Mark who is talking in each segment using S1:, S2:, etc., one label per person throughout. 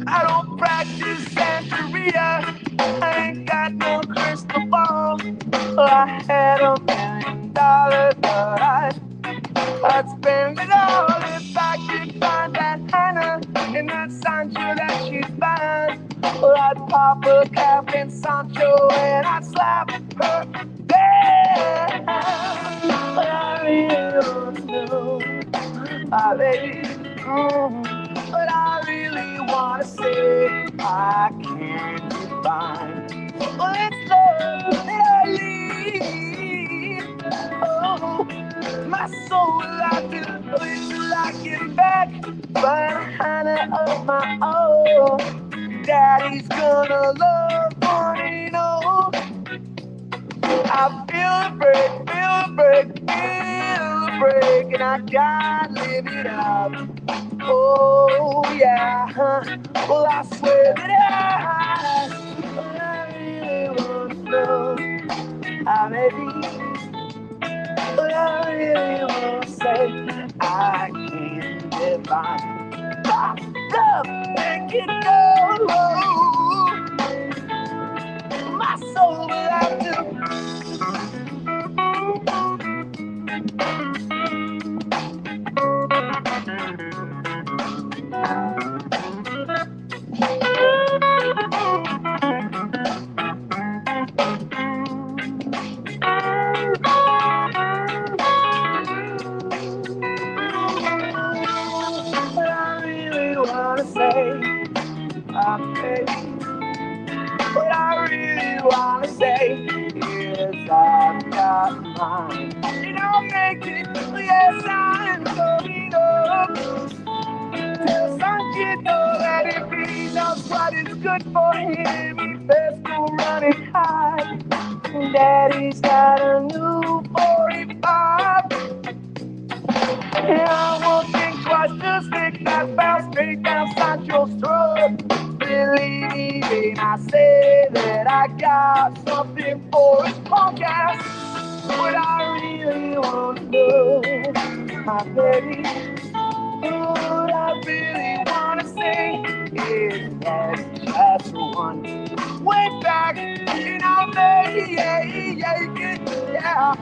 S1: I don't practice Santeria. I ain't got no crystal ball. I had $1 million, but I'd spend it all if I could find that Hannah and that Sancho that she's fine. Well, I'd pop a cap in Sancho and I'd slap her down. But I really want to know, ah, baby. But I really want to say I can't define. Well, it's love that I need. Oh, my soul I feel like it back, but Hannah of my own. Daddy's gonna love money, no. I feel the break, feel the break, feel the break, and I gotta live it up. Oh yeah, well I swear that I really wanna know how maybe, but I really wanna say I can't define. Love, make it go. My soul will have to. But I really wanna say, baby. What I really wanna say is I've got mine. And I'll make it, yes, I'm going up. Tell some kid know that if he knows what is good for him, he best go running high. Daddy's got a new 45. And I won't think twice to stick that barrel straight down Sancho's throat. Believe me when I say that I got something for his punk ass. What I really want to know, my baby, what I really want to say is that just one way back in our day, yeah.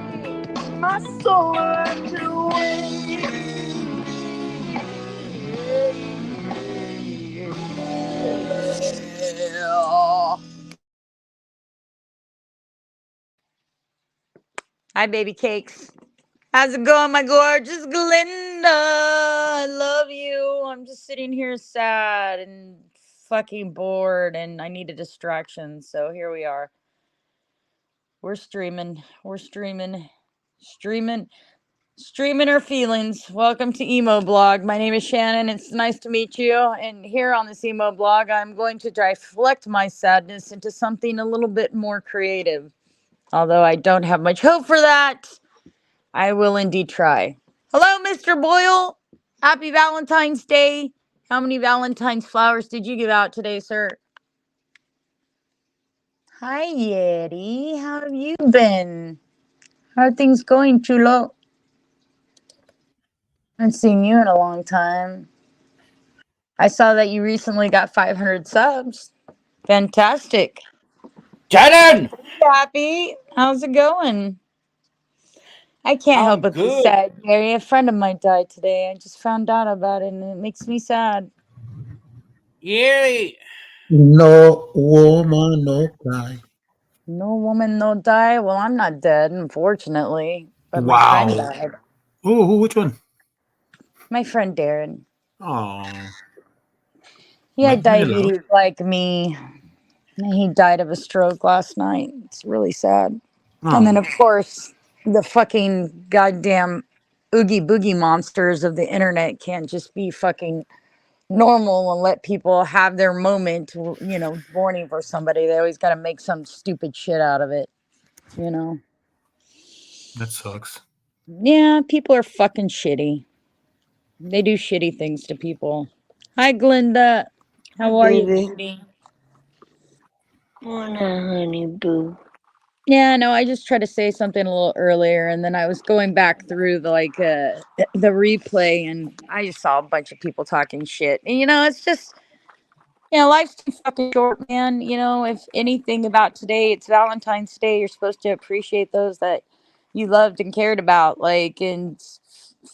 S1: My soul learned to
S2: Hi, baby cakes. How's it going, my gorgeous Glinda? I love you. I'm just sitting here sad and fucking bored, and I need a distraction. So here we are. We're streaming. Streaming. Streaming our feelings. Welcome to Emo Blog. My name is Shannon. It's nice to meet you. And here on this Emo Blog, I'm going to deflect my sadness into something a little bit more creative. Although I don't have much hope for that, I will indeed try. Hello, Mr. Boyle. Happy Valentine's Day. How many Valentine's flowers did you give out today, sir? Hi, Yeti. How have you been? How are things going, chulo? I haven't seen you in a long time. I saw that you recently got 500 subs. Fantastic.
S3: Shannon!
S2: Happy. How's it going? I can't help
S3: I'm
S2: but be
S3: good.
S2: sad, Gary. A friend of mine died today. I just found out about it, and it makes me sad.
S3: Yay!
S4: No woman, no cry.
S2: No woman, no die. Well, I'm not dead, unfortunately, but my friend
S4: Wow.
S2: died.
S4: Oh, which one?
S2: My friend Darren.
S4: Oh,
S2: He had
S4: make me laugh.
S2: diabetes like me. And he died of a stroke last night. It's really sad. And then,
S4: Oh,
S2: of course, the fucking goddamn oogie boogie monsters of the internet can't just be fucking normal and let people have their moment, mourning for somebody. They always got to make some stupid shit out of it, you know?
S4: that sucks.
S2: Yeah, people are fucking shitty. They do shitty things to people. Hi, Glinda.
S5: Hi,
S2: How are you,
S5: baby.
S2: beauty?
S5: Morning, honey boo.
S2: Yeah, no, I just tried to say something a little earlier, and then I was going back through the replay, and I just saw a bunch of people talking shit. And it's just life's too fucking short, man. If anything about today, it's Valentine's Day. You're supposed to appreciate those that you loved and cared about.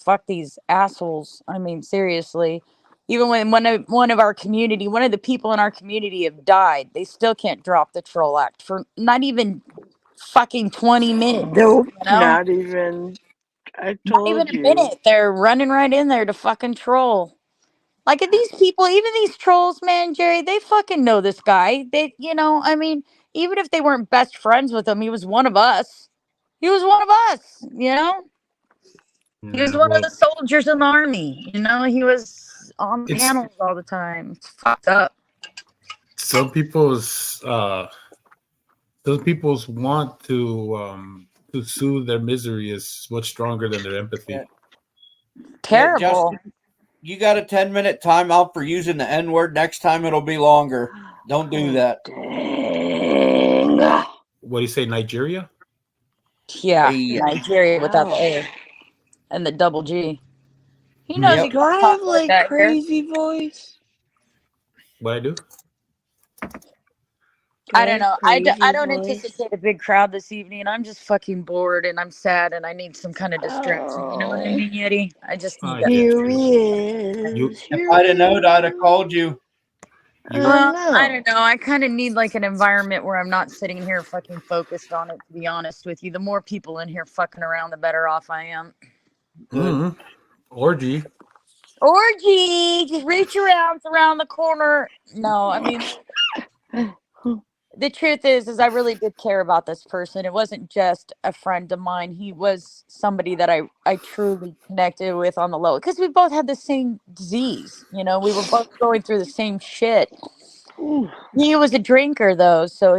S2: Fuck these assholes. I mean, seriously. Even when one of our community, one of the people in our community have died, they still can't drop the troll act for not even fucking 20 minutes.
S1: Nope, not even. I
S2: Not even
S1: told
S2: a
S1: you.
S2: minute. They're running right in there to fucking troll. Like these people, even these trolls, man, Jerry, they fucking know this guy. I mean, even if they weren't best friends with him, he was one of us. He was one of us. He was
S4: Yeah,
S2: one of
S4: well,
S2: the soldiers in the army. He was on
S4: it's
S2: panels all the time. It's fucked up.
S4: some people's want to soothe their misery is much stronger than their
S3: Yeah,
S4: empathy.
S3: yeah,
S2: Terrible.
S3: Justin, you got a 10-minute timeout for using the N word. Next time it'll be longer. Don't do
S1: Oh,
S3: that.
S1: dang.
S4: What do you say, Nigeria?
S2: Yeah,
S3: Hey,
S2: Nigeria without the
S1: Ow.
S2: A and the double G. He knows
S4: Hmm.
S2: he
S3: yep.
S1: Do
S2: can't
S1: I
S2: talk
S1: have
S2: like
S1: like
S2: that here.
S1: crazy voice?
S4: What I do?
S1: Do
S2: I
S1: I
S2: don't
S1: have
S2: know. I
S1: crazy
S2: don't
S1: voice?
S2: anticipate a big crowd this evening. I'm just fucking bored and I'm sad and I need some kind of distraction. You know what I
S1: Oh,
S2: mean, Yeti? I just need
S4: I
S2: that.
S4: get
S1: here
S4: you.
S1: he
S4: You
S1: is.
S3: If
S1: Here
S3: I'd
S1: he
S3: have known, I'd have
S1: is.
S3: called you.
S1: I
S4: you
S2: I
S1: know.
S2: don't know. I kind of need like an environment where I'm not sitting here fucking focused on it, to be honest with you. The more people in here fucking around, the better off I am.
S3: Good.
S4: orgy.
S2: Orgy! Just reach around the corner. No, I mean, the truth is I really did care about this person. It wasn't just a friend of mine. He was somebody that I truly connected with on the low because we both had the same disease. We were both going through the same shit.
S1: Ooh,
S2: He was a drinker though, so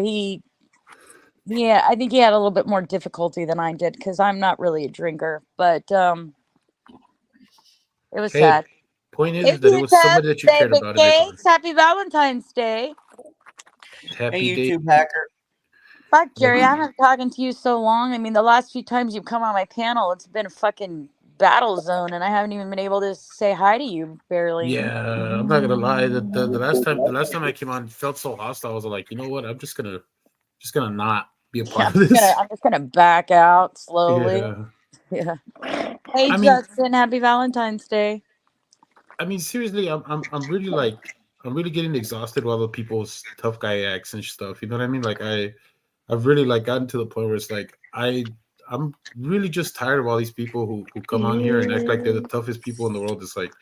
S2: yeah, I think he had a little bit more difficulty than I did because I'm not really a drinker. But it was
S4: Hey,
S2: sad.
S4: point is
S2: If
S4: that it
S2: you
S4: was
S2: have
S4: somebody that you cared
S2: baby
S4: about, and they're gone.
S2: cakes, happy Valentine's Day.
S3: Hey,
S4: Happy day.
S3: YouTube hacker.
S2: Fuck, Jerry, I
S4: Happy.
S2: haven't talking to you so long. I mean, the last few times you've come on my panel, it's been a fucking battle zone, and I haven't even been able to say hi to you barely.
S4: Yeah, I'm not gonna lie. The last time I came on, felt so hostile. I was like, you know what? I'm just gonna not be a
S2: Yeah,
S4: part of this.
S2: I'm just gonna back out slowly.
S4: Yeah.
S2: Yeah. Hey,
S4: I mean,
S2: Justin, happy Valentine's Day.
S4: seriously, I'm really getting exhausted with all the people's tough guy acts and stuff. You know what I mean? Like I've really like gotten to the point where it's like I'm really just tired of all these people who come on here and act like they're the
S1: yeah.
S4: toughest people in the world. It's like,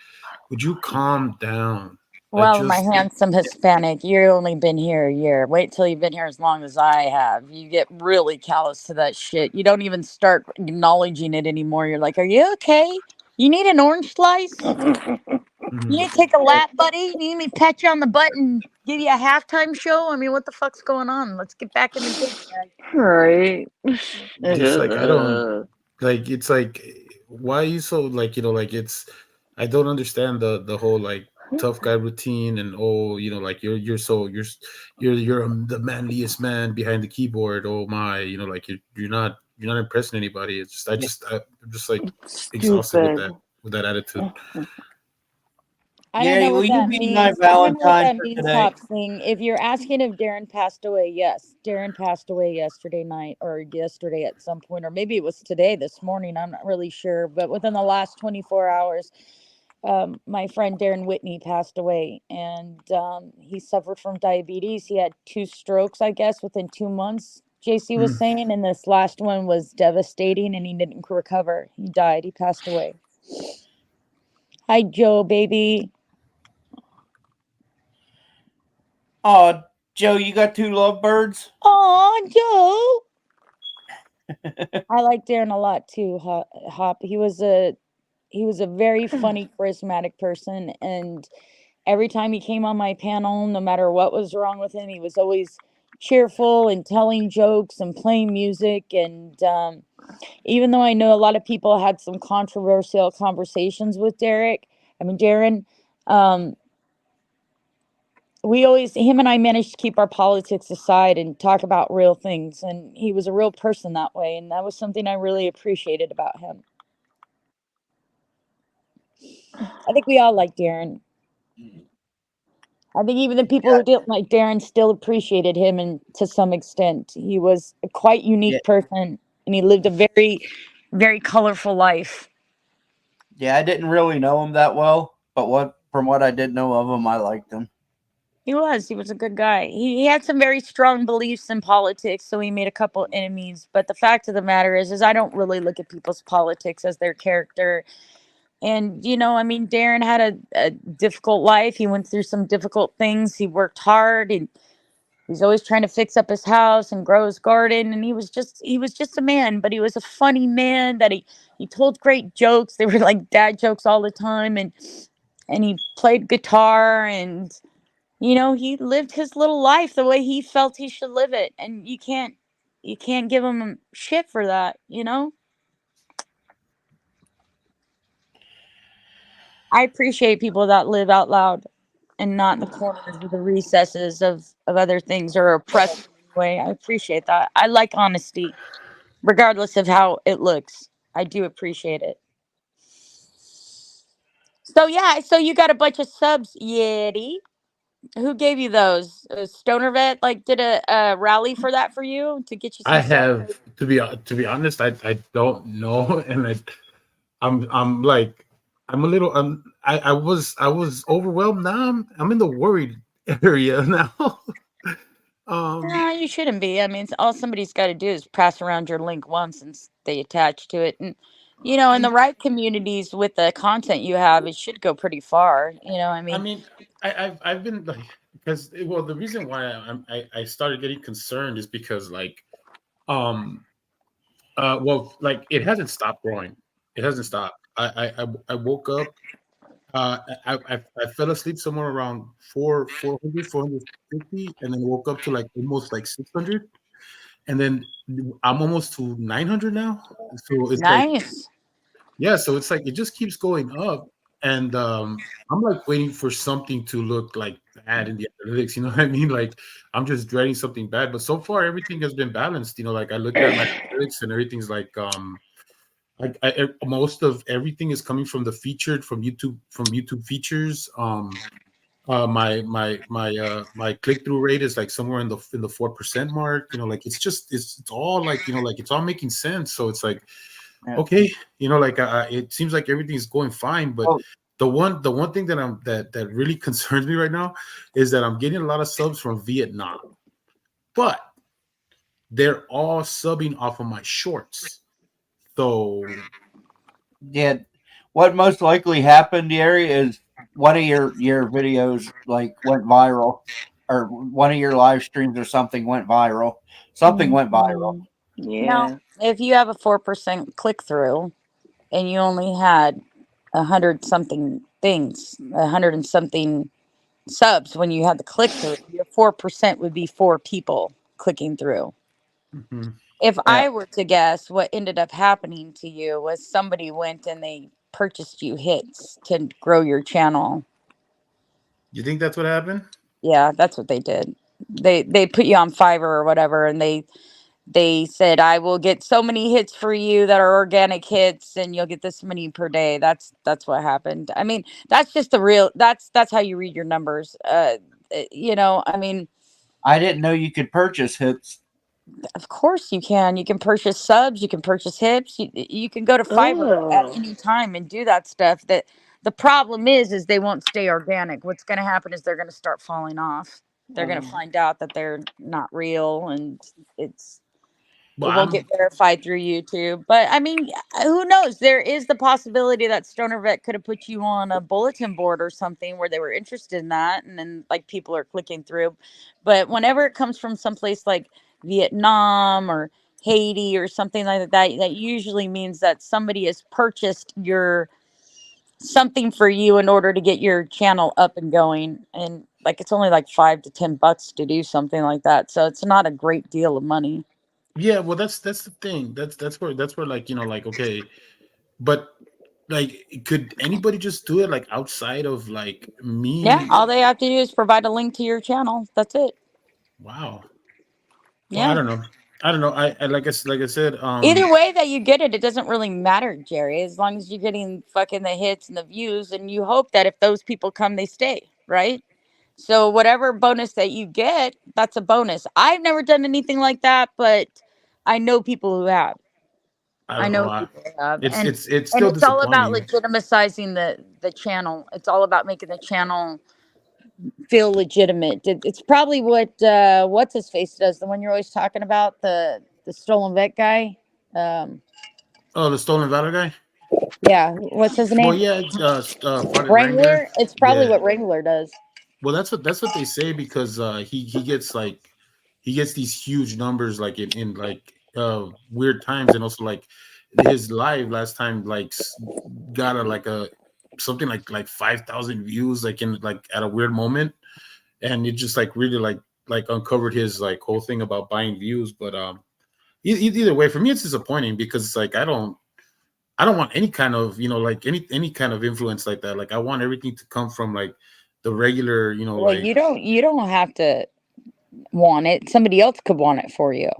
S4: would you calm down? Like
S2: Well, my
S4: just
S2: handsome Hispanic, you've only been here a year. Wait till you've been here as long as I have. You get really callous to that shit. You don't even start acknowledging it anymore. You're like, are you okay? You need an orange slice? You
S4: Mhm.
S2: need to take a lap, buddy? You need me to pat you on the butt and give you a halftime show? I mean, what the fuck's going on? Let's get back in the game, man.
S1: Right.
S4: Just like I don't like it's like why are you so like like it's I don't understand the whole like tough guy routine and like you're the manliest man behind the keyboard. Oh my, like you're not impressing anybody. It's just I'm just like exhausted with
S1: Stupid.
S4: that attitude.
S2: I don't
S3: Yeah,
S2: know
S3: will
S2: what
S3: you
S2: that
S3: be my
S2: means. I don't know what
S3: Valentine
S2: that
S3: for
S2: means,
S3: today?
S2: Hop Sing. If you're asking if Darren passed away, yes. Darren passed away yesterday night or yesterday at some point, or maybe it was today, this morning. I'm not really sure. But within the last 24 hours, my friend Darren Whitney passed away, and he suffered from diabetes. He had 2 strokes, I guess, within 2 months. JC was
S4: Hmm.
S2: saying, and this last one was devastating, and he didn't recover. He died. He passed away. Hi, Joe, baby.
S3: Oh, Joe, you got 2 lovebirds?
S2: Aw, Joe. I like Darren a lot too. Hop. He was a very funny, charismatic person, and every time he came on my panel, no matter what was wrong with him, he was always cheerful and telling jokes and playing music. And even though I know a lot of people had some controversial conversations with Darren, um, we always, him and I managed to keep our politics aside and talk about real things. And he was a real person that way. And that was something I really appreciated about him. I think we all like Darren. I think even the people who didn't like Darren still appreciated him, and to some extent, he was a quite
S3: Yeah,
S2: unique person, and he lived a very, very colorful life.
S3: yeah. I didn't really know him that well, but what from what I did know of him, I liked him.
S2: He was a good guy. He had some very strong beliefs in politics, so he made a couple enemies. But the fact of the matter is I don't really look at people's politics as their character. And I mean, Darren had a difficult life. He went through some difficult things. He worked hard, and he's always trying to fix up his house and grow his garden. And he was just a man, but he was a funny man that he told great jokes. They were like dad jokes all the time, and he played guitar, and he lived his little life the way he felt he should live it. And you can't give him shit for that. I appreciate people that live out loud and not in the corners or the recesses of other things, or oppressed in any way. I appreciate that. I like honesty, regardless of how it looks. I do appreciate it. So yeah, so you got a bunch of subs, Yeti. Who gave you those? Stoner Vet like did a rally for that for you to get you
S4: I
S2: some subs.
S4: have to be honest, I don't know, and I'm like I'm a little I was overwhelmed. Now I'm in the worried area now. um
S2: No, you shouldn't be. I mean, all somebody's got to do is pass around your link once and stay attached to it. And, in the
S4: I
S2: right communities with the content you have, it should go pretty far. I
S4: I
S2: mean,
S4: mean I've been like because well the reason why I started getting concerned is because like um well like it hasn't stopped growing. It hasn't stopped. I woke up. I fell asleep somewhere around 450, and then woke up to like almost like 600, and then I'm almost to 900 now. So it's like,
S2: nice.
S4: yeah, so it's like it just keeps going up, and I'm like waiting for something to look like bad in the analytics. You know what I mean? Like I'm just dreading something bad, but so far everything has been balanced. Like I look at my analytics and everything's like most of everything is coming from the featured from YouTube features. My click through rate is like somewhere in the 4% mark. Like it's all like like it's all making sense. So it's like
S3: Yeah.
S4: okay, like it seems like everything's going fine. But
S3: Oh,
S4: the one thing that really concerns me right now is that I'm getting a lot of subs from Vietnam, but they're all subbing off of my shorts. So
S3: yeah. What most likely happened, Gary, is one of your videos like went viral, or one of your live streams or something went viral. Something went viral.
S1: Mhm.
S2: Now,
S1: Yeah.
S2: if you have a 4% click through and you only had 100 and something subs when you had the click through, your 4% would be four people clicking through.
S4: mhm.
S2: If
S3: Yeah.
S2: I were to guess, what ended up happening to you was somebody went and they purchased you hits to grow your channel.
S4: You think that's what happened?
S2: Yeah, that's what they did. They put you on Fiverr or whatever, and they said, I will get so many hits for you that are organic hits, and you'll get this many per day. That's what happened. I mean, that's just the real. That's how you read your numbers. I mean,
S3: I didn't know you could purchase hits.
S2: of course you can. You can purchase subs. You can purchase hips. You can go to Fiverr at
S1: Oh.
S2: any time and do that stuff. That the problem is they won't stay organic. What's going to happen is they're going to start falling off. They're going to
S1: Oh.
S2: find out that they're not real, and it's
S4: Well,
S2: it won't get
S4: I'm
S2: verified through YouTube. But I mean, who knows? There is the possibility that Stoner Vet could have put you on a bulletin board or something where they were interested in that, and then like people are clicking through. But whenever it comes from someplace like Vietnam or Haiti or something like that, that usually means that somebody has purchased your something for you in order to get your channel up and going. And like it's only like $5 to $10 to do something like that. So it's not a great deal of money.
S4: yeah. Well, that's the thing. That's where like like okay, but like, could anybody just do it like outside of like
S2: Yeah,
S4: me?
S2: all they have to do is provide a link to your channel. That's it.
S4: Wow. Well, I
S2: Yeah.
S4: don't know. I don't know. I like I said.
S2: Either way that you get it, it doesn't really matter, Jerry, as long as you're getting fucking the hits and the views, and you hope that if those people come, they stay, right? So whatever bonus that you get, that's a bonus. I've never done anything like that, but I know people who have.
S4: I
S2: I
S4: don't know.
S2: know people who have,
S4: It's
S2: and
S4: still
S2: it's all about
S4: disappointing.
S2: legitimizing the channel. It's all about making the channel feel legitimate. It's probably what what's his face does, the one you're always talking about, the stolen vet guy. Um,
S4: Oh, the stolen valor guy.
S2: yeah, what's his
S4: Well,
S2: name?
S4: yeah, Project Wrangler.
S2: Wrangler. It's probably
S4: Yeah.
S2: what Wrangler does.
S4: Well, that's what they say because he gets like he gets these huge numbers like in like weird times, and also like his live last time like got a like a something like 5,000 views like in like at a weird moment, and it just like really like uncovered his like whole thing about buying views. But either way, for me it's disappointing because it's like I don't want any kind of like any kind of influence like that. Like I want everything to come from like the regular
S2: Well,
S4: like
S2: you don't have to want it. Somebody else could want it for you.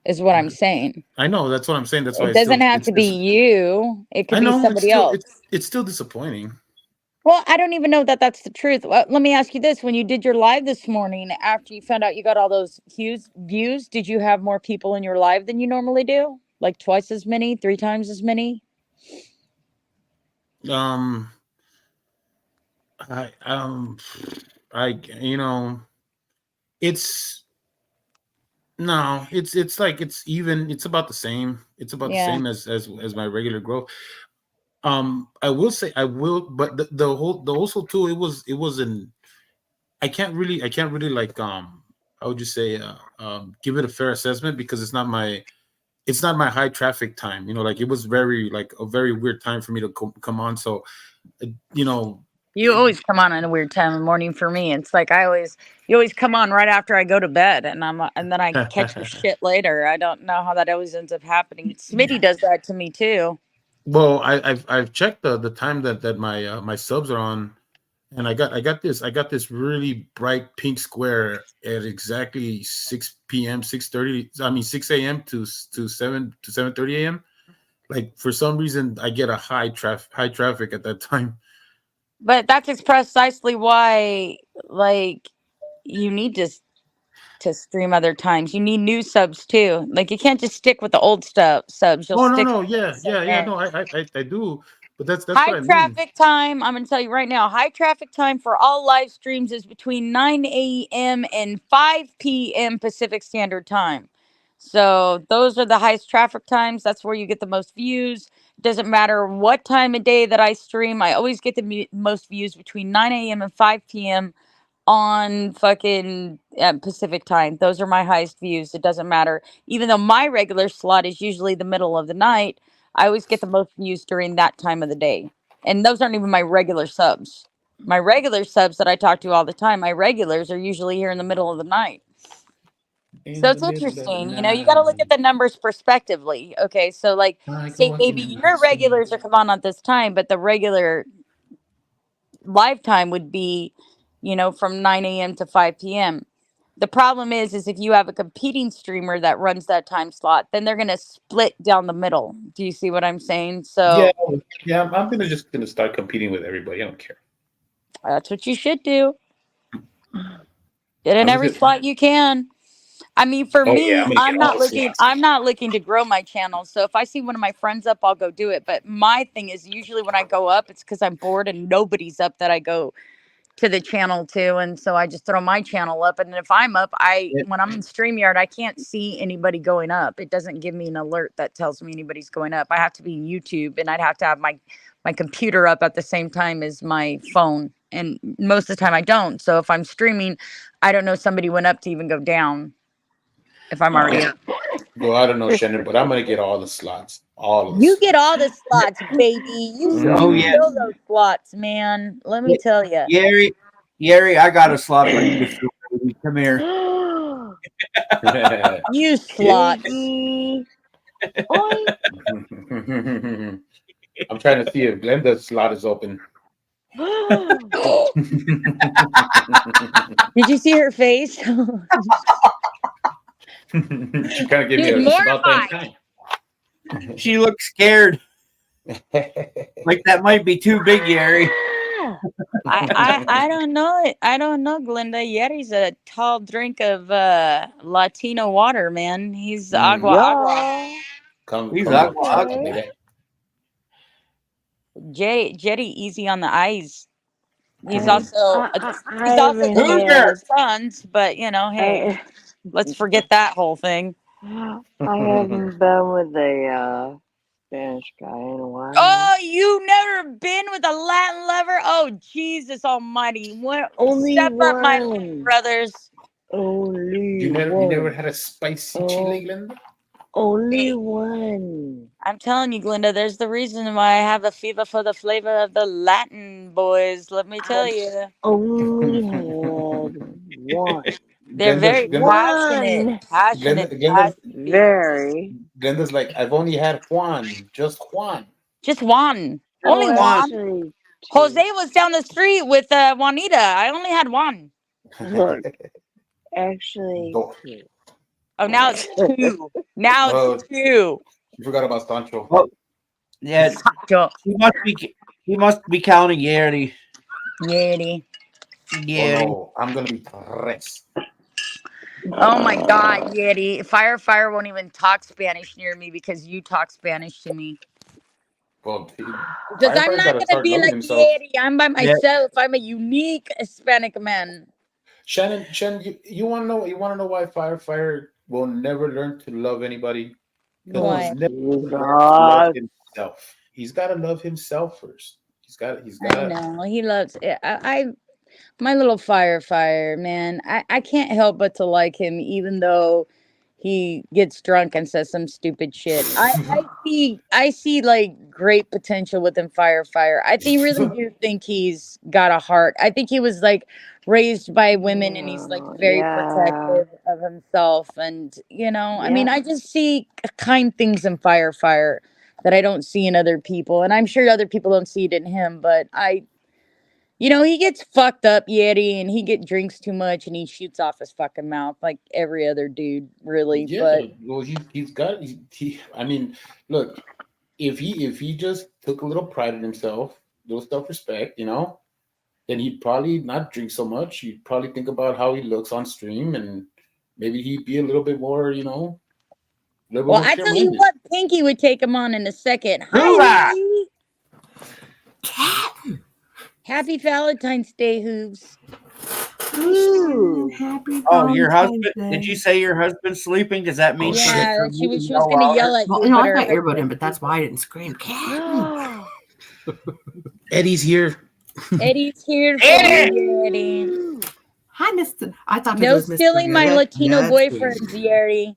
S2: Is what I'm saying.
S4: I know that's what I'm saying. That's why
S2: It doesn't have to be
S4: it's
S2: you. It
S4: I
S2: could be
S4: know it's
S2: somebody
S4: still
S2: else.
S4: it's still disappointing.
S2: Well, I don't even know that that's the truth. Let me ask you this: when you did your live this morning, after you found out you got all those views, did you have more people in your live than you normally do? Like twice as many, three times as many?
S4: Um, I I it's no, it's like it's even. It's about the same. It's about the
S2: Yeah.
S4: same as my regular growth. I will say I will, but the also too it wasn't. I can't really like how would you say give it a fair assessment because it's not my high traffic time. Like it was very like a very weird time for me to come on. So you know,
S2: You
S4: it,
S2: always come on at a weird time in the morning for me. It's like you always come on right after I go to bed, and and then I catch your shit later. I don't know how that always ends up happening. Smitty does that to me too.
S4: well, I've checked the time that my subs are on, and I got this really bright pink square at exactly 6 p.m. 6:30. I mean 6 a.m. to 7:30 a.m. Like for some reason I get a high traffic at that time.
S2: But that's precisely why, like, you need to stream other times. You need new subs too. Like, you can't just stick with the old stuff subs. You'll
S4: Oh no
S2: stick
S4: no
S2: with them the
S4: yeah
S2: same
S4: yeah yeah
S2: way.
S4: no I do, but that's what
S2: High
S4: I mean.
S2: traffic time, I'm going to tell you right now, high traffic time for all live streams is between 9 a.m. and 5 p.m. Pacific Standard Time. So those are the highest traffic times. That's where you get the most views. Doesn't matter what time of day that I stream. I always get the most views between 9 a.m. and 5 p.m. on fucking Pacific time. Those are my highest views. It doesn't matter. Even though my regular slot is usually the middle of the night, I always get the most views during that time of the day. And those aren't even my regular subs. My regular subs that I talk to all the time, my regulars are usually here in the middle of the night. So
S4: In the
S2: it's
S4: middle of the
S2: interesting. You got to look at
S4: night,
S2: the numbers prospectively. Okay. So, like,
S4: I go
S2: say maybe
S4: walking in my
S2: your
S4: sleep.
S2: regulars are come on at this time, but the regular lifetime would be, from 9 a.m. to 5 p.m. The problem is if you have a competing streamer that runs that time slot, then they're going to split down the middle. Do you see what I'm saying?
S4: Yeah,
S2: So
S4: yeah. I'm gonna just gonna start competing with everybody. I don't care.
S2: that's what you should do. Get in
S4: I'm just
S2: every
S4: gonna.
S2: slot you can. I mean, for
S4: Oh yeah,
S2: me,
S4: I'm gonna get all the slots.
S2: I'm not looking to grow my channel. So if I see one of my friends up, I'll go do it. But my thing is usually when I go up, it's because I'm bored and nobody's up that I go to the channel too, and so I just throw my channel up. And if I'm up, I
S3: Yeah.
S2: when I'm in StreamYard, I can't see anybody going up. It doesn't give me an alert that tells me anybody's going up. I have to be in YouTube, and I'd have to have my computer up at the same time as my phone. And most of the time, I don't. So if I'm streaming, I don't know somebody went up to even go down if I'm already up.
S4: Well, I don't know, Shannon, but I'm gonna get all the slots. All of the
S2: You get
S4: slots.
S2: all the slots, baby.
S3: Oh
S2: You
S3: yeah,
S2: fill those slots, man. Let me tell you.
S3: Yeri, Yeri, I got a slot for you to fill. Baby. Come here.
S2: You
S4: Yes.
S2: slot. Boing.
S4: I'm trying to see if Glenda's slot is open.
S2: Did you see her face?
S4: She kind of gave me
S2: She's
S4: a it's about damn
S2: mortified.
S4: time.
S3: She looks scared. Like that might be too big, Yeri.
S2: I don't know it. I don't know, Glinda. Yeti's a tall drink of Latino water, man. He's agua agua.
S1: Yeah.
S4: Come,
S3: He's
S4: come on,
S3: agua,
S4: chocolate,
S3: agua.
S4: baby.
S2: Jetty, easy on the eyes. He's
S1: I,
S2: also
S1: I
S2: he's also
S1: haven't
S2: taking
S3: Cougar.
S1: had.
S2: sons, but you know, hey,
S1: I,
S2: let's forget that whole thing.
S1: I haven't been with a Spanish guy in a while.
S2: Oh, you never been with a Latin lover? Oh, Jesus Almighty! What?
S1: Only
S2: Step up, my
S1: one.
S2: brothers.
S1: Only
S4: You never
S1: one.
S4: had a spicy
S1: Oh.
S4: chili, Glenda?
S1: Only
S2: Hey.
S1: one.
S2: I'm telling you, Glinda, there's the reason why I have a fever for the flavor of the Latin boys. Let me tell you.
S1: Only had one.
S2: They're very passionate,
S1: One.
S2: passionate,
S4: Glenda's,
S2: passionate people.
S1: Very.
S4: Glenda's like, I've only had Juan, just Juan.
S2: Just one.
S1: No,
S2: Only one.
S1: actually,
S2: Jose
S1: two.
S2: was down the street with Juanita. I only had one.
S1: Look, actually,
S4: Dos.
S1: two.
S2: Oh, now it's two. Now
S4: Oh,
S2: it's two.
S4: you forgot about Sancho.
S3: Oh, yeah,
S2: Sancho.
S3: he must be counting Yeri.
S2: Yeti.
S4: Oh
S3: Yeri.
S4: no, I'm gonna be tres.
S2: Oh my God, Yeti. Fire won't even talk Spanish near me because you talk Spanish to me.
S4: Well,
S2: Because I'm
S4: Firefire's
S2: not
S4: gotta
S2: going to
S4: start
S2: be
S4: loving
S2: like
S4: himself.
S2: Yeti. I'm by
S3: Yeah.
S2: myself. I'm a unique Hispanic man.
S4: Shannon, you want to know why Firefire will never learn to love anybody? Because
S2: Why?
S4: he's never learned to
S1: Jesus.
S4: love himself. He's got to love himself first. He's got
S2: I
S4: to.
S2: know. He loves it. My little fire, man. I can't help but to like him, even though he gets drunk and says some stupid shit. I see like great potential within fire. I really do think he's got a heart. I think he was like raised by women and he's like very
S1: Yeah.
S2: protective of himself. And I mean,
S1: Yeah.
S2: I just see kind things in fire that I don't see in other people, and I'm sure other people don't see it in him, but he gets fucked up, Yeti, and he drinks too much, and he shoots off his fucking mouth like every other dude, really.
S4: Yeah,
S2: But
S4: well, he's got I mean, look, if he just took a little pride in himself, little self respect, then he'd probably not drink so much. He'd probably think about how he looks on stream, and maybe he'd be a little bit more, a little bit
S2: well,
S4: more
S2: I
S4: clear
S2: tell you
S4: minded.
S2: what, Pinky would take him on in a second. Hi,
S3: Hooah!
S2: Hootie.
S5: Captain.
S2: Happy Valentine's Day, Hooves.
S1: Ooh.
S5: Happy
S3: Oh, your
S5: Valentine's
S3: husband? Did
S5: Day.
S3: you say your husband's sleeping? Does that mean
S5: Oh,
S3: she
S5: shit.
S3: gets her
S2: Yeah, she was
S3: movie
S2: gonna
S3: louder?
S2: yell at
S5: Well,
S2: you,
S5: no,
S2: but
S5: I
S2: her
S5: got earbud in,
S2: husband.
S5: but that's why I didn't scream. Captain.
S4: Eddie's here.
S2: Eddie's here for
S3: Eddie!
S2: you, Eddie.
S5: Hi, Mr. I thought it
S2: No
S5: was Mr.
S2: stealing my Latino boyfriends, Yeri.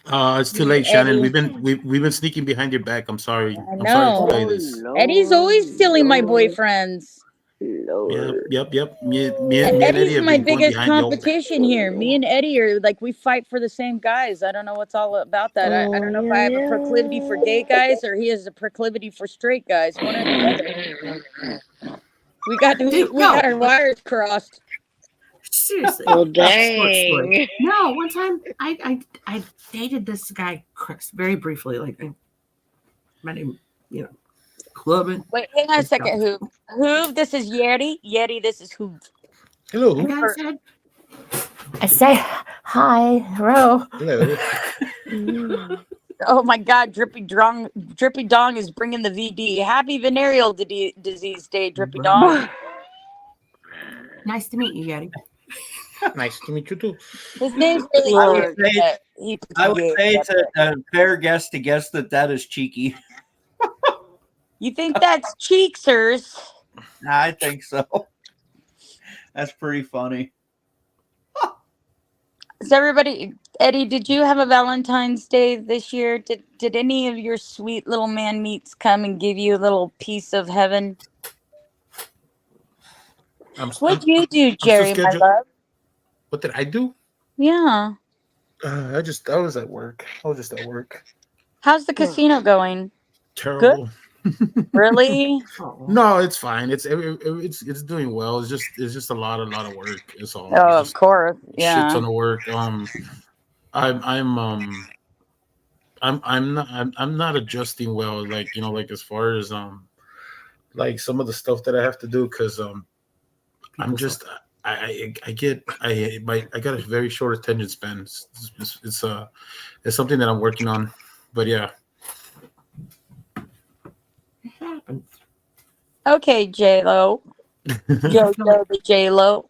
S4: It's too late, Shannon.
S2: Eddie.
S4: We've been sneaking behind your back. I'm sorry.
S2: I
S4: I'm sorry to
S2: know.
S4: tell you
S1: Oh,
S4: this.
S2: Eddie's always stealing my boyfriends.
S1: Lord.
S4: Yep. Me
S2: And
S4: and Eddie
S2: Eddie's
S4: have
S2: my
S4: been going
S2: biggest
S4: behind your back.
S2: competition here. Me and Eddie are like, we fight for the same guys. I don't know what's all about that. I don't know if I have a proclivity for gay guys or he has a proclivity for straight guys. One or the other. We got our wires crossed.
S5: Seriously.
S1: Well,
S5: Short
S1: dang.
S5: story. No, one time I dated this guy, Chris, very briefly. Like, my name, clubbing.
S2: Wait, hang on a second, Hoov. Hoov, this is Yeti. Yeti, this is Hoov.
S4: Hello.
S5: And I say hi, hello.
S4: Hello.
S2: Oh my God, Drippy Dong is bringing the VD. Happy venereal disease day, Drippy Dong.
S5: Nice to meet you, Yeti.
S4: Nice to meet you too.
S2: His name's really
S3: I
S2: weird.
S3: would say,
S2: He puts
S3: I would
S2: Yeti
S3: say
S2: up
S3: it's
S2: there.
S3: a fair guess to guess that is cheeky.
S2: You think that's cheeksers?
S3: I think so. That's pretty funny.
S2: Is everybody, Eddie, did you have a Valentine's Day this year? Did any of your sweet little man meets come and give you a little piece of heaven? What'd you do, Jerry, my love?
S4: What did I do?
S2: Yeah.
S4: I was at work. I was just at work.
S2: How's the casino going?
S4: Terrible.
S2: Really?
S5: Oh.
S4: No, it's fine. It's doing well. It's just a lot of work. It's all. It's
S2: Oh, of
S4: just
S2: course.
S4: shit
S2: Yeah.
S4: ton of work. I'm not adjusting well. Like like as far as like some of the stuff that I have to do because I'm
S5: People
S4: just
S5: suck.
S4: I got a very short attention span. It's something that I'm working on. But yeah.
S5: It happens.
S2: Okay, J Lo. Yo, yo, the J Lo.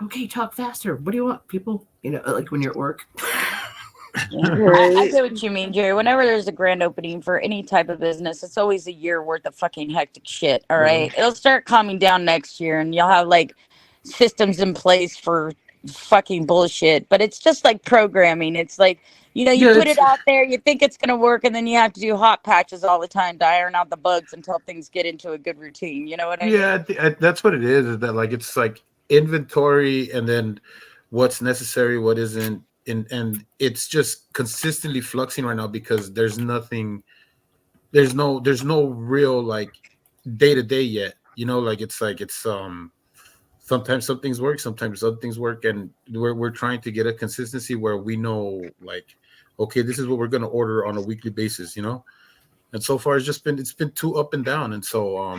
S5: Okay, talk faster. What do you want, people? Like when you're at work.
S2: I get what you mean, Jerry. Whenever there's a grand opening for any type of business, it's always a year worth of fucking hectic shit. All right. It'll start calming down next year and you'll have like systems in place for fucking bullshit. But it's just like programming. It's like, you
S4: Yeah,
S2: put it
S4: it's
S2: out there, you think it's going to work, and then you have to do hot patches all the time to iron out the bugs until things get into a good routine. You know what I mean?
S4: yeah, that's what it is that like it's like inventory and then what's necessary, what isn't, and it's just consistently fluxing right now because there's no real like day to day yet. Like it's sometimes some things work, sometimes other things work, and we're trying to get a consistency where we know like, okay, this is what we're gonna order on a weekly basis. And so far it's been too up and down, and so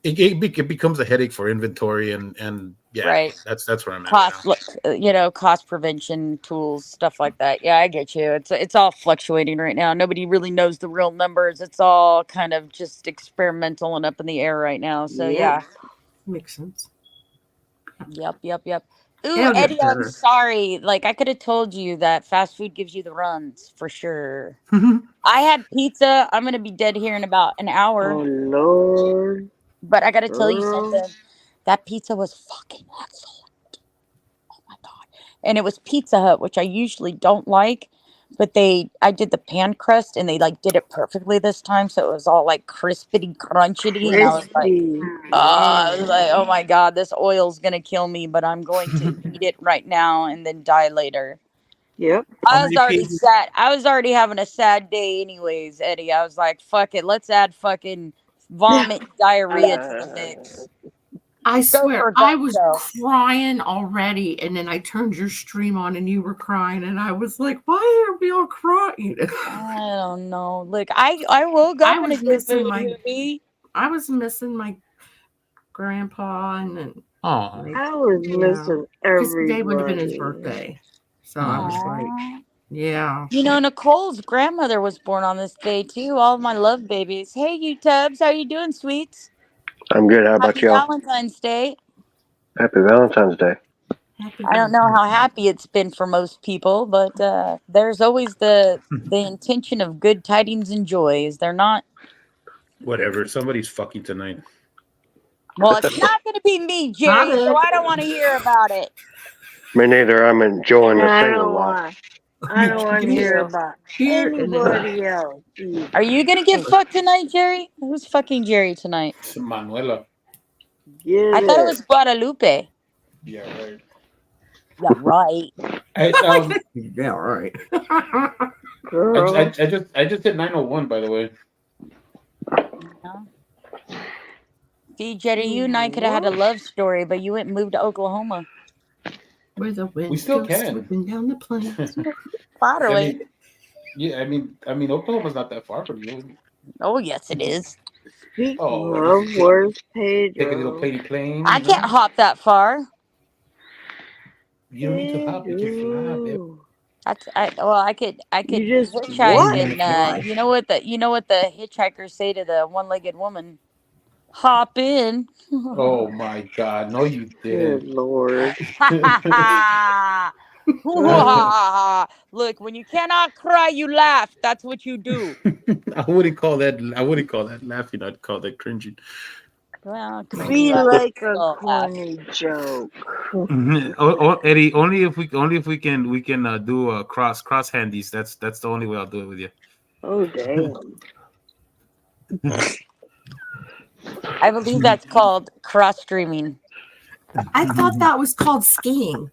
S4: it becomes a headache for inventory and yeah,
S2: Right.
S4: that's where I'm at right now.
S2: Cost prevention tools, stuff like that. Yeah, I get you. It's all fluctuating right now. Nobody really knows the real numbers. It's all kind of just experimental and up in the air right now. So yeah.
S5: Makes sense.
S2: Yep. Ooh,
S5: It'll get
S2: Eddie, I'm
S5: better.
S2: sorry. Like I could have told you that fast food gives you the runs for sure. I had pizza. I'm gonna be dead here in about an hour.
S1: Oh Lord,
S2: But I gotta tell you
S1: girl.
S2: something. That pizza was fucking excellent. Oh my god. And it was Pizza Hut, which I usually don't like. But I did the pan crust and they like did it perfectly this time. So it was all like crispity, crunchity. And
S1: Crispy.
S2: I was like,
S1: Yeah.
S2: oh my god, this oil's gonna kill me, but I'm going to eat it right now and then die later.
S1: Yep.
S4: How
S2: I was
S4: many
S2: already
S4: pieces?
S2: sad. I was already having a sad day anyways, Eddie. I was like, fuck it, let's add fucking vomit diarrhea to the mix.
S5: I
S2: Go
S5: swear,
S2: for
S5: I was
S2: gusto.
S5: crying already, and then I turned your stream on, and you were crying, and I was like, "Why are we all crying?"
S2: I don't know. Look, I woke
S5: I
S2: up in a
S5: was
S2: good
S5: missing
S2: movie.
S5: I was missing my grandpa, and then
S4: Oh,
S5: like,
S1: I was missing
S5: because today would have been his
S1: everybody.
S5: birthday, so I was like,
S2: Aww.
S5: "Yeah."
S2: Nicole's grandmother was born on this day too. All of my love babies. Hey, you Tubbs, how you doing, sweets?
S6: I'm good. How about
S2: Happy
S6: y'all?
S2: Valentine's Day.
S6: Happy Valentine's Day.
S5: Happy
S2: I don't know
S5: Valentine's
S2: how happy it's been for most people, but there's always the intention of good tidings and joy. Is there not?
S4: whatever. Somebody's fucking tonight.
S2: Well, it's not going to be me,
S5: Not
S2: Jerry. So
S5: it.
S2: I don't want to hear about it.
S6: Me neither. I'm enjoying the
S1: I
S6: single
S1: don't
S6: life.
S1: want. I don't want to
S5: Me
S1: hear
S5: too.
S1: about
S5: Here and then
S1: anybody else. Either.
S2: Are you going to get fucked tonight, Jerry? Who's fucking Jerry tonight?
S4: It's Manuela.
S1: Get
S2: I thought it
S1: it.
S2: was Guadalupe.
S4: Yeah, right.
S2: Yeah, right.
S5: yeah, right.
S1: Girl.
S4: I just did 901 by the way.
S2: See, Jerry, you and I could have had a love story, but you went and moved to Oklahoma.
S5: Where the wind
S4: We still
S5: goes
S4: can.
S5: sweeping down the plains.
S2: Finally.
S4: I mean, Oklahoma's not that far from you.
S2: Oh, yes, it is.
S1: Speaking
S4: Oh,
S1: of, where's
S4: take a little
S1: Pedro?
S4: plane.
S2: I can't hop that far.
S4: You don't need to hop. You can fly, babe.
S2: I could
S1: You just
S2: hitchhike
S1: what?
S2: and you know what the hitchhikers say to the one-legged woman? Hop in.
S4: Oh my God! No, you
S1: Good
S4: didn't.
S1: Lord.
S2: Look, when you cannot cry, you laugh. That's what you do.
S4: I wouldn't call that laughing. I'd call that cringing.
S2: Well, cringy
S1: Be
S2: laugh.
S1: like a
S2: Still laugh.
S1: corny joke.
S4: Eddie, only if we can do cross handies. That's the only way I'll do it with you.
S1: Oh damn.
S2: I believe that's called cross streaming.
S5: I thought that was called skiing.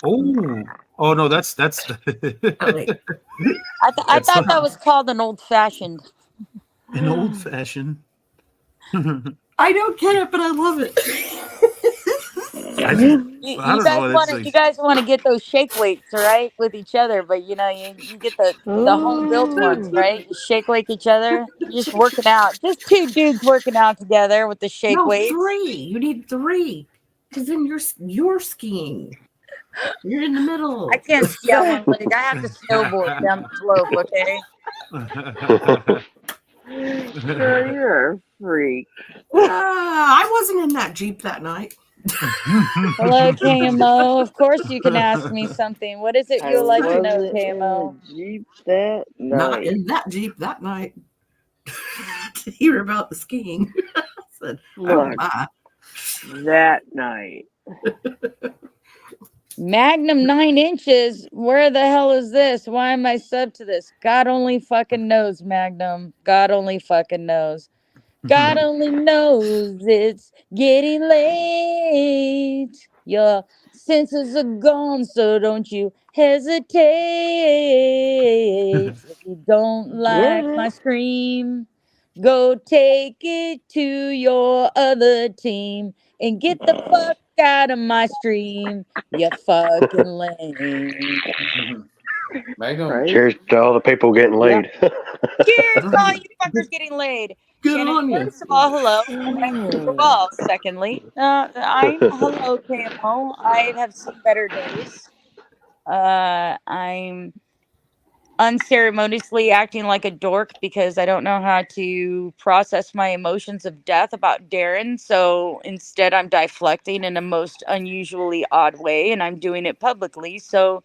S4: Oh no, that's
S5: Oh, wait.
S2: I thought that was called an old fashioned.
S4: An old fashioned.
S5: I don't get it, but I love it.
S4: I
S2: You
S4: don't
S2: guys
S4: know.
S2: want
S4: It's
S2: to
S4: like
S2: you guys want to get those shake weights, right, with each other, but you get the home built ones, right? You shake weight each other. You're just working out, just two dudes working out together with the shake
S5: No,
S2: weights.
S5: 3. You need 3, because then you're skiing. You're in the middle.
S2: I can't ski on one leg. I have to snowboard down the slope. Okay.
S1: Girl, you're a freak.
S5: I wasn't in that Jeep that night.
S2: Hello, KMO. Of course you can ask me something. What is it
S1: I
S2: you would like to know,
S1: wasn't in
S2: KMO?
S1: the Jeep that
S5: Not
S1: night.
S5: in that Jeep that night. To hear about the skiing. I said, oh
S1: Look,
S5: my.
S1: that night.
S2: Magnum 9 inches. Where the hell is this? Why am I sub to this? God only fucking knows, Magnum. God only fucking knows. God only knows it's getting late. Your senses are gone, so don't you hesitate. If you don't like my scream, go take it to your other team and get the fuck out of my stream, you fucking lame.
S4: Magnum.
S1: Right?
S6: Cheers to all the people getting laid.
S2: Cheers to all you fuckers getting laid.
S5: Good
S2: Shannon,
S5: on you.
S2: first of all, hello. And I hope you're well. Secondly, hello, KMO. I have seen better days. I'm unceremoniously acting like a dork because I don't know how to process my emotions of death about Darren. So instead, I'm deflecting in a most unusually odd way, and I'm doing it publicly. So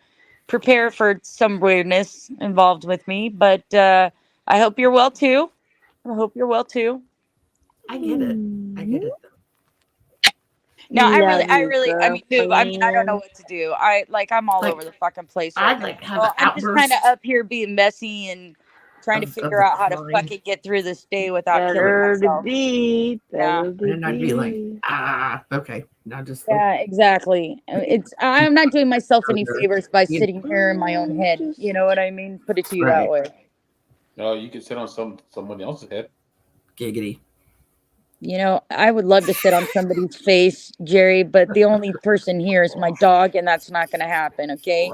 S2: prepare for some weirdness involved with me. But I hope you're well too. I hope you're well too.
S5: I get it. I get it.
S2: No, I
S1: Love you,
S2: really, I mean, dude, I don't know
S1: girlfriend.
S2: what to do. I'm all
S5: Like,
S2: over the fucking place right
S5: I'd
S2: now.
S5: like have
S2: So
S5: an
S2: I'm just kind of
S5: outburst
S2: up here being messy and trying to
S5: of
S2: figure
S5: the
S2: out how to
S5: crying.
S2: fucking get through this day without killing
S1: Better to
S2: myself.
S1: be.
S2: Yeah.
S1: Better to
S5: And I'd be like,
S1: be.
S5: okay. Now just
S2: Yeah, exactly. I'm not doing myself any favors by
S5: You-
S2: sitting here in my own head. You know what I mean? Put it to you that
S5: Right.
S2: way.
S4: No, you can sit on someone else's head.
S5: giggity.
S2: You know, I would love to sit on somebody's face, Jerry, but the only person here is my dog, and that's not going to happen, okay?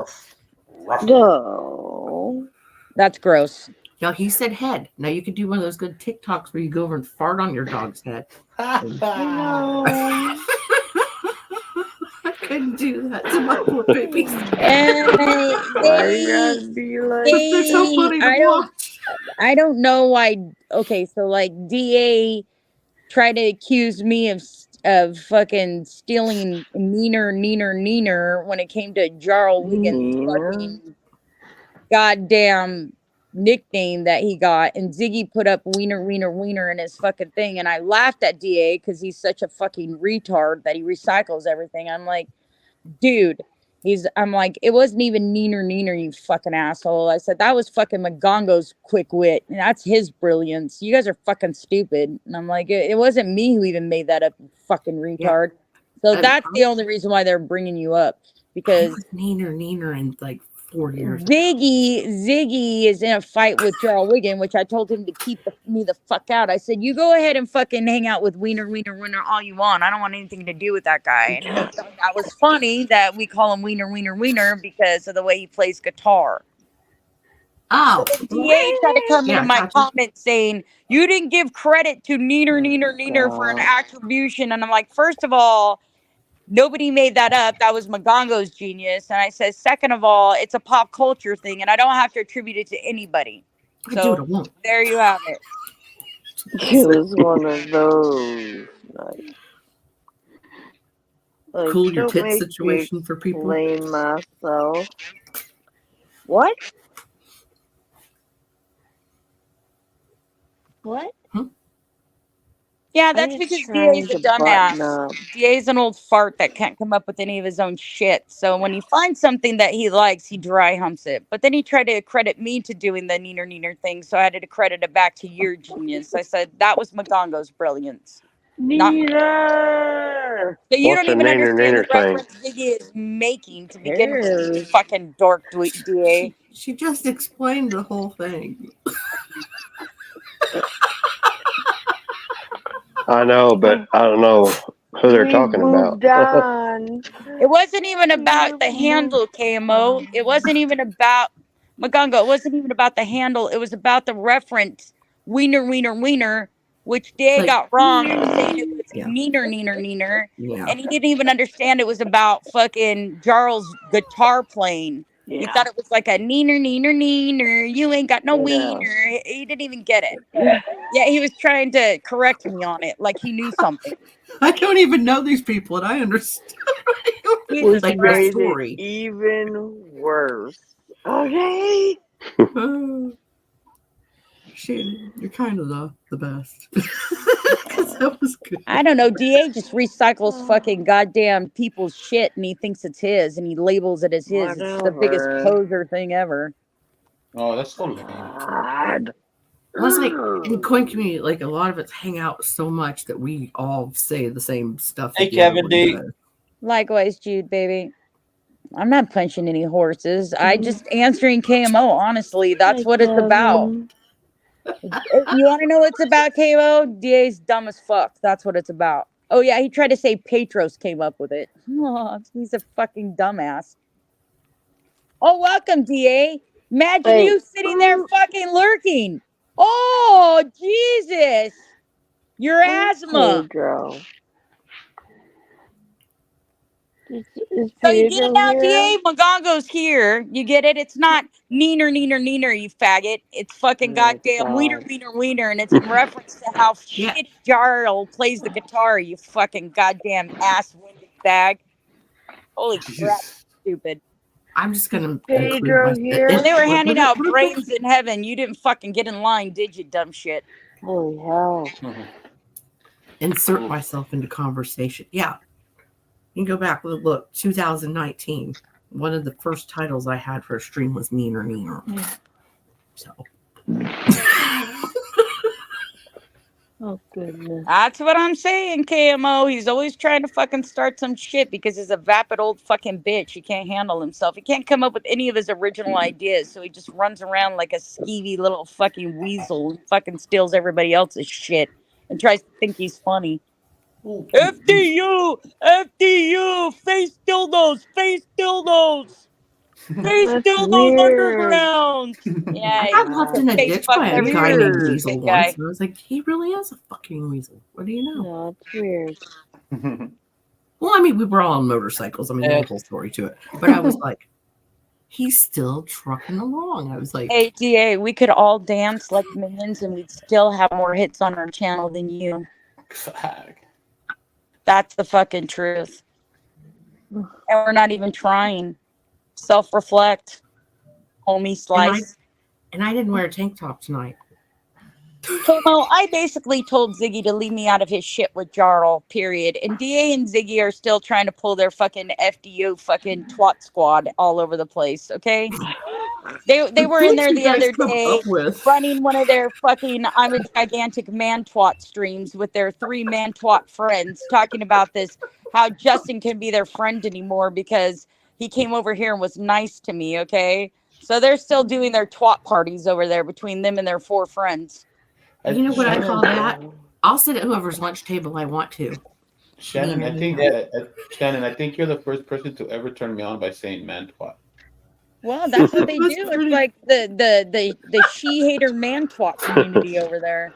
S1: No.
S2: That's gross.
S5: Yeah, he said head. Now you could do one of those good TikToks where you go over and fart on your dog's head.
S1: No.
S5: I couldn't do that to my poor babies.
S2: And
S1: Why you gotta be like
S5: But they're so
S2: they,
S5: funny to
S2: I don't,
S5: watch.
S2: I don't know why. Okay, so like DA tried to accuse me of fucking stealing neener when it came to Jarl Wiggins'
S1: Nina?
S2: fucking goddamn nickname that he got, and Ziggy put up wiener in his fucking thing, and I laughed at DA because he's such a fucking retard that he recycles everything. I'm like, dude, I'm like, it wasn't even neener, you fucking asshole. I said that was fucking Magongo's quick wit, and that's his brilliance. You guys are fucking stupid. And I'm like, it wasn't me who even made that up, you fucking retard. So
S5: And
S2: that's the only reason why they're bringing you up,
S5: I
S2: because
S5: was neener in like 4 years.
S2: Ziggy is in a fight with Jarl Wiggin, which I told him to keep me the fuck out. I said, you go ahead and fucking hang out with Wiener all you want. I don't want anything to do with that guy. And he thought that was funny that we call him Wiener because of the way he plays guitar.
S5: Oh,
S2: So then DA tried to come
S5: Yeah,
S2: into my
S5: gotcha.
S2: comments saying, you didn't give credit to Neener for an
S1: God.
S2: attribution. And I'm like, first of all, nobody made that up. That was Magongo's genius. And I said, second of all, it's a pop culture thing, and I don't have to attribute it to anybody.
S5: I do what I
S2: So
S5: want.
S2: there you have it.
S1: It was one of those nights. Like,
S5: Cool your
S1: don't
S5: tit
S1: make me
S5: situation for people.
S1: explain myself. What? What?
S2: Yeah,
S1: I'm
S2: that's
S1: just
S2: because
S1: trying
S2: DA's a
S1: to button
S2: dumbass.
S1: up.
S2: DA's an old fart that can't come up with any of his own shit. So when he finds something that he likes, he dry humps it. But then he tried to credit me to doing the neener thing, so I had to credit it back to your genius. I said that was Magongo's brilliance. Not me.
S1: Nina!
S2: So you
S6: What's
S2: don't
S6: the
S2: even understand the
S6: neener thing?
S2: reference Ziggy is making to begin with, you
S1: Cares?
S2: fucking dork DA.
S5: She just explained the whole thing.
S6: I know, but I don't know who they're
S1: We
S6: talking about.
S1: moved on.
S2: It wasn't even about the handle, KMO. It wasn't even about Magunga. It wasn't even about the handle. It was about the reference wiener, wiener, wiener, which Day
S5: Like,
S2: got wrong, saying it was
S5: yeah.
S2: neener, neener, neener.
S5: Yeah.
S2: And he didn't even understand it was about fucking Jarl's guitar playing. He
S1: Yeah.
S2: thought it was like a neener, neener, neener. You ain't got no
S1: Yeah.
S2: wiener. He didn't even get it. Yeah, he was trying to correct me on it, like he knew something.
S5: I don't even know these people, and I understand.
S1: Which
S5: Like
S1: made
S5: the
S1: it
S5: story.
S1: even worse. Okay.
S5: Shannon, you're kind of the best. Because that was good.
S2: I don't know. DA just recycles fucking goddamn people's shit and he thinks it's his and he labels it as his. It's the biggest
S1: Whatever.
S2: poser thing ever.
S4: Oh, that's so lame.
S1: God.
S5: Well, it's like in coin community, like a lot of us hang out so much that we all say the same stuff.
S3: Hey,
S5: that the other
S3: Kevin
S5: one
S3: D.
S5: does.
S2: Likewise, Jude, baby. I'm not punching any horses. I just answering KMO. Honestly, that's what it's about. If you want to know what it's about, KMO? DA's dumb as fuck. That's what it's about. Oh, yeah, he tried to say Petros came up with it. Oh, he's a fucking dumbass. Oh, welcome, DA. Imagine
S1: Hey.
S2: you sitting there fucking lurking. Oh, Jesus. Your asthma.
S1: Pedro. Is
S2: So you get it
S1: Pedro
S2: now,
S1: here?
S2: DA? Magongo's here. You get it? It's not neener, neener, neener, you faggot. It's fucking
S1: Oh my
S2: goddamn wiener,
S1: God.
S2: wiener, wiener. And it's in reference to how
S5: Yeah.
S2: shitty Jarl plays the guitar, you fucking goddamn ass-winded bag. Holy crap,
S4: Jesus.
S2: stupid.
S5: I'm just gonna
S1: Pedro
S5: include
S1: here?
S2: When they were
S5: What-
S2: handing
S5: what-
S2: out
S5: what-
S2: brains in heaven, you didn't fucking get in line, did you, dumb shit?
S1: Holy hell.
S5: insert myself into conversation. Yeah. You can go back, look, 2019. One of the first titles I had for a stream was Neener Neener. So
S1: Oh, goodness.
S2: That's what I'm saying, KMO. He's always trying to fucking start some shit because he's a vapid old fucking bitch. He can't handle himself. He can't come up with any of his original ideas, so he just runs around like a skeevy little fucking weasel and fucking steals everybody else's shit and tries to think he's funny. FDU! FDU! Face dildos! Face dildos! Face
S1: That's
S2: dildos
S1: weird.
S2: underground! Yeah,
S5: I got left in a
S2: face
S5: ditch
S2: fuck
S5: by a
S2: every
S5: guy named
S2: fucking
S5: Weasel
S2: guy.
S5: once. And I was like, he really is a fucking weasel. What do you know?
S1: No, it's weird.
S5: Well, I mean, we were all on motorcycles. I mean, there's a whole story to it. But I was like, he's still trucking along. I was like,
S2: Hey, DA, we could all dance like minions and we'd still have more hits on our channel than you. That's the fucking truth. And we're not even trying. Self-reflect. Homie slice.
S5: and I didn't wear a tank top tonight.
S2: Kamo, I basically told Ziggy to leave me out of his shit with Jarl, period. And DA and Ziggy are still trying to pull their fucking FDO fucking twat squad all over the place, okay? They were in there the other day running one of their fucking I'm a gigantic man twat streams with their 3 man twat friends talking about this, how Justin can be their friend anymore because he came over here and was nice to me, okay? So they're still doing their twat parties over there between them and their 4 friends.
S5: You know what I call that? I'll sit at whoever's lunch table I want to.
S4: Shannon, I think Shannon, I think you're the first person to ever turn me on by saying man twat.
S2: Well, that's what they do. It's like the she hater man twat community over there.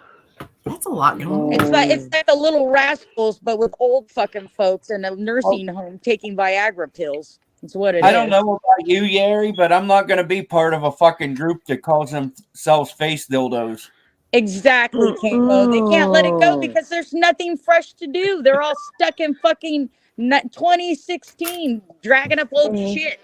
S5: That's a lot going on.
S2: It's like the little rascals, but with old fucking folks in a nursing home taking Viagra pills. That's what it is.
S3: I don't know about you, Yeri, but I'm not going to be part of a fucking group that calls themselves face dildos.
S2: Exactly, Kamo. They can't let it go because there's nothing fresh to do. They're all stuck in fucking 2016, dragging up old shit.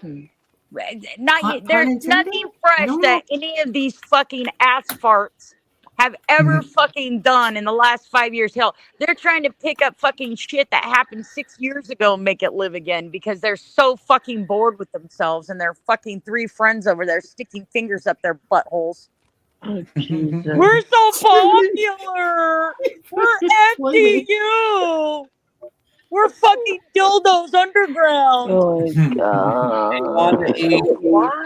S2: There's nothing fresh that any of these fucking ass farts have ever fucking done in the last 5 years. Hell, they're trying to pick up fucking shit that happened 6 years ago and make it live again because they're so fucking bored with themselves and their fucking 3 friends over there sticking fingers up their buttholes.
S1: Oh, Jesus.
S2: We're so popular. We're FDU. We're fucking dildos underground.
S1: Oh my God. Why?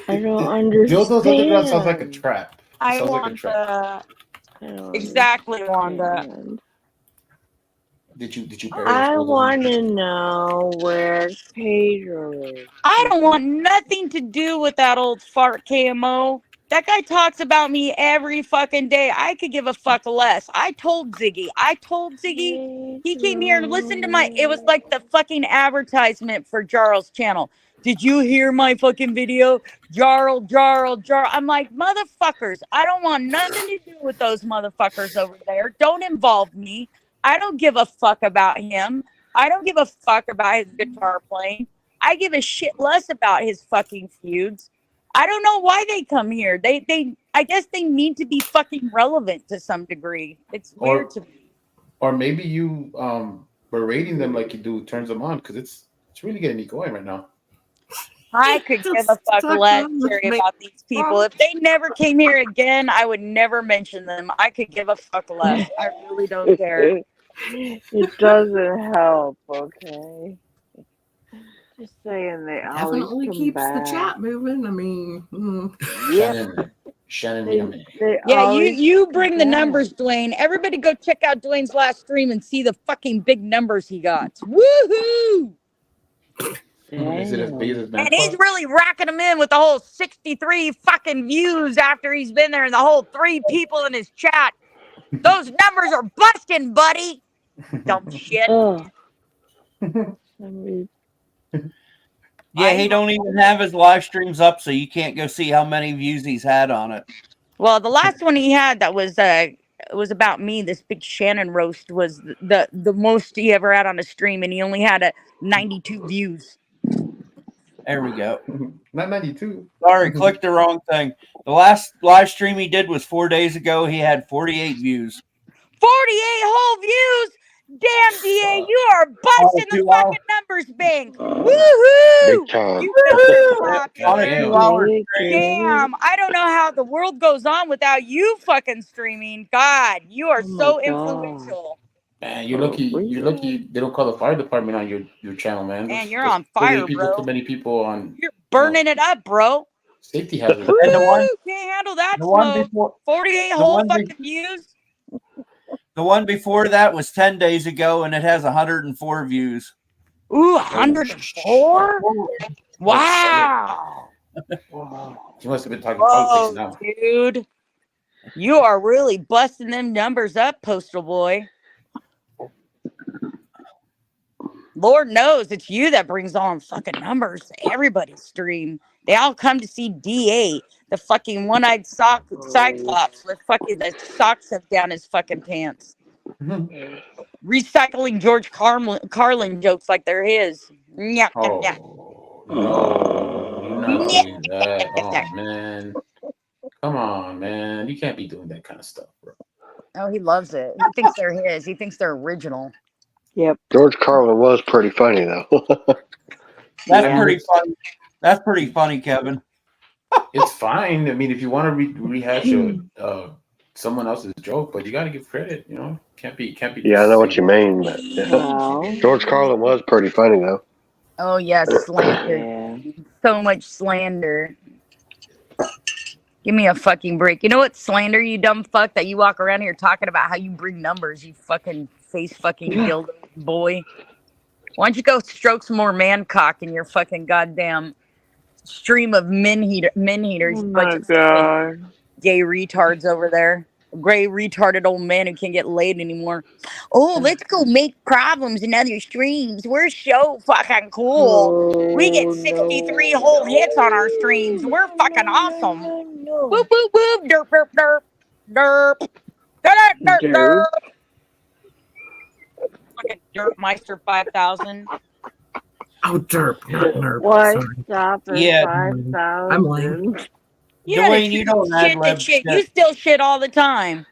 S1: I don't understand.
S4: Dildos underground sounds like a trap.
S2: I want that.
S7: I don't
S2: Exactly, Wanda.
S7: understand.
S4: Did you
S7: I want to know where Pedro is.
S2: I don't want nothing to do with that old fart KMO. That guy talks about me every fucking day. I could give a fuck less. I told Ziggy. He came here and listened to my. It was like the fucking advertisement for Jarl's channel. Did you hear my fucking video? Jarl. I'm like, motherfuckers, I don't want nothing to do with those motherfuckers over there. Don't involve me. I don't give a fuck about him. I don't give a fuck about his guitar playing. I give a shit less about his fucking feuds. I don't know why they come here. I guess they need to be fucking relevant to some degree. It's weird to me.
S4: Or maybe you berating them like you do turns them on because it's really getting me going right now.
S2: I could give a fuck less, Jerry, about these people. If they never came here again, I would never mention them. I could give a fuck less. I really don't care.
S7: It doesn't help, okay? Just saying they always
S5: Definitely
S7: come
S5: keeps
S7: back.
S5: the chat moving. I mean,
S4: Shannon,
S2: yeah, you bring the numbers, Dwayne. Everybody go check out Dwayne's last stream and see the fucking big numbers he got. Woohoo!
S4: Is it as big as
S2: And he's really racking them in with the whole 63 fucking views after he's been there and the whole 3 people in his chat. Those numbers are busting, buddy. Dumb shit.
S3: Yeah, he don't even have his live streams up, so you can't go see how many views he's had on it.
S2: Well, the last one he had that was about me. This big Shannon roast was the most he ever had on a stream, and he only had 92 views.
S3: There we go.
S4: Not 92.
S3: Sorry, clicked the wrong thing. The last live stream he did was 4 days ago. He had 48 views.
S2: 48 whole views? Damn, DA, you are busting the fucking numbers bank. Woohoo!
S6: Big time.
S2: Damn, I don't know how the world goes on without you fucking streaming. God, you are so influential.
S4: Man, you're lucky. You're lucky they don't call the fire department on your channel, man.
S2: Man, you're on fire, bro.
S4: Too many people on.
S2: You're burning it up, bro.
S4: Safety hazard.
S3: And the one,
S2: can't handle that
S3: the one
S2: smoke.
S3: before,
S2: 48 whole fucking views.
S3: The one before that was 10 days ago, and it has 104 views.
S2: Ooh, 104? Wow.
S4: You must have been talking politics now.
S2: Dude. You are really busting them numbers up, Postal Boy. Lord knows it's you that brings on fucking numbers to everybody's stream. They all come to see DA, the fucking one-eyed cyclops with fucking the socks up down his fucking pants. Recycling George Carlin jokes like they're his. Yeah, yeah.
S4: No, you're not doing that. Oh, man. Come on, man. You can't be doing that kind of stuff, bro.
S2: Oh, he loves it. He thinks they're his. He thinks they're original.
S7: Yep.
S6: George Carlin was pretty funny though.
S3: That's pretty funny. That's pretty funny, Kevin.
S4: It's fine. I mean, if you want to rehash someone else's joke, but you got to give credit. You know, can't be.
S6: Yeah, I know what you mean, but yeah. George Carlin was pretty funny though.
S2: Oh yes, slander. So much slander. Give me a fucking break. You know what slander, you dumb fuck, that you walk around here talking about how you bring numbers, you fucking face fucking dildo boy. Why don't you go stroke some more man cock in your fucking goddamn stream of men heaters?
S7: Oh my God.
S2: Gay retards over there. Gray retarded old man who can't get laid anymore. Oh, let's go make problems in other streams. We're so fucking cool. We get 63 whole hits on our streams. We're fucking awesome. Whoop, whoop, whoop. Derp, derp, derp. Derp. Derp, derp, derp. Fucking Derp Meister 5000.
S5: Oh, derp, not nerp.
S7: Why
S5: Sorry.
S7: stop at
S3: Yeah.
S7: 5,000?
S5: I'm lame.
S2: Yeah,
S3: Dwayne, you don't ad-lib
S2: shit.
S3: shit.
S2: You still shit all the time.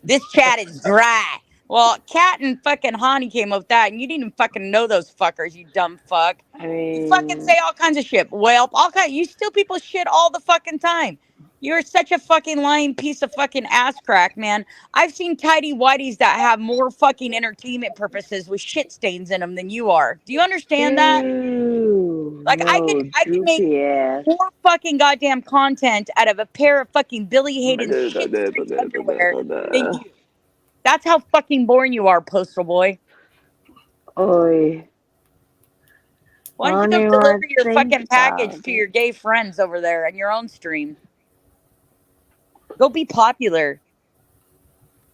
S2: This chat is dry. Well, Kat and fucking Hani came up with that, and you didn't even fucking know those fuckers, you dumb fuck.
S7: I mean,
S2: You fucking say all kinds of shit. Well, you steal people's shit all the fucking time. You're such a fucking lying piece of fucking ass crack, man. I've seen tidy whities that have more fucking entertainment purposes with shit stains in them than you are. Do you understand that?
S7: Dude.
S2: Like I
S7: No,
S2: could make
S7: droopy ass.
S2: more fucking goddamn content out of a pair of fucking Billy Hayden's shit streaks underwear than you. That's how fucking boring you are, Postal Boy.
S7: Oi.
S2: Why don't you
S7: Don't
S2: go
S7: even
S2: deliver your
S7: think
S2: fucking package
S7: about
S2: to
S7: it.
S2: your gay friends over there on your own stream? Go be popular.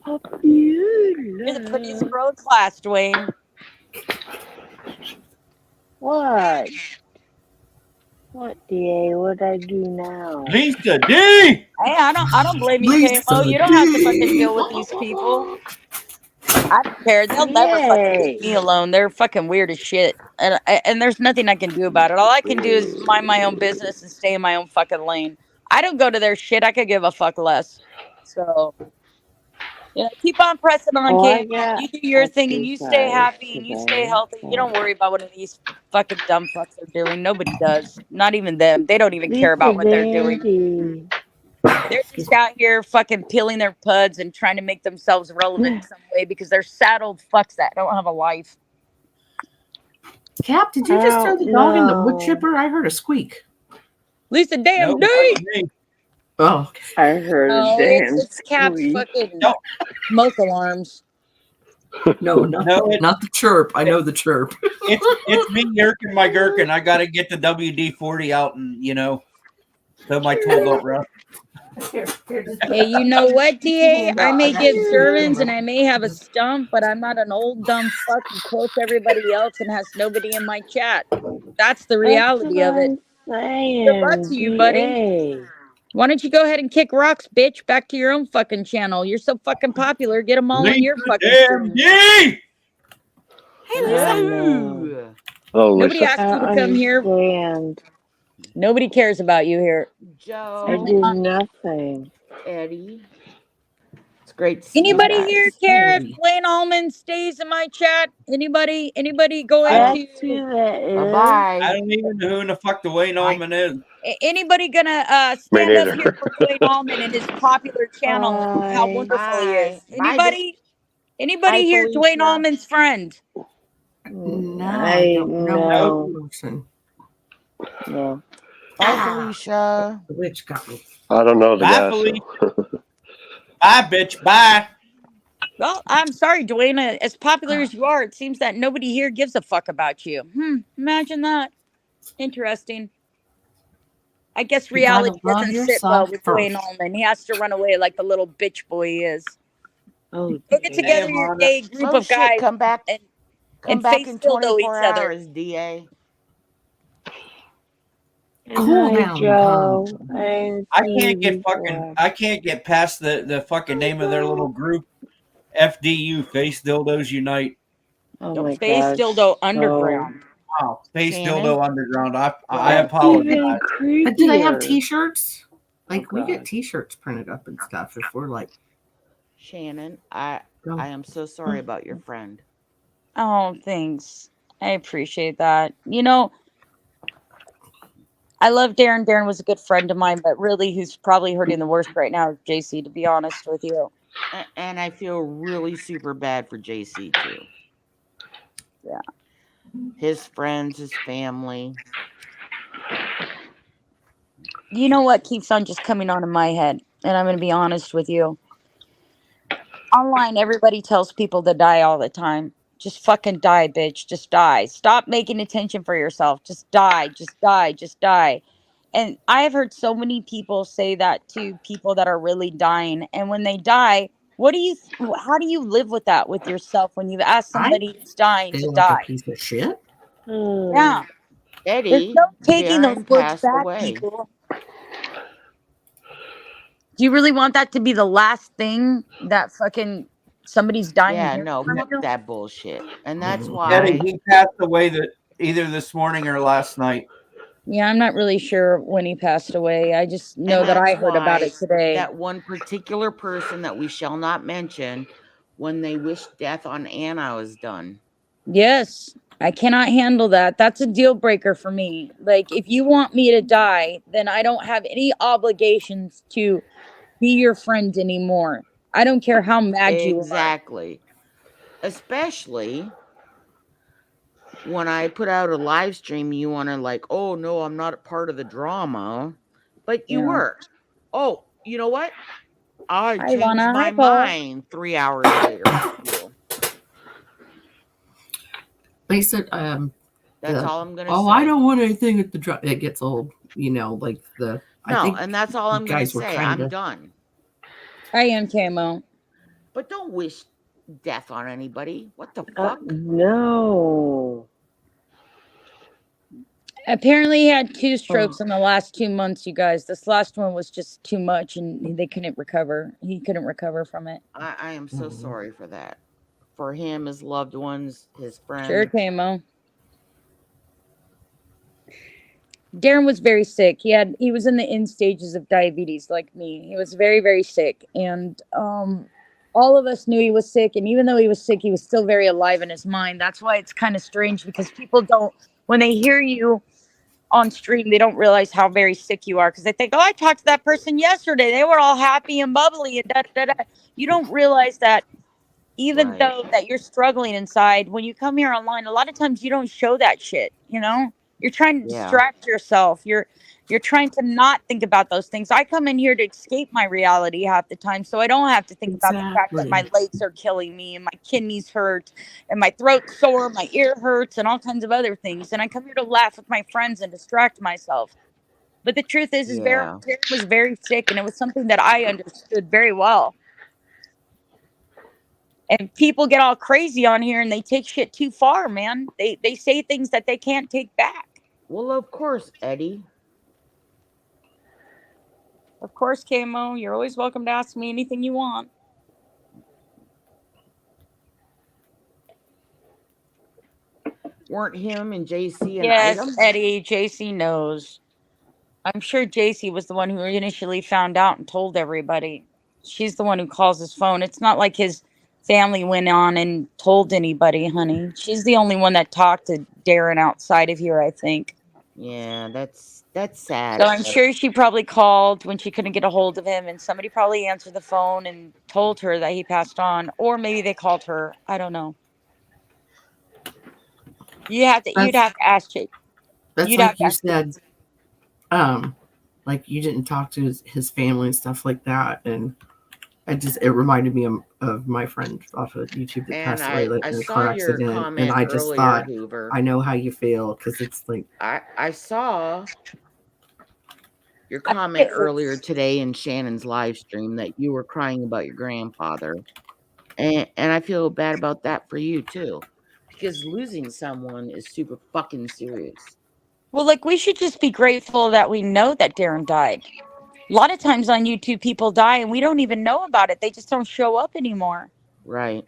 S2: You're the prettiest
S7: Popular.
S2: girl in class, Dwayne.
S7: What? What, DA? What'd I do now?
S3: Lisa D.
S2: Hey, I don't blame you,
S5: Lisa
S2: KMO. You don't have to fucking
S5: D.
S2: deal with these people. I don't care. They'll never fucking leave me
S7: Yay.
S2: alone. They're fucking weird as shit. And there's nothing I can do about it. All I can do is mind my own business and stay in my own fucking lane. I don't go to their shit. I could give a fuck less. So, keep on pressing on,
S7: Oh, I
S2: KMO.
S7: got
S2: You do your thing and you stay
S7: exercise
S2: happy and you stay
S7: today.
S2: healthy. You don't worry about what these fucking dumb fucks are doing. Nobody does. Not even them. They don't even care about
S7: Lisa
S2: what they're doing.
S7: Dandy.
S2: They're just out here fucking peeling their puds and trying to make themselves relevant in some way because they're sad old fucks that don't have a life.
S5: Cap, did you just throw the dog in the wood chipper? I heard a squeak.
S2: Lisa, damn
S3: Nope,
S2: dude.
S3: that was me.
S5: Oh, okay.
S7: I heard
S2: No,
S7: a damn
S2: it's Cap's
S7: squeak.
S2: fucking
S3: Nope.
S2: smoke alarms.
S5: No, not the chirp. I know the chirp.
S3: It's me yerking my gherkin. I got to get the WD-40 out and so my tool don't rust.
S2: Hey, you know what, DA? I may give sermons and I may have a stump, but I'm not an old dumb fuck who quotes everybody else and has nobody in my chat. That's the reality of it. Good luck
S7: Saying,
S2: to you, buddy.
S7: DA.
S2: Why don't you go ahead and kick rocks, bitch? Back to your own fucking channel. You're so fucking popular. Get them all on your fucking
S3: Damn
S2: stream.
S3: D.
S5: Hey,
S7: I
S5: Lisa.
S7: know.
S6: Oh,
S2: Nobody
S6: Lisa.
S2: asked
S7: I
S2: you to
S7: don't
S2: come here.
S7: understand.
S2: Nobody cares about you here.
S8: Joe,
S7: I did nothing.
S8: Eddie. It's great to see
S2: Anybody
S8: you
S2: here
S8: guys.
S2: care if Dwayne Allman stays in my chat? Anybody going
S7: That's
S2: to
S7: who that is.
S8: Bye
S3: I
S8: bye.
S3: don't even know who in the fuck Dwayne Allman is.
S2: anybody gonna
S6: Me
S2: stand up
S6: neither.
S2: here for Dwayne Allman and his popular channel and how
S7: Bye.
S2: wonderful he
S8: Bye.
S2: is? Anybody
S8: Bye,
S2: here Dwayne
S8: Felicia.
S2: Allman's friend?
S5: No, I don't know
S7: no.
S5: that person.
S7: No.
S8: Bye, Felicia.
S5: The witch got me.
S6: I don't know the
S3: Bye,
S6: guy.
S3: Felicia.
S6: So.
S3: Bye, bitch. Bye.
S2: Well, I'm sorry, Dwayne. As popular as you are, it seems that nobody here gives a fuck about you. Imagine that. Interesting. I guess
S5: You gotta
S2: reality
S5: love
S2: doesn't sit
S5: yourself
S2: well with Dwayne
S5: first.
S2: Allman. He has to run away like the little bitch boy he is.
S7: Oh,
S2: Go get together
S3: Hey,
S2: your
S3: Amanda.
S2: gay group
S8: Oh
S2: of
S8: shit,
S2: guys
S8: come back.
S2: and
S8: Come back
S2: face
S8: in
S2: dildo
S8: 24
S2: each other.
S8: hours, DA.
S7: and
S5: Cool
S7: hi,
S5: down,
S7: Joe.
S5: Tom.
S3: I can't get past the fucking name of their little group. FDU, Face Dildos Unite.
S7: Oh
S2: Don't
S7: my
S2: face
S7: gosh.
S2: dildo underground.
S3: Wow, Face
S8: Shannon?
S3: Dildo Underground. I
S7: That's
S3: apologize.
S7: even creepier.
S5: But do they have T-shirts? Like we
S8: God.
S5: get T-shirts printed up and stuff. If we're like,
S8: Shannon, I am so sorry about your friend.
S2: Oh, thanks. I appreciate that. I love Darren. Darren was a good friend of mine, but really who's probably hurting the worst right now is JC, to be honest with you.
S8: And I feel really super bad for JC too.
S2: Yeah.
S8: His friends, his family.
S2: You know what keeps on just coming on in my head? And I'm going to be honest with you. Online, everybody tells people to die all the time. Just fucking die, bitch. Just die. Stop making attention for yourself. Just die. Just die. Just die. And I have heard so many people say that to people that are really dying. And when they die, how do you live with that with yourself when you've asked somebody who's dying to
S5: feel like
S2: die?
S5: a piece of shit.
S2: Yeah. There's
S8: Eddie,
S2: no taking those
S8: Darren
S2: words
S8: passed
S2: back,
S8: away.
S2: people. Do you really want that to be the last thing that fucking somebody's dying?
S8: Yeah,
S2: here
S8: no,
S2: from
S8: fuck
S2: you?
S8: that bullshit. And that's
S3: Eddie,
S8: why
S3: he passed away either this morning or last night.
S2: Yeah, I'm not really sure when he passed away. I just know that I heard about it today.
S8: That one particular person that we shall not mention, when they wished death on Anna, was done.
S2: Yes, I cannot handle that. That's a deal breaker for me. Like, if you want me to die, then I don't have any obligations to be your friend anymore. I don't care how mad you are.
S8: Exactly. Especially when I put out a live stream, you want to like, oh no, I'm not a part of the drama, but you
S2: Yeah.
S8: were. Oh, you know what? I
S2: Hi,
S8: changed
S2: Lana.
S8: my
S2: Hi, Paul.
S8: mind 3 hours later. You.
S5: They said,
S8: That's all I'm gonna
S5: oh,
S8: say.
S5: I don't want anything at the drop. It gets old, like I
S8: No,
S5: think
S8: and that's all I'm gonna
S5: guys were
S8: say.
S5: trying
S8: I'm
S5: to.
S8: done.
S2: I am Camo.
S8: But don't wish death on anybody. What the fuck?
S7: No.
S2: Apparently, he had 2 strokes in the last 2 months, you guys. This last one was just too much, and they couldn't recover. He couldn't recover from it.
S8: I am so sorry for that. For him, his loved ones, his friends.
S2: Sure, Camo. Darren was very sick. He was in the end stages of diabetes, like me. He was very, very sick, and all of us knew he was sick. And even though he was sick, he was still very alive in his mind. That's why it's kind of strange, because people don't, when they hear you on stream, they don't realize how very sick you are, because they think, oh, I talked to that person yesterday. They were all happy and bubbly and da da da. You don't realize that even though that you're struggling inside, when you come here online, a lot of times you don't show that shit, You're trying to distract yourself. You're trying to not think about those things. I come in here to escape my reality half the time, so I don't have to think about the fact that my legs are killing me and my kidneys hurt and my throat's sore, my ear hurts, and all kinds of other things. And I come here to laugh with my friends and distract myself. But the truth is Darren was very sick, and it was something that I understood very well. And people get all crazy on here and they take shit too far, man. They say things that they can't take back.
S8: Well, of course, Eddie.
S2: Of course, Camo. You're always welcome to ask me anything you want.
S8: Weren't him and JC an
S2: yes,
S8: item?
S2: Eddie, JC knows. I'm sure JC was the one who initially found out and told everybody. She's the one who calls his phone. It's not like his family went on and told anybody, honey. She's the only one that talked to Darren outside of here, I think.
S8: Yeah, that's sad.
S2: So I'm sure she probably called when she couldn't get a hold of him, and somebody probably answered the phone and told her that he passed on, or maybe they called her. I don't know. You'd have to ask Jake.
S5: That's like you said. Like you didn't talk to his family and stuff like that, and it reminded me of my friend off of YouTube that passed away in a car accident, and I just thought,
S8: Hoover.
S5: I know how you feel, because it's like
S8: I saw your comment earlier today in Shannon's live stream that you were crying about your grandfather, and I feel bad about that for you too, because losing someone is super fucking serious.
S2: Well, like, we should just be grateful that we know that Darren died. A lot of times on YouTube, people die and we don't even know about it. They just don't show up anymore.
S8: Right.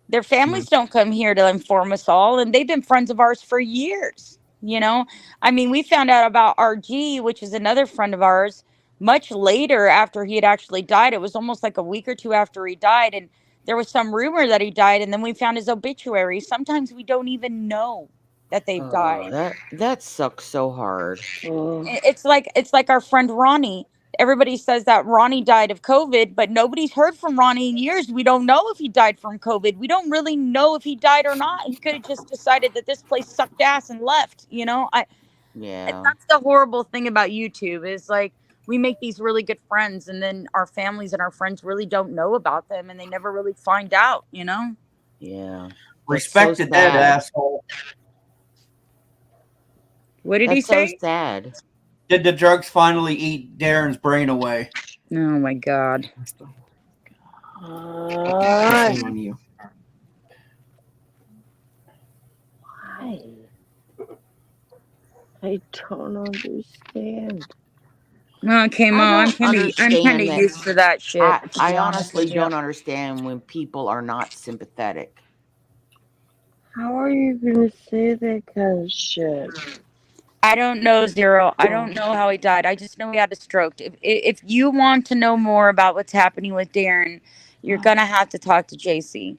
S2: Their families don't come here to inform us all, and they've been friends of ours for years. I mean, we found out about RG, which is another friend of ours, much later after he had actually died. It was almost like a week or two after he died, and there was some rumor that he died, and then we found his obituary. Sometimes we don't even know that they've died.
S8: That sucks so hard.
S2: It's like our friend Ronnie. Everybody says that Ronnie died of COVID, but nobody's heard from Ronnie in years. We don't know if he died from COVID. We don't really know if he died or not. He could have just decided that this place sucked ass and left.
S8: Yeah.
S2: That's the horrible thing about YouTube, is like, we make these really good friends, and then our families and our friends really don't know about them, and they never really find out.
S8: Yeah.
S3: Respect the dead, asshole.
S2: What did he say?
S8: So sad.
S3: Did the drugs finally eat Darren's brain away?
S2: Oh my God.
S5: on you.
S7: Why? I don't understand.
S2: Okay, Mom. I'm kind of used to that shit.
S8: I honestly don't understand when people are not sympathetic.
S7: How are you gonna say that kind of shit?
S2: I don't know, Zero. I don't know how he died. I just know he had a stroke. If you want to know more about what's happening with Darren, you're gonna have to talk to JC.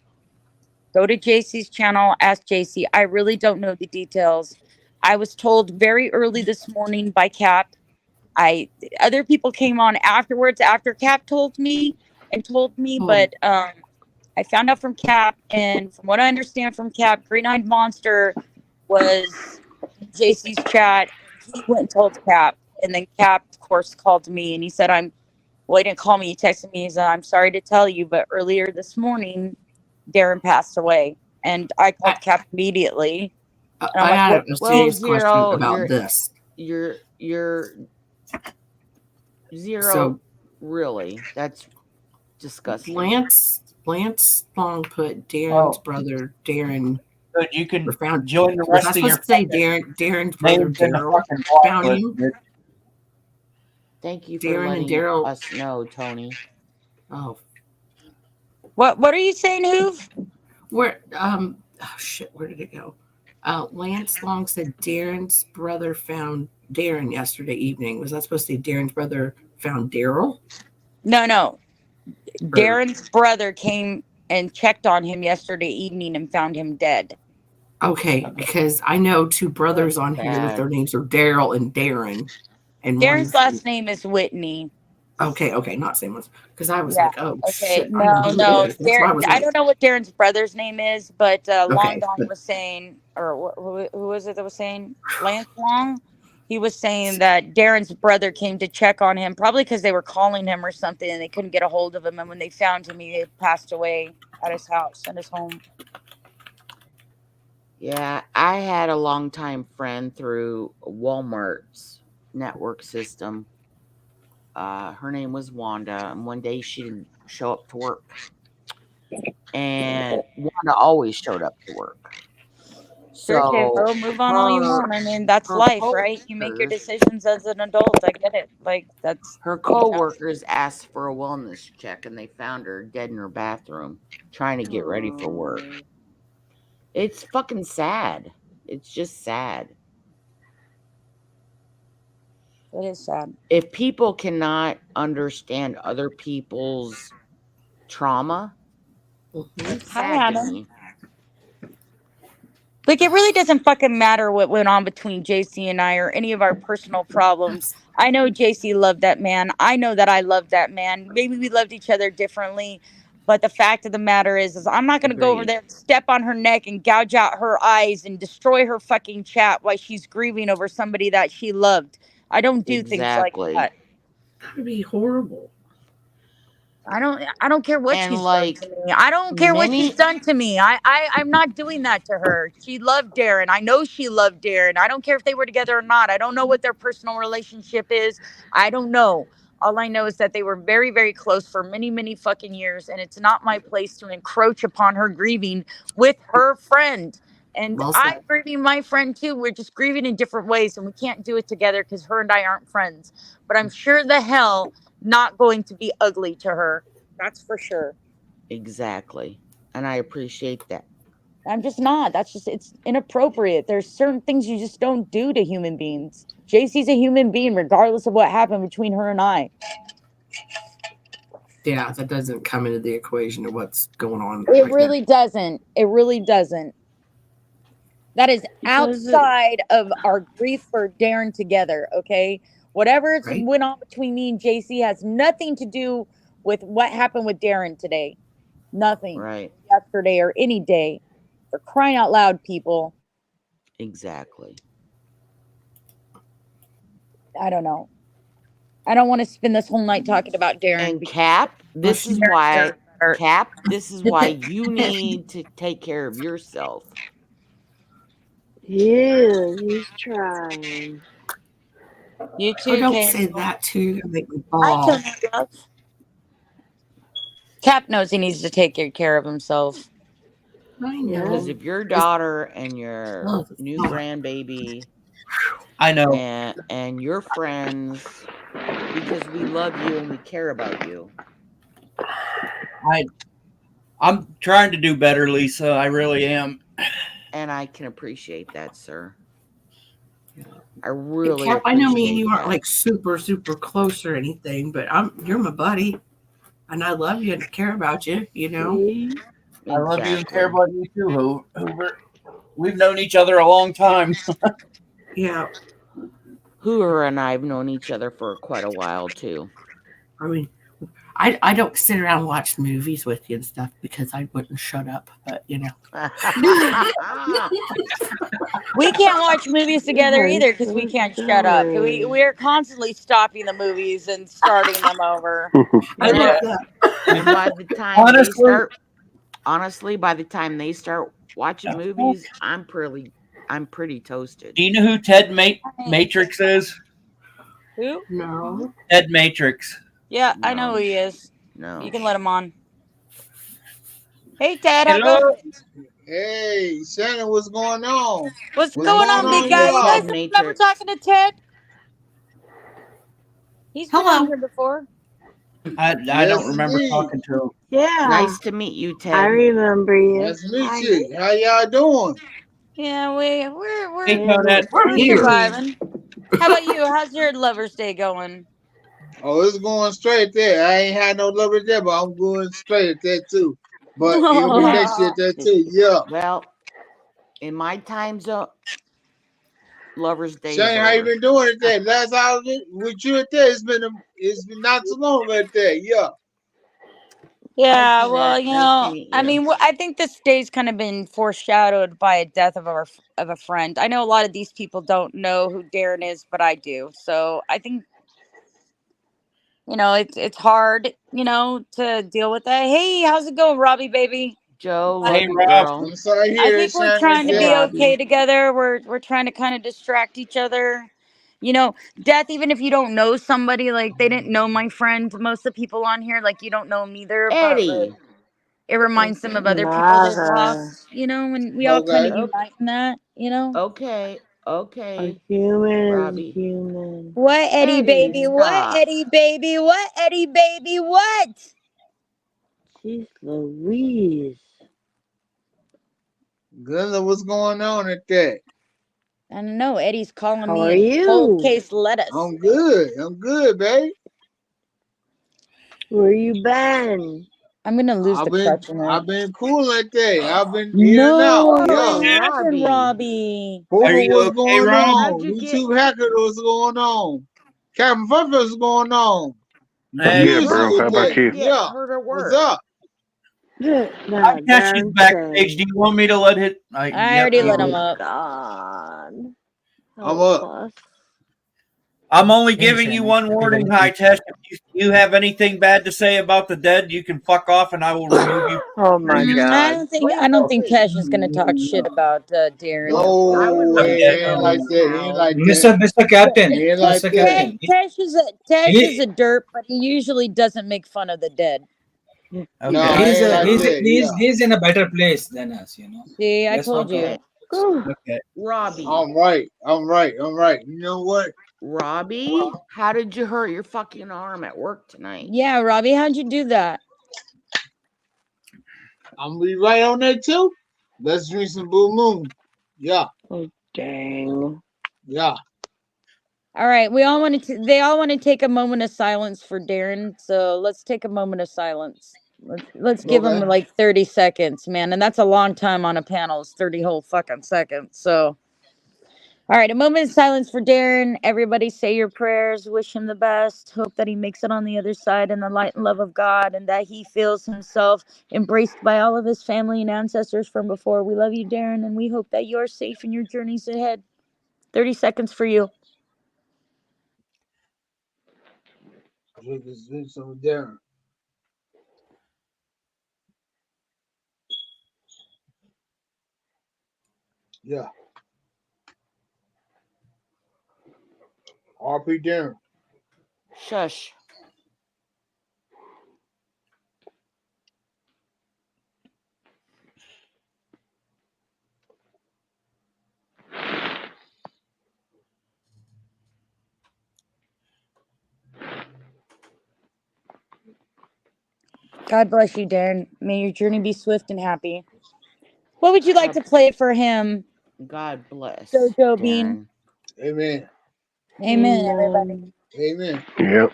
S2: Go to JC's channel, ask JC. I really don't know the details. I was told very early this morning by Cap. Other people came on afterwards after Cap told me, but I found out from Cap, and from what I understand from Cap, Green-Eyed Monster was in JC's chat. He went and told Cap, and then Cap, of course, called me, and he said, well, he didn't call me. He texted me. He said, I'm sorry to tell you, but earlier this morning, Darren passed away. And I
S5: I,
S2: called Cap immediately. And I'm
S5: I
S2: like,
S5: had
S2: what?
S5: a serious question
S8: Zero,
S5: about this.
S8: you're Zero.
S5: So
S8: really, that's disgusting.
S5: Lance Long put Darren's brother Darren.
S3: Good, you can
S5: found.
S3: join the
S5: Was
S3: rest
S5: I
S3: of
S5: supposed
S3: your
S5: to say Darren's brother
S3: names in the
S5: Daryl
S3: fucking blog
S5: found
S3: list,
S5: you?
S3: dude.
S8: Thank you for
S5: Darren and
S8: letting
S5: Daryl.
S8: us know, Tony.
S5: Oh,
S2: What are you saying, Hoove?
S5: where? Oh shit! Where did it go? Lance Long said Darren's brother found Darren yesterday evening. Was that supposed to say Darren's brother found Daryl?
S2: No. Darren's brother came and checked on him yesterday evening and found him dead.
S5: Okay, because I know two brothers on here that their names are Daryl and Darren. And
S2: Darren's last name is Whitney.
S5: Okay, not same ones. Because I was like, oh shit.
S2: No. Darren, I don't know what Darren's brother's name is, but Long Don was saying, or who was it that was saying? Lance Long? He was saying that Darren's brother came to check on him, probably because they were calling him or something and they couldn't get a hold of him. And when they found him, he had passed away at his house, at his home.
S8: Yeah, I had a longtime friend through Walmart's network system. Her name was Wanda, and one day she didn't show up to work. And Wanda always showed up to work.
S2: Sure, Kayla, move on all you want. I mean, that's life, right? You make your decisions as an adult. I get it. Like, that's
S8: her coworkers asked for a wellness check, and they found her dead in her bathroom, trying to get ready for work. It's fucking sad. It's just sad.
S2: It is sad.
S8: If people cannot understand other people's trauma, it's sad to me.
S2: Like, it really doesn't fucking matter what went on between JC and I or any of our personal problems. I know JC loved that man. I know that I loved that man. Maybe we loved each other differently. But the fact of the matter is I'm not going to go over there, step on her neck and gouge out her eyes and destroy her fucking chat while she's grieving over somebody that she loved. I don't do things like that.
S5: That would be horrible.
S2: I don't care what she's done to me. I don't care what she's done to me. I'm not doing that to her. She loved Darren. I know she loved Darren. I don't care if they were together or not. I don't know what their personal relationship is. I don't know. All I know is that they were very, very close for many, many fucking years. And it's not my place to encroach upon her grieving with her friend. And I'm grieving my friend too. We're just grieving in different ways. And we can't do it together because her and I aren't friends. But I'm sure the hell not going to be ugly to her. That's for sure.
S8: Exactly. And I appreciate that.
S2: I'm just not. It's inappropriate. There's certain things you just don't do to human beings. JC's a human being, regardless of what happened between her and I.
S5: Yeah, that doesn't come into the equation of what's going on.
S2: It really doesn't. It really doesn't. That is outside of our grief for Darren together, okay? Whatever went on between me and JC has nothing to do with what happened with Darren today. Nothing.
S8: Right.
S2: Yesterday or any day. For crying out loud, people.
S8: Exactly.
S2: I don't know. I don't want to spend this whole night talking about Darren.
S8: And Cap, this is why you need to take care of yourself.
S7: Yeah, he's trying.
S2: You too.
S5: Don't say that too. You're gonna make me ball.
S2: Cap knows he needs to take good care of himself.
S5: I know.
S8: Because if your daughter and your new grandbaby,
S3: I know,
S8: and your friends, because we love you and we care about you.
S3: I'm trying to do better, Lisa. I really am.
S8: And I can appreciate that, sir. I really
S5: Cap, I know me and you aren't like super, super close or anything, but you're my buddy. And I love you and care about you, you know.
S3: I love you and care about you too, Hoover. We've known each other a long time.
S5: Yeah.
S8: Hoover and I have known each other for quite a while too.
S5: I mean, I don't sit around and watch movies with you and stuff because I wouldn't shut up. But
S2: We can't watch movies together either because we can't shut up.
S7: Sorry.
S2: We're constantly stopping the movies and starting them over.
S5: I
S2: You know?
S5: love that.
S8: And by the time by the time they start watching movies, I'm pretty toasted.
S3: Do you know who Ted Matrix is?
S2: Who?
S5: No.
S3: Ted Matrix.
S2: Yeah, I know
S8: No.
S2: who he is.
S8: No.
S2: You can let him on. Hey, Ted, how
S3: Hello.
S2: goes?
S9: Hey, Shannon, what's going on?
S2: What's
S9: What's
S2: going
S9: going
S2: on, big
S9: on,
S2: guy? You
S9: y'all?
S2: guys don't remember
S8: Matrix.
S2: talking to Ted? He's been
S5: Hello.
S2: on here before.
S3: I
S9: Yes,
S3: don't remember
S9: indeed.
S3: talking to him.
S7: Yeah.
S8: Nice to meet you, Ted.
S7: I remember you.
S9: Nice to meet you. How y'all doing?
S2: Yeah,
S3: Hey,
S2: we're
S3: Tonette.
S5: We're here.
S2: surviving. How about you? How's your Lover's Day going?
S9: Oh, it's going straight there. I ain't had no lover there, but I'm going straight at that too. But it'll be next year at that too. Yeah.
S8: Well, in my time zone, Lover's Day
S9: Shannon,
S8: is
S9: how you
S8: over.
S9: been doing at that? Last I was with you at that, it's been not too long at that. Yeah.
S2: Yeah,
S8: Nice
S2: well,
S8: to
S2: you know,
S8: meet
S2: I
S8: you.
S2: mean, I think this day's kind of been foreshadowed by a death of a friend. I know a lot of these people don't know who Darren is, but I do. So I think it's hard, to deal with that. Hey, how's it going, Robbie, baby?
S8: Joe,
S2: I,
S3: Hey,
S8: love you,
S3: Rob.
S8: girl.
S9: I'm sorry to
S2: I
S9: hear that,
S2: think we're
S9: Shannon, at
S2: trying to
S7: Hey,
S2: be
S9: that.
S2: okay
S7: Robbie.
S2: together. We're trying to kind of distract each other. Death, even if you don't know somebody, like they didn't know my friend, most of the people on here, like you don't know them either, but like
S8: Eddie.
S2: it reminds them of other people they've
S7: Nada.
S2: lost, and we all kind of
S9: Okay.
S2: unite in that.
S8: Okay.
S7: A
S8: Okay.
S7: human is
S8: Robbie.
S7: human.
S2: What, Eddie,
S8: Eddie,
S2: baby? What,
S8: stop.
S2: Eddie, baby? What, Eddie, baby? What?
S7: Jeez Louise.
S9: Glenda, what's going on at that?
S2: I don't know. Eddie's calling
S7: How
S2: me
S7: are
S2: a cold
S7: you?
S2: case lettuce.
S9: I'm good. I'm good, babe.
S7: Where you been?
S2: I'm gonna lose the clutch in
S9: I've
S2: it.
S9: been cool at that. I've been in and out.
S2: No,
S9: Yeah.
S2: what happened,
S8: Robbie.
S2: Robbie?
S3: Are
S9: Booger,
S3: you
S9: what's
S3: okay,
S9: going
S3: Rob?
S9: on?
S8: How'd you get
S9: YouTube hacker, what's going on? Captain Fuffy, what's going on?
S3: Hey,
S6: Good,
S9: Music
S6: bro.
S9: with
S6: How
S8: Robbie,
S6: about
S9: that.
S8: how'd you
S6: you?
S8: get
S9: Yeah.
S8: her to
S9: What's
S8: work?
S9: up?
S7: Nah,
S3: Tashi's
S7: Darren
S3: backstage. Do
S7: said.
S3: you want me to let it?
S2: I
S3: Yep.
S2: already let him
S7: Oh
S2: up.
S7: God.
S9: I'm
S7: Help
S9: up.
S7: us.
S3: I'm only
S10: Hey,
S3: giving you
S10: Shannon.
S3: one
S10: Happy
S3: warning,
S10: Valentine's
S3: High Test. If you have anything bad to say about the dead, you can fuck off, and I will remove you.
S7: Oh my
S3: From
S2: I
S7: God.
S2: don't think
S8: Wait,
S2: I don't think
S8: wait.
S2: Tesh is gonna talk shit about Darren.
S8: I would
S9: No,
S8: like
S3: Yeah.
S8: to
S9: he ain't
S8: know
S9: like that. He ain't
S8: how.
S9: like that.
S10: Mr. Captain.
S9: He ain't like
S10: Mr.
S9: that.
S10: Captain.
S2: Tesh is
S10: He,
S2: a dirt, but he usually doesn't make fun of the dead.
S9: No,
S3: Okay.
S9: I
S10: he's,
S9: ain't
S10: a,
S9: like
S10: he's,
S9: that.
S10: he's,
S9: Yeah.
S10: he's in a better place than us,
S2: See, I
S10: Let's
S2: told
S10: not
S2: you.
S8: Okay,
S7: Whew.
S3: Okay.
S8: Robbie.
S9: I'm right. I'm right. I'm right. You know what?
S8: Robbie, how did you hurt your fucking arm at work tonight?
S2: Yeah, Robbie, how'd you do that?
S9: I'm gonna be right on that too. Let's drink some Blue Moon. Yeah.
S7: Oh dang.
S9: Yeah.
S2: All right, they all want to take a moment of silence for Darren. So let's take a moment of silence. Let's give him
S9: Okay.
S2: like 30 seconds, man. And that's a long time on a panel. It's 30 whole fucking seconds. So all right, a moment of silence for Darren. Everybody say your prayers. Wish him the best. Hope that he makes it on the other side in the light and love of God and that he feels himself embraced by all of his family and ancestors from before. We love you, Darren, and we hope that you're safe in your journeys ahead. 30 seconds for you.
S9: Drink some Darren. Yeah. RP Darren.
S8: Shush.
S2: God bless you, Darren. May your journey be swift and happy. What would you like to play for him,
S8: God bless
S2: Jojo Bean?
S8: Darren.
S9: Amen.
S2: Amen, everybody.
S7: Amen.
S9: Amen.
S6: Yep.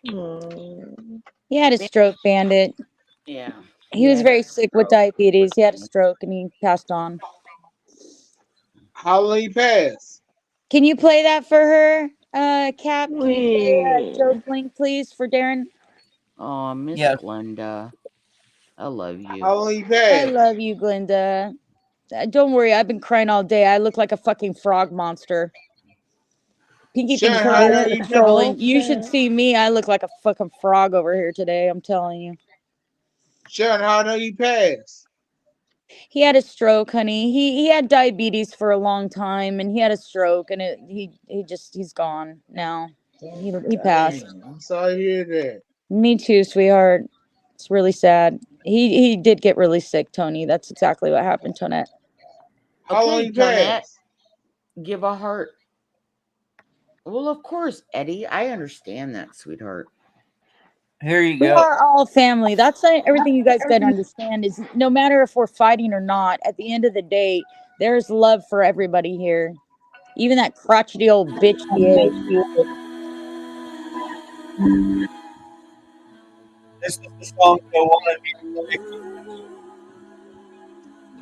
S7: Mm.
S2: He had a stroke, Bandit.
S8: Yeah.
S2: He was
S8: had
S2: very
S8: a
S2: sick with
S8: stroke.
S2: diabetes. He had a stroke and he passed on.
S9: How long you pass?
S2: Can you play that for her? Cap, can you say Joe's link, please, for Darren?
S8: Oh, Miss
S3: Yes.
S8: Glenda. I love you.
S9: How long you
S2: I
S9: passed?
S2: love you, Glinda. Don't worry, I've been crying all day. I look like a fucking frog monster. Pinky thinks
S9: Sharon, how long
S2: I'm
S9: you passed?
S2: trolling. You should see me. I look like a fucking frog over here today. I'm telling you.
S9: Sharon, how long you passed?
S2: He had a stroke, honey. He had diabetes for a long time, and he had a stroke, and he's gone now. He passed.
S9: Dang, I'm sorry to hear that.
S2: Me too, sweetheart. It's really sad. He did get really sick, Tony. That's exactly what happened, Tonette.
S9: How long
S8: Okay,
S9: you
S8: Tonette,
S9: passed?
S8: give a heart. Well, of course, Eddie. I understand that, sweetheart.
S3: Here you
S2: We
S3: go.
S2: are all family. That's everything you guys got to understand is no matter if we're fighting or not, at the end of the day, there's love for everybody here. Even that crotchety old bitch he is.
S3: This is the song they wanted me to play.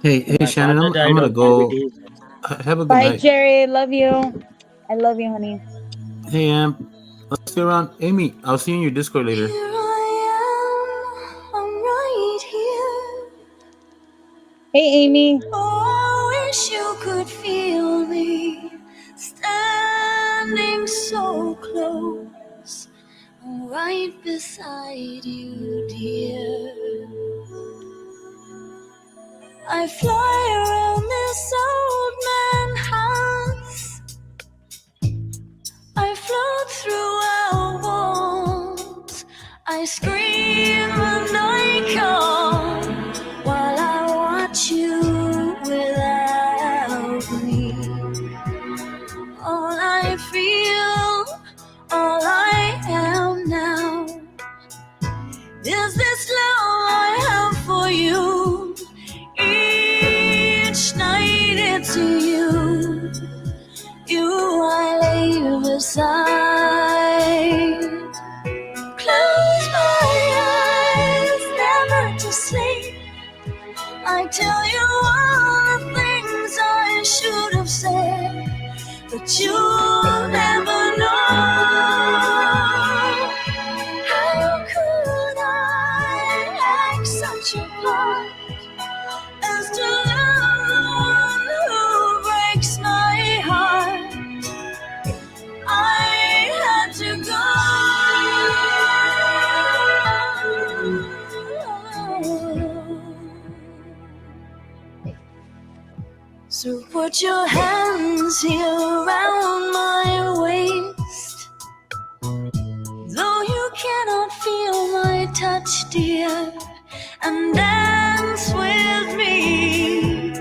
S4: Hey,
S10: My
S4: Shannon,
S10: father
S4: I'm
S10: died
S4: gonna
S10: of
S4: go.
S10: diabetes.
S4: Have a good
S2: Bye,
S4: night.
S2: Jerry. Love you. I love you, honey.
S4: Hey, let's stay around. Amy, I'll see you in your Discord later.
S1: Here I am, I'm right here.
S2: Hey, Amy.
S1: Oh, I wish you could feel me standing so close, right beside you, dear. I fly around this old man's house. I float through our walls. I scream and I call while I watch you without me. All I feel, all I am now is this love I have for you. Each night it's you I lay beside. Close my eyes, never to sleep. I tell you all the things I should have said, but you'll never know. How could I act such a part as to love the one who breaks my heart? I had to go. So put your hands here around my waist. Though you cannot feel my touch, dear, and dance with me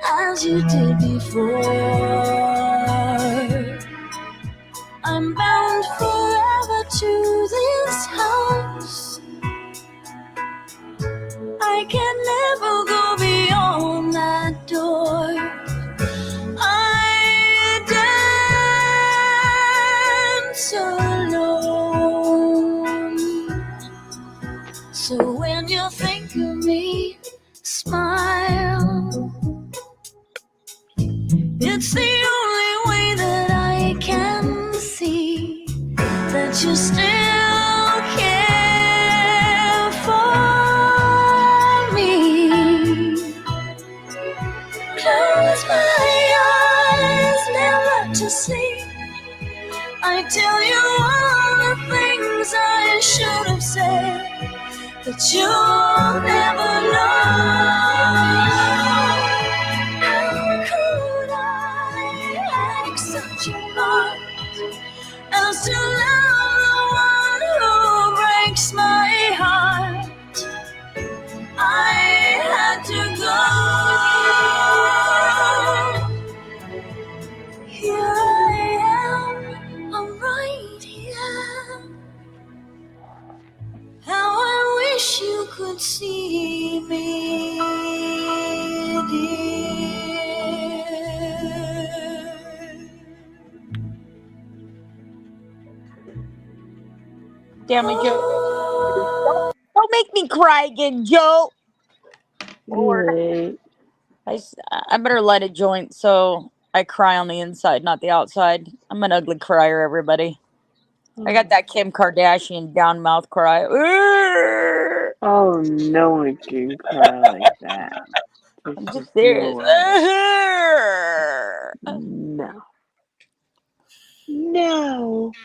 S1: as you did before. I'm bound forever to this house. I can never go beyond that door. I dance alone. So when you think of me, smile. It's the only way that I can see that you still care for me. Close my eyes, never to sleep. I tell you all the things I should have said, but you'll never know. How could I act such a part as to love the one who breaks my heart? I had to go. Here I am, I'm right here. How I wish you could see me, dear.
S2: Damn it, Joe. Don't make me cry again, Joe. Lord. I better light a joint so I cry on the inside, not the outside. I'm an ugly crier, everybody. I got that Kim Kardashian down mouth cry.
S7: Oh, no one can cry like that. There's
S2: I'm just
S7: just no
S2: serious.
S7: way. No. No.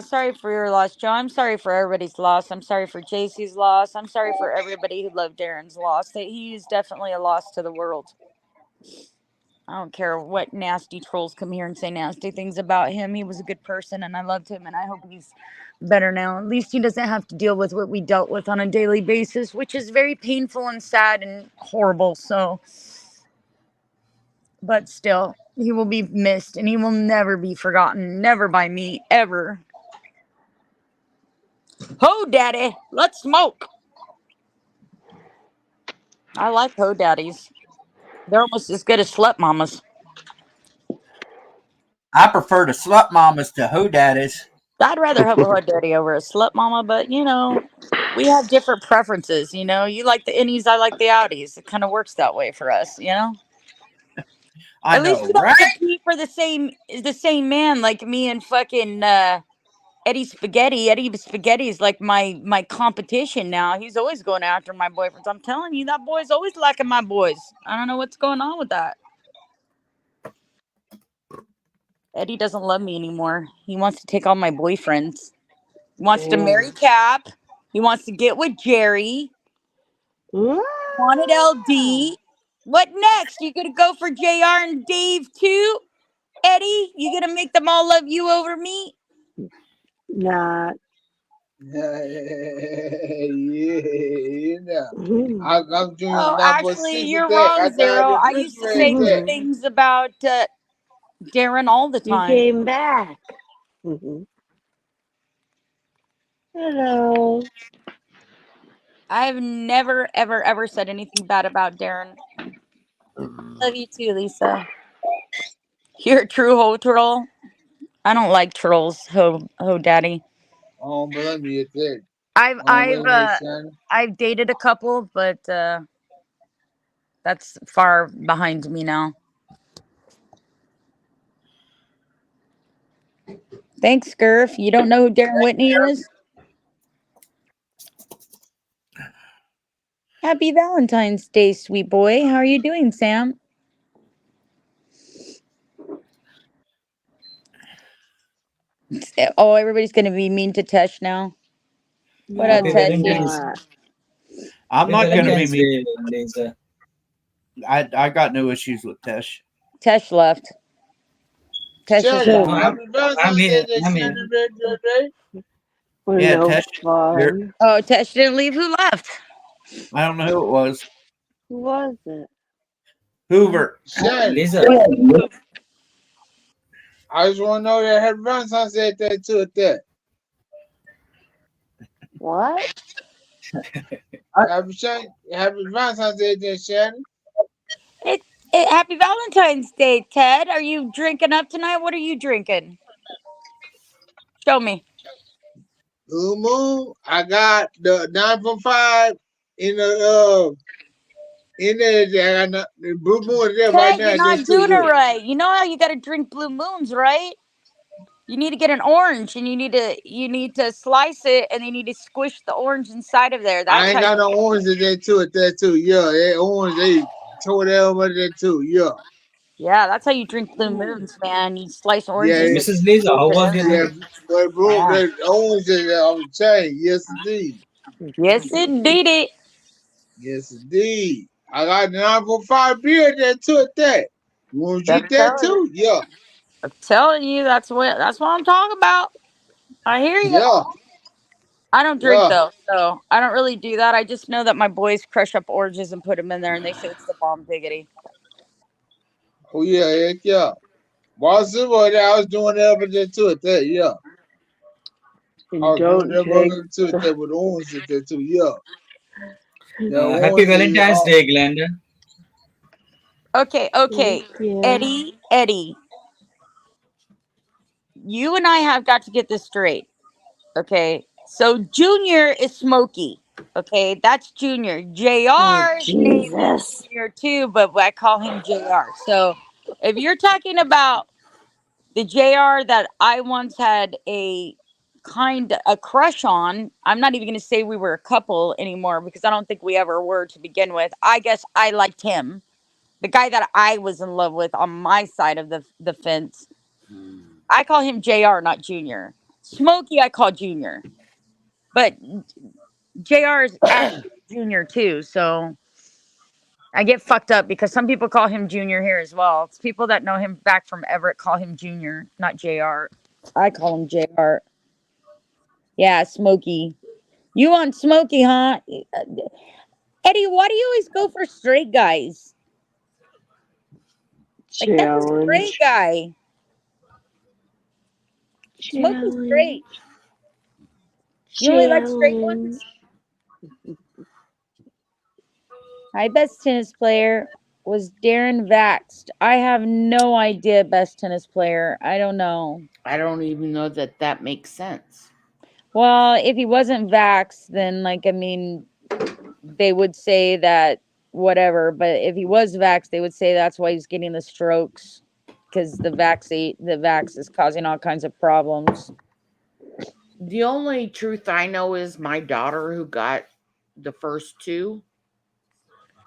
S2: Sorry for your loss, Joe. I'm sorry for everybody's loss. I'm sorry for JC's loss. I'm sorry for everybody who loved Darren's loss. That he is definitely a loss to the world. I don't care what nasty trolls come here and say nasty things about him. He was a good person and I loved him and I hope he's better now. At least he doesn't have to deal with what we dealt with on a daily basis, which is very painful and sad and horrible. So, but still, he will be missed and he will never be forgotten. Never by me, ever. Ho, daddy, let's smoke. I like ho daddies. They're almost as good as slut mamas.
S3: I prefer the slut mamas to ho daddies.
S2: I'd rather have a ho daddy over a slut mama, but we have different preferences. You like the innies, I like the outies. It kind of works that way for us.
S3: I
S2: At least
S3: know,
S2: we don't
S3: right?
S2: compete for the same man like me and fucking Eddie Spaghetti. Eddie Spaghetti is like my competition now. He's always going after my boyfriends. I'm telling you, that boy's always liking my boys. I don't know what's going on with that. Eddie doesn't love me anymore. He wants to take all my boyfriends. He wants to marry Cap. He wants to get with Jerry. Wanted LD. What next? You gonna go for JR and Dave too? Eddie, you gonna make them all love you over me?
S7: Not.
S9: Yeah, I'm doing
S2: Oh,
S9: my boy
S2: actually,
S9: six
S2: you're
S9: attack. I
S2: wrong,
S9: thought
S2: Zero.
S9: the
S2: I used to say
S9: Christmas
S2: good
S9: attack.
S2: things about Darren all the
S7: You
S2: time.
S7: came back. Hello.
S2: I've never, ever, ever said anything bad about Darren. Love you too, Lisa. You're a true hoe troll. I don't like trolls, ho daddy.
S9: Oh, blame me at that.
S2: I've
S9: Oh,
S2: I've
S9: blame me,
S2: uh
S9: son.
S2: I've dated a couple, but that's far behind me now. Thanks, Scurf. You don't know who Darren Whitney is? Happy Valentine's Day, sweet boy. How are you doing, Sam? Oh, everybody's gonna be mean to Tesh now. What
S7: No,
S2: up,
S10: Happy
S7: I'm
S2: Teshy?
S10: Valentine's.
S7: not.
S3: I'm
S10: Happy
S3: not going to be
S10: Valentine's
S3: mean.
S10: Day, Lisa.
S3: I got no issues with Tesh.
S2: Tesh left. Tesh is
S9: Shannon,
S10: No,
S2: gone.
S9: happy
S10: I'm
S9: Valentine's
S10: here.
S9: Day,
S10: I'm here.
S9: Shannon, today.
S7: We're
S3: Yeah,
S7: no
S3: Tesh.
S7: fun.
S2: Oh, Tesh didn't leave. Who left?
S3: I don't know who it was.
S7: Who was it?
S3: Hoover.
S9: Shannon,
S10: Lisa.
S9: I just want to know that happy Valentine's Day that too at that.
S7: What?
S9: Happy Valentine's Day there, Shannon.
S2: Happy Valentine's Day, Ted. Are you drinking up tonight? What are you drinking? Show me.
S9: Blue Moon, I got the 9.5 in the I got the Blue Moon is there right
S2: Ted,
S9: now
S2: you're
S9: there
S2: not
S9: too.
S2: doing it
S9: Look.
S2: right. You know how you got to drink Blue Moons, right? You need to get an orange, and you need to slice it, and you need to squish the orange inside of there.
S9: I
S2: That's
S9: ain't
S2: how you
S9: got no
S2: get.
S9: orange in there too at that too. Yeah, that orange they tore that over there too. Yeah.
S2: Yeah, that's how you drink Blue Moons, man. You slice oranges
S9: Yeah,
S2: and
S10: Mrs. Lisa,
S2: squish
S10: how
S2: it
S10: was
S2: in
S10: your
S2: there.
S9: yeah,
S10: night?
S9: but bro,
S2: Yeah.
S9: that orange is on the chain. Yes indeed.
S2: Yes, indeed.
S9: Yes indeed. I got 9.5 beer there too at that. You wanna
S2: I'm
S9: drink that
S2: telling you.
S9: too? Yeah.
S2: I'm telling you, that's what I'm talking about. I hear you.
S9: Yeah.
S2: I don't drink
S9: Yeah.
S2: though, so I don't really do that. I just know that my boys crush up oranges and put them in there, and they say it's the bomb diggity.
S9: Oh yeah, heck yeah. Boss Silver, I was doing that over there too at that, yeah. I
S7: And
S9: was doing
S7: don't
S9: that over
S7: drink
S9: there too at that with orange at that too, yeah. The
S10: Happy
S9: orange is
S10: Valentine's Day, Glenda.
S2: Okay.
S7: Thank you.
S2: Eddie, you and I have got to get this straight. Okay, so Junior is Smokey. Okay, that's Junior. JR's
S7: Oh,
S2: name is
S7: Jesus.
S2: Junior too, but I call him JR. So if you're talking about the JR that I once had a crush on, I'm not even going to say we were a couple anymore because I don't think we ever were to begin with. I guess I liked him. The guy that I was in love with on my side of the fence. I call him JR, not Junior. Smokey, I call Junior. But JR is actually Junior too, so I get fucked up because some people call him Junior here as well. It's people that know him back from Everett call him Junior, not JR. I call him JR. Yeah, Smokey. You want Smokey, huh? Eddie, why do you always go for straight guys? Like, that's a straight
S7: Challenge.
S2: guy. Smokey's straight.
S7: Challenge.
S2: You only like straight
S7: Challenge.
S2: ones? My best tennis player was Darren Vaxed. I have no idea, best tennis player. I don't know.
S8: I don't even know that makes sense.
S2: Well, if he wasn't vaxxed, then, like, I mean, they would say that whatever. But if he was vaxxed, they would say that's why he's getting the strokes because the vax is causing all kinds of problems.
S8: The only truth I know is my daughter who got the first two.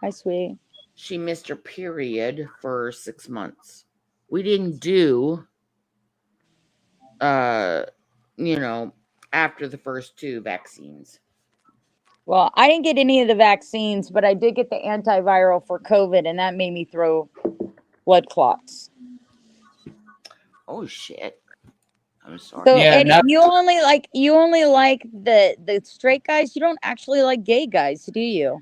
S2: Hi, sweetie.
S8: She missed her period for 6 months. We didn't do, after the first two vaccines.
S2: Well, I didn't get any of the vaccines, but I did get the antiviral for COVID, and that made me throw blood clots.
S8: Oh shit! I'm sorry.
S2: So
S10: Yeah,
S2: Eddie,
S10: not-
S2: you only like the straight guys. You don't actually like gay guys, do you?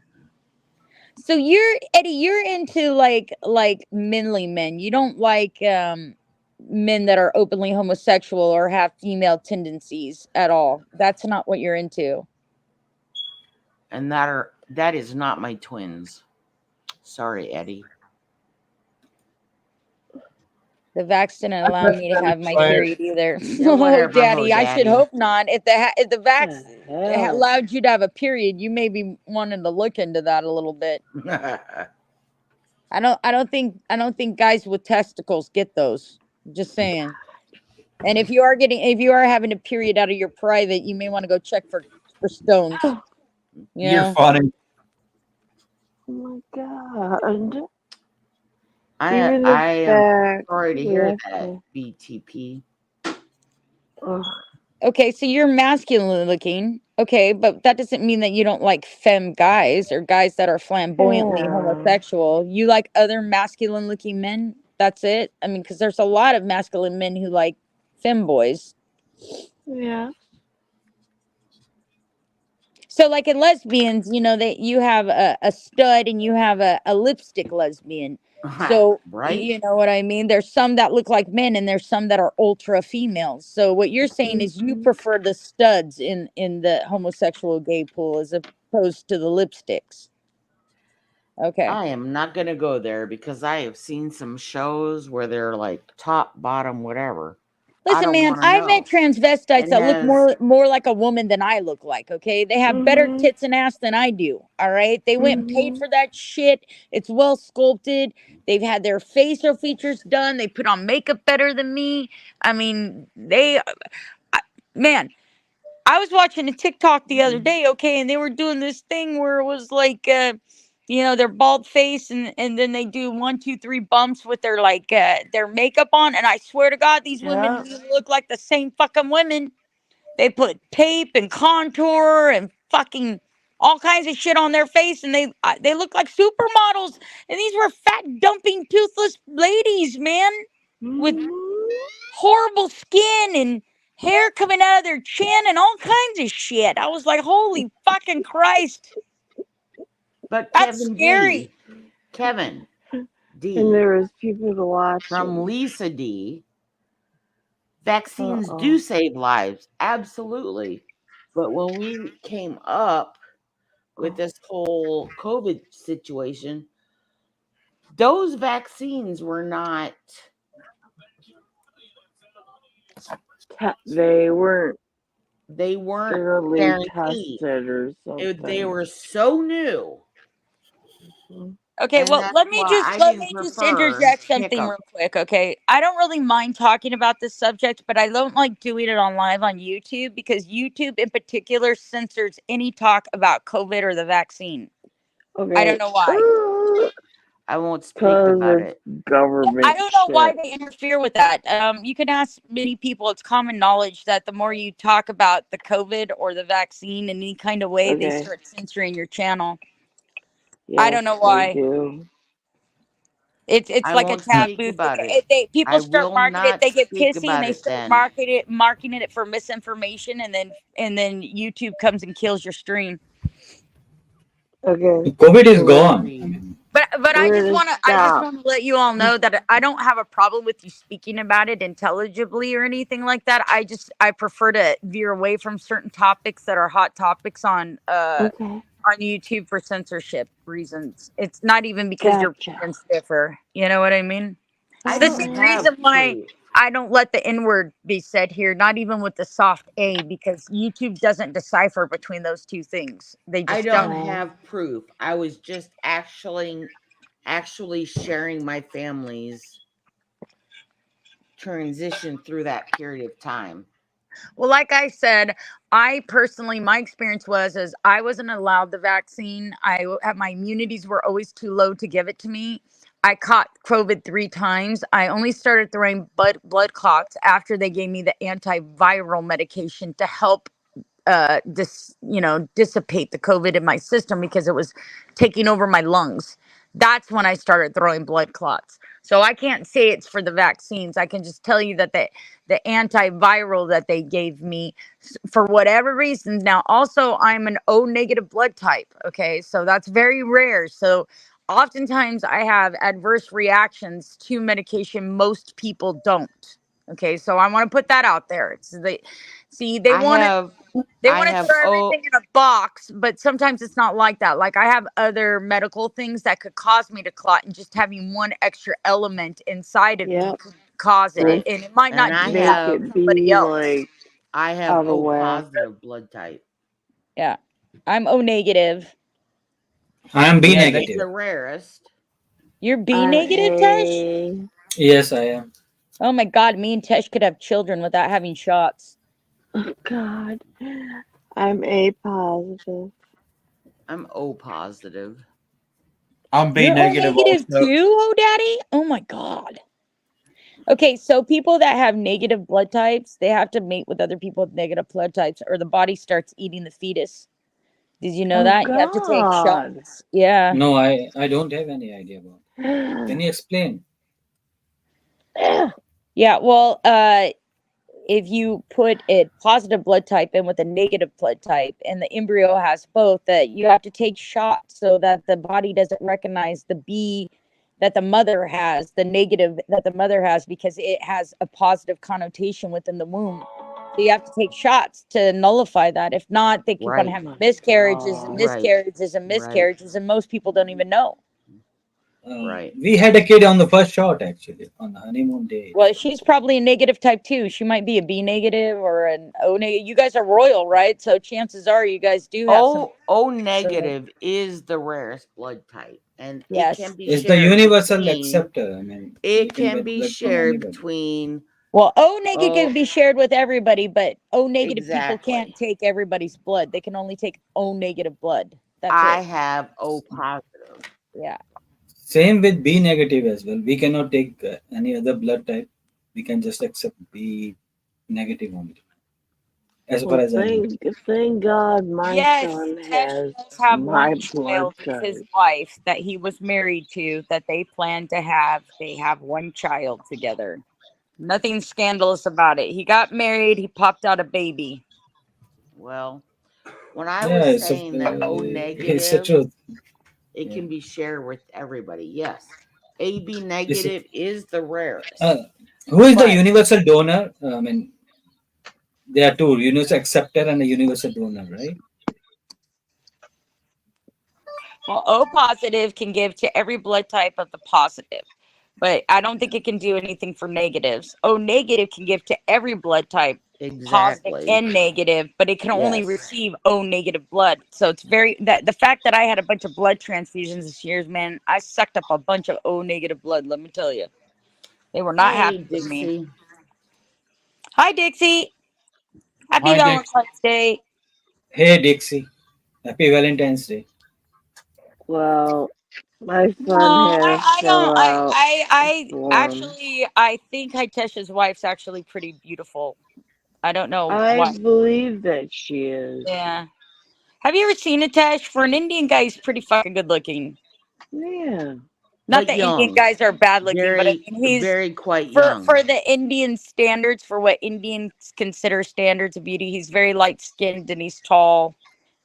S2: So you're into like manly men. You don't like men that are openly homosexual or have female tendencies at all. That's not what you're into.
S8: And that is not my twins. Sorry, Eddie.
S2: The vax didn't allow me to have my
S10: Player.
S2: period either.
S8: Yeah,
S2: Oh,
S8: whatever,
S2: Daddy, I should
S8: Daddy.
S2: hope not. If the vax
S7: The hell?
S2: allowed you to have a period, you may be wanting to look into that a little bit. I don't think guys with testicles get those. Just saying. And if you are having a period out of your private, you may want to go check for stones. You
S3: You're
S2: know?
S3: funny.
S7: Oh my god.
S8: I
S7: Even the
S8: am
S7: fact
S8: sorry to
S7: we
S8: hear
S7: have
S8: that,
S7: to-
S8: BTP.
S7: Ugh.
S2: Okay, so you're masculine looking. Okay, but that doesn't mean that you don't like femme guys or guys that are flamboyantly
S7: Yeah.
S2: homosexual. You like other masculine looking men? That's it? I mean, because there's a lot of masculine men who like femme boys.
S7: Yeah.
S2: So, like in lesbians, you have a stud and you have a lipstick lesbian. So,
S8: Right?
S2: you know what I mean? There's some that look like men and there's some that are ultra females. So, what you're saying is you prefer the studs in the homosexual gay pool as opposed to the lipsticks. Okay.
S8: I am not gonna go there because I have seen some shows where they're like top, bottom, whatever. I
S2: Listen,
S8: don't
S2: man,
S8: want to
S2: I've
S8: know.
S2: met transvestites
S8: And
S2: that look
S8: has
S2: more like a woman than I look like, okay? They have better tits and ass than I do, all right? They went and paid for that shit. It's well sculpted. They've had their facial features done. They put on makeup better than me. I mean, man, I was watching a TikTok the other day, okay, and they were doing this thing where it was like, their bald face, and then they do 1, 2, 3 bumps with their their makeup on, and I swear to God, these women
S7: Yeah.
S2: look like the same fucking women. They put tape and contour and fucking all kinds of shit on their face, and they look like supermodels. And these were fat, dumping, toothless ladies, man, with horrible skin and hair coming out of their chin and all kinds of shit. I was like, holy fucking Christ.
S8: but
S2: That's
S8: Kevin
S2: scary.
S8: Kevin D
S7: And there was people to watch
S8: from Lisa D. Vaccines do save lives, absolutely. But when we came up with this whole COVID situation, those vaccines were not.
S7: They weren't
S8: they weren't
S7: Thoroughly
S8: guaranteed.
S7: tested or
S8: They
S7: something.
S8: were so new.
S2: Okay,
S8: And
S2: well,
S8: that's
S2: let me
S8: why
S2: just
S8: I
S2: let
S8: didn't
S2: me just
S8: prefer
S2: interject something
S8: hiccup.
S2: real quick, okay? I don't really mind talking about this subject, but I don't like doing it on live on YouTube because YouTube in particular censors any talk about COVID or the vaccine. I don't
S7: Okay.
S2: know why.
S8: I won't speak
S7: Because
S8: about
S7: it's
S8: it.
S2: I
S7: government
S2: don't know why
S7: shit.
S2: they interfere with that. You can ask many people. It's common knowledge that the more you talk about the COVID or the vaccine in any kind of way, they
S7: Okay.
S2: start censoring your channel. I
S7: Yes,
S2: don't know
S7: they
S2: why.
S7: do.
S2: It's
S8: I
S2: like a
S8: won't speak
S2: taboo thing.
S8: about it.
S2: People
S8: I
S2: start
S8: will
S2: marketing it.
S8: not
S2: They get
S8: speak
S2: pissy and
S8: about
S2: they
S8: it
S2: start
S8: then.
S2: marketing it for misinformation, and then YouTube comes and kills your stream.
S7: Okay.
S10: COVID is
S7: So
S10: gone. I mean,
S2: But I
S7: we're
S2: just
S7: gonna
S2: want to
S7: stop.
S2: let you all know that I don't have a problem with you speaking about it intelligibly or anything like that. I prefer to veer away from certain topics that are hot topics
S7: Okay.
S2: on YouTube for censorship reasons. It's not even because your
S7: Gotcha.
S2: opinions differ. You know what I mean?
S8: I
S2: It's the
S8: don't
S2: same
S7: Alright.
S8: have
S2: reason why
S8: proof.
S2: I don't let the N word be said here, not even with the soft A, because YouTube doesn't decipher between those two things. They
S8: I
S2: just
S8: don't
S2: don't.
S7: Oh.
S8: have proof. I was just actually sharing my family's transition through that period of time.
S2: Well, like I said, I personally, my experience was is I wasn't allowed the vaccine. My immunities were always too low to give it to me. I caught COVID 3 times. I only started throwing blood clots after they gave me the antiviral medication to help dissipate the COVID in my system because it was taking over my lungs. That's when I started throwing blood clots. So I can't say it's for the vaccines. I can just tell you that the antiviral that they gave me for whatever reasons. Now also I'm an O negative blood type, okay? So that's very rare. So oftentimes I have adverse reactions to medication most people don't. Okay? So I want to put that out there. They
S8: I
S2: want to
S8: have
S2: they
S8: I
S2: want to
S8: have
S2: throw everything in a box, but sometimes it's not like that. Like I have other medical things that could cause me to clot, and just having one extra element inside of me
S7: Yep.
S2: could cause it.
S7: Right.
S2: And it might
S8: and
S2: not
S8: I
S2: do
S7: Make
S2: that
S8: have
S2: for
S7: it
S2: somebody
S7: be
S2: else.
S7: like
S8: I have
S7: out of
S8: O
S7: whack.
S8: positive blood type.
S2: Yeah. I'm O negative.
S10: I am B
S8: Which is
S10: negative.
S8: the rarest.
S2: You're B
S7: I'm
S2: negative, Tesh?
S7: A.
S10: Yes, I am.
S2: Oh my God, me and Tesh could have children without having shots.
S7: Oh God. I'm A positive.
S8: I'm O positive.
S3: I'm B
S2: You're O
S3: negative
S2: negative
S3: also.
S2: too, oh daddy? Oh my God. Okay, so people that have negative blood types, they have to mate with other people with negative blood types, or the body starts eating the fetus. Did you know
S7: Oh
S2: that? You have to take
S7: God.
S2: shots. Yeah.
S10: No, I don't have any idea about it. Can you explain?
S2: Yeah, well, if you put a positive blood type in with a negative blood type and the embryo has both, that you have to take shots so that the body doesn't recognize the B that the mother has, the negative that the mother has, because it has a positive connotation within the womb. So you have to take shots to nullify that. If not, they keep on
S8: Right.
S2: having miscarriages and
S8: Right.
S2: miscarriages and
S8: Right.
S2: miscarriages, and most people don't even know.
S8: Right.
S10: We had a kid on the first shot actually on the honeymoon day.
S2: Well, she's probably a negative type too. She might be a B negative or an O negative. You guys are royal, right? So chances are you guys do have some.
S8: O negative is the rarest blood type, and it can
S2: Yes.
S8: be
S10: It's the
S8: shared
S10: universal
S8: between.
S10: acceptor. I mean, you
S8: It
S10: can
S8: can
S10: get
S8: be
S10: blood from
S8: shared
S10: anybody.
S8: between.
S2: Well, O negative
S8: Oh,
S2: can be shared with everybody, but O negative people can't
S8: exactly.
S2: take everybody's blood. They can only take O negative blood. That's
S8: I
S2: it.
S8: have O positive.
S2: Yeah.
S10: Same with B negative as well. We cannot take any other blood type. We can just accept B negative only, as far
S7: Well,
S10: as I know.
S7: thank God my
S2: Yes,
S7: son
S2: Tesh
S7: has
S2: does have one
S7: my blood
S2: child with his
S7: type.
S2: wife that he was married to that they plan to have. They have one child together. Nothing scandalous about it. He got married, he popped out a baby.
S8: Well, when I
S10: Yeah,
S8: was saying that O
S10: it's the
S8: negative,
S10: truth.
S8: it
S10: Yeah.
S8: can be shared with everybody. Yes, AB
S10: It's,
S8: negative is the
S10: uh,
S8: rarest.
S10: who is the
S2: But
S10: universal donor? I mean, there are two: universal acceptor and a universal donor, right?
S2: well, O positive can give to every blood type of the positive. but I don't think it can do anything for negatives. O negative can give to every blood type, positive
S8: Exactly.
S2: and negative, but it can only
S8: Yes.
S2: receive O negative blood. So it's very that the fact that I had a bunch of blood transfusions this year, man, I sucked up a bunch of O negative blood. Let me tell you, they were not
S8: Hey,
S2: happy with me.
S8: Dixie.
S2: Hi, Dixie. Happy
S3: Hi, Dixie.
S2: Valentine's Day.
S10: Hey Dixie, happy Valentine's Day.
S7: Well, my
S2: No,
S7: son has
S2: I
S7: fill
S2: don't.
S7: out
S2: I
S7: form.
S2: actually, I think Hitesh's wife's actually pretty beautiful. I don't know
S7: I
S2: why.
S7: believe that she is.
S2: Yeah. Have you ever seen Hitesh? For an Indian guy, he's pretty fucking good looking.
S7: Yeah.
S2: Not
S8: But
S2: that Indian
S8: young.
S2: guys are bad looking, but I
S8: Very,
S2: mean he's
S8: very quite
S2: for
S8: young.
S2: the Indian standards, for what Indians consider standards of beauty, he's very light skinned and he's tall.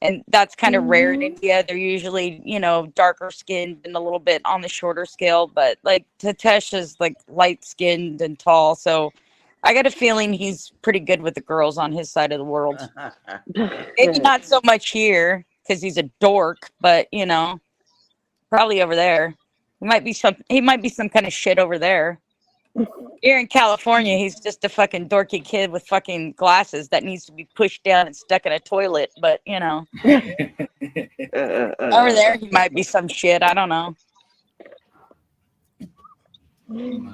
S2: And that's kind of rare in
S7: Mhm.
S2: India. They're usually, you know, darker skinned and a little bit on the shorter scale. But like Tatesh is like light skinned and tall. So I got a feeling he's pretty good with the girls on his side of the world. Maybe not so much here because he's a dork, but you know, probably over there. He might be some kind of shit over there. Here in California, he's just a fucking dorky kid with fucking glasses that needs to be pushed down and stuck in a toilet. But you know, over there he might be some shit. I don't know.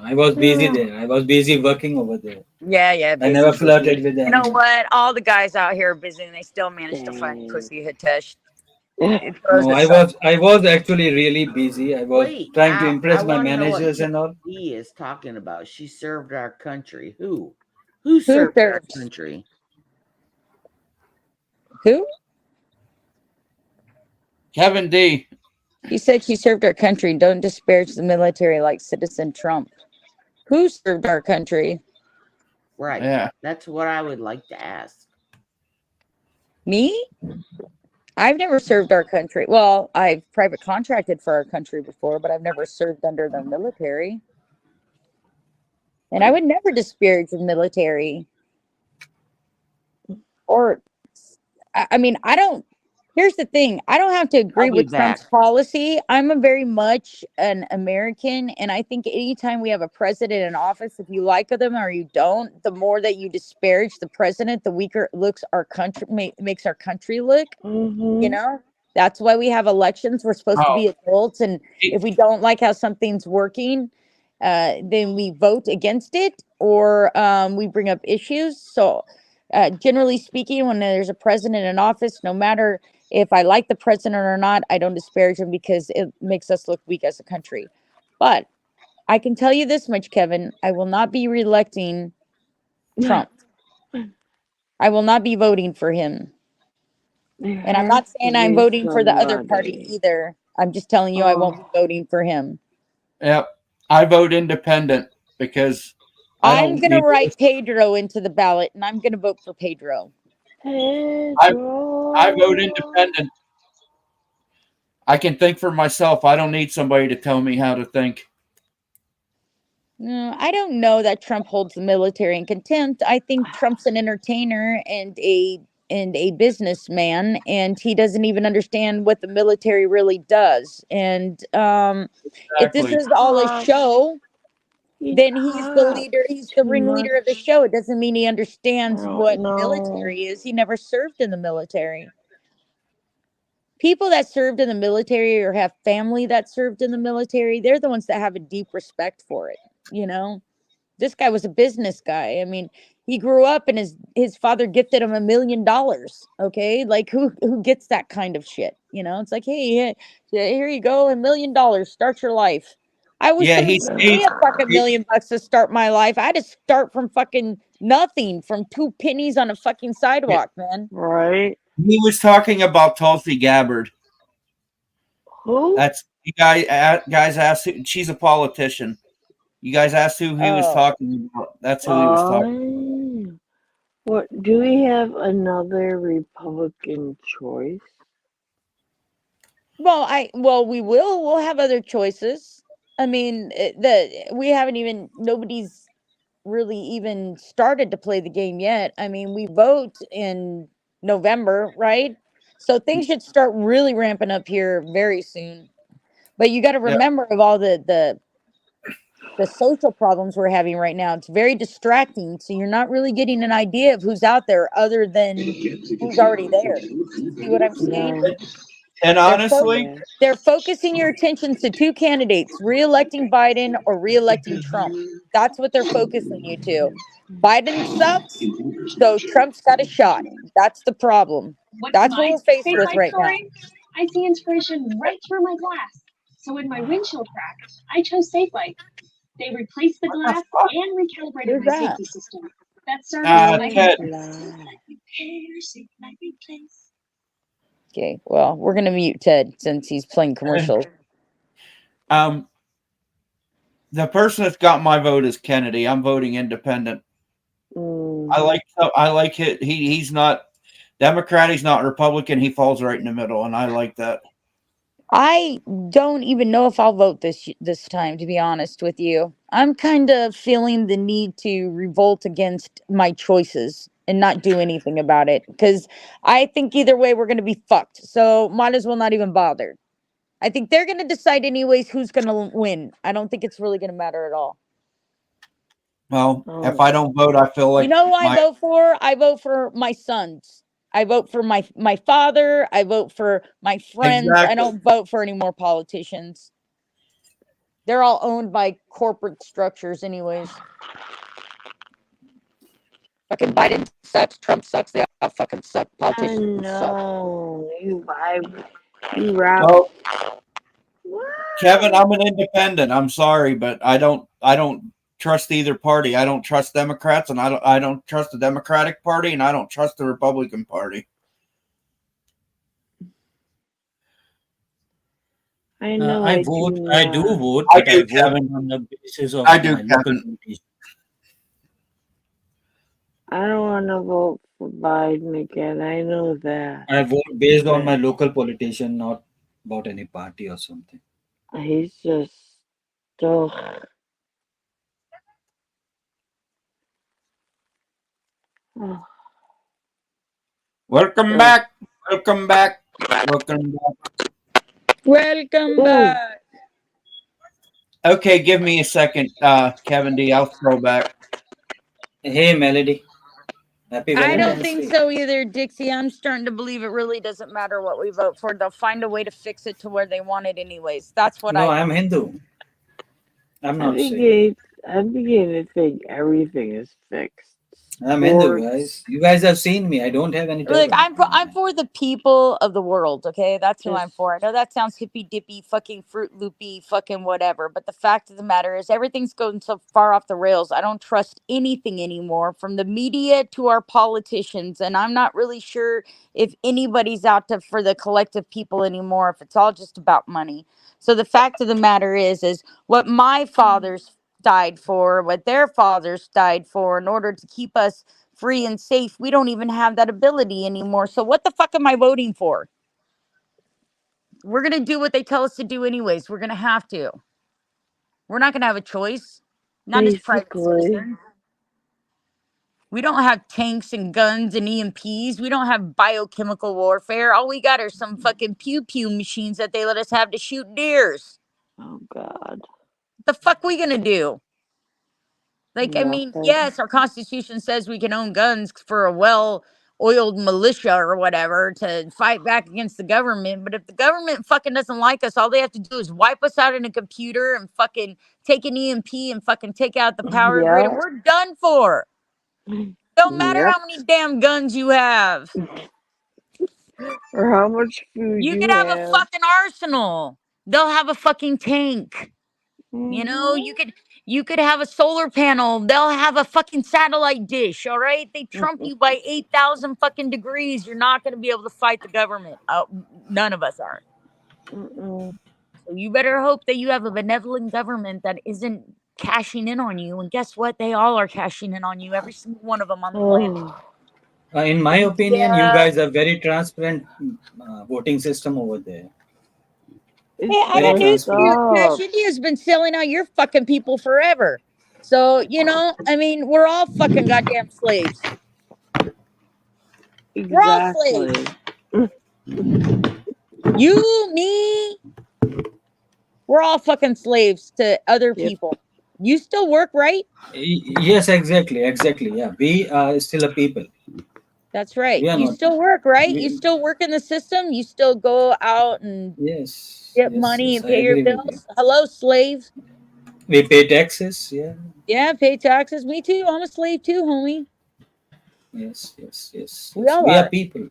S10: I was busy there. I was busy working over there.
S2: Yeah,
S10: I never
S2: busy.
S10: flirted with
S2: You know
S10: anyone.
S2: what? All the guys out here are busy and they still manage to find
S7: Dang.
S2: pussy, Hitesh. It throws
S10: No,
S2: it
S10: I was actually really busy. I was
S8: Wait,
S10: trying to
S8: I
S10: impress my
S8: want to know what
S10: managers and all.
S8: he is talking about. She served our country. Who? Who
S2: Who
S8: served our
S2: serves?
S8: country?
S2: Who?
S3: Kevin D.
S2: He said she served our country. Don't disparage the military like Citizen Trump. Who served our country?
S8: Right.
S3: Yeah.
S8: That's what I would like to ask.
S2: Me? I've never served our country. Well, I've private contracted for our country before, but I've never served under the military. And I would never disparage the military. Or, I mean, I don't. Here's the thing. I don't have to agree
S8: I'll be
S2: with Trump's
S8: back.
S2: policy. I'm a very much an American, and I think anytime we have a president in office, if you like them or you don't, the more that you disparage the president, the weaker it looks our country makes our country look. You
S7: Mhm.
S2: know, that's why we have elections. We're supposed to
S3: Oh,
S2: be adults, and if we don't like how something's working, then we vote against it or we bring up issues. So, generally speaking, when there's a president in office, no matter if I like the president or not, I don't disparage him because it makes us look weak as a country. But I can tell you this much, Kevin, I will not be reelecting Trump. I will not be voting for him.
S7: There
S2: And I'm
S7: has
S2: not
S7: to
S2: saying I'm
S7: be
S2: voting for the other party
S7: somebody.
S2: either. I'm just telling you I won't be
S7: Oh,
S2: voting for him.
S3: yep. I vote independent because I
S2: I'm
S3: don't
S2: going to
S3: need.
S2: write Pedro into the ballot and I'm going to vote for Pedro.
S3: I vote
S7: Pedro.
S3: independent. I can think for myself. I don't need somebody to tell me how to think.
S2: No, I don't know that Trump holds the military in contempt. I think Trump's an entertainer and a businessman, and he doesn't even understand what the military really does. And if this
S3: Exactly.
S2: is all a show,
S7: He
S2: then he's the
S7: talks
S2: leader. He's the
S7: too
S2: ringleader of the
S7: much.
S2: show. It doesn't mean he
S7: I
S2: understands
S7: don't
S2: what
S7: know.
S2: military is. He never served in the military. People that served in the military or have family that served in the military, they're the ones that have a deep respect for it, you know? This guy was a business guy. I mean, he grew up and his father gifted him $1 million. Okay, like who gets that kind of shit? You know, it's like, hey, here you go, $1 million. Start your life. I wish
S3: Yeah,
S2: somebody
S3: he's
S2: gave me a fucking $1 million to start my life. I had to start from fucking nothing, from 2 pennies on a fucking sidewalk, man.
S7: Right?
S3: he was talking about Tulsi Gabbard.
S7: Who?
S3: That's you guys asked. She's a politician. You guys asked who he was
S2: Oh.
S3: talking about. That's who he was talking.
S7: What? Do we have another Republican choice?
S2: Well, we'll have other choices. I mean, we haven't even nobody's really even started to play the game yet. I mean, we vote in November, right? So things should start really ramping up here very soon. But you got to
S3: Yeah.
S2: remember of all the the social problems we're having right now. It's very distracting. So you're not really getting an idea of who's out there other than who's already there. You see what I'm saying?
S7: Yeah.
S3: And
S2: They're
S3: honestly,
S7: Yeah.
S2: they're focusing your attention to two candidates, re-electing Biden or re-electing Trump. That's what they're focusing you to. Biden sucks, so Trump's got a shot. That's the problem. That's what we're faced with right now.
S11: I see inspiration right through my glass. So when my windshield cracked, I chose Safe Light. They replaced the
S3: what the
S11: glass
S3: fuck?
S11: and recalibrated
S2: Who's
S11: my
S2: that?
S11: safety system. That service I
S3: Ted,
S11: Safe Light replace.
S2: Okay, well, we're gonna mute Ted since he's playing commercials.
S3: um, the person that's got my vote is Kennedy. I'm voting independent. I like it. He's not Democrat. He's not Republican. He falls right in the middle, and I like that.
S2: I don't even know if I'll vote this time, to be honest with you. I'm kind of feeling the need to revolt against my choices and not do anything about it because I think either way we're going to be fucked. So might as well not even bother. I think they're going to decide anyways who's going to win. I don't think it's really going to matter at all.
S3: Well, if I don't vote, I feel like
S2: You know who I vote for? I vote for my sons. I vote for my father. I vote for my friends. I
S3: Exactly.
S2: don't vote for any more politicians. They're all owned by corporate structures, anyways. Fucking Biden sucks. Trump sucks. They all fucking suck.
S7: I
S2: Politicians suck.
S7: know. You rap.
S3: Well, Kevin, I'm an independent. I'm sorry, but I don't trust either party. I don't trust Democrats, and I don't trust the Democratic Party, and I don't trust the Republican Party.
S7: I know.
S10: I vote. I do vote,
S3: I
S10: but
S3: do,
S10: I vote
S3: Kevin.
S10: on the basis of
S3: I do,
S10: my local
S3: Kevin.
S10: politician.
S7: I don't want to vote for Biden again. I know that.
S10: I vote based on my local politician, not about any party or something.
S7: He's just so.
S3: Welcome back. Welcome back. Welcome back.
S2: Welcome back.
S3: Okay, give me a second, Kevin D. I'll throw back.
S10: Hey, Melody. Happy
S2: I don't
S10: Valentine's
S2: think
S10: Day.
S2: so either, Dixie. I'm starting to believe it really doesn't matter what we vote for. They'll find a way to fix it to where they want it anyways. That's what
S10: No,
S2: I
S10: I'm Hindu. I'm not Sikh.
S7: I'm beginning to think everything is fixed.
S10: I'm Hindu, guys. You guys have seen me. I don't have any.
S2: Look, I'm for the people of the world, okay? That's who I'm for. I know that sounds hippy dippy, fucking fruit loopy, fucking whatever. But the fact of the matter is everything's going so far off the rails. I don't trust anything anymore, from the media to our politicians. And I'm not really sure if anybody's out to for the collective people anymore, if it's all just about money. So the fact of the matter is what my fathers died for, what their fathers died for in order to keep us free and safe. We don't even have that ability anymore. So what the fuck am I voting for? We're going to do what they tell us to do anyways. We're going to have to. We're not going to have a choice. Not as private citizens. We don't have tanks and guns and EMPs. We don't have biochemical warfare. All we got are some fucking pew-pew machines that they let us have to shoot deers.
S7: Oh, God.
S2: What the fuck we going to do? Like, I mean, yes, our Constitution says we can own guns for a well-oiled militia or whatever to fight back against the government. But if the government fucking doesn't like us, all they have to do is wipe us out in a computer and fucking take an EMP and fucking take out the power grid, and we're done for. Don't matter how many damn guns you have.
S7: Or how much food
S2: You can have a fucking arsenal. They'll have a fucking tank. You know, you could have a solar panel. They'll have a fucking satellite dish. All right, they trump you by 8,000 fucking degrees. You're not going to be able to fight the government. None of us are. So you better hope that you have a benevolent government that isn't cashing in on you. And guess what? They all are cashing in on you. Every single one of them on the planet.
S10: In my opinion, you guys have very transparent voting system over there.
S2: Hey, I got news for you, Cash. India's been selling out your fucking people forever. So, you know, I mean, we're all fucking goddamn slaves. We're all slaves. You, me, we're all fucking slaves to other people. You still work, right?
S10: Yes, exactly. Yeah, we are still a people.
S2: That's right.
S10: We are
S2: You
S10: not.
S2: still work, right? You
S10: We,
S2: still work in the system. You still go out and
S10: yes,
S2: get
S10: yes,
S2: money
S10: yes.
S2: and
S10: I
S2: pay your
S10: agree with you.
S2: bills. Hello, slave.
S10: We pay taxes. Yeah.
S2: Yeah, pay taxes. Me too. I'm a slave too, homie.
S10: Yes.
S2: We all
S10: We are
S2: are.
S10: people.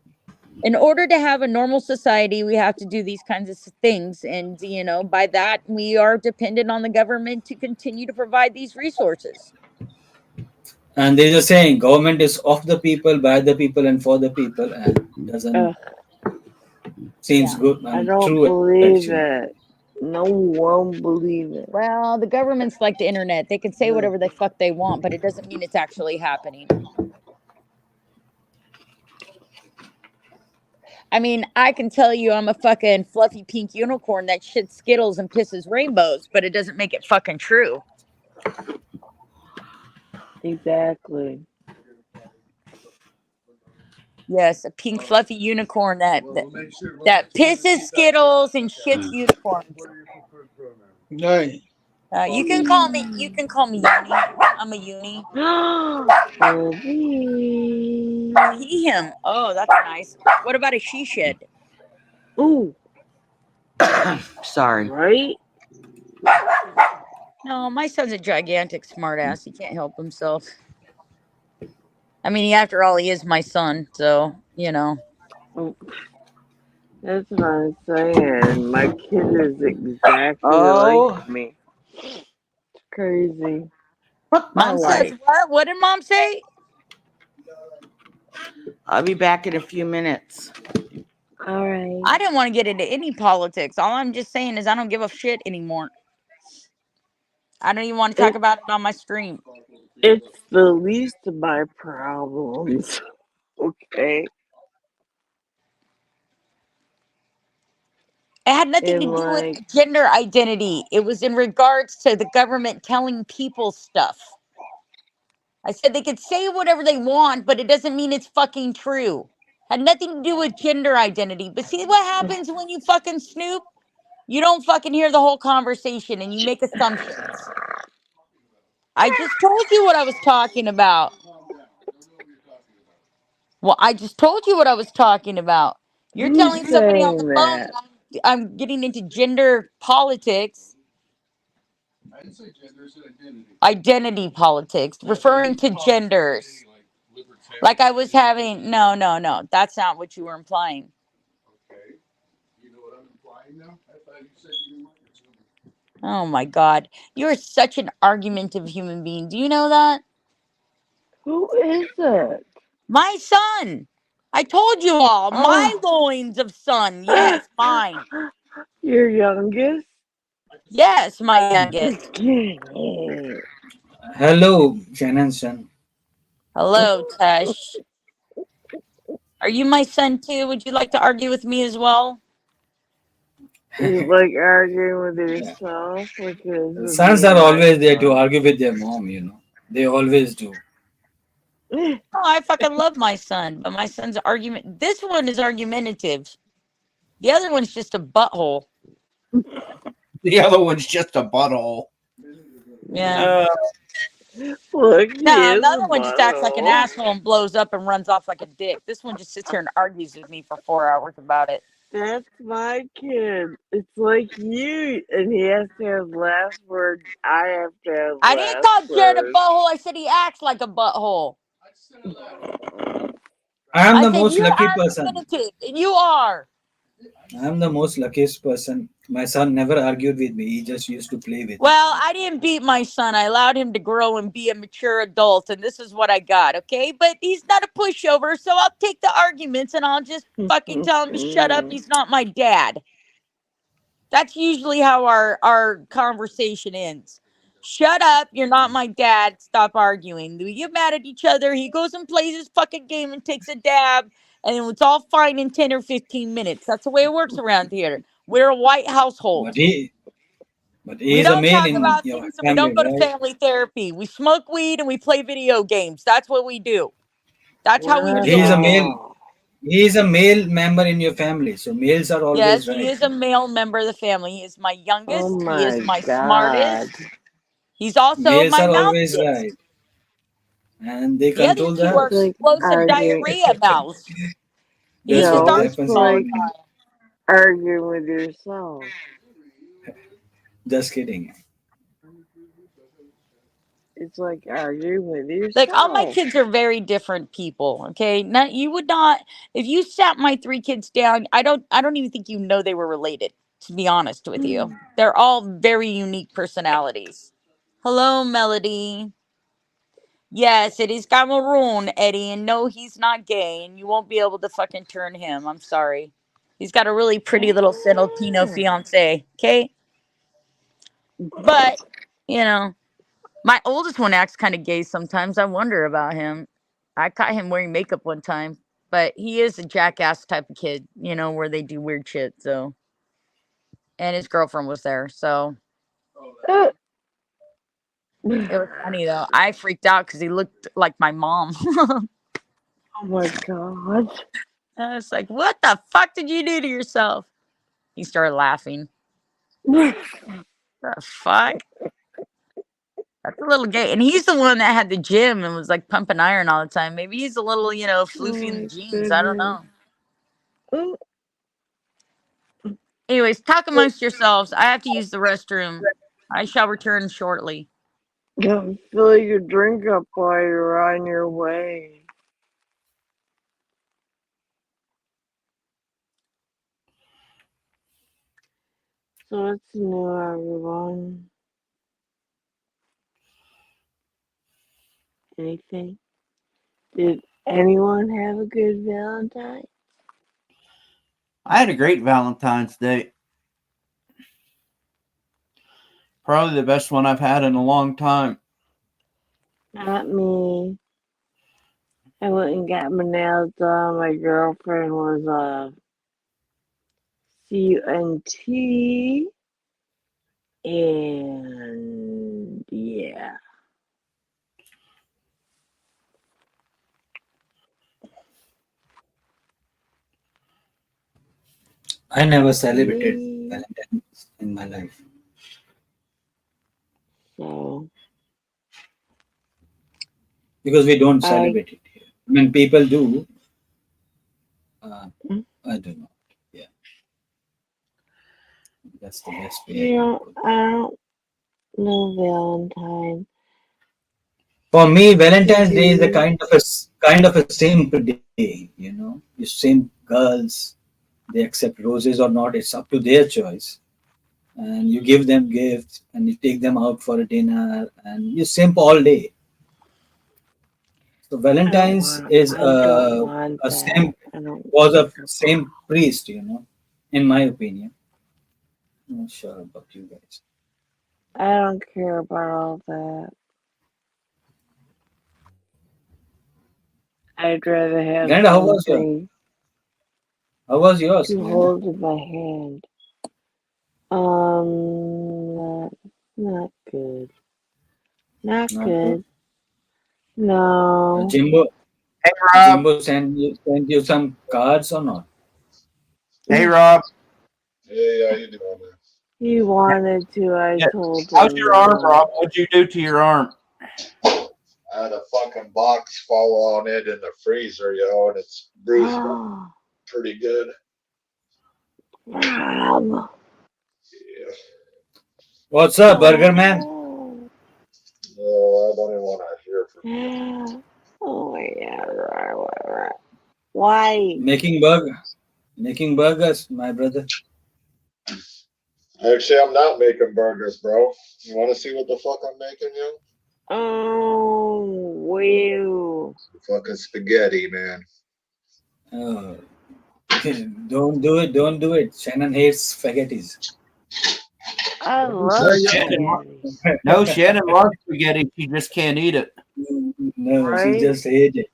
S2: In order to have a normal society, we have to do these kinds of things. And, by that, we are dependent on the government to continue to provide these resources.
S10: And there's a saying: government is of the people, by the people, and for the people, and doesn't
S7: Ugh,
S10: seems
S2: Yeah.
S10: good
S7: I
S10: and
S7: don't
S10: true
S7: believe
S10: actually.
S7: it. No one believe it.
S2: Well, the government's like the internet. They can say whatever the fuck they want, but it doesn't mean it's actually happening. I mean, I can tell you I'm a fucking fluffy pink unicorn that shits Skittles and pisses rainbows, but it doesn't make it fucking true.
S7: Exactly.
S2: Yes, a pink fluffy unicorn that pisses Skittles and shits unicorns.
S9: Right.
S2: You can call me uni. I'm a uni.
S7: Believe.
S2: He him. Oh, that's nice. What about a she shed?
S7: Ooh,
S8: Sorry.
S7: right?
S2: No, my son's a gigantic smartass. He can't help himself. I mean, after all, he is my son, so.
S7: Oh, that's what I'm saying. My kid is exactly like
S8: Oh,
S7: me. It's crazy.
S8: my
S2: Mom says
S8: life.
S2: what? What did mom say?
S8: I'll be back in a few minutes.
S7: All right.
S2: I didn't want to get into any politics. All I'm just saying is I don't give a shit anymore. I don't even want to talk
S7: It,
S2: about it on my stream.
S7: it's the least of my problems. Okay.
S2: It had nothing to
S7: And
S2: do with
S7: like,
S2: gender identity. It was in regards to the government telling people stuff. I said they could say whatever they want, but it doesn't mean it's fucking true. Had nothing to do with gender identity. But see what happens when you fucking snoop? You don't fucking hear the whole conversation and you make assumptions. I just told you what I was talking about. Well, I just told you what I was talking about. You're
S7: who's
S2: telling somebody on the
S7: saying
S2: phone
S7: that?
S2: that I'm getting into gender politics, identity politics, referring to genders. Like I was having, no. That's not what you were implying. Oh my God. You're such an argumentative human being. Do you know that?
S7: Who is it?
S2: My son. I told you all. My
S7: Oh,
S2: loins of son. Yes, mine.
S7: your youngest?
S2: Yes, my youngest.
S10: Hello, Shannon son.
S2: Hello, Tesh. Are you my son too? Would you like to argue with me as well?
S7: You like arguing with
S10: Yeah.
S7: yourself like it is with
S10: Sons
S7: me
S10: are
S7: and my
S10: always there to
S7: son?
S10: argue with their mom. They always do.
S2: Oh, I fucking love my son, but my son's argument. This one is argumentative. The other one's just a butthole.
S3: The other one's just a butthole.
S2: Yeah.
S7: Look, he
S2: No,
S7: is
S2: the
S7: a
S2: other one just acts like an
S7: butthole.
S2: asshole and blows up and runs off like a dick. This one just sits here and argues with me for 4 hours about it.
S7: That's my kid. It's like you, and he has to have last word. I have to have
S2: I didn't
S7: last
S2: call Jared a
S7: word.
S2: butthole. I said he acts like a butthole.
S10: I am
S2: I
S10: the
S2: said
S10: most
S2: you're
S10: lucky person.
S2: argumentative, and you are.
S10: I am the most luckiest person. My son never argued with me. He just used to play with me.
S2: Well, I didn't beat my son. I allowed him to grow and be a mature adult, and this is what I got, okay? But he's not a pushover, so I'll take the arguments and I'll just fucking tell him to shut up. He's not my dad. That's usually how our conversation ends. Shut up, you're not my dad. Stop arguing. We get mad at each other. He goes and plays his fucking game and takes a dab, and then it's all fine in 10 or 15 minutes. That's the way it works around here. We're a white household.
S10: But he, but he
S2: We
S10: is a
S2: don't
S10: male
S2: talk
S10: in
S2: about
S10: your
S2: things and we don't
S10: family,
S2: go to
S10: right?
S2: family therapy. We smoke weed and we play video games. That's what we do. That's how we
S10: But he
S2: deal
S10: is
S2: with
S10: a
S2: things.
S10: male.
S7: Wow.
S10: He is a male member in your family, so males are
S2: Yes,
S10: always
S2: he
S10: right.
S2: is a male member of the family. He is my
S7: Oh
S2: youngest. He is
S7: my
S2: my
S7: God.
S2: smartest. He's also
S10: Males
S2: my
S10: are
S2: mouth
S10: always
S2: gets.
S10: right, and they
S2: The other
S10: control the
S2: two are
S7: It's
S10: house.
S7: like
S2: explosive
S7: arguing.
S2: diarrhea mouths. He's
S10: That's
S2: just
S10: what
S7: No, it's
S10: happens
S2: arguing all
S10: when
S2: the
S7: like
S10: you
S2: time.
S7: arguing with yourself.
S10: just kidding.
S7: It's like arguing with
S2: Like all my
S7: yourself.
S2: kids are very different people. Okay, not you would not if you sat my three kids down. I don't even think you know they were related. To be honest with you, they're all very unique personalities. Hello, Melody. Yes, it is Cameroon, Eddie, and no, he's not gay, and you won't be able to fucking turn him. I'm sorry. He's got a really pretty little Filipino fiance. Okay, but you know. My oldest one acts kind of gay sometimes. I wonder about him. I caught him wearing makeup one time, but he is a jackass type of kid, where they do weird shit. So, and his girlfriend was there. So
S7: Oh
S2: it was funny though. I freaked out because he looked like my mom.
S7: my god.
S2: I was like, what the fuck did you do to yourself? He started laughing. The fuck? That's a little gay. And he's the one that had the gym and was like pumping iron all the time. Maybe he's a little,
S7: Oh
S2: floofy in the
S7: my
S2: jeans. I don't
S7: goodness.
S2: know.
S7: Oh,
S2: Anyways, talk amongst yourselves. I have to use the restroom. I shall return shortly.
S7: gotta fill your drink up while you're on your way. So what's new, everyone? Anything? Did anyone have a good Valentine?
S3: I had a great Valentine's Day. Probably the best one I've had in a long time.
S7: Not me. I went and got my nails done. My girlfriend was CUNT, and yeah.
S10: I never celebrated
S7: Yay.
S10: Valentine's in my life
S7: So
S10: because we don't
S7: I
S10: celebrate it here. I mean, people do. Uh, I don't know. Yeah, that's the best way I can put it.
S7: I don't know Valentine.
S10: For me,
S7: Did
S10: Valentine's Day is a
S7: you?
S10: kind of a simple day. You know, you simp girls. They accept roses or not. It's up to their choice. And you give them gifts, and you take them out for a dinner, and you simp all day. So Valentine's is
S7: I don't want
S10: a
S7: that.
S10: simp
S7: I don't
S10: was a
S7: care about.
S10: same priest. You know, in my opinion. I'm not sure about you guys.
S7: I don't care about all that. I'd rather have
S10: Glenda,
S7: something
S10: how was yours,
S7: to
S10: Glenda?
S7: hold in my hand. Not good. Not
S10: Not good.
S7: good. No.
S10: Jimbo,
S3: Hey, Rob.
S10: Jimbo sent you some cards or not?
S3: Hey, Rob.
S9: Hey, how you doing, man?
S7: He wanted to. I
S3: Yeah.
S7: told
S3: How's
S7: him
S3: your arm,
S7: no.
S3: Rob? What'd you do to your arm?
S9: I had a fucking box fall on it in the freezer, and it's bruised up pretty good.
S7: Rob.
S9: Yeah.
S10: What's up, Burger Man?
S7: Oh.
S9: No, I don't even want to hear from you.
S7: Yeah. Oh my god. Why?
S10: Making burgers, my brother.
S9: Actually, I'm not making burgers, bro. You want to see what the fuck I'm making, yo?
S7: Oh, wow.
S9: Fucking spaghetti, man.
S10: Oh, don't do it. Don't do it. Shannon hates spaghettis.
S7: I
S9: What you
S7: love
S9: say, yo?
S7: spaghetti.
S3: No, Shannon loves spaghetti. She just can't eat it.
S10: No, she
S7: Right?
S10: just hates it.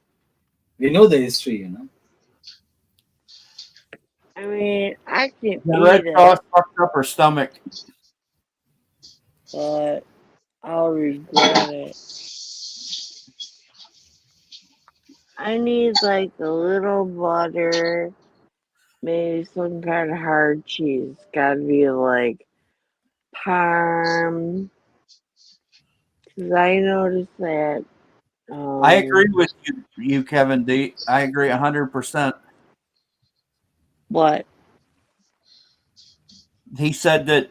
S10: We know the history, you know.
S7: I mean, I can
S3: The red
S7: eat
S3: sauce
S7: it,
S3: fucked up her stomach.
S7: but I'll regret it. I need like a little butter, maybe some kind of hard cheese. Gotta be like Parm, 'Cause I noticed that.
S3: I agree with you, Kevin D. I agree 100%.
S7: What?
S3: He said that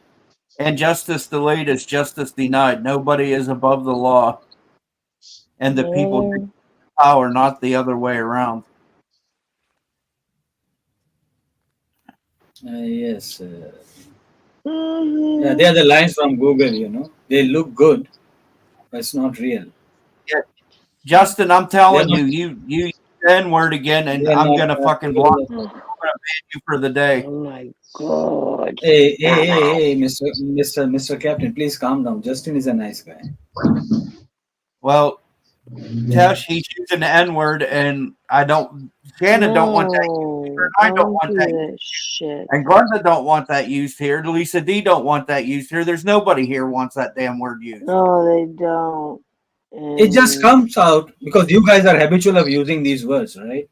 S3: injustice delayed is justice denied. Nobody is above the law, and the people
S7: Yeah.
S3: get power, not the other way around.
S10: Yes.
S7: Mhm.
S10: Yeah, they are the lines from Google, you know. They look good, but it's not real.
S3: Yeah. Justin, I'm
S10: They are
S3: telling
S10: not,
S3: you, you use the N word again, and
S10: they are
S3: I'm
S10: not
S3: gonna fucking block
S10: real.
S3: you. I'm gonna ban you for the day.
S7: Oh my god.
S10: Hey, Mr. Captain, please calm down. Justin is a nice guy.
S3: Well, Tesh, he's using the N word, and Shannon don't want that used here,
S7: No,
S3: and I don't
S7: don't
S3: want
S7: do
S3: that,
S7: that shit.
S3: and Glenda don't want that used here. Lisa D don't want that used here. There's nobody here wants that damn word used.
S7: No, they don't.
S10: It just
S7: And
S10: comes out because you guys are habitual of using these words, right?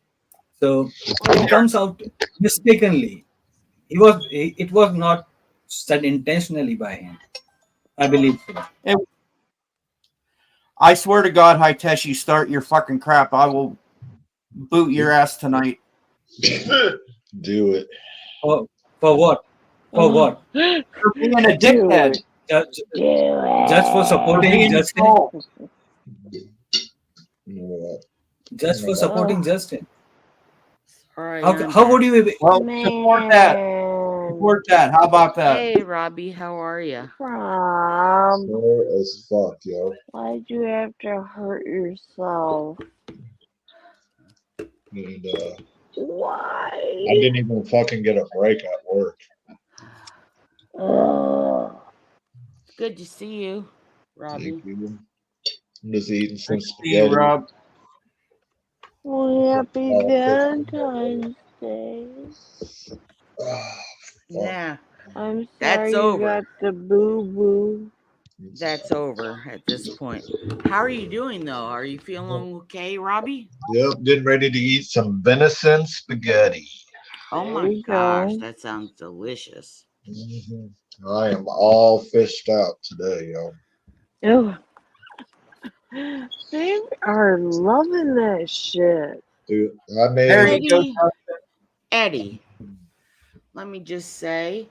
S10: So it comes out mistakenly. It was not said intentionally by him. I believe so.
S3: I swear to God, Hiteshi, start your fucking crap. I will boot your ass tonight.
S12: Do it.
S10: For what? For what?
S3: For being a
S7: do
S3: dickhead.
S7: it.
S10: Just,
S7: Do it.
S10: just for
S3: For
S10: supporting
S3: being a
S10: Justin?
S3: troll.
S12: You know what?
S10: Just for supporting Justin?
S8: Alright,
S10: How would you?
S3: Well, support that.
S7: Man.
S3: Support that. How about that?
S8: Hey, Robbie, how are you?
S7: Rob,
S12: Sure as fuck, yo.
S7: why'd you have to hurt yourself?
S12: And
S7: Why?
S12: I didn't even fucking get a break at work.
S7: Ugh.
S8: Good to see you, Robbie.
S12: Thank you. I'm just eating some
S3: Good to see you,
S12: spaghetti.
S3: Rob.
S7: Well, happy
S12: Oh,
S7: Valentine's Day.
S8: Nah,
S7: I'm
S8: that's
S7: sorry you
S8: over.
S7: got the boo-boo.
S8: That's over at this point. How are you doing, though? Are you feeling okay, Robbie?
S12: Yep, getting ready to eat some venison spaghetti.
S8: Oh
S7: There
S8: my
S7: you
S8: gosh,
S7: go.
S8: that sounds delicious.
S12: I am all fished out today, yo.
S7: Ew. They are loving that shit.
S12: Dude, I made
S3: There you go,
S8: Eddie,
S3: Justin.
S8: Eddie, let me just say,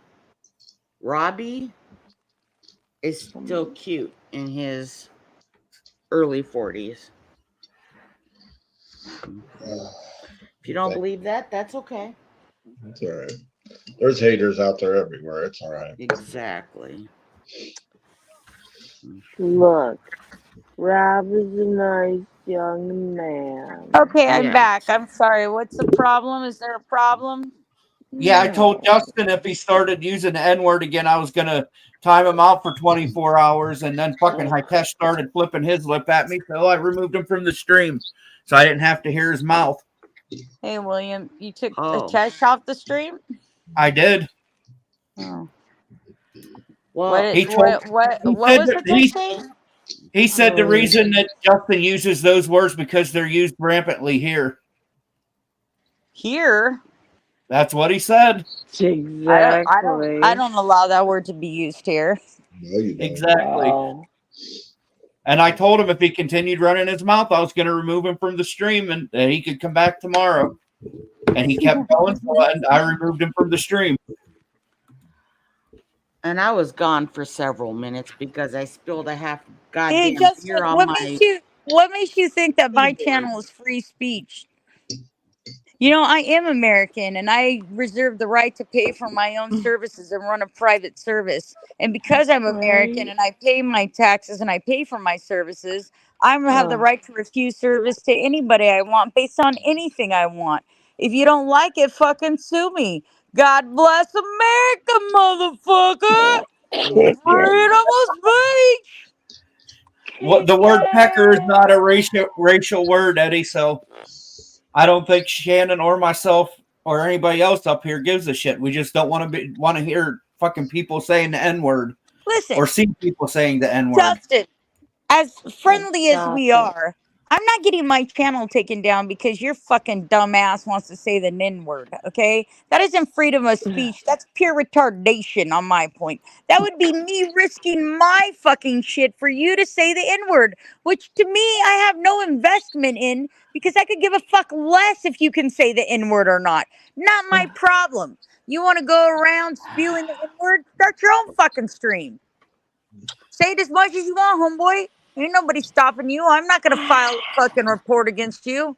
S8: Robbie is still cute in his early 40s. If you don't believe that, that's okay.
S12: It's all right. There's haters out there everywhere. It's all right.
S8: Exactly.
S7: Look, Rob is a nice young man.
S2: Okay, I'm
S8: Yeah.
S2: back. I'm sorry. What's the problem? Is there a problem?
S3: Yeah, I told
S7: No.
S3: Justin if he started using the N word again, I was gonna time him out for 24 hours, and then fucking Hitesh started flipping his lip at me, so I removed him from the stream, so I didn't have to hear his mouth.
S2: Hey, William, you took a
S8: Oh,
S2: test off the stream?
S3: I did.
S2: Oh.
S8: well,
S3: He told.
S2: What
S3: He said
S2: was
S3: that
S2: the test saying?
S3: he said the reason that Justin uses those words because they're used rampantly here.
S2: Here?
S3: That's what he said.
S7: Exactly.
S2: I don't allow that word to be used here.
S12: No, you don't.
S3: Exactly.
S7: Wow.
S3: And I told him if he continued running his mouth, I was going to remove him from the stream, and he could come back tomorrow. And he kept going, so I removed him from the stream.
S8: and I was gone for several minutes because I spilled a half
S2: Hey,
S8: goddamn
S2: Justin,
S8: beer on
S2: what makes you think that my channel is free speech? You know, I am American and I reserve the right to pay for my own services and run a private service. And because I'm American
S7: Right?
S2: and I pay my taxes and I pay for my services, I have the right to refuse service to anybody I want based on anything I want. If you don't like it, fucking sue me. God bless America, motherfucker!
S7: Kick it.
S2: Freedom of speech!
S3: What the word pecker is not a racial word, Eddie. So I don't think Shannon or myself or anybody else up here gives a shit. We just don't want to hear fucking people saying the N word
S2: Listen,
S3: or see people saying the N word.
S2: Justin, as friendly as
S7: Stop
S2: we
S7: it.
S2: are, I'm not getting my channel taken down because your fucking dumbass wants to say the N word, okay? That isn't freedom of speech. That's pure retardation on my point. That would be me risking my fucking shit for you to say the N word, which to me, I have no investment in because I could give a fuck less if you can say the N word or not. Not my problem. You want to go around spewing the N word? Start your own fucking stream. Say it as much as you want, homeboy. Ain't nobody stopping you. I'm not gonna file a fucking report against you.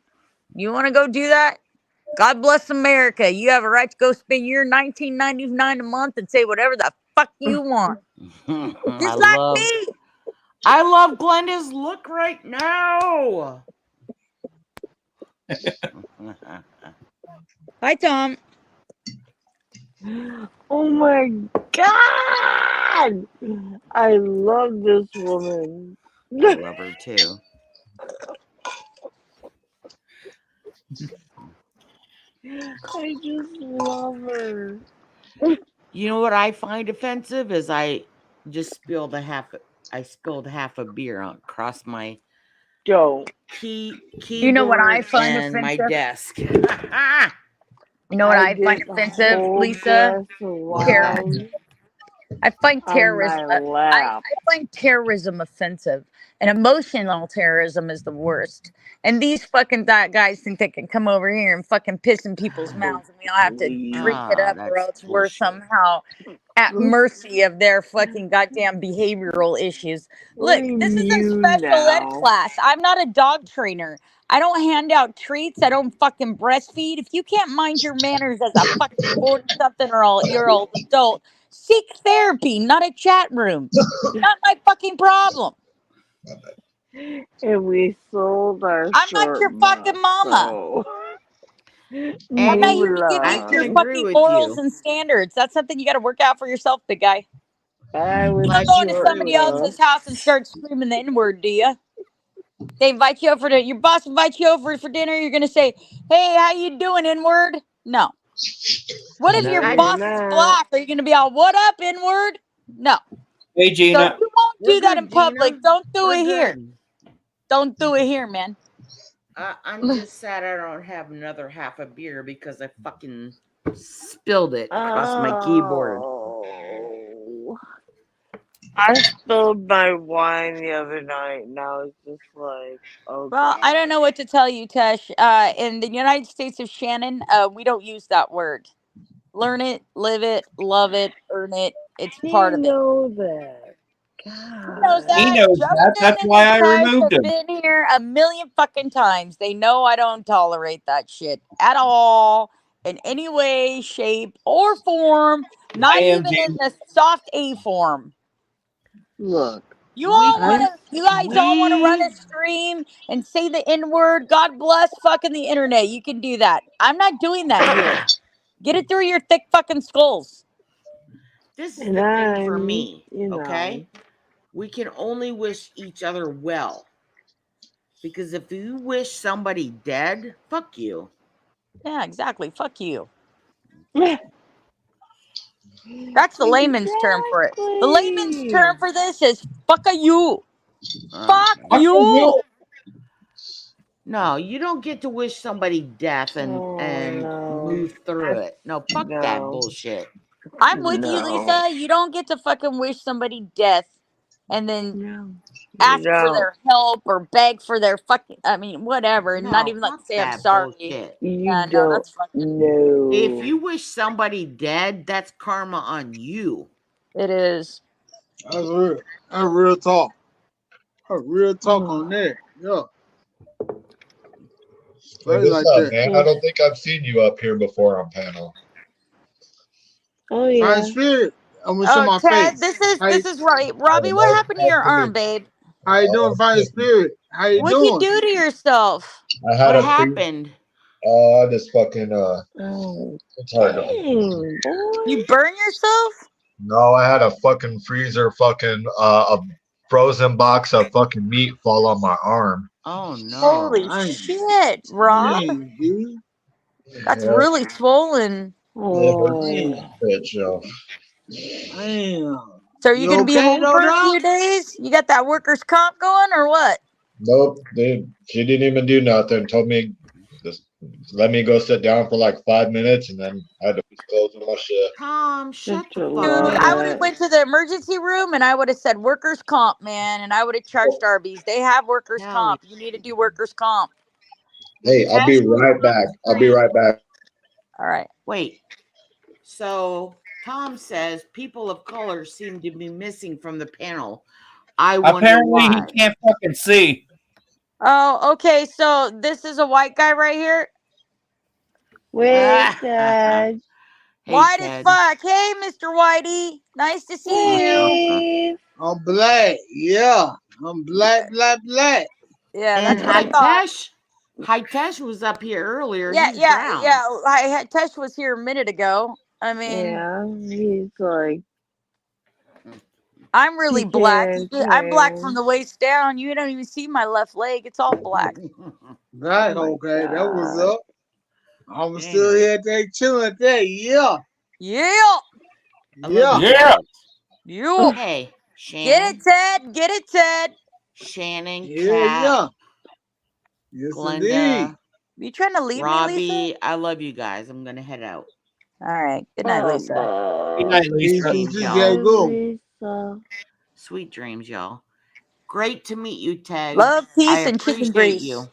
S2: You wanna go do that? God bless America. You have a right to go spend your $19.99 a month and say whatever the fuck you want. Just like me.
S8: I love Glenda's look right now.
S2: Hi, Tom.
S7: Oh my God! I love this woman.
S8: I love her too.
S7: I just love her.
S8: You know what I find offensive is I spilled half a beer across my keyboard
S2: You know what I find
S8: and my
S2: offensive?
S8: desk.
S2: You know what I find
S7: did a
S2: offensive,
S7: whole
S2: Lisa?
S7: glass of
S2: Terrorism.
S7: wine
S2: I find
S7: on my
S2: terrorism. I
S7: lap.
S2: find terrorism offensive, and emotional terrorism is the worst. And these fucking guys think they can come over here and fucking piss in people's mouths, and we all have to drink it up, or else we're somehow at mercy of their fucking goddamn behavioral issues. Look,
S7: We're
S2: this is a
S7: immune
S2: special ed
S7: now.
S2: class. I'm not a dog trainer. I don't hand out treats. I don't fucking breastfeed. If you can't mind your manners as a fucking 40-something year old adult, seek therapy, not a chat room. Not my fucking problem.
S7: And we sold our
S2: I'm not
S7: short
S2: your fucking mama.
S7: so
S2: I'm not here to give you
S8: I can
S2: your
S8: agree
S2: fucking
S8: with
S2: morals
S8: you.
S2: and standards. That's something you got to work out for yourself, big guy.
S7: I was
S2: You don't go into
S7: short
S2: somebody else's house and start screaming the N-word, do you? They invite you over to your boss invites you over for dinner. You're gonna say, "Hey, how you doing, N-word?" No. What if your
S7: No,
S2: boss
S7: you're
S2: is
S7: not.
S2: black? Are you gonna be all, "What up, N-word?" No.
S3: Hey,
S2: So
S3: Gina.
S2: you won't
S8: We're
S2: do that in
S8: good, Gina.
S2: public. Don't do
S8: We're
S2: it here.
S8: good.
S2: Don't do it here, man.
S8: I'm just sad I don't have another half a beer because I fucking spilled it across my keyboard.
S7: Oh. I spilled my wine the other night, and I was just like, "Oh
S2: Well,
S7: God."
S2: I don't know what to tell you, Tesh. In the United States of Shannon, we don't use that word. Learn it, live it, love it, earn it. It's part of it.
S7: know that.
S2: He knows
S7: God.
S3: He
S2: that.
S3: knows that.
S2: Justin
S3: That's
S2: and
S3: why
S2: his
S3: I
S2: Tesh
S3: removed
S2: have
S3: him.
S2: been here a million fucking times. They know I don't tolerate that shit at all in any way, shape, or form. Not
S3: I am,
S2: even in
S3: Gina.
S2: the soft A form.
S7: Look,
S2: You guys all want to run
S7: we
S2: a stream and say the N word. God bless fucking the internet. You can do that. I'm not doing that here. Get it through your thick fucking skulls.
S8: This is
S7: and
S8: the thing for
S7: I'm,
S8: me,
S7: you know,
S8: okay? We can only wish each other well. Because if you wish somebody dead, fuck you.
S2: Yeah, exactly. Fuck you. That's the layman's term for it. The layman's term for this is fuck a you. Fuck you.
S8: No, you don't get to wish somebody death and
S7: no.
S8: move through it. No, fuck that
S7: No.
S8: bullshit.
S2: I'm with you,
S7: No.
S2: Lisa. You don't get to fucking wish somebody death and then
S7: No.
S2: ask for
S7: No.
S2: their help or beg for their fucking, I mean, whatever, and not
S8: No,
S2: even like
S8: fuck
S2: say I'm
S8: that
S2: sorry.
S8: bullshit.
S7: You
S2: Yeah, no,
S7: don't
S2: that's fucking.
S7: know.
S8: If you wish somebody dead, that's karma on you.
S2: It is.
S9: That's real. That's real talk. That's real talk on that. Yeah.
S12: Hey,
S9: Straight
S12: what's
S9: like
S12: up,
S9: that.
S12: man? I don't think I've seen you up here before on panel.
S7: Oh yeah.
S9: Fine spirit. I'm gonna show
S2: Oh,
S9: my
S2: Ted,
S9: face.
S2: this is right. Robbie, what happened to your arm, babe?
S9: How you doing, fine spirit? How you
S2: What'd you
S9: doing?
S2: do to yourself?
S12: I had
S8: What
S12: a
S8: happened?
S12: I just fucking
S7: Oh,
S12: it's hard to.
S7: dang, boy.
S2: You burn yourself?
S12: No, I had a fucking freezer, fucking a frozen box of fucking meat fall on my arm.
S8: Oh no.
S2: Holy
S9: Dang.
S2: shit, Rob.
S9: Dang, dude.
S2: That's
S12: Yeah,
S2: really swollen.
S12: it hurts
S7: Oh.
S12: a bit, yo.
S9: Damn.
S2: So are you
S9: You
S2: gonna be
S9: okay
S2: home
S9: though,
S2: for a
S9: dog?
S2: few days? You got that workers' comp going or what?
S12: Nope, she didn't even do nothing. Told me just let me go sit down for like 5 minutes, and then I had to finish closing my shit.
S8: Tom, shut
S7: Just
S8: the
S7: a
S8: fuck
S2: Dude,
S7: lot
S2: I
S8: up.
S2: would have
S7: of
S2: went to the emergency room and I would have said workers' comp, man, and I would have charged Arby's. They have workers'
S8: Howie.
S2: comp. You need to do workers' comp.
S12: Hey, I'll be
S8: Natasha was
S12: right
S8: on the
S12: back. I'll be
S8: screen.
S12: right back.
S2: All right.
S8: Wait. So Tom says people of color seem to be missing from the panel. I wonder
S3: Apparently, he
S8: why.
S3: can't fucking see.
S2: Oh, okay. So this is a white guy right here.
S7: Wait, Dad.
S8: Hey,
S2: White as
S8: Ted.
S2: fuck. Hey, Mr. Whitey. Nice to see you.
S7: Wave.
S9: I'm black. Yeah. I'm black.
S2: Yeah,
S8: And
S2: that's what I thought.
S8: Hitesh was up here earlier.
S2: Yeah,
S8: He's
S2: yeah,
S8: brown.
S2: yeah. I had Tesh was here a minute ago. I mean,
S7: Yeah, he's like
S2: I'm really black.
S7: pecan
S2: I'm black from
S7: tan.
S2: the waist down. You don't even see my left leg. It's all black.
S9: Black,
S7: Oh my
S9: okay. That was
S7: God.
S9: up. I'm still here today, chilling today. Yeah.
S2: Yeah.
S8: I love you
S9: Yeah.
S3: Yeah.
S8: guys.
S2: You.
S8: Hey,
S2: Get
S8: Shannon,
S2: it, Ted. Get it, Ted.
S8: Shannon,
S9: Yeah,
S8: Kat,
S9: yeah. Yes, indeed.
S8: Glenda,
S2: You trying to leave me, Lisa?
S8: Robbie. I love you guys. I'm gonna head out.
S2: All right. Good night, Lisa.
S3: Good night,
S8: Sweet
S3: Lisa.
S8: dreams,
S9: Bye,
S8: y'all.
S9: go.
S7: Lisa.
S8: Sweet dreams, y'all. Great to meet you, Ted.
S2: Love,
S8: I
S2: peace, and chicken
S8: appreciate
S2: grease.
S8: you.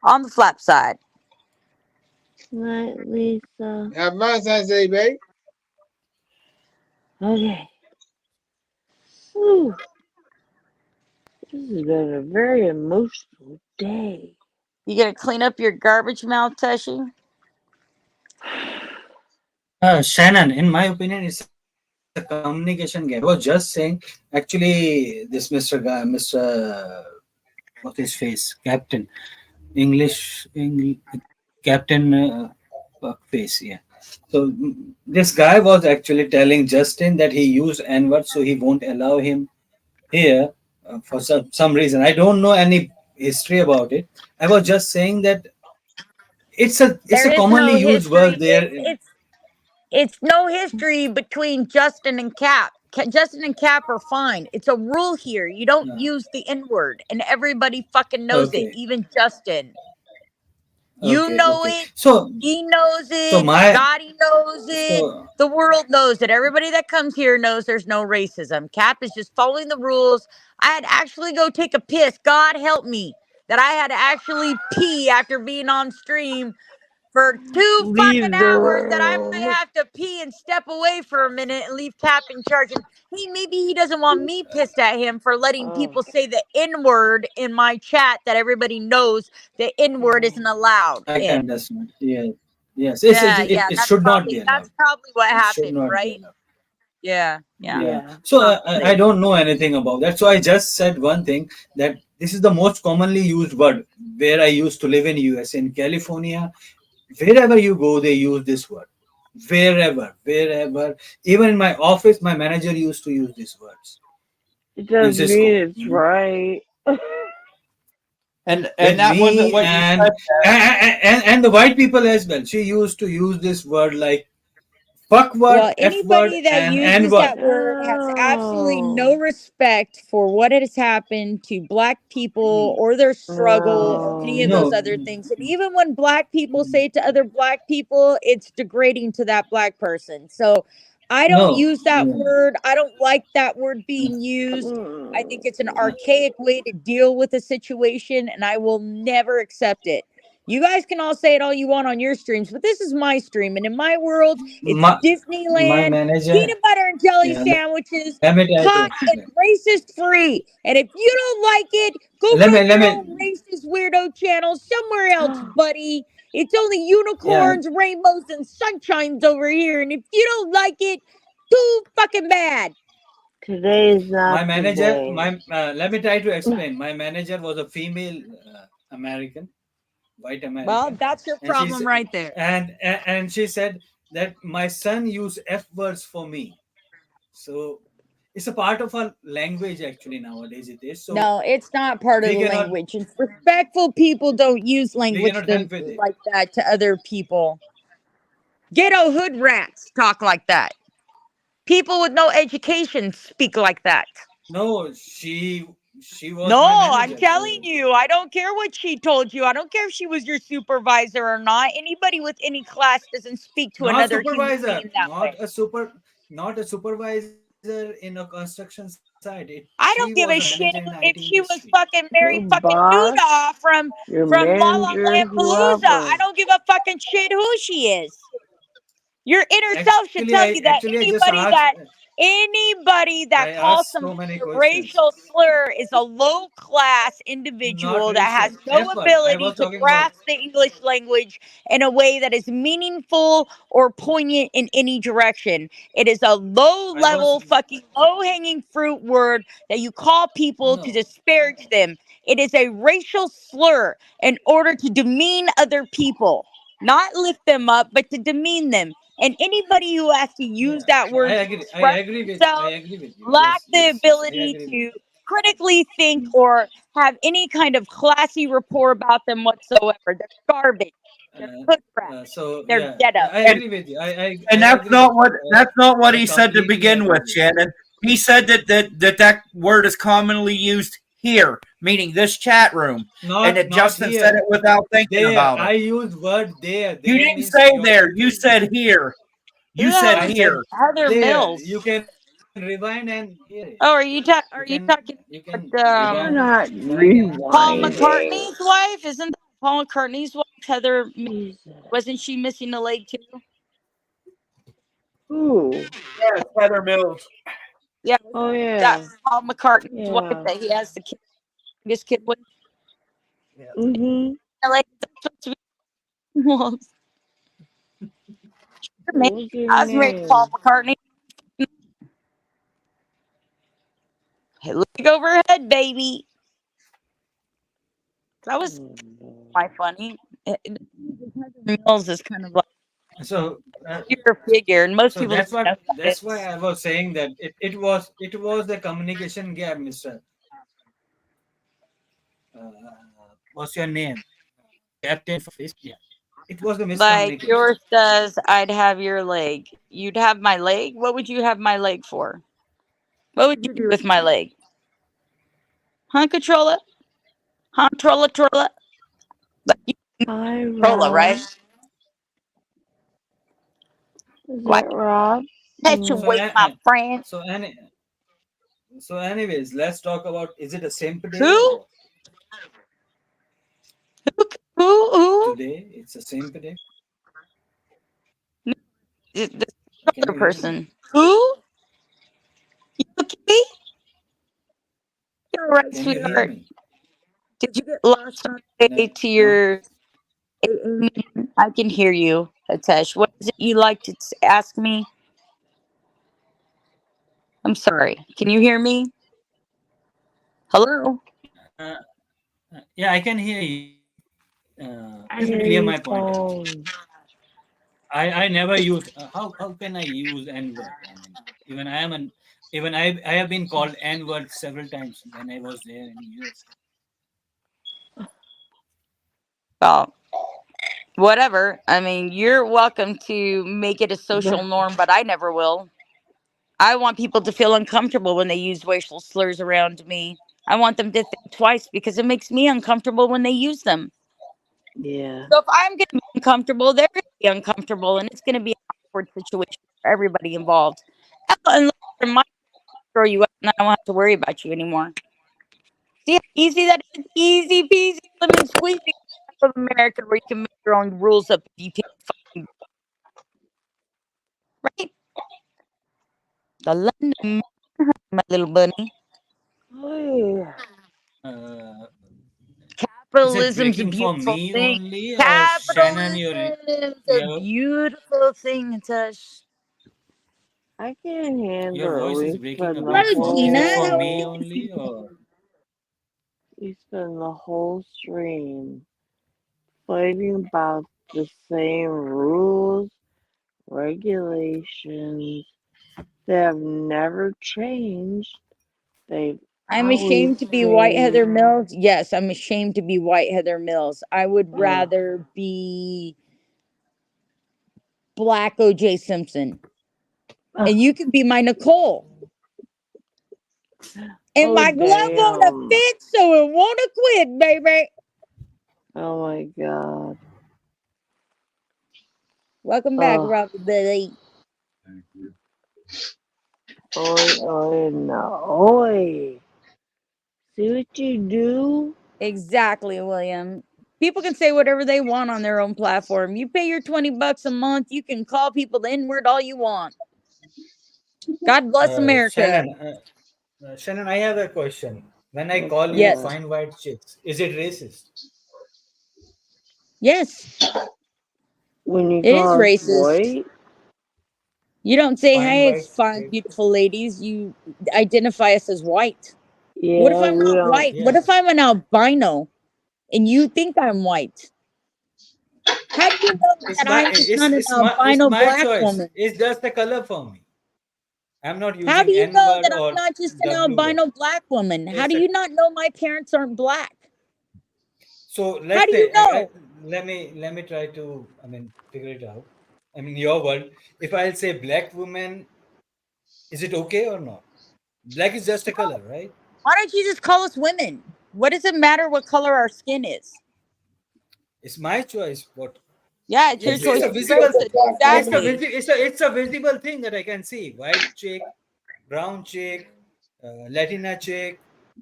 S2: On the flap side.
S7: Night, Lisa.
S9: Have a nice day, babe.
S7: Okay. Whew. This has been a very emotional day.
S2: You gonna clean up your garbage mouth, Teshi?
S10: Shannon, in my opinion, it's a communication gap. I was just saying, actually, this Mr. Guy, Mr. What his face, Captain, English Captain face, yeah. So this guy was actually telling Justin that he used N-word, so he won't allow him here for some reason. I don't know any history about it. I was just saying that it's a
S2: There is
S10: commonly
S2: no
S10: used word
S2: history.
S10: there.
S2: It's no history between Justin and Cap. Justin and Cap are fine. It's a rule here. You don't use the N word, and everybody fucking knows it,
S10: Okay,
S2: even Justin. You know
S10: okay.
S2: it.
S10: So
S2: He knows
S10: so
S2: it.
S10: my
S2: Gotti knows it.
S10: so
S2: The world knows it. Everybody that comes here knows there's no racism. Cap is just following the rules. I had to actually go take a piss. God help me that I had to actually pee after being on stream for 2 fucking
S7: Leave the
S2: hours that I might
S7: room.
S2: have to pee and step away for a minute and leave Cap in charge. And maybe he doesn't want me pissed at him for letting
S7: Oh.
S2: people say the N word in my chat that everybody knows the N word isn't allowed
S10: I can
S2: in.
S10: understand. Yeah, yes.
S2: Yeah,
S10: It should not be
S2: that's
S10: allowed.
S2: probably what
S10: It should
S2: happened,
S10: not be
S2: right?
S10: allowed.
S2: Yeah.
S10: Yeah.
S7: Yeah.
S10: So I
S2: Probably.
S10: don't know anything about that. So I just said one thing, that this is the most commonly used word where I used to live in US, in California. Wherever you go, they use this word. Wherever. Even in my office, my manager used to use these words
S7: It
S10: in
S7: doesn't mean
S10: Cisco.
S7: it's right.
S3: And
S10: With
S3: that wasn't
S10: me
S3: what you said.
S10: and the white people as well. She used to use this word like fuck word,
S2: Well,
S10: F word,
S2: anybody that
S10: and N
S2: uses
S10: word.
S2: that word has absolutely no
S7: No.
S2: respect for what has happened to black people or their struggle or any of
S7: No.
S2: those
S10: No,
S2: other things. And even when black people say it to other black people, it's degrading to that black person. So I don't
S10: no.
S2: use that word. I don't like that word being used. I think it's an archaic way to deal with a situation, and I will never accept it. You guys can all say it all you want on your streams, but this is my stream. And in my world, it's
S10: My
S2: Disneyland,
S10: manager,
S2: peanut butter and jelly
S10: yeah,
S2: sandwiches,
S10: let me try to
S2: hot and
S10: explain.
S2: racist free. And if you don't like it, go
S10: Let me,
S2: run
S10: let
S2: your own
S10: me,
S2: racist weirdo channel somewhere else, buddy. It's only
S10: yeah.
S2: unicorns, rainbows, and sunshines over here. And if you don't like it, too fucking bad.
S7: Today is not
S10: My
S7: the
S10: manager,
S7: day.
S10: let me try to explain. My manager was a female American, white
S2: Well,
S10: American,
S2: that's your
S10: and
S2: problem right there.
S10: and she said that my son used F words for me. So it's a part of our language actually nowadays. It is so
S2: No, it's not part of
S10: we
S2: the
S10: cannot
S2: language. And respectful people don't use
S10: we
S2: language
S10: cannot help with it.
S2: like that to other people. Ghetto hood rats talk like that. People with no education speak like that.
S10: No, she She was
S2: No,
S10: my
S2: I'm
S10: manager.
S2: telling
S10: So
S2: you, I don't care what she told you. I don't care if she was your supervisor or not. Anybody with any class doesn't speak to
S10: not
S2: another human
S10: supervisor,
S2: being that way.
S10: not a supervisor in a construction site. She was a
S2: I don't
S10: manager
S2: give
S10: in
S2: a
S10: IT
S2: shit if
S10: industry.
S2: she was fucking
S7: Your
S2: married fucking
S7: boss,
S2: Duda
S7: your
S2: from La La
S7: manager,
S2: Land Palooza. I
S7: whoever.
S2: don't give a fucking shit who she is. Your inner self should
S10: Actually,
S2: tell
S10: I
S2: you that
S10: actually I just asked.
S2: anybody
S10: I
S2: that calls
S10: asked so
S2: somebody
S10: many
S2: a
S10: questions.
S2: racial slur is a low class
S10: Not
S2: individual that
S10: racial.
S2: has no
S10: Effort. I
S2: ability
S10: was
S2: to
S10: talking about
S2: grasp the English language in a way that is meaningful or poignant in any direction. It is a low
S10: I was
S2: level, fucking low hanging fruit word that you call people to
S10: no.
S2: disparage them. It is a racial slur in order to demean other people, not lift them up, but to demean them. And anybody who has to use
S10: Yeah,
S2: that
S10: I
S2: word to
S10: agree.
S2: express
S10: I
S2: themselves
S10: agree with you.
S2: lack
S10: Yes,
S2: the
S10: yes, yes. I
S2: ability
S10: agree with
S2: to
S10: you.
S2: critically think or have any kind of classy rapport about them whatsoever. They're garbage. They're hood rat.
S10: So
S2: They're
S10: yeah,
S2: ghetto.
S10: I
S3: And
S10: agree with you.
S3: and
S10: I agree with you.
S3: that's not what
S10: I
S3: he said to
S10: completely
S3: begin
S10: agree
S3: with,
S10: with you.
S3: Shannon. He said that word is commonly used here, meaning this chat room, and that
S10: Not
S3: Justin said
S10: here.
S3: it without thinking
S10: There.
S3: about
S10: I
S3: it.
S10: use word there.
S3: You
S10: There
S3: didn't
S10: means
S3: say
S10: your
S3: there. You
S10: country.
S3: said here.
S2: Who
S3: You
S2: the hell
S3: said
S10: I
S2: is
S10: said
S3: here.
S2: Heather
S10: there. You
S2: Mills?
S10: can rewind and hear it.
S2: Oh, are you talking
S10: You can
S2: about
S7: You're
S10: rewind
S7: not
S10: and
S2: Paul
S10: hear it.
S7: rewinding.
S2: McCartney's wife? Isn't that Paul McCartney's wife, Heather?
S7: Jesus.
S2: Wasn't she missing a leg too?
S7: Who?
S3: Yes, Heather Mills.
S2: Yeah,
S7: Oh
S2: that
S7: yeah.
S2: Paul McCartney's wife
S7: Yeah.
S2: that he has the kid, this kid with.
S7: Mhm.
S2: Like, that's supposed to be well, man.
S7: What's her
S2: I was married to Paul
S7: name?
S2: McCartney. Hey, leg overhead, baby. That was
S7: Oh, no.
S2: my funny. Mills is kind of like
S10: So
S2: your figure, and most
S10: so
S2: people don't know who that
S10: that's why
S2: is.
S10: I was saying that it was the communication gap, Mister. Uh, what's your name? Captain Fish. Yeah, it was a
S2: Like
S10: miscommunication.
S2: yours does, I'd have your leg. You'd have my leg? What would you have my leg for? What would you do with my leg? Huh, controller? Huh, trolla? Like you
S7: Hi,
S2: trolla, right?
S7: Rob. Is
S2: Why
S7: that Rob?
S10: So
S2: perpetuate my friend?
S10: so any so anyways, let's talk about, is it a simp day or
S2: Who?
S10: what?
S2: Who?
S10: Today it's a simp day.
S2: The
S10: Can
S2: other
S10: you hear me?
S2: person. Who? You okay? You're right,
S10: Can you hear
S2: sweetheart.
S10: me?
S2: Did you get lost on the way
S10: No,
S2: to
S10: no.
S2: your AA meeting? I can hear you, Hitesh. What is it you like to ask me? I'm sorry. Can you hear me? Hello?
S10: Yeah, I can hear you.
S7: I
S10: Let me
S7: hear
S10: clear
S7: you
S10: my point.
S7: phone.
S10: I never use. How can I use N word? I mean, even I am an even I have been called N word several times when I was there in US.
S2: Well, whatever. I mean, you're welcome to make it a social norm, but I never will. I want people to feel uncomfortable when they use racial slurs around me. I want them to think twice because it makes me uncomfortable when they use them.
S7: Yeah.
S2: So if I'm going to be uncomfortable, they're going to be uncomfortable, and it's going to be an awkward situation for everybody involved. Hell, unless they're my throw you out, and I don't have to worry about you anymore. See how easy that is? Easy peasy, lemon squeezy of America, where you can make your own rules up if you take fucking right. The London, my little bunny.
S7: Hey.
S10: Uh, is it
S2: Capitalism's a
S10: breaking for
S2: beautiful
S10: me
S2: thing.
S10: only, or Shannon?
S2: Capitalism's a
S10: Your
S2: beautiful thing, Natash.
S7: I can't
S10: your
S7: handle
S10: voice is
S7: we
S10: breaking a
S7: spend the
S10: bit.
S2: Hello,
S10: Is
S2: Gina.
S10: it for
S2: How are
S10: me
S7: whole
S10: only, or
S7: we spend the whole stream fighting about the same rules, regulations that have never changed. They've
S2: I'm
S7: always
S2: ashamed to be white
S7: stayed.
S2: Heather Mills. Yes, I'm ashamed to be white Heather Mills. I would
S7: Ugh.
S2: rather be black OJ Simpson.
S7: Ugh.
S2: And you can be my Nicole. And my glove wanna
S7: damn.
S2: fit, so it wanna quit, baby.
S7: Oh my god.
S2: Welcome back,
S7: Oh,
S2: Rocky Billy.
S7: oi, no, oi. See what you do?
S2: Exactly, William. People can say whatever they want on their own platform. You pay your $20 a month, you can call people the N-word all you want. God bless America.
S10: Shannon, I have a question. When I
S7: What's
S10: call you
S2: Yes.
S7: that?
S10: fine white chicks, is it racist?
S2: Yes,
S7: When you
S2: it is
S7: call us
S2: racist.
S7: white?
S2: You don't say,
S10: Fine
S2: hey,
S10: white
S2: fine,
S10: chick.
S2: beautiful ladies. You identify us as white. What if
S7: Yeah,
S2: I'm
S7: we
S2: not
S7: don't.
S2: white? What
S10: Yeah.
S2: if I'm an albino and you think I'm white? How do you know that I'm not an
S10: It's
S2: albino
S10: my
S2: black
S10: choice.
S2: woman?
S10: It's just the color for me. I'm not
S2: How do
S10: using
S2: you
S10: N
S2: know
S10: word
S2: that I'm
S10: or
S2: not just an
S10: W word.
S2: albino black woman? How
S10: It's
S2: do
S10: a
S2: you not know my parents aren't black?
S10: so
S2: How
S10: let's
S2: do you
S10: say
S2: know?
S10: let me try to figure it out. Your word. If I'll say black woman, is it okay or not? Black is just a color, right?
S2: Why don't you just call us women? What does it matter what color our skin is?
S10: It's my choice. What
S2: Yeah, it's your
S10: it's
S2: choice
S10: a
S2: to be
S10: visible
S2: racist. Exactly.
S10: it's a visible thing that I can see. White chick, brown chick, Latina chick,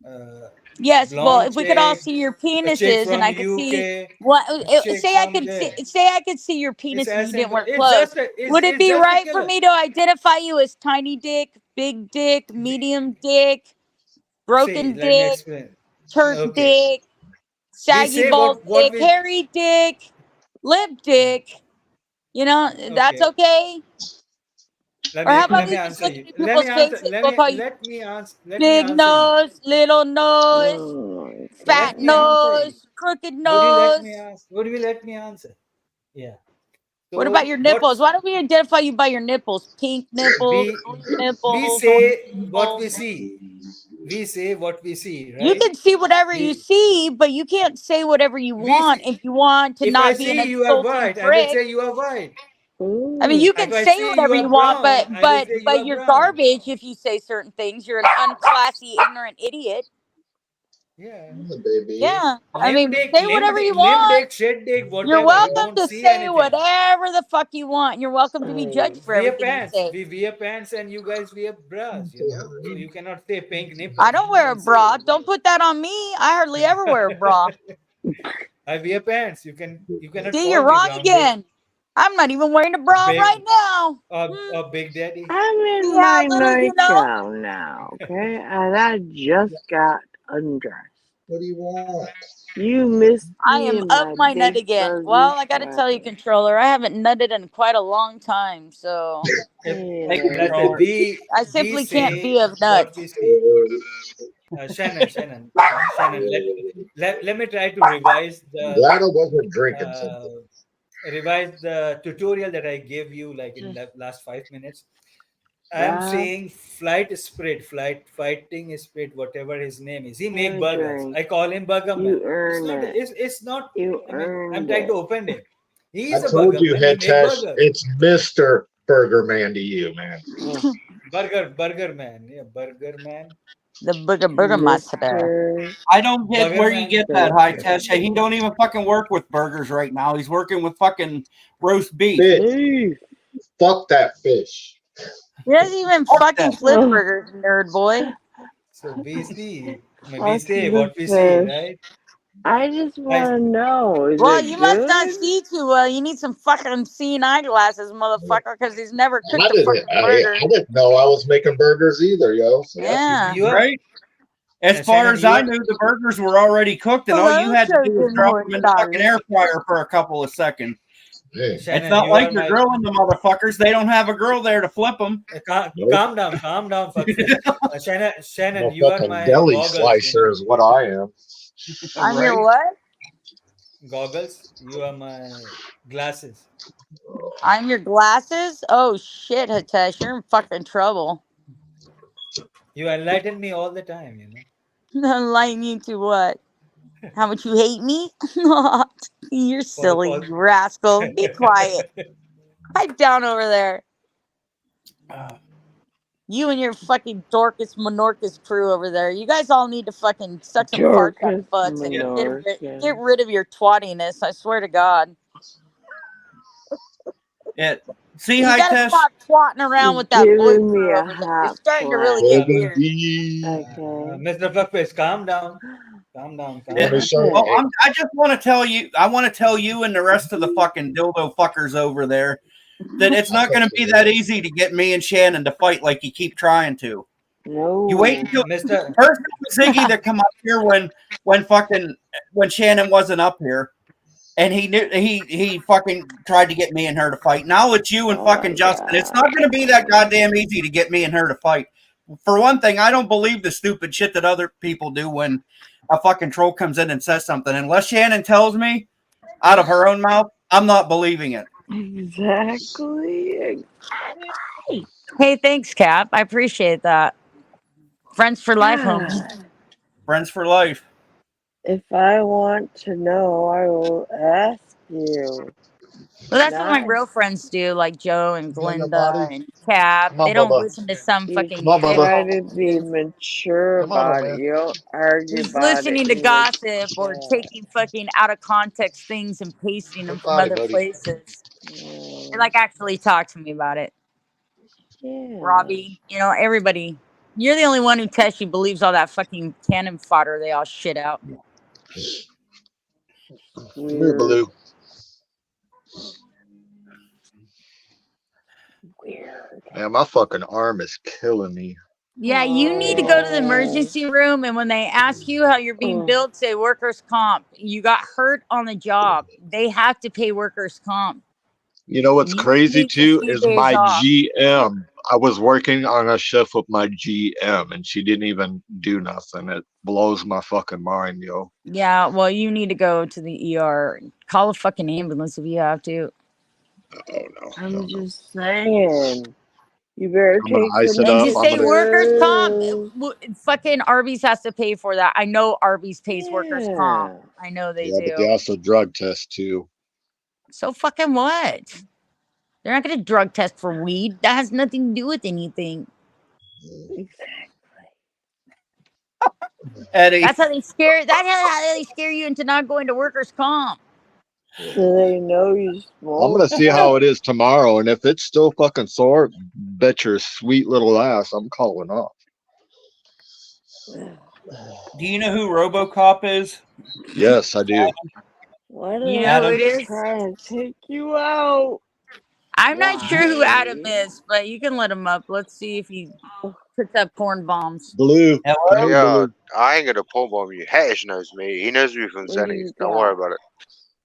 S10: uh,
S2: Yes, well,
S10: blonde
S2: if we could all
S10: chick,
S2: see your
S10: a chick
S2: penises and
S10: from
S2: I could see
S10: UK,
S2: what
S10: a chick
S2: say I
S10: from
S2: could see
S10: there.
S2: say I could see your
S10: It's
S2: penis and
S10: as
S2: you didn't
S10: simple.
S2: wear clothes. Would it
S10: It's
S2: be
S10: just a
S2: right for
S10: color.
S2: me to identify you as tiny dick, big dick, medium dick,
S10: See,
S2: broken
S10: let me
S2: dick,
S10: explain.
S2: turnt
S10: Okay,
S2: dick,
S10: we
S2: saggy
S10: say
S2: bald
S10: what
S2: dick,
S10: we.
S2: hairy dick, limp dick? You know, that's
S10: Okay,
S2: okay? Or how about
S10: let me
S2: we just
S10: answer
S2: look
S10: you.
S2: into people's faces? We'll call you
S10: Let me
S2: big
S10: answer you.
S2: nose, little nose,
S7: Oh my
S2: fat
S10: Let me
S7: god.
S10: answer you.
S2: nose, crooked nose.
S10: Would you let me answer? Yeah.
S2: What about
S10: So
S2: your nipples?
S10: what's
S2: Why don't we identify you by your nipples? Pink nipples,
S10: we
S2: blue
S10: we
S2: nipples, orange
S10: say what we
S2: nipples.
S10: see. We say what we see,
S2: You
S10: right?
S2: can see whatever you
S10: We
S2: see, but you can't say whatever you
S10: we
S2: want
S10: see,
S2: if you want to
S10: if I
S2: not be an
S10: see you are
S2: insulting
S10: white, I will
S2: prick.
S10: say you are white.
S2: I mean,
S7: Ooh.
S2: you
S10: If
S2: can
S10: I
S2: say
S10: see you
S2: whatever you
S10: are
S2: want,
S10: brown, I will say you
S2: but
S10: are
S2: you're
S10: brown.
S2: garbage if you say certain things. You're an unclassy, ignorant idiot.
S10: Yeah.
S12: baby.
S2: Yeah, I mean, say whatever you
S10: Limp
S2: want.
S10: dick, shit dick,
S2: You're
S10: whatever. You
S2: welcome
S10: don't
S2: to
S10: see
S2: say
S10: anything.
S2: whatever the fuck you want. You're welcome to be
S7: Hey.
S2: judged for
S10: Wear
S2: everything you
S10: pants.
S2: say.
S10: We wear pants and you guys wear bras, So you cannot say pink
S2: I
S10: nipples.
S2: don't
S10: You
S2: wear a
S10: can say
S2: bra. Don't put that on me. I hardly ever wear a bra.
S10: I wear pants. You cannot
S2: See,
S10: call
S2: you're
S10: me
S2: wrong
S10: brown dick.
S2: again. I'm not even wearing a
S10: A
S2: bra
S10: big
S2: right now.
S10: a big daddy.
S7: I'm
S2: See
S7: in
S2: how
S7: my
S2: little you know?
S7: nightgown now, okay? And I just got undressed.
S12: What do you want?
S7: You missed
S2: I
S7: me
S2: am
S7: in
S2: up
S7: my
S2: my nut
S7: big
S2: again.
S7: fuzzy
S2: Well, I got to tell you,
S7: sweater.
S2: controller, I haven't nutted in quite a long time, so
S7: Hey
S3: Hey,
S10: Let's
S7: there.
S10: say
S3: controller.
S2: I
S10: we
S2: simply can't
S10: say
S2: be of nut.
S10: what we see. Shannon, let me try to
S12: Glad I wasn't drinking
S10: uh,
S12: something.
S10: revise the tutorial that I gave you like in
S7: Just
S10: the last 5 minutes. I am
S7: grab,
S10: saying flight fighting spirit, whatever his name is. He
S7: have
S10: make
S7: a
S10: burgers.
S7: drink.
S10: I call him Burger Man.
S7: You earn it.
S10: It's not.
S7: You
S10: I'm
S7: earned
S10: trying to
S7: it.
S10: open him. He
S12: I
S10: is a
S12: told
S10: burger
S12: you,
S10: man. He make
S12: Hitesh,
S10: burgers.
S12: it's Mr. Burger Man to you, man.
S7: Oh,
S10: Burger Man. Yeah, Burger Man.
S2: The burger master.
S7: Mr.
S3: I don't get
S10: Burger
S3: where you
S10: Man.
S3: get that high
S7: Burger.
S3: test. He don't even fucking work with burgers right now. He's working with fucking roast beef.
S12: Fish.
S7: Beef.
S12: Fuck that fish.
S2: He doesn't even
S3: Fuck that.
S2: fucking flip
S7: Oh,
S2: burgers, nerd boy.
S10: So we see. We
S7: fuck
S10: say
S7: the
S10: what we see,
S7: fish.
S10: right?
S7: I just
S10: I
S7: want to know, is
S2: Well,
S7: it
S2: you must not
S7: good?
S2: see too well. You need some fucking seeing eyeglasses, motherfucker, because he's never cooked a fucking
S12: I
S2: burger.
S12: didn't know I was making burgers either, yo. So that's
S2: Yeah.
S10: you are
S3: Right? As far
S10: Shannon.
S3: as
S10: You
S3: I
S10: are
S3: knew, the burgers were already cooked, and all you
S2: Hello,
S3: had to do was
S2: Surgeon
S3: drop them in the fucking
S2: Mortal.
S3: air fryer for a couple of seconds.
S12: hey,
S3: It's
S10: Shannon.
S3: not
S10: You
S3: like
S10: are
S3: you're
S10: my.
S3: grilling the motherfuckers. They don't have a grill there to flip them.
S12: nope.
S10: Calm down, fuckface.
S12: I'm
S10: Shannon,
S12: a
S10: you are
S12: fucking
S10: my
S12: deli
S10: goggles.
S12: slicer is what I am.
S2: I'm your
S3: Right?
S2: what?
S10: Goggles. You are my glasses.
S2: I'm your glasses? Oh shit, Hitesh, you're in fucking trouble.
S10: You enlighten me all the time.
S2: Enlighten you to what? How much you hate me? You're
S10: For the
S2: silly,
S10: pos-
S2: you rascal. Be quiet. Pipe down over there. You and your fucking Dorcas Menorcas crew over there. You guys all need to fucking suck some farts out
S7: Dorcas
S2: of butts and get
S7: Menorcas.
S2: rid of your twattiness. I swear to God.
S3: See,
S2: You
S3: High
S2: gotta
S3: Test?
S2: stop twatting around with that boy
S7: Giving me
S2: crew
S7: a
S2: over there. It's
S7: hot
S2: starting to really
S7: flash.
S2: get weird.
S7: Okay.
S13: Mr. Fuckface, calm down. Calm down. Calm
S3: Yeah,
S13: down.
S3: well, I just want to tell you, I want to tell you and the rest of the fucking dildo fuckers over there that it's not going to be that easy to get me and Shannon to fight like you keep trying to.
S7: No.
S3: You wait until
S13: Mr.
S3: first it was Ziggy that come up here when Shannon wasn't up here, and he fucking tried to get me and her to fight. Now it's you and fucking Justin.
S7: God.
S3: It's not going to be that goddamn easy to get me and her to fight. For one thing, I don't believe the stupid shit that other people do when a fucking troll comes in and says something. Unless Shannon tells me out of her own mouth, I'm not believing it.
S7: Exactly.
S2: Hey, thanks, Cap. I appreciate that. Friends for life, homie.
S3: Friends for life.
S7: If I want to know, I will ask you.
S2: Well, that's what my
S7: Not
S2: girlfriends do, like Joe and
S12: You on your
S2: Glinda
S12: body?
S2: and Cap.
S12: Come on,
S2: They don't
S12: Bubba.
S2: listen to some
S7: you
S2: fucking
S12: Come on, Bubba.
S7: try
S2: shithole.
S7: to be mature
S12: Come on,
S7: about
S12: man.
S7: it. You don't argue
S2: Who's
S7: about it
S2: listening to
S7: in the
S2: gossip or
S7: chat.
S2: taking fucking out of context things and pasting them
S12: Good
S2: from
S12: body,
S2: other
S12: buddy.
S2: places. They like actually talk to me about it.
S7: Yeah.
S2: Robbie, everybody. You're the only one who Teshi believes all that fucking cannon fodder they all shit out.
S12: Come here,
S7: Weird.
S12: Baloo.
S7: Weird.
S12: Man, my fucking arm is killing me.
S2: Yeah, you need to go to the emergency room, and when they ask you how you're being billed, say workers' comp. You got hurt on the job. They have to pay workers' comp.
S12: You know what's
S2: You
S12: crazy
S2: need
S12: too
S2: a few
S12: is
S2: days
S12: my
S2: off.
S12: GM. I was working on a shift with my GM, and she didn't even do nothing. It blows my fucking mind, yo.
S2: Yeah, well, you need to go to the ER. Call a fucking ambulance if you have to.
S12: Oh no.
S7: I'm just saying. You better
S12: I'm gonna
S7: take
S12: ice
S7: some
S12: it
S2: And
S12: up.
S2: just
S12: I'm
S2: say
S12: gonna.
S2: workers' comp.
S7: pictures.
S2: Fucking Arby's has to pay for that. I know Arby's pays workers' comp.
S7: Yeah.
S2: I know they
S12: Yeah, but they
S2: do.
S12: also drug test too.
S2: So fucking what? They're not going to drug test for weed. That has nothing to do with anything.
S3: Eddie.
S2: That's how they scare. That's how they scare you into not going to workers' comp.
S7: So they know you smoke.
S12: I'm gonna see how it is tomorrow, and if it's still fucking sore, bet your sweet little ass I'm calling off.
S3: Do you know who RoboCop is?
S12: Yes, I do.
S7: Why do
S2: You
S7: they
S2: know who
S3: Adam.
S2: it is?
S7: try to take you out?
S2: I'm not sure who
S7: Why?
S2: Adam is, but you can let him up. Let's see if he puts up porn bombs.
S12: Blue.
S3: Hello?
S14: Yeah, I ain't gonna pull bomb you. Hatch knows me. He knows me from
S7: What do
S14: Zennies.
S7: you
S14: Don't
S7: got?
S14: worry about it.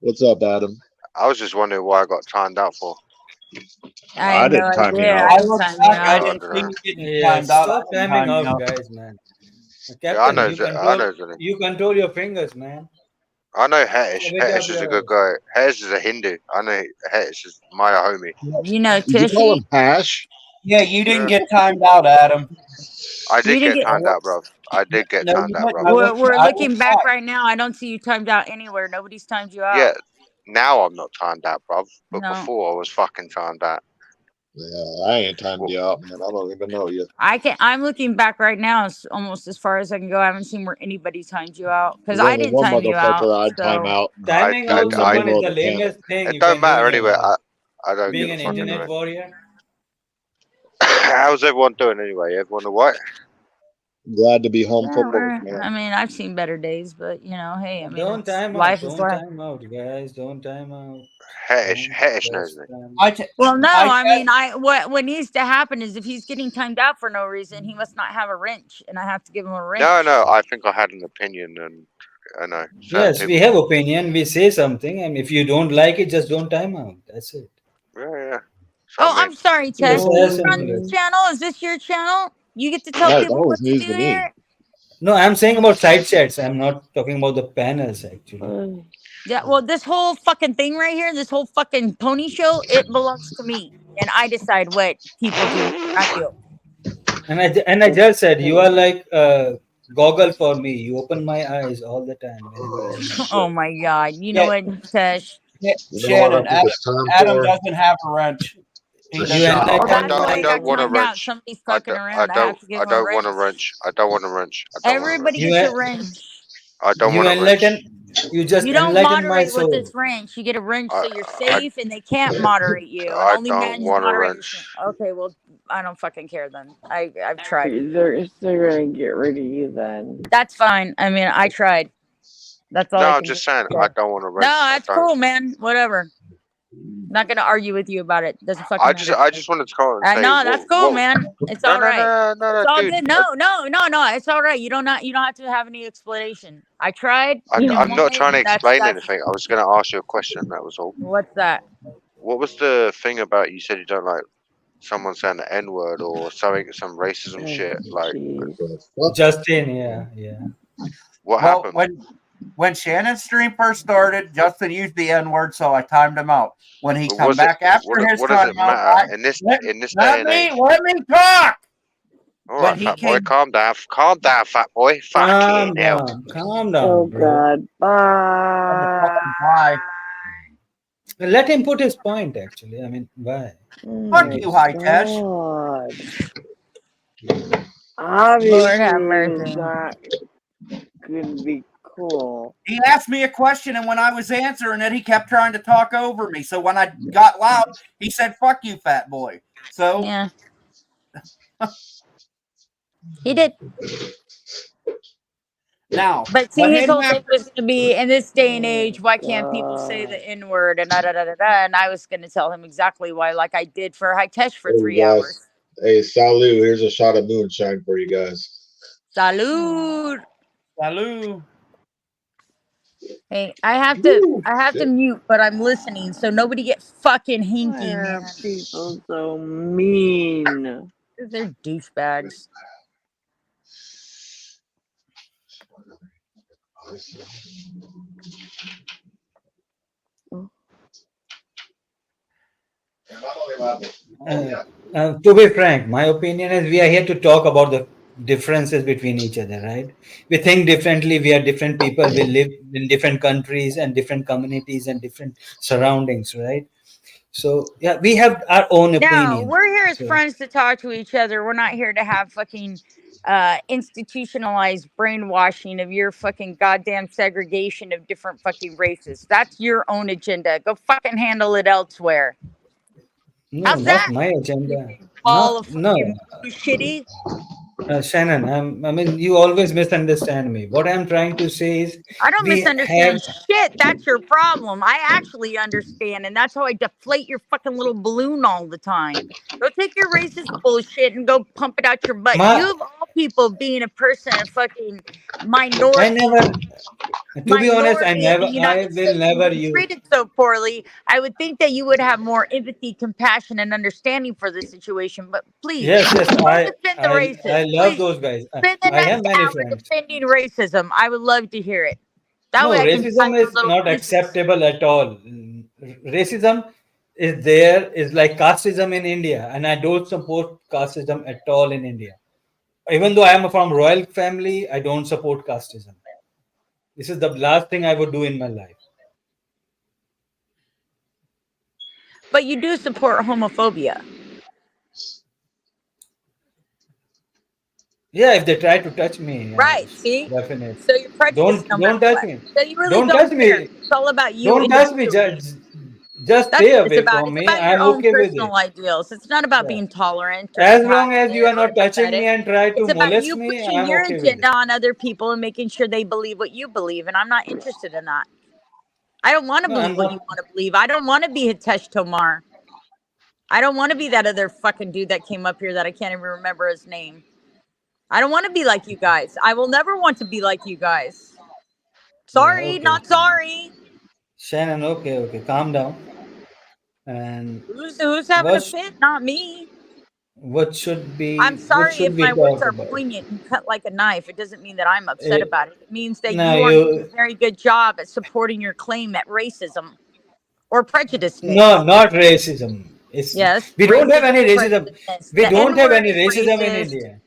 S12: What's up, Adam?
S14: I was just wondering why I got timed out for.
S2: I
S12: I
S2: have no
S12: didn't time you
S2: idea.
S12: out.
S2: I
S3: I
S2: didn't
S3: looked
S2: time you
S3: back. I
S2: out.
S3: didn't see you getting
S13: Yeah,
S3: timed out.
S13: stop
S3: I didn't
S13: timing
S3: time you
S13: out,
S3: out.
S13: guys, man.
S14: Yeah, I
S13: Captain,
S14: know.
S13: you
S14: I
S13: control.
S14: know Zenny.
S13: You control your fingers, man.
S14: I know Hatch.
S13: Wake up
S14: Hatch is a good
S13: yours.
S14: guy. Hatch is a Hindu. I know Hatch is my homie.
S2: You know
S12: Did you call
S2: Tushy?
S12: him Hash?
S3: Yeah, you didn't
S14: Yeah.
S3: get timed out, Adam.
S14: I
S2: You
S14: did
S2: didn't
S14: get
S2: get.
S14: timed out, bro. I did get
S3: No,
S14: timed
S3: you
S14: out,
S3: didn't.
S14: bro.
S2: We're
S3: I
S2: looking
S3: looked
S2: back
S3: back.
S2: right now. I don't see you timed out anywhere. Nobody's timed you
S14: Yeah,
S2: out.
S14: now I'm not timed out, bro. But
S2: No.
S14: before I was fucking timed out.
S12: Yeah, I ain't timed you out, man. I don't even know you.
S2: I'm looking back right now. It's almost as far as I can go. I haven't seen where anybody timed you out because
S12: There's
S2: I
S12: only
S2: didn't
S12: one
S2: time you out.
S12: motherfucker I'd time
S2: So
S12: out.
S13: Timing
S14: I,
S13: out
S12: He's in the
S14: I,
S13: someone is
S12: middle
S13: the
S12: of the camp.
S13: lamest thing
S14: it
S13: you
S14: don't
S13: can do in
S14: matter
S13: your
S14: anyway.
S13: life.
S14: I don't
S13: Being
S14: give a
S13: an
S14: fuck
S13: internet
S14: anyway.
S13: warrior.
S14: How's everyone doing anyway? Everyone alright?
S12: Glad to be home
S2: yeah,
S12: from work, man.
S2: I mean, I've seen better days, but I mean,
S13: Don't time out.
S2: life is
S13: Don't
S2: life.
S13: time out, guys. Don't time out.
S14: Hatch
S13: Don't
S14: knows
S13: waste
S14: me.
S13: time.
S2: Well, no,
S3: I
S2: I mean, what needs to happen is if he's getting timed out for no reason, he must not have a wrench, and I have to give him a wrench.
S14: No, I think I had an opinion, and I know certain
S13: Yes, we
S14: people.
S13: have opinion. We say something, and if you don't like it, just don't time out. That's it.
S14: Yeah.
S2: Oh, I'm sorry, Ted.
S13: It's
S2: Do you
S13: as
S2: run
S13: simple
S2: this
S13: as.
S2: channel? Is this your channel? You get to tell
S12: That
S2: people
S12: was
S2: what to
S12: news
S2: do
S12: to me.
S2: here?
S13: No, I'm saying about side chats. I'm not talking about the panels, actually.
S2: Yeah, well, this whole fucking thing right here, this whole fucking pony show, it belongs to me, and I decide what people do, not you.
S13: And I just said you are like a goggle for me. You open my eyes all the time whenever I see.
S2: Oh my god! You know what, Tesh?
S12: You know what I
S3: Shannon,
S12: think it's time
S3: Adam
S12: for?
S3: doesn't have a wrench. He
S12: The
S3: does
S13: You
S3: not.
S12: shot.
S2: Well,
S13: enlighten
S2: that's
S14: I
S2: why I
S13: my
S14: don't
S2: got
S14: want a
S2: timed out.
S14: wrench.
S2: Somebody's fucking around. I have to give
S14: I
S2: him a
S14: don't want a
S2: wrench.
S14: wrench. I don't want a wrench. I don't want a
S2: Everybody
S14: wrench.
S13: you
S2: gets a
S13: en-
S2: wrench.
S14: I don't
S13: you
S14: want a wrench.
S13: enlighten you just
S2: You don't
S13: enlighten my
S2: moderate with
S13: soul.
S2: this wrench. You get a wrench
S14: I
S2: so you're
S14: I
S2: safe, and they can't moderate you. And
S14: I
S2: only
S14: don't
S2: men who
S14: want a
S2: moderate.
S14: wrench.
S2: Okay, well, I don't fucking care then. I've tried.
S7: They're gonna get rid of you then.
S2: That's fine. I mean, I tried. That's all
S14: No,
S2: I
S14: I'm
S2: can do.
S14: just saying
S2: Okay.
S14: I don't want a
S2: No,
S14: wrench. I
S2: that's
S14: don't.
S2: cool, man. Whatever. Not gonna argue with you about it. Doesn't fucking matter.
S14: I just wanted to call and say
S2: No, that's cool, man. It's
S14: No,
S2: all
S14: no,
S2: right.
S14: no, no,
S2: It's
S14: no,
S2: all
S14: dude.
S2: good. No. It's all right. You don't have to have any explanation. I tried. You didn't
S14: I'm
S2: want
S14: not
S2: it.
S14: trying to
S2: That's
S14: explain anything. I was going to ask you a question. That was all.
S2: what's that?
S14: What was the thing about you said you don't like someone saying the N word or something, some racism shit? Like,
S13: Justin, yeah.
S14: what
S3: Well,
S14: happened?
S3: when Shannon's stream first started, Justin used the N word, so I timed him out. When he come
S14: Was it?
S3: back after his
S14: What does it
S3: timeout,
S14: matter in this day and age?
S3: let me talk.
S14: All
S3: When
S14: right,
S3: he
S14: fat boy,
S3: came,
S14: calm down, fat boy. Fucking hell.
S13: Calm
S7: Oh
S13: down, bro.
S7: God, bye.
S13: Let him put his point. Actually, I mean, why?
S7: Oh
S3: fuck
S7: my
S3: you, Hitesh.
S7: God.
S2: Lord have
S7: Obviously,
S2: mercy.
S7: not gonna be cool.
S3: He asked me a question, and when I was answering it, he kept trying to talk over me. So when I got loud, he said, "Fuck you, fat boy." So
S2: Yeah, he did.
S3: now,
S2: But
S3: what
S2: see, his
S3: had
S2: whole thing
S3: happened?
S2: was going to be in this day and
S7: Oh
S2: age, why can't people say
S7: God.
S2: the N word and da da da da da? And I was going to tell him exactly why, like I did for Hitesh for
S12: Hey, you
S2: 3 hours.
S12: guys. Hey, Salu, here's a shot of moonshine for you guys.
S2: Salud.
S3: Salud.
S2: Hey, I have
S12: Woo,
S2: to
S12: shit.
S2: mute, but I'm listening, so nobody get fucking
S7: Why
S2: hinky,
S7: are
S2: man.
S7: people so mean?
S2: They're douchebags.
S13: To be frank, my opinion is we are here to talk about the differences between each other, right? We think differently. We are different people. We live in different countries and different communities and different surroundings, right? So yeah, we have our own
S2: No,
S13: opinions.
S2: we're here as
S13: So
S2: friends to talk to each other. We're not here to have fucking institutionalized brainwashing of your fucking goddamn segregation of different fucking races. That's your own agenda. Go fucking handle it elsewhere.
S13: no,
S2: How's
S13: not
S2: that?
S13: my
S2: You
S13: agenda.
S2: big ball of
S13: Not no.
S2: fucking shitty.
S13: Shannon, I mean, you always misunderstand me. What I'm trying to say is,
S2: I don't
S13: we have
S2: misunderstand shit. That's your problem. I actually understand, and that's how I deflate your fucking little balloon all the time. Go take your racist bullshit and go pump it out your butt.
S13: my.
S2: You of all people being a person of fucking
S13: I
S2: minority
S13: never. To be honest,
S2: minority in the
S13: I
S2: United
S13: will
S2: States and
S13: never
S2: being
S13: use.
S2: treated so poorly, I would think that you would have more empathy, compassion, and understanding for the situation. But please,
S13: Yes,
S2: go defend the
S13: I
S2: racist.
S13: love
S2: Please
S13: those guys.
S2: spend the
S13: I have
S2: next
S13: many
S2: hour
S13: friends.
S2: defending racism. I would love to hear it. That
S13: No,
S2: way I can buy
S13: racism
S2: you a
S13: is
S2: little
S13: not
S2: thesis.
S13: acceptable at all. Racism is there, is like casteism in India, and I don't support casteism at all in India. Even though I am from royal family, I don't support casteism. This is the last thing I would do in my life.
S2: But you do support homophobia.
S13: Yeah, if they try to touch me,
S2: Right, see?
S13: definitely.
S2: So you're prejudiced no matter
S13: Don't touch
S2: what.
S13: me.
S2: So you really
S13: Don't
S2: don't
S13: touch
S2: care.
S13: me.
S2: It's all about you
S13: Don't touch me.
S2: individually.
S13: Just
S2: That's
S13: stay
S2: what it's
S13: away
S2: about.
S13: from
S2: It's
S13: me.
S2: about your
S13: I'm
S2: own
S13: okay with it.
S2: personal ideals. It's not about
S13: Yeah.
S2: being tolerant or
S13: As long as you
S2: compassionate
S13: are
S2: or
S13: not touching me
S2: empathetic.
S13: and try to
S2: It's about
S13: molest
S2: you
S13: me,
S2: pushing
S13: I'm
S2: your
S13: okay with
S2: agenda
S13: it.
S2: on other people and making sure they believe what you believe. And I'm not interested in that. I don't want to
S13: No,
S2: believe
S13: I'm
S2: what you
S13: not.
S2: want to believe. I don't want to be Hitesh Tomar. I don't want to be that other fucking dude that came up here that I can't even remember his name. I don't want to be like you guys. I will never want to be like you guys.
S13: Yeah,
S2: Sorry,
S13: okay.
S2: not sorry.
S13: Shannon, okay. Calm down. And
S2: Who's having a
S13: what
S2: fit? Not me. I'm
S13: what
S2: sorry
S13: should
S2: if
S13: we
S2: my words
S13: talk
S2: are
S13: about?
S2: poignant and cut like a knife. It doesn't mean that I'm upset
S13: Eh,
S2: about it. It means that
S13: no,
S2: you aren't doing
S13: you
S2: a very good job at supporting your claim at racism or
S13: no,
S2: prejudiceness.
S13: not racism. It's
S2: Yes,
S13: we don't have
S2: racism
S13: any
S2: and
S13: racism.
S2: prejudiceness.
S13: We
S2: The
S13: don't
S2: N
S13: have
S2: word
S13: any
S2: is
S13: racism in
S2: racist.
S13: India.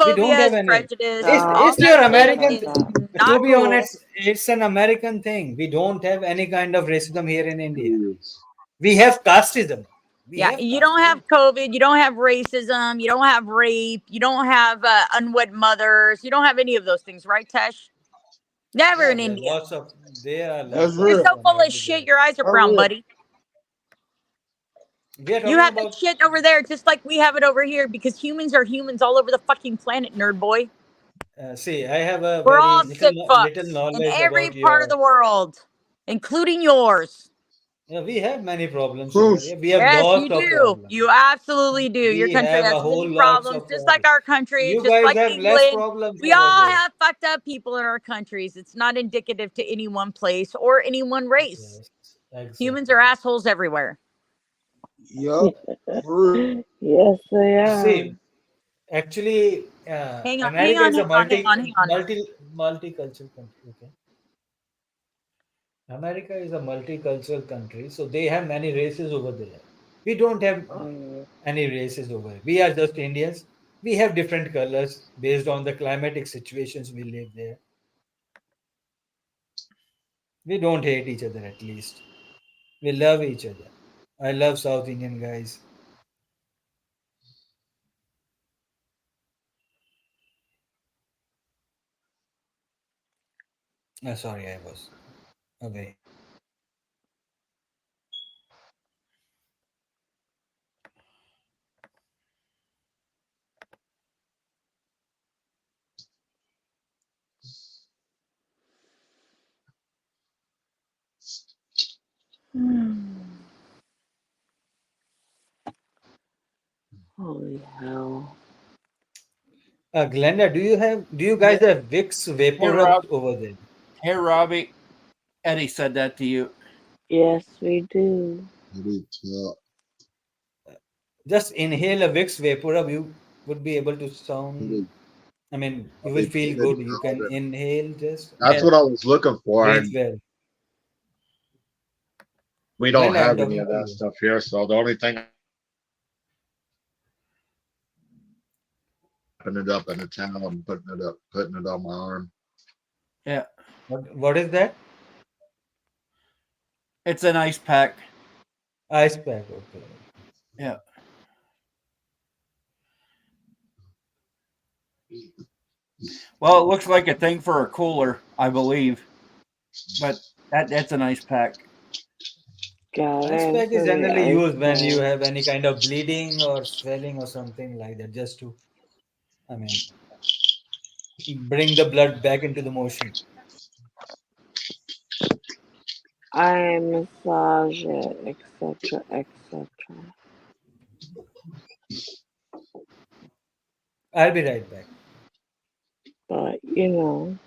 S13: We don't
S2: Homophobia
S13: have
S2: is
S13: any.
S2: prejudice. All
S13: It's
S7: Stop.
S2: that
S13: your
S2: shit
S13: American.
S2: is
S7: Stop.
S13: To
S2: not
S13: be
S2: cool.
S13: honest, it's an American thing. We don't have any kind of racism here in India. We have casteism. We
S2: Yeah,
S13: have
S2: you
S13: caste.
S2: don't have COVID, you don't have racism, you don't have rape, you don't have unwed mothers, you don't have any of those things, right, Tesh? Never
S13: Yeah,
S2: in India.
S13: there are
S9: That's
S13: lots of
S2: You're
S9: real.
S2: so
S13: problems
S2: full of
S13: over
S2: shit.
S13: there.
S2: Your eyes are
S9: That's
S2: brown,
S9: real.
S2: buddy.
S13: We are
S2: You
S13: talking
S2: have that
S13: about.
S2: shit over there just like we have it over here because humans are humans all over the fucking planet, nerd boy.
S13: See, I have a
S2: We're
S13: very
S2: all sick
S13: little
S2: fucks in
S13: knowledge
S2: every
S13: about
S2: part of
S13: your.
S2: the world, including yours.
S13: Yeah, we have many problems over
S9: Proof.
S13: here. We have
S2: Yes, you
S13: lots of
S2: do.
S13: problems.
S2: You absolutely do. Your
S13: We
S2: country
S13: have a
S2: has
S13: whole
S2: many
S13: lots
S2: problems,
S13: of
S2: just like
S13: problems.
S2: our country,
S13: You
S2: just
S13: guys
S2: like
S13: have less
S2: England.
S13: problems
S2: We
S13: over
S2: all
S13: there.
S2: have fucked up people in our countries. It's not indicative to any one place or any one race.
S13: Yes,
S2: Humans
S13: exactly.
S2: are assholes everywhere.
S9: Yup. For real.
S7: Yes, they are.
S13: See, actually,
S2: Hang on, hang
S13: America
S2: on,
S13: is a
S2: hang on, hang on, hang on.
S13: multicultural country. Okay, America is a multicultural country, so they have many races over there. We don't have
S7: Oh,
S13: any races over here. We are just Indians. We have different colors based on the climatic situations we live there. We don't hate each other at least. We love each other. I love South Indian guys. Sorry, I was away.
S7: holy hell.
S13: Glenda, do you guys have Vicks Vapor
S3: Here,
S13: Rub
S3: Rob.
S13: over there?
S3: Here, Robbie. Eddie said that to you.
S7: Yes, we do.
S12: Maybe tell.
S13: Just inhale a Vicks Vapor Rub, you would be able to sound.
S12: Maybe,
S13: I mean, you will
S12: maybe
S13: feel
S12: tell
S13: good. You
S12: Gerald
S13: can
S12: and
S13: inhale just
S12: that's
S3: Yeah.
S12: what I was looking for,
S13: breathe
S12: and
S13: well.
S12: we don't
S13: Glenda, I'm
S12: have any
S13: talking
S12: of
S13: to
S12: that
S13: you.
S12: stuff here. So the only thing putting it up in the towel and putting it on my arm.
S3: Yeah.
S13: What is that?
S3: It's an ice pack.
S13: Ice pack. Okay.
S3: Yeah. Well, it looks like a thing for a cooler, I believe. But that's an ice pack.
S7: God,
S13: Ice
S7: I have
S13: pack is
S7: so many
S13: generally
S7: ice
S13: used when you
S7: packs.
S13: have any kind of bleeding or swelling or something like that, just to, I mean, bring the blood back into the motion.
S7: I massage it, etc., etc.
S13: I'll be right back.
S7: But, you know,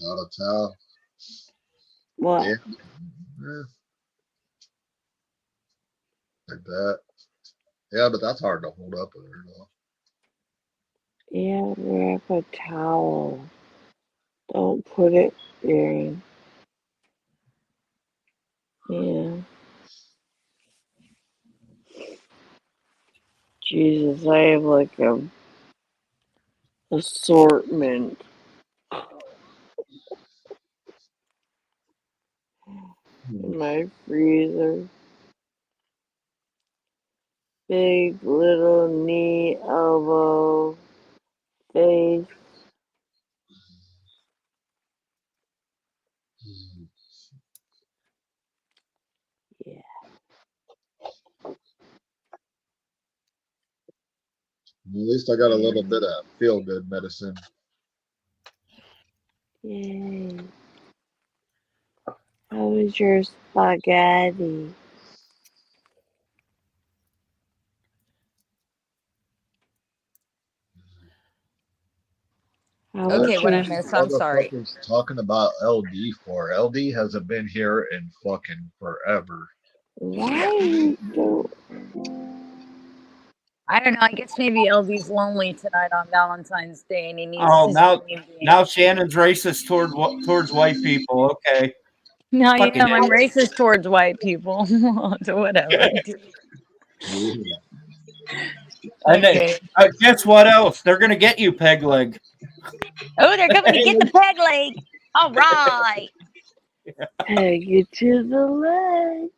S12: Out of towel.
S7: what?
S12: Yeah. Yeah. Like that. Yeah, but that's hard to hold up there though.
S7: Yeah, wrap a towel. Don't put it there. Yeah. Jesus, I have like a assortment. In my freezer. Big, little, knee, elbow, face. Yeah.
S12: At least I got a little bit of feel good medicine.
S7: Yay. How was your spaghetti? How
S12: What
S7: was
S2: Okay, what
S7: your
S2: I
S12: are you
S2: missed. I'm sorry.
S12: motherfuckers talking about LD for? LD hasn't been here in fucking forever.
S7: why do
S2: I don't know. I guess maybe LD's lonely tonight on Valentine's Day, and he needs
S3: Oh,
S2: his
S3: now
S2: being.
S3: Shannon's racist towards white people. Okay.
S2: No, I
S3: Fucking
S2: am. I'm
S3: idiot.
S2: racist towards white people. So whatever.
S12: Yeah.
S3: And
S2: Okay.
S3: guess what else? They're gonna get you, peg leg.
S2: Oh, they're coming to get the peg leg. All right.
S7: Peg it to the leg.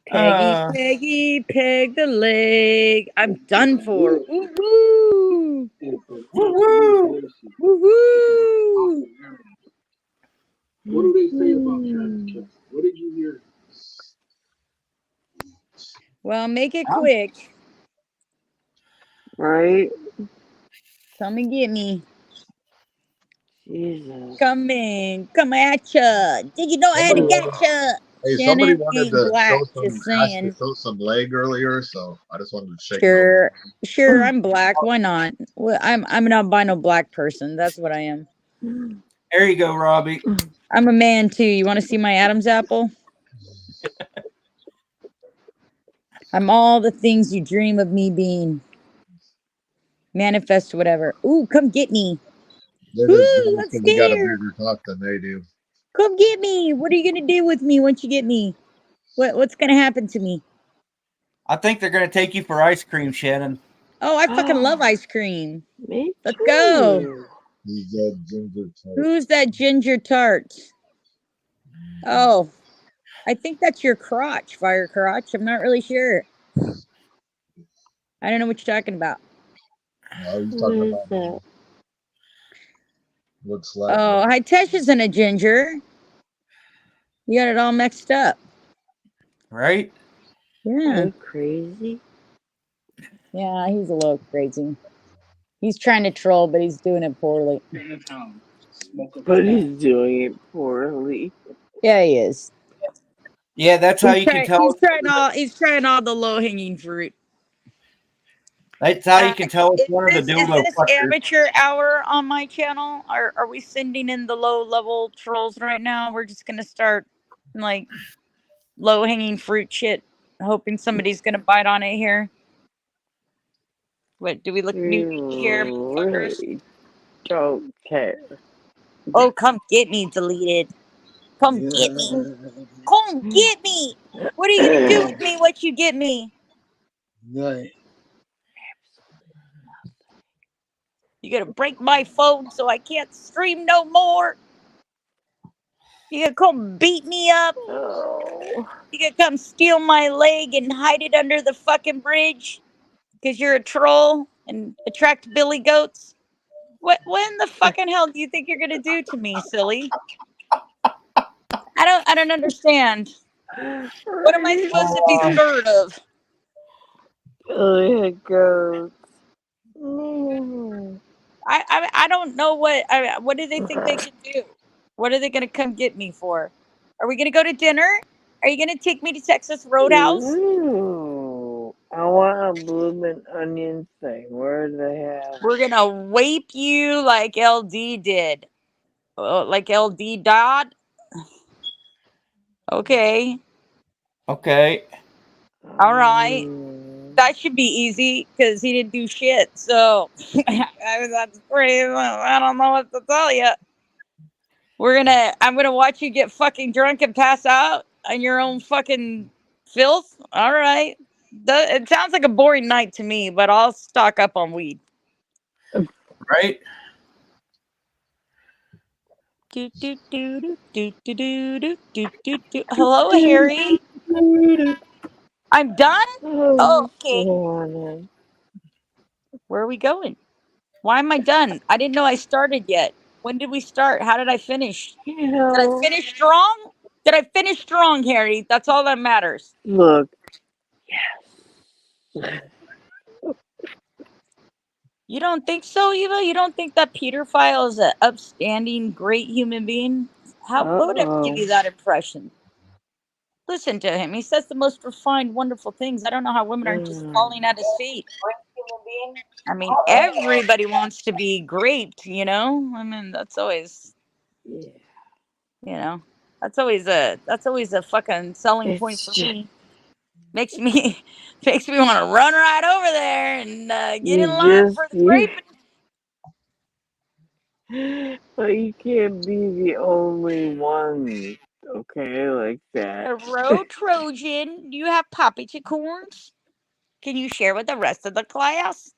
S2: Peggy,
S3: Uh,
S2: Peggy, peg the leg. I'm done for. Woo-hoo.
S3: woo-woo.
S2: Woo-hoo.
S9: What do they say about that? What did you hear?
S2: Well, make it quick.
S7: Right?
S2: Come and get me.
S7: Jesus.
S2: Come in. Come at ya. Did you know I had to
S12: Somebody
S2: get
S12: wanted,
S2: ya?
S12: hey, somebody
S2: Shannon
S12: wanted
S2: ain't
S12: to
S2: black.
S12: show
S2: Just
S12: some, asked to
S2: saying.
S12: show some leg earlier, so I just wanted to shake it over.
S2: Sure. Sure, I'm black. Why not? Well, I'm an albino black person. That's what I am.
S3: There you go, Robbie.
S2: I'm a man too. You want to see my Adam's apple? I'm all the things you dream of me being. Manifest whatever. Ooh, come get me.
S12: They're just
S2: Ooh,
S12: jealous
S2: I'm
S12: because you got a
S2: scared.
S12: bigger cock than they do.
S2: Come get me. What are you gonna do with me once you get me? What's gonna happen to me?
S3: I think they're gonna take you for ice cream, Shannon.
S2: Oh, I fucking love ice cream.
S7: Me
S2: Let's go.
S7: too.
S12: He's a ginger type.
S2: Who's that ginger tart? Oh, I think that's your crotch, fire crotch. I'm not really sure. I don't know what you're talking about.
S12: No, he's
S7: What
S12: talking
S7: is
S12: about
S7: that?
S12: looks like.
S2: Oh, Hitesh isn't a ginger. You got it all mixed up.
S3: Right?
S2: Yeah.
S7: Are you crazy?
S2: Yeah, he's a little crazy. He's trying to troll, but he's doing it poorly.
S7: But he's doing it poorly.
S2: Yeah, he is.
S3: Yeah, that's how you can tell.
S2: He's trying all the low hanging fruit.
S3: That's how you can tell it's one of the
S2: Is
S3: dildo
S2: this
S3: fuckers.
S2: amateur hour on my channel? Are we sending in the low level trolls right now? We're just gonna start like low hanging fruit shit, hoping somebody's gonna bite on it here. What do we look new here, motherfuckers?
S7: Really don't care.
S2: Oh, come get me, deleted. Come get me. Come get me. What are you gonna do with me once you get me?
S9: Right.
S2: You gonna break my phone so I can't stream no more? You gonna come beat me up?
S7: Oh.
S2: You gonna come steal my leg and hide it under the fucking bridge? Because you're a troll and attract billy goats? What in the fucking hell do you think you're gonna do to me, silly? I don't understand. What am I supposed to be scared of?
S7: Billy goats. Mm.
S2: I don't know what do they think they can do? What are they gonna come get me for? Are we gonna go to dinner? Are you gonna take me to Texas Roadhouse?
S7: Ooh. I want a bloomin' onion thing. Where do they have?
S2: We're gonna wape you like LD did. Like LD Dodd? Okay.
S3: Okay.
S2: All right. That should be easy because he didn't do shit. So that's crazy. I don't know what to tell you. I'm gonna watch you get fucking drunk and pass out on your own fucking filth. All right. It sounds like a boring night to me, but I'll stock up on weed.
S3: Right?
S2: Hello, Harry. I'm done?
S7: Oh,
S2: Okay.
S7: Shannon.
S2: Where are we going? Why am I done? I didn't know I started yet. When did we start? How did I finish?
S7: You
S2: Did I
S7: know,
S2: finish strong? Did I finish strong, Harry? That's all that matters.
S7: look.
S2: You don't think so, Eva? You don't think that Peter File is an upstanding, great human being? What would ever give you that impression? Listen to him. He says the most refined, wonderful things. I don't know how women aren't just falling at his feet. I mean, everybody wants to be great, you know? I mean, that's always,
S7: Yeah.
S2: you know, that's always a fucking selling point
S7: It's
S2: for
S7: just,
S2: me. Makes me want to run right over there and get in
S7: you
S2: line
S7: just,
S2: for the
S7: you,
S2: scraping.
S7: but you can't be the only one, okay, like that.
S2: A row Trojan. Do you have poppycorns? Can you share with the rest of the class?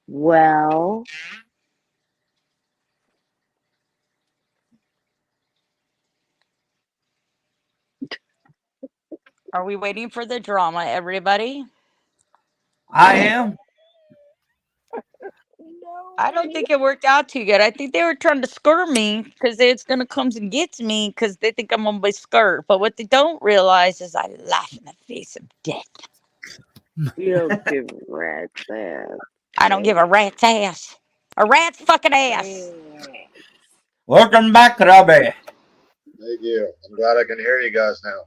S7: Well,
S2: Are we waiting for the drama, everybody?
S3: I am.
S2: I don't think it worked out too good. I think they were trying to skirt me because it's gonna come and get me because they think I'm gonna be skirt. But what they don't realize is I laugh in the face of death.
S7: you don't give a rat's ass.
S2: I don't give a rat's ass. A rat's fucking ass.
S3: Welcome back, Robbie.
S12: Thank you. I'm glad I can hear you guys now.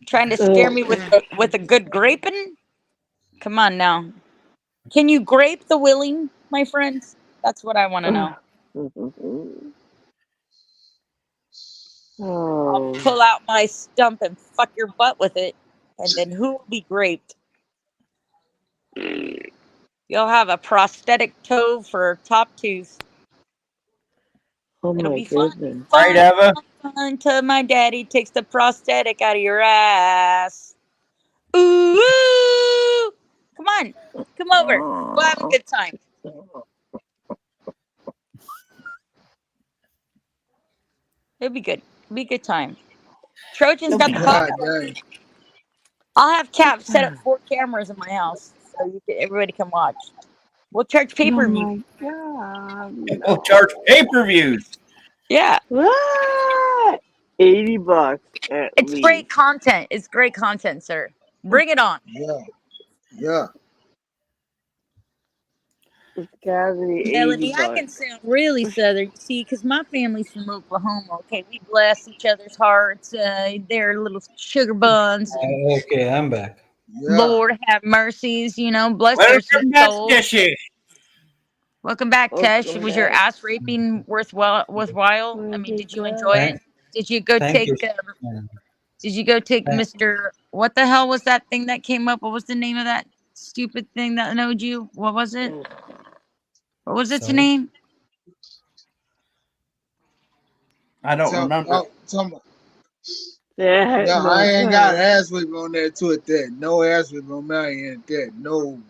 S2: Trying to scare me with a good graping? Come on now. Can you grape the willing, my friends? That's what I want to know. I'll
S7: Oh,
S2: pull out my stump and fuck your butt with it, and then who will be graped? You'll have a prosthetic toe for top tooth.
S7: oh
S2: It'll
S7: my
S2: be fun,
S7: goodness.
S3: Right,
S2: fun,
S3: Eva?
S2: fun till my daddy takes the prosthetic out of your ass. Ooh, ooh. Come on, come over. We'll have a good time. It'll be good. It'll be a good time. Trojan's got the
S9: God
S2: popcorn.
S9: dang.
S2: I'll have Cap set up 4 cameras in my house so everybody can watch. We'll charge
S7: Oh
S2: pay-per-view.
S7: my god.
S3: We'll charge pay-per-views.
S2: Yeah.
S7: What? $80 at
S2: It's
S7: least.
S2: great content. It's great content, sir. Bring it on.
S9: Yeah. Yeah.
S7: It's gotta be
S2: Melanie, I
S7: $80.
S2: can sound really southern, you see, because my family's from Oklahoma. Okay, we bless each other's hearts. They're little sugar buns, and
S13: Okay, I'm back.
S9: Yeah.
S2: Lord have mercies. You know, bless their
S3: Welcome
S2: sweet
S3: back,
S2: souls.
S3: Dishy.
S2: Welcome back, Tesh.
S7: Welcome
S2: Was your
S7: back.
S2: ass raping worthwhile? I mean, did you enjoy it?
S13: Thank,
S2: Did you go
S13: thank you.
S2: take? Did you go take
S13: Thank-
S2: Mr. What the hell was that thing that came up? What was the name of that stupid thing that knowed you? What was it? What was its
S13: Sorry.
S2: name?
S3: I don't
S9: Some,
S3: remember.
S7: Yeah,
S9: no, I
S7: no
S9: ain't got
S7: time.
S9: ass whipping on that too at that. No ass whipping on my end at that. No.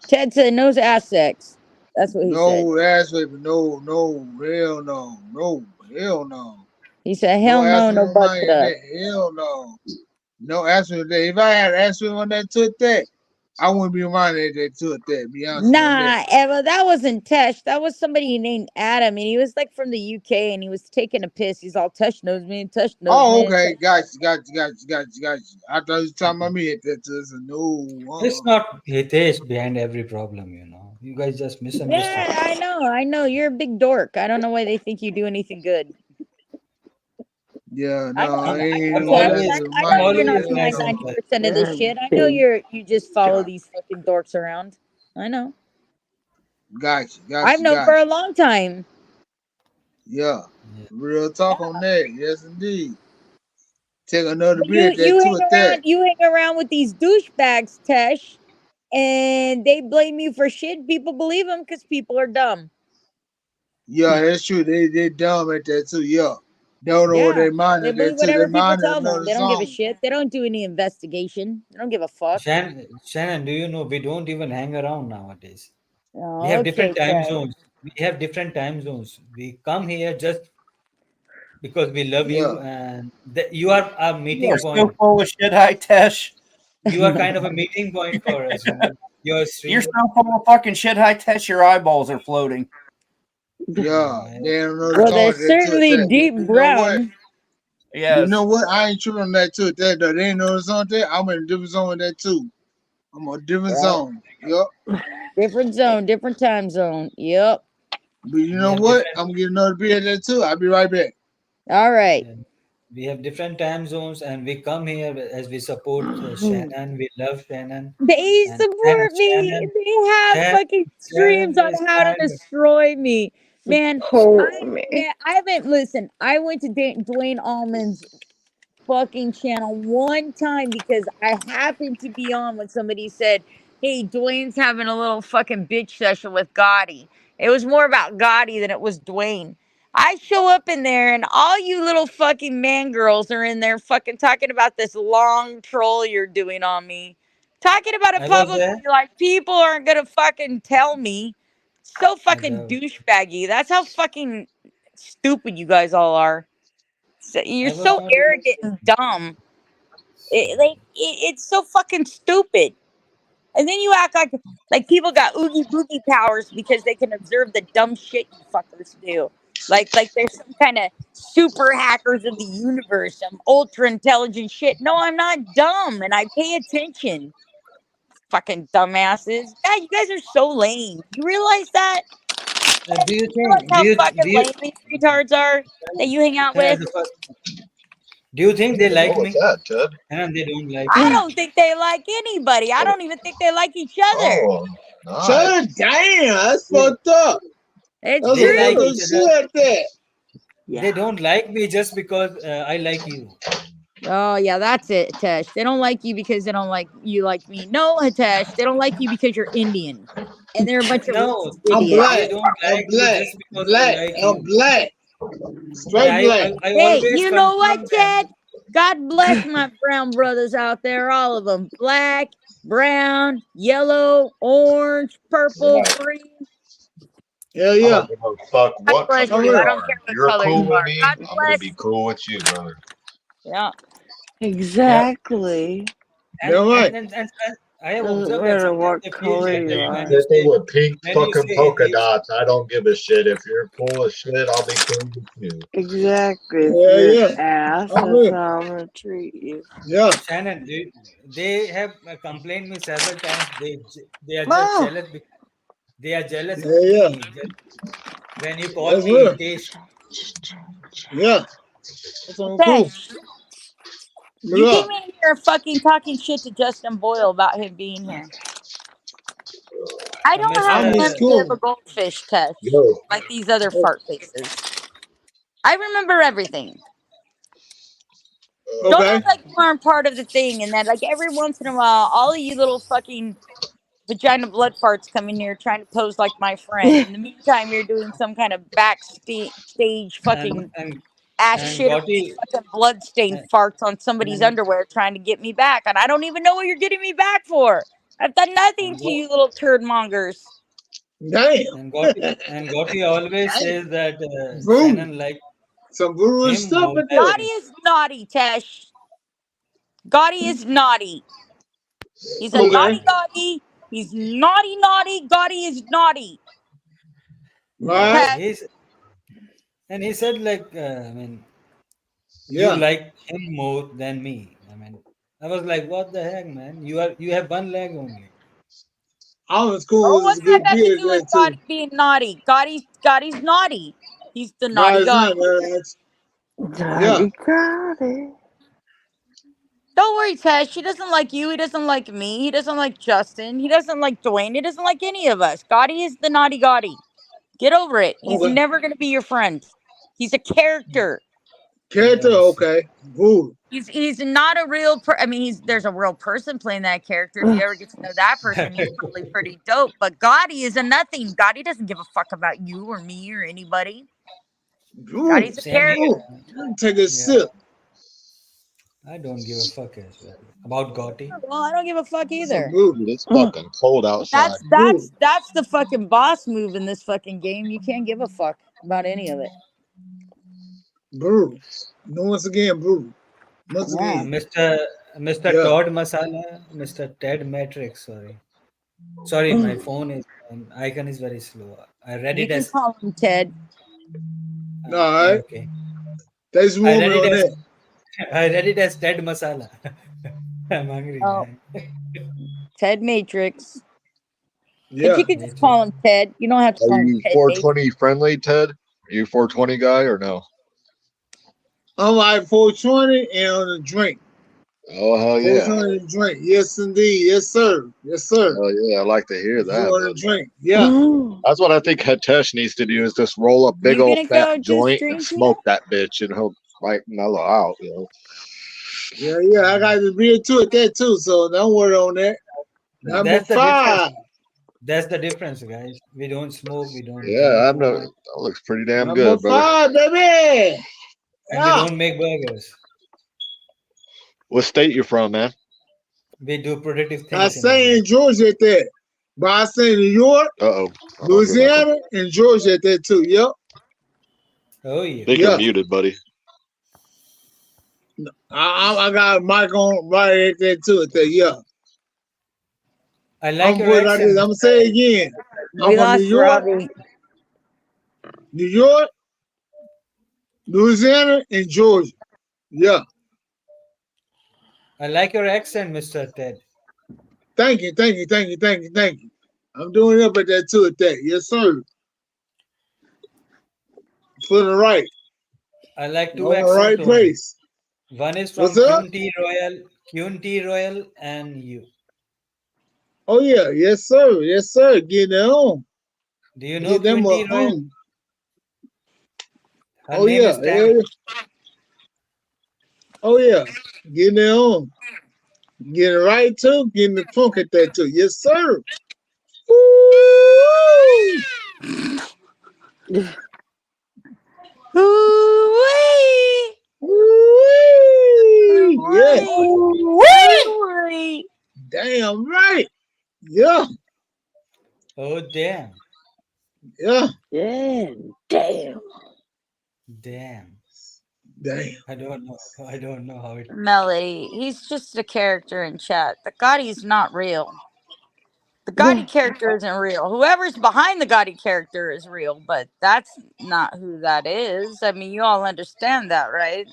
S2: Ted said no ass sex. That's what he said.
S9: No ass whipping. No, no, hell no. No, hell no.
S2: He said,
S9: No
S2: hell
S9: ass
S2: no,
S9: whipping
S2: no
S9: on
S2: butt
S9: my end
S2: stuff.
S9: that. Hell no. No ass whipping that. If I had ass whipping on that too at that, I wouldn't be around that too at that. Be honest with you on
S2: Nah,
S9: that.
S2: Eva, that wasn't Tesh. That was somebody named Adam, and he was like from the UK, and he was taking a piss. He's all Tesh knows me, Tesh knows
S9: Oh,
S2: me.
S9: okay. Gotcha. I thought you were talking about me at that too. So no.
S13: It's not Hitesh behind every problem, you know. You guys just misunderstood.
S2: Yeah, I know. You're a big dork. I don't know why they think you do anything good.
S9: Yeah,
S2: I
S9: no,
S2: know,
S9: ain't
S2: I
S13: I'm
S2: know,
S9: no
S2: Tesh.
S9: ass
S13: always
S9: whipping
S2: I
S9: my
S2: know
S13: I'm
S2: you're
S9: end.
S2: not
S13: always
S9: Hell
S2: behind
S13: nice
S9: no.
S13: and
S2: 90% of the
S7: Yeah,
S2: shit. I know
S7: big
S2: you just follow
S9: God.
S2: these fucking dorks around. I know.
S9: Gotcha.
S2: I've known for a
S9: Gotcha.
S2: long time.
S9: Yeah.
S13: yeah.
S9: Real talk
S2: Yeah.
S9: on that. Yes, indeed. Take another
S2: But
S9: beer at that too at that.
S2: you hang around with these douchebags, Tesh, and they blame you for shit. People believe them because people are dumb.
S9: Yeah, that's true. They dumb at that too. Yeah. They don't know what
S2: Yeah,
S9: they mind
S2: they
S9: at that
S2: believe
S9: too. They
S2: whatever people
S9: mind
S2: tell them.
S9: another
S2: They don't give a
S9: song.
S2: shit. They don't do any investigation. They don't give a fuck.
S13: Shannon, do you know we don't even hang around nowadays? We have
S2: Okay,
S13: different time
S2: Tesh.
S13: zones. We have different time zones. We come here just because we love
S9: Yeah.
S13: you, and you are a
S3: You are
S13: meeting
S3: so
S13: point.
S3: full of shit, hi Tesh.
S13: You are kind of a meeting point for us, you know. Your
S3: You're
S13: stream.
S3: so full of fucking shit, hi Tesh. Your eyeballs are floating.
S9: Yeah.
S13: Yeah,
S9: They don't know the
S2: Well,
S9: song
S2: they're
S9: at that too at
S2: certainly
S9: that.
S2: deep
S9: You know what?
S2: brown.
S9: You know
S3: Yes.
S9: what? I ain't tripping on that too at that though. They ain't know the song at that. I'm in a different zone with that too. I'm on a different
S2: Right.
S9: zone. Yup.
S2: Different zone, different time zone. Yep.
S9: But you
S13: we
S9: know
S13: have
S9: what?
S13: different.
S9: I'm gonna get another beer at that too. I'll be right back.
S2: All right.
S13: Yeah, we have different time zones, and we come here as we support Shannon. We love Shannon,
S2: They
S13: and
S2: support me.
S13: Shannon,
S2: They have
S13: Shannon,
S2: fucking
S13: Shannon
S2: streams on
S13: is
S2: how to
S13: kind of.
S2: destroy me. Man,
S7: support me.
S2: I haven't listened. I went to Dwayne Allman's fucking channel one time because I happened to be on when somebody said, "Hey, Dwayne's having a little fucking bitch session with Gotti." It was more about Gotti than it was Dwayne. I show up in there and all you little fucking man girls are in there fucking talking about this long troll you're doing on me. Talking about it
S13: I was there.
S2: publicly like people aren't gonna fucking tell me. So fucking douchebaggy. That's how fucking stupid you guys all are. You're
S13: I was
S2: so
S13: not even.
S2: arrogant and dumb. It's so fucking stupid. And then you act like people got oogie boogie powers because they can observe the dumb shit you fuckers do. Like there's some kind of super hackers of the universe, some ultra intelligent shit. No, I'm not dumb and I pay attention. Fucking dumbasses. God, you guys are so lame. You realize that?
S13: Do you
S2: You realize
S13: think?
S2: how fucking lame these retards are that you hang out with?
S13: Do you think they like
S12: What was
S13: me?
S12: that, Ted?
S13: And they don't like
S2: I
S13: me.
S2: don't think they like anybody. I don't even think they like each other.
S12: Oh, nice.
S9: Son, damn, that's fucked up.
S2: It's
S9: That's
S13: They
S9: some
S13: like
S2: true.
S9: fucked up
S13: each
S9: shit
S13: other.
S9: like that.
S13: They don't like me just because I like you.
S2: Oh yeah, that's it, Hitesh. They don't like you because they don't like you like me. No, Hitesh, they don't like you because you're Indian, and they're a bunch of
S13: No,
S2: racist
S9: I'm
S2: idiots.
S9: black.
S13: they don't
S9: I'm
S13: like me
S9: black.
S13: just because
S9: Black.
S13: they like
S9: I'm
S13: you.
S9: black.
S13: And
S9: Straight black.
S13: I
S2: Hey,
S13: always
S2: you know what,
S13: confront
S2: Ted?
S13: them.
S2: God bless my brown brothers out there, all of them. Black, brown, yellow, orange, purple,
S12: Right.
S2: green.
S9: Hell
S12: I
S9: yeah.
S12: don't give a fuck
S2: God
S12: what
S2: bless
S12: color
S2: you.
S12: you
S2: I don't
S12: are.
S2: care what
S12: You're
S2: color
S12: cool
S2: you
S12: with
S2: are.
S12: me.
S2: God
S12: I'm gonna
S2: bless.
S12: be cool with you, brother.
S2: Yeah.
S7: Exactly.
S13: And,
S9: You're right.
S13: and I have
S7: Doesn't
S13: observed that
S7: matter
S13: sometimes
S7: what
S13: they feel
S7: color
S13: like
S7: you
S13: that
S7: are.
S12: Anything with pink
S13: when you
S12: fucking
S13: say
S12: polka
S13: atheist.
S12: dots, I don't give a shit. If you're cool as shit, I'll be cool with you.
S7: Exactly. If
S9: Yeah,
S7: you're an
S9: yeah.
S7: ass,
S9: I'm
S7: that's
S9: real.
S7: how I'm gonna treat you.
S9: Yeah.
S13: Shannon, they have complained me several times. They are just
S7: Ah,
S13: jealous. They are jealous
S9: Yeah,
S13: of
S9: yeah.
S13: me. When you call
S9: That's
S13: me
S9: real.
S13: Hitesh,
S9: Yeah. That's on cool.
S2: Hitesh, you
S9: Look
S2: came
S9: up.
S2: in here fucking talking shit to Justin Boyle about him being here. I don't have
S9: I'm
S13: Mr.
S9: just
S2: memory of a
S9: cool.
S2: goldfish test
S12: Yo,
S2: like these other
S9: Oh,
S2: fart faces. I remember everything. Don't
S9: okay.
S2: act like you aren't part of the thing and that like every once in a while, all of you little fucking vagina blood farts come in here trying to pose like my friend. In the meantime, you're doing some kind of backstage
S13: and
S2: fucking
S13: and
S2: ass
S13: and
S2: shittery
S13: Gotti
S2: fucking bloodstained
S13: and
S2: farts on somebody's underwear trying to get me back. And I don't even know what you're getting me back for. I've done nothing
S13: and,
S2: to
S13: Go-
S2: you little turd mongers.
S9: Damn.
S13: and Gotti always
S9: Damn.
S13: says that
S9: Voodoo.
S13: Shannon like
S9: Some voodoo
S13: him
S9: stuff
S13: more
S9: in
S13: than
S9: there.
S2: Gotti
S13: me.
S2: is naughty, Tesh. Gotti is naughty. He's a
S9: Okay.
S2: naughty Gotti. He's naughty, naughty. Gotti is naughty.
S9: All
S13: Yeah,
S9: right.
S2: Okay.
S13: he said like I mean you
S9: Yeah.
S13: like him more than me. I mean I was like, what the heck, man? You have one leg only.
S9: I was cool
S2: Oh,
S9: with
S2: what's
S9: his
S2: that
S9: good
S2: got to
S9: beard
S2: do with
S9: there
S2: Gotti
S9: too.
S2: being naughty? Gotti's naughty. He's the naughty
S9: God's
S2: Gotti.
S9: not that's yeah.
S7: Daddy got it.
S2: Don't worry, Tesh. He doesn't like you. He doesn't like me. He doesn't like Justin. He doesn't like Dwayne. He doesn't like any of us. Gotti is the naughty Gotti. Get over it. He's
S9: Okay.
S2: never going to be your friend. He's a character.
S9: Character,
S13: Yes.
S9: okay. Voodoo.
S2: He's not a real I mean, there's a real person playing that character. If you ever get to know that person, he's probably pretty dope. But Gotti is a nothing. Gotti doesn't give a fuck about you or me or anybody.
S9: Voodoo.
S2: Gotti's a
S13: Same
S2: character.
S9: Ooh.
S13: here.
S9: Take a
S13: Yeah.
S9: sip.
S13: I don't give a fuck as well about Gotti.
S2: Well, I don't give a fuck
S9: Some
S2: either.
S9: voodoo.
S12: it's fucking cold outside.
S9: Voodoo.
S2: That's the fucking boss move in this fucking game. You can't give a fuck about any of it.
S9: Voodoo. No, once again, voodoo. Once
S2: Yeah.
S9: again.
S13: Mr.
S9: Yeah.
S13: Todd Masala, Mr. Ted Matrix. Sorry, my phone is icon is very slow. I read
S2: You
S13: it
S2: can
S13: as
S2: call him Ted.
S9: All right.
S13: okay.
S9: Thanks for
S13: I read
S9: moving
S13: it
S9: on
S13: as
S9: that.
S13: I read it as Ted Masala. I'm hungry,
S2: Oh,
S13: man.
S2: Ted Matrix. But
S9: Yeah.
S2: you can just call him Ted. You don't have to
S12: Are
S2: call him
S12: you
S2: Ted Matrix.
S12: 420 friendly, Ted? Are you 420 guy or no?
S9: I'm like 420 and on a drink.
S12: Oh hell yeah!
S9: 420 and a drink. Yes, indeed. Yes, sir. Yes, sir.
S12: Hell yeah! I like to hear that.
S9: On a
S12: Brother.
S9: drink. Yeah.
S12: That's what I think Hitesh needs to do is just roll a big
S2: You
S12: old
S2: gonna
S12: fat
S2: go just
S12: joint and
S2: drink
S12: smoke
S2: here?
S12: that bitch, and he'll like mellow out. You know.
S9: Yeah, yeah. I got the beer too at that too, so don't worry on that. Number
S13: That's the difference.
S9: 5.
S13: That's the difference, guys. We don't smoke, we don't
S12: Yeah,
S13: drink
S12: I'm
S13: too
S12: no.
S13: much,
S12: That looks pretty damn
S9: Number
S12: good, brother.
S9: 5, baby.
S13: and we
S9: Yeah.
S13: don't make burgers.
S12: What state you from, man?
S13: We do productive
S9: I
S13: things in our
S9: say
S13: life.
S9: in Georgia at that. But I say New York,
S12: Uh-oh.
S9: Louisiana, and Georgia at that too. Yep.
S13: Oh
S12: I
S13: yeah.
S12: think
S9: Yeah.
S12: you're muted, buddy.
S9: I got mic on right at that too. At that. Yeah.
S13: I like
S9: I'm
S13: your
S9: put it like this.
S13: accent,
S9: I'm gonna
S13: Mr.
S9: say it again. I'm
S2: We
S9: from New
S2: lost
S9: York,
S2: Robbie.
S9: New York, Louisiana, and Georgia. Yeah.
S13: I like your accent, Mr. Ted.
S9: Thank you, thank you, thank you, thank you, thank you. I'm doing up at that too at that. Yes, sir. For the right.
S13: I like
S9: On
S13: two
S9: the
S13: accents
S9: right
S13: only.
S9: place.
S13: One is
S9: What's
S13: from
S9: up?
S13: County Royal, and you.
S9: Oh yeah, yes, sir. Yes, sir. Getting it on.
S13: Do you know
S9: Get them
S13: County Royal?
S9: on.
S13: Her
S9: Oh
S13: name
S9: yeah,
S13: is
S9: yeah.
S13: Tammy.
S9: Oh yeah. Getting it on. Getting it right too. Getting the funk at that too. Yes, sir. Woo!
S2: Ooh-wee!
S9: Woo! Yes.
S2: Ooh-wee!
S9: Damn right. Yeah.
S13: Oh damn.
S9: Yeah.
S7: Yeah, damn.
S13: Damn.
S9: Damn.
S13: I don't know. I don't know how it.
S2: Melody, he's just a character in chat. The Gotti's not real. The Gotti character isn't real. Whoever's behind the Gotti character is real, but that's not who that is. I mean, you all understand that, right?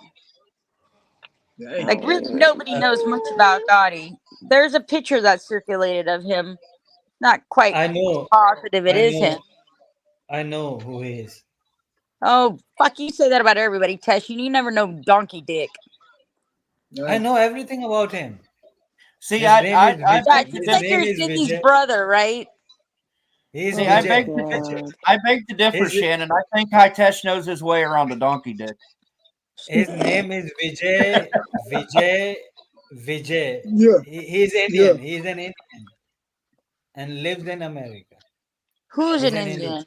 S9: Damn.
S2: Like, really, nobody knows much about Gotti. There's a picture that circulated of him. Not quite
S13: I know.
S2: positive it
S13: I
S2: is
S13: know.
S2: him.
S13: I know who he is.
S2: Oh, fuck, you say that about everybody, Tesh. You never know Donkey Dick.
S13: I know everything about him.
S3: See,
S13: His name is
S3: I
S2: Yeah,
S3: beg to
S2: you
S13: His
S2: said
S3: differ.
S13: name
S2: you're
S13: is
S2: Ziggy's
S13: Vijay.
S2: brother, right?
S13: He's
S3: See,
S13: Vijay.
S3: I beg to differ,
S13: His
S3: Shannon. I think Hitesh knows his way around a donkey dick.
S13: his name is Vijay. Vijay.
S9: Yeah.
S13: He's
S9: Yeah.
S13: Indian. He's an Indian and lives in America.
S2: Who's
S13: He's
S2: an
S13: an Indian.
S2: Indian?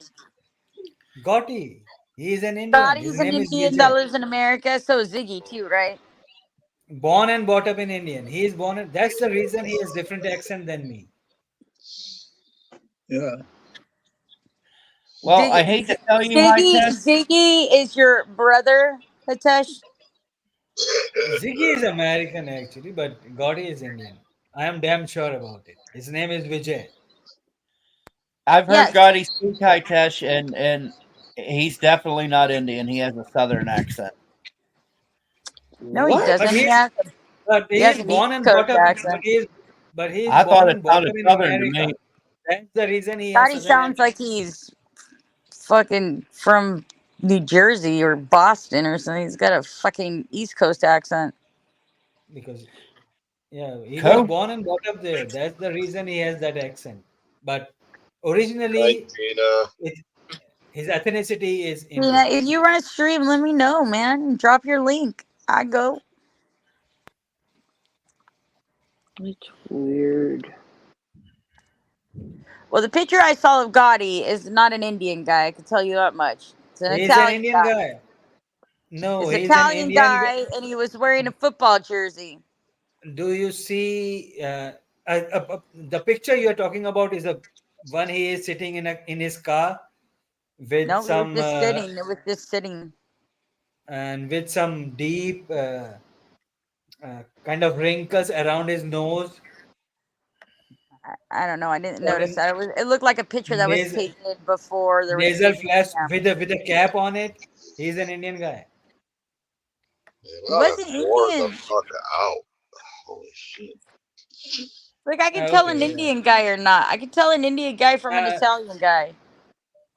S13: Gotti. He's an Indian. His
S2: Gotti's an
S13: name is
S2: Indian that
S13: Vijay.
S2: lives in America. So is Ziggy too, right?
S13: Born and brought up in Indian. He is born. That's the reason he has different accent than me.
S9: Yeah.
S3: Well, I hate to tell you,
S2: Ziggy is your brother, Hitesh.
S13: Ziggy is American actually, but Gotti is Indian. I am damn sure about it. His name is Vijay.
S3: I've heard
S2: Yes.
S3: Gotti speak Hitesh, and he's definitely not Indian. He has a southern accent.
S2: No, he doesn't.
S13: But
S2: He
S13: he
S2: has
S13: is
S2: an
S13: born
S2: East
S13: and
S2: Coast
S13: brought up.
S2: accent.
S13: But he is
S3: I
S13: born
S3: thought it
S13: and brought
S3: sounded
S13: up in
S3: southern to
S13: America.
S3: me.
S13: That's the reason he has
S2: Gotti
S13: such an
S2: sounds
S13: accent.
S2: like he's fucking from New Jersey or Boston or something. He's got a fucking East Coast accent.
S13: Because he was
S3: Cool.
S13: born and brought up there. That's the reason he has that accent. But originally, his ethnicity is Indian.
S2: Yeah, if you run a stream, let me know, man. Drop your link. I go.
S7: It's weird.
S2: Well, the picture I saw of Gotti is not an Indian guy. I can tell you that much. It's an
S13: He's an
S2: Italian
S13: Indian
S2: guy.
S13: guy. No,
S2: It's an
S13: he's an
S2: Italian
S13: Indian
S2: guy, and he was wearing a football jersey.
S13: Do you see the picture you're talking about is a one he is sitting in his car with
S2: No, it was
S13: some
S2: just sitting. It was just sitting.
S13: and with some deep kind of wrinkles around his nose.
S2: I don't know. I didn't notice that. It looked like a picture that was
S13: Nasal,
S2: taken before there was
S13: nasal
S2: social
S13: flash
S2: media.
S13: with a cap on it. He's an Indian guy.
S2: He wasn't Indian.
S12: Out. Holy shit.
S2: Like, I can tell an Indian guy or not. I can tell an Indian guy from an Italian guy.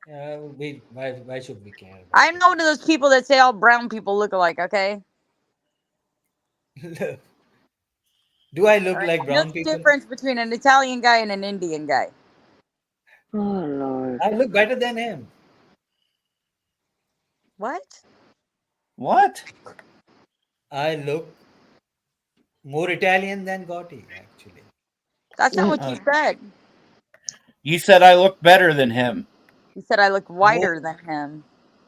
S13: Why should we care?
S2: I'm not one of those people that say all brown people look alike, okay?
S13: Do I look
S2: All right,
S13: like
S2: I know
S13: brown
S2: the
S13: people?
S2: difference between an Italian guy and an Indian guy.
S7: Oh Lord.
S13: I look better than him.
S2: What?
S3: What?
S13: I look more Italian than Gotti, actually.
S2: That's not what you said.
S3: You said I look better than him.
S2: You said I look
S13: More,
S2: whiter than him.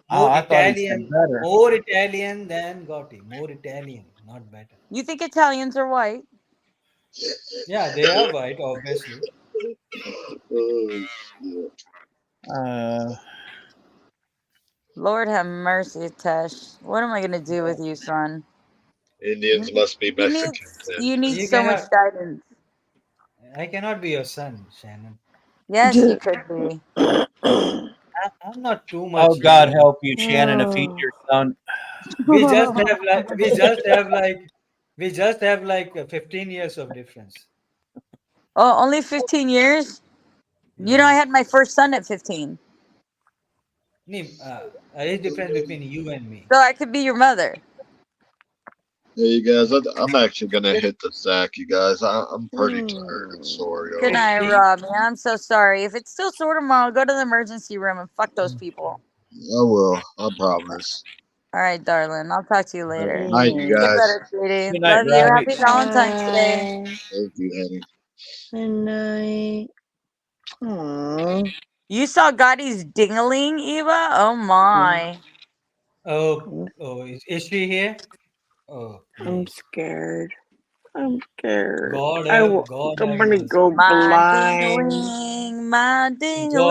S3: Oh,
S13: more
S3: I thought he said
S13: Italian,
S3: better.
S13: more Italian than Gotti. More Italian, not better.
S2: You think Italians are white?
S13: Yeah, they are white, obviously.
S6: Oh, shit.
S3: Uh,
S2: Lord have mercy, Tesh. What am I gonna do with you, son?
S12: Indians must be
S2: You need
S12: Mexicans then.
S2: you need
S13: You
S2: so much
S13: cannot.
S2: guidance.
S13: I cannot be your son, Shannon.
S2: Yes, you could be.
S13: I'm not too
S3: oh,
S13: much
S3: God
S13: young.
S3: help you, Shannon, if he's your son.
S13: We just have like we just have like we just have like 15 years of difference.
S2: Oh, only 15 years? You know, I
S13: Yeah.
S2: had my first son at 15.
S13: There is difference between you and me.
S2: So I could be your mother.
S12: Hey, you guys, I'm actually gonna hit the sack, you guys. I'm pretty tired and sore,
S2: Good
S12: yo.
S2: night,
S13: Okay.
S2: Robbie. I'm so sorry. If it's still sore tomorrow, go to the emergency room and fuck those people.
S12: I will. I promise.
S2: All right, darling. I'll talk to you
S12: All right.
S2: later.
S12: Night, you
S2: Get
S12: guys.
S2: better, sweetie.
S3: Good night,
S2: Love you.
S3: Robbie.
S2: Happy Valentine's Day.
S7: Bye.
S12: Thank you, honey.
S7: Good night. Aww.
S2: You saw Gotti's dingaling, Eva? Oh my.
S13: Is she here? Oh,
S7: I'm
S13: please.
S7: scared. I'm scared.
S13: God
S7: I'm
S13: have
S7: gonna go
S13: mercy.
S2: My
S7: blind.
S2: dingaling, my
S13: God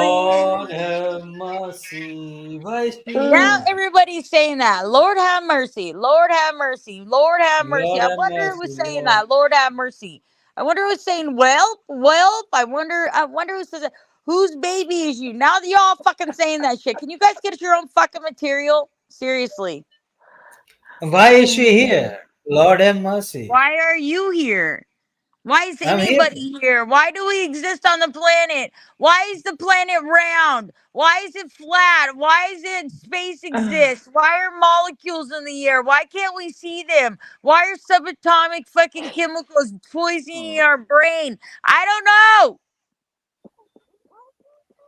S2: dingaling.
S13: have mercy. Why is she
S2: Now
S13: here?
S2: everybody's saying that. Lord have mercy. Lord have mercy. Lord have mercy.
S13: Lord
S2: I
S13: have
S2: wonder who was
S13: mercy,
S2: saying
S13: Lord.
S2: that. Lord have mercy. I wonder who's saying whelp, whelp. I wonder who says it. Whose baby is you? Now that y'all fucking saying that shit. Can you guys get your own fucking material? Seriously.
S13: Why is she here? Lord have mercy.
S2: Why are you here? Why is
S13: I'm here.
S2: anybody here? Why do we exist on the planet? Why is the planet round? Why is it flat? Why is it space exist? Why are molecules in the air? Why can't we see them? Why are subatomic fucking chemicals poisoning our brain? I don't know.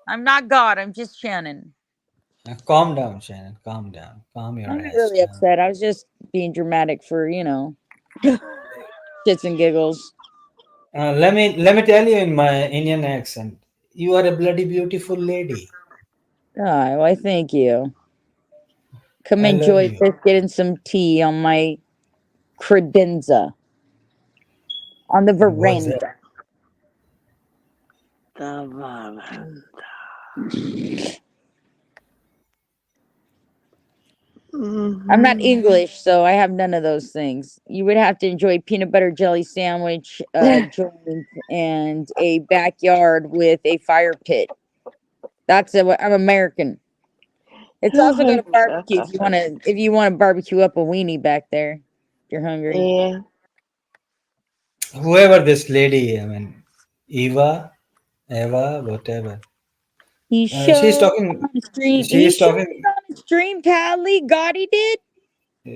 S2: I'm not God. I'm just Shannon.
S13: Calm down, Shannon. Calm down. Calm your
S2: I'm not
S13: ass
S2: really
S13: down.
S2: upset. I was just being dramatic for, shits and giggles.
S13: Let me tell you in my Indian accent. You are a bloody beautiful lady.
S2: Oh, why thank you. Come
S13: I love
S2: enjoy a
S13: you.
S2: biscuit and some tea on my credenza on the
S13: What's that?
S2: veranda. I'm not English, so I have none of those things. You would have to enjoy peanut butter jelly sandwich, joint, and a backyard with a fire pit. I'm American. It's also got a barbecue if you want to barbecue up a weenie back there. If you're hungry.
S7: Yeah.
S13: Whoever this lady, I mean, Eva, whatever.
S2: He
S13: She's
S2: showed
S13: talking.
S2: on the stream. He
S13: She's
S2: showed
S13: talking.
S2: on the stream, Padley. Gotti did.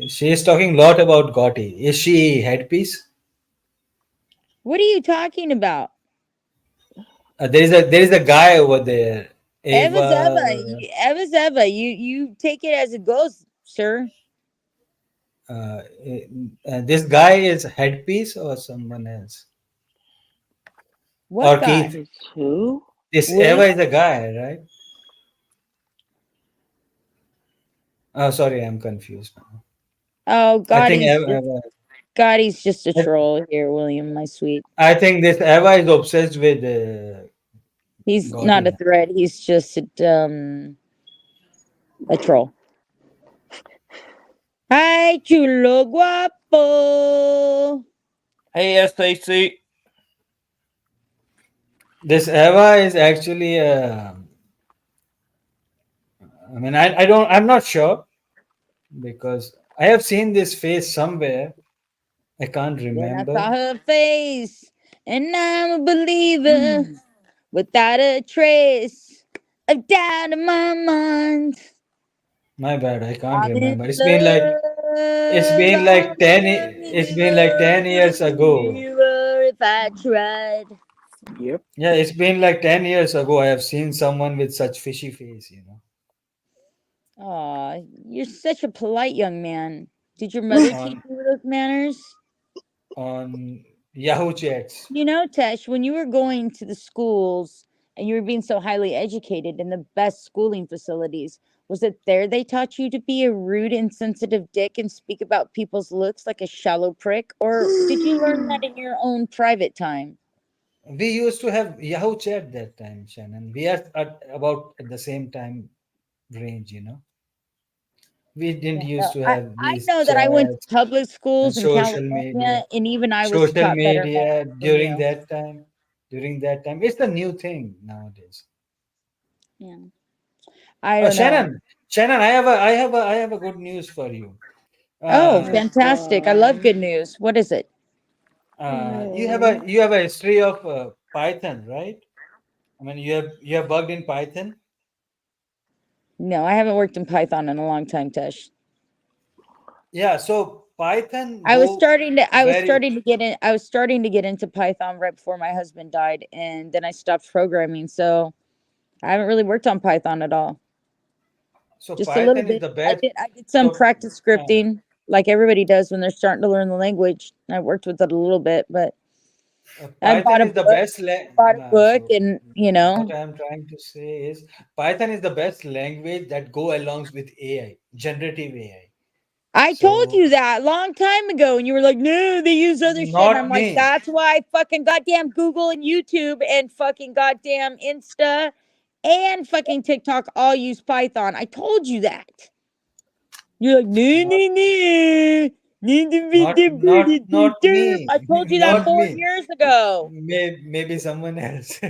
S13: She's talking a lot about Gotti. Is she headpiece?
S2: What are you talking about?
S13: There is a guy over there.
S2: Eva's
S13: Eva.
S2: Eva. Eva's Eva. You take it as it goes, sir.
S13: Uh, this guy is headpiece or someone else?
S2: What
S13: Or
S2: guy?
S13: Keith?
S7: Who?
S13: This Eva
S7: Where?
S13: is a guy, right? Oh, sorry, I'm confused now.
S2: Oh,
S13: I think
S2: Gotti's just a troll here, William, my sweet.
S13: I think this Eva is obsessed with
S2: He's not a
S13: Gotti.
S2: threat. He's just a troll. Hi, chulo guapo.
S3: Hey, SAC.
S13: This Eva is actually I mean, I'm not sure because I have seen this face somewhere. I can't
S2: Then I
S13: remember.
S2: saw her face, and I'm a believer without a trace of doubt in my mind.
S13: My bad, I can't
S2: I'm in
S13: remember. It's
S2: love.
S13: been
S2: I'm
S13: like 10
S2: a
S13: it's been like 10 years ago.
S2: believer if I tried.
S7: Yep.
S13: Yeah, it's been like 10 years ago I have seen someone with such fishy face.
S2: Aw, you're such a polite young man. Did your mother teach
S13: On
S2: you those manners?
S13: on Yahoo chats.
S2: You know, Tesh, when you were going to the schools and you were being so highly educated in the best schooling facilities. Was it there they taught you to be a rude, insensitive dick and speak about people's looks like a shallow prick? Or did you learn that in your own private time?
S13: We used to have Yahoo Chat that time, Shannon. We are at about at the same time range, you know. We didn't
S2: Yeah, no,
S13: used to have
S2: I
S13: these
S2: know that I went to
S13: chats
S2: public
S13: and
S2: schools in
S13: social
S2: California,
S13: media.
S2: and even I was
S13: Social
S2: taught better
S13: media
S2: manners than
S13: during
S2: you.
S13: that time. During that time, it's the new thing nowadays.
S2: Yeah, I don't know.
S13: Shannon, I have a good news for you.
S2: Oh,
S13: Uh,
S7: Oh
S2: fantastic! I love
S7: God.
S2: good news. What is it?
S7: Oh.
S13: you have a history of Python, right? I mean, you have worked in Python.
S2: No, I haven't worked in Python in a long time, Tesh.
S13: Yeah, so Python
S2: I was
S13: go
S2: starting to
S13: very.
S2: I was starting to get into Python right before my husband died, and then I stopped programming, so I haven't really worked on Python at all.
S13: So
S2: Just a little
S13: Python is
S2: bit.
S13: the best.
S2: I did some
S13: So
S2: practice scripting like everybody does when they're starting to learn the language. I worked with it a little bit, but I
S13: Python
S2: bought a
S13: is the
S2: book,
S13: best. So
S2: and
S13: what I'm trying to say is Python is the best language that go along with AI, generative AI.
S2: I told
S13: So
S2: you that a long time ago, and you were like, "No, they use other shit." And I'm
S13: not
S2: like,
S13: me,
S2: "That's why fucking goddamn Google and YouTube and fucking goddamn Insta and fucking TikTok all use Python." I told you that. You're like, "No,
S13: not
S2: no, no, need to be the
S13: not
S2: teacher."
S13: me,
S2: I told you that
S13: not
S2: 4 years ago.
S13: maybe someone else.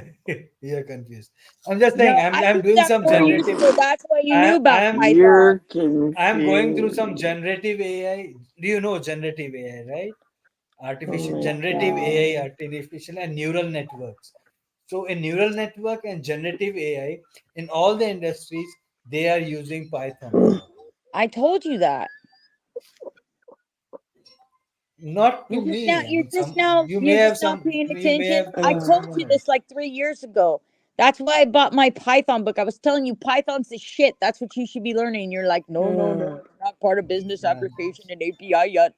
S13: You're confused. I'm just saying
S2: No, I
S13: I'm
S2: told you
S13: doing
S2: that
S13: some
S2: 4 years
S13: generative.
S2: ago. That's why you knew about
S7: You're
S2: Python.
S13: I'm going through some
S7: confused.
S13: generative AI. Do you know generative AI, right?
S7: Oh
S13: Artificial
S7: my
S13: generative
S7: God.
S13: AI, artificial and neural networks. So in neural network and generative AI, in all the industries, they are using Python now.
S2: I told you that.
S13: Not to me. I mean, some
S2: You're just now paying
S13: you may
S2: attention.
S13: have
S2: I told
S13: someone
S2: you
S13: else.
S2: this like 3 years ago. That's why I bought my Python book. I was telling you Python's the shit. That's what you should be learning. You're like, no, no, no, you're not part of business
S13: Uh,
S2: application and API yet.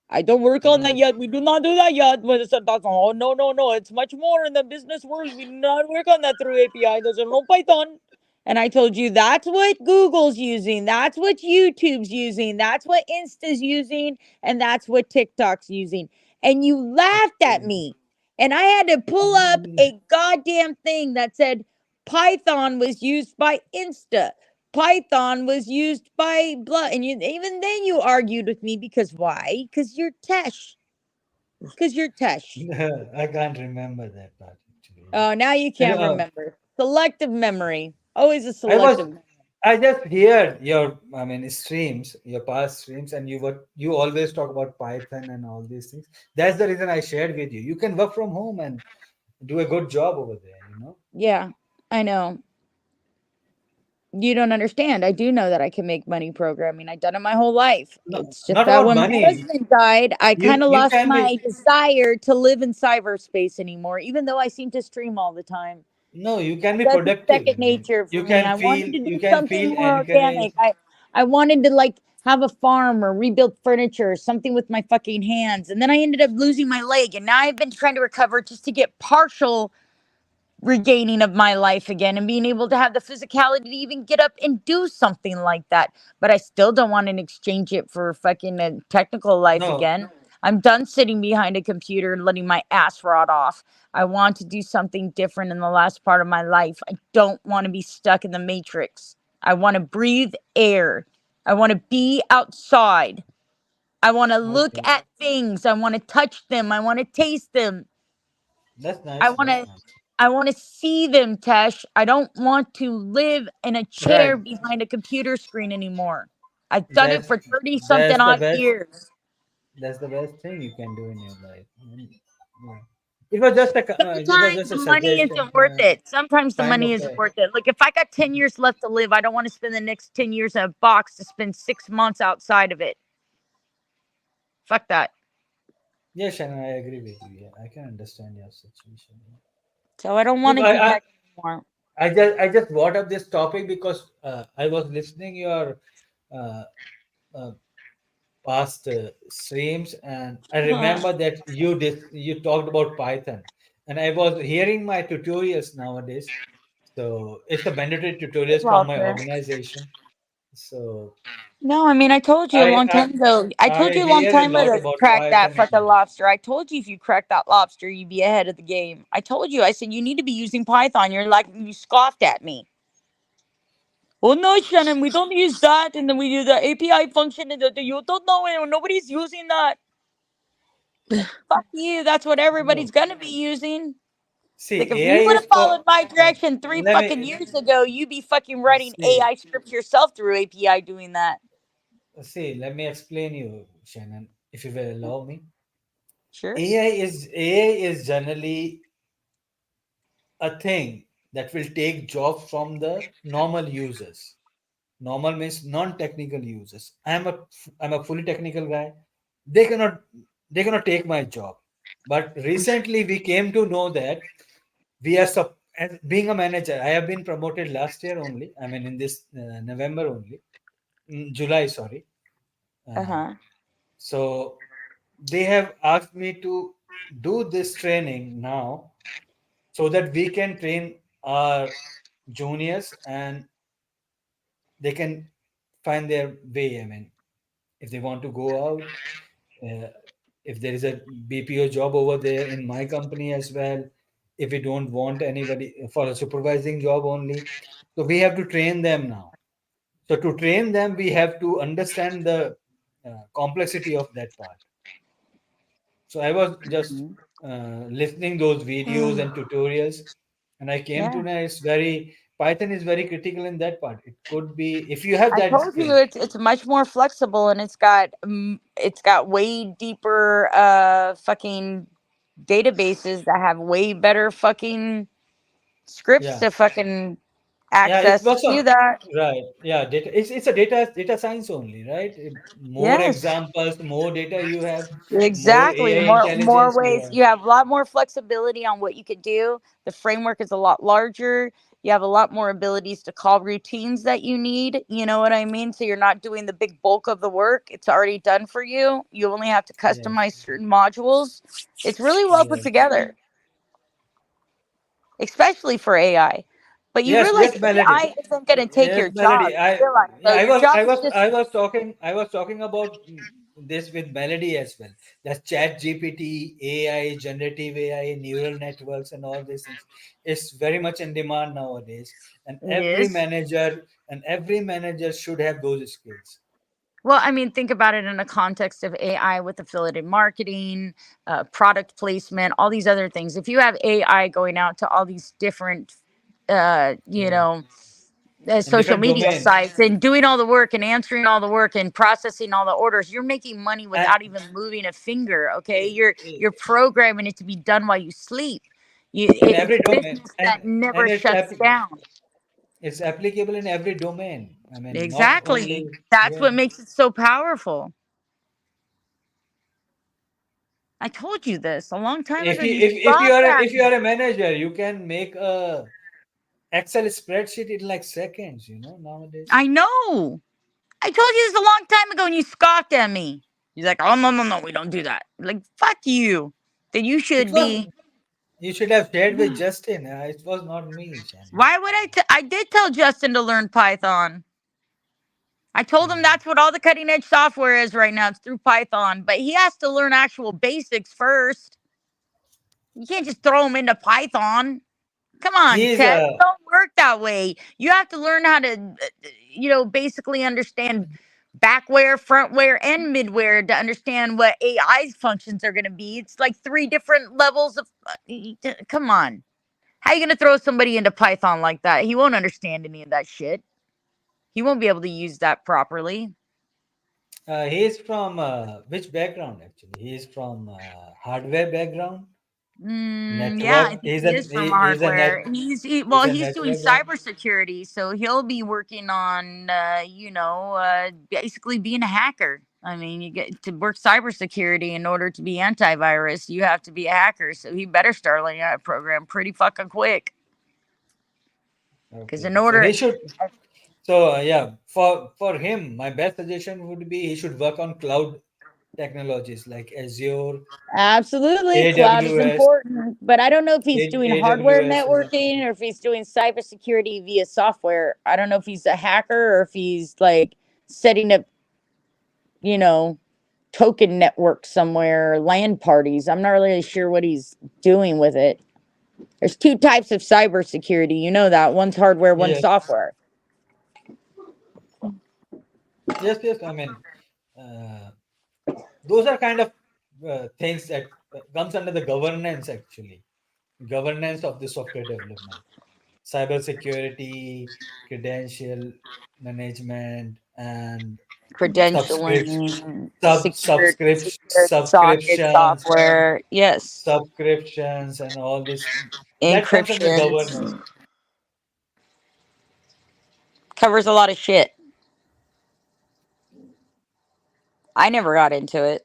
S2: I don't work on that
S13: no,
S2: yet. We do not do that yet. But it's that's oh no, no, no. It's much more in the business world. We do not work on that through API. There's no Python. And I told you that's what Google's using. That's what YouTube's using. That's what Insta's using. And that's what TikTok's using. And you laughed at me. And I had to pull up a goddamn thing that said Python was used by Insta. Python was used by blah. And you even then you argued with me because why? Because you're Tesh. Because you're Tesh.
S13: I can't remember that part actually.
S2: Oh, now you
S13: And,
S2: can't remember. Selective memory. Always a
S13: I was
S2: selective memory.
S13: I just heard your streams, your past streams, and you always talk about Python and all these things. That's the reason I shared with you. You can work from home and do a good job over there, you know.
S2: Yeah, I know. You don't understand. I do know that I can make money programming. I've done it my whole life.
S13: No,
S2: It's just
S13: not
S2: that
S13: about
S2: when my
S13: money.
S2: husband died, I kind of
S13: You
S2: lost
S13: can be
S2: my desire to live in cyberspace anymore, even though I seem to stream all the time.
S13: no, you can be
S2: That's a
S13: productive.
S2: second
S13: I mean,
S2: nature for me. I wanted to
S13: you
S2: do
S13: can
S2: something
S13: feel
S2: more organic.
S13: encouraged.
S2: I wanted to like have a farm or rebuild furniture or something with my fucking hands. And then I ended up losing my leg. And now I've been trying to recover just to get partial regaining of my life again and being able to have the physicality to even get up and do something like that. But I still don't want to exchange it for fucking a technical life
S13: No,
S2: again. I'm done sitting behind a computer and letting my ass rot off. I want to do something different in the last part of my life. I don't want to be stuck in the matrix. I want to breathe air. I want to be outside. I want to look
S13: okay,
S2: at things. I want to touch them. I want to taste them.
S13: that's
S2: I
S13: nice.
S2: want
S13: That's
S2: to
S13: nice.
S2: I want to see them, Tesh. I don't want to live in a chair
S13: Right.
S2: behind a computer screen anymore. I've done it
S13: That's
S2: for 30 something
S13: that's the
S2: odd
S13: best.
S2: years.
S13: That's the best thing you can do in your life. Yeah. It was just it was
S2: Sometimes
S13: just a
S2: the money
S13: suggestion,
S2: isn't worth it. Sometimes the
S13: kind
S2: money
S13: of
S2: isn't worth it. Look, if I got 10 years left to live, I don't want to spend the next 10 years in a box to spend 6 months outside of it. Fuck that.
S13: yeah, Shannon, I agree with you. Yeah, I can understand your situation.
S2: So I don't want
S13: Look,
S2: to do that anymore.
S13: I just brought up this topic because I was listening your uh, uh, past streams, and I
S2: Huh.
S13: remember that you talked about Python, and I was hearing my tutorials nowadays. So it's a mandatory
S2: Hey,
S13: tutorials from my
S2: Walter.
S13: organization. So
S2: No, I mean, I told you a
S13: I
S2: long
S13: I,
S2: time ago. I
S13: I
S2: told you a long
S13: hear a
S2: time
S13: lot
S2: ago to
S13: about
S2: crack that
S13: Python.
S2: fucking lobster. I told you if you crack that lobster, you'd be ahead of the game. I told you. I said you need to be using Python. You're like you scoffed at me. Oh no, Shannon, we don't use that, and then we use the API function, and you don't know it. Nobody's using that. Fuck you. That's what everybody's
S13: No.
S2: gonna be using.
S13: See,
S2: Like if
S13: AI
S2: you would
S13: is
S2: have
S13: for.
S2: followed my direction three
S13: Let
S2: fucking
S13: me
S2: years ago, you'd be fucking writing
S13: see.
S2: AI scripts yourself through API doing that.
S13: See, let me explain you, Shannon, if you will allow me.
S2: Sure.
S13: AI is generally a thing that will take jobs from the normal users. Normal means non-technical users. I'm a fully technical guy. They cannot they cannot take my job. But recently we came to know that we are as being a manager. I have been promoted last year only. I mean in this November only, July. Sorry.
S2: Uh
S13: Uh,
S2: huh.
S13: so they have asked me to do this training now so that we can train our juniors and they can find their way. I mean, if they want to go out, uh, if there is a BPO job over there in my company as well, if we don't want anybody for a supervising job only, so we have to train them now. So to train them, we have to understand the complexity of that part. So I was just
S2: Mhm.
S13: listening those videos and tutorials, and I came to
S2: Yeah.
S13: know it's very Python is very critical in that part. It could be if you have
S2: I
S13: that
S2: told
S13: skill.
S2: you it's much more flexible and it's got way deeper fucking databases that have way better fucking scripts
S13: Yeah,
S2: to fucking
S13: yeah, it
S2: access to
S13: works
S2: do
S13: on
S2: that.
S13: right. Yeah, data. It's a data science only, right? More
S2: Yes.
S13: examples, more data you have, more
S2: Exactly.
S13: AI
S2: More
S13: intelligence you
S2: ways.
S13: have.
S2: You have a lot more flexibility on what you could do. The framework is a lot larger. You have a lot more abilities to call routines that you need. You know what I mean? So you're not doing the big bulk of the work. It's already done for you. You only have to
S13: Yes,
S2: customize certain modules. It's really well put
S13: yes,
S2: together, especially for AI. But you
S13: yes,
S2: realize
S13: yes, Melody.
S2: AI isn't going to take
S13: Yes,
S2: your job.
S13: Melody.
S2: You realize,
S13: Yeah,
S2: so
S13: I
S2: your
S13: was,
S2: job
S13: I
S2: is
S13: was,
S2: just
S13: I was talking about this with Melody as well. That's Chat GPT, AI, generative AI, neural networks, and all these things. It's very much in demand nowadays, and
S2: it is.
S13: every manager should have those skills.
S2: Well, I mean, think about it in a context of AI with affiliated marketing, product placement, all these other things. If you have AI going out to all these different, you
S13: Yeah,
S2: know,
S13: in
S2: social
S13: different
S2: media
S13: domain,
S2: sites and doing all the work and answering all the work and processing all the orders, you're making money
S13: and
S2: without even moving a finger. Okay,
S13: i-
S2: you're
S13: i-
S2: programming it to be done while you sleep.
S13: in
S2: It's
S13: every
S2: a
S13: domain,
S2: business
S13: and
S2: that never shuts down.
S13: it's applicable in every domain. I mean, not
S2: Exactly.
S13: only
S2: That's
S13: yeah.
S2: what makes it so powerful. I told you this a long time
S13: If
S2: ago.
S13: you
S2: You
S13: if you
S2: scoffed
S13: are a,
S2: at
S13: if you are
S2: me.
S13: a manager, you can make a Excel spreadsheet in like seconds. Nowadays.
S2: I know. I told you this a long time ago and you scoffed at me. He's like, oh, no, no, no, we don't do that. Like, fuck you. Then you
S13: It
S2: should
S13: was
S2: be.
S13: you should have shared with Justin. It was not me, Shannon.
S2: Why would I did tell Justin to learn Python. I told him
S13: Hmm.
S2: that's what all the cutting edge software is right now. It's through Python. But he has to learn actual basics first. You can't just throw him into Python. Come on,
S13: He's
S2: Ted. It don't work that way. You have to learn how to, basically understand backware, frontware, and midware to understand what AI's functions are going to be. It's like three different levels of. Come on. How you going to throw somebody into Python like that? He won't understand any of that shit. He won't be able to use that properly.
S13: he's from which background actually? He's from hardware background,
S2: Yeah, I
S13: network.
S2: think he is from
S13: He's a
S2: hardware.
S13: he's a
S2: He's doing
S13: network guy.
S2: cybersecurity, so he'll be working on, basically being a hacker. I mean, you get to work cybersecurity in order to be antivirus, you have to be a hacker. So he better start learning that program pretty fucking quick. Because in
S13: Okay, so
S2: order,
S13: he should. So yeah, for him, my best suggestion would be he should work on cloud technologies like Azure,
S2: Absolutely. Cloud is
S13: AWS,
S2: important, but I don't know if he's doing hardware
S13: AWS.
S2: networking or if he's doing cybersecurity via software. I don't know if he's a hacker or if he's like setting up, you know, token networks somewhere or LAN parties. I'm not really sure what he's doing with it. There's two types of cybersecurity. You know that. One's hardware, one's
S13: Yes,
S2: software.
S13: yes, yes. I mean, uh, those are kind of things that comes under the governance actually, governance of the software development, cyber security, credential management, and subscription,
S2: Credentialing, secure socket
S13: subscriptions,
S2: software. Yes.
S13: subscriptions, and all this that comes under governance.
S2: Encryption. Covers a lot of shit. I never got into it.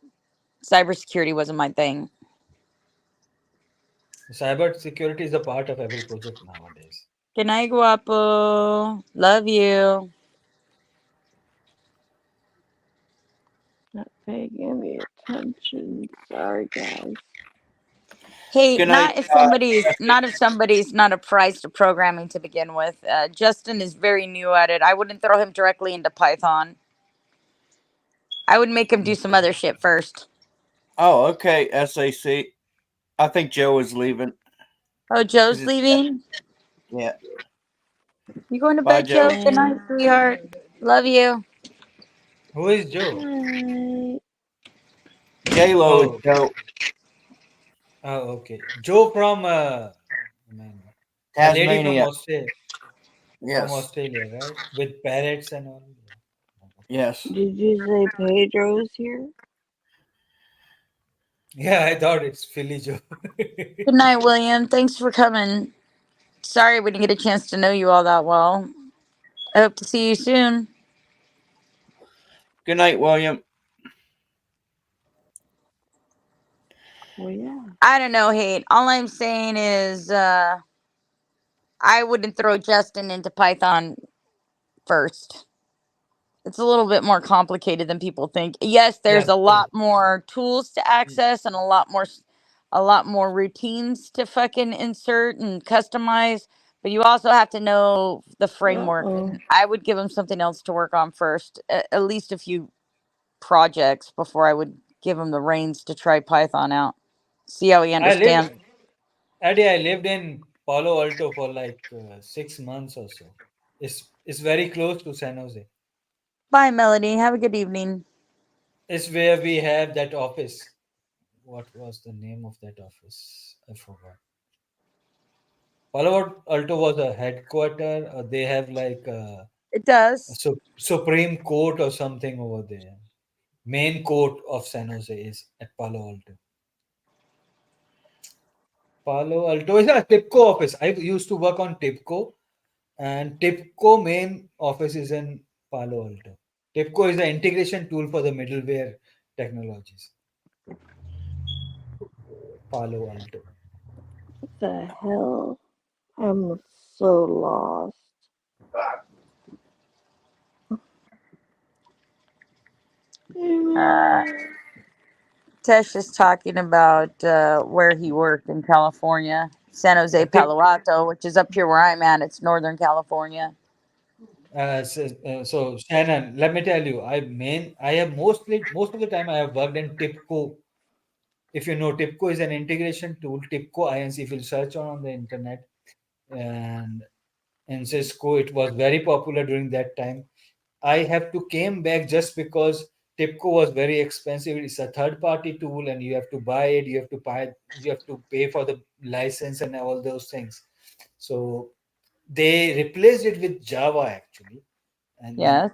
S2: Cybersecurity wasn't my thing.
S13: Cyber security is a part of every project nowadays.
S2: Good night, guapo. Love you.
S7: Not paying any attention. Sorry, guys.
S2: Hey,
S3: Good night.
S2: not if somebody's not apprised of programming to begin with. Justin is very new at it. I wouldn't throw him directly into Python. I would make him do some other shit first.
S3: Oh, okay. SAC. I think Joe is leaving.
S2: Oh, Joe's leaving?
S3: Yeah.
S2: You going to
S3: Bye,
S2: bed, Joe?
S3: Joe.
S2: Good night, sweetheart. Love you.
S13: Who is Joe?
S3: J-Lo is
S13: Oh,
S3: Joe.
S13: oh, okay. Joe from I mean, the lady
S3: Tasmania.
S13: From
S3: Yes.
S13: Australia, right? With parrots and all.
S3: Yes.
S7: Did you say Pedro's here?
S13: Yeah, I thought it's Philly Joe.
S2: Good night, William. Thanks for coming. Sorry we didn't get a chance to know you all that well. I hope to see you soon.
S3: Good night, William.
S7: Well, yeah.
S2: I don't know, hate. All I'm saying is I wouldn't throw Justin into Python first. It's a little bit more complicated than people think. Yes, there's
S13: Yeah,
S2: a lot more tools to access and a lot more routines to fucking insert and customize, but you also have to know the framework, and I would give him something else to work on first, at least a few projects before I would give him the reins to try Python out. See how he
S13: I
S2: understands.
S13: lived, Eddie, I lived in Palo Alto for like 6 months or so. It's very close to San Jose.
S2: Bye, Melody. Have a good evening.
S13: It's where we have that office. What was the name of that office? I forgot. Palo Alto was a headquarter. They have like
S2: It does.
S13: Supreme Court or something over there. Main court of San Jose is at Palo Alto. Palo Alto is a TIPCO office. I used to work on TIPCO, and TIPCO main office is in Palo Alto. TIPCO is the integration tool for the middleware technologies. Palo Alto.
S7: What the hell? I'm so lost.
S2: Uh, Tesh is talking about where he worked in California, San Jose,
S13: Tip,
S2: Palo Alto, which is up here where I'm at. It's Northern California.
S13: so Shannon, let me tell you, I have most of the time I have worked in TIPCO. If you know, TIPCO is an integration tool. TIPCO INC, if you search on the internet, and in Cisco, it was very popular during that time. I have to came back just because TIPCO was very expensive. It's a third party tool, and you have to buy it. You have to pay for the license and all those things. So they replaced it with Java actually, and then
S2: Yes.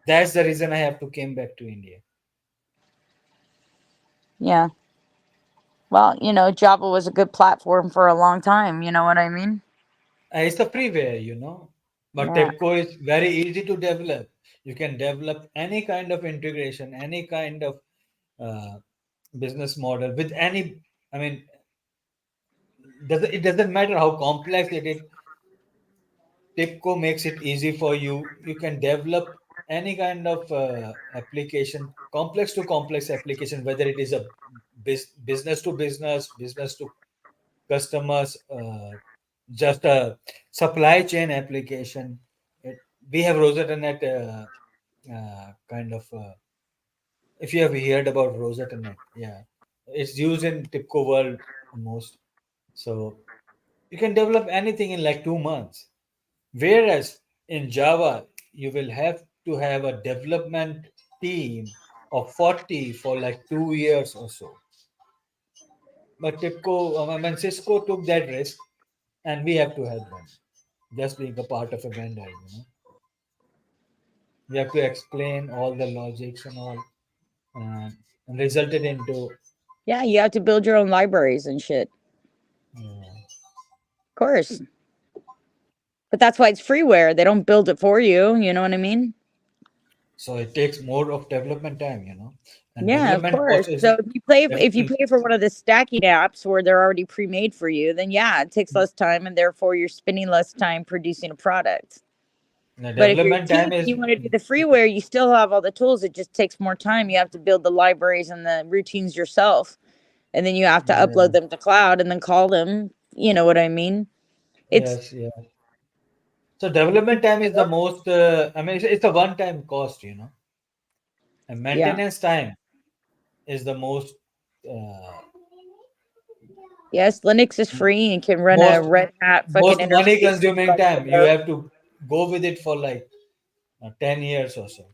S13: that's the reason I have to came back to India.
S2: Yeah. Well, Java was a good platform for a long time. You know what I mean?
S13: It's a freeware, but
S2: Yeah.
S13: TIPCO is very easy to develop. You can develop any kind of integration, any kind of uh, business model with any. I mean, it doesn't matter how complex it is. TIPCO makes it easy for you. You can develop any kind of application, complex to complex application, whether it is a business to business to customers, just a supply chain application. We have Rosetta Net kind of. If you have heard about Rosetta Net, yeah, it's used in TIPCO world most. So you can develop anything in like 2 months. Whereas in Java, you will have to have a development team of 40 for like 2 years or so. But TIPCO, I mean, Cisco took that risk, and we have to help them. Just being a part of a vendor, you know, we have to explain all the logics and all, and resulted into
S2: Yeah, you have to build your own libraries and shit. Of course. But that's why it's freeware. They don't build it for you. You know what I mean?
S13: so it takes more of development time, you know, and
S2: Yeah, of
S13: development
S2: course.
S13: cost is
S2: So if you pay for one of the stacking apps where they're already pre-made for you, then yeah, it takes less time and therefore you're spending less time producing a product.
S13: the
S2: But if you're a
S13: development
S2: team
S13: time
S2: and
S13: is
S2: you want to do the freeware, you still have all the tools. It just takes more time. You have to build the libraries and the routines yourself. And then you have to upload them to cloud and then call them. You know what I mean? It's
S13: yes, yeah. So development time is the most. I mean, it's a one-time cost, you know, and
S2: yeah.
S13: maintenance time is the most. Uh,
S2: Yes, Linux is free and can run a
S13: most
S2: Red Hat fucking
S13: most money
S2: interface just
S13: consuming
S2: like
S13: time. You
S2: Windows.
S13: have to go with it for like 10 years or so.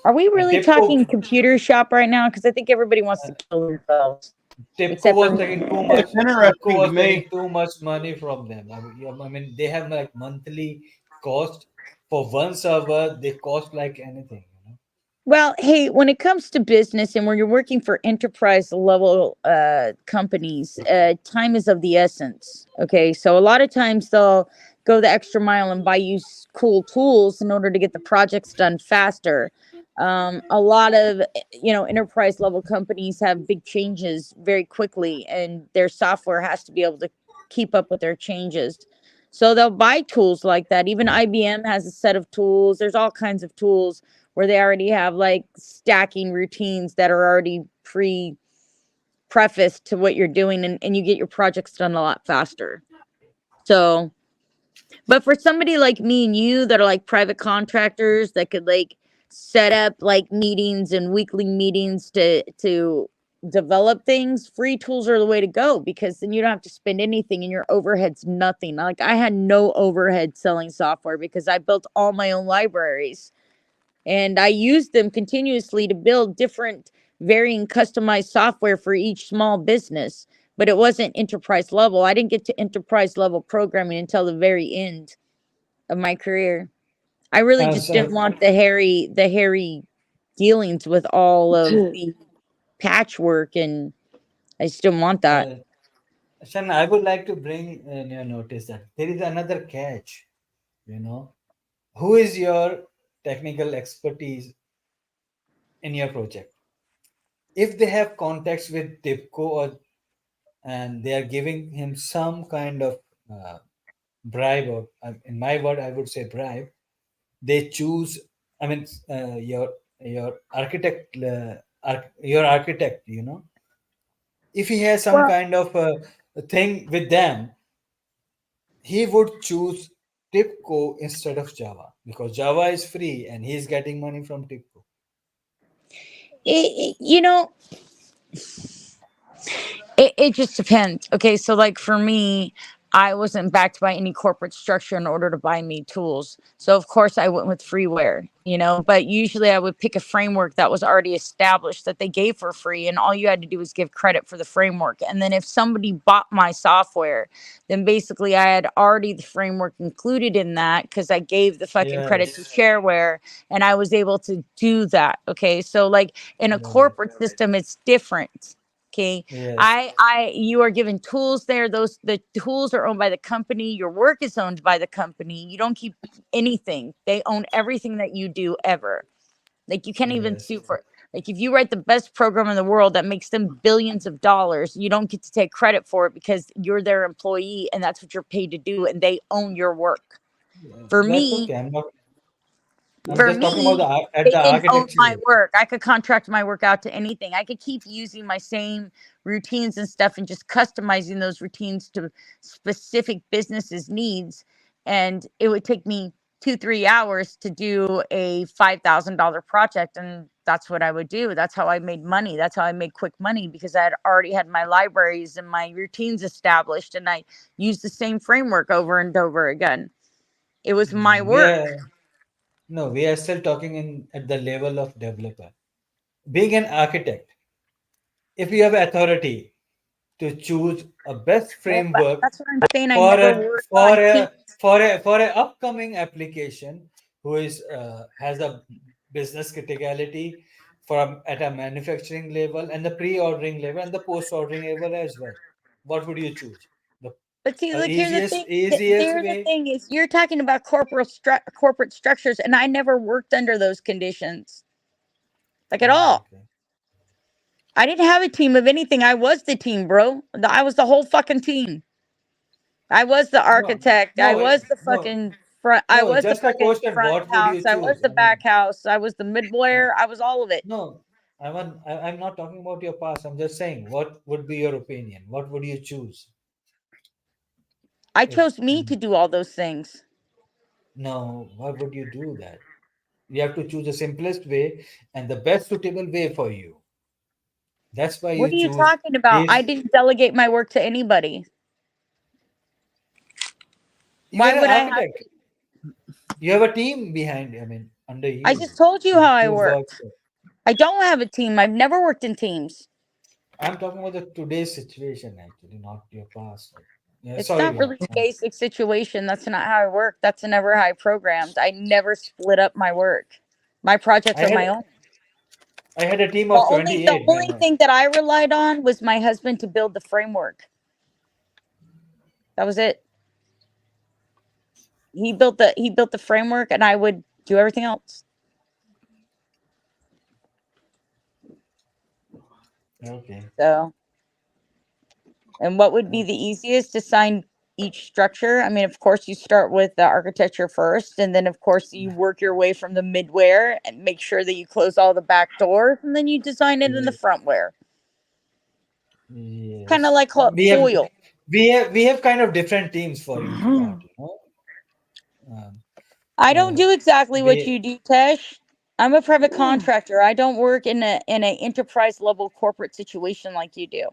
S2: Are we
S13: And
S2: really talking computer shop right now? Because I think everybody wants to kill themselves.
S13: TIPCO
S2: Except for
S13: was
S2: me.
S13: taking too much.
S3: It's
S13: TIPCO
S3: interesting to
S13: was taking
S3: me.
S13: too much money from them. I mean, they have like monthly cost for one server. They cost like anything. You know?
S2: Well, hey, when it comes to business and when you're working for enterprise level companies, time is of the essence. Okay, so a lot of times they'll go the extra mile and buy you cool tools in order to get the projects done faster. A lot of enterprise level companies have big changes very quickly, and their software has to be able to keep up with their changes. So they'll buy tools like that. Even IBM has a set of tools. There's all kinds of tools where they already have like stacking routines that are already prefaced to what you're doing, and you get your projects done a lot faster. So, but for somebody like me and you that are like private contractors that could like set up like meetings and weekly meetings to develop things, free tools are the way to go, because then you don't have to spend anything and your overhead's nothing. Like I had no overhead selling software because I built all my own libraries. And I used them continuously to build different, varying customized software for each small business. But it wasn't enterprise level. I didn't get to enterprise level programming until the very end of my career. I really just
S13: So,
S2: didn't want the hairy dealings with all of the patchwork, and I just didn't want that.
S13: uh, Shan, I would like to bring in your notice that there is another catch. You know, who is your technical expertise in your project? If they have contacts with TIPCO and they are giving him some kind of bribe, or in my word, I would say bribe. They choose. I mean, your architect, your architect. You know, if he has some
S2: Well,
S13: kind of thing with them, he would choose TIPCO instead of Java because Java is free and he's getting money from TIPCO.
S2: it, you know, it just depends. Okay, so like for me, I wasn't backed by any corporate structure in order to buy me tools. So of course I went with freeware. But usually I would pick a framework that was already established that they gave for free, and all you had to do was give credit for the framework. And then if somebody bought my software, then basically I had already the framework included in that because I gave the fucking credit to
S13: Yes.
S2: shareware, and I was able to do that. Okay, so like in a
S13: Yeah.
S2: corporate system, it's different. Okay.
S13: Yes.
S2: You are given tools there. The tools are owned by the company. Your work is owned by the company. You don't keep anything. They own everything that you do ever. Like you can't even
S13: Yes.
S2: sue for it. Like if you write the best program in the world that makes them billions of dollars, you don't get to take credit for it because you're their employee and that's what you're paid to do, and they own your work. For
S13: That's
S2: me,
S13: okay. I'm not. I'm
S2: For
S13: just talking about
S2: me,
S13: at
S2: they
S13: the
S2: didn't own
S13: architecture
S2: my
S13: level.
S2: work. I could contract my work out to anything. I could keep using my same routines and stuff and just customizing those routines to specific businesses' needs. And it would take me 2, 3 hours to do a $5,000 project. And that's what I would do. That's how I made money. That's how I made quick money, because I had already had my libraries and my routines established. And I used the same framework over and over again. It was my
S13: We
S2: work.
S13: are no, we are still talking in at the level of developer. Being an architect, if you have authority to choose a best
S2: Well, but
S13: framework
S2: that's what I'm saying. I
S13: for
S2: never
S13: a
S2: worked
S13: for
S2: on teams.
S13: a for a for a upcoming application who is has a business criticality at a manufacturing level and the pre-ordering level and the post-ordering level as well, what would you choose? The
S2: But see, look, here's the
S13: easiest
S2: thing.
S13: easiest
S2: There, the
S13: way.
S2: thing is, you're talking about corporate structures, and I never worked under those conditions, like at all.
S13: Okay.
S2: I didn't have a team of anything. I was the team, bro. I was the whole fucking team. I was the
S13: No,
S2: architect. I
S13: no,
S2: was the
S13: no,
S2: fucking front. I
S13: no.
S2: was the
S13: Just a
S2: fucking
S13: question.
S2: front
S13: What would
S2: house.
S13: you
S2: I was
S13: choose?
S2: the
S13: I mean,
S2: back house. I was the midware. I was all of it.
S13: no. I'm not talking about your past. I'm just saying, what would be your opinion? What would you choose?
S2: I
S13: If
S2: chose me to do all those things.
S13: no, why would you do that? You have to choose the simplest way and the best suitable way for you. That's why
S2: What
S13: you
S2: are you
S13: choose
S2: talking about? I
S13: this.
S2: didn't delegate my work to anybody.
S13: You
S2: Why
S13: are an
S2: would I have
S13: architect. You have a team behind. I mean, under
S2: I
S13: you
S2: just told you how I
S13: who
S2: work.
S13: works.
S2: I don't have a team. I've never worked in teams.
S13: I'm talking about the today's situation, actually, not your past. Yeah,
S2: It's
S13: sorry,
S2: not
S13: man.
S2: really a basic situation. That's not how I work. That's never how I programmed. I never split up my work. My projects
S13: I
S2: are
S13: had
S2: my own.
S13: I had a team
S2: The
S13: of
S2: only the
S13: 28
S2: only
S13: when
S2: thing that I relied on was my husband to build the framework. That was it. He built the framework, and I would do everything else.
S13: okay.
S2: So, and what would be the easiest to sign each structure? I mean, of course, you start with the architecture first, and then, of course, you work your way from the midware and make sure that you close all the back doors, and then you design it in the frontware. Kind of
S13: Yes.
S2: like hot
S13: We have
S2: foil.
S13: we have kind of different teams for each part, Um,
S2: I don't
S13: uh,
S2: do exactly what
S13: we
S2: you do, Tesh. I'm a private contractor. I don't work in a enterprise level corporate situation like you do.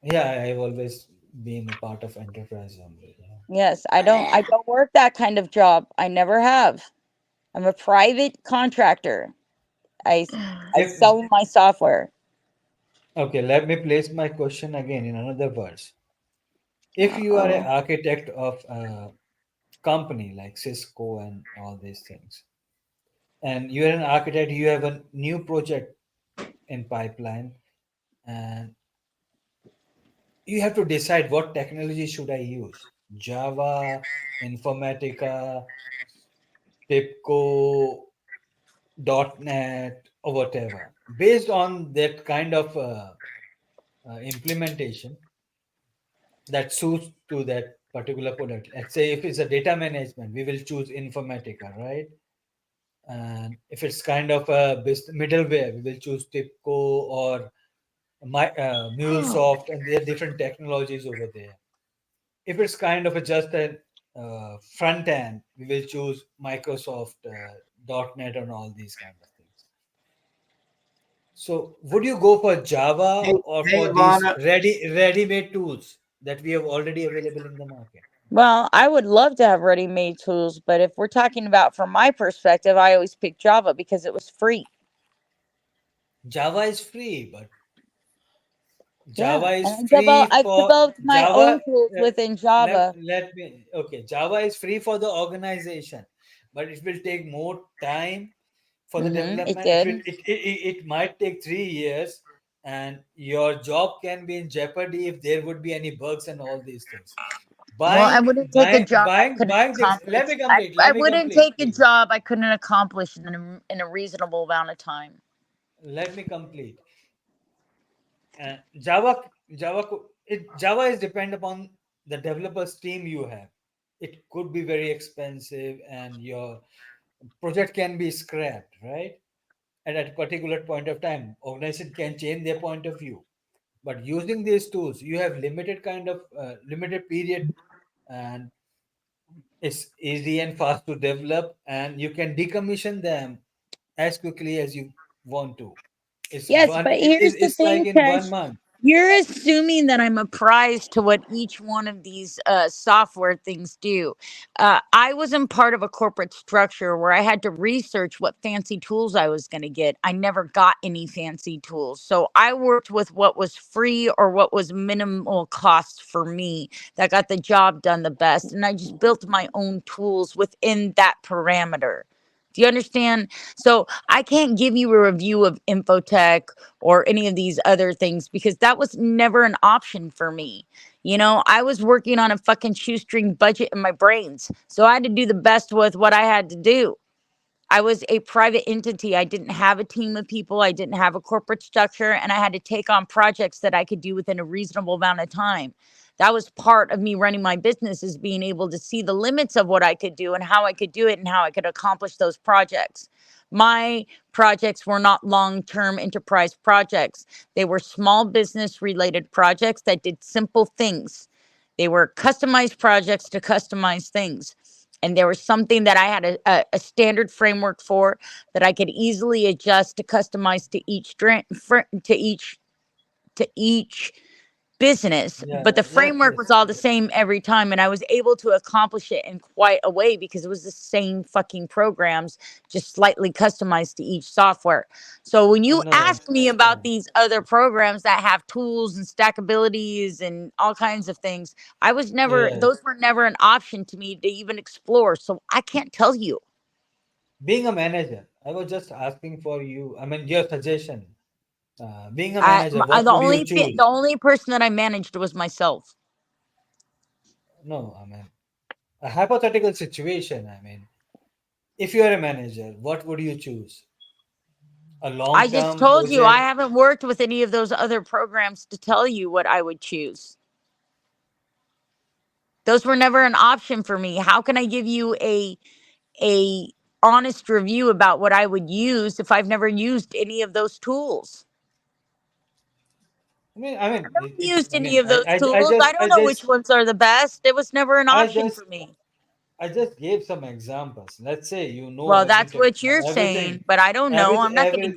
S13: yeah, I've always been a part of enterprise only. Yeah.
S2: Yes, I don't work that kind of job. I never have. I'm a private contractor. I I
S13: If
S2: sell my software.
S13: okay, let me place my question again in another words. If you are an architect of a company like Cisco and all these things, and you're an architect, you have a new project in pipeline, and you have to decide what technology should I use: Java, Informatica, TIPCO, .NET, or whatever. Based on that kind of implementation that suits to that particular product. Let's say if it's a data management, we will choose Informatica, right? And if it's kind of a middleware, we will choose TIPCO or MuleSoft, and there are different technologies over there. If it's kind of just a front end, we will choose Microsoft, .NET, and all these kind of things. So, would you go for Java
S3: Hey,
S13: or
S3: hey,
S13: for these
S3: Ivana.
S13: ready-made tools that we have already available in the market?
S2: Well, I would love to have ready-made tools, but if we're talking about from my perspective, I always pick Java because it was free.
S13: Java is free, but
S2: Yeah,
S13: Java is
S2: and
S13: free
S2: I've
S13: for
S2: developed my
S13: Java.
S2: own tools within
S13: Let,
S2: Java.
S13: let me okay. Java is free for the organization, but it will take more time for the
S2: It
S13: development. It will
S2: did.
S13: it might take 3 years, and your job can be in jeopardy if there would be any bugs and all these things.
S2: Well, I wouldn't take a job I couldn't
S13: Buying this. Let
S2: accomplish.
S13: me
S2: I,
S13: complete.
S2: I
S13: Let me
S2: wouldn't
S13: complete,
S2: take a
S13: please.
S2: job I couldn't accomplish in a reasonable amount of time.
S13: Let me complete. Java Java is depend upon the developers team you have. It could be very expensive, and your project can be scrapped, right? And at a particular point of time, organization can change their point of view. But using these tools, you have limited kind of limited period, and it's easy and fast to develop, and you can decommission them as quickly as you want to.
S2: Yes, but here's the
S13: It's like
S2: thing,
S13: in one
S2: Tesh.
S13: month.
S2: You're assuming that I'm apprised to what each one of these software things do. I wasn't part of a corporate structure where I had to research what fancy tools I was going to get. I never got any fancy tools. So I worked with what was free or what was minimal cost for me that got the job done the best. And I just built my own tools within that parameter. Do you understand? So I can't give you a review of Infotech or any of these other things because that was never an option for me. You know, I was working on a fucking shoestring budget in my brains. So I had to do the best with what I had to do. I was a private entity. I didn't have a team of people. I didn't have a corporate structure, and I had to take on projects that I could do within a reasonable amount of time. That was part of me running my business, is being able to see the limits of what I could do and how I could do it and how I could accomplish those projects. My projects were not long-term enterprise projects. They were small business related projects that did simple things. They were customized projects to customize things, and there was something that I had a standard framework for that I could easily adjust to customize to each business,
S13: Yeah,
S2: but the
S13: yes,
S2: framework
S13: yes.
S2: was all the same every time, and I was able to accomplish it in quite a way because it was the same fucking programs, just slightly customized to each software. So when you
S13: No,
S2: ask me about these other programs that have tools and stackabilities and all kinds of things,
S13: yes.
S2: those were never an option to me to even explore, so I can't tell you.
S13: Being a manager, I was just asking for you. I mean, your suggestion. Being a
S2: I,
S13: manager,
S2: I
S13: what would you
S2: the
S13: choose?
S2: only person that I managed was myself.
S13: No, I mean, a hypothetical situation. I mean, if you are a manager, what would you choose? A
S2: I just
S13: long-term
S2: told you I
S13: project?
S2: haven't worked with any of those other programs to tell you what I would choose. Those were never an option for me. How can I give you a honest review about what I would use if I've never used any of those tools?
S13: I
S2: Used any
S13: mean,
S2: of those tools. I don't know which ones are the best. It was never an
S13: I
S2: option
S13: just,
S2: for me.
S13: I just gave some examples. Let's say you know
S2: Well, that's
S13: everything,
S2: what you're
S13: everything,
S2: saying, but I don't know. I'm not going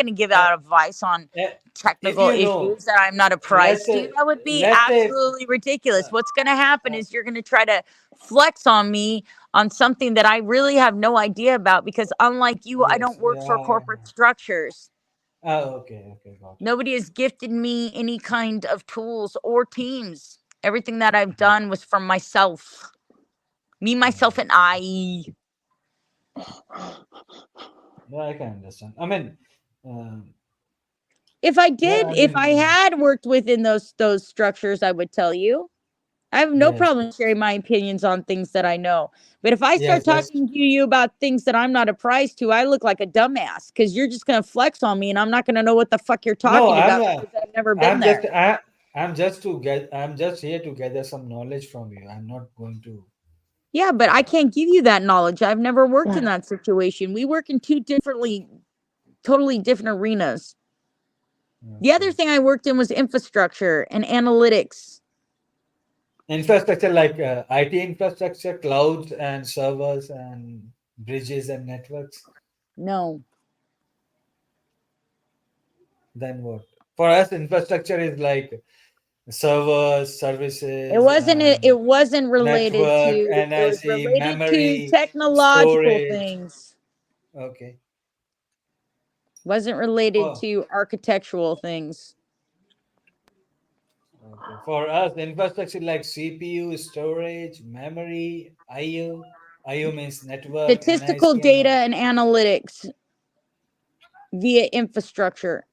S2: to give
S13: eh,
S2: out advice on
S13: if
S2: technical
S13: you know,
S2: issues that I'm not
S13: let's
S2: apprised to.
S13: say,
S2: That would be
S13: let's say,
S2: absolutely ridiculous. What's going to happen
S13: uh,
S2: is you're going to try to flex on me on something that I really have no idea about because unlike you, I
S13: yes,
S2: don't work for
S13: yeah.
S2: corporate structures.
S13: Okay, okay, got it.
S2: Nobody has gifted me any kind of tools or teams. Everything that I've done was from myself. Me, myself, and I.
S13: Yeah, I can understand. I mean, um, yeah, I
S2: If I
S13: mean,
S2: had worked within those structures, I would tell you. I have no
S13: yes,
S2: problem sharing my opinions on things that I know. But if I start
S13: yes, that's
S2: talking to you about things that I'm not apprised to, I look like a dumbass because you're just going to flex on me and I'm not going to know what the fuck you're
S13: no.
S2: talking about because I've never been
S13: I'm just,
S2: there.
S13: I'm just here to gather some knowledge from you. I'm not going to.
S2: Yeah, but I can't give you that knowledge. I've never worked in that situation. We work in totally different arenas. The other thing I worked in was infrastructure and analytics.
S13: Infrastructure like IT infrastructure, clouds and servers and bridges and networks.
S2: No.
S13: Then what? For us, infrastructure is like servers,
S2: It
S13: services,
S2: wasn't
S13: and
S2: it wasn't related
S13: network,
S2: to it was
S13: NIC,
S2: related to
S13: memory,
S2: technological
S13: storage.
S2: things.
S13: Okay.
S2: Wasn't related
S13: Oh,
S2: to architectural things.
S13: okay. For us, infrastructure like CPU, storage, memory, IO. IO means network,
S2: Statistical
S13: NIC, and
S2: data
S13: all.
S2: and analytics via infrastructure.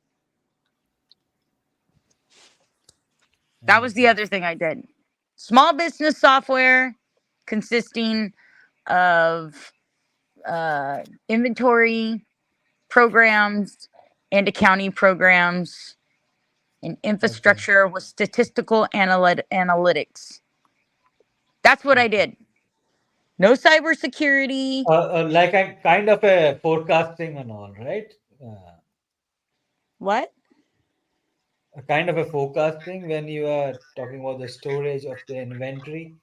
S2: That was the other thing I did. Small business software consisting of inventory programs and accounting programs, and
S13: Okay.
S2: infrastructure was statistical analytics. That's what I did. No cybersecurity.
S13: Like a kind of a forecasting and all, right?
S2: What?
S13: A kind of a forecasting when you are talking about the storage of the inventory.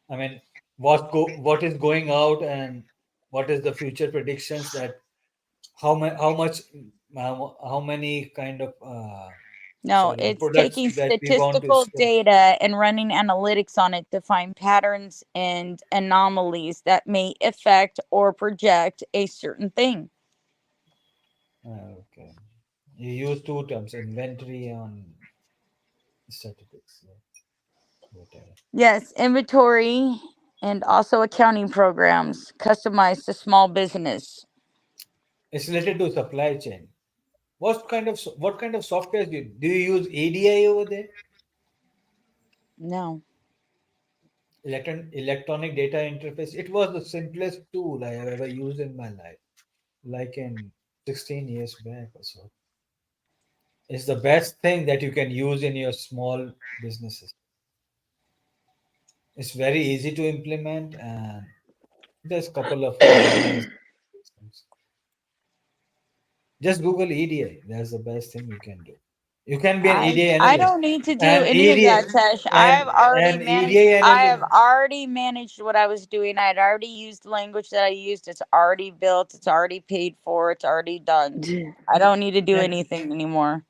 S13: I mean, what is going out and what is the future predictions that how much how many kind of
S2: No,
S13: the
S2: it's
S13: products
S2: taking
S13: that we want to
S2: statistical
S13: store.
S2: data and running analytics on it to find patterns and anomalies that may affect or project a certain thing.
S13: Okay. You use two terms, inventory and statistics. Yeah, whatever.
S2: Yes, inventory and also accounting programs customized to small business.
S13: It's related to supply chain. What kind of software do you use ADI over there?
S2: No.
S13: Electronic data interface. It was the simplest tool I have ever used in my life, like in 16 years back or so. It's the best thing that you can use in your small businesses. It's very easy to implement, and there's a couple of organized systems. Just Google EDI. That's the best thing you can do. You can be an EDI
S2: I
S13: analyst,
S2: don't need to do
S13: and
S2: any of that,
S13: EDI
S2: Tesh. I have
S13: analyst.
S2: already managed what I was doing. I had already used the language that I used. It's already built. It's already paid for. It's already done. I don't need to do
S13: And
S2: anything anymore.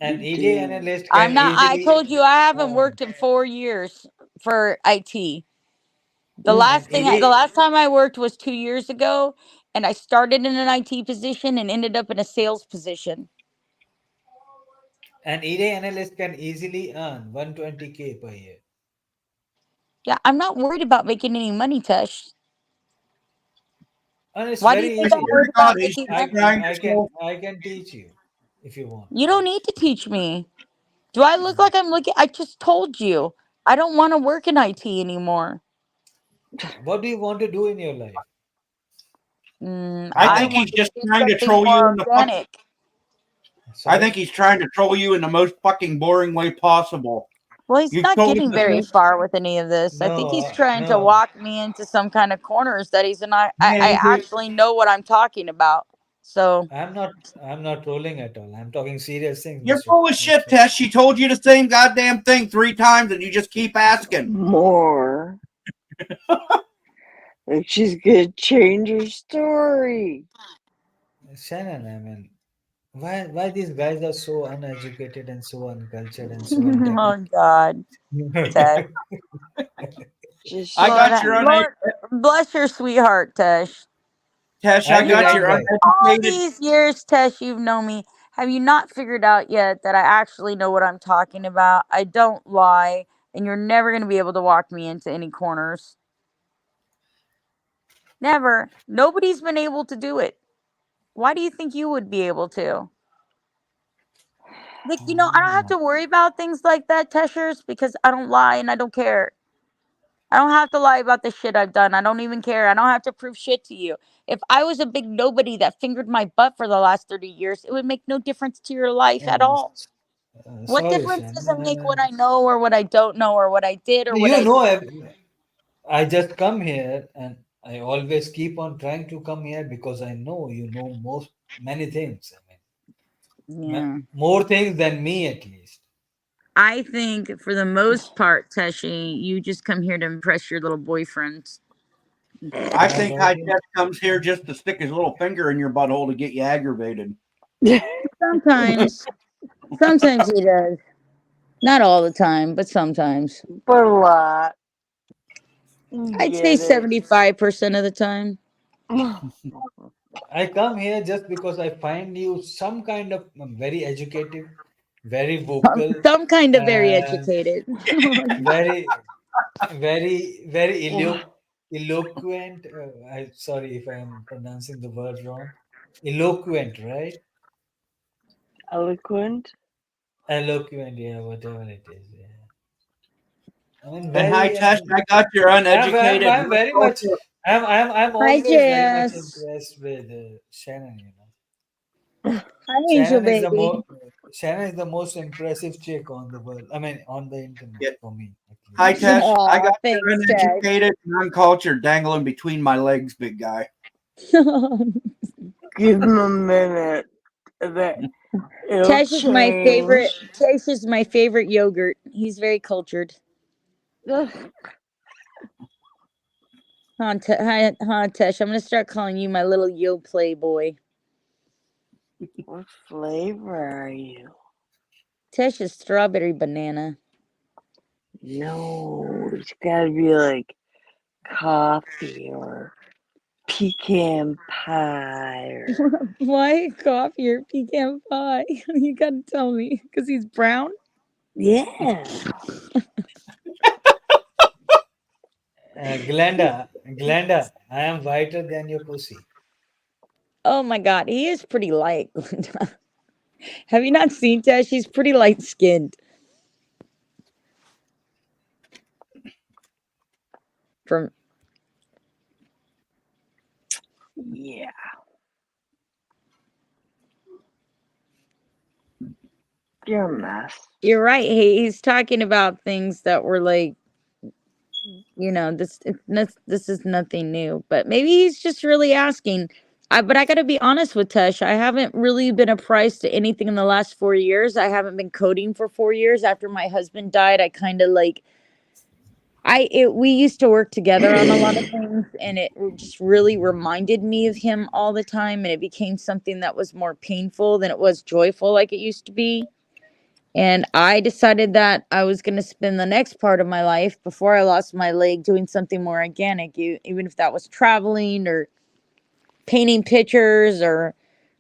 S13: an EDI analyst
S2: I'm
S13: can
S2: not. I
S13: easily
S2: told you I haven't
S13: uh,
S2: worked in 4 years for IT.
S13: and
S2: The
S13: EDI
S2: last time I worked was 2 years ago, and I started in an IT position and ended up in a sales position.
S13: an EDI analyst can easily earn 120K per year.
S2: Yeah, I'm not worried about making any money, Tesh.
S13: And it's
S2: Why do you
S13: very
S2: think
S3: I
S2: I'm
S13: easy.
S3: swear
S2: worried
S3: to God,
S2: about
S3: he's
S2: making
S3: just
S2: money?
S3: trying to sell.
S13: I can teach you if you want.
S2: You don't need to teach me. Do I look like I'm looking? I just told you. I don't want to work in IT anymore.
S13: What do you want to do in your life?
S3: I
S2: I
S3: think
S13: Uh,
S3: he's
S2: want to
S3: just
S2: do
S3: trying to
S2: something
S3: troll you
S2: more
S3: in the fucking.
S2: organic.
S3: I think
S13: sorry.
S3: he's trying to troll you in the most fucking boring way possible.
S2: Well, he's
S3: You've
S2: not
S3: told him
S2: getting
S3: the
S2: very
S3: same.
S2: far with any of this. I think he's
S13: No,
S2: trying to
S13: no.
S2: walk me into some kind of corners that he's not. I
S3: Maybe.
S2: actually know what I'm talking about. So,
S13: I'm not. I'm not trolling at all. I'm talking serious things,
S3: You're
S13: Mister.
S3: full of shit, Tess. She told you the same goddamn thing 3 times, and you just keep asking.
S7: More. Like she's gonna change her story.
S13: Shannon. I mean, why these guys are so uneducated and so uncultured and so untechnical?
S2: oh God, Tesh.
S7: Just
S3: I
S2: Lord,
S3: got your
S2: Lord, bless your sweetheart, Tesh.
S3: Tesh.
S13: I'm
S3: I
S13: the
S2: You
S3: got
S2: know,
S13: right
S3: your
S13: guy.
S2: all
S3: uneducated.
S2: these years, Tesh, you've known me. Have you not figured out yet that I actually know what I'm talking about? I don't lie, and you're never going to be able to walk me into any corners. Never. Nobody's been able to do it. Why do you think you would be able to? Like, I don't have to worry about things like that, Teshers, because I don't lie and I don't care. I don't have to lie about the shit I've done. I don't even care. I don't have to prove shit to you. If I was a big nobody that fingered my butt for the last 30 years, it would make no difference to your life at
S13: Uh,
S2: all. What
S13: sorry,
S2: difference does it
S13: Shannon. I
S2: make what
S13: mean,
S2: I know or what I don't know or what I did or what
S13: you
S2: I
S13: know,
S2: didn't?
S13: I just come here and I always keep on trying to come here because I know you know many things. I mean,
S2: Yeah.
S13: more things than me at least.
S2: I think for the most part, Teshi, you just come here to impress your little boyfriends.
S3: I
S13: My
S3: think High
S13: boyfriend.
S3: Tech comes here just to stick his little finger in your butthole to get you aggravated.
S2: Sometimes. Sometimes he does. Not all the time, but sometimes.
S7: but a lot.
S2: I'd say
S7: Get it.
S2: 75% of the time.
S13: I come here just because I find you some kind of very educative, very vocal,
S2: Some kind of very
S13: and
S2: educated.
S13: very, very eloquent. I sorry if I am pronouncing the word wrong. Eloquent, right?
S7: Eloquent.
S13: Eloquent, yeah, whatever it is. Yeah. I mean,
S3: And High
S13: very. I
S3: Tech,
S13: mean,
S3: I got your uneducated.
S13: I'm very much. I'm
S2: Hi,
S13: always very much
S2: Jess.
S13: impressed with Shannon.
S2: Hi, Angel
S13: Shannon is the more.
S2: Baby.
S13: Shanna is the most impressive chick on the world. I mean, on the internet
S3: Yeah.
S13: for me.
S3: Hi, Tesh. I
S2: Aw,
S3: got you
S2: thanks, Tesh.
S3: uneducated and uncultured dangling between my legs, big guy.
S7: Give him a minute. It'll
S2: Tesh is my favorite.
S7: change.
S2: Tesh is my favorite yogurt. He's very cultured. Tesh, I'm gonna start calling you my little yo playboy.
S7: What flavor are you?
S2: Tesh is strawberry banana.
S7: No, it's gotta be like coffee or pecan pie or
S2: Why coffee or pecan pie? You gotta tell me, because he's brown.
S7: yeah.
S13: Glenda, I am whiter than your pussy.
S2: Oh my god, he is pretty light. Have you not seen Tesh? He's pretty light skinned. From
S7: Yeah. You're a mess.
S2: You're right. He's talking about things that were like, this is nothing new. But maybe he's just really asking. But I got to be honest with Tesh. I haven't really been apprised to anything in the last 4 years. I haven't been coding for 4 years. After my husband died, I kind of like we used to work together on a lot of things, and it just really reminded me of him all the time, and it became something that was more painful than it was joyful like it used to be. And I decided that I was going to spend the next part of my life before I lost my leg doing something more organic, even if that was traveling or painting pictures or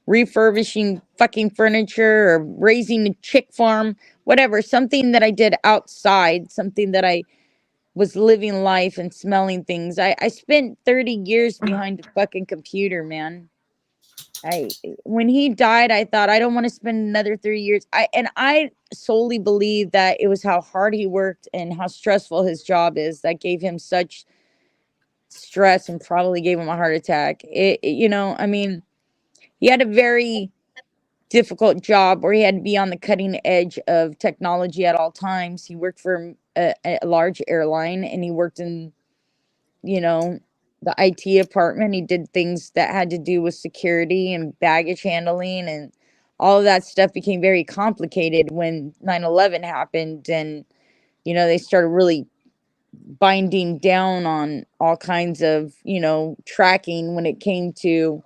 S2: refurbishing fucking furniture or raising a chick farm, whatever, something that I did outside, something that I was living life and smelling things. I spent 30 years behind a fucking computer, man. When he died, I thought I don't want to spend another 3 years. I solely believe that it was how hard he worked and how stressful his job is that gave him such stress and probably gave him a heart attack. I mean, he had a very difficult job where he had to be on the cutting edge of technology at all times. He worked for a large airline, and he worked in, you know, the IT department. He did things that had to do with security and baggage handling, and all of that stuff became very complicated when 9/11 happened, and they started really binding down on all kinds of, tracking when it came to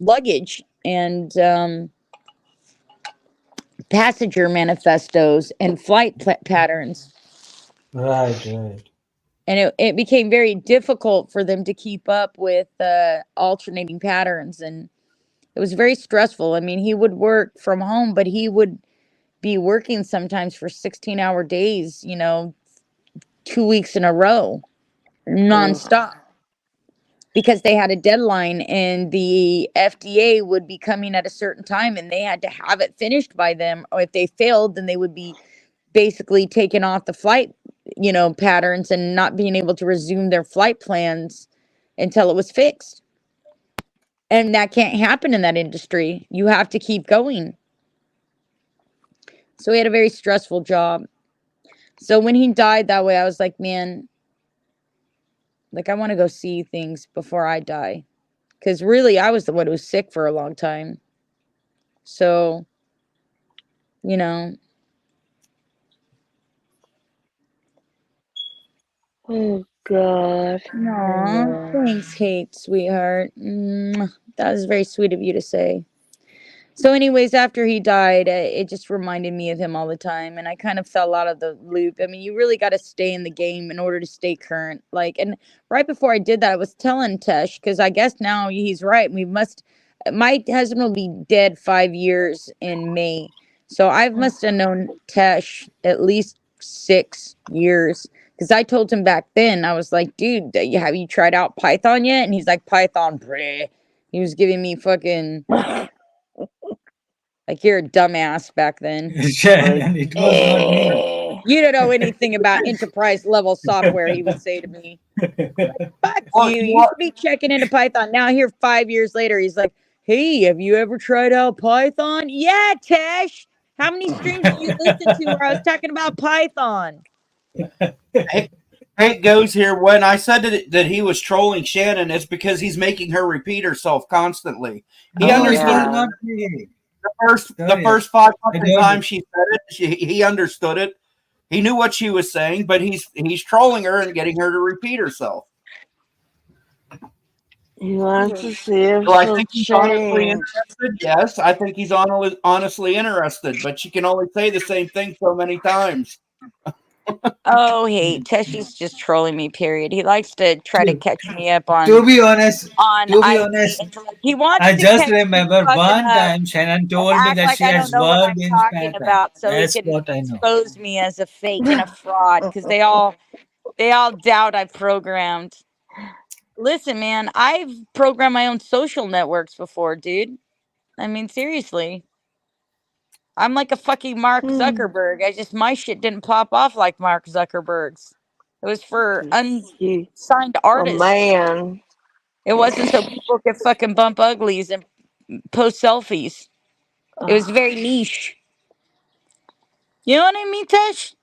S2: luggage and passenger manifestos and flight patterns.
S13: Right, right.
S2: And it became very difficult for them to keep up with alternating patterns, and it was very stressful. I mean, he would work from home, but he would be working sometimes for 16-hour days, 2 weeks in a row, nonstop, because they had a deadline, and the FDA would be coming at a certain time, and they had to have it finished by them, or if they failed, then they would be basically taken off the flight, patterns, and not being able to resume their flight plans until it was fixed. And that can't happen in that industry. You have to keep going. So he had a very stressful job. So when he died that way, I was like, man, like I want to go see things before I die. Because really, I was the one who was sick for a long time. So, you know.
S7: Oh God.
S2: Aw, thanks, Kate, sweetheart. That was very sweet of you to say. So, anyways, after he died, it just reminded me of him all the time, and I kind of fell out of the loop. I mean, you really got to stay in the game in order to stay current. And right before I did that, I was telling Tesh, because I guess now he's right. My husband will be dead 5 years in May, so I must have known Tesh at least 6 years. Because I told him back then, I was like, dude, have you tried out Python yet? And he's like, Python, bleh. He was giving me fucking. Like, you're a dumbass back then.
S13: Shannon, it was not me.
S2: You don't know anything about enterprise level software, he would say to me. Fuck you. You should be checking into Python. Now, here 5 years later, he's like, hey, have you ever tried out Python? Yeah, Tesh. How many streams do you listen to where I was talking about Python?
S3: It goes here. When I said that he was trolling Shannon, it's because he's making her repeat herself constantly. He
S13: No, it
S3: understood
S13: was
S3: it
S13: not me.
S3: the
S13: Sorry,
S3: first
S13: I
S3: 500
S13: don't.
S3: times she said it. He understood it. He knew what she was saying, but he's trolling her and getting her to repeat herself.
S7: He wants to see if
S3: Do I
S7: she'll
S3: think he's honestly
S7: change.
S3: interested? Yes, I think he's honestly interested, but she can only say the same thing so many times.
S2: Oh, hey, Teshy's just trolling me. Period. He likes to try to catch me up
S13: To be honest,
S2: on
S13: to be
S2: IT
S13: honest,
S2: intellect. He wants
S13: I
S2: to
S13: just
S2: catch me
S13: remember
S2: fucking
S13: one
S2: up
S13: time Shannon
S2: and
S13: told me
S2: act
S13: that
S2: like
S13: she
S2: I don't
S13: has
S2: know what
S13: worked
S2: I'm
S13: in
S2: talking
S13: Python.
S2: about, so he
S13: That's
S2: can
S13: what I know.
S2: expose me as a fake and a fraud because they all doubt I've programmed. Listen, man, I've programmed my own social networks before, dude. I mean, seriously. I'm like a fucking Mark Zuckerberg. My shit didn't pop off like Mark Zuckerberg's. It was for unsigned
S7: A
S2: artists.
S7: man.
S2: It wasn't so people could fucking bump uglies and post selfies. It was very niche. You know what I mean, Tesh?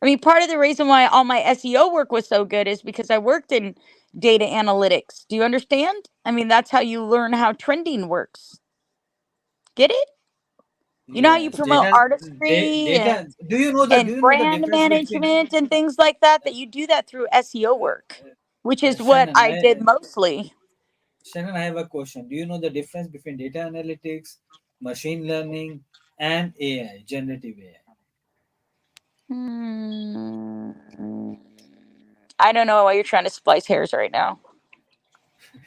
S2: I mean, part of the reason why all my SEO work was so good is because I worked in data analytics. Do you understand? I mean, that's how you learn how trending works. Get it? You know how you
S13: Yes,
S2: promote artistry
S13: data. Do you know
S2: and
S13: the
S2: brand
S13: difference between
S2: management and things like that? That you do that through SEO work, which is what
S13: Shannon?
S2: I did mostly.
S13: Shannon, I have a question. Do you know the difference between data analytics, machine learning, and AI, generative AI?
S2: I don't know why you're trying to splice hairs right now.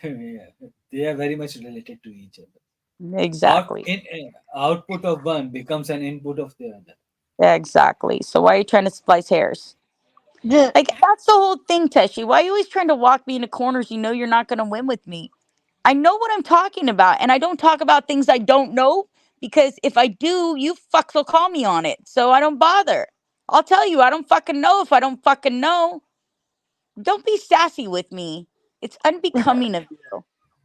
S13: Yeah, they are very much related to each other.
S2: Exactly.
S13: Output of one becomes an input of the other.
S2: Exactly. So why are you trying to splice hairs? Like, that's the whole thing, Teshi. Why are you always trying to walk me into corners you know you're not going to win with me? I know what I'm talking about, and I don't talk about things I don't know because if I do, you fucks will call me on it. So I don't bother. I'll tell you, I don't fucking know if I don't fucking know. Don't be sassy with me. It's unbecoming of you.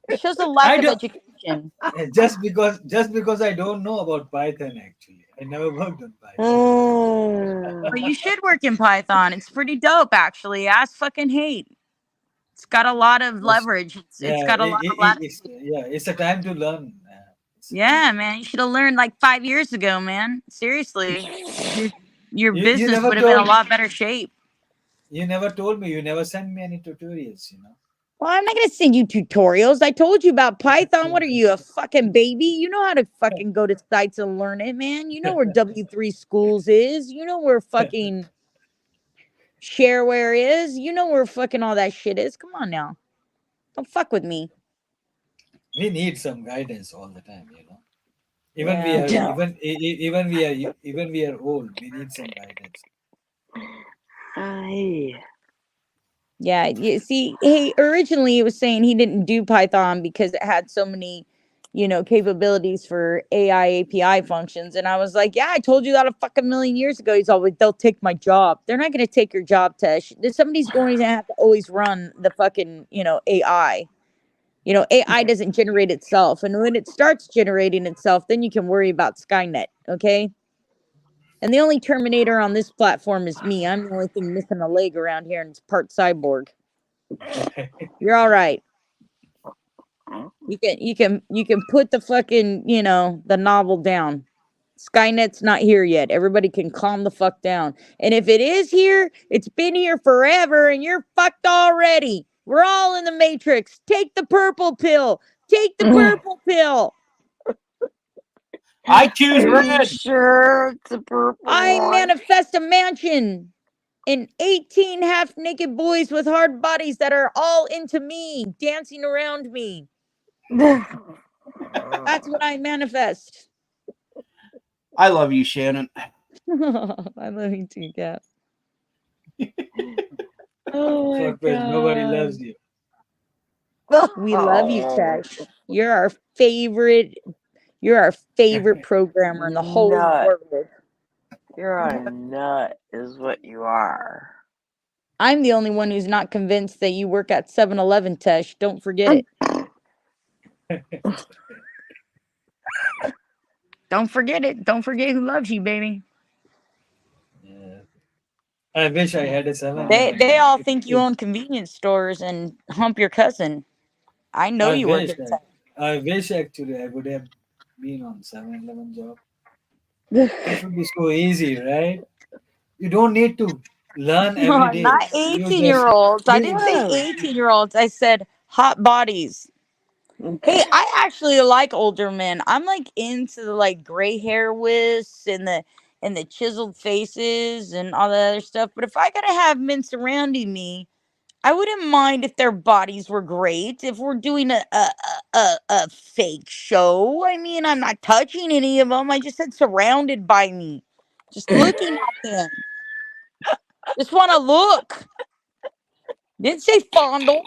S2: It shows a lack
S13: I
S2: of
S13: don't
S2: education.
S13: just because I don't know about Python. Actually, I never worked on Python.
S2: But you should work in Python. It's pretty dope, actually. Ask fucking hate. It's got a lot of leverage. It's got a lot of latitude.
S13: It's a time to learn.
S2: Yeah, man. You should have learned like 5 years ago, man. Seriously. Your
S13: You
S2: business
S13: never
S2: would have been a
S13: told
S2: lot better shape.
S13: you never told me. You never sent me any tutorials.
S2: Well, I'm not gonna send you tutorials. I told you about Python. What are you, a fucking baby? You know how to fucking go to sites and learn it, man. You know where W3 Schools is. You know where fucking Shareware is. You know where fucking all that shit is. Come on now. Don't fuck with me.
S13: We need some guidance all the time. Even we
S2: Yeah.
S13: are even we are old. We need some guidance.
S2: Yeah, you see, hey, originally it was saying he didn't do Python because it had so many, capabilities for AI API functions. And I was like, yeah, I told you that a fucking million years ago. He's always, they'll take my job. They're not going to take your job, Tesh. Somebody's going to have to always run the fucking, AI. AI doesn't generate itself. And when it starts generating itself, then you can worry about Skynet, okay? And the only Terminator on this platform is me. I'm the only thing missing a leg around here, and it's part cyborg. You're all right. You can put the fucking, the novel down. Skynet's not here yet. Everybody can calm the fuck down. And if it is here, it's been here forever and you're fucked already. We're all in the Matrix. Take the purple pill. Take the purple pill.
S3: I choose
S7: Are you
S3: red.
S7: sure it's a purple
S2: I
S7: one?
S2: manifest a mansion and 18 half naked boys with hard bodies that are all into me, dancing around me. That's what I manifest.
S3: I love you, Shannon.
S2: I love you too, Cap.
S7: Oh my
S13: Nobody
S7: God.
S13: loves you.
S2: We love you, Tesh. You're our favorite. You're our favorite programmer in the whole
S7: Nut.
S2: world.
S7: You're a nut, is what you are.
S2: I'm the only one who's not convinced that you work at 7-Eleven, Tesh. Don't forget it. Don't forget it. Don't forget who loves you, baby.
S13: Yeah. I wish I had a 7.
S2: They all think you own convenience stores and hump your cousin. I know
S13: I
S2: you work
S13: wish.
S2: at a 7.
S13: I wish actually I would have been on 7-Eleven job. It would be so easy, right? You don't need to learn every day.
S2: Not
S13: You just
S2: 18-year-olds. I didn't say
S13: you
S2: 18-year-olds. I said hot bodies. Hey, I actually like older men. I'm like into the like gray hair wisps and the chiseled faces and all that other stuff. But if I gotta have men surrounding me, I wouldn't mind if their bodies were great. If we're doing a fake show, I mean, I'm not touching any of them. I just said surrounded by me, just looking at them. Just want to look. Didn't say fondle.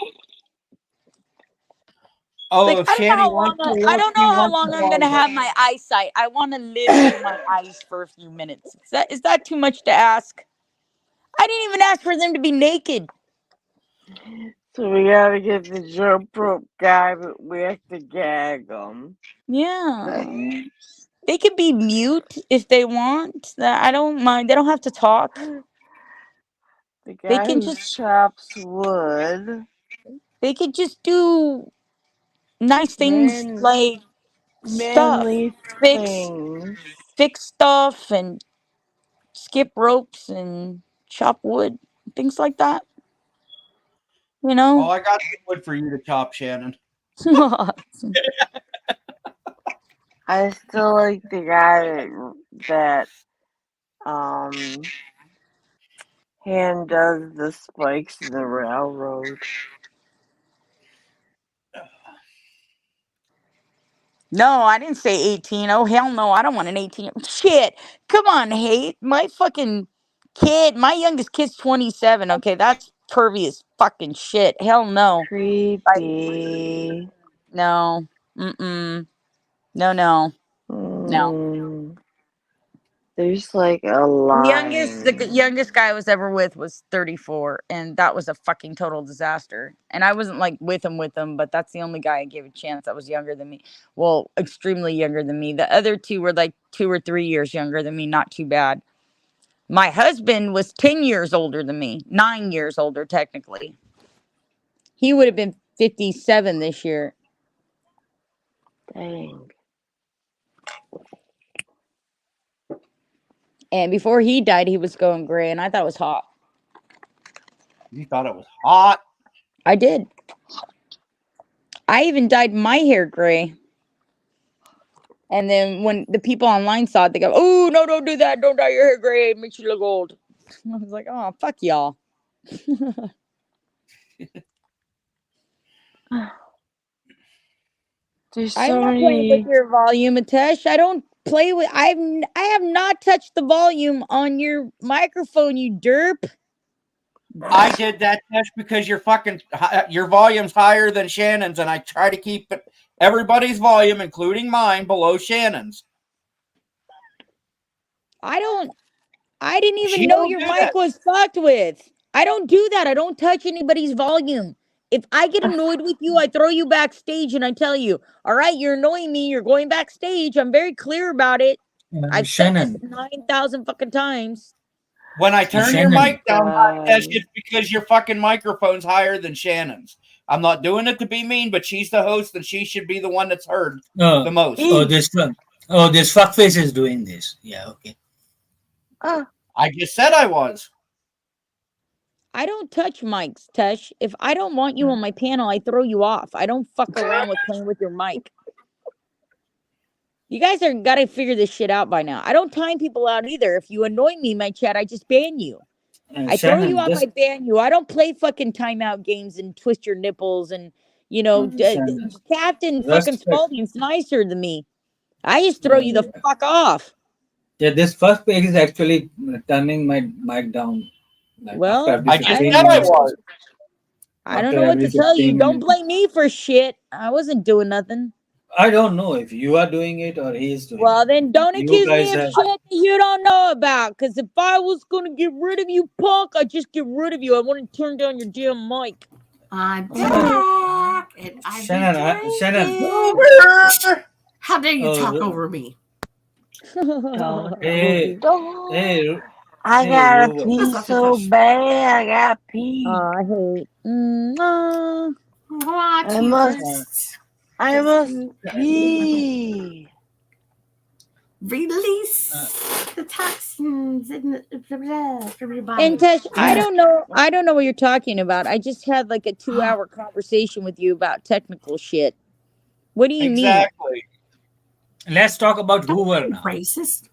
S3: Oh,
S2: Like
S3: if Shanny wants to
S2: I
S3: look,
S2: don't
S3: he
S2: know how
S3: wants
S2: long
S3: to
S2: I'm gonna have my eyesight. I want to live through my eyes for a few minutes. Is that too much to ask? I didn't even ask for them to be naked.
S7: So we gotta get the jump rope guy, but we have to gag him.
S2: Yeah. They could be mute if they want. I don't mind. They don't have to talk.
S7: The
S2: They
S7: guy
S2: can
S7: who
S2: just
S7: chops wood.
S2: they could just do nice things like stuff.
S7: Manly
S2: Fix
S7: things.
S2: fix stuff and skip ropes and chop wood. Things like that. You
S3: Oh,
S2: know?
S3: I got some wood for you to chop, Shannon.
S7: I still like the guy that hand does the spikes in the railroad.
S2: No, I didn't say 18. Oh, hell no. I don't want an 18. Shit. Come on, hate. My fucking kid, my youngest kid's 27. Okay, that's pervy as fucking shit. Hell no.
S7: Creepy.
S2: No. Mm-mm. No.
S7: There's like a
S2: The
S7: line.
S2: youngest guy I was ever with was 34, and that was a fucking total disaster. And I wasn't like with him, but that's the only guy I gave a chance that was younger than me. Well, extremely younger than me. The other two were like 2 or 3 years younger than me, not too bad. My husband was 10 years older than me, 9 years older technically. He would have been 57 this year.
S7: Dang.
S2: And before he died, he was going gray, and I thought it was hot.
S3: You thought it was hot?
S2: I did. I even dyed my hair gray. And then when the people online saw it, they go, "Oh, no, don't do that. Don't dye your hair gray. It makes you look old." I was like, "Oh, fuck y'all."
S7: There's
S2: I'm
S7: so
S2: not playing with
S7: many.
S2: your volume, Atesh. I don't play with. I have not touched the volume on your microphone, you derp.
S3: I did that test because your volume's higher than Shannon's, and I try to keep everybody's volume, including mine, below Shannon's.
S2: I didn't even
S3: She
S2: know
S3: don't
S2: your
S3: do
S2: mic
S3: that.
S2: was fucked with. I don't do that. I don't touch anybody's volume. If I get annoyed with you, I throw you backstage and I tell you, all right, you're annoying me. You're going backstage. I'm very clear about it. I've said this
S13: Shannon.
S2: 9,000 fucking times.
S3: When I turn your
S13: Shannon.
S3: mic down, Tess, it's because your fucking microphone's higher than Shannon's. I'm not doing it to be mean, but she's the host and she should be the one that's heard the most.
S13: This fuckface is doing this. Yeah, okay.
S3: I just said I was.
S2: I don't touch mics, Tush. If I don't want you on my panel, I throw you off. I don't fuck around with playing with your mic. You guys are gotta figure this shit out by now. I don't time people out either. If you annoy me in my chat, I just ban you. I throw you
S13: Shannon,
S2: off, I ban you. I don't play fucking timeout games and twist your nipples and
S13: Shannon,
S2: Captain fucking
S13: respect.
S2: Spaulding's nicer than me. I just throw you the fuck off.
S13: Yeah, this first page is actually turning my mic down. Like
S2: Well,
S13: after every
S3: I just
S13: 15
S3: said I
S13: minutes.
S3: was.
S2: I don't
S13: After
S2: know what
S13: every
S2: to tell you.
S13: 15
S2: Don't
S13: minutes.
S2: blame me for shit. I wasn't doing nothing.
S13: I don't know if you are doing it or he is doing
S2: Well,
S13: it.
S2: then don't
S13: You
S2: accuse
S13: guys
S2: me of
S13: have.
S2: shit that you don't know about. Because if I was going to get rid of you, punk, I'd just get rid of you. I wouldn't turn down your damn mic.
S5: I'm back, and I'm
S13: Shannon,
S5: Shannon. How dare you talk
S13: Oh,
S5: over me?
S13: Hey,
S7: Don't.
S13: hey,
S7: I
S13: hey,
S7: gotta
S13: Rover.
S7: pee
S5: That's not too
S7: so
S5: much.
S7: bad. I gotta pee.
S2: I hate.
S7: I must pee.
S5: Release the toxins from your body.
S2: And Tesh, I
S5: Yeah.
S2: don't know. I don't know what you're talking about. I just had like a 2-hour conversation with you about technical shit. What do you
S3: Exactly.
S13: Let's talk about Hoover now.
S5: Racist.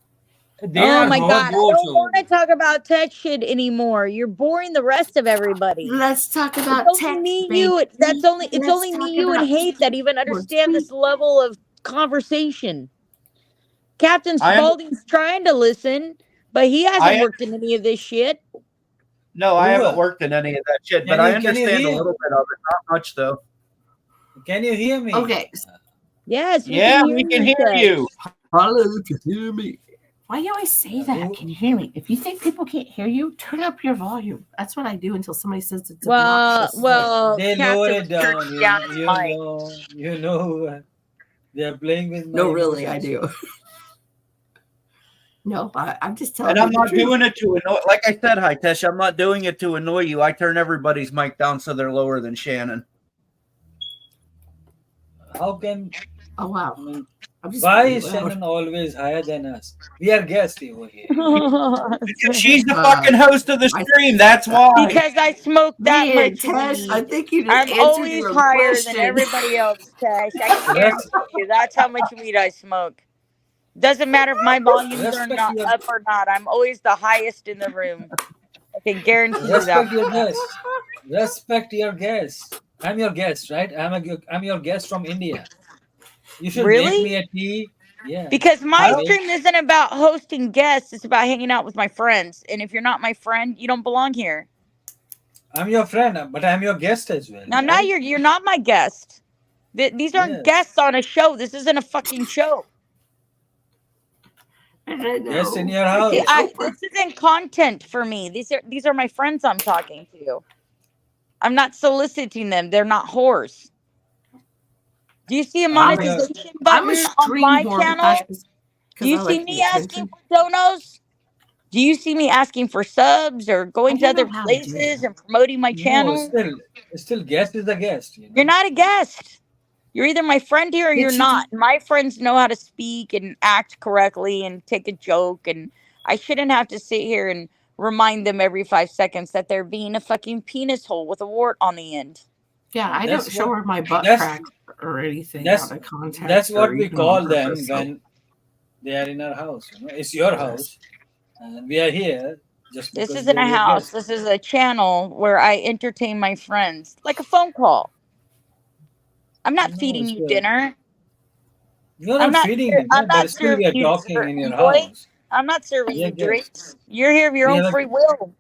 S13: They
S2: mean? Oh
S13: are
S2: my god, I
S13: hoverboards
S2: don't
S13: over
S2: want to talk about tech shit anymore. You're boring the rest of everybody.
S5: Let's talk
S2: It's
S5: about
S2: only
S5: text,
S2: me,
S5: baby.
S2: you. It's
S5: Let's
S2: only
S5: talk
S2: me, you, and
S5: about
S2: Hate that even understand this level of conversation. Captain
S3: I am-
S2: Spaulding's trying to listen, but he hasn't
S3: I am-
S2: worked in any of this shit.
S3: No, I haven't
S13: Hoover.
S3: worked in any of that shit, but
S13: Can
S3: I
S13: you
S3: understand a
S13: hear?
S3: little bit of it. Not much though.
S13: Can you hear me?
S5: Okay.
S2: Yes, we
S3: Yeah,
S2: can hear
S3: we can
S2: you.
S3: hear
S2: Tesh.
S3: you.
S5: Hello, you can hear me. Why do you always say that? Can you hear me? If you think people can't hear you, turn up your volume. That's what I do until somebody says it's obnoxious.
S2: Well,
S13: They lower
S2: Captain
S13: it down.
S2: turned down his mic.
S13: You know, they're playing with my
S5: No, really, I
S13: emotions.
S5: do. No, I'm just telling
S3: And
S5: you
S3: I'm
S5: the
S3: not
S5: truth.
S3: doing it to annoy. Like I said, Hitesh, I'm not doing it to annoy you. I turn everybody's mic down so they're lower than Shannon.
S13: How can?
S5: Oh wow!
S13: I mean,
S5: I'm just
S13: why
S5: really
S13: is
S5: loud.
S13: Shannon always higher than us? We are guests over here.
S3: Because she's the fucking host of the stream. That's why.
S2: Because I smoke that
S5: Man,
S2: much
S5: Tesh, I
S2: weed.
S5: think you just
S2: I'm
S5: answered
S2: always
S5: your own
S2: higher
S5: question.
S2: than everybody else, Tesh. I can guarantee you. That's how much weed I smoke. Doesn't matter if my volumes are
S13: Respect
S2: not
S13: your
S2: up or not. I'm always the highest in the room. I can guarantee you that.
S13: respect your guests. Respect your guests. I'm your guest, right? I'm your guest from India. You should make
S2: Really?
S13: me a tea. Yeah.
S2: Because my
S13: Make-
S2: stream isn't about hosting guests. It's about hanging out with my friends. And if you're not my friend, you don't belong here.
S13: I'm your friend, but I'm your guest as well.
S2: Now,
S13: right?
S2: you're not my guest. These aren't
S13: Yes.
S2: guests on a show. This isn't a fucking show.
S13: Guest in your
S2: See,
S13: house.
S2: this isn't content for me. These are my friends I'm talking to. I'm not soliciting them. They're not whores. Do you see a monetization button on my channel? Do you see me asking for donos? Do you see me asking for subs or going to other places and promoting my
S13: No,
S2: channel?
S13: still guest is a guest. You know?
S2: You're not a guest. You're either my friend here or you're not. My friends know how to speak and act correctly and take a joke, and I shouldn't have to sit here and remind them every 5 seconds that they're being a fucking penis hole with a wart on the end.
S5: Yeah, I don't show her my butt crack or anything out of context.
S13: That's what
S5: or
S13: we
S5: even
S13: call
S5: on
S13: them
S5: purpose, so-
S13: when they are in our house. You know? It's your house, and we are here just
S2: This
S13: because
S2: isn't
S13: we are
S2: a
S13: your
S2: house.
S13: guests.
S2: This is a channel where I entertain my friends, like a phone call. I'm not feeding
S13: it's
S2: you
S13: your-
S2: dinner.
S13: You're
S2: I'm
S13: not
S2: not.
S13: feeding me,
S2: I'm
S13: but
S2: not
S13: still we
S2: serving
S13: are
S2: you
S13: talking
S2: dessert,
S13: in your
S2: boy.
S13: house.
S2: I'm not serving
S13: We are
S2: you
S13: guests.
S2: drinks. You're here of your
S13: We
S2: own
S13: have a-
S2: free will.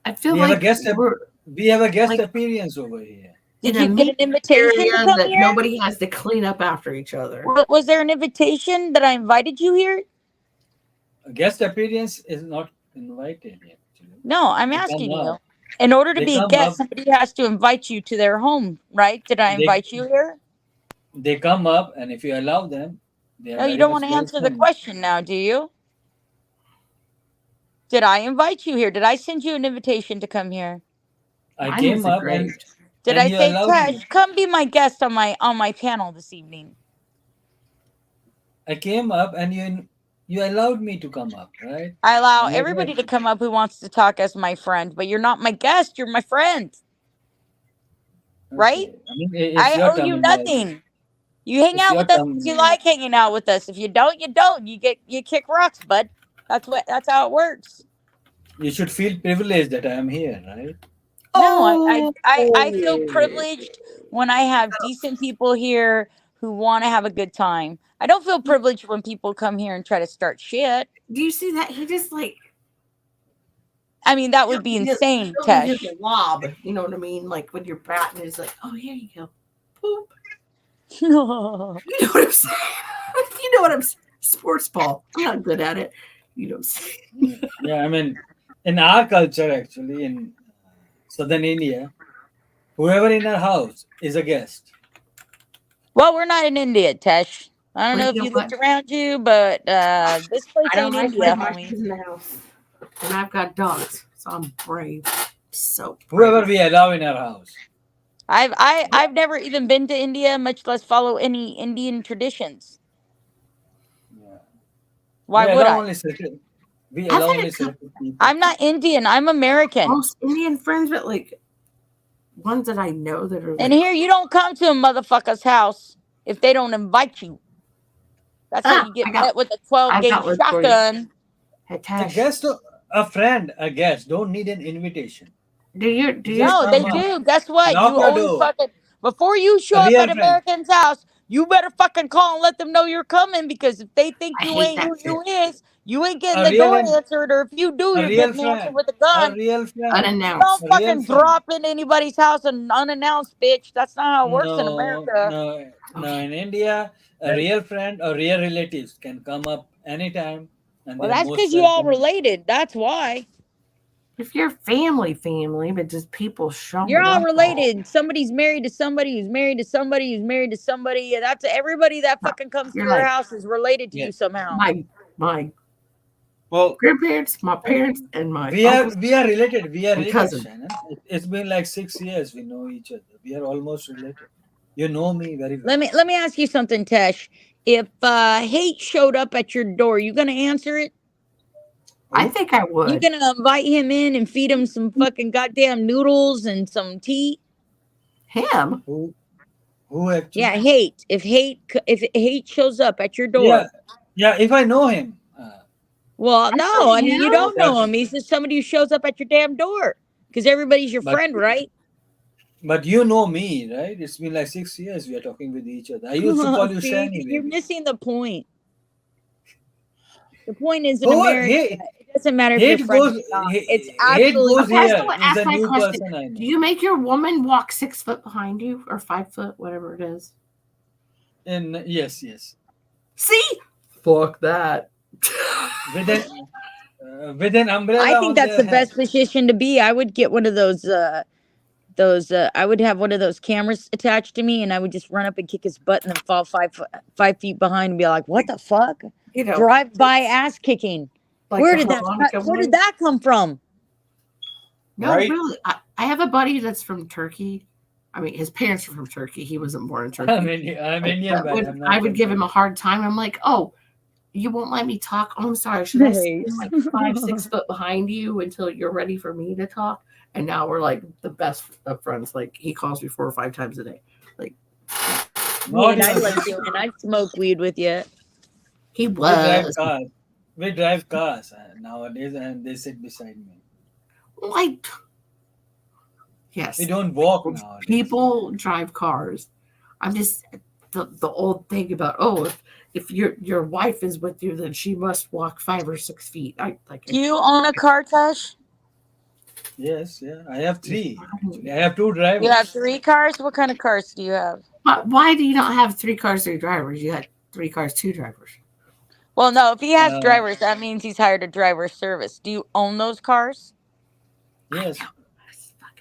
S5: I feel
S13: We have
S5: like
S13: a guest. We have a guest appearance over here.
S2: Did
S5: in a
S2: you get an
S5: meat
S2: invitation to
S5: area
S2: come
S5: that
S2: here?
S5: nobody has to clean up after each other.
S2: Was there an invitation that I invited you here?
S13: A guest appearance is not invited yet.
S2: No, I'm
S13: They come
S2: asking you.
S13: up.
S2: In order to
S13: They
S2: be a
S13: come
S2: guest,
S13: up.
S2: somebody has to invite you to their home, right? Did I invite you here?
S13: They come up, and if you allow them, they are
S2: No, you
S13: very
S2: don't
S13: much
S2: want to answer the
S13: welcome.
S2: question now, do you? Did I invite you here? Did I send you an invitation to come here?
S13: I came up and
S2: Did
S13: and
S2: I
S13: you
S2: say,
S13: allowed me.
S2: Tesh, come be my guest on my panel this evening?
S13: I came up and you allowed me to come up, right?
S2: I allow
S13: And I
S2: everybody
S13: did.
S2: to come up who wants to talk as my friend, but you're not my guest. You're my friend, right?
S13: I mean, it's
S2: I
S13: your
S2: owe you
S13: terminology.
S2: nothing. You hang
S13: It's
S2: out
S13: your
S2: with us because you like hanging out with us. If you don't, you don't. You kick rocks, bud. That's how it works.
S13: You should feel privileged that I am here, right?
S2: No, I feel privileged when I have decent people here who want to have a good time. I don't feel privileged when people come here and try to start shit.
S5: Do you see that? He just like
S2: I mean, that would be insane, Tesh.
S5: Just a lob, you know what I mean? Like when you're batting, it's like, oh, here you go. Poop. You know what I'm saying? You know what I'm saying? Sports ball. I'm not good at it. You know what I'm saying?
S13: Yeah, I mean, in our culture, actually, in southern India, whoever in our house is a guest.
S2: Well, we're not in India, Tesh. I don't
S5: Well,
S2: know
S5: you
S2: if
S5: know
S2: you
S5: what?
S2: looked around you, but this place
S5: I don't
S2: ain't
S5: like
S2: India,
S5: letting my
S2: homie.
S5: kids in the house. And I've got dogs, so I'm brave. So
S13: Whoever
S5: brave.
S13: we allow in our house.
S2: I've never even been to India, much less follow any Indian traditions.
S13: Yeah.
S2: Why would I?
S13: We
S5: I've
S13: allow
S5: had
S13: only
S5: a couple
S13: selected people.
S2: I'm not Indian. I'm American.
S5: most Indian friends, but like ones that I know that are
S2: And
S5: like,
S2: here, you don't come to a motherfucker's house if they don't invite you. That's how you get met with a 12
S5: I've
S2: gauge
S5: got one for you.
S2: shotgun.
S5: Hey
S13: A
S5: Tash,
S13: guest, a guest don't need an invitation.
S5: do you
S2: No, they
S13: Come up,
S2: do. Guess what?
S13: knock
S2: You
S13: your
S2: always
S13: door.
S2: fucking, before you show
S13: A
S2: up
S13: real
S2: at
S13: friend.
S2: American's house, you better fucking call and let them know you're coming, because if they think
S5: I
S2: you
S5: hate
S2: ain't
S5: that
S2: who
S5: shit.
S2: you is, you ain't getting
S13: A
S2: the
S13: real
S2: door
S13: and
S2: answered, or if you do,
S13: a
S2: you're
S13: real
S2: getting answered
S13: friend.
S2: with a
S13: A
S2: gun.
S13: real friend.
S2: You
S5: Unannounced.
S2: don't
S13: A real
S2: fucking
S13: friend.
S2: drop in anybody's house and unannounced, bitch. That's not how it works in
S13: No,
S2: America.
S13: no, no.
S5: Okay.
S13: In India, a real friend or real relatives can come up anytime, and
S2: Well,
S13: they are
S2: that's
S13: most
S2: because you all
S13: welcome.
S2: related. That's why.
S5: If you're family, but just people
S2: You're
S5: showing
S2: all
S5: up.
S2: related. Somebody's married to somebody who's married to somebody who's married to somebody. Yeah, that's everybody that fucking comes to
S5: You're
S2: your
S5: like
S2: house is related to
S3: Yeah.
S2: you somehow.
S5: my
S3: Well,
S5: grandparents, my parents, and my
S13: We are
S5: uncles
S13: related. We are
S5: and
S13: related,
S5: cousins.
S13: Shannon. It's been like 6 years. We know each other. We are almost related. You know me very well.
S2: Let me ask you something, Tesh. If hate showed up at your door, you gonna answer it?
S5: I
S13: Who?
S5: think I
S2: You
S5: would.
S2: gonna invite him in and feed him some fucking goddamn noodles and some tea?
S5: Him?
S13: Who? Who actually?
S2: Yeah, hate. If hate shows up at your door,
S13: Yeah, yeah. If I know him,
S2: well, no, I mean you
S5: Him?
S2: don't know him. He's just somebody who shows up at your damn door because everybody's your
S13: but
S2: friend, right?
S13: you know me, right? It's been like 6 years we are talking with each other. I used to call you
S2: See,
S13: Shani,
S2: you're
S13: baby.
S2: missing the point. The point is, in
S13: Oh,
S2: America, it doesn't matter if you're
S13: hate
S2: friends
S13: goes.
S2: or not. It's
S13: Hate
S2: actually
S13: goes
S5: Okay,
S2: bad.
S5: so
S13: here. Is
S5: ask
S13: the
S5: my
S13: new
S5: question.
S13: person I know.
S5: Do you make your woman walk 6 foot behind you or 5 foot, whatever it is?
S13: And yes, yes.
S5: See? Fuck that.
S13: With an umbrella
S2: I think
S13: on
S2: that's
S13: their
S2: the
S13: head.
S2: best position to be. I would get one of those. I would have one of those cameras attached to me, and I would just run up and kick his butt, and then fall 5 feet behind, and be like, "What the fuck?
S5: You know,
S2: Drive by ass kicking.
S5: like
S2: Where
S5: the
S2: did that?
S5: harmonica
S2: Where did
S5: one?
S2: that come from?"
S5: No,
S3: Right?
S5: really. I have a buddy that's from Turkey. I mean, his parents are from Turkey. He wasn't born in Turkey.
S13: I'm Indian,
S5: But
S13: but
S5: when
S13: I'm
S5: I
S13: not
S5: would
S13: from
S5: give him a
S13: Turkey.
S5: hard time, I'm like, oh, you won't let me talk. Oh, I'm sorry. Should I stand like 5, 6 foot behind you until you're ready for me to talk? And now we're like the best of friends. Like he calls me 4 or 5 times a day. Like,
S2: Hey,
S13: Not
S2: and I
S13: even
S2: like you, and I'd smoke weed with you.
S5: he
S13: we drive
S5: was
S13: cars. We drive cars nowadays, and they sit beside me.
S5: like, yes,
S13: We don't walk nowadays.
S5: people drive cars. I'm just the old thing about, oh, if your wife is with you, then she must walk 5 or 6 feet.
S2: Do you own a car, Tesh?
S13: Yes, yeah. I have 3. Actually, I have 2 drivers.
S2: You have 3 cars. What kind of cars do you have?
S5: But why do you not have 3 cars, 3 drivers? You had 3 cars, 2 drivers.
S2: Well, no. If he has
S13: Uh,
S2: drivers, that means he's hired a driver service. Do you own those cars?
S13: Yes.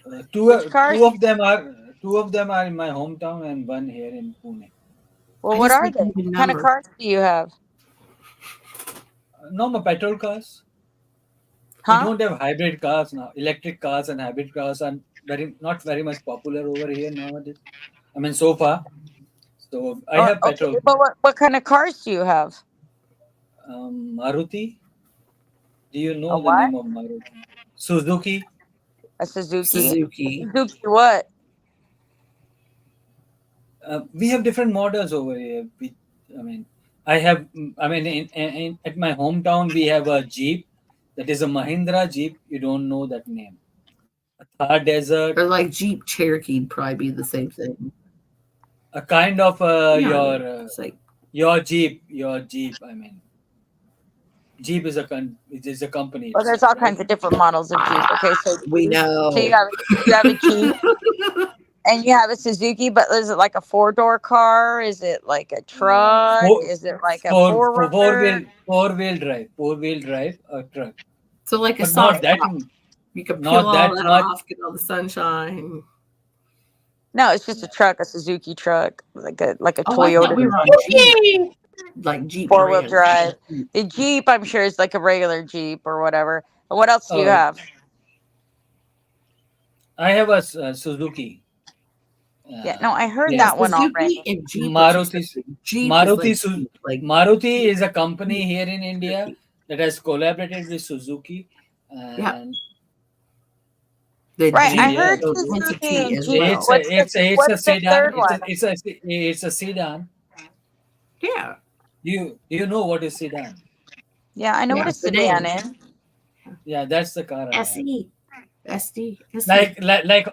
S2: Which
S13: Two
S2: cars?
S13: of them are in my hometown, and one here in Pune.
S2: Well,
S5: I
S2: what
S5: just
S2: are
S5: need
S2: they?
S5: even
S2: What kind of
S5: numbers.
S2: cars do you have?
S13: Normal petrol cars. We
S2: Huh?
S13: don't have hybrid cars now. Electric cars and hybrid cars are not very much popular over here nowadays. I mean, so far. So I have
S2: Okay,
S13: petrol.
S2: but what kind of cars do you have?
S13: Maruti. Do you
S2: A
S13: know the
S2: what?
S13: name of Maruti? Suzuki.
S2: A Suzuki?
S5: Suzuki.
S2: Suzuki what?
S13: We have different models over here. I mean, I have. I mean, at my hometown we have a Jeep. That is a Mahindra Jeep. You don't know that name. A Thar Desert.
S5: Or like Jeep Cherokee would probably be the same thing.
S13: A kind of
S5: Yeah, it's like
S13: your Jeep. Your Jeep. I mean, Jeep is a company
S2: Well, there's
S13: itself,
S2: all
S13: right?
S2: kinds of different models of Jeep. Okay, so
S5: we know.
S2: you have a Jeep and you have a Suzuki, but is it like a 4-door car? Is it like a truck? Is it like a
S13: Four-wheel
S2: Forerunner?
S13: four wheel drive a truck,
S5: So like a
S13: but not
S5: soft
S13: that
S5: top. You can peel
S13: not
S5: all
S13: that
S5: that
S13: much.
S5: off, get all the sunshine.
S2: No, it's just a truck, a Suzuki truck, like a
S5: Oh, I thought
S2: Toyota.
S5: we were on
S2: Suzuki!
S5: like Jeep
S2: 4-wheel
S5: brand.
S2: drive. The Jeep, I'm sure, is like a regular Jeep or whatever. What else do you have?
S13: I have a Suzuki.
S2: Yeah, no, I heard
S13: Yeah.
S2: that one
S5: Suzuki
S2: already.
S5: and Jeep are two separate. Jeep is like Jeep, like
S13: Maruti is a company here in India that has collaborated with Suzuki,
S5: yeah.
S13: and
S5: The
S2: Right, I
S5: Jeep
S2: heard
S5: spelled
S2: Suzuki
S5: entity
S2: and
S5: as
S2: Jeep.
S5: well.
S13: it's a
S2: What's the
S13: sedan.
S2: third one?
S13: It's a sedan.
S5: Yeah.
S13: Do you know what is sedan?
S2: Yeah, I know what
S5: Yeah,
S2: a sedan
S5: sedan.
S2: is.
S13: Yeah, that's the car I have.
S5: SE. SD.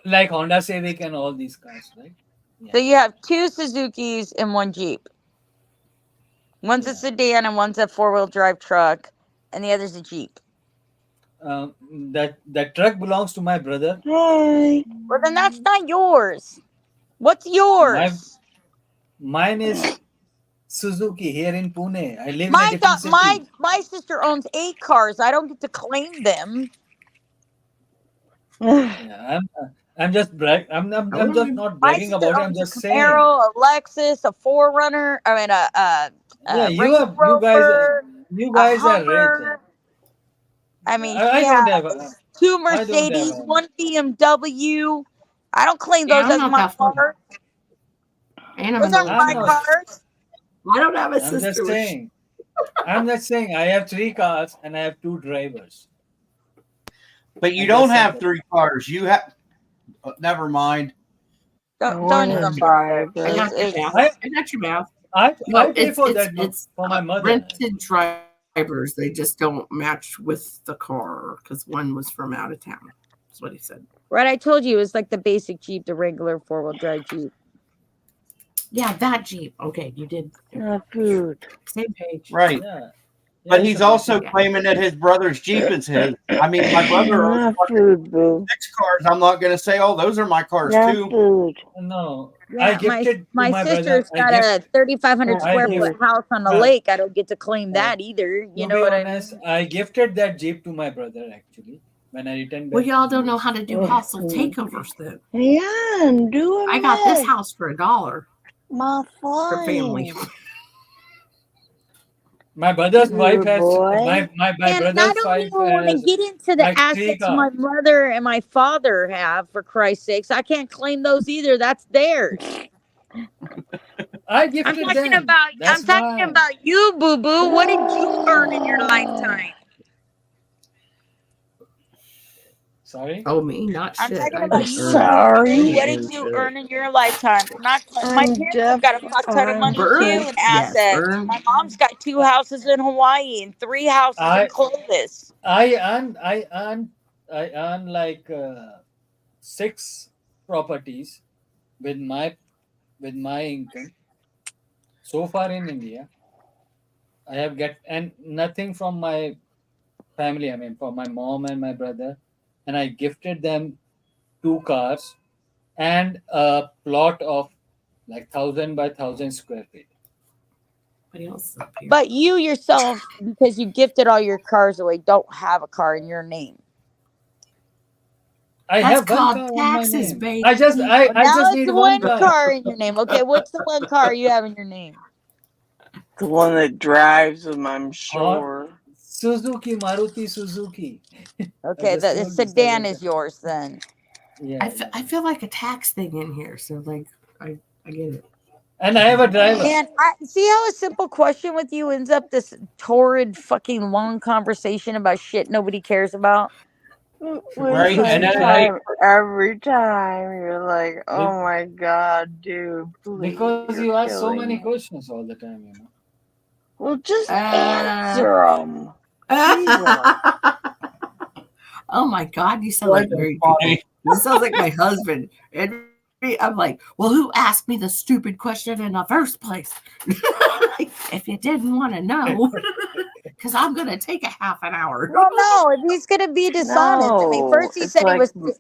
S13: Like Honda Civic and all these cars, right?
S2: So you have 2 Suzukis and 1 Jeep. One's a sedan and one's a 4-wheel drive truck, and the other's a Jeep.
S13: That truck belongs to my brother.
S2: Well, then that's not yours. What's yours?
S13: Mine is Suzuki here in Pune. I live in a different city.
S2: My sister owns 8 cars. I don't get to claim them.
S13: Yeah, I'm just I'm just not
S2: My
S13: bragging
S2: sister
S13: about it. I'm
S2: owns a
S13: just saying.
S2: Camaro, a Lexus, a 4Runner. I mean,
S13: Yeah,
S2: Range Rover,
S13: you
S2: a
S13: guys are rich.
S2: Hummer. I mean,
S13: I
S2: she
S13: don't
S2: has
S13: have.
S2: 2
S13: I don't have.
S2: Mercedes, 1 BMW. I don't claim
S5: Yeah,
S2: those
S5: I'm
S2: as
S5: not
S2: my
S5: that far.
S2: cars.
S5: And I'm
S2: Those
S5: in the
S2: aren't my
S5: Latino.
S2: cars.
S5: I don't have a
S13: I'm
S5: sister.
S13: just saying. I'm just saying. I have 3 cars and I have 2 drivers.
S3: But you don't have 3 cars. You have. Never mind.
S2: Don't even bother.
S5: I got your math. I got your math.
S13: I pay
S5: it's,
S13: for
S5: it's,
S13: that
S5: it's
S13: for my mother.
S5: rented drivers. They just don't match with the car because one was from out of town. That's what he said.
S2: Right, I told you it's like the basic Jeep, the regular 4-wheel drive Jeep.
S5: Yeah, that Jeep. Okay, you did.
S7: Food.
S5: Same page.
S3: Right.
S13: Yeah.
S3: But he's also claiming that his brother's Jeep is his. I mean, my brother owns
S7: food, boo.
S3: 6 cars. I'm not going to say, oh, those are my cars too.
S7: Food.
S13: No,
S2: Yeah,
S13: I gifted
S2: my
S13: to my
S2: sister's
S13: brother.
S2: got a 3,500 square foot house on the lake. I don't get to claim that either. You know what I mean?
S13: I gifted that Jeep to my brother actually when I returned back.
S5: Well, y'all don't know how to do hostile takeovers then.
S7: Yeah, and do it.
S5: I got this house for $1
S7: My
S5: for family.
S13: My brother's wife has
S7: boy.
S13: my
S2: And I
S13: brother's
S2: don't
S13: wife
S2: even want to
S13: has
S2: get into the
S13: like 3
S2: assets
S13: cars.
S2: my mother and my father have, for Christ's sakes. I can't claim those either. That's theirs.
S13: I gifted
S2: I'm talking
S13: them.
S2: about
S13: That's
S2: I'm talking
S13: why.
S2: about you, boo boo. What did you earn in your lifetime?
S5: Sorry? Oh, me? Not
S2: I'm
S5: shit.
S2: talking
S5: I
S2: about
S5: didn't
S2: you.
S5: earn
S7: Sorry.
S2: What did you earn in your lifetime? Not my parents have got a fuck ton of money too and assets.
S5: Yes,
S2: My mom's got 2 houses in Hawaii and 3 houses in Clovis.
S13: I earn like 6 properties with my income so far in India. I have get and nothing from my family. I mean, from my mom and my brother, and I gifted them 2 cars and a plot of like 1,000 by 1,000 square feet.
S2: But you yourself, because you gifted all your cars away, don't have a car in your name.
S13: I have one car on my name. I just need one
S2: car in your name. Okay, what's the one car you have in your name?
S7: The one that drives them, I'm sure.
S13: Suzuki, Maruti Suzuki.
S2: Okay, the sedan is yours then.
S13: Yeah,
S5: I feel like a tax thing in here, so like I get it.
S13: And I have a driver.
S2: And I see how a simple question with you ends up this torrid fucking long conversation about shit nobody cares about.
S3: Right, and then
S7: Every time you're like, oh my god, dude, please.
S13: Because you ask so many questions all the time, you know.
S7: Well, just answer them.
S5: Oh my god, you sound like very funny. You sound like my husband. And I'm like, well, who asked me the stupid question in the first place? If you didn't want to know, because I'm gonna take a half an hour.
S2: Well, no, if he's gonna be dishonest. I mean, first he said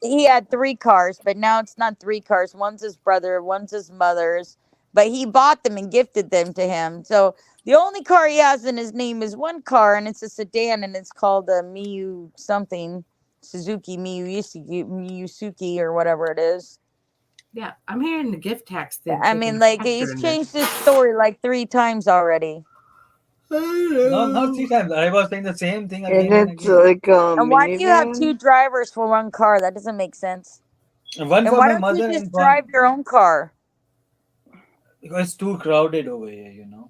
S2: he had 3 cars, but now it's not 3 cars. One's his brother, one's his mother's, but he bought them and gifted them to him. So the only car he has in his name is one car, and it's a sedan, and it's called a Miyu something, Suzuki Miyusuki or whatever it is.
S5: Yeah, I'm hearing the gift tax thing.
S2: I mean, like he's changed his story like 3 times already.
S13: No, not 3 times. I was saying the same thing
S7: And
S13: again and
S7: it's
S13: again.
S7: like a
S2: And why do you have
S7: minivan.
S2: 2 drivers for 1 car? That doesn't make sense.
S13: One
S2: And
S13: for
S2: why
S13: my
S2: don't you
S13: mother
S2: just
S13: and one
S2: drive your own car?
S13: because it's too crowded over here, you know.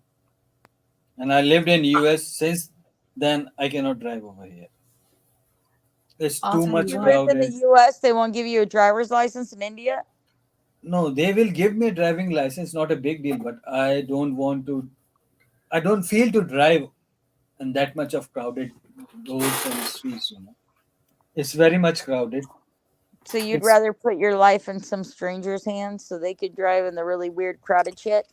S13: And I lived in US since then. I cannot drive over here. It's
S5: I'll
S13: too
S5: tell you
S13: much
S2: You
S5: what.
S2: lived in the
S13: crowded.
S2: U.S. They won't give you a driver's license in India.
S13: No, they will give me a driving license, not a big deal, but I don't want to. I don't feel to drive in that much of crowded roads and streets. You know, it's very much crowded.
S2: So you'd
S13: It's
S2: rather put your life in some stranger's hands so they could drive in the really weird crowded shit?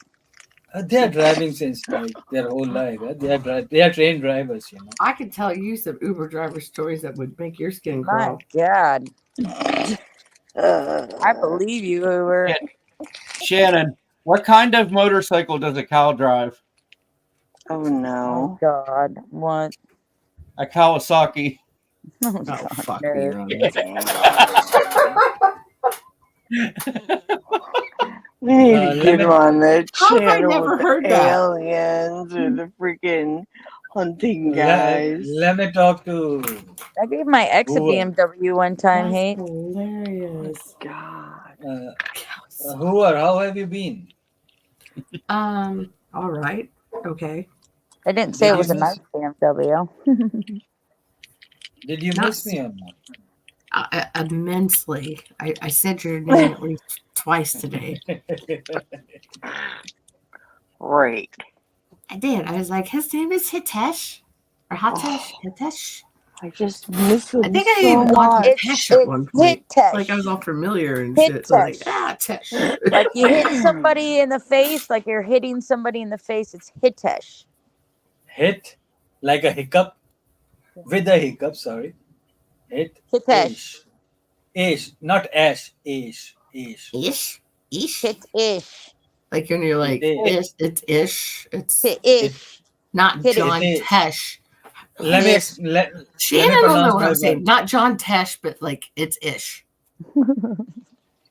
S13: they are driving since like their whole life. They are trained drivers. You know.
S5: I could tell you some Uber driver stories that would make your skin
S2: My
S5: crawl.
S2: God. I believe you, Uber.
S3: Shannon, what kind of motorcycle does a cow drive?
S7: Oh
S2: Oh
S7: no.
S2: God. What?
S3: A Kawasaki.
S2: Oh
S5: Oh,
S2: God.
S5: fuck me
S2: No.
S5: running.
S7: We need to
S13: Let
S7: get
S13: me
S7: him on the
S5: How have I
S7: channel with
S5: never
S7: the
S5: heard that?
S7: aliens or the freaking hunting
S13: let,
S7: guys.
S13: let me talk to
S2: I gave my ex a
S13: Hoover.
S2: BMW one time,
S5: That's
S2: Hate.
S5: hilarious.
S7: God.
S13: Hoover, how have you been?
S5: All right. Okay.
S2: I didn't say
S13: Did
S2: it
S13: you
S2: was a
S13: miss?
S2: nice BMW.
S13: Did you
S5: Not
S13: miss me or not?
S5: immensely. I said your name at least twice today.
S7: Right.
S5: I did. I was like, his name is Hitesh. Or Hitesh. Hitesh.
S7: I just miss him
S5: I think I
S7: so
S5: even called him
S7: much.
S5: Tesh at one point.
S2: Hitesh.
S5: Like I was all familiar and shit. So I was like,
S2: Hitesh.
S5: Tesh.
S2: Like you hit somebody in the face, like you're hitting somebody in the face. It's Hitesh.
S13: Hit like a hiccup with a hiccup. Sorry. Hit
S2: Hitesh.
S13: ish. Ish, not ash. Ish. Ish.
S5: Ish? Ish?
S2: Hit-ish.
S5: Like when you're
S13: It
S5: like,
S13: is.
S5: it's ish. It's
S2: Hit-ish.
S5: not
S2: Hit it.
S5: John
S13: It is.
S5: Tesh.
S13: Let me
S5: His.
S13: let
S5: Shannon
S13: me
S5: will know
S13: pronounce
S5: what
S13: my
S5: I'm saying.
S13: word.
S5: Not John Tesh, but like it's ish.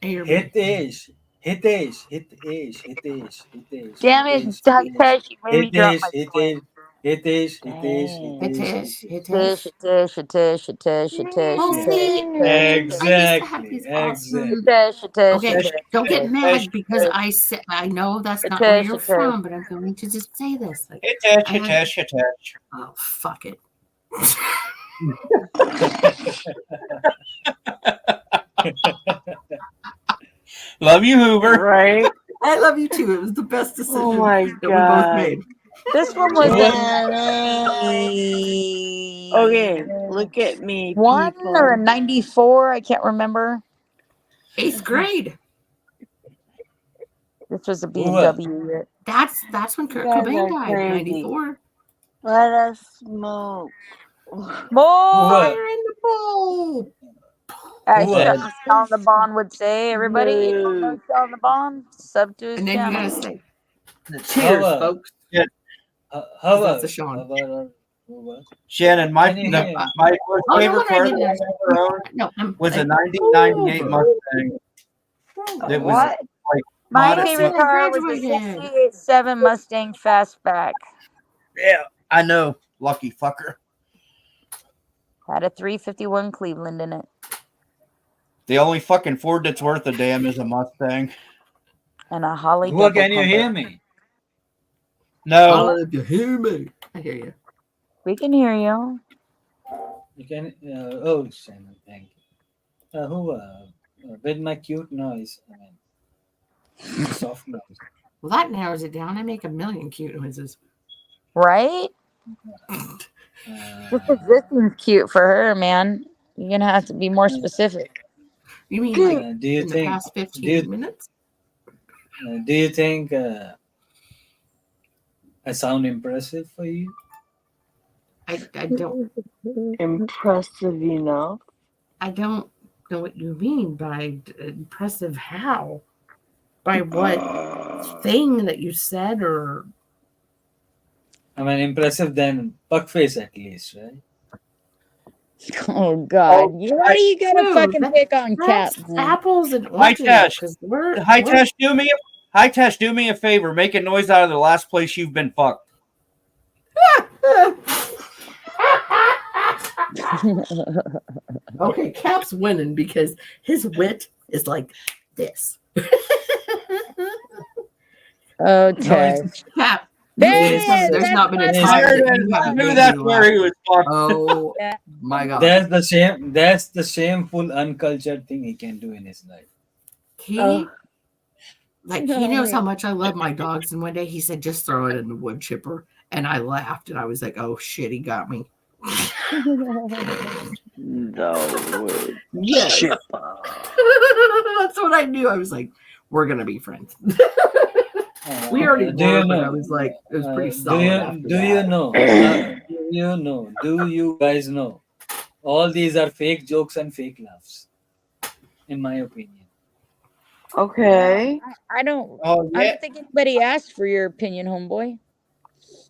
S13: Hit ish. Hit ish. Hit ish. Hit ish. Hit ish.
S2: Damn
S13: Hit
S2: it,
S13: ish.
S2: Hitesh, you made me
S13: Hit
S2: drop
S13: ish.
S2: my
S13: Hit
S2: swing.
S13: ish. Hit ish. Hit ish. Hit
S5: Hitesh.
S13: ish.
S2: Hitesh, Hitesh, Hitesh, Hitesh, Hitesh,
S5: Well, see, I used to have
S13: Exactly.
S5: these awesome.
S13: Exactly.
S2: Hitesh, Hitesh,
S5: Okay,
S2: Hitesh,
S5: don't get
S2: Hitesh,
S5: mad because I said I know that's not where
S2: Hitesh,
S5: you're
S2: Hitesh.
S5: from, but I'm going to just say this. Like
S3: Hitesh,
S5: I had.
S3: Hitesh, Hitesh.
S5: Oh fuck it.
S3: Love you, Hoover.
S7: Right?
S5: I love you too. It was the best
S7: Oh
S5: decision
S7: my
S5: that we both
S7: god.
S5: made.
S2: This one was
S7: Okay, look at me,
S2: one or a
S7: people.
S2: 94. I can't remember.
S5: 8th grade.
S2: This was a
S13: Hoover.
S2: BMW.
S5: That's when
S7: You
S5: Kurt
S7: guys
S5: Cobain
S7: are
S5: died.
S7: crazy.
S5: 94.
S7: Let us smoke.
S2: More.
S5: Fire in the bowl.
S2: As
S13: Hoover.
S2: Sean the Bond would say, everybody, you don't know Sean the Bond? Sub to his
S5: And then you
S2: channel.
S5: gotta say, cheers,
S13: Hoover.
S5: folks.
S3: Yeah.
S5: 'Cause
S13: Hoover.
S5: that's a Sean.
S13: Hoover. Hoover.
S3: Shannon, my
S13: Can you
S3: the,
S13: hear?
S3: my most
S5: Oh, no
S3: favorite
S5: wonder I
S3: car that
S5: didn't
S3: I
S5: understand.
S3: ever owned
S5: No, I'm
S3: was a
S5: like,
S3: 1998
S5: Hoover.
S3: Mustang. That was
S2: What?
S3: like
S2: My
S3: modded.
S2: favorite
S5: Son
S2: car was the
S5: graduated.
S2: 68.7 Mustang Fastback.
S3: Yeah, I know. Lucky fucker.
S2: Had a 351 Cleveland in it.
S3: The only fucking Ford that's worth a damn is a Mustang.
S2: And a Holly
S13: Hoover,
S2: double
S13: can you
S2: pumper.
S13: hear me?
S3: No.
S5: Holla if you hear me. I hear you.
S2: We can hear you.
S13: You can. Oh, Shannon, thank you. Hoover, with my cute noise. I mean, soft noise.
S5: Well, that narrows it down. I make a million cute noises.
S2: Right? This existing's cute for her, man. You're gonna have to be more specific.
S5: You mean like
S13: do you
S5: in the
S13: think?
S5: past 15 minutes?
S13: Do you think I sound impressive for you?
S5: I don't.
S7: Impressive enough.
S5: I don't know what you mean by impressive. How? By what thing that you said, or
S13: I mean, impressive than Puckface at least, right?
S2: Oh God! Why do you gotta
S5: Dude,
S2: fucking
S5: that-
S2: pick on Cat?
S5: that's apples and
S3: Hi
S5: oranges.
S3: Tash.
S5: 'Cause we're
S3: Hi Tash, do me a favor. Make a noise out of the last place you've been fucked.
S5: Okay, Cap's winning because his wit is like this.
S2: Okay.
S5: Cap, you can't tell me
S2: That's
S5: there's not been a
S2: my
S5: time that
S3: I
S5: you haven't
S3: knew
S5: made
S3: that's
S5: me
S3: where
S5: laugh.
S3: he was talking.
S5: Oh
S2: Yeah.
S5: my God.
S13: That's the shameful, uncultured thing he can do in his life.
S5: He knows how much I love my dogs. And one day he said, just throw it in the wood chipper. And I laughed and I was like, oh shit, he got me.
S7: The wood
S5: Yes.
S7: chipper.
S5: That's what I knew. I was like, we're gonna be friends. We already
S13: Do
S5: were,
S13: you
S5: but
S13: know?
S5: I was like, it was pretty
S13: Do
S5: solid
S13: you
S5: after
S13: do
S5: that.
S13: you know? Do you guys know? All these are fake jokes and fake laughs, in my opinion.
S7: Okay.
S2: I don't.
S3: Oh
S2: I
S3: yeah.
S2: don't think anybody asked for your opinion, homeboy.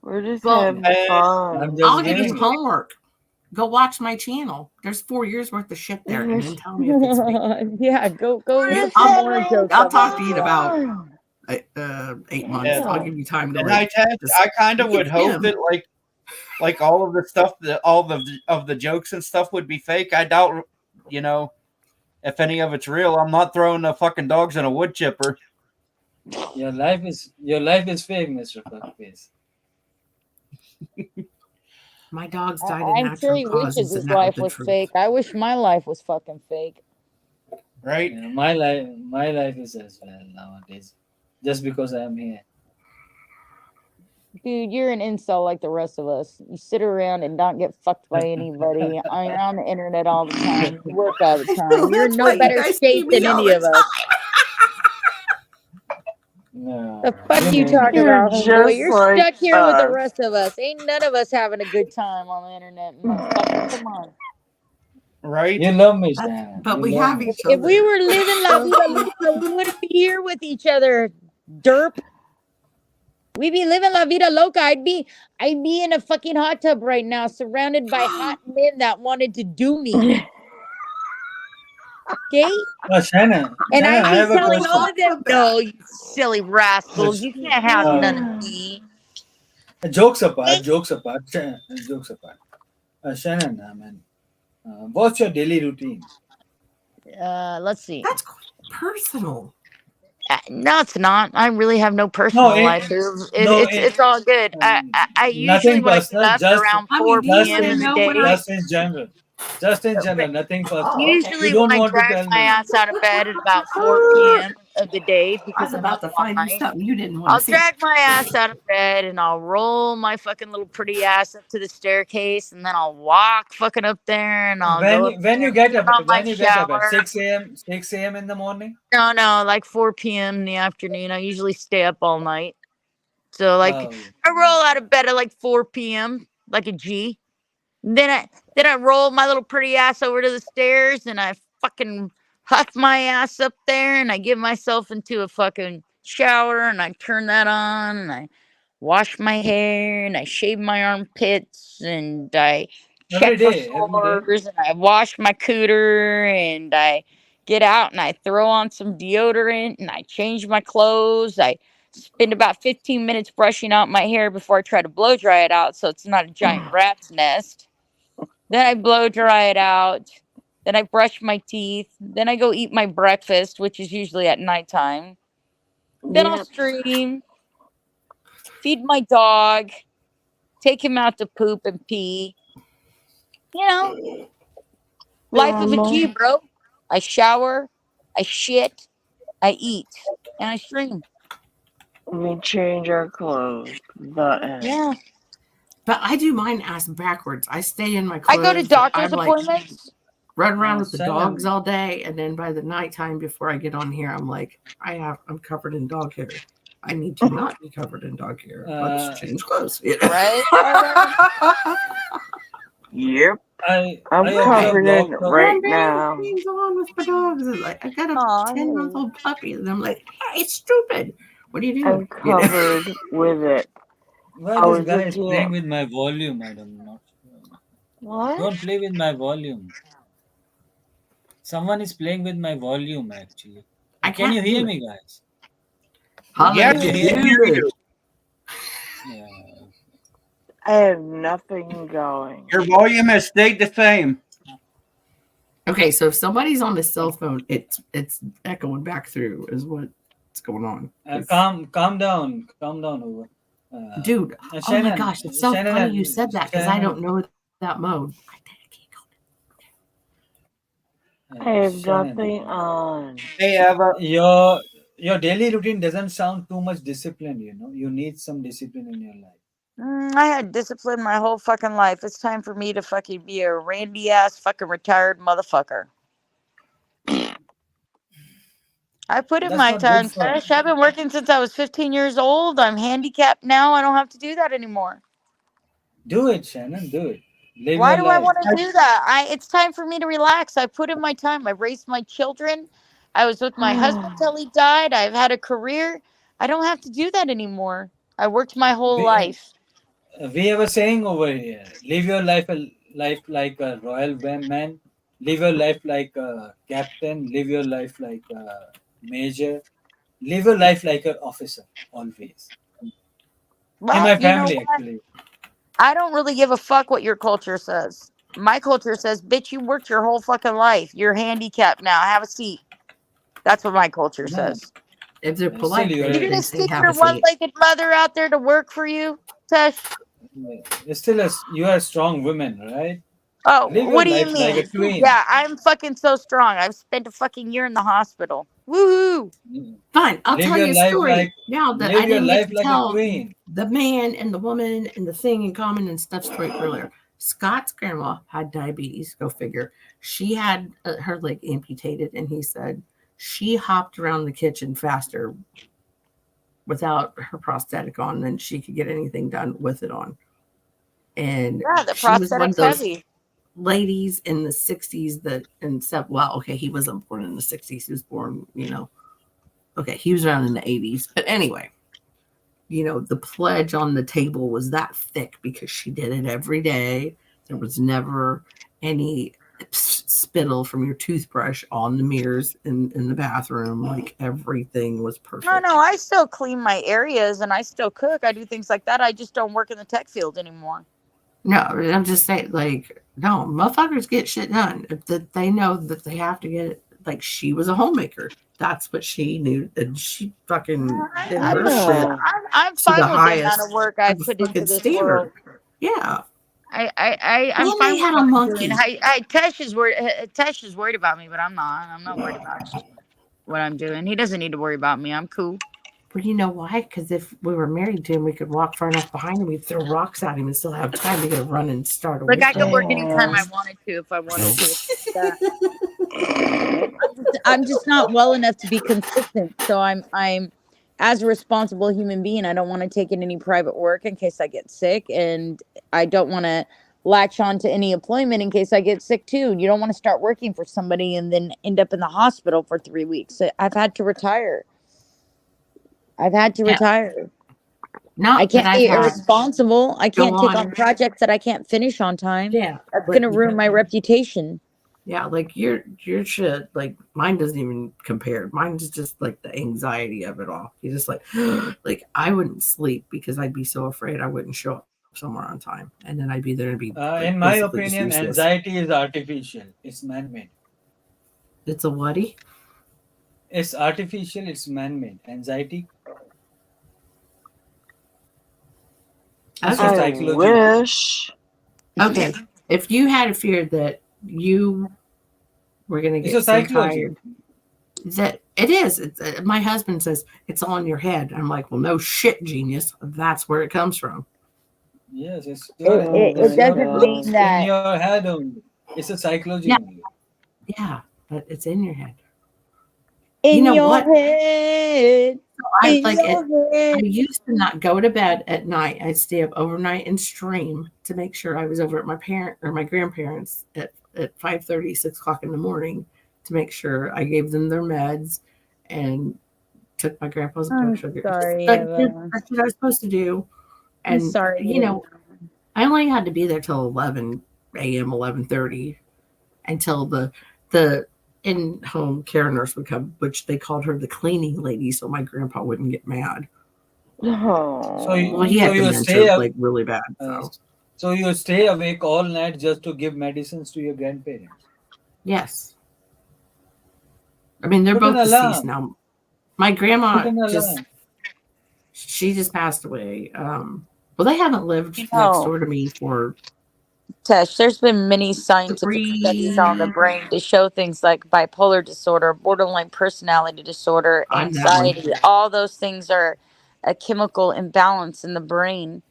S7: We're just
S5: Well,
S7: having
S13: I'm
S7: fun.
S13: just
S5: all I did was
S13: giving it.
S5: homework. Go watch my channel. There's 4 years worth of shit there, and then tell me if it's fake.
S2: Yeah, go look
S5: I'll-
S2: some more jokes.
S5: I'll
S2: up
S5: talk
S2: on
S5: to you in
S2: the
S5: about
S2: blog.
S5: 8 months. I'll give you time to
S3: And
S5: like.
S3: I kind of
S5: you
S3: would
S5: can
S3: hope
S5: skim.
S3: that like all of the stuff that all of the jokes and stuff would be fake. I doubt, if any of it's real. I'm not throwing the fucking dogs in a wood chipper.
S13: Your life is fake, Mr. Fuckface.
S5: My dogs died of
S2: I'm sure
S5: natural
S2: he wishes
S5: causes,
S2: his
S5: and that
S2: life
S5: was
S2: was
S5: the truth.
S2: fake. I wish my life was fucking fake.
S3: Right?
S13: Yeah, my life is as well nowadays, just because I am here.
S2: Dude, you're an incel like the rest of us. You sit around and not get fucked by anybody. You're on the internet all the time. You work all the time. You're in
S5: That's
S2: no
S5: why you
S2: better
S5: guys see
S2: shape than
S5: me all
S2: any
S5: the
S2: of us.
S13: No,
S2: The fuck
S13: you
S2: you
S13: name
S2: talking
S13: it.
S7: You're
S2: about, homeboy?
S7: just
S2: You're
S7: like
S2: stuck here with the
S7: us.
S2: rest of us. Ain't none of us having a good time on the internet, motherfucker. Come on.
S3: Right?
S13: You love me, Shannon.
S5: But
S13: You
S5: we
S13: love
S5: have
S13: me.
S5: each
S2: If we
S5: other.
S2: were living La Vida Loca, we wouldn't be here with each other, derp. We'd be living La Vida Loca. I'd be in a fucking hot tub right now, surrounded by hot men that wanted to do me. Okay?
S13: Shannon,
S2: And
S13: Shannon,
S2: I'd
S13: I
S2: be
S13: have a
S2: telling all
S13: question.
S2: of them, no, you silly rascals. You can't have none of me.
S13: Jokes apart, jokes apart. Shannon, I mean, what's your daily routine?
S2: Let's see.
S5: That's personal.
S2: No, it's not. I really have no
S13: No,
S2: personal life. It's all good. I usually
S13: nothing
S2: wake
S13: personal.
S2: up around
S5: I
S2: 4
S5: mean, do you
S13: Just
S5: want
S2: p.m.
S5: to
S2: in the
S13: in,
S5: know when
S2: day.
S5: I?
S13: just in general, just in general. Nothing personal.
S5: Oh, okay.
S13: You
S2: Usually, when
S13: don't
S2: I
S13: want to
S2: drag
S13: tell
S2: my
S13: me.
S2: ass out of bed at about 4 p.m. of the day
S5: I
S2: because
S5: was
S2: I'm
S5: about
S2: up
S5: to
S2: all
S5: find you
S2: night,
S5: something you didn't want
S2: I'll
S5: to see.
S2: drag my ass out of bed and I'll roll my fucking little pretty ass up to the staircase and then I'll walk fucking up there and I'll go up
S13: When
S2: there
S13: you
S2: and
S13: get up,
S2: put on my
S13: when you get up at
S2: shower.
S13: 6 a.m. in the morning.
S2: No, like 4 p.m. in the afternoon. I usually stay up all night. So like
S13: Oh,
S2: I roll out of bed at like 4 p.m. like a G. Then I roll my little pretty ass over to the stairs and I fucking huff my ass up there and I give myself into a fucking shower and I turn that on and I wash my hair and I shave my armpits and I check for
S13: every day.
S2: sores and I wash my cooter and I get out and I throw on some deodorant and I change my clothes. I spend about 15 minutes brushing out my hair before I try to blow dry it out so it's not a giant rat's nest. Then I blow dry it out. Then I brush my teeth. Then I go eat my breakfast, which is usually at nighttime. Then I'll
S7: Yep.
S2: stream, feed my dog, take him out to poop and pee. Life of a G,
S7: Normal.
S2: bro. I shower, I shit, I eat, and I stream.
S7: We change our clothes. The end.
S2: Yeah.
S5: But I do mine ass backwards. I stay in my
S2: I
S5: clothes.
S2: go to
S5: but
S2: doctor's
S5: I'm like
S2: appointments.
S5: run around with the
S13: Shannon.
S5: dogs all day, and then by the nighttime before I get on here, I'm like, I'm covered in dog hair. I need to not be covered in dog hair. Let's change clothes.
S2: Right?
S7: Yep.
S13: I
S7: I'm
S13: observe
S7: covered in
S13: lots
S7: it
S13: of
S7: right now.
S5: Things on with my dogs. It's like I got a
S2: Aw,
S5: 10-month-old puppy, and I'm like, hey, it's stupid. What are you
S7: I'm
S5: doing? You know?
S7: covered with it.
S13: Why
S7: I
S13: this
S7: was
S13: guy is
S7: looking
S13: playing
S7: at
S13: with my volume? I don't know.
S7: what?
S13: Don't play with my volume. Someone is playing with my volume actually.
S5: I
S13: Can you
S5: can't
S13: hear
S5: do
S13: me, guys?
S3: Yes, we can hear you.
S13: Yeah.
S7: I have nothing going.
S3: Your volume has stayed the same.
S5: Okay, so if somebody's on a cell phone, it's echoing back through is what's going on.
S13: Calm down over.
S5: Dude, oh
S13: Shannon,
S5: my gosh, it's so
S13: Shannon,
S5: funny you said that because I
S13: Shannon,
S5: don't know that mode.
S7: I have
S13: Shannon,
S7: nothing on.
S3: Hey, Eva.
S13: your daily routine doesn't sound too much disciplined. You need some discipline in your life.
S2: I had discipline my whole fucking life. It's time for me to fucking be a randy ass fucking retired motherfucker. I put in
S13: That's
S2: my
S13: not good
S2: time,
S13: for.
S2: Tash. I've been working since I was 15 years old. I'm handicapped now. I don't have to do that anymore.
S13: Do it, Shannon. Do it. Live
S2: Why
S13: your
S2: do I
S13: life.
S2: want to do that? It's time for me to relax. I put in my time. I raised my children. I was with my husband till he died. I've had a career. I don't have to do that anymore. I worked my whole life.
S13: We have a saying over here: live your life like a royal man. Live your life like a captain. Live your life like a major. Live your life like an officer. Always.
S2: Well,
S13: In my
S2: you know
S13: family,
S2: what?
S13: actually.
S2: I don't really give a fuck what your culture says. My culture says, bitch, you worked your whole fucking life. You're handicapped now. Have a seat. That's what my culture says.
S5: If they're polite,
S2: You're
S5: they
S2: gonna
S5: say
S2: stick
S5: have
S2: your
S5: a seat.
S2: one-legged mother out there to work for you, Tesh?
S13: You are a strong woman, right?
S2: Oh,
S13: Live your
S2: what do you
S13: life like
S2: mean?
S13: a queen.
S2: Yeah, I'm fucking so strong. I've spent a fucking year in the hospital. Woohoo!
S5: Fine, I'll
S13: Live
S5: tell
S13: your
S5: you a
S13: life
S5: story
S13: like
S5: now that
S13: live
S5: I
S13: your
S5: didn't get
S13: life
S5: to
S13: like a
S5: tell
S13: queen.
S5: the man and the woman and the thing in common and stuff story earlier. Scott's grandma had diabetes. Go figure. She had her leg amputated, and he said she hopped around the kitchen faster without her prosthetic on than she could get anything done with it on. And
S2: Yeah, the
S5: she was one of
S2: prosthetic's
S5: those
S2: heavy.
S5: ladies in the 60s that and said, well, okay, he wasn't born in the 60s. He was born, okay, he was around in the 80s. But anyway, the pledge on the table was that thick because she did it every day. There was never any spittle from your toothbrush on the mirrors in the bathroom. Like everything was perfect.
S2: No, I still clean my areas and I still cook. I do things like that. I just don't work in the tech field anymore.
S5: No, I'm just saying, like, no, motherfuckers get shit done. That they know that they have to get it. Like, she was a homemaker. That's what she knew, and she fucking did her shit
S2: I'm
S5: to
S2: fine
S5: the
S2: with the amount
S5: highest
S2: of work I
S5: of the
S2: put
S5: fucking
S2: into this world.
S5: standard. Yeah.
S2: I'm
S5: And
S2: fine
S5: they
S2: with
S5: had
S2: what
S5: a
S2: I'm doing.
S5: monkey.
S2: Tesh is worried about me, but I'm not. I'm not worried about what I'm doing. He doesn't need to worry about me. I'm cool.
S5: Well, you know why? Because if we were married to him, we could walk far enough behind him, we'd throw rocks at him and still have time to get a run and start a
S2: Like I
S5: whistle.
S2: could work anytime I wanted to if I wanted to. I'm just not well enough to be consistent. So I'm as a responsible human being, I don't want to take in any private work in case I get sick, and I don't want to latch on to any employment in case I get sick too. You don't want to start working for somebody and then end up in the hospital for 3 weeks. I've had to retire.
S5: Not
S2: I can't
S5: that I've
S2: be
S5: had
S2: irresponsible. I
S5: go
S2: can't take on
S5: on.
S2: projects that I can't finish on time.
S5: Yeah,
S2: That's
S5: but
S2: gonna ruin my reputation.
S5: yeah, like your shit, like mine doesn't even compare. Mine's just like the anxiety of it all. You just like I wouldn't sleep because I'd be so afraid I wouldn't show up somewhere on time, and then I'd be there and be
S13: In my
S5: basically just
S13: opinion,
S5: useless.
S13: anxiety is artificial. It's man-made.
S5: It's a whaty?
S13: It's artificial. It's man-made. Anxiety. It's
S5: Okay.
S13: a psychology.
S7: Wish.
S5: Okay, if you had a fear that you were going to
S13: It's
S5: get
S13: a
S5: so
S13: psychology.
S5: tired, that it is. My husband says it's all in your head. I'm like, well, no shit, genius. That's where it comes from.
S13: Yes, it's
S2: It doesn't mean
S13: in
S2: that.
S13: your head only. It's a psychology
S5: Yeah.
S13: only.
S5: Yeah, but it's in your head.
S2: In
S5: You know
S2: your
S5: what?
S2: head.
S5: I
S2: In
S5: like
S2: your
S5: it. I
S2: head.
S5: used to not go to bed at night. I'd stay up overnight and stream to make sure I was over at my grandparents at 5:30, 6 o'clock in the morning to make sure I gave them their meds and took my grandpa's blood
S2: I'm
S5: sugar.
S2: sorry,
S5: Like,
S2: Eva.
S5: that's what I was supposed to do.
S2: I'm
S5: And
S2: sorry.
S5: I only had to be there till 11 a.m., 11:30 until the in-home care nurse would come, which they called her the cleaning lady, so my grandpa wouldn't get mad.
S13: So
S5: Well, he
S13: so
S5: had
S13: you
S5: dementia,
S13: stay up,
S5: like really bad.
S13: uh,
S5: So
S13: so you stay awake all night just to give medicines to your grandparents.
S5: yes, I mean they're
S13: Put an
S5: both deceased
S13: alarm.
S5: now. My
S13: Put
S5: grandma
S13: an
S5: just
S13: alarm.
S5: she just passed away. Well, they haven't lived
S2: You
S5: next
S2: know,
S5: door to me for
S2: Tesh, there's been many scientific studies on the
S5: 3.
S2: brain to show things like bipolar disorder, borderline personality disorder,
S5: I'm that one.
S2: anxiety. All those things are a chemical imbalance in the brain.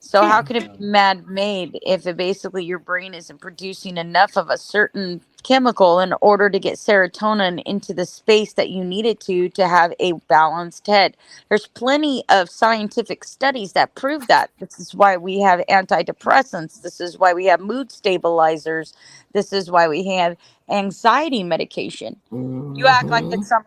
S2: So how
S5: Yeah.
S2: can it be man-made if it basically your brain isn't producing enough of a certain chemical in order to get serotonin into the space that you need it to have a balanced head? There's plenty of scientific studies that prove that. This is why we have antidepressants. This is why we have mood stabilizers. This is why we have anxiety medication. You act like
S5: Mm-hmm.
S2: it's some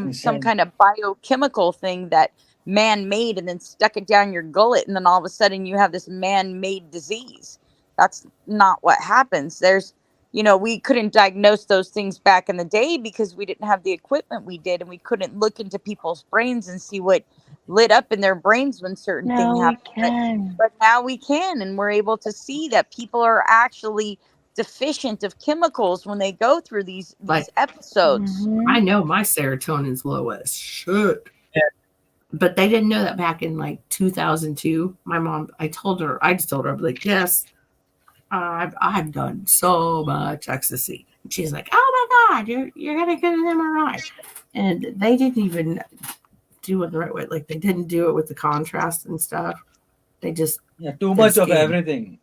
S13: Insane.
S2: kind of biochemical thing that man made and then stuck it down your gullet, and then all of a sudden you have this man made disease. That's not what happens. We couldn't diagnose those things back in the day because we didn't have the equipment we did, and we couldn't look into people's brains and see what lit up in their brains when certain thing
S7: Now we
S2: happened.
S7: can.
S2: But now we can, and we're able to see that people are actually deficient of chemicals when they go through these
S5: Like
S2: episodes.
S5: I know my serotonin's low as shit. But they didn't know that back in like 2002. My mom, I just told her, I'm like, yes, I've done so much ecstasy. And she's like, oh my God, you're gonna get an MRI. And they didn't even do it the right way. Like they didn't do it with the contrast and stuff. They just
S13: Too
S5: did a
S13: much of
S5: scan.
S13: everything.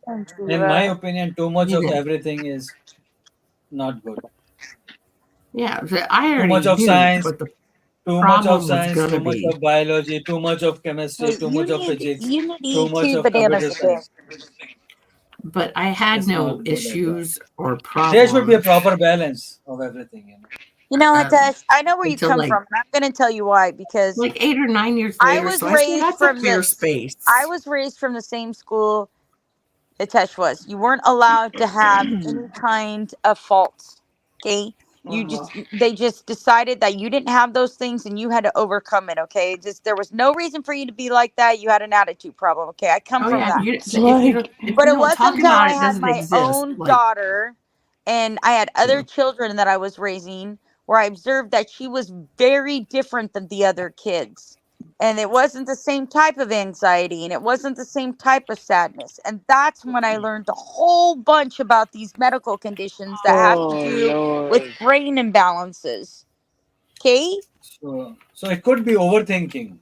S13: In my opinion, too much of everything is not good.
S5: Yeah, I
S13: Too much
S5: already
S13: of
S5: knew
S13: science,
S5: what the
S13: too much of
S5: problem was
S13: science,
S5: gonna
S13: too much
S5: be.
S13: of biology, too much of chemistry, too much of physics,
S2: You need to
S13: too
S2: eat
S13: much
S2: 2
S13: of
S2: bananas
S13: computer
S2: a day.
S13: science.
S5: But I had
S13: It's not
S5: no
S13: good at all.
S5: issues or
S13: There should be a
S5: problems
S13: proper balance of everything.
S2: You know what, Tesh? I know where you
S5: until
S2: come
S5: like
S2: from, and I'm going to tell you why. Because
S5: 8 or 9 years
S2: I
S5: later.
S2: was
S5: So I say
S2: raised
S5: that's a
S2: from
S5: fair
S2: the
S5: space.
S2: I was raised from the same school that Tesh was. You weren't allowed to have any kind of faults. Okay. They just decided that you didn't have those things and you had to overcome it. Okay. Just there was no reason for you to be like that. You had an attitude problem. Okay. I come
S5: Oh
S2: from
S5: yeah,
S2: that.
S5: if
S2: But
S5: you
S2: it
S5: don't
S2: wasn't
S5: talk
S2: until
S5: about
S2: I
S5: it, it
S2: had
S5: doesn't
S2: my
S5: exist.
S2: own
S5: Like
S2: daughter and I had other children that I was raising where I observed that she was very different than the other kids. And it wasn't the same type of anxiety and it wasn't the same type of sadness. And that's when I learned a whole bunch about these medical conditions that have to
S7: Oh
S2: do with
S7: Lord.
S2: brain imbalances. Okay?
S13: So it could be overthinking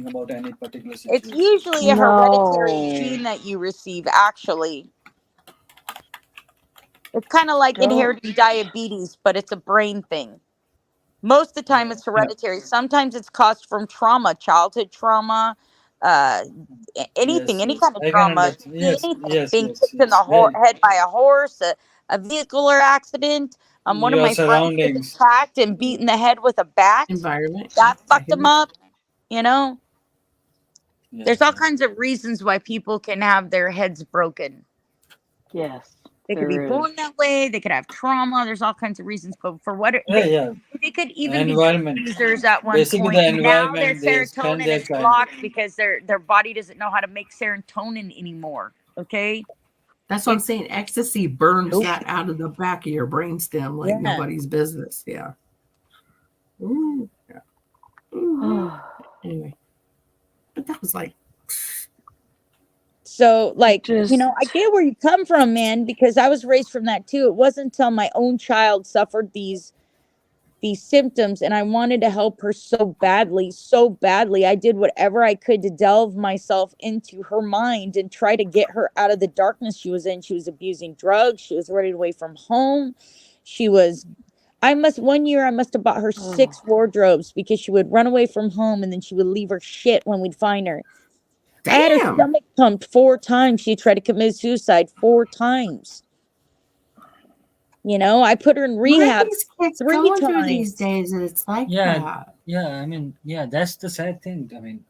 S13: about any particular
S2: It's
S13: situation.
S2: usually a hereditary
S7: No.
S2: gene that you receive, actually. It's kind of like
S7: Don't.
S2: inheriting diabetes, but it's a brain thing. Most of the time, it's
S13: Yeah.
S2: hereditary. Sometimes it's caused from trauma, childhood trauma, uh, anything,
S13: Yes,
S2: any
S13: yes.
S2: kind of
S13: I can
S2: trauma. It
S13: understand.
S2: could be
S13: Yes,
S2: anything.
S13: yes,
S2: Being
S13: yes,
S2: kicked in
S13: yes.
S2: the
S13: Very.
S2: head by a horse, a vehicular accident. One of
S13: Your
S2: my friends was
S13: surroundings.
S2: attacked and beat in the head with a bat.
S5: environment.
S2: That
S5: I
S2: fucked
S5: hear
S2: him
S5: you.
S2: up. You know,
S13: Yeah,
S2: there's all
S13: yeah.
S2: kinds of reasons why people can have their heads broken.
S7: Yes,
S2: They could be
S7: there is.
S2: born that way. They could have trauma. There's all kinds of reasons. But for what
S13: Yeah, yeah.
S2: they could even be drug
S13: Environment.
S2: users at one
S13: Basically,
S2: point.
S13: the
S2: Now their
S13: environment they spend
S2: serotonin
S13: their
S2: is
S13: time with.
S2: blocked because their body doesn't know how to make serotonin anymore. Okay.
S5: That's what I'm saying. Ecstasy burns
S2: Nope.
S5: that out of the back of your brainstem like
S2: Yeah.
S5: nobody's business. Yeah. Ooh, yeah. Ooh. Anyway, but that was like
S2: So, like,
S7: Just
S2: I get where you come from, man, because I was raised from that too. It wasn't until my own child suffered these symptoms and I wanted to help her so badly, so badly. I did whatever I could to delve myself into her mind and try to get her out of the darkness she was in. She was abusing drugs. She was running away from home. One year I must have bought her 6 wardrobes because she would run away from home and then she would leave her shit when we'd find her. I had her
S5: damn.
S2: stomach pumped 4 times. She tried to commit suicide 4 times. I put her in
S5: What are
S2: rehab
S5: these kids
S2: 3
S5: going through these
S2: times.
S5: days? And it's like
S13: Yeah,
S5: that.
S13: yeah. I mean, yeah. That's the sad thing. I mean,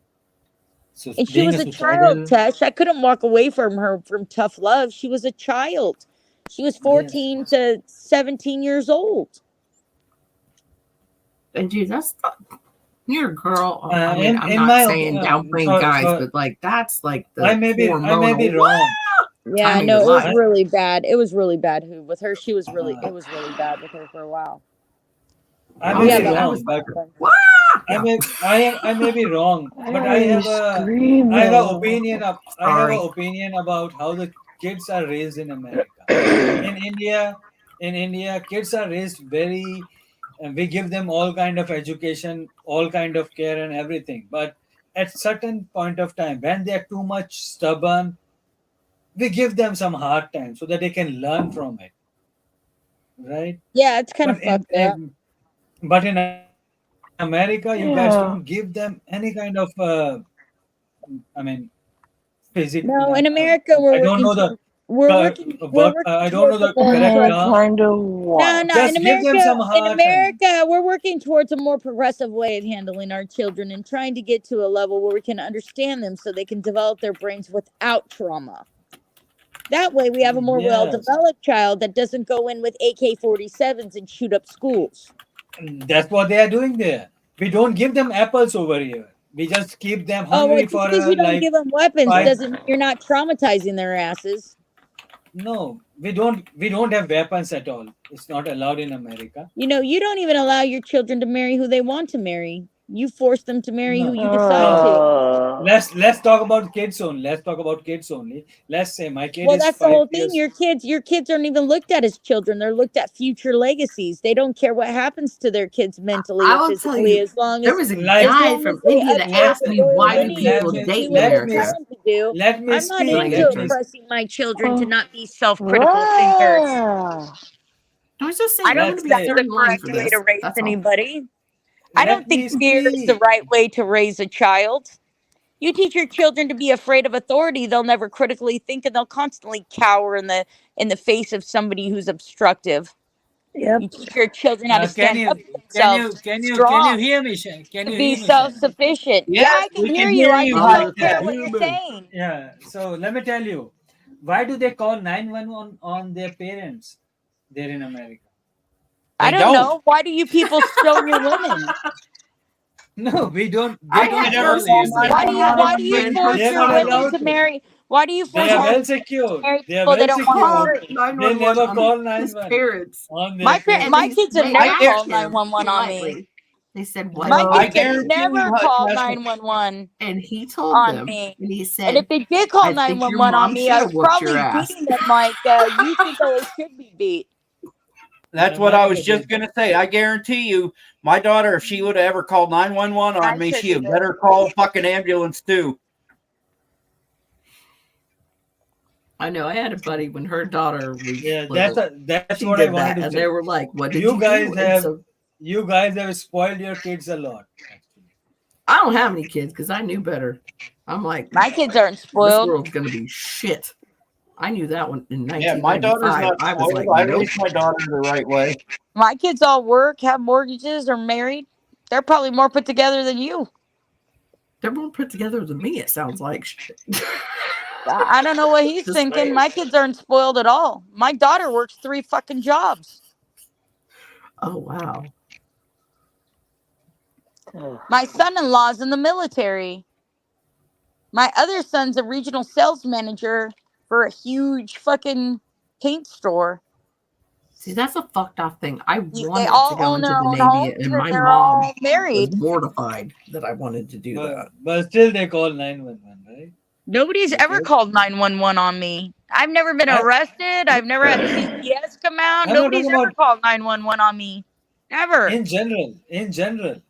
S13: so
S2: And she
S13: being
S2: was
S13: a
S2: a child,
S13: suicidal.
S2: Tesh. I couldn't walk away from her from tough love. She was a child. She was
S13: Yes.
S2: 14 to 17 years old.
S5: And dude, that's You're a girl.
S13: Uh,
S5: I mean,
S13: in
S5: I'm
S13: in
S5: not
S13: my
S5: saying downplaying guys, but like that's like the
S13: I may be
S5: hormonal
S13: wrong.
S2: Yeah,
S5: time of
S2: no,
S5: your
S2: it was
S5: life.
S2: really bad. It was really bad. Who with her? She was really. It was really bad with her for a while.
S13: I
S5: I
S13: may
S5: was,
S2: Yeah,
S13: be
S2: that
S5: I
S13: wrong,
S5: was
S13: but
S5: Wah!
S13: I
S5: Yeah.
S13: may be wrong, but
S7: Why are you
S13: I have an
S7: screaming?
S13: opinion
S5: Sorry.
S13: about how the kids are raised in America. In India, kids are raised very, and we give them all kind of education, all kind of care and everything. But at certain point of time, when they are too much stubborn, we give them some hard time so that they can learn from it, right?
S2: yeah, it's kind of
S13: But
S2: fucked up.
S13: in America, you guys
S7: Yeah.
S13: don't give them any kind of I mean, physical.
S2: No, in America,
S13: I don't know the
S2: we're
S13: work.
S2: working
S13: I don't know
S2: towards a
S13: the
S2: more
S13: correct
S7: What
S13: term.
S7: kind of
S2: no,
S7: what?
S2: no.
S13: Just give them some
S2: In
S13: hard time.
S2: America, we're working towards a more progressive way of handling our children and trying to get to a level where we can understand them so they can develop their brains without trauma. That way, we have a more
S13: Yes,
S2: well-developed child that doesn't go in with AK-47s and shoot up schools.
S13: that's what they are doing there. We don't give them apples over here. We just keep them
S2: Oh, well,
S13: hungry
S2: just
S13: for
S2: because you don't
S13: like
S2: give them weapons
S13: five.
S2: doesn't mean you're not traumatizing their asses.
S13: No, we don't. We don't have weapons at all. It's not allowed in America.
S2: You know, you don't even allow your children to marry who they want to marry. You force them to marry who
S13: No,
S2: you decide
S13: no.
S2: to.
S13: Let's talk about kids only. Let's talk about kids only. Let's say my kid
S2: Well,
S13: is
S2: that's the whole
S13: five
S2: thing.
S13: years.
S2: Your kids aren't even looked at as children. They're looked at future legacies. They don't care what happens to their kids mentally
S5: I
S2: or
S5: will tell
S2: physically
S5: you,
S2: as long
S5: there
S2: as
S5: was a
S13: Like,
S5: guy from
S2: they
S5: India that
S2: uphold
S5: asked
S2: the
S5: me,
S2: royal
S5: why do
S2: lineage
S5: people
S2: and
S5: date
S2: do
S5: in
S2: what they're
S5: America?
S2: born to do.
S13: let me
S2: I'm not
S5: When
S13: speak.
S5: I
S2: into
S13: Let me.
S2: impressing my children to not be self-critical thinkers.
S7: Yeah.
S5: I was just
S2: I
S5: saying, I'm
S2: don't
S5: going to
S13: Let's
S2: think
S5: be
S2: that's
S13: say.
S2: the
S5: third in line
S2: correct
S5: for
S2: way to
S5: this.
S2: raise
S5: That's all.
S2: anybody. I don't
S13: Let
S2: think
S13: me
S2: fear is the
S13: speak.
S2: right way to raise a child. You teach your children to be afraid of authority, they'll never critically think and they'll constantly cower in the face of somebody who's obstructive.
S7: Yep.
S2: You teach your children how to
S13: Can
S2: stand up
S13: you
S2: for themselves, to be strong,
S13: hear me, Shan? Can
S2: to
S13: you
S2: be
S13: hear me, Shan?
S2: self-sufficient. Yeah,
S3: Yes,
S2: I can
S3: we
S2: hear
S3: can
S2: you.
S3: hear
S2: I
S3: you,
S2: just
S3: High
S2: don't
S3: Tech.
S2: care
S5: America,
S2: what you're
S5: human.
S2: saying.
S13: Yeah. So let me tell you, why do they call 911 on their parents there in America?
S2: I
S3: They
S2: don't
S3: don't.
S2: know. Why do you people stone your women?
S13: No, we don't. They
S5: I
S3: They
S13: don't
S5: had
S3: never
S5: no,
S13: call
S3: call
S5: seriously,
S13: anyone.
S5: I had a
S2: Why do you
S5: friend, her
S2: force
S13: They're
S2: your
S13: not
S2: women
S5: child.
S13: allowed
S2: to
S13: to.
S2: marry? Why do you
S13: They
S2: force
S13: are
S2: your
S13: well
S2: women
S13: secured.
S2: to marry
S13: They are
S2: people they
S13: well
S2: don't want to
S5: Called
S13: secured.
S2: marry?
S13: They
S5: 911
S13: never
S5: on
S13: call
S5: his
S13: 911
S5: parents.
S13: on their
S5: And
S13: parents.
S2: My kids have
S5: they
S2: never
S3: I dare
S2: called
S5: asked him
S2: 911 on me.
S5: politely. They said, what
S2: My
S5: did
S3: I
S2: kids
S5: you
S2: have
S5: do?
S3: guarantee you,
S2: never
S3: High
S2: called
S3: Tech.
S2: 911
S5: And he told
S2: on
S5: them,
S2: me.
S5: and he
S2: And if
S5: said,
S2: they did call
S5: I think your
S2: 911 on
S5: mom
S2: me,
S5: should
S2: I
S5: have
S2: was
S5: whooped your
S2: probably
S5: ass.
S2: beating them like you think they should be beat.
S13: In
S3: That's what I
S13: America,
S3: was just gonna say. I guarantee you, my daughter, if she would have ever called 911
S2: I
S3: on me, she
S2: shouldn't
S3: had
S2: have.
S3: better call a fucking ambulance too.
S5: I know. I had a buddy when her daughter was
S13: yeah,
S5: little.
S13: that's
S5: She
S13: what I
S5: did
S13: wanted
S5: that,
S13: to
S5: and they
S13: say.
S5: were like, "What did
S13: You
S5: you
S13: guys
S5: do?" And
S13: have
S5: so
S13: you guys have spoiled your kids a lot. Actually,
S5: I don't have any kids because I knew better. I'm like,
S2: My kids aren't
S5: this
S2: spoiled.
S5: world's gonna be shit. I knew that one in
S3: Yeah, my daughter's
S5: 1995.
S3: not
S5: I was
S3: spoiled.
S5: like,
S3: I
S5: nope.
S3: raised my daughter the right way.
S2: My kids all work, have mortgages, are married. They're probably more put together than you.
S5: They're more put together than me. It sounds like.
S2: I don't know what he's
S5: Just
S2: thinking.
S5: saying.
S2: My kids aren't spoiled at all. My daughter works 3 fucking jobs.
S5: Oh wow.
S2: My son-in-law's in the military. My other son's a regional sales manager for a huge fucking paint store.
S5: See, that's a fucked off thing. I
S2: They
S5: wanted to
S2: all
S5: go
S2: own
S5: into
S2: their
S5: the
S2: own
S5: Navy,
S2: homes
S5: and
S2: and
S5: my
S2: they're
S5: mom
S2: all
S5: was
S2: married.
S5: mortified that I wanted to do that.
S13: but still they call 911, right?
S2: Nobody's
S13: The
S2: ever
S13: kids.
S2: called 911 on me. I've never been
S13: I,
S2: arrested. I've never had CPS come out.
S13: I'm not
S2: Nobody's
S13: talking
S2: ever
S13: about
S2: called 911 on me. Ever.
S13: in general. In general,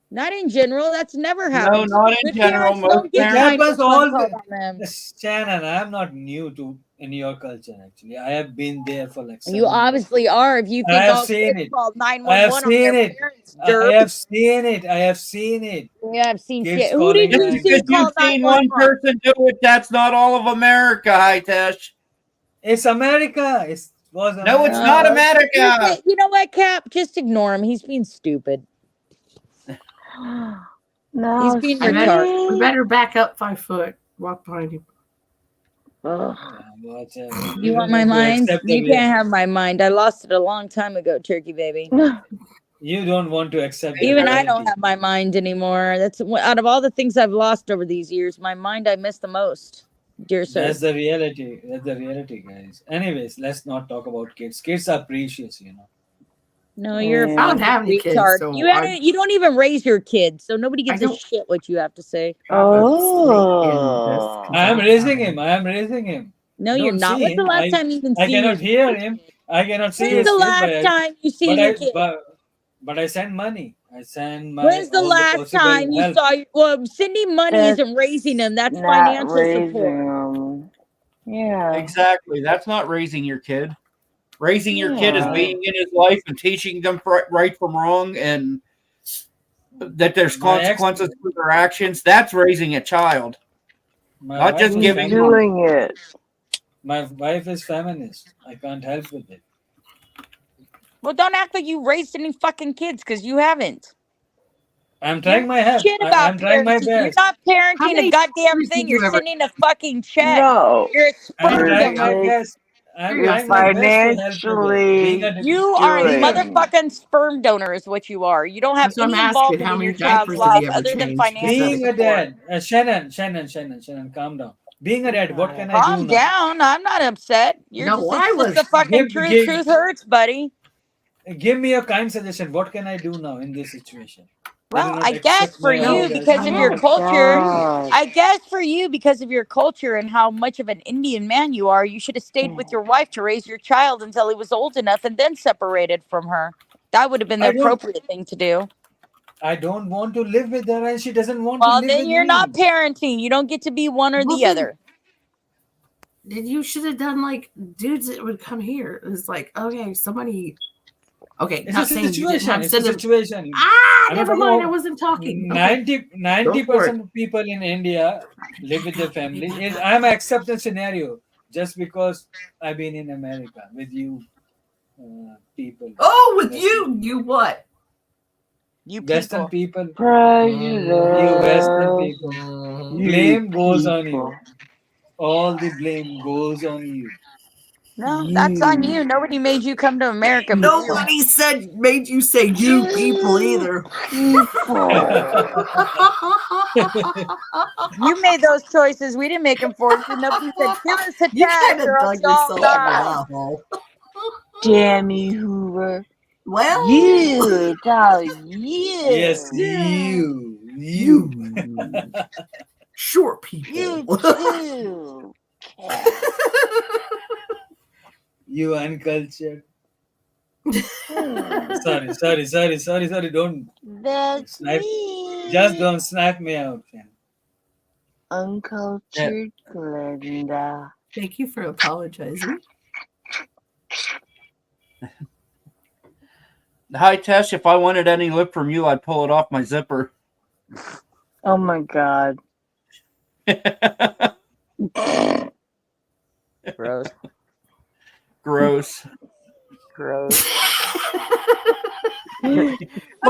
S2: Not in general. That's never
S3: No,
S2: happened to
S3: not
S2: me.
S3: in
S2: Good
S3: general.
S2: parents
S3: Most
S2: don't
S13: it
S2: get
S3: parents.
S13: happens
S2: 911
S13: all
S2: called
S13: the.
S2: on them.
S13: Shannon, I'm not new to in your culture. Actually, I have been there for like
S2: You
S13: 7 years.
S2: obviously are if you
S13: I
S2: think
S13: have
S2: all
S13: seen
S2: kids
S13: it.
S2: called
S13: I have
S2: 911 on their
S13: seen it.
S2: parents,
S13: I
S2: derp.
S13: have seen it. I have seen it.
S2: Yeah, I've seen
S13: Kids
S2: shit. Who did
S13: calling
S3: Just
S2: you
S3: because
S2: see
S13: 911.
S2: call
S3: you've seen one
S2: 911?
S3: person do it, that's not all of America, High Tech.
S13: It's America. It was
S3: No, it's not
S13: America.
S3: America.
S2: You know what, Cap? Just ignore him. He's being stupid. He's
S7: Now
S2: being
S5: We
S2: retarded.
S7: see?
S5: better back up 5 foot. Walk behind him.
S7: Ugh.
S13: Whatever.
S2: You
S13: You
S2: want
S13: don't
S2: my
S13: need to
S2: mind?
S13: accept the
S2: You can't have my mind. I lost it a long time ago, turkey baby.
S13: You don't want to accept the
S2: Even I
S13: reality.
S2: don't have my mind anymore. That's out of all the things I've lost over these years, my mind I miss the most, dear sir.
S13: That's the reality. That's the reality, guys. Anyways, let's not talk about kids. Kids are precious, you know.
S2: No, you're a
S5: I don't
S2: fucking
S5: have any kids,
S2: retard.
S5: so
S2: You don't even raise your kids, so nobody gives a
S5: don't-
S2: shit what you have to say.
S7: Oh.
S13: I am raising him. I am raising him.
S2: No,
S13: I
S2: you're
S13: don't
S2: not.
S13: see
S2: When's the
S13: him.
S2: last time you even
S13: I
S2: seen
S13: cannot
S2: your
S13: hear
S2: kid?
S13: him. I cannot see
S2: When's
S13: his
S2: the
S13: kid,
S2: last time you seen your kid?
S13: but I send money. I send my
S2: When's the
S13: all the
S2: last
S13: possible
S2: time you
S13: help.
S2: saw your, well, sending money
S7: That's
S2: isn't raising them, that's
S7: not
S2: financial
S7: raising
S2: support.
S7: them. Yeah.
S3: Exactly. That's not raising your kid. Raising your kid is
S7: Yeah.
S3: being in his life and teaching them right from wrong and that there's
S13: My ex-
S3: consequences for their actions. That's raising a child.
S13: My
S3: Not
S13: wife
S3: just
S13: is
S3: giving
S7: He's
S3: them.
S7: doing it.
S13: My wife is feminist. I can't help with it.
S2: Well, don't act like you raised any fucking kids, because you haven't.
S13: I'm trying my help.
S2: Shit about
S13: I'm trying my
S2: parenting. You're
S13: best.
S2: not
S5: How
S2: parenting a
S5: many
S2: goddamn
S5: years
S2: thing.
S5: did you
S2: You're
S5: ever?
S2: sending a fucking check.
S7: No.
S2: You're a
S13: I'm
S2: sperm
S13: trying my
S2: donor.
S13: best. I'm
S7: You're
S13: trying my best to help with it.
S7: financially
S2: You are a
S13: being a
S2: motherfucking sperm donor is what you are. You don't have
S5: That's what I'm
S2: any
S5: asking.
S2: involvement
S5: How
S2: in
S5: many
S2: your child's
S5: diapers did he
S2: life
S5: ever
S2: other than
S5: change?
S2: financial
S13: being a
S2: support.
S13: dad. Shannon, calm down. Being a dad, what can I do
S2: Calm
S13: now?
S2: down. I'm not upset. You're
S5: No,
S2: just,
S5: I
S2: it's just
S5: was.
S2: the fucking truth. Truth hurts, buddy.
S13: Give me a kind suggestion. What can I do now in this situation? They do
S2: Well,
S13: not
S2: I guess
S13: accept
S2: for
S13: my
S2: you,
S13: orders.
S2: because of
S7: Oh
S2: your
S7: my
S2: culture,
S7: god.
S2: I guess for you, because of your culture and how much of an Indian man you are, you should have stayed with your wife to raise your child until he was old enough and then separated from her. That would have been the appropriate thing to do.
S13: I don't want to live with her, and she doesn't want to
S2: Well,
S13: live
S2: then
S13: with
S2: you're
S13: me.
S2: not parenting. You don't get to be one or
S5: Well,
S2: the
S5: then-
S2: other.
S5: Then you should have done like dudes that would come here. It's like, okay, somebody. Okay,
S13: It's
S5: not
S13: a
S5: saying you didn't
S13: situation.
S5: have
S13: It's a
S5: send them.
S13: situation.
S5: Ah, never mind. I wasn't talking. Okay.
S13: 90% of people in India live with their family. I'm an acceptance scenario just because I've been in America with you people.
S5: Oh, with you what?
S2: You
S13: Western people.
S7: Prejudice.
S13: You Western people.
S7: You
S13: Blame goes on
S7: people.
S13: you. All the blame goes on you.
S2: No, that's on you. Nobody made you come to America but you.
S5: Nobody said made you say you people either.
S2: You made those choices. We didn't make them for you. Nobody said, kill us to
S5: You
S2: death
S5: kind of
S2: or else
S5: dug
S2: y'all
S5: yourself into
S2: die.
S5: that hole.
S7: Danny Hoover.
S5: Well,
S7: You, it's all you.
S13: Yes, you.
S5: Short people.
S7: You too.
S13: You uncultured. Sorry. Don't
S7: That's
S13: snipe.
S7: me.
S13: Just don't snipe me out, man.
S7: Uncultured Glenda.
S5: Thank you for apologizing.
S3: Hi, Tess. If I wanted any lip from you, I'd pull it off my zipper.
S7: Oh my god.
S2: Gross.
S3: Gross.
S2: Gross.
S5: That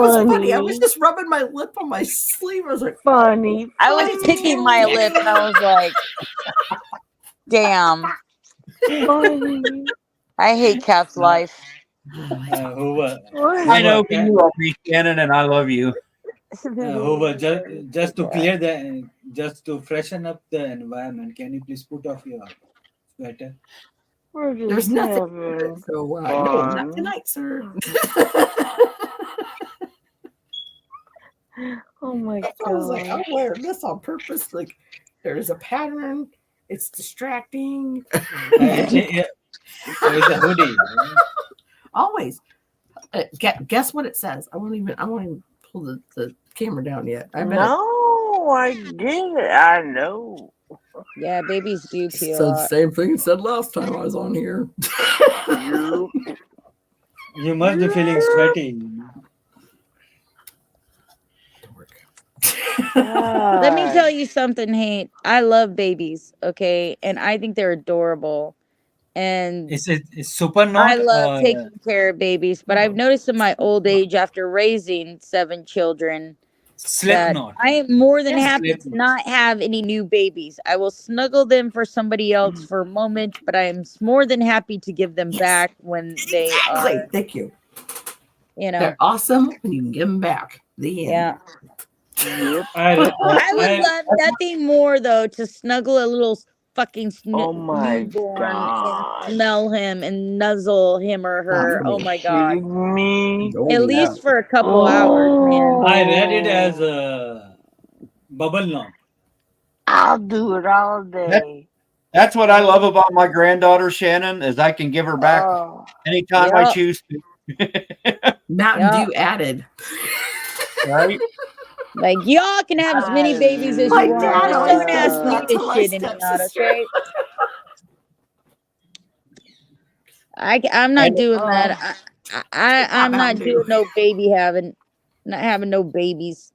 S5: was funny. I was just rubbing my lip on my sleeve. I was like,
S7: Funny.
S2: I was picking my lip and I was like, damn.
S7: Funny.
S2: I hate Cat's life.
S13: Hoover.
S3: I know, but you love me, Shannon, and I love you.
S13: Hoover, just to clear the, just to freshen up the environment, can you please put off your sweater?
S5: there's nothing. So, no, not tonight, sir.
S7: Oh my god.
S5: I was like, I'm wearing this on purpose. Like, there's a pattern. It's distracting.
S13: Yeah. So it's a hoodie.
S5: Always. Guess what it says? I won't even pull the camera down yet. I bet
S7: No, I get it. I know.
S2: Yeah, babies do
S5: it
S2: pee a
S5: said the
S2: lot.
S5: same thing it said last time I was on here.
S13: You must be feeling sweaty.
S2: Let me tell you something, Hate. I love babies, okay? And I think they're adorable. And
S13: It's super not.
S2: I love taking care of babies, but I've noticed in my old age, after raising 7 children, that
S13: Slipknot.
S2: I am more than
S13: Yes,
S2: happy to not have any new babies. I will snuggle them for somebody else for a moment, but I am more than happy to give them back when they are
S5: Thank you.
S2: You know.
S5: They're awesome when you can give them back. The end.
S2: Yeah.
S7: Yep.
S2: I would love nothing more though to snuggle a little fucking
S7: Oh my
S2: newborn and
S7: god.
S2: smell him and nuzzle him or her.
S7: Are
S2: Oh
S7: you
S2: my god.
S7: kidding me?
S2: At least for a couple hours, man.
S13: I read it as a bubble lump.
S7: I'll do it all day.
S3: That's what I love about my granddaughter Shannon is I can give her back
S7: Oh.
S3: anytime I
S2: Yep.
S3: choose to.
S5: Mountain Dew added.
S3: Right?
S2: Like y'all can have as many babies as
S5: My
S2: you want.
S5: dad
S2: Just
S5: always
S2: don't ask
S5: does
S2: me
S5: that
S2: to
S5: to my
S2: shit in and out,
S5: stepsister.
S2: okay? I'm not doing that. I'm not
S5: Mountain Dew.
S2: doing no baby having, not having no babies.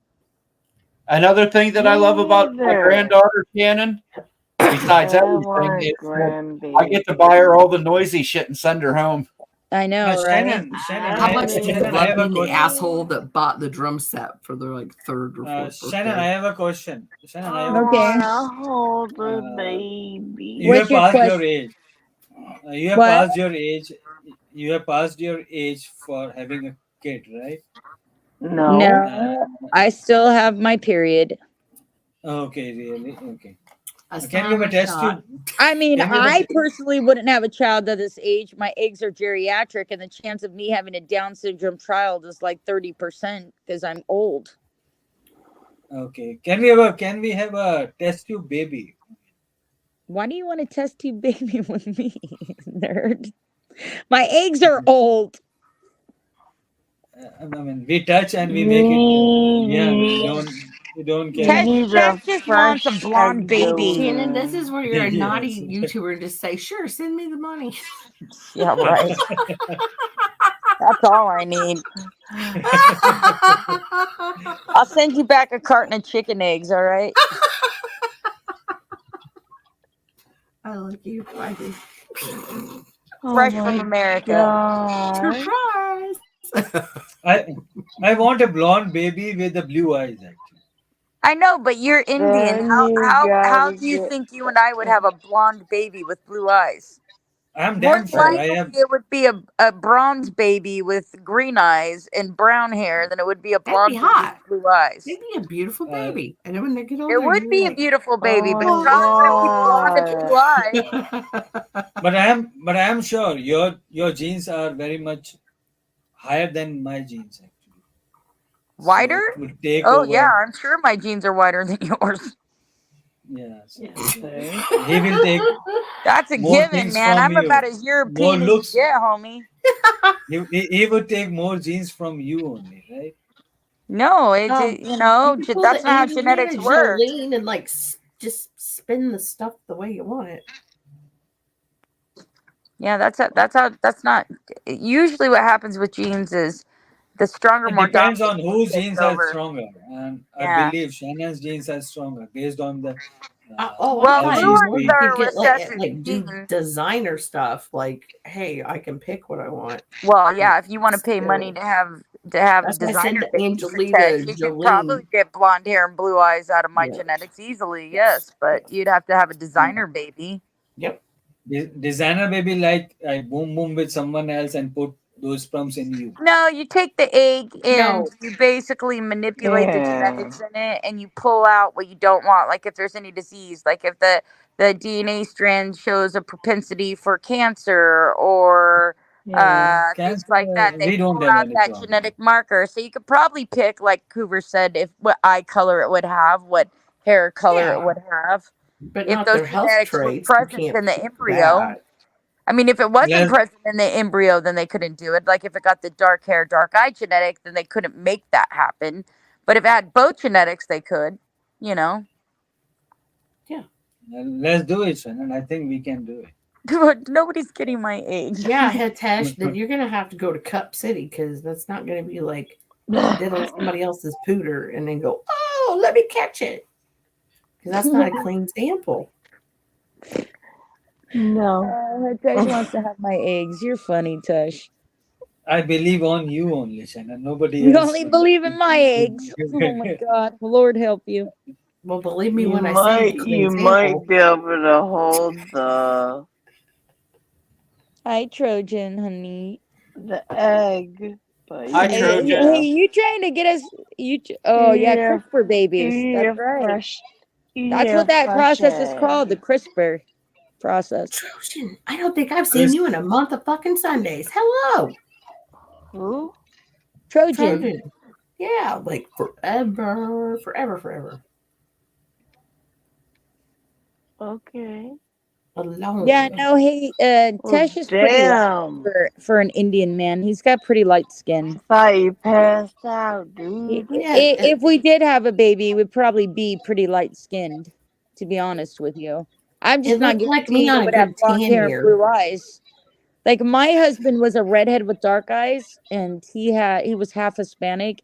S3: Another thing that I love about my granddaughter Shannon, besides
S7: I
S3: everything,
S7: want
S3: is
S7: grandbaby.
S3: I get to buy her all the noisy shit and send her home.
S2: I know, right?
S13: Shannon,
S5: How much do you
S13: Shannon, I
S5: love
S13: have a
S5: being the
S13: question.
S5: asshole that bought the drum set for their like third or fourth
S13: Shannon,
S5: birthday?
S13: I have a question. Shannon, I have
S7: I
S13: a question.
S7: wanna hold the baby.
S13: You
S2: What's
S13: have
S2: your
S13: passed your
S2: question?
S13: age. You have
S2: What?
S13: passed your age. You have passed your age for having a kid, right?
S2: No, I still have my period.
S13: Okay, really? Okay.
S5: I
S13: Can you give a test tube?
S2: I mean,
S13: Can you give a
S2: I personally wouldn't have a child at this age. My eggs are geriatric, and the chance of me having a Down syndrome child is like 30% because I'm old.
S13: Okay. Can we have a test tube baby?
S2: Why do you want a test tube baby with me, nerd? My eggs are old.
S13: I mean, we touch and we make it young. We don't
S7: You
S13: care.
S7: need
S2: Tess
S7: a
S2: just wants a
S7: fresh
S2: blonde
S7: egg
S2: baby.
S5: Shannon, this is where you're a naughty
S13: Yes.
S5: YouTuber and just say, sure, send me the money.
S2: Yeah, right. That's all I need. I'll send you back a carton of chicken eggs, all right?
S5: I like you, Friday.
S2: Fresh from America.
S5: Surprise!
S13: I want a blonde baby with the blue eyes. Actually,
S2: I know, but you're Indian.
S7: Then you
S2: How
S7: gotta
S2: do you
S7: get
S2: think you and I would have a blonde baby with blue eyes?
S13: I'm
S2: More
S13: damn
S2: than
S13: sure.
S2: likely, it would be a bronze baby with green eyes and brown hair than it would be a
S5: That'd
S2: blonde
S5: be
S2: baby
S5: hot.
S2: with blue eyes.
S5: It'd be a beautiful baby. And then when they get older,
S2: It would
S5: you're
S2: be a
S5: like,
S2: beautiful baby, but it
S7: Oh
S2: probably wouldn't be blonde and blue eyes.
S13: But I am sure your genes are very much higher than my genes. Actually,
S2: Whiter?
S13: it will take
S2: Oh
S13: over.
S2: yeah, I'm sure my genes are whiter than yours.
S13: Yeah, so he will take.
S2: That's a
S13: more
S2: given,
S13: things
S2: man.
S13: from
S2: I'm
S13: you.
S2: about as
S13: More
S2: European as
S13: looks.
S2: you get, homie.
S13: He would take more genes from you only, right?
S2: No, it's
S5: you can pull
S2: that's
S5: the
S2: not how
S5: Angelina
S2: genetics work.
S5: Jolie and like just spin the stuff the way you want it.
S2: Yeah, that's not usually what happens with genes is the stronger,
S13: It
S2: more
S13: depends
S2: dominant
S13: on
S2: gene
S13: whose
S2: takes
S13: genes are
S2: over.
S13: stronger, and
S2: Yeah.
S13: I believe Shannon's genes are stronger based on the.
S5: I
S2: Well,
S5: thought
S2: blue eyes
S5: you
S2: are
S5: could
S2: a
S5: get
S2: recessive
S5: like do
S2: gene.
S5: designer stuff. Like, hey, I can pick what I want.
S2: Well, yeah, if you want to pay money to have
S5: That's why I said
S2: designer
S5: to
S2: babies and
S5: Angelina
S2: Tess, you could probably
S5: Jolie.
S2: get blonde hair and blue eyes out of my
S5: Yeah.
S2: genetics easily, yes, but you'd have to have a designer baby.
S5: Yep.
S13: Designer baby like I boom boom with someone else and put those sperms in you.
S2: No, you take the egg and
S5: No.
S2: you basically manipulate the
S7: Yeah.
S2: genetics in it and you pull out what you don't want. Like if there's any disease, like if the DNA strand shows a propensity for cancer or
S13: Yeah,
S2: things
S13: cancer.
S2: like that, they
S13: We don't
S2: pull
S13: have
S2: out
S13: any
S2: that
S13: problem.
S2: genetic marker. So you could probably pick, like Coover said, if what eye color it would have, what hair color it would have.
S5: But
S2: If
S5: not
S2: those
S5: their health
S2: genetics were
S5: traits. You
S2: present
S5: can't
S2: in the
S5: pick
S2: embryo.
S5: that.
S2: I mean, if it wasn't
S13: Let's-
S2: present in the embryo, then they couldn't do it. Like if it got the dark hair, dark eye genetic, then they couldn't make that happen. But if it had both genetics, they could, you know.
S13: Let's do it, Shannon. I think we can do it.
S2: But nobody's getting my eggs.
S5: Yeah, Hitesh, then you're gonna have to go to Cup City because that's not gonna be like diddle somebody else's pooter and then go, oh, let me catch it. Because that's not a clean sample.
S7: No.
S2: Tush wants to have my eggs. You're funny, Tush.
S13: I believe on you only, Shannon. Nobody
S2: You
S13: else.
S2: only believe in my eggs. Oh my God. Lord help you.
S5: Well, believe me
S7: You
S5: when I say
S7: might
S5: it's a clean
S7: you
S5: sample.
S7: might be able to hold
S2: Hi, Trojan, honey.
S7: the egg. But
S3: Hi, Trojan.
S2: Hey, you trying to get us? Oh yeah,
S7: yeah,
S2: CRISPR babies. That's
S7: yeah,
S2: right.
S7: fresh,
S2: That's what
S7: yeah,
S2: that
S7: fresh
S2: process is
S7: air.
S2: called, the CRISPR process.
S5: Trojan, I don't think I've seen
S4: Chris,
S5: you in a month of fucking Sundays. Hello,
S7: Who?
S2: Trojan.
S5: Trojan. Yeah, like forever, forever, forever.
S7: Okay.
S2: Yeah,
S5: Alone.
S2: no, hey,
S7: Well,
S2: Tesh is pretty light
S7: damn.
S2: for an Indian man. He's got pretty light skin.
S7: Thought you passed out, dude.
S5: Yeah,
S2: If we did have a baby, we'd probably be pretty light skinned, to be honest with you. I'm just
S5: it
S2: not
S5: looked like me
S2: guaranteeing it
S5: on a
S2: would have
S5: good
S2: blonde
S5: 10
S2: hair and
S5: year.
S2: blue eyes. Like my husband was a redhead with dark eyes, and he was half Hispanic,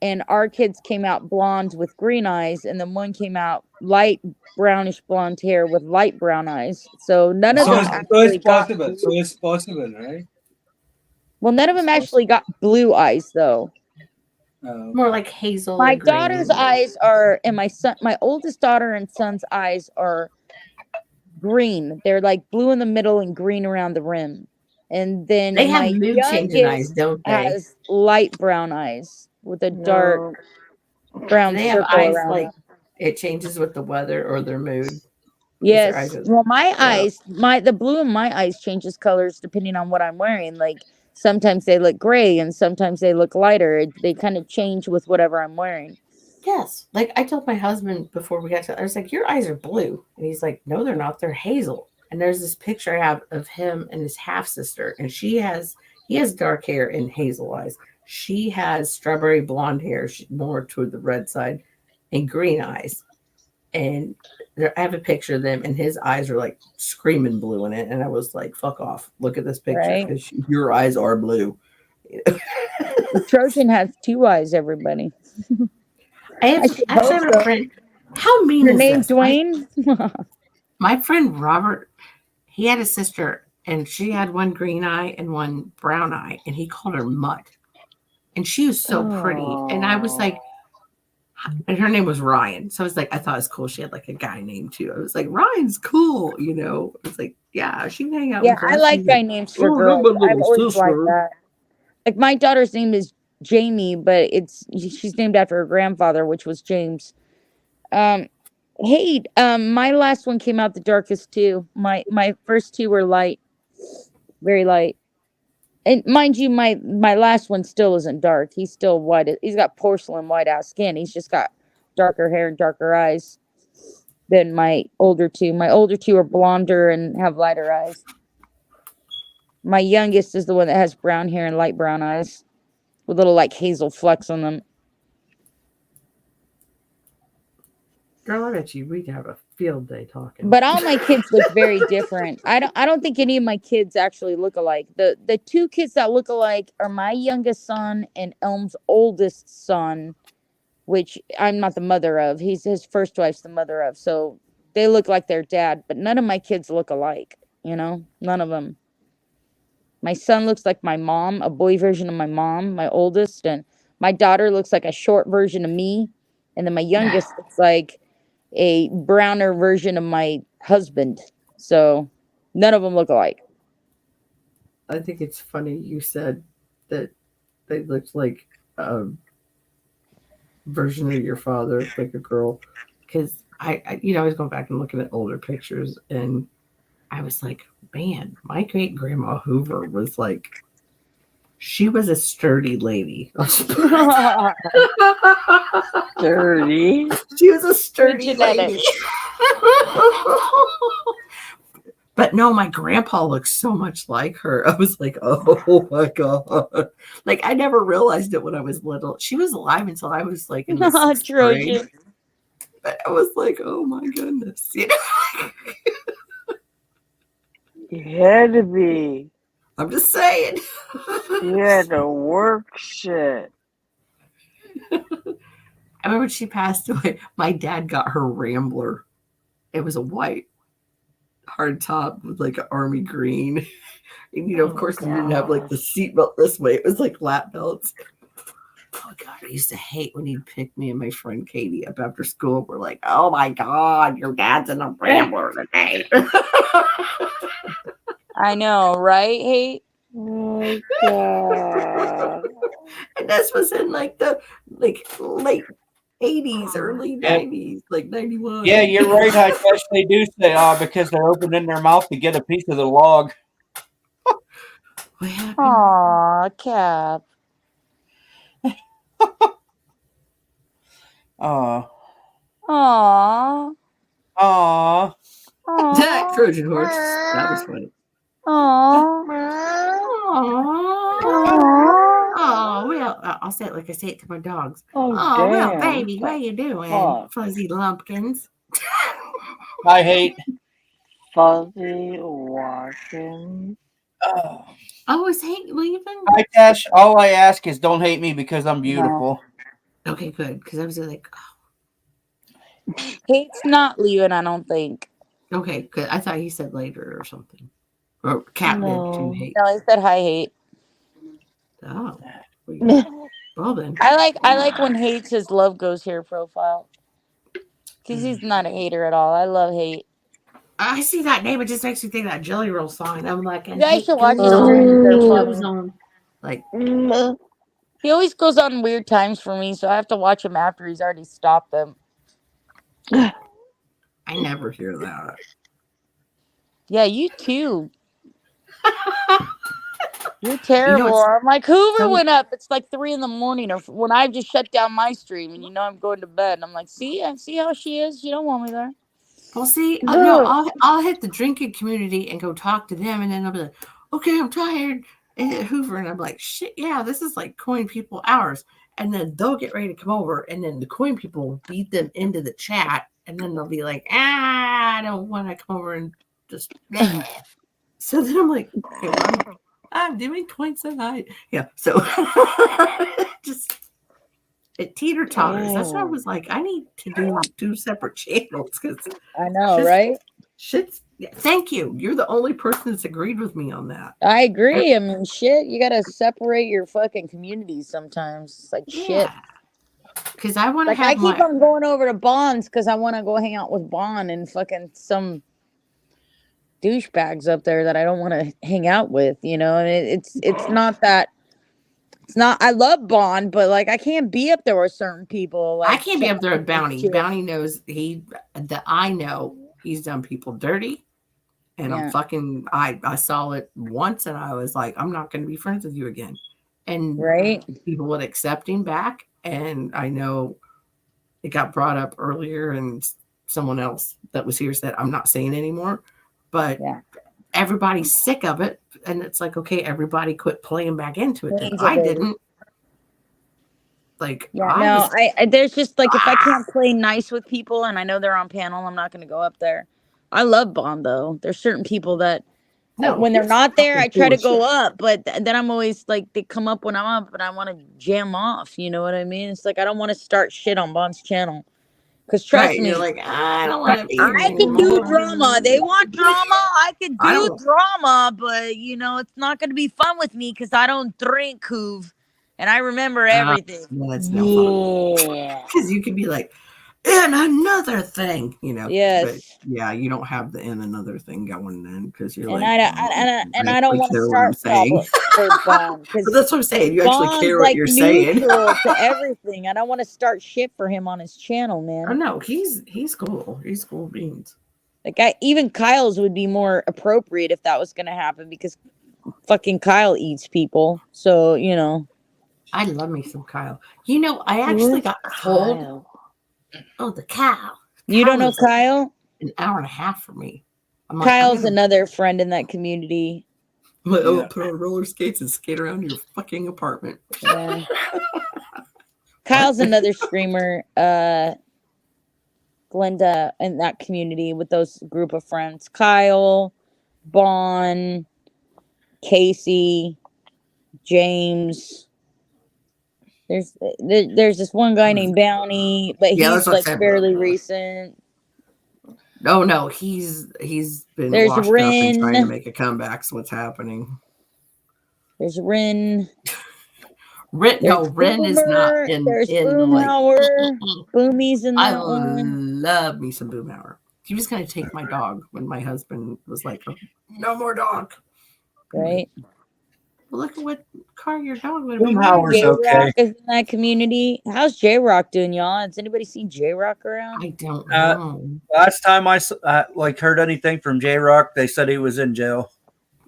S2: and our kids came out blonde with green eyes, and then one came out light brownish blonde hair with light brown eyes. So none of them
S13: So it's
S2: actually got
S13: possible. So it's possible, right?
S2: well, none of them actually got blue eyes though.
S5: More like hazel
S2: My
S5: and green.
S2: daughter's eyes are, and my oldest daughter and son's eyes are green. They're like blue in the middle and green around the rim. And
S5: They
S2: then
S5: have
S2: my
S5: mood changing eyes,
S2: youngest
S5: don't they?
S2: has light brown eyes with a dark
S7: No.
S5: Do
S2: brown
S5: they have
S2: circle
S5: eyes
S2: around
S5: like
S2: them.
S5: it changes with the weather or their mood? Because their eyes
S2: Yes.
S5: are.
S2: Well, my
S5: Yeah.
S2: eyes, the blue in my eyes changes colors depending on what I'm wearing. Like sometimes they look gray and sometimes they look lighter. They kind of change with whatever I'm wearing.
S5: Yes. Like I told my husband before we got to, I was like, your eyes are blue. And he's like, no, they're not. They're hazel. And there's this picture I have of him and his half sister. And he has dark hair and hazel eyes. She has strawberry blonde hair, more toward the red side, and green eyes. And I have a picture of them, and his eyes are like screaming blue in it. And I was like, fuck off. Look at this picture
S2: Right.
S5: because your eyes are blue.
S2: The Trojan has two eyes, everybody.
S5: I
S2: should
S5: actually
S2: hope
S5: have a
S2: so.
S5: friend. How mean
S2: Your
S5: is
S2: name
S5: this?
S2: Dwayne?
S5: My friend Robert, he had a sister, and she had one green eye and one brown eye, and he called her Mutt. And she was so pretty. And I was like, and her name was Ryan. So I was like, I thought it was cool. She had like a guy name too. I was like, Ryan's cool, you know. It's like, yeah, she can hang out
S2: Yeah,
S5: with
S2: I
S5: us.
S2: like
S5: She's
S2: guy
S5: like,
S2: names for
S5: oh,
S2: girls.
S5: you're my
S2: I've
S5: little
S2: always liked
S5: sister.
S2: that. Like my daughter's name is Jamie, but she's named after her grandfather, which was James. Hey, my last one came out the darkest too. My first two were light, very light. And mind you, my last one still isn't dark. He's still white. He's got porcelain white ass skin. He's just got darker hair and darker eyes than my older two. My older two are blonder and have lighter eyes. My youngest is the one that has brown hair and light brown eyes with little like hazel flecks on them.
S5: Girl, I bet you we'd have a field day talking.
S2: But all my kids look very different. I don't think any of my kids actually look alike. The two kids that look alike are my youngest son and Elm's oldest son, which I'm not the mother of. He's his first wife's the mother of. So they look like their dad, but none of my kids look alike, you know? None of them. My son looks like my mom, a boy version of my mom, my oldest, and my daughter looks like a short version of me, and then my youngest looks like a browner version of my husband. So none of them look alike.
S5: I think it's funny you said that they looked like a version of your father, like a girl, because I was going back and looking at older pictures, and I was like, man, my great grandma Hoover was like, she was a sturdy lady.
S7: Dirty.
S5: She was a sturdy lady. But no, my grandpa looks so much like her. I was like, oh my God. Like, I never realized it when I was little. She was alive until I was like in the sixth grade. But I was like, oh my goodness. You know?
S7: You had to be.
S5: I'm just saying.
S7: You had to work shit.
S5: I remember when she passed away, my dad got her Rambler. It was a white hard top with like an army green. And, you know, of course, you didn't have like the seatbelt this way. It was like lap belts. Oh, God, I used to hate when he'd pick me and my friend Katie up after school. We're like, oh, my God, your dad's in a Rambler today.
S2: I know, right? Hey.
S7: Oh, God.
S5: And this was in like the late 80s, early 90s, like 91.
S3: Yeah, you're right. I guess they do say because they're opening their mouth to get a piece of the log.
S5: What happened?
S2: Aw, Cap.
S3: Aw.
S2: Aw.
S3: Aw.
S5: That Trojan horse. That was funny.
S2: Aw.
S5: Oh, well, I'll say it like I say it to my dogs.
S7: Oh,
S5: Oh, well,
S7: damn.
S5: baby, what you doing,
S7: Fuck.
S5: fuzzy lumpkins?
S3: I hate.
S7: Fuzzy washing.
S3: Oh.
S5: I always hate leaving.
S3: Hi, Tash. All I ask is don't hate me because I'm beautiful.
S5: Okay, good. Because I was like,
S2: Hate's not leaving, I don't think.
S5: okay, good. I thought he said later or something. Or Cat did too, hate.
S2: No, he said hi, hate.
S5: Oh. Well then.
S2: I like when hate says love goes here profile. Because he's not a hater at all. I love hate.
S5: I see that name, it just makes me think of that Jelly Roll song. I'm like, and
S2: You guys
S5: hate
S2: should watch his
S5: goes on,
S2: streams. They're
S5: hate
S2: funny.
S5: goes on. Like,
S2: He always goes on weird times for me, so I have to watch him after he's already stopped them.
S5: I never hear that.
S2: Yeah, you too. You're terrible. I'm like, Hoover went up. It's like 3 a.m. or when I just shut down my stream, and I'm going to bed. And I'm like, see how she is. She don't want me there.
S5: Well, see, no, I'll hit the drinking community and go talk to them, and then I'll be like, okay, I'm tired. And hit Hoover, and I'm like, shit, yeah, this is like coin people hours. And then they'll get ready to come over, and then the coin people will beat them into the chat, and then they'll be like, I don't want to come over and just. So then I'm like, okay, well, I'm doing coins tonight. Yeah, so just. It teeter totters. That's why I was like, I need to do 2 separate channels because
S2: I know, right?
S5: Shit's. Yeah, thank you. You're the only person that's agreed with me on that.
S2: I agree. I mean, shit, you gotta separate your fucking communities sometimes. It's like shit.
S5: Because I want to
S2: I keep on going over to Bond's because I want to go hang out with Bond and fucking some douchebags up there that I don't want to hang out with. And it's not that. It's not. I love Bond, but like I can't be up there with certain people. Like
S5: I can't be up there with Bounty. Bounty knows I know he's done people dirty, and I'm fucking. I saw it once, and I was like, I'm not going to be friends with you again. And people would accept him back, and I know it got brought up earlier, and someone else that was here said, I'm not saying anymore, but everybody's sick of it. And it's like, okay, everybody quit playing back into it. And I didn't. Like,
S2: there's just like if I can't play nice with people and I know they're on panel, I'm not going to go up there. I love Bond though. There's certain people that when they're not there, I try to go up, but then I'm always like they come up when I'm up, and I want to jam off. You know what I mean? It's like I don't want to start shit on Bond's channel. Because trust me,
S5: you're like, I don't want to be.
S2: I can do drama. They want drama. I can do drama, but it's not going to be fun with me because I don't drink, Hoov, and I remember everything.
S5: That's no fun. Because you can be like, and another thing,
S2: Yes.
S5: But yeah, you don't have the and another thing going then because you're
S2: and
S5: like,
S2: I don't want to start problems for Bond.
S5: But that's what I'm saying. You actually care what you're saying.
S2: To everything. I don't want to start shit for him on his channel, man.
S5: Oh no, he's cool. He's cool beans.
S2: Like even Kyle's would be more appropriate if that was going to happen because fucking Kyle eats people. So
S5: I love me some Kyle. I actually got told. Oh, the cow.
S2: You don't know Kyle?
S5: An hour and a half for me.
S2: Kyle's another friend in that community.
S5: Put on roller skates and skate around your fucking apartment.
S2: Yeah. Kyle's another streamer, Glenda, in that community with those group of friends. Kyle, Bon, Casey, James. There's this one guy named Bounty, but he's like fairly recent.
S5: No, he's been washed up and trying to make a comeback. So what's happening?
S2: There's Rin.
S5: Rin is not in.
S2: There's Boomhauer. Boomy's in that one.
S5: I love me some Boomhauer. He was going to take my dog when my husband was like, "No more dog."
S2: Right.
S5: Well, look at what car your dog would have been
S3: Boomhauer's
S5: riding.
S3: okay.
S2: J-Rock is in that community. How's J-Rock doing, y'all? Has anybody seen J-Rock around?
S5: I don't know.
S3: Last time I like heard anything from J Rock, they said he was in jail.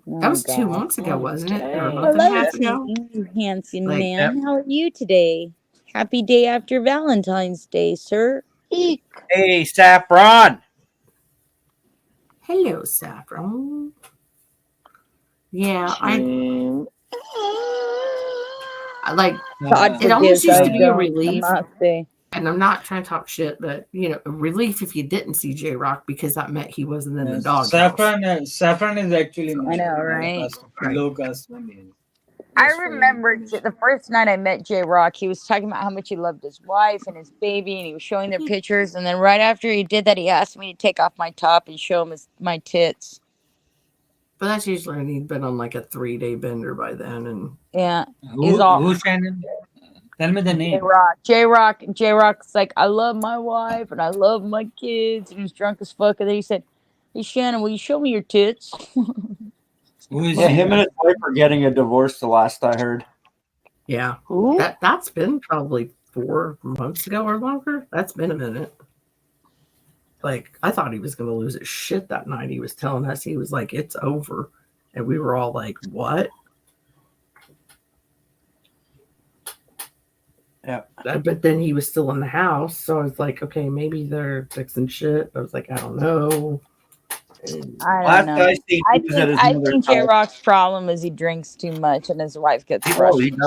S5: That was 2 months ago, wasn't it? Or a month and a
S2: Hello
S5: half
S2: to
S5: ago?
S2: you, handsome
S5: Like-
S2: man. How are you today? Happy day after Valentine's Day, sir.
S3: Hey, Saffron.
S5: Hello, Saffron. Yeah, I like
S2: God
S5: it almost
S2: forgives,
S5: used
S2: I
S5: to be a
S2: don't, I
S5: relief.
S2: must say.
S5: And I'm not trying to talk shit, but a relief if you didn't see J Rock because that meant he wasn't in the dog
S13: Saffron is actually
S2: I know, right?
S13: low caste one.
S2: I remember the first night I met J Rock, he was talking about how much he loved his wife and his baby, and he was showing their pictures. And then right after he did that, he asked me to take off my top and show him my tits.
S5: But that's usually when he'd been on like a 3-day bender by then. And
S2: yeah,
S13: Who Shannon? Tell me the name.
S2: J-Rock's like, I love my wife and I love my kids. And he was drunk as fuck. And then he said, hey, Shannon, will you show me your tits?
S13: Who is
S3: him and his wife are getting a divorce the last I heard.
S5: Yeah. That's been probably 4 months ago or longer. That's been a minute. Like, I thought he was going to lose his shit that night. He was telling us, he was like, it's over. And we were all like, what?
S3: Yeah.
S5: But then he was still in the house. So I was like, okay, maybe they're fixing shit. I was like, I don't know.
S2: I don't know. I think J Rock's problem is he drinks too much and his wife gets frustrated.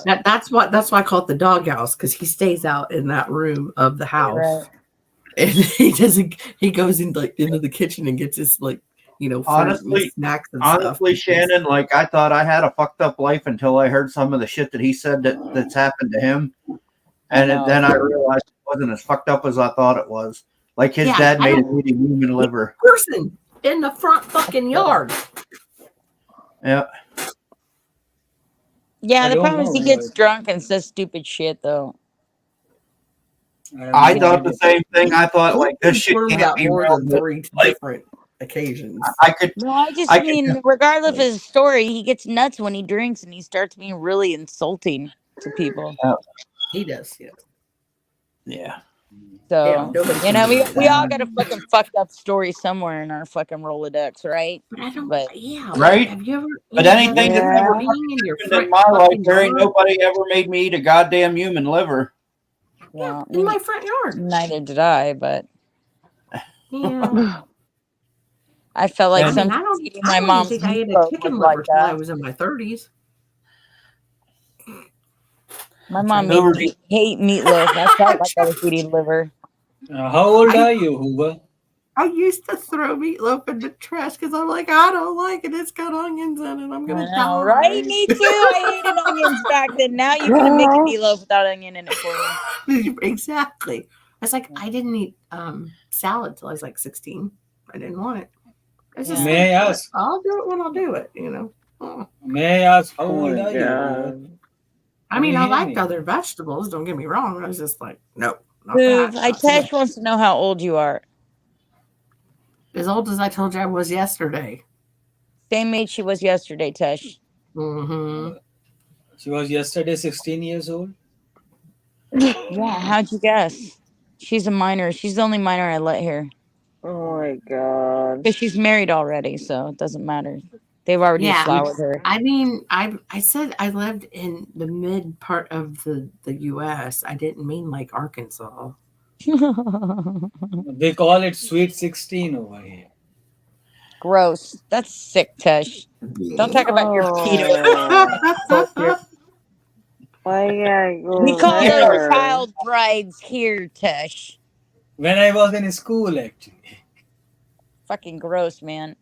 S5: That's why I call it the doghouse, because he stays out in that room of the house.
S2: Right.
S5: And he goes into the kitchen and gets his fruit and snacks and stuff.
S3: Honestly, Shannon, like I thought I had a fucked up life until I heard some of the shit that he said that's happened to him. And then I realized it wasn't as fucked up as I thought it was. Like his dad made him eat human liver.
S5: Person in the front fucking yard.
S3: Yeah.
S2: Yeah, the problem is he gets drunk and says stupid shit, though.
S3: I thought the same thing. I thought like this shit can't be
S5: more
S3: real.
S5: than 3 different occasions.
S3: I could.
S2: No, I mean, regardless of his story, he gets nuts when he drinks and he starts being really insulting to people.
S5: He does, yes.
S3: Yeah.
S2: So, we all got a fucking fucked up story somewhere in our fucking Rolodex, right? But
S3: Right?
S5: Have you ever?
S3: But anything that's ever
S5: being in your
S3: in my life, there ain't nobody ever made me eat a goddamn human liver.
S2: Well,
S5: in my front yard.
S2: Neither did I, but
S5: Yeah.
S2: I felt like
S5: I
S2: some
S5: don't
S2: eating
S5: I
S2: my
S5: don't
S2: mom's
S5: think I ate a
S2: meatloaf
S5: chicken
S2: was
S5: liver
S2: like
S5: till I
S2: that.
S5: was in my 30s.
S2: My mom made me hate meatloaf. I felt like I was eating liver.
S13: How old are you, Hoover?
S5: I used to throw meatloaf in the trash because I'm like, I don't like it. It's got onions in it. I'm gonna die.
S2: Right? Me too. I hated onions back then. Now you can make a meatloaf without onion in it for me.
S5: Exactly. I was like, I didn't eat salad till I was like 16. I didn't want it. It's just
S13: May I ask?
S5: I'll do it when I'll do it,
S13: May I ask how old are you?
S5: I mean, I liked other vegetables. Don't get me wrong. I was just like, no.
S2: Tesh wants to know how old you are.
S5: As old as I told you I was yesterday.
S2: Same age she was yesterday, Tesh.
S5: Mm-hmm.
S13: She was yesterday 16 years old?
S2: Yeah, how'd you guess? She's a minor. She's the only minor I let here.
S7: Oh my god.
S2: Because she's married already, so it doesn't matter. They've already flowered her.
S5: I mean, I said I lived in the mid part of the U.S. I didn't mean like Arkansas.
S13: They call it sweet 16 over here.
S2: Gross. That's sick, Tesh. Don't talk about your keto. We call those child brides here, Tesh.
S13: When I was in school, actually.
S2: Fucking gross, man.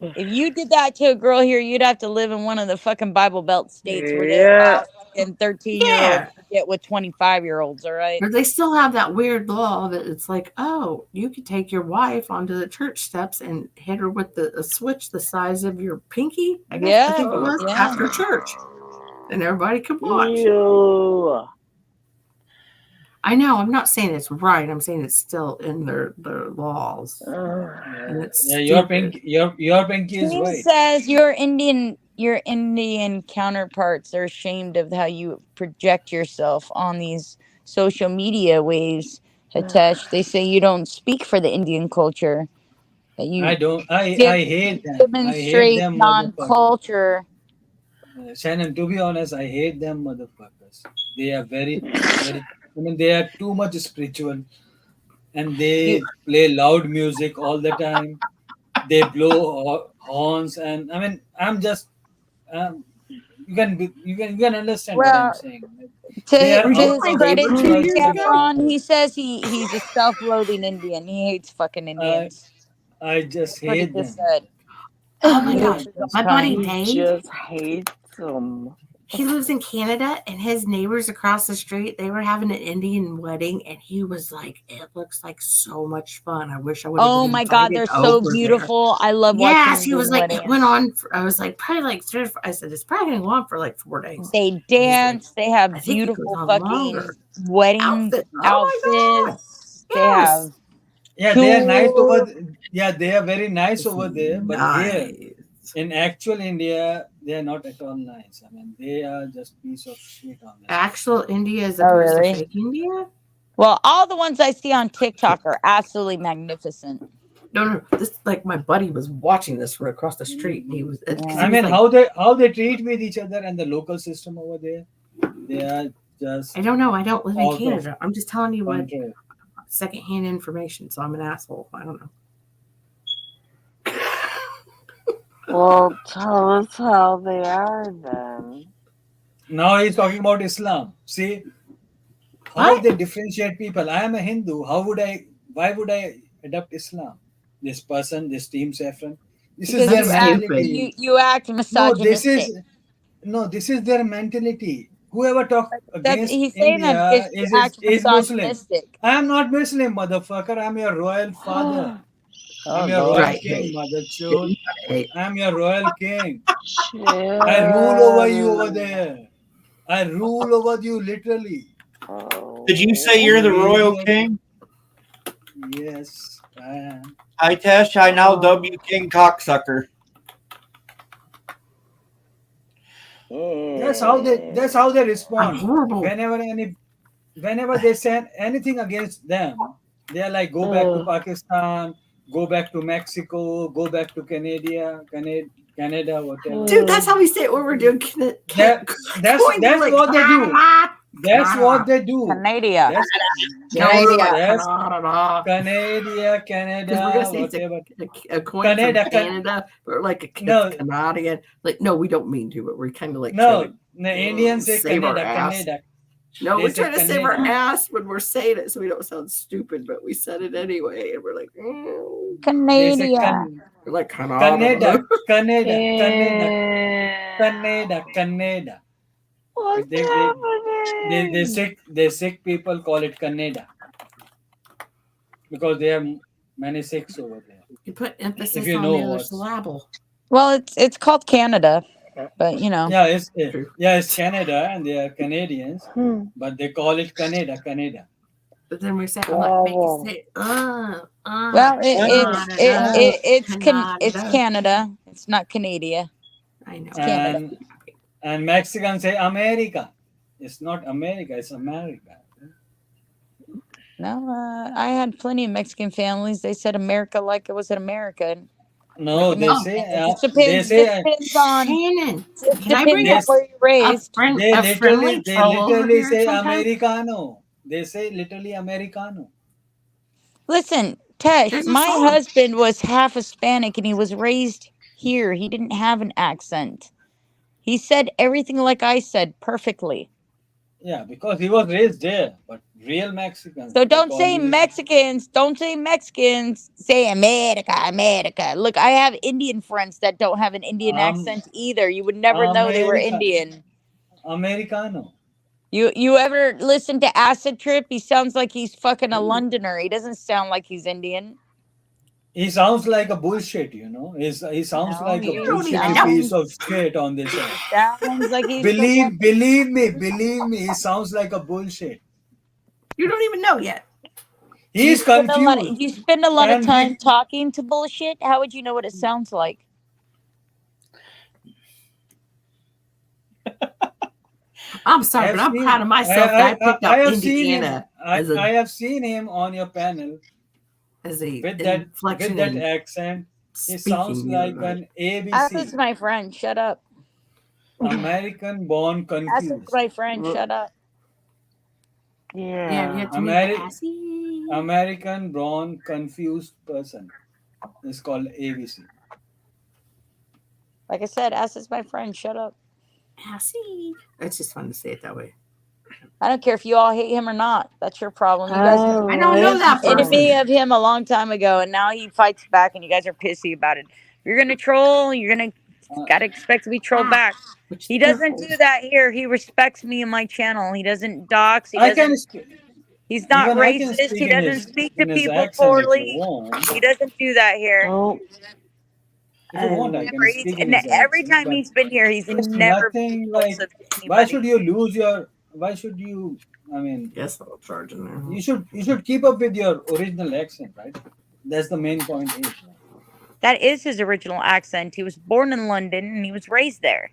S2: If you did that to a girl here, you'd have to live in one of the fucking Bible Belt states where they allow fucking 13-year-olds to get with 25-year-olds, all right?
S5: But they still have that weird law that it's like, oh, you could take your wife onto the church steps and hit her with a switch the size of your pinky, I guess. I think it was, after church. And everybody could watch.
S7: Ew.
S5: I know. I'm not saying it's right. I'm saying it's still in their laws. And it's
S13: your pinky is
S2: She
S13: right.
S2: says your Indian your Indian counterparts are ashamed of how you project yourself on these social media waves, Hitesh. They say you don't speak for the Indian culture, that
S13: I
S2: you
S13: don't. I hate them. I hate
S2: demonstrate
S13: them, motherfuckers.
S2: non-culture.
S13: Shannon, to be honest, I hate them, motherfuckers. They are very, very. I mean, they are too much spiritual, and
S2: You
S13: they play loud music all the time. They blow horns, and I mean, I'm just. Um, you can understand what I'm
S2: well,
S13: saying. Right? They
S2: to
S13: are
S5: Were
S2: to
S5: you
S13: out
S2: his
S5: in my
S13: of
S5: neighbor
S2: credit,
S13: this
S5: 2
S2: Jimmy
S13: world
S5: years ago?
S2: Cameron,
S13: spirituality.
S2: he says he's a self-loathing Indian. He hates fucking
S13: I
S2: Indians.
S13: I just
S2: That's what he
S13: hate
S2: just
S13: them.
S2: said.
S5: Oh my
S2: He
S7: He,
S5: gosh.
S2: wishes I was
S5: My buddy
S2: kind.
S7: he
S5: Dave,
S7: just hates them.
S5: he lives in Canada, and his neighbors across the street, they were having an Indian wedding, and he was like, it looks like so much fun. I wish I would have been
S2: Oh my God,
S5: invited
S2: they're so
S5: over there.
S2: beautiful. I love watching
S5: Yes, he was
S2: Indian
S5: like, it went
S2: weddings.
S5: on. I was like, probably like 3 or 4. I said, it's probably going to go on for like 4 days.
S2: They
S5: And he's like,
S2: dance. They
S5: I
S2: have
S5: think it goes
S2: beautiful
S5: on
S2: fucking
S5: longer.
S2: wedding
S5: Outfit. Oh my God.
S2: outfits. They
S5: Yes.
S2: have
S13: Yeah, they are nice over.
S2: jewels.
S13: Yeah, they are very nice
S5: It's
S13: over there. But here,
S5: nice.
S13: in actual India, they are not at all nice. I mean, they are just piece of shit on this.
S5: Actual India as
S2: Oh,
S5: opposed to
S2: really?
S5: fake India?
S2: Well, all the ones I see on TikTok are absolutely magnificent.
S5: No. This like my buddy was watching this from across the street. And he was because
S2: Yeah.
S5: he
S13: I
S5: was
S13: mean,
S5: like,
S13: how they treat with each other and the local system over there, they are just
S5: I don't know. I don't live in
S13: out of
S5: Canada. I'm just telling you what
S13: control.
S5: secondhand information. So I'm an asshole. I don't know.
S7: Well, tell us how they are then.
S13: Now he's talking about Islam. See how they differentiate people. I am a Hindu. How would I? Why would I adopt Islam? This person, this team Saffron. This is
S2: Because
S13: their
S5: That's
S13: mentality.
S2: you act
S13: No, this
S2: misogynistic.
S13: is no, this is their mentality. Whoever talk
S2: That's
S13: against
S2: he's saying that
S13: India
S2: because you act
S13: is Muslim.
S2: misogynistic.
S13: I am not Muslim, motherfucker. I'm your royal father.
S2: Oh
S13: I'm your
S2: Lord.
S13: royal
S5: right.
S13: king,
S5: Hey,
S13: mother
S5: yeah,
S13: chode.
S5: you got it.
S13: I'm your royal king. I rule over you over
S7: Chill.
S13: there. I rule over you literally.
S3: Did you say
S13: You
S3: you're the
S13: raise
S3: royal
S13: your
S3: king?
S13: yes, I am.
S3: I Tesh, I now dub you King Cocksucker.
S13: That's how they
S5: I'm
S13: respond.
S5: horrible.
S13: Whenever they say anything against them, they are like, go back to Pakistan, go back to Mexico, go back to Canada, whatever.
S5: Dude, that's how we say it when we're doing
S13: That's what they do. That's what they do.
S2: Canada.
S13: Canada,
S5: Because we're gonna say
S13: whatever.
S5: it's a coin
S13: Canada,
S5: from Canada, but like a Canadian. Like, no, we don't mean to, but we're kind of like
S13: no, the Indians say
S5: save our
S13: Canada,
S5: ass.
S13: Canada.
S5: No,
S13: They
S5: we're
S13: say
S5: trying to save our
S13: Canada.
S5: ass when we're saying it, so we don't sound stupid, but we said it anyway, and we're like,
S13: They say
S2: Canada.
S5: we're like
S13: Canada, Canada,
S7: Yeah.
S13: Canada.
S7: What's happening?
S13: The Sikh people call it Canada because they have many Sikhs over there.
S5: You put emphasis
S13: If you
S5: on
S13: know
S5: the other
S13: what's
S5: syllable.
S2: Well, it's called Canada, but you know.
S13: yeah, it's Canada and they are Canadians, but they call it Canada.
S5: But then we say, I'm like, make you say,
S2: Well, it's Canada. It's not Canada.
S5: I know.
S2: It's Canada.
S13: And Mexicans say America. It's not America. It's America.
S2: No, I had plenty of Mexican families. They said America like it was in America.
S13: No, they say
S2: It just depends. On.
S5: Shannon,
S2: It
S5: can I bring
S2: depends on where you're raised.
S13: They
S5: friendly troll over
S13: literally
S5: here
S13: say
S5: sometime?
S13: Americano. They say literally Americano.
S2: Listen, Tesh,
S5: There's a
S2: my
S5: song.
S2: husband was half Hispanic and he was raised here. He didn't have an accent. He said everything like I said perfectly.
S13: Yeah, because he was raised there, but real Mexicans.
S2: So
S13: they
S2: don't
S13: call
S2: say
S13: you-
S2: Mexicans. Don't say Mexicans. Say America, America. Look, I have Indian friends that don't have an Indian accent either. You would never know they were Indian.
S13: Americano.
S2: You ever listen to Acid Trip? He sounds like he's fucking a Londoner. He doesn't sound like he's Indian.
S13: He sounds like a bullshit, you know. He sounds like a bullshit piece of shit on this earth.
S2: Sounds like he's
S13: believe me, he sounds like a bullshit.
S5: You don't even know yet.
S13: He's confused.
S2: You spend a lot of time talking to bullshit. How would you know what it sounds like?
S5: I'm sorry, but I'm proud of myself that I picked
S13: I
S5: out
S13: have seen him.
S5: Indiana as a
S13: I have seen him on your panel
S5: as a
S13: with that
S5: inflection
S13: with that
S5: in
S13: accent. He sounds
S5: speaking the other
S13: like
S5: night.
S13: an ABC,
S2: Athens, my friend, shut up.
S13: American born
S2: Athens,
S13: confused.
S2: my friend, shut up.
S5: Yeah, you
S7: Yeah.
S5: have to make the assy.
S13: American born confused person is called ABC.
S2: Like I said, Athens, my friend, shut up.
S5: Assy. It's just fun to say it that way.
S2: I don't care if you all hate him or not. That's your problem. You guys
S5: I don't know that
S2: enemy
S5: person.
S2: of him a long time ago, and now he fights back, and you guys are pissy about it. If you're gonna troll, you're gonna gotta expect to be trolled back. He doesn't do that here. He respects me and my channel. He doesn't dox. He
S13: I can
S2: doesn't. He's not
S13: even I can
S2: racist.
S13: speak
S2: He doesn't speak to
S13: in his
S2: people
S13: accent if you
S2: poorly.
S13: want.
S2: He doesn't do that here.
S7: Oh.
S13: If you want, I can
S2: Never. He's,
S13: speak in
S2: and
S13: his
S2: every
S13: accent.
S2: time
S13: But
S2: he's been here, he's
S13: it's
S2: never been
S13: nothing like.
S2: repulsive to
S13: Why
S2: anybody.
S13: should you lose your? Why should you? I mean,
S5: Yes, I'll charge in there.
S13: you should keep up with your original accent, right? That's the main point. Is
S2: That is his original accent. He was born in London and he was raised there.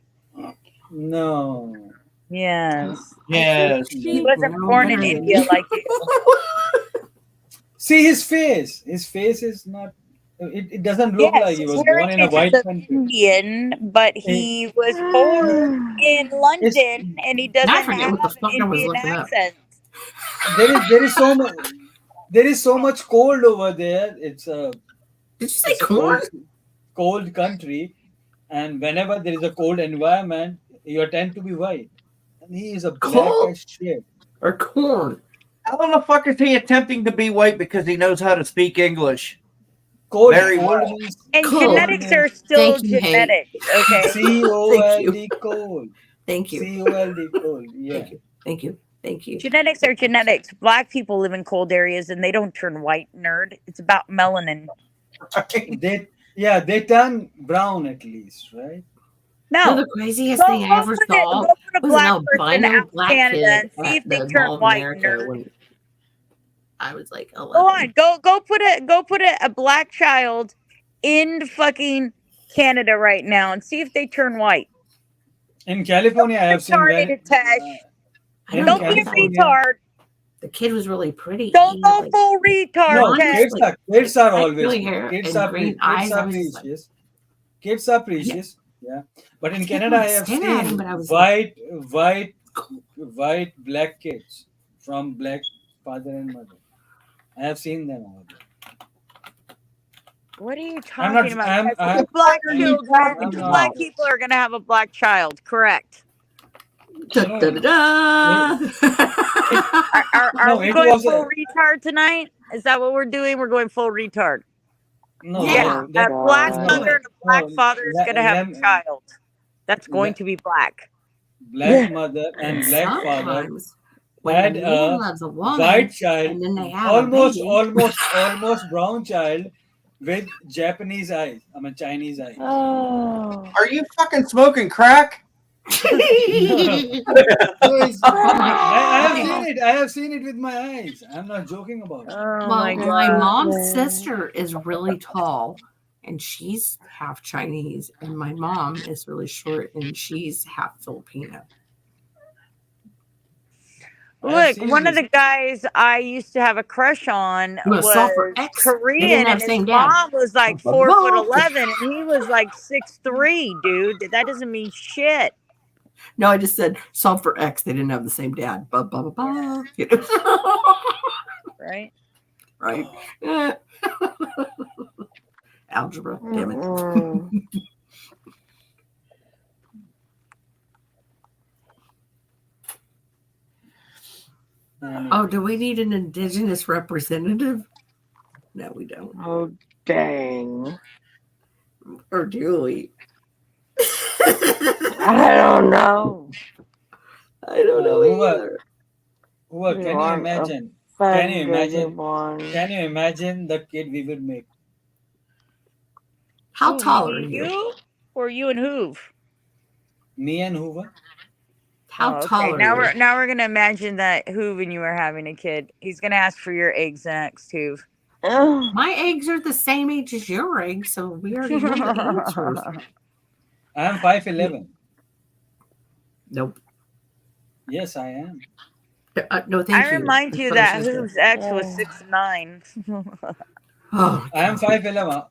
S13: no.
S2: Yes.
S3: Yes.
S2: He wasn't born in India like you.
S13: See his face. His face is not. It doesn't look
S2: Yes,
S13: like he
S2: his
S13: was born in a
S2: heritage
S13: white
S2: is of
S13: country.
S2: Indian, but he was born in London and he
S5: I
S2: doesn't
S5: forget what the
S2: have
S5: fuck I was
S2: Indian
S5: looking up.
S2: accent.
S13: There is so much cold over there. It's a.
S5: Did you say corn?
S13: Cold country, and whenever there is a cold environment, you tend to be white. And he is a black
S5: Cold?
S13: as shit.
S5: Or corn?
S3: How the fuck is he attempting to be white because he knows how to speak English?
S13: Cold,
S3: Very
S13: cold
S3: well.
S13: means
S2: And
S5: Cold.
S2: genetics are still
S5: Thank you, Hank.
S2: genetics, okay?
S13: C-O-L-D cold.
S5: Thank you.
S13: C-O-L-D cold. Yeah.
S5: Thank you. Thank you.
S2: Genetics are genetics. Black people live in cold areas and they don't turn white, nerd. It's about melanin.
S13: They turn brown at least, right?
S2: No.
S5: The craziest thing I ever saw
S2: Go put a
S5: was
S2: black
S5: an
S2: person
S5: albino
S2: out in
S5: black
S2: Canada
S5: kid
S2: and see
S5: at
S2: if they
S5: the
S2: turn
S5: Mall of
S2: white,
S5: America
S2: nerd.
S5: when I was like 11.
S2: Go on, go put a black child in fucking Canada right now and see if they turn white.
S13: In California, I have seen
S2: Retarded, Tesh.
S5: I
S2: Don't
S5: know,
S2: be a
S5: California.
S2: retard.
S5: The kid was really pretty.
S2: Don't
S5: He
S2: go
S5: had, like,
S2: full retard,
S13: No,
S2: Tesh.
S13: kids are
S5: like
S13: always
S5: curly hair
S13: kids
S5: and
S13: are
S5: green eyes.
S13: kids
S5: I
S13: are
S5: was just like,
S13: precious. Kids are precious. Yeah. But in
S5: I kept
S13: Canada,
S5: on
S13: I have
S5: staring at him,
S13: seen
S5: but I was like,
S13: white black kids from black father and mother. I have seen them over there.
S2: What are you
S13: I'm not-
S2: talking about?
S13: I'm-
S2: Tesh?
S13: I'm-
S2: Black
S3: What are you
S2: children.
S3: talking
S2: Two
S3: about?
S2: black people are gonna have a black child. Correct.
S5: da, da, da, da.
S2: Are
S13: No,
S2: we
S13: it
S2: going
S13: was
S2: full retard tonight? Is that what we're doing? We're going full retard.
S13: No,
S5: Yeah.
S2: A black
S13: no,
S2: mother and a black
S13: no,
S2: father is gonna have a child. That's going to be black.
S13: black mother and
S5: And
S13: black father
S5: sometimes when
S13: had
S5: a man
S13: a
S5: loves a woman
S13: white child,
S5: and then they have a
S13: almost
S5: baby.
S13: brown child with Japanese eyes. I mean Chinese eyes.
S7: Oh.
S3: Are you fucking smoking crack?
S13: I have seen it with my eyes. I'm not joking about it.
S2: Oh
S5: Well,
S2: my
S5: my
S2: god.
S5: mom's sister is really tall and she's half Chinese, and my mom is really short and she's half Filipino.
S2: Look, one of the guys I used to have a crush on
S5: You wanna solve for
S2: was
S5: X? They didn't
S2: Korean,
S5: have
S2: and
S5: the
S2: his
S5: same dad.
S2: mom was like
S5: Ba, ba, ba.
S2: 4'11", and he was like 6'3", dude. That doesn't mean shit.
S5: No, I just said solve for X. They didn't have the same dad. Ba, ba, ba, ba. You know?
S2: Right?
S5: Right. Algebra, damn it. Oh, do we need an indigenous representative? No, we don't.
S7: Oh, dang.
S5: Or do we?
S7: I don't know.
S5: I don't know either.
S13: Can you
S7: aren't
S13: imagine?
S7: offending anyone.
S13: Can you imagine the kid we would make?
S5: How
S2: Who,
S5: tall are
S2: me and
S5: you?
S2: Or you and Hoove?
S13: Me and Hoover?
S5: How
S2: okay.
S5: tall are
S2: Now
S5: you?
S2: we're gonna imagine that Hoove and you are having a kid. He's gonna ask for your eggs next, Hoove.
S5: My eggs are the same age as your eggs, so we already know the answers.
S13: I'm 5'11".
S5: Nope.
S13: Yes, I am.
S5: No, thank
S2: I
S5: you.
S2: remind
S5: That's
S2: you
S5: what I
S2: that
S5: should have
S2: whose
S5: said.
S2: ex was 6'9".
S5: Oh,
S13: I am
S5: God.
S13: 5'11".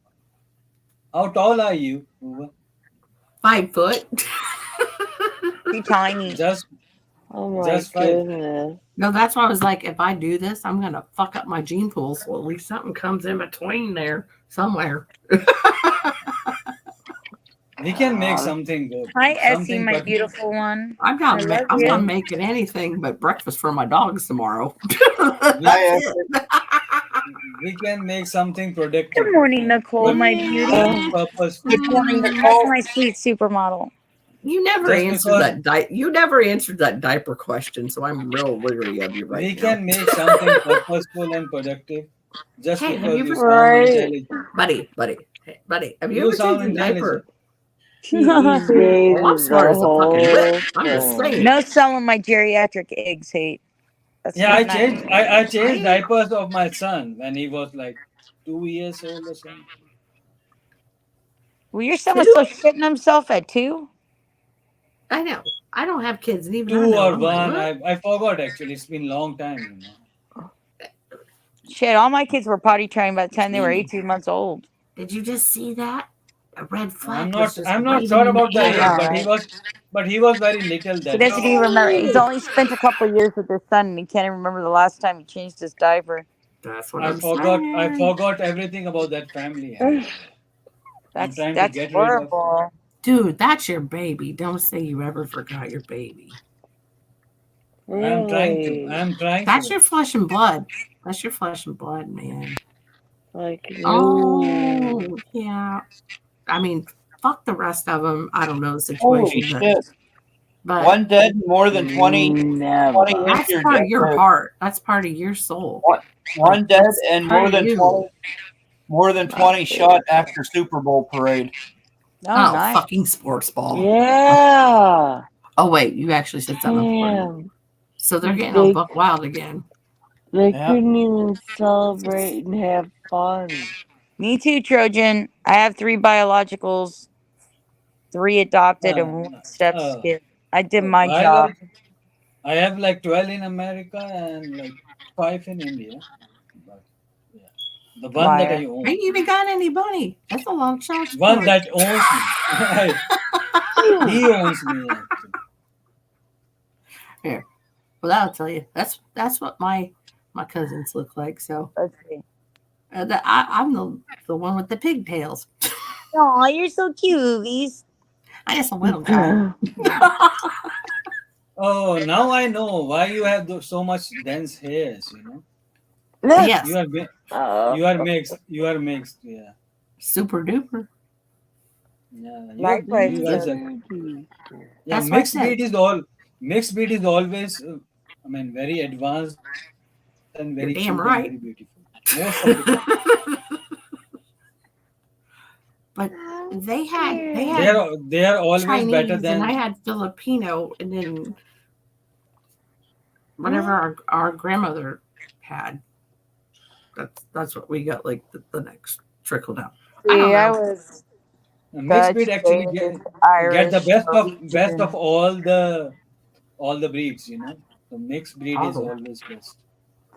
S13: How tall are you? Uva?
S5: 5 foot.
S2: Too tiny.
S13: Just
S7: Oh my
S13: just 5.
S7: goodness.
S5: No, that's why I was like, if I do this, I'm gonna fuck up my gene pool. So at least something comes in between there somewhere.
S13: We can make
S7: God.
S13: something good.
S2: Hi, Essie,
S13: Something
S2: my
S13: but
S2: beautiful one.
S5: I'm
S2: I
S5: not.
S2: love
S5: I'm not
S2: you.
S5: making anything but breakfast for my dogs tomorrow.
S13: we,
S5: That's it.
S13: we can make something
S2: Good
S13: productive,
S2: morning, Nicole,
S13: but
S2: my
S13: but
S2: beauty.
S13: purposeful.
S3: Good morning,
S2: That's
S3: Nicole.
S2: my sweet supermodel.
S5: You never
S13: Just
S5: answered
S13: because
S5: that. You never answered that diaper question, so I'm real leery of you right
S13: we
S5: now.
S13: can make something purposeful and productive, just
S5: Hey, have you
S13: because you
S5: ever,
S13: sound
S7: Right?
S13: intelligent.
S5: buddy? Have you
S13: You
S5: ever
S13: sound
S5: taken a
S13: intelligent.
S5: diaper?
S7: He gave
S5: Oh, I'm
S7: you
S5: smart
S7: the
S5: as a fucking whip.
S7: whole
S5: I'm just
S7: thing.
S5: saying.
S2: No selling my geriatric eggs, hate. That's
S13: Yeah,
S2: for
S13: I
S2: tonight.
S13: changed. I changed
S5: I
S13: diapers of my son when he was like 2 years old or something.
S2: Well, your son was
S5: two.
S2: still shitting himself at 2?
S5: I know. I don't have kids, and even I
S13: Two
S5: know.
S13: or
S5: I'm like,
S13: one.
S5: what?
S13: I forgot actually. It's been a long time,
S2: Shit, all my kids were potty trained by the time they were
S5: Gee,
S2: 18 months old.
S5: did you just see that? A red
S13: I'm
S5: flag was
S13: not.
S5: just
S13: I'm not
S5: waving
S13: sure
S5: in the
S13: about the
S2: I
S13: age,
S2: know,
S5: air.
S2: right?
S13: but he was very little
S2: He
S13: that
S2: doesn't
S13: time.
S2: even remember. He's
S5: Oh,
S2: only spent a couple years with his son, and he can't even remember the last time he changed his diaper.
S5: that's what
S13: I
S5: I'm
S13: forgot. I
S5: saying.
S13: forgot everything about that family. Actually, I'm trying to
S2: That's
S13: get rid of.
S2: horrible.
S5: Dude, that's your baby. Don't say you ever forgot your baby.
S13: I'm trying to.
S7: Really?
S13: I'm trying
S5: That's
S13: to.
S5: your flesh and blood. That's your flesh and blood, man.
S7: Like, no.
S5: Oh, yeah. I mean, fuck the rest of them. I don't know the
S3: Holy
S5: situation,
S3: shit.
S5: but
S3: One dead, more than 20
S7: Never.
S5: that's
S3: injured.
S5: part of your heart. That's part of your soul. Like
S3: One dead
S5: that's
S3: and
S5: part of you.
S3: more than 20 shot after Super Bowl parade.
S2: Oh,
S5: Oh,
S2: nice.
S5: fucking sports ball.
S7: Yeah.
S5: Oh wait, you actually said something important.
S7: Damn.
S5: So they're getting all
S7: They
S5: buck wild again.
S7: they
S3: Yeah.
S7: couldn't even celebrate and have fun.
S2: Me too, Trojan. I have 3 biologicals, 3 adopted,
S13: Uh,
S2: and 1 step
S13: uh,
S2: skip. I did my job.
S13: I have like 12 in America and like 5 in India. But yeah, the one that
S2: Liar.
S13: I own,
S5: Ain't even got any money. That's a lot of child
S13: one
S5: support.
S13: that owns me. He owns me actually.
S5: Here, well, I'll tell you. That's what my cousins look like. So
S2: Let's see.
S5: I'm the one with the pigtails.
S2: Aw, you're so cute.
S5: I guess a little guy.
S13: Oh, now I know why you have so much dense hairs.
S5: Yes,
S13: You are you are mixed. You are mixed. Yeah.
S5: super duper.
S13: Yeah.
S2: Likewise,
S13: You guys are.
S7: Dirty.
S13: Yeah.
S5: That's what I said.
S13: Mixed breed is always. I mean, very advanced and very cute and very
S5: You're
S13: beautiful.
S5: damn right.
S13: Most of the time.
S5: But they had
S13: They are always better
S5: Chinese, and I
S13: than.
S5: had Filipino, and then whatever our grandmother had. That's what we got. Like the next trickle down. I don't
S2: see, I
S5: know.
S2: was
S13: Mixed
S2: Dutch,
S13: breed actually
S2: Danish,
S13: get the
S2: Irish,
S13: best of
S2: Norwegian.
S13: all the breeds. The mixed breed is
S5: Oh,
S13: always best.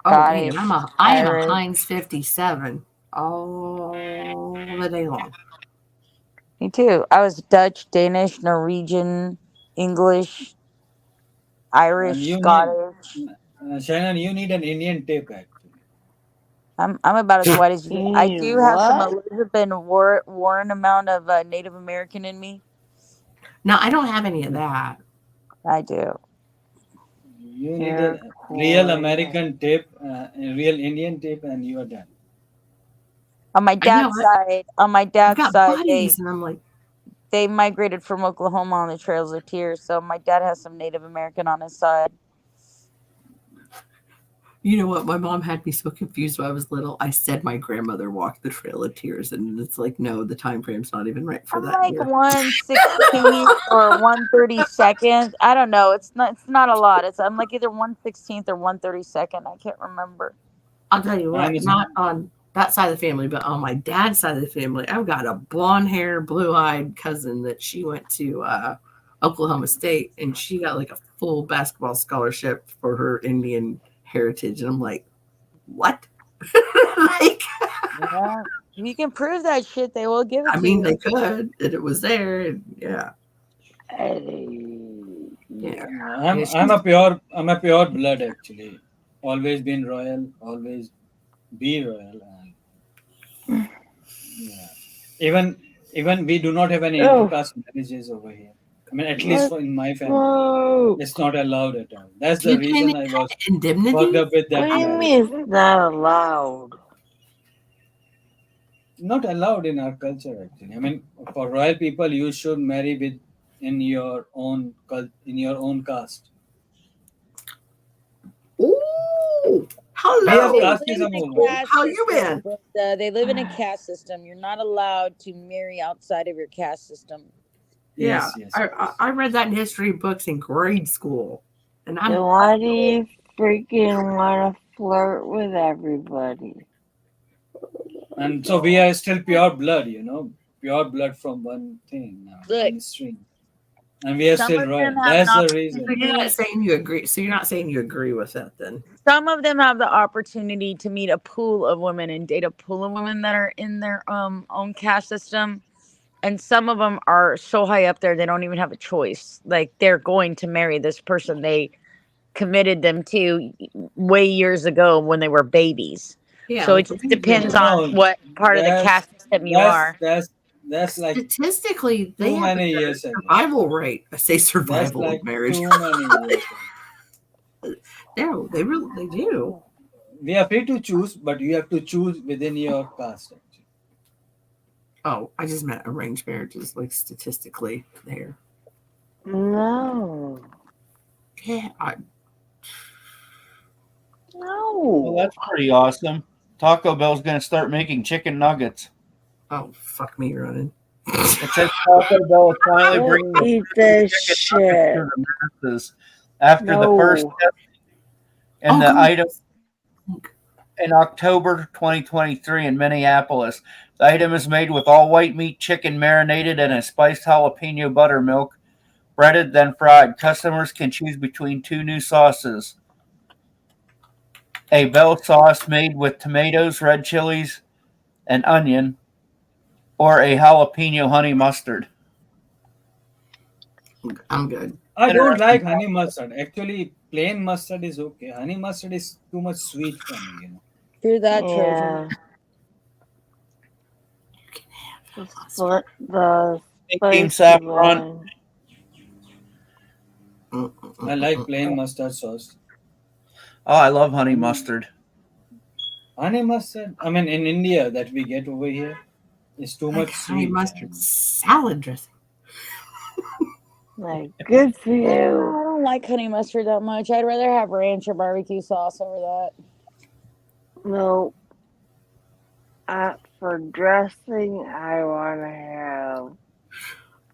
S5: hey,
S2: Scottish,
S5: I am a
S2: Irish.
S5: Heinz 57 all the day long.
S2: Me too. I was Dutch, Danish, Norwegian, English,
S13: And
S2: Irish,
S13: you need
S2: Scottish.
S13: Shannon. You need an Indian tape actually.
S2: I'm about as white as you get. I do have some
S7: What?
S2: Elizabeth Warren amount of Native American in me.
S5: No, I don't have any of that.
S2: I do.
S13: You need
S7: You're
S13: a real
S7: quiet.
S13: American tape, a real Indian tape, and you are done.
S2: On my
S5: I know.
S2: dad's side,
S5: I've got buddies, and I'm like,
S2: they migrated from Oklahoma on the Trails of Tears. So my dad has some Native American on his side.
S5: you know what? My mom had me so confused when I was little. I said my grandmother walked the Trail of Tears, and it's like, no, the time frame's not even right for
S2: I'm
S5: that
S2: like
S5: year.
S2: 1/16 or 1/32. I don't know. It's not a lot. I'm like either 1/16 or 1/32. I can't remember.
S5: I'll tell you
S13: I'm
S5: what, not on that side of the family, but on my dad's side of the family, I've got a blonde hair, blue eyed cousin that she went to Oklahoma State, and she got like a full basketball scholarship for her Indian heritage, and I'm like, what? Like,
S2: Yeah, you can prove that shit. They will give it
S5: I
S2: to
S5: mean,
S2: you.
S5: they could, and it was there, and yeah, yeah.
S13: I'm a pure blood actually. Always been royal, always be royal, and yeah. Even we do not have any
S7: Oh,
S13: intercaste marriages over here. I mean, at least
S7: let's
S13: in my family,
S7: smoke.
S13: it's not allowed at all. That's
S5: Do you
S13: the
S5: get any
S13: reason I was fucked
S5: indemnity?
S13: up with
S7: What
S13: that
S7: do you
S13: marriage.
S7: mean it's not allowed?
S13: Not allowed in our culture actually. I mean, for royal people, you should marry with in your own in your own caste.
S5: Ooh,
S13: We have
S2: They
S5: hello.
S2: live
S13: casteism
S2: in a
S13: over here.
S2: caste
S5: How you
S2: system,
S5: been?
S2: Brenda. They live in a caste system. You're not allowed to marry outside of your caste system.
S5: Yeah,
S13: Yes, yes,
S5: I,
S13: yes.
S5: I read that in history books in grade school, and
S7: Then
S5: I'm
S7: why do you freaking want to flirt with everybody?
S13: And so we are still pure blood, you know, pure blood from one thing now,
S2: Look,
S13: one stream, and we are
S2: some
S13: still
S2: of them
S13: royal.
S2: have an
S13: That's the
S5: So
S13: reason.
S5: you're not
S2: opportunity.
S5: saying you agree. So you're not saying you agree with that then?
S2: Some of them have the opportunity to meet a pool of women and date a pool of women that are in their own caste system. And some of them are so high up there they don't even have a choice. Like they're going to marry this person they committed them to way years ago when they were babies.
S5: Yeah,
S2: So it
S5: like
S2: just
S5: legally.
S2: depends on
S13: No,
S2: what part of the
S13: that's
S2: caste system you
S13: that's
S2: are.
S13: that's that's like
S5: Statistically, they
S13: too
S5: have a
S13: many
S5: better
S13: years ago.
S5: survival rate. I say
S13: That's
S5: survival of
S13: like
S5: marriage.
S13: too many years ago.
S5: No, they do.
S13: We are free to choose, but you have to choose within your caste. Actually.
S5: Oh, I just meant arranged marriages, like statistically there.
S7: No.
S5: Yeah,
S3: Well,
S7: No.
S3: that's pretty awesome. Taco Bell's going to start making chicken nuggets.
S5: oh, fuck me running.
S3: It says Taco Bell is finally
S7: Don't
S3: bringing the
S7: eat
S3: chicken
S7: this
S3: nuggets
S7: shit.
S3: to the masses after the first
S7: No.
S3: step in
S5: Oh,
S3: the
S5: God.
S3: item in October 2023 in Minneapolis. The item is made with all white meat chicken marinated in a spiced jalapeno buttermilk, breaded then fried. Customers can choose between two new sauces: a Bell sauce made with tomatoes, red chilies, and onion, or a jalapeno honey mustard.
S5: I'm good.
S13: I don't
S3: Interesting.
S13: like honey mustard. Actually, plain mustard is okay. Honey mustard is too much sweet for me, you know.
S2: True that, Trojan.
S7: Yeah. The
S3: Team
S7: spicy
S3: Saffron.
S7: one.
S13: I like plain mustard sauce.
S3: Oh, I love honey mustard.
S13: Honey mustard, I mean, in India that we get over here, is too
S5: Like
S13: much
S5: honey
S13: sweet.
S5: mustard salad dressing.
S7: Like, good for
S2: I
S7: you.
S2: don't like honey mustard that much. I'd rather have ranch or barbecue sauce over that.
S7: No. For dressing, I want to have.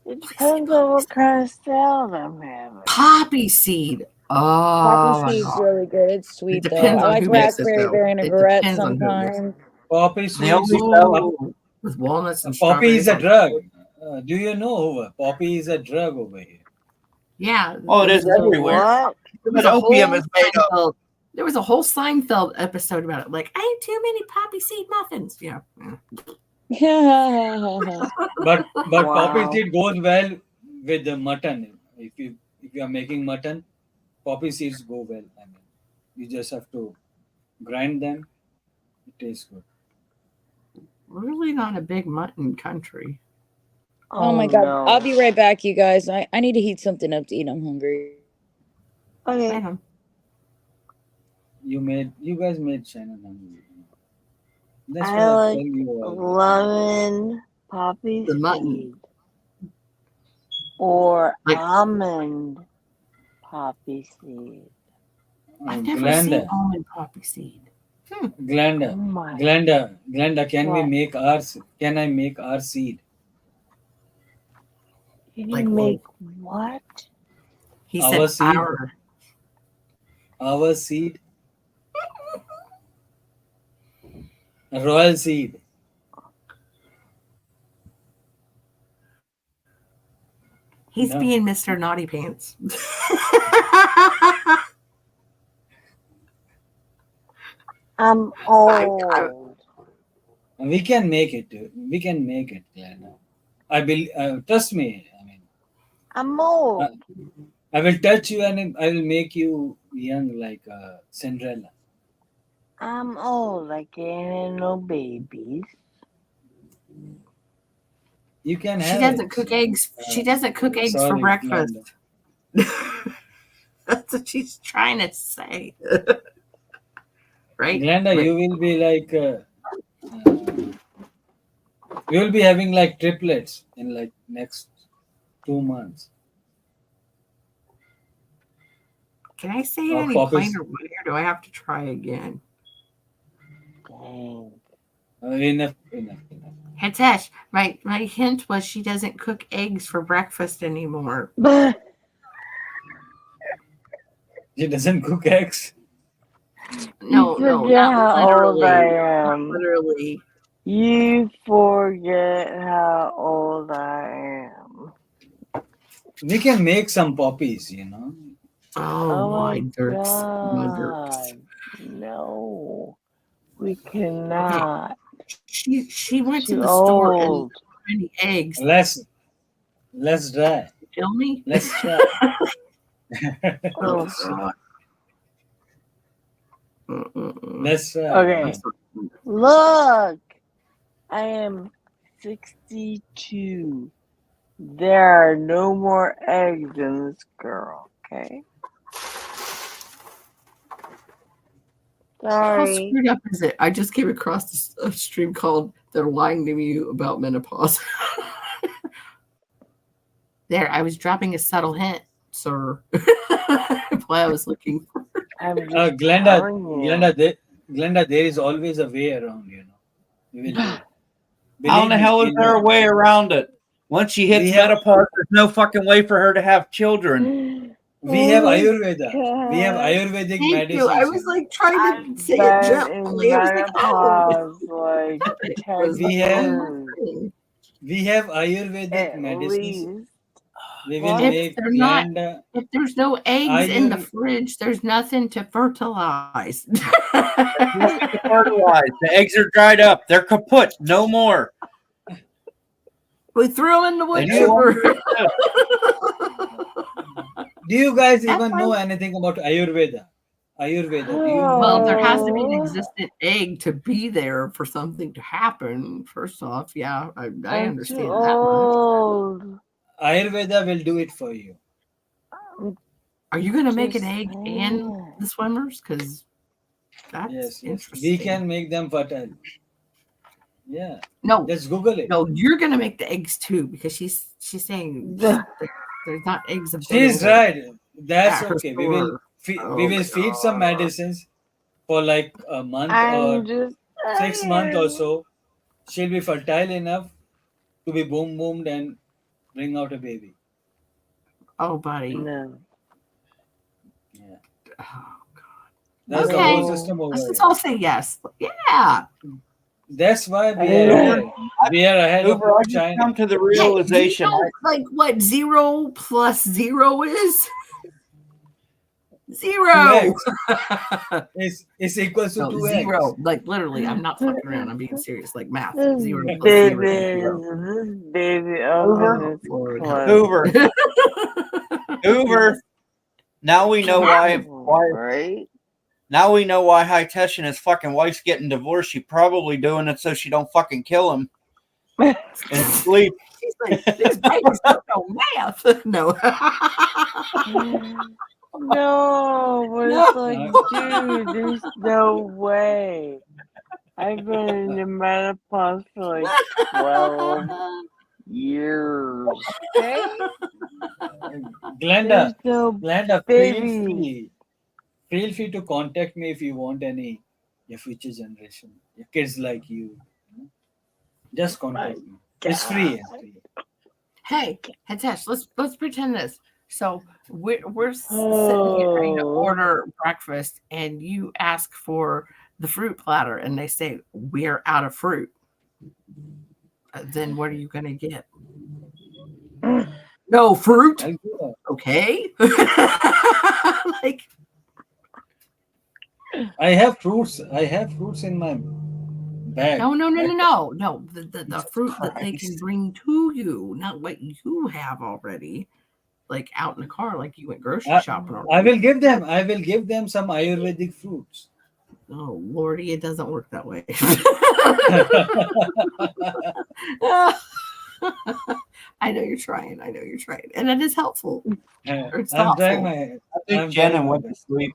S7: It depends on what kind of salad I'm having.
S5: Poppy seed.
S2: Poppy
S5: Oh my
S2: seed's
S5: god.
S2: really good. It's
S5: It
S2: sweet though.
S5: depends
S2: I
S5: on
S2: like
S5: who makes it
S2: raspberry
S5: though. It
S2: vinaigrette
S5: depends on who makes it.
S2: sometimes.
S13: Poppy
S3: The only
S13: seeds.
S3: salad,
S5: Ooh, with walnuts and
S13: Poppy is a
S5: strawberries.
S13: drug. Do you know over? Poppy is a drug over here.
S5: Yeah,
S3: oh, it
S5: there
S3: is
S5: was a
S3: everywhere.
S7: What?
S3: Even opium is made up.
S5: Seinfeld. There was a whole Seinfeld episode about it. Like, I ate too many poppy seed muffins. Yeah.
S13: But poppy
S7: Wow.
S13: seed goes well with the mutton. If you are making mutton, poppy seeds go well. I mean, you just have to grind them. It tastes good.
S5: Really not a big mutton country.
S2: Oh my god. I'll be right back, you guys. I need to heat something up to eat. I'm hungry.
S7: Okay.
S13: You guys made Shannon hungry. That's
S7: I
S13: what I
S7: like
S13: tell you all.
S7: lemon poppy
S5: The mutton.
S7: seed or
S5: Like-
S7: almond poppy seed.
S5: I've never seen
S13: Glenda,
S5: almond poppy seed.
S13: Glenda,
S7: Oh my.
S13: Glenda, can we
S7: What?
S13: make our? Can I make our seed?
S7: You
S5: Like
S7: make what?
S5: He
S13: Our
S5: said
S13: seed?
S5: our.
S13: Our seed, royal seed.
S5: He's
S13: No.
S5: being Mr. Naughty Pants.
S7: I'm old.
S13: We can make it, dude. We can make it, Glenda. I will trust me. I mean,
S7: I'm old.
S13: I will touch you and I will make you young like Cinderella.
S7: I'm old. I can't have no babies.
S13: You can
S5: She
S13: have
S5: doesn't
S13: it.
S5: cook eggs. She doesn't cook eggs for
S13: Sorry,
S5: breakfast.
S13: Glenda.
S5: That's what she's trying to say. Right?
S13: Glenda, you will be like we will be having like triplets in like next 2 months.
S5: Can I say it
S13: Or
S5: any
S13: puppies.
S5: plainer, or do I have to try again?
S7: Dang.
S13: Enough.
S5: Hitesh, my hint was she doesn't cook eggs for breakfast anymore.
S13: She doesn't cook eggs.
S5: No,
S7: You
S5: no,
S7: forget
S5: not
S7: how old I
S5: literally. Not
S7: am.
S5: literally.
S7: You forget how old I am.
S13: We can make some poppies, you know.
S5: Oh my dirts. My
S7: God.
S5: dirts.
S7: No. We cannot.
S5: She went to
S7: Too
S5: the store and
S7: old.
S5: many eggs.
S13: Let's try.
S5: Feel me?
S13: Let's try.
S5: Oh
S7: Oh.
S5: God.
S13: Let's try.
S7: Okay. Look. I am 62. There are no more eggs in this girl, okay?
S5: How
S7: Sorry.
S5: screwed up is it? I just came across a stream called "They're Lying to Me About Menopause." There, I was dropping a subtle hint, sir. While I was looking for.
S7: I'm just
S13: Glenda,
S7: telling you.
S13: Glenda, there is always a way around, you know. We will do it.
S3: How in
S13: Believe
S3: the
S13: me,
S3: hell is there a way around it? Once she hits menopause, there's no fucking way for her to have children.
S13: We have Ayurveda. We have Ayurvedic
S5: Thank
S13: medicines.
S5: you. I was like trying to say it
S7: Been in
S5: gently. I was like, oh,
S7: menopause like 10
S13: We have
S7: years.
S13: we have Ayurvedic
S7: At
S13: medicines.
S7: least.
S13: We will
S5: if
S13: make
S5: they're not,
S13: Glenda.
S5: if there's no eggs in the
S13: Ayur-
S5: fridge, there's nothing to fertilize.
S3: Nothing to fertilize. The eggs are dried up. They're kaput. No more.
S5: We threw them in the wood
S3: They no longer
S5: chipper.
S13: Do you guys
S5: That's
S13: even
S5: why-
S13: know anything about Ayurveda? Ayurveda. Do you
S5: Well,
S13: know?
S5: there has to be an
S7: Oh.
S5: existent egg to be there for something to happen. First off, yeah, I
S7: I'm
S5: understand
S7: too
S5: that much.
S7: old.
S13: Ayurveda will do it for you.
S5: Are you going to make an
S7: Just
S5: egg and
S7: saying.
S5: the swimmers? Because that's
S13: Yes.
S5: interesting.
S13: We can make them fertile. Yeah.
S5: No,
S13: Just Google it.
S5: no, you're going to make the eggs too because she's saying there's not eggs available.
S13: She's right. That's
S5: at her
S13: okay. We will
S5: store.
S13: we will feed some medicines for like a month or
S7: I'm just
S13: 6 months or
S7: saying.
S13: so. She'll be fertile enough to be boomed and bring out a baby.
S5: Oh, buddy.
S7: No.
S13: Yeah.
S5: Oh,
S13: That's the
S5: okay.
S13: whole system over
S5: Let's
S13: here.
S5: just all say yes. Yeah.
S13: That's why we
S7: Hey.
S13: are ahead. We are ahead
S3: Uber, I
S13: of
S3: just
S13: China.
S3: come to the
S5: Hey, do you
S3: realization.
S5: know, like what 0 plus 0 is? 0.
S13: It's equals to
S5: No,
S13: 2x.
S5: 0. Like literally, I'm not fucking around. I'm being serious. Like math.
S7: This
S5: 0 plus
S7: baby
S5: 0 is 0.
S7: this baby
S3: Hoover.
S7: open its
S5: Lord
S7: clothes.
S3: Hoover. Hoover. Now we know why.
S7: Right?
S3: Now we know why Hitesh and his fucking wife's getting divorced. She's probably doing it so she don't fucking kill him in sleep.
S5: She's like, these babies don't know math. No.
S7: No, but
S5: No.
S7: it's like, dude, there's no way. I've been in the menopause for like 12 years. Okay?
S13: Glenda,
S7: There's no
S13: Glenda,
S7: baby.
S13: feel free to contact me if you want any your future generation, your kids like you. Just contact me. It's free.
S5: Hey, Hitesh, let's pretend this. So we're sitting here trying to order breakfast, and you ask for the fruit platter, and they say we're out of fruit. Then what are you gonna get? No fruit.
S13: I'll do that.
S5: Okay. Like,
S13: I have fruits. I have fruits in my bag.
S5: no. The fruit that they can bring to you, not what you have already, like out in the car, like you went grocery shopping already.
S13: I will give them. I will give them some Ayurvedic fruits.
S5: Oh Lordy, it doesn't work that way. I know you're trying. And it is helpful. It's
S13: I'm trying
S5: thoughtful.
S13: my.
S3: I think
S13: I'm
S3: Jenna
S13: trying my
S3: went to
S13: best.
S3: sleep.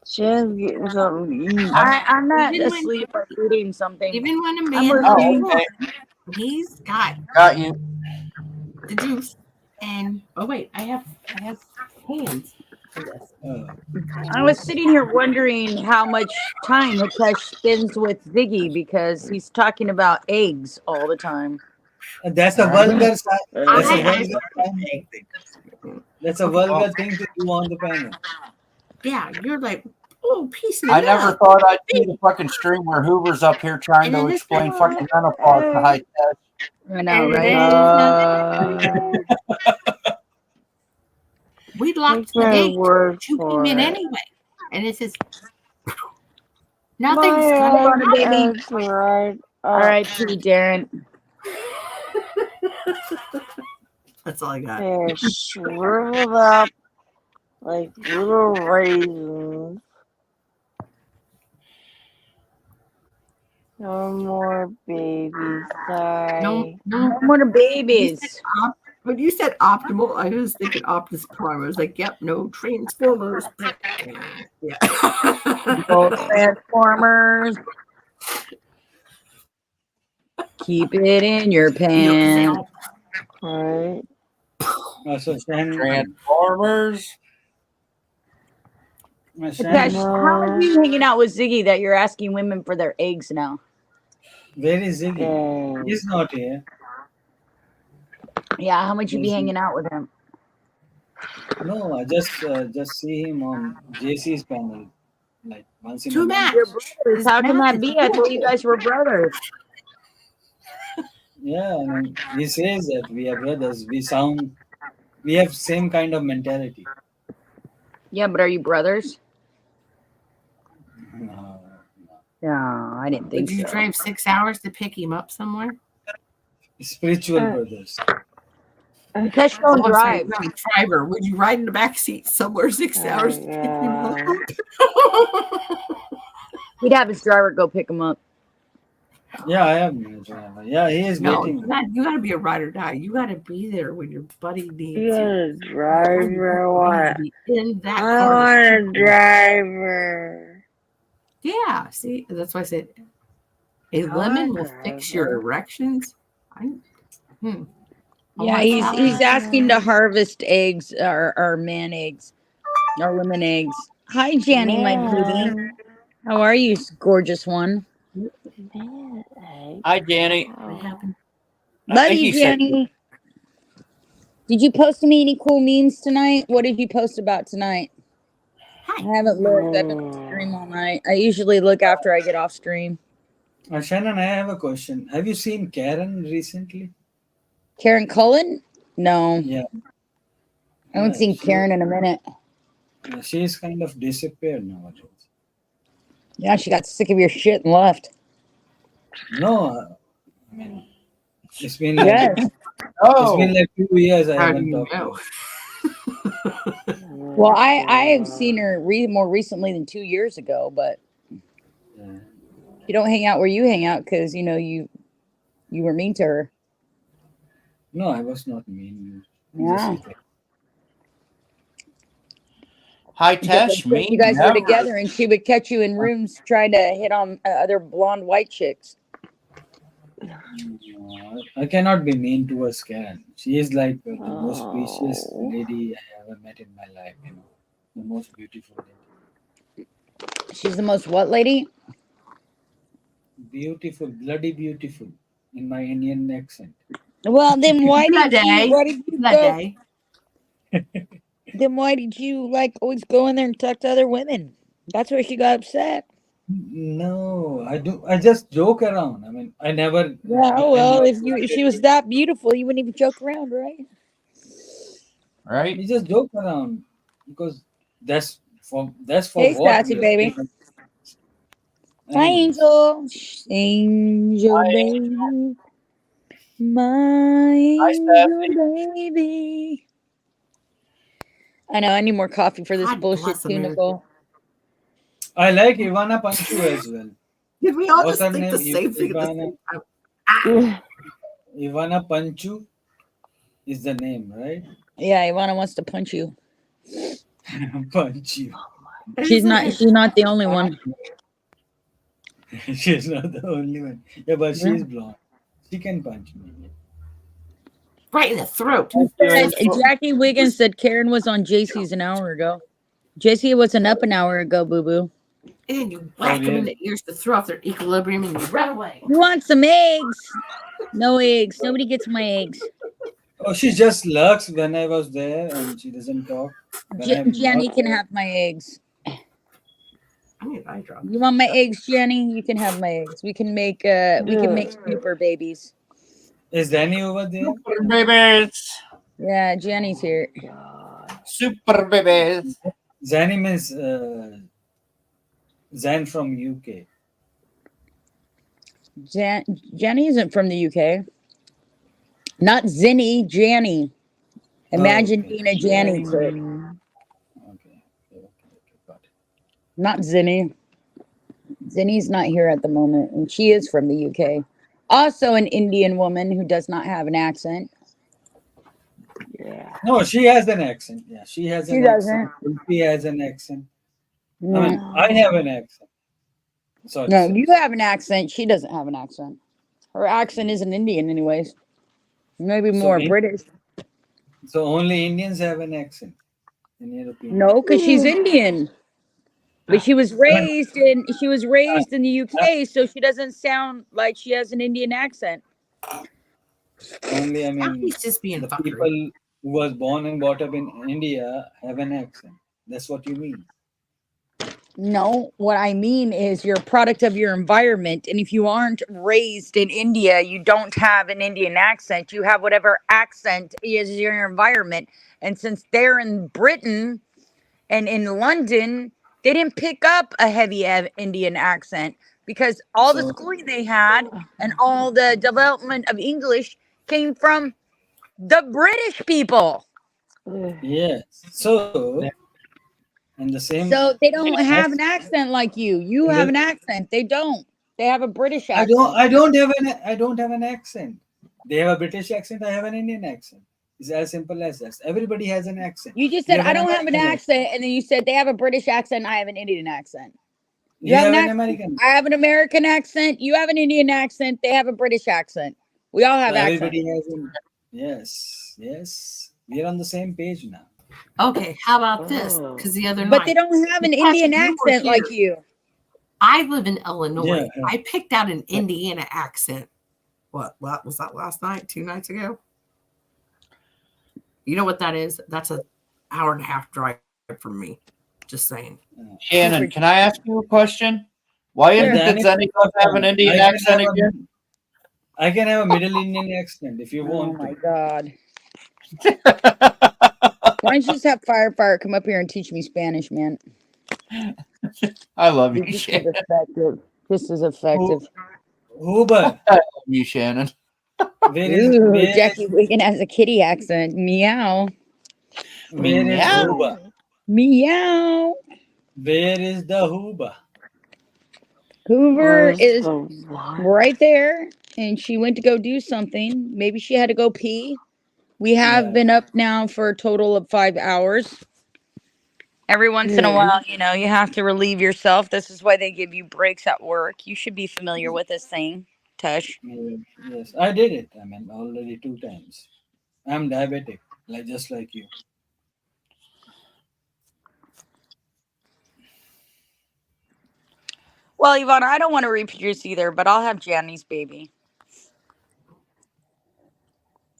S7: Shannon's getting something to eat.
S2: I'm not
S5: Even when-
S2: asleep or eating something.
S5: Even when a
S2: I'm
S5: man
S2: listening.
S3: Oh, okay.
S5: he's got
S3: Got you.
S5: the juice. And oh wait, I have hands for this.
S2: I was sitting here wondering how much time Hitesh spends with Ziggy because he's talking about eggs all the time.
S13: That's a vulgar. That's a
S5: I-
S13: vulgar. That's a vulgar thing to do on the panel.
S5: Yeah, you're like, oh, piece of
S3: I never
S5: love.
S3: thought I'd see the fucking stream where Hoover's up here trying
S5: And
S3: to
S5: then this
S3: explain
S5: one-
S3: fucking menopause to high tech.
S2: I know,
S5: And
S2: right?
S5: then we locked
S7: Take
S5: the
S7: my
S5: gate.
S7: word
S5: She came
S7: for
S5: in
S7: it.
S5: anyway, and it says nothing's
S7: My
S5: gonna
S2: on, baby.
S7: eggs right
S2: All
S7: up.
S2: right, P. Darren.
S5: That's all I got.
S7: They're shriveled up like little raisins. No more babies, sorry.
S2: No more babies.
S5: When you said optimal, I was thinking Optimus Prime. I was like, yep, no Transformers. Yeah.
S2: No Transformers. Keep it in your pants.
S7: Right.
S13: So Shannon,
S3: Transformers.
S2: Hitesh, how are you hanging out with Ziggy that you're asking women for their eggs now?
S13: Where is Ziggy? He's not here.
S2: Yeah, how much you be hanging out with him?
S13: No, I just see him on JC's panel, like once in a
S5: Too
S13: month.
S2: You're brothers. How can that be? I thought you guys were brothers.
S13: Yeah, I mean, he says that we are brothers. We have same kind of mentality.
S2: Yeah, but are you brothers?
S13: No.
S2: No, I didn't think
S5: Would you
S2: so.
S5: drive 6 hours to pick him up somewhere?
S13: Spiritual brothers.
S2: Hitesh don't drive.
S5: Driver, would you ride in the back seat somewhere 6 hours to pick him up?
S2: He'd have his driver go pick him up.
S13: Yeah, I am a driver. Yeah, he is
S5: No,
S13: waiting.
S5: you gotta be a ride or die. You gotta be there when your buddy needs
S7: You got a driver or what?
S5: in that
S7: I
S5: car.
S7: want a driver.
S5: Yeah, see, that's why I said a lemon will fix your erections.
S2: Yeah, he's asking to harvest eggs or man eggs or women eggs. Hi, Janny, my beauty. How are you, gorgeous one?
S3: Hi, Danny.
S2: Love you, Janny. Did you post me any cool memes tonight? What did you post about tonight? I haven't looked. I've been on stream all night. I usually look after I get off stream.
S13: Shannon, I have a question. Have you seen Karen recently?
S2: Karen Cullen? No.
S13: Yeah.
S2: I haven't seen Karen in a minute.
S13: She's kind of disappeared nowadays.
S2: Yeah, she got sick of your shit and left.
S13: No, I mean, it's been
S2: Yes.
S13: it's been like 2 years I
S5: How do
S13: haven't
S5: you
S13: talked to
S5: know?
S13: her.
S2: Well, I have seen her more recently than 2 years ago, but you don't hang out where you hang out because you know you were mean to her.
S13: No, I was not mean.
S2: Yeah.
S3: Hi, Tesh. Me.
S2: You guys were
S3: Never.
S2: together, and she would catch you in rooms trying to hit on other blonde white chicks.
S13: No, I cannot be mean towards Karen. She is like the most precious lady I ever met in my life. You know, the most beautiful lady.
S2: She's the most what lady?
S13: Beautiful, bloody beautiful, in my Indian accent.
S2: Well, then why
S5: That
S2: did
S5: day.
S2: you
S5: That
S2: go?
S5: day.
S2: Then why did you like always go in there and talk to other women? That's where she got upset.
S13: No, I do. I just joke around. I mean, I never.
S2: Yeah,
S13: In
S2: well,
S13: my
S2: if she was that beautiful, you wouldn't even joke around, right?
S3: Right?
S13: we just joke around because that's for
S2: Hey,
S13: what
S2: Sassy
S13: we are
S2: baby.
S13: saying.
S2: Hi,
S13: Anyways,
S2: Angel. Angel baby. My
S3: Hi, Sassy.
S2: angel baby. I know, I need more coffee for this
S5: God
S2: bullshit
S5: bless
S2: too,
S5: America.
S2: Nicole.
S13: I like Ivana Panchu as well.
S5: Did we all
S13: What's
S5: just
S13: her
S5: think
S13: name?
S5: the same thing at the
S13: Ivana
S5: same time? Ah,
S13: Ivana Panchu is the name, right?
S2: Yeah, Ivana wants to punch you.
S13: Punch you.
S2: She's
S5: isn't
S2: not
S5: it?
S2: she's not the only one.
S13: She's not the only one. Yeah, but
S2: Yeah.
S13: she's blonde. She can punch me.
S5: Right in the throat.
S13: Thank you.
S2: Said,
S5: Just,
S2: Jackie Wiggins
S5: just,
S2: said Karen was on JC's an hour ago. JC wasn't up an hour ago, boo boo.
S5: and you
S13: Oh,
S5: whack them in the
S13: really?
S5: ears to throw off their equilibrium and you run away.
S2: You want some eggs? No eggs. Nobody gets my eggs.
S13: Oh, she just lurks when I was there and she doesn't talk. When I'm not
S2: Jenny can
S13: there.
S2: have my eggs.
S5: I need eye drops.
S2: You want my eggs, Jenny? You can have my eggs. We can make super babies.
S13: Is Danny over there?
S3: Super babies.
S2: Yeah, Jenny's here.
S3: Super babies.
S13: Zanny means Zan from UK.
S2: Jenny isn't from the UK. Not Zinny, Janny. Imagine
S13: okay.
S2: being a Janny chick.
S13: Okay. Got it.
S2: Not Zinny. Zinny's not here at the moment, and she is from the UK. Also, an Indian woman who does not have an accent.
S7: Yeah.
S13: No, she has an accent. Yeah, she has
S2: She
S13: an accent.
S2: doesn't.
S13: She has an accent. I
S2: No,
S13: mean, I have an accent. Sorry,
S2: no,
S13: sorry.
S2: you have an accent. She doesn't have an accent. Her accent isn't Indian, anyways. Maybe
S13: So,
S2: more British.
S13: so only Indians have an accent, in your opinion?
S2: No, because she's Indian. But she was
S13: I mean,
S2: raised in the
S13: I-
S2: UK, so she doesn't sound like she has an Indian accent.
S13: only, I
S5: Now
S13: mean,
S5: he's just being
S13: the
S5: fuckery.
S13: people who was born and brought up in India have an accent. That's what you mean.
S2: No, what I mean is you're a product of your environment. And if you aren't raised in India, you don't have an Indian accent. You have whatever accent is your environment. And since they're in Britain and in London, they didn't pick up a heavy Indian accent because all the
S13: So,
S2: schooling they had and all the development of English came from the British people.
S13: yes. So, and the same,
S2: So they don't have
S13: that's,
S2: an accent like you. You have an accent. They don't. They have a British accent.
S13: I don't have an accent. They have a British accent, I have an Indian accent. It's as simple as that. Everybody has an accent.
S2: You just
S13: You
S2: said
S13: have
S2: I
S13: an
S2: don't have an
S13: American accent.
S2: accent, and then you said they have a British accent. I have an Indian accent. You
S13: You
S2: have an
S13: have an
S2: accent.
S13: American.
S2: I have an American accent. You have an Indian accent. They have a British accent. We all
S13: So
S2: have accents.
S13: everybody has an. Yes, yes. We are on the same page now.
S5: Okay, how about this? Because the other
S2: But they
S5: night,
S2: don't have an
S5: Patrick,
S2: Indian
S5: you were
S2: accent like
S5: here.
S2: you.
S5: I live in Illinois.
S13: Yeah.
S5: I picked out an Indiana accent. What was that last night? 2 nights ago? You know what that is? That's an hour and a half drive from me. Just saying.
S3: Shannon, can I ask you a question? Why
S2: Sure.
S3: isn't the Zenny have an Indian accent again?
S13: I can have a Middle Indian accent if you
S2: Oh
S13: want
S2: my
S13: to.
S2: god. Why don't you just have Fire come up here and teach me Spanish, man?
S3: I love
S2: You're
S3: you,
S2: just as
S3: Shannon.
S2: effective. Just as effective.
S13: Huber,
S3: I love you, Shannon.
S2: Ooh, Jackie Wiggin has a kitty accent. Meow.
S13: where is
S3: Meow.
S13: Huber?
S2: Meow.
S13: Where is the Huber?
S2: Hoover
S7: Where's
S2: is
S7: the what?
S2: right there, and she went to go do something. Maybe she had to go pee. We have
S13: Yeah.
S2: been up now for a total of 5 hours. Every once in a while, you know, you have to relieve yourself. This is why they give you breaks at work. You should be familiar with this thing, Tush.
S13: Yes, I did it. I mean, already 2 times. I'm diabetic, just like you.
S2: Well, Ivana, I don't want to reproduce either, but I'll have Janny's baby.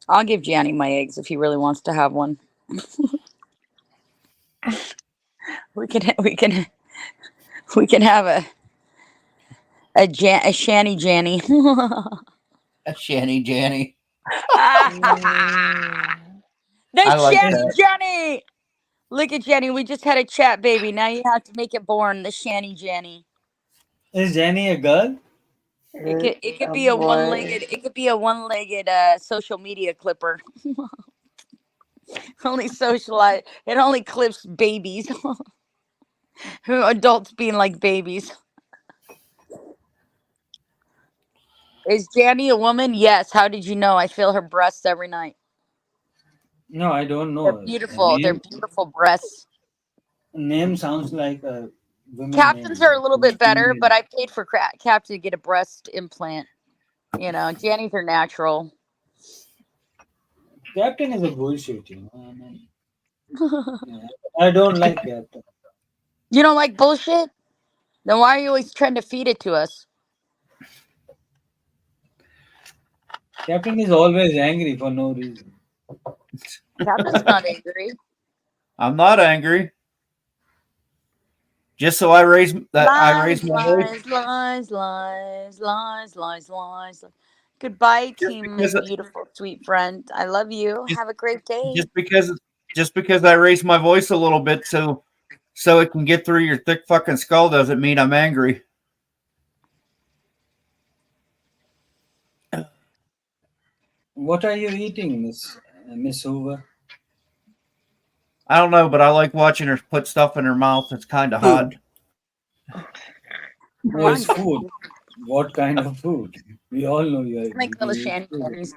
S2: I'll give Janny my eggs if he really wants to have one. we can we can have A shanny janny.
S3: A shanny Janny.
S2: The
S3: I like
S2: shanny
S3: that.
S2: Jenny. Look at Jenny. We just had a chat baby. Now you have to make it born. The shanny Jenny.
S13: Is Jenny a girl?
S2: It could be a one-legged social media clipper. Only socialize. It only clips babies. Adults being like babies. Is Janny a woman? Yes. How did you know? I feel her breasts every night.
S13: No, I don't
S2: They're
S13: know.
S2: beautiful. They're beautiful breasts.
S13: Name sounds like a women
S2: Captains
S13: name.
S2: are a little bit better,
S13: Female.
S2: but I paid for Captain to get a breast implant. You know, Jannies are natural.
S13: Captain is a bullshit, you know. I mean, yeah, I don't like Captain.
S2: You don't like bullshit? Then why are you always trying to feed it to us?
S13: Captain is always angry for no reason.
S2: Captain's not angry.
S3: I'm not angry. Just so I raise
S2: Lies,
S3: my voice.
S2: lies. Goodbye,
S3: Just
S2: team, my
S3: because
S2: beautiful, sweet friend. I love you.
S3: just,
S2: Have a great day.
S3: just because I raise my voice a little bit so it can get through your thick fucking skull doesn't mean I'm angry.
S13: What are you eating, Miss Hoover?
S3: I don't know, but I like watching her put stuff in her mouth. It's kind of hot.
S13: Oh, it's food. What kind of food? We all know you are.
S2: Make little shanty
S13: food.
S2: candies.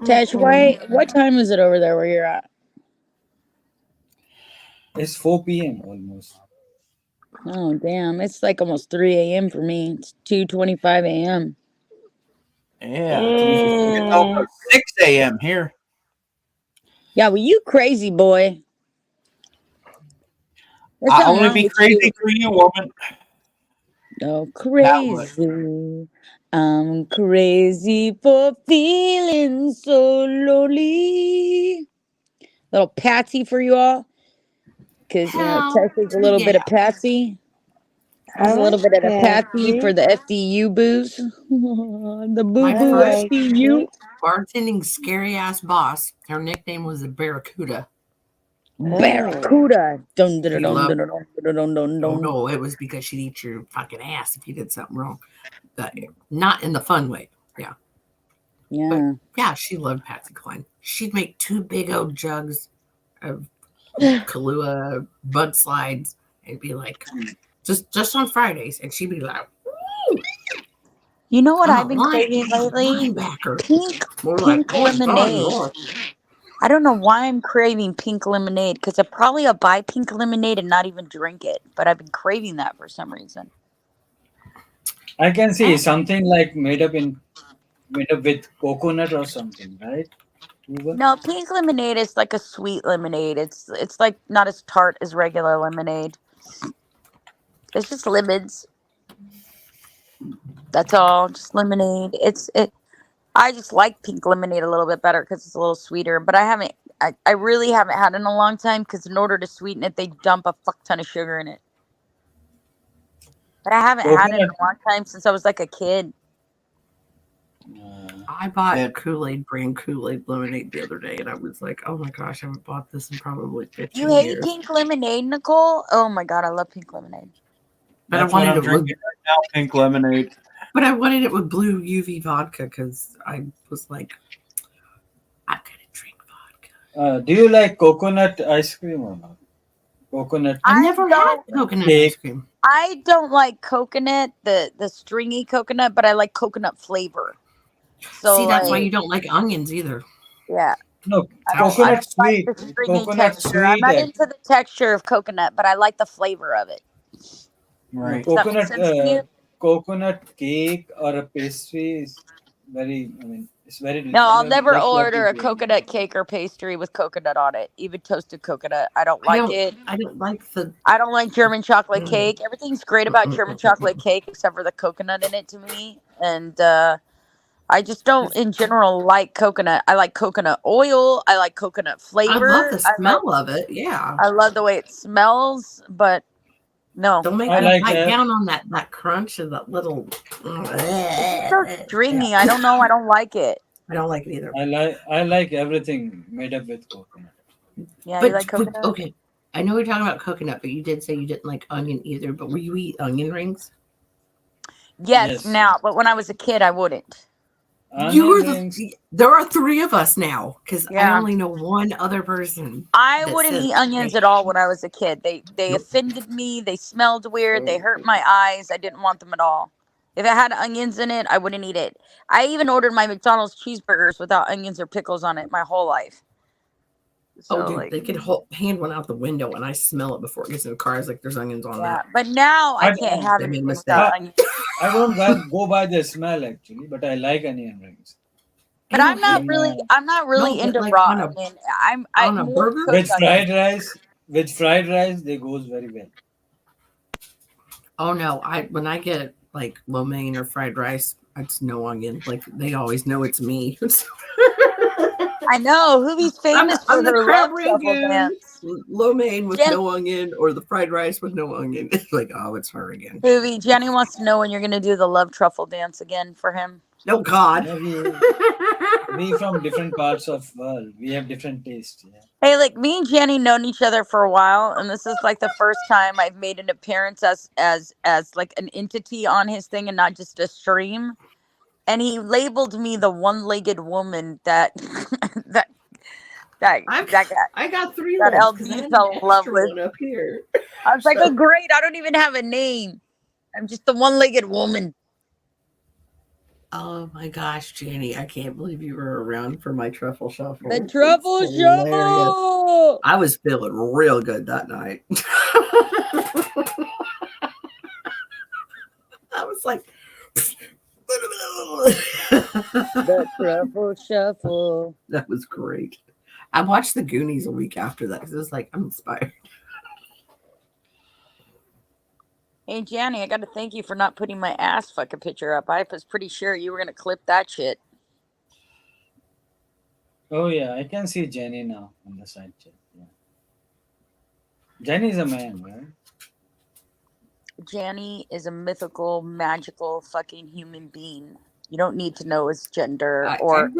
S2: Tash, what time is it over there where you're at?
S13: It's 4 p.m. almost.
S2: Oh, damn. It's like almost 3 a.m. for me. It's 2:25 a.m.
S3: Yeah. It's almost 6 a.m. here.
S2: Yeah, well, you crazy, boy. There's
S3: I
S2: something
S3: only
S2: wrong
S3: be
S2: with
S3: crazy
S2: you.
S3: for you, woman.
S2: Oh, crazy. I'm crazy for feeling so lonely. Little Patsy for you all. Because, you know,
S5: Hell
S2: Tex is a little bit
S5: yeah.
S2: of Patsy.
S7: I
S2: There's a little
S7: like
S2: bit of the Patsy for
S7: Patsy.
S2: the FDU booze. The boo
S5: My
S7: I
S2: boo
S5: first
S7: like
S2: FDU.
S7: it.
S5: bartending scary ass boss, her nickname was the Barracuda.
S7: Oh.
S2: Barracuda. Dun, dun,
S5: She
S2: dun, dun,
S5: loved.
S2: dun, dun, dun, dun,
S5: Oh
S2: dun.
S5: no, it was because she'd eat your fucking ass if you did something wrong. Not in the fun way. Yeah.
S2: Yeah.
S5: But yeah, she loved Patsy Cline. She'd make 2 big old jugs of Kahlua bud slides and be like, just on Fridays, and she'd be like, "Woo,
S2: You know what
S5: I'm
S2: I've
S5: a
S2: been craving lately?
S5: linebacker."
S2: Pink
S5: We're like, "Oh God,
S2: lemonade.
S5: no."
S2: I don't know why I'm craving pink lemonade because I'll buy pink lemonade and not even drink it. But I've been craving that for some reason.
S13: I can see something like made up with coconut or something, right? Hoover?
S2: No, pink lemonade is like a sweet lemonade. It's like not as tart as regular lemonade. It's just lemons. That's all. Just lemonade. I just like pink lemonade a little bit better because it's a little sweeter. But I really haven't had it in a long time because in order to sweeten it, they dump a fuck ton of sugar in it. But I haven't had it in
S13: Coconut.
S2: a long time since I was like a kid.
S5: I bought Kool-Aid brand Kool-Aid lemonade the other day, and I was like, "Oh my gosh, I haven't bought this in probably
S2: You
S5: 15
S2: hate
S5: years."
S2: pink lemonade, Nicole? Oh my god, I love pink lemonade.
S5: But
S3: That's
S5: I
S3: what
S5: wanted
S3: I'm
S5: it with,
S3: drinking right now, pink lemonade.
S5: but I wanted it with blue UV vodka because I was like, I'm gonna drink vodka.
S13: Do you like coconut ice cream or not? Coconut.
S5: I never had coconut
S13: cake.
S5: ice cream.
S2: I don't like coconut, the stringy coconut, but I like coconut flavor. So
S5: See, that's why
S2: like,
S5: you don't like onions either.
S2: yeah.
S13: No,
S2: I
S13: coconut
S2: don't like
S13: sweet.
S2: the stringy
S13: Coconut
S2: texture. I'm
S13: sweet.
S2: not into the texture of coconut, but I like the flavor of it.
S13: No,
S3: Right.
S2: Does that make
S13: coconut
S2: sense to you?
S13: coconut cake or a pastry is very. I mean, it's very.
S2: No, I'll never
S13: like what
S2: order
S13: you
S2: a
S13: do.
S2: coconut cake or pastry with coconut on it, even toasted coconut. I don't like it.
S5: I don't like the.
S2: I don't like German chocolate cake. Everything's great about German chocolate cake except for the coconut in it to me. And I just don't, in general, like coconut. I like coconut oil. I like coconut
S5: I love
S2: flavor.
S5: the smell of it. Yeah.
S2: I love the way it smells, but no.
S5: Don't make
S13: I
S5: me
S13: like
S5: bite down on that crunch of that little.
S2: It's so stringy. I don't know. I don't like it.
S5: I don't like it either.
S13: I like everything made up with coconut.
S2: Yeah, you like
S5: But
S2: coconut?
S5: okay, I know we're talking about coconut, but you did say you didn't like onion either. But will you eat onion rings?
S2: Yes,
S13: Yes,
S2: now, but when I was a kid, I wouldn't.
S5: You
S13: onion
S5: are
S13: rings.
S5: There are three of us now because I
S2: Yeah.
S5: only know one other person.
S2: I
S5: that
S2: wouldn't
S5: says
S2: eat onions
S5: they-
S2: at all when I was a kid. They
S5: Nope.
S2: offended me. They smelled weird. They hurt my eyes. I didn't want them at all. If it had onions in it, I wouldn't eat it. I even ordered my McDonald's cheeseburgers without onions or pickles on it my whole life. So,
S5: Oh, dude,
S2: like,
S5: they could hand one out the window, and I smell it before it gets in the car. It's like there's onions on
S2: yeah.
S5: that.
S2: But now I
S13: I,
S2: can't have
S5: They made a
S2: anything
S5: mistake.
S2: without onions.
S13: I don't go by the smell actually, but I like onion rings.
S2: But I'm not
S13: And,
S2: really
S5: No, but
S2: into
S5: like
S2: raw
S5: on a
S2: onion. I
S5: on a
S2: more
S5: burger.
S2: cooked onion.
S13: with fried rice, they goes very well.
S5: Oh no! When I get like lo mein or fried rice, it's no onion. Like they always know it's me.
S2: I know Hoovie's famous for
S5: I'm the
S2: her
S5: crab
S2: love truffle
S5: rangoon,
S2: dance.
S5: lo mein with
S2: Jen-
S5: no onion, or the fried rice with no onion. It's like, oh, it's her again.
S2: Hoovie, Jenny wants to know when you're going to do the love truffle dance again for him.
S5: No, God.
S13: We from different parts of world. We have different tastes. Yeah.
S2: Hey, like me and Jenny known each other for a while, and this is like the first time I've made an appearance as like an entity on his thing and not just a stream. And he labeled me the one-legged woman that that
S5: I got three
S2: that
S5: legs because I
S2: LG
S5: have
S2: fell
S5: an
S2: in love
S5: extra
S2: with.
S5: one up here.
S2: I was like, oh great, I don't even have a name. I'm just the one-legged woman.
S5: Oh my gosh, Jenny, I can't believe you were around for my truffle shuffle.
S2: The truffle
S5: It's hilarious.
S2: shuffle.
S5: I was feeling real good that night. I was like,
S2: the truffle shuffle.
S5: That was great. I watched the Goonies a week after that because it was like, I'm inspired.
S2: Hey, Jenny, I got to thank you for not putting my ass fucking picture up. I was pretty sure you were going to clip that shit.
S13: Oh yeah, I can see Jenny now on the side chat. Yeah. Jenny's a man, right?
S2: Jenny is a mythical, magical fucking human being. You don't need to know his gender or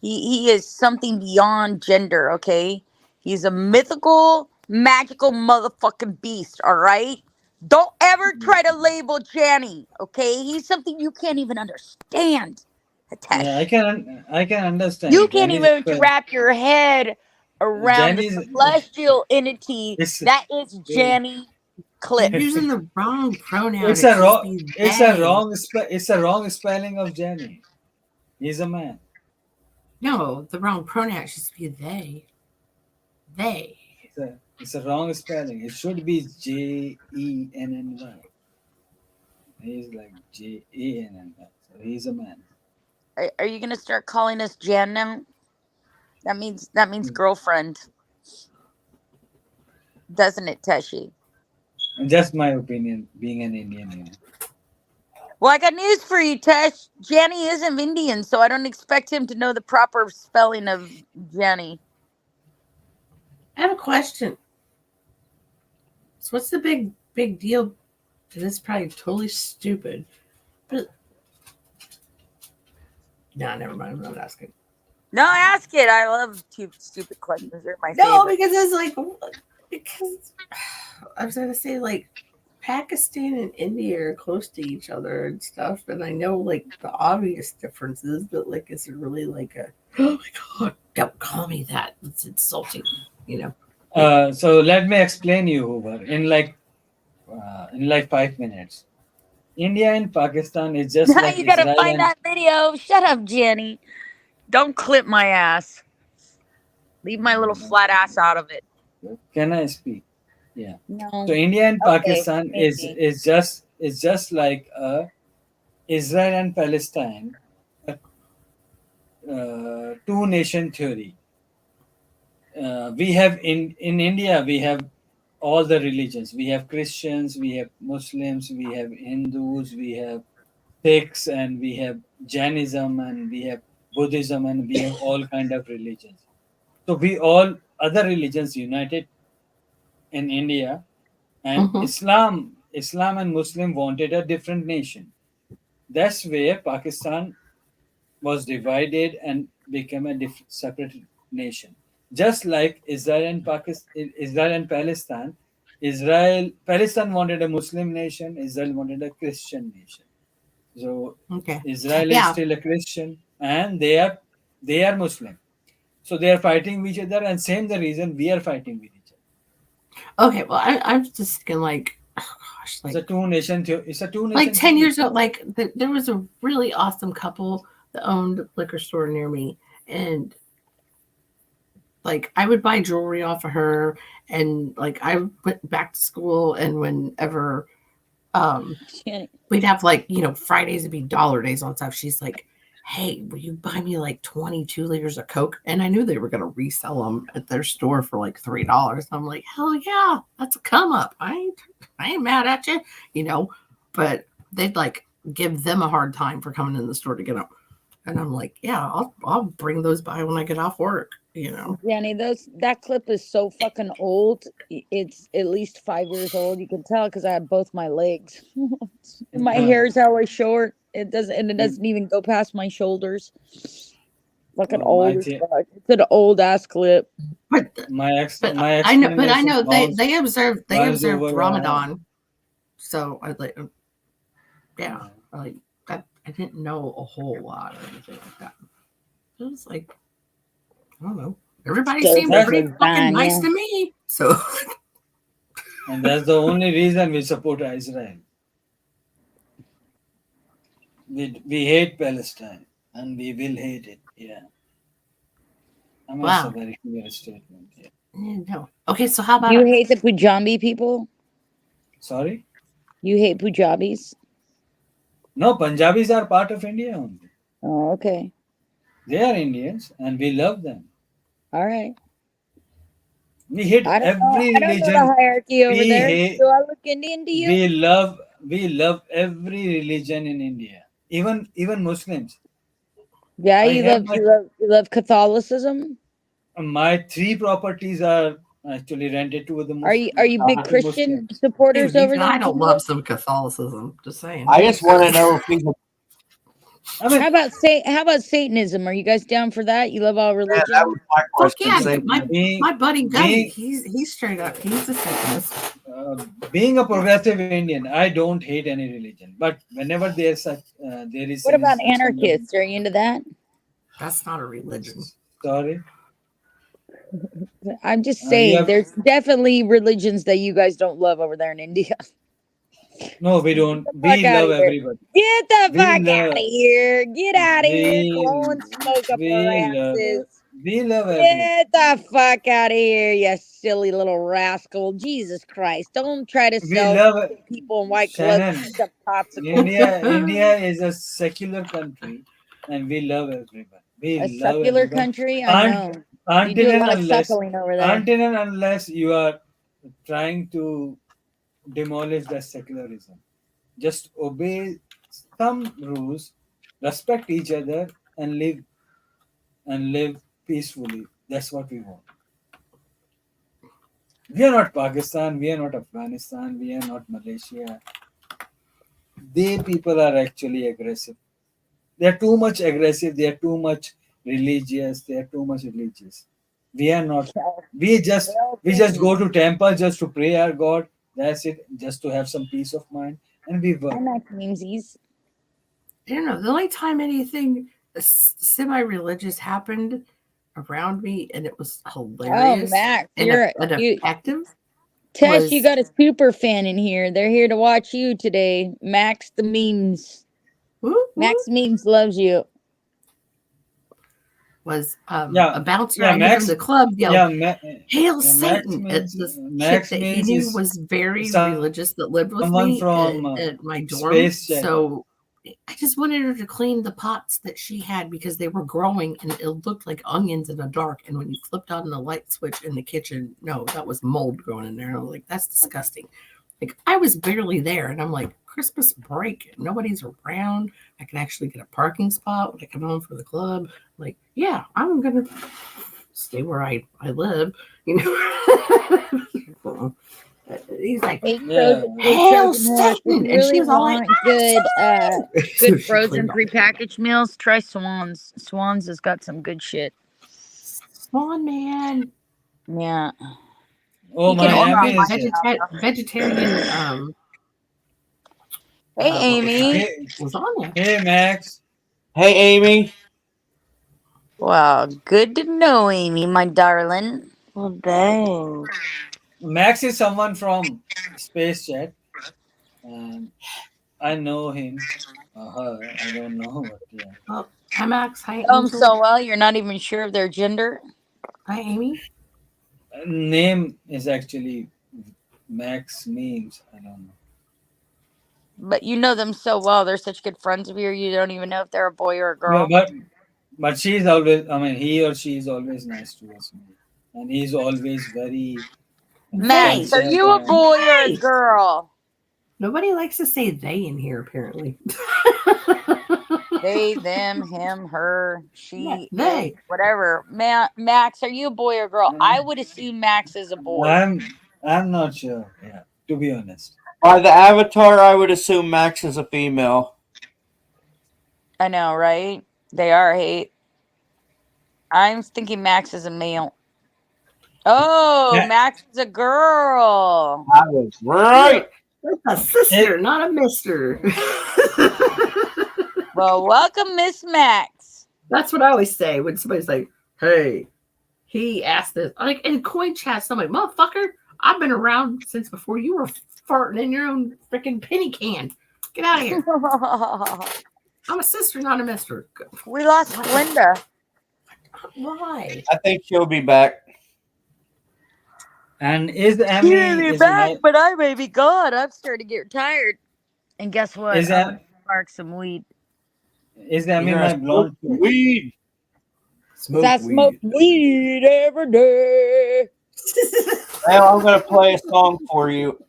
S2: he is something beyond gender, okay? He's a mythical, magical motherfucking beast, all right? Don't ever try to label Jenny, okay? He's something you can't even understand. Hitesh.
S13: Yeah, I can understand.
S2: You can't
S13: Jenny's
S2: even wrap your head around the
S13: Jenny's-
S2: celestial entity that is Jenny Clip.
S5: You're using the wrong pronoun.
S13: It's
S5: It
S13: a
S5: should
S13: wrong.
S5: be
S13: It's
S5: they.
S13: a wrong. It's a wrong spelling of Jenny. He's a man.
S5: No, the wrong pronoun should be they. They.
S13: It's a wrong spelling. It should be Jenny. He's like Janny. So he's a man.
S2: Are you gonna start calling us Jan now? That means girlfriend, doesn't it, Teshi?
S13: Just my opinion, being an Indian. You know.
S2: Well, I got news for you, Tesh. Jenny isn't Indian, so I don't expect him to know the proper spelling of Jenny.
S5: I have a question. So what's the big deal? Because it's probably totally stupid. But no, never mind. I'm not asking.
S2: No, ask it. I love stupid questions. They're my
S5: No,
S2: favorite.
S5: because it's like I was gonna say like Pakistan and India are close to each other and stuff, and I know like the obvious differences, but like is it really like a oh my god, don't call me that. It's insulting, you know.
S13: So let me explain you, Hoover, in like 5 minutes. India and Pakistan is just
S2: Now
S13: like
S2: you gotta
S13: Israel
S2: find
S13: and
S2: that video. Shut up, Jenny. Don't clip my ass. Leave my little flat ass out of it.
S13: Can I speak? Yeah.
S2: No.
S13: So India and
S2: Okay,
S13: Pakistan
S2: maybe.
S13: is just like Israel and Palestine, two nation theory. We have in India we have all the religions. We have Christians, we have Muslims, we have Hindus, we have Sikhs, and we have Jainism, and we have Buddhism, and we have all kind of religions. So we all other religions united in India, and
S5: Mhm.
S13: Islam and Muslim wanted a different nation. That's where Pakistan was divided and became a separate nation. Just like Israel and Palestine. Palestine wanted a Muslim nation. Israel wanted a Christian nation. So
S5: Okay.
S13: Israel is
S5: Yeah.
S13: still a Christian, and they are Muslim. So they are fighting with each other, and same the reason we are fighting with each other.
S5: Okay. Well, I'm just thinking like, oh gosh,
S13: It's
S5: like
S13: a two nation. It's a two
S5: like
S13: nation
S5: 10
S13: theory.
S5: years ago, like there was a really awesome couple that owned a liquor store near me, and like I would buy jewelry off of her, and like I went back to school, and whenever we'd have like, Fridays would be dollar days on stuff, she's like, hey, will you buy me like 22 liters of Coke? And I knew they were going to resell them at their store for like $3. I'm like, hell yeah, that's a come up. I ain't mad at you, but they'd like give them a hard time for coming in the store to get them. And I'm like, yeah, I'll bring those by when I get off work.
S2: Jenny, that clip is so fucking old. It's at least 5 years old. You can tell because I have both my legs. My hair is always short. It doesn't even go past my shoulders. Fucking old as fuck. It's an old ass clip.
S5: But I know they observed Ramadan, so I like that. I didn't know a whole lot or anything like that. It was like, I don't know. Everybody seemed pretty fucking nice to me. So,
S13: and that's the only reason we support Israel. We hate Palestine, and we will hate it. Yeah. I mean, it's a very clear statement. Yeah.
S5: No. Okay, so how about
S2: you hate the Punjabi people?
S13: Sorry?
S2: You hate Punjabis?
S13: No, Punjabis are part of India only.
S2: Oh, okay.
S13: They are Indians, and we love them.
S2: All right.
S13: We hate every religion.
S2: I don't know the hierarchy over there. Do I look Indian to you?
S13: We love every religion in India, even Muslims.
S2: Yeah, you love Catholicism.
S13: My 3 properties are actually rented to the Muslims.
S2: Are you big Christian supporters over there?
S5: I don't love some Catholicism. Just saying.
S3: I just want to know if he's
S2: how about Satanism? Are you guys down for that? You love all religions?
S3: Yeah, that was my question.
S5: My buddy Gunny, he's straight up. He's a Satanist.
S13: Being a progressive Indian, I don't hate any religion. But whenever there is.
S2: What about anarchists? Are you into that?
S5: That's not a religion.
S13: Sorry.
S2: I'm just saying, there's definitely religions that you guys don't love over there in India.
S13: No, we don't. We love everybody.
S2: Get the fuck out of here. Get out of here. Blow and smoke up our asses.
S13: We love everybody.
S2: Get the fuck out of here, you silly little rascal. Jesus Christ. Don't try to sell people in white gloves.
S13: India is a secular country, and we love everybody.
S2: A secular country? I know. You do a lot of suckling over there.
S13: Until and unless you are trying to demolish that secularism, just obey some rules, respect each other, and live peacefully. That's what we want. We are not Pakistan, we are not Afghanistan, we are not Malaysia. They people are actually aggressive. They are too much aggressive, they are too much religious, they are too much religious. We are not. We just go to temple just to pray our God. That's it, just to have some peace of mind, and we work.
S2: I like memesies.
S5: I don't know. The only time anything semi-religious happened around me, and it was hilarious.
S2: Oh, Max,
S5: you're effective.
S2: Tess, you got a super fan in here. They're here to watch you today. Max the memes. Max memes loves you.
S5: Was a bouncer I knew from the club yelled, "Hail Satan!" at this chick that he knew was very religious that lived with me at my dorm. So I just wanted her to clean the pots that she had because they were growing and it looked like onions in the dark. And when you flipped on the light switch in the kitchen, no, that was mold growing in there. I was like, that's disgusting. Like I was barely there, and I'm like, Christmas break, nobody's around. I can actually get a parking spot when I come home from the club. Like, yeah, I'm gonna stay where I live. You know. He's like,
S2: Hey,
S13: Yeah.
S5: hail
S2: Trojan horse! If
S5: Satan,
S2: you
S5: and she
S2: really
S5: was all like,
S2: want good,
S5: So
S2: good
S5: she
S2: frozen
S5: cleaned up.
S2: prepackaged meals, try Swans. Swans has got some good shit.
S5: Swan man.
S2: Yeah.
S13: Oh,
S2: You can
S13: my
S2: order
S13: Amy
S2: online
S13: is here.
S2: now.
S5: Vegetarian
S2: Hey, Amy.
S13: Hey,
S5: lasagna.
S13: hey, Max.
S3: Hey, Amy.
S2: Well, good to know, Amy, my darling.
S7: Well, dang.
S13: Max is someone from Space Chat, and I know him or her. I don't know, but yeah.
S5: Oh, hi Max. Hi
S2: Know them
S5: Angel.
S2: so well, you're not even sure of their gender.
S5: Hi Amy.
S13: Name is actually Max Memes. I don't know.
S2: But you know them so well. They're such good friends of yours. You don't even know if they're a boy or a
S13: Yeah,
S2: girl.
S13: but she's always. I mean, he or she is always nice towards me, and he's always very
S2: Max, are
S13: sincere
S2: you a
S13: and-
S2: boy or a girl?
S5: Nobody likes to say they in here, apparently.
S2: They, them, him, her, she,
S5: they.
S2: it, whatever. Max, are you a boy or a girl? I would assume Max is a boy.
S13: I'm not sure. Yeah, to be honest.
S3: By the avatar, I would assume Max is a female.
S2: I know, right? They are hate. I'm thinking Max is a male. Oh,
S13: Yeah.
S2: Max is a girl.
S3: I was right.
S5: It's a sister, not a mister.
S2: Well, welcome, Miss Max.
S5: That's what I always say when somebody's like, hey, he asked this. Like in coin chats, I'm like, motherfucker, I've been around since before you were farting in your own freaking penny can. Get out of here. I'm a sister, not a mister.
S2: We lost Linda.
S5: Why?
S3: I think she'll be back.
S13: And is
S2: She
S13: Emmy
S2: may be
S13: is
S2: back, but I may be gone. I'm starting to get tired. And guess what?
S13: Is
S2: I'm
S13: that-
S2: gonna spark some weed.
S13: is Emmy
S3: You're
S13: my
S3: gonna
S13: blonde?
S3: smoke weed.
S2: I smoke weed every day.
S3: Well, I'm gonna play a song for you.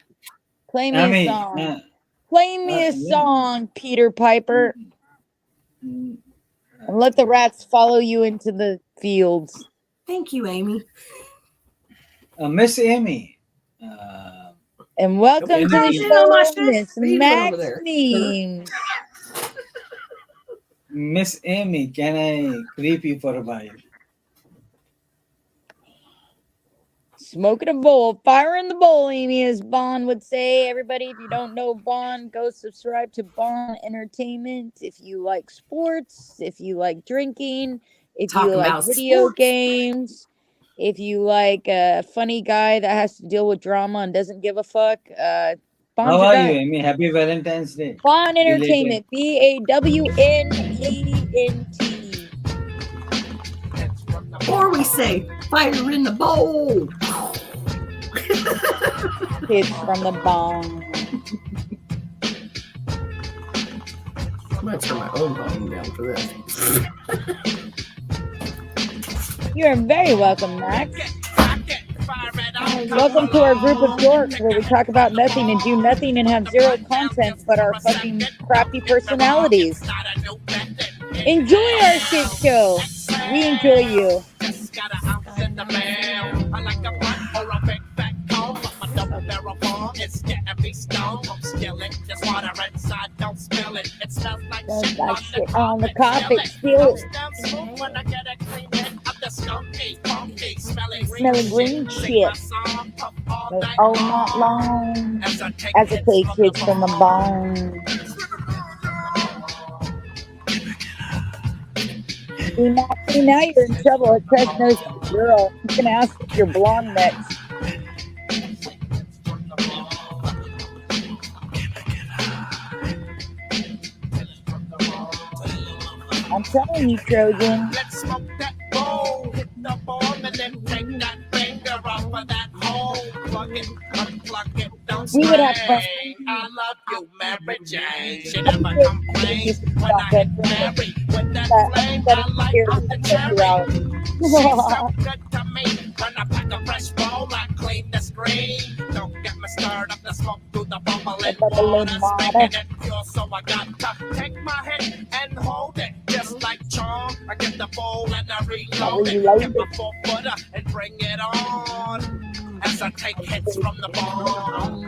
S2: Play me
S13: Emmy,
S2: a song. Play me a song, Peter Piper. And let the rats follow you into the fields.
S5: Thank you, Amy.
S13: Miss Amy.
S2: And welcome to the
S5: What
S2: show, Miss Max Memes.
S13: Miss Amy, can I creep you for a while?
S2: Smoking a bowl, fire in the bowl, Amy, as Bond would say. Everybody, if you don't know Bond, go subscribe to Bond Entertainment. If you like sports, if you like drinking, if
S5: Talk
S2: you like
S5: about
S2: video
S5: sports.
S2: games, if you like a funny guy that has to deal with drama and doesn't give a fuck, Bond's
S13: How
S2: your
S13: are
S2: guy.
S13: you, Amy? Happy Valentine's Day.
S2: Bond
S13: Belated.
S2: Entertainment, BAWNENT.
S5: Or we say, fire in the bowl.
S2: Kids from the Bond.
S5: I'm going to turn my own volume down for this.
S2: You're very welcome, Max. Welcome to our group of dorks where we talk about nothing and do nothing and have zero content but our fucking crappy personalities. Enjoy our shit show. We enjoy you. Don't like shit on the carpet, steal it. Smelling green shit. All night long. As I take kids from the bone. See, now you're in trouble. It says no girl. You can ask if you're blonde next. I'm telling you, Trojan.
S1: Let's smoke that bowl, hit the bomb, and then take that finger off of that hole. Plug it, unplug it, don't
S2: We would have fun.
S1: strain. I love you, Mary Jane. She never complains when I hit Mary with that flame. I like off the cherry. She's so good to me. When I pack a fresh bowl, I clean the screen. Don't get me stirred up the smoke through the
S2: The bubbling water.
S1: So I got to take my hit and hold it just like charm. I get the bowl and I reload it. Get my 4-footer and bring it on. As I take hits from the ball.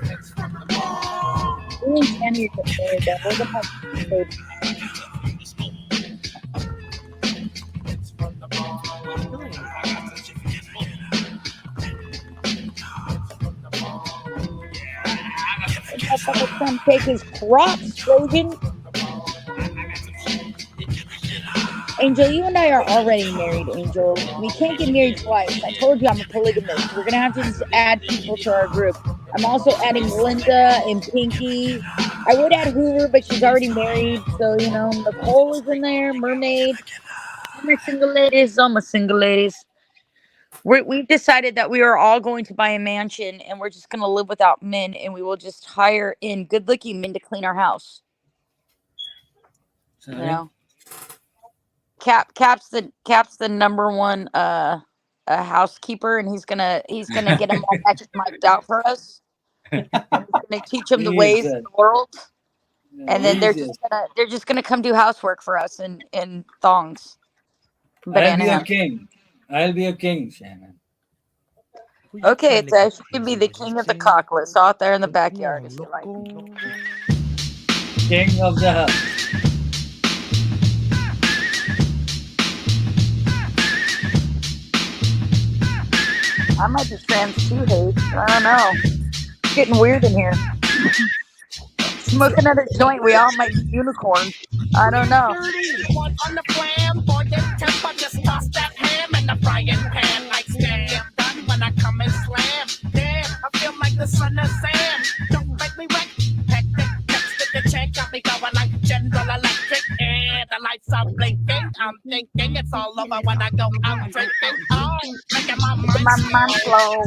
S1: Hits from the ball.
S2: We ain't Shannon, you're getting married though. We're gonna have baby.
S1: Hits from the ball.
S2: That fucking son take his crops, Trojan. Angel, you and I are already married, Angel. We can't get married twice. I told you I'm a polygamist. We're gonna have to just add people to our group. I'm also adding Linda and Pinky. I would add Hoover, but she's already married. So, you know, Nicole is in there, Mermaid. All my single ladies, all my single ladies. We've decided that we are all going to buy a mansion and we're just going to live without men and we will just hire in good looking men to clean our house.
S13: Sorry?
S2: You know, Cap's the number one a housekeeper and he's gonna get him all magic mic'd out for us. And he's gonna teach him the ways of the world. And then they're just gonna come do housework for us in thongs.
S13: I'll be a king. I'll be a king, Shannon.
S2: Okay, it's she can be the king of the cockless out there in the backyard if you like.
S13: King of the house.
S2: I might be trans too, Hayes. I don't know. It's getting weird in here. Smoke another joint. We all might be unicorns. I don't know.
S1: One on the flamboyant temper, just toss that ham in the frying pan. Like stand done when I come and slam. Damn, I feel like the son of Sam. Don't make me wreck. Hectic, text the check, got me going like General Electric. And the lights are blinking. I'm thinking it's all over when I go out drinking. Oh, making my mind slow.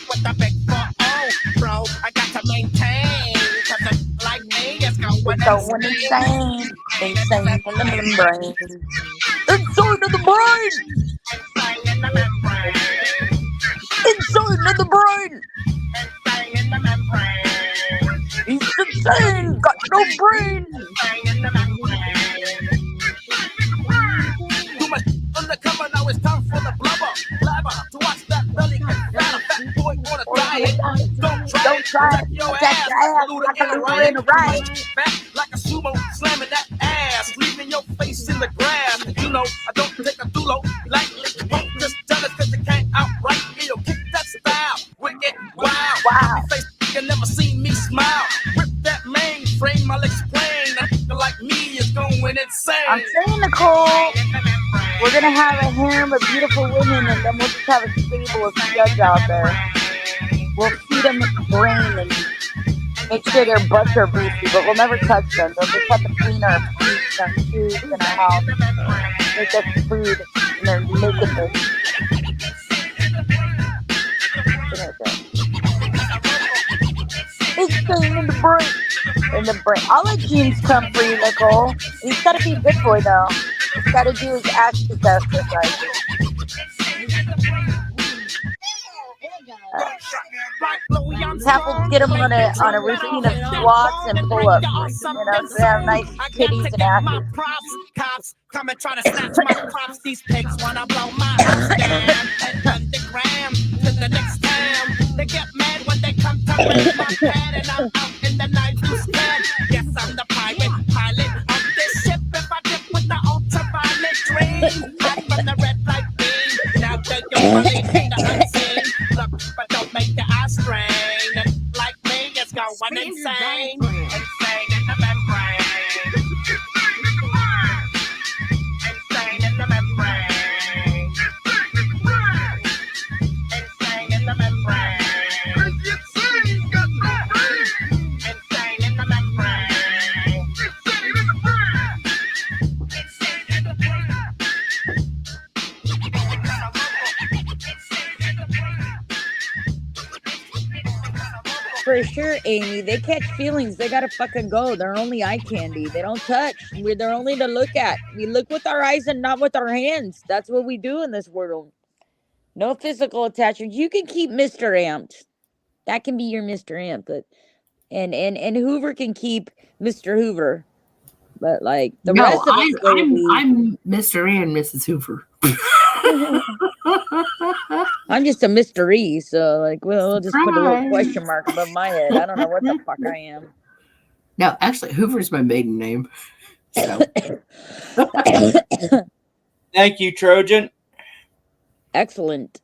S1: With the big 4-0, bro, I got to maintain. Cause it's like me, it's going
S2: insane. Insane in the membrane. Inside of the brain! Inside of the brain! He's insane! Got no brain!
S1: Too much undercover, now it's time for the blubber. Blabber, to watch that belly get fat. A fat boy on a diet. Don't try it. Protect your ass like a Lula in a riot. Back like a sumo, slamming that ass. Leaving your face in the grass. You know, I don't take a dulo lightly. Don't just tell it cause you can't outright. You'll kick that style. Wicked, wow. Happy face, you never seen me smile. Rip that mainframe, I'll explain. A nigga like me is going insane.
S2: I'm saying, Nicole, we're gonna have a harem of beautiful women and then we'll just have a stable of studs out there. We'll feed them brain and make sure their butts are boosty, but we'll never touch them. They'll just have to clean our feet and our shoes in our house. Make us food and their nakedness. It's staying in the brain. In the brain. I'll let James come for you, Nicole. He's gotta be a good boy though. He's gotta do his action test right. Have to get him on a routine of squats and pull-ups, you know, so they have nice titties and asses.
S1: Cops come and try to snatch my props. These pigs wanna blow my house down and underground to the next town. They get mad when they come to my pad and I'm out in the night who's bad. Yes, I'm the pilot of this ship. If I dip with the ultraviolet dream, back from the red light beam. Now that you're running in the unseen, look, but don't make your eyes strain. And like me, it's going insane. Insane in the membrane. Insane in the membrane. Insane in the membrane. Insane in the membrane.
S2: For sure, Amy. They catch feelings. They gotta fucking go. They're only eye candy. They don't touch. They're only to look at. We look with our eyes and not with our hands. That's what we do in this world. No physical attachment. You can keep Mr. Amped. That can be your Mr. Ant, but and Hoover can keep Mr. Hoover. But like the
S5: No,
S2: rest of us will be.
S5: I'm Mr. and Mrs. Hoover.
S2: I'm just a mystery, so like we'll just put a little
S5: Surprise.
S2: question mark above my head. I don't know what the fuck I am.
S5: No, actually, Hoover's my maiden name. So.
S3: Thank you, Trojan.
S2: Excellent.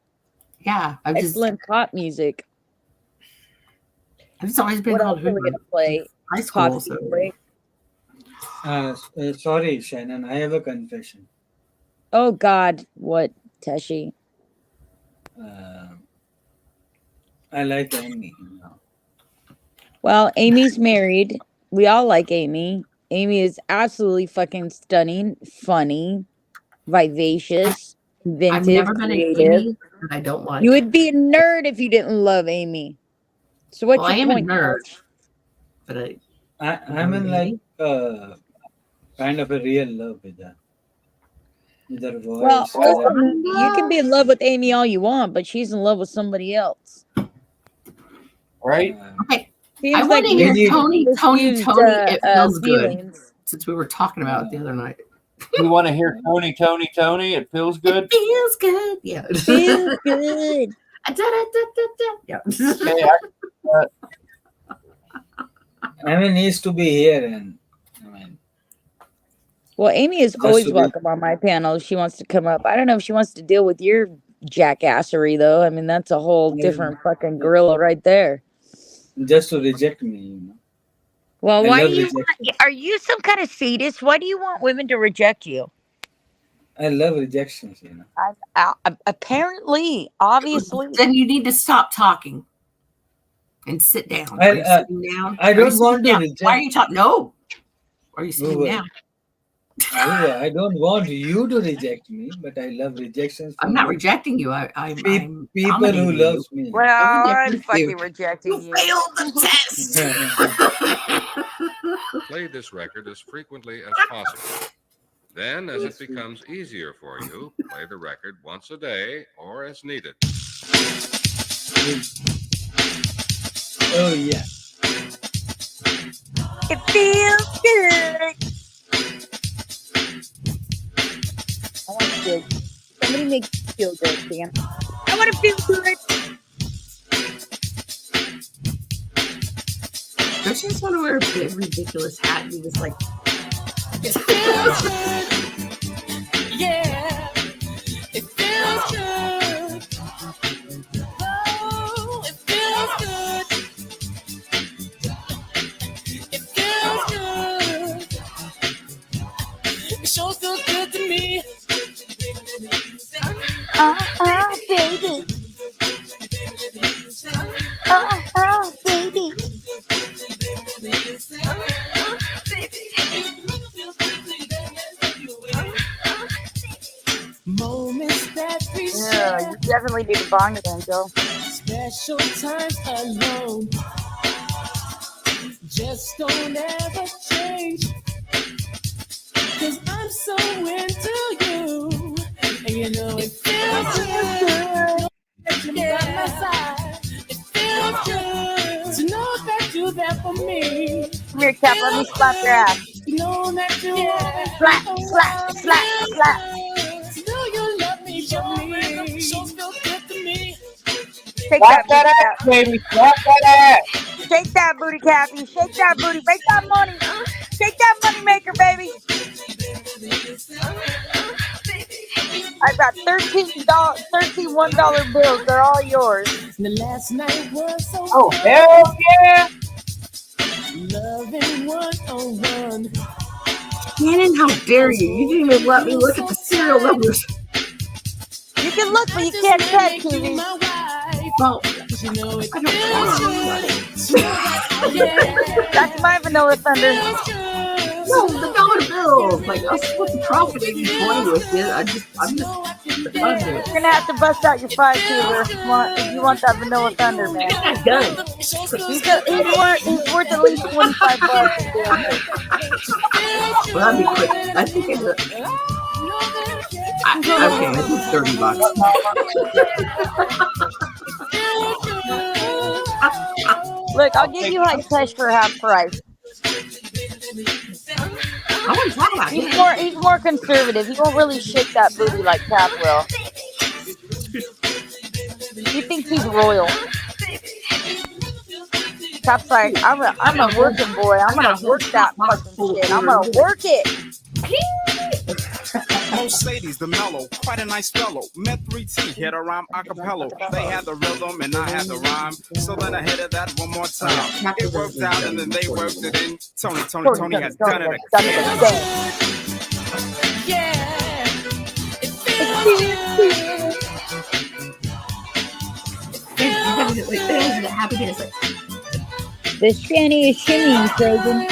S5: Yeah,
S2: excellent pop music.
S5: I've just always been
S2: What
S5: called
S2: else are we
S5: Hoover.
S2: gonna play?
S5: High school,
S2: Pop
S5: so.
S2: break.
S13: Sorry, Shannon. I have a confession.
S2: Oh God, what, Teshi?
S13: I like Amy.
S2: Well, Amy's married. We all like Amy. Amy is absolutely fucking stunning, funny, vivacious, inventive,
S5: I've never been an
S2: creative.
S5: Amy that I don't like.
S2: You would be a nerd if you didn't love Amy. So what's
S5: Well,
S2: your
S5: I am a
S2: point,
S5: nerd,
S2: George?
S5: but
S13: I'm in like kind of a real love with her. With her voice.
S2: Well,
S13: with her-
S2: listen, you can be in love with Amy all you want, but she's in love with somebody else.
S3: Right?
S5: Okay.
S2: Seems
S5: I want to
S2: like
S5: hear Tony.
S2: misused,
S5: It feels good.
S2: feelings.
S5: Since we were talking about it the other night.
S3: You want to hear Tony? It feels good.
S5: Feels good. Yeah.
S2: Feels good.
S5: Yeah.
S13: Amy needs to be here, and
S2: Well, Amy is always welcome on my panel if she wants to come up. I don't know if she wants to deal with your jackassery, though. I mean, that's a whole different fucking gorilla right there.
S13: just to reject me.
S2: Well,
S13: I
S2: why
S13: love
S2: do you
S13: rejection.
S2: are you some kind of sadist? Why do you want women to reject you?
S13: I love rejections.
S2: Apparently, obviously.
S5: Then you need to stop talking and sit down.
S13: I-
S5: Are you sitting down?
S13: I
S5: Are you
S13: don't
S5: sitting
S13: want to
S5: down?
S13: reject-
S5: Why are you talking? No. Are you sitting
S13: Hoover.
S5: down?
S13: Hoover, I don't want you to reject me, but I love rejections.
S5: I'm
S13: from
S5: not
S13: you.
S5: rejecting you. I'm
S13: people who
S5: dominating you.
S13: loves me.
S2: Well, I'm
S5: rejecting
S2: fucking
S5: you.
S2: rejecting you.
S5: Failed the test.
S15: Play this record as frequently as possible. Then, as it becomes easier for you, play the record once a day or as needed.
S13: Oh, yeah.
S2: It feels good. I want to feel good. Somebody make me feel good, Sam. I want to feel good.
S5: Don't you just want to wear a big ridiculous hat and be just like
S1: It feels good. Yeah. It feels good. Oh, it feels good. It feels good. It sure feels good to me.
S2: Baby. Baby.
S1: Moments that we
S2: Yeah,
S1: share.
S2: you definitely need to bond with Sancho.
S1: Special times alone. Just don't ever change. 'Cause I'm so into you. And you know it feels good. That you're by my side. It feels good to know that you're there for me.
S2: Come here, Cap. Let me slap your ass.
S1: To know that you're
S2: Slap, slap, slap, slap.
S1: to know you love me for me. So feel good to me.
S2: Shake
S3: Slap
S2: that
S3: that
S2: booty,
S3: ass, baby. Slap that ass.
S2: Shake that booty, Cappy. Shake that booty. Make that money. Shake that money maker, baby. I got $13 $1 bills. They're all yours.
S1: The last night was so
S3: Oh,
S1: fun.
S3: hell yeah.
S1: Loving one-on-one.
S5: Shannon, how dare you? You didn't even let me look at the serial numbers.
S2: You can look, but you can't touch TV.
S5: Well,
S1: You know it
S5: I don't
S1: feels
S5: want
S1: good. Yeah.
S2: That's my Vanilla Thunder.
S5: No, the dollar bills. Like, I was supposed to profit 80-20 with you. I'm just
S2: You're gonna have to bust out your 5-tuber if you want that Vanilla Thunder, man.
S5: get that done.
S2: He's worth at least $25.
S5: Well, that'd be quick. I think it's okay, I think $30.
S2: Look, I'll give you High Tesh for half price.
S5: I want to talk about him.
S2: He's more conservative. He won't really shake that booty like Cap will. He thinks he's royal. Cap's like, I'm a working boy. I'm gonna work that fucking shit. I'm gonna work it.
S1: Mercedes, the mellow, quite a nice fellow. Met 3T, hit a rhyme acapella. They had the rhythm and I had the rhyme. So then I hit it that one more time. It worked out and then they worked it in. Tony has done it again.
S11: Yeah.
S5: Happy dance.
S2: The shanty is shimmying, Trojan.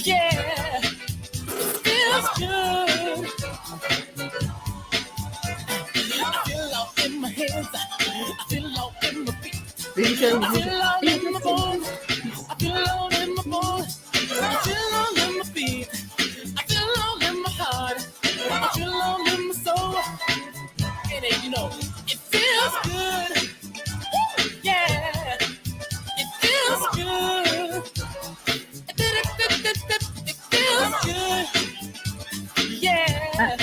S11: Yeah. Feels good. I feel all in my hands. I feel all in my feet. I feel all in my bones. I feel all in my bones. I feel all in my feet. I feel all in my heart. I feel all in my soul. And then, you know, it feels good. Yeah. It feels good. It feels good. Yeah.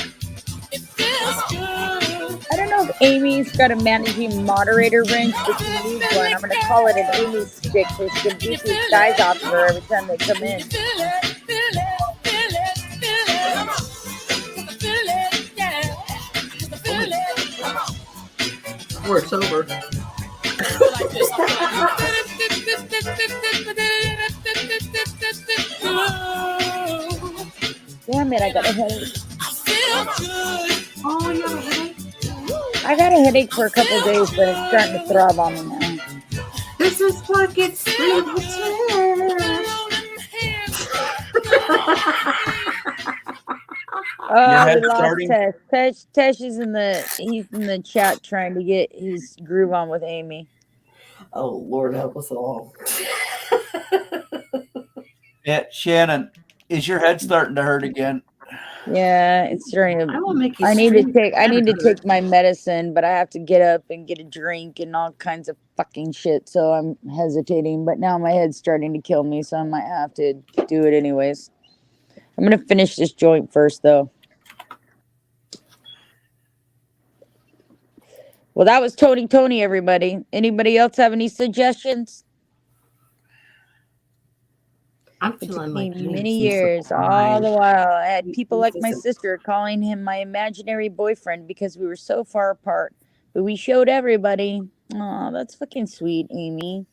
S11: It feels good.
S2: I don't know if Amy's got a managing moderator wrench, but she needs one. I'm gonna call it an Amy stick so she can beat these guys off of her every time they come in.
S5: Or it's over.
S2: Damn it, I got a headache.
S5: Oh, you have a headache?
S2: I got a headache for a couple days, but it's starting to throb on me now.
S5: This is what gets through
S2: Oh, we lost Tesh. Tesh is he's in the chat trying to get his groove on with Amy.
S5: Oh, Lord help us all.
S3: Yeah, Shannon, is your head starting to hurt again?
S2: Yeah, it's starting to.
S5: I will make you
S2: I need to
S5: scream.
S2: take my medicine, but I have to get up and get a drink and all kinds of fucking shit. So I'm hesitating. But now my head's starting to kill me, so I might have to do it anyways. I'm gonna finish this joint first, though. Well, that was Tony, everybody. Anybody else have any suggestions?
S5: I'm feeling like
S2: many years. All the while, I had people like my sister calling him my imaginary boyfriend because we were so far apart. But we showed everybody. Oh, that's fucking sweet, Amy.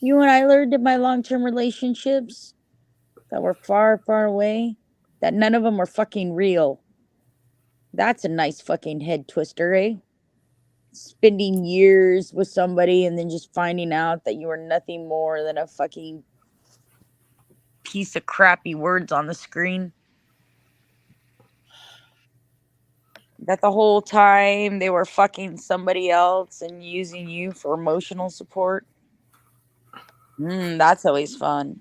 S2: You know what I learned in my long-term relationships that were far, far away? That none of them were fucking real. That's a nice fucking head twister, eh? Spending years with somebody and then just finding out that you were nothing more than a fucking piece of crappy words on the screen. That the whole time they were fucking somebody else and using you for emotional support. That's always fun.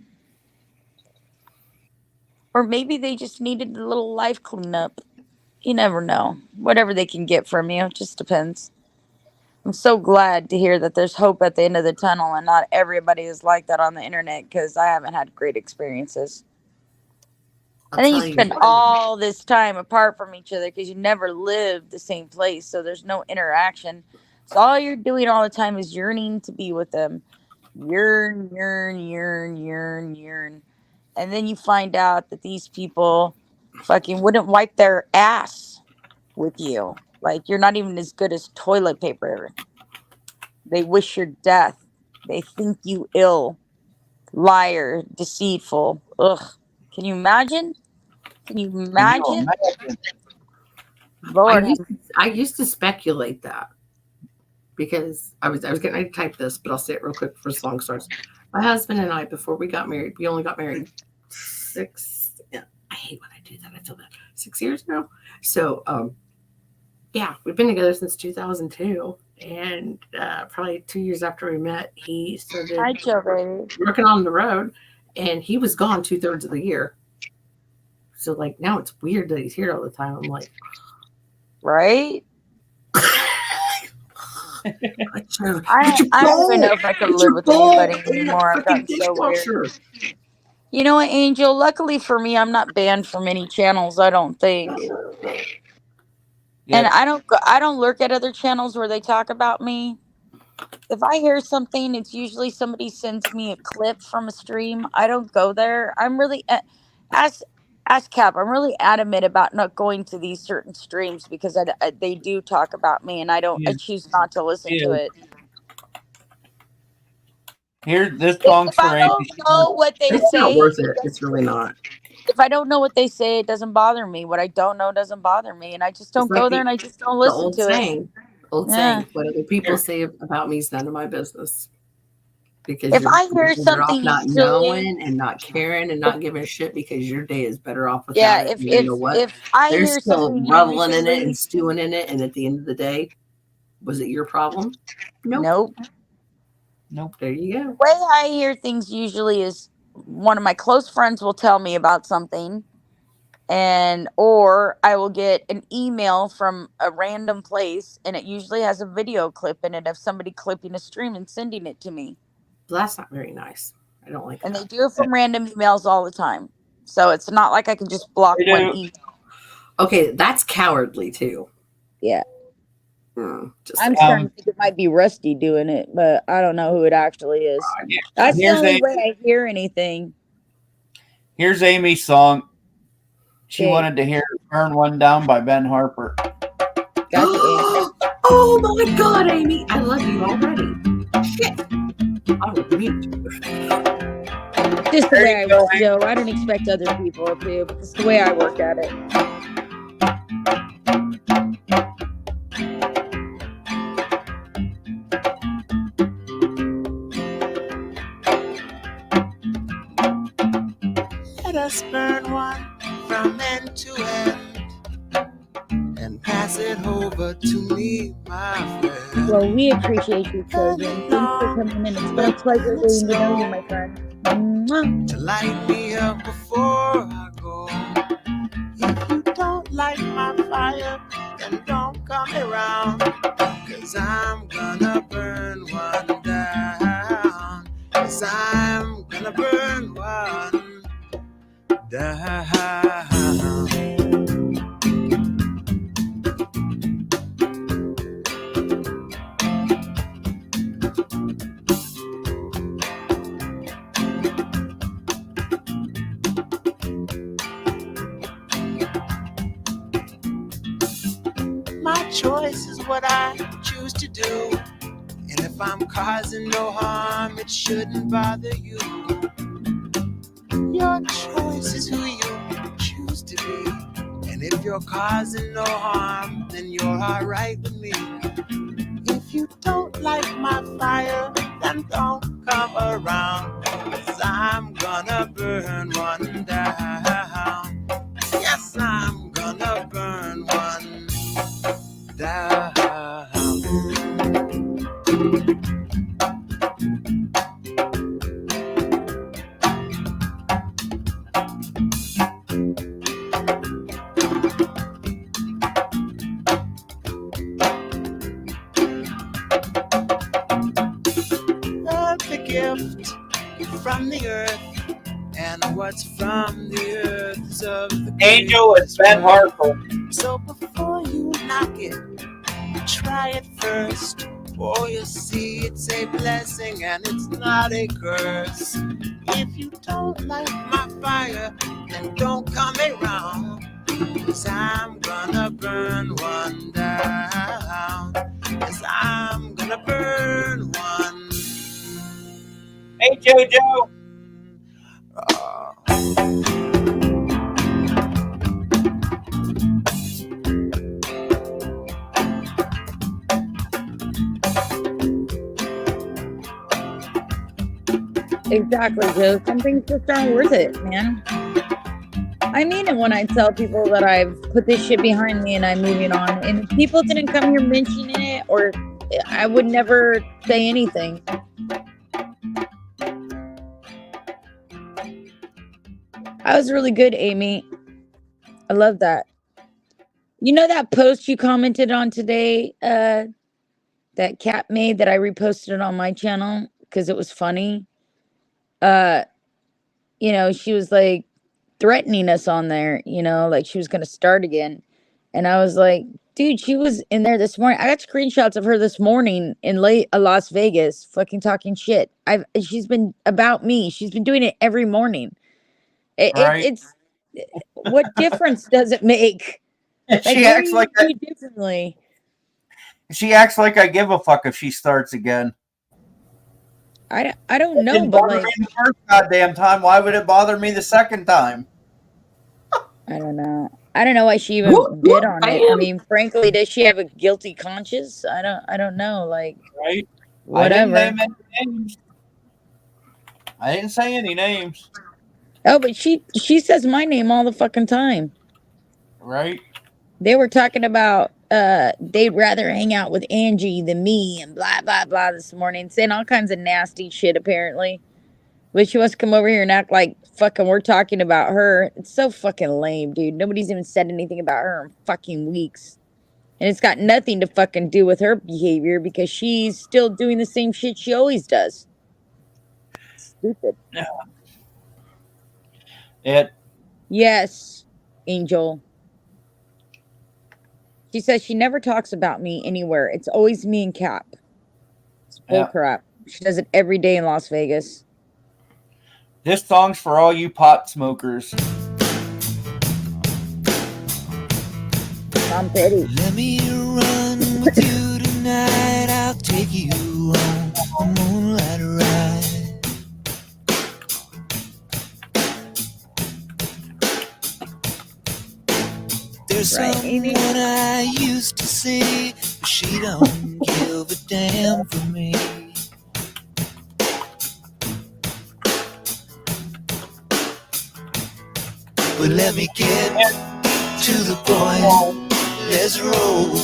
S2: Or maybe they just needed a little life cleanup. You never know. Whatever they can get from you, it just depends. I'm so glad to hear that there's hope at the end of the tunnel and not everybody is like that on the internet because I haven't had great experiences. And then you spend all this time apart from each other because you never live the same place. So there's no interaction. So all you're doing all the time is yearning to be with them. Yearn. And then you find out that these people fucking wouldn't wipe their ass with you. Like, you're not even as good as toilet paper. They wish your death. They think you ill. Liar. Deceitful. Ugh. Can you imagine? Can you imagine? Lord.
S5: I used to speculate that because I was getting ready to type this, but I'll say it real quick before the song starts. My husband and I, before we got married, we only got married 6. I hate when I do that. I feel that 6 years now. So, yeah, we've been together since 2002, and probably 2 years after we met, he started working on the road, and he was gone 2/3 of the year. So, like, now it's weird that he's here all the time. I'm like,
S2: right? I don't even know if I could live with anybody anymore. I've gotten so weird. You know what, Angel? Luckily for me, I'm not banned from any channels, I don't think. And I don't lurk at other channels where they talk about me. If I hear something, it's usually somebody sends me a clip from a stream. I don't go there. I'm really as Cap. I'm really adamant about not going to these certain streams because they do talk about me, and I choose not to listen to it.
S3: Here, this song's
S2: If
S3: for
S2: I
S3: Amy.
S2: don't know what they
S5: It's
S2: say,
S5: not worth it. It's really not.
S2: If I don't know what they say, it doesn't bother me. What I don't know doesn't bother me, and I just don't go there, and I just don't listen to it.
S5: Old saying, what other people say about me is none of my business. Because
S2: if
S5: you're
S2: I hear
S5: better off
S2: something,
S5: not
S2: usually,
S5: knowing and not caring and not giving a shit because your day is better off without
S2: yeah.
S5: it.
S2: If
S5: And you know what?
S2: if I
S5: They're
S2: hear
S5: still
S2: something,
S5: reveling in it
S2: usually,
S5: and stewing in it, and at the end of the day, was it your problem?
S2: Nope.
S5: There you go.
S2: The way I hear things usually is one of my close friends will tell me about something, or I will get an email from a random place, and it usually has a video clip in it of somebody clipping a stream and sending it to me.
S5: Well, that's not very nice. I don't like
S2: and
S5: that.
S2: they do it from random emails all the time. So it's not like I can just block one email.
S5: Okay, that's cowardly too.
S2: Yeah.
S5: I'm
S2: starting to think it might be Rusty doing it, but I don't know who it actually is. That's the only way I hear anything.
S3: Here's Amy's song. She
S2: Okay.
S3: wanted to hear "Burn One Down" by Ben Harper.
S2: Gotcha, Amy.
S5: Oh my God, Amy, I love you already. Shit. I will mute you.
S2: Just the way I work, Joe. I don't expect other people to, but it's the way I work at it.
S11: Let us burn one from end to end and pass it over to me, my friend.
S2: Well, we appreciate you, Trojan. Thanks for coming in. It's been a pleasure getting to know you, my friend. Mwah.
S11: To light me up before I go. If you don't like my fire, then don't come around. 'Cause I'm gonna burn one down. 'Cause I'm gonna burn one down. My choice is what I choose to do. And if I'm causing no harm, it shouldn't bother you. Your choice is who you choose to be. And if you're causing no harm, then you're alright with me. If you don't like my fire, then don't come around. 'Cause I'm gonna burn one down. Yes, I'm gonna burn one down. The gift from the earth, and what's from the earth is of the
S3: Angel is Ben Harper.
S11: So before you knock it, try it first. Oh, you see, it's a blessing and it's not a curse. If you don't like my fire, then don't come around. 'Cause I'm gonna burn one down. 'Cause I'm gonna burn one.
S3: Hey, JoJo.
S2: Exactly, Joe. Some things just aren't worth it, man. I mean it when I tell people that I've put this shit behind me and I'm moving on. And if people didn't come here mentioning it, or I would never say anything. That was really good, Amy. I love that. You know that post you commented on today, that Cat made that I reposted on my channel because it was funny. You know, she was like threatening us on there, you know, like she was gonna start again. And I was like, dude, she was in there this morning. I got screenshots of her this morning in late Las Vegas, fucking talking shit. She's been about me. She's been doing it every morning.
S3: Right.
S2: It's what difference does it make? Like,
S3: She
S2: what are
S3: acts
S2: you
S3: like
S2: gonna do differently?
S3: she acts like I give a fuck if she starts again.
S2: I don't
S3: It
S2: know,
S3: didn't
S2: but
S3: bother
S2: like,
S3: me the first goddamn time. Why would it bother me the second time?
S2: I don't know. I don't know why she even
S5: Whoop,
S2: bid
S5: whoop,
S2: on it. I
S5: bam.
S2: mean, frankly, does she have a guilty conscience? I don't know. Like,
S3: Right? I didn't
S2: whatever.
S3: name any names. I didn't say any names.
S2: Oh, but she says my name all the fucking time.
S3: Right?
S2: They were talking about they'd rather hang out with Angie than me and blah blah blah this morning, saying all kinds of nasty shit apparently. But she wants to come over here and act like fucking we're talking about her. It's so fucking lame, dude. Nobody's even said anything about her in fucking weeks. And it's got nothing to fucking do with her behavior because she's still doing the same shit she always does. Stupid.
S3: It.
S2: Yes, Angel. She says she never talks about me anywhere. It's always me and Cap. It's
S3: Yeah.
S2: bullcrap. She does it every day in Las Vegas.
S3: This song's for all you pot smokers.
S2: Tom Petty.
S11: Let me run with you tonight. I'll take you on a moonlight ride. There's
S2: Right,
S11: someone
S2: Amy?
S11: I used to see, but she don't give a damn for me. But let me get to the point. Let's roll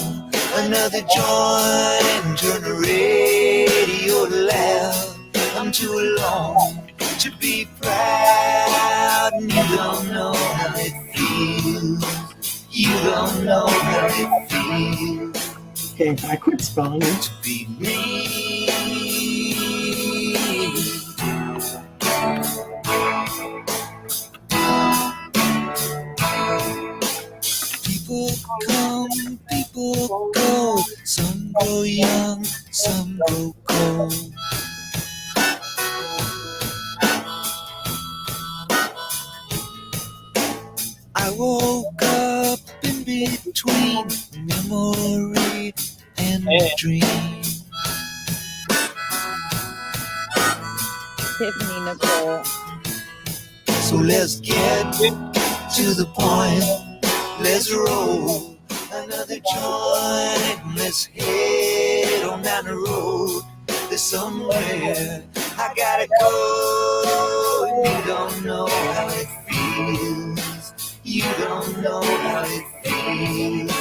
S11: another joint and turn the radio loud. I'm too alone to be proud, and you don't know how it feels. You don't know how it feels.
S5: Okay, I quit spelling it.
S11: To be me. People come, people go. Some grow young, some grow cold. I woke up in between memory and dream.
S2: Tiffany Nicole.
S11: So let's get to the point. Let's roll another joint. Let's head on down the road. There's somewhere I gotta go. And you don't know how it feels. You don't know how it feels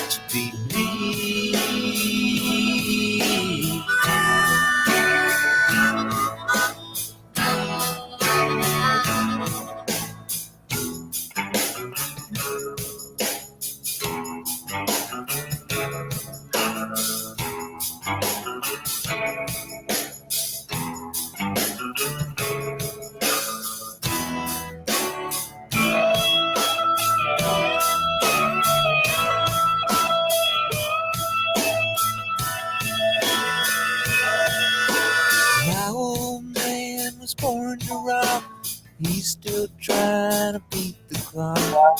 S11: to be me. My old man was born to rock. He's still trying to beat the clock.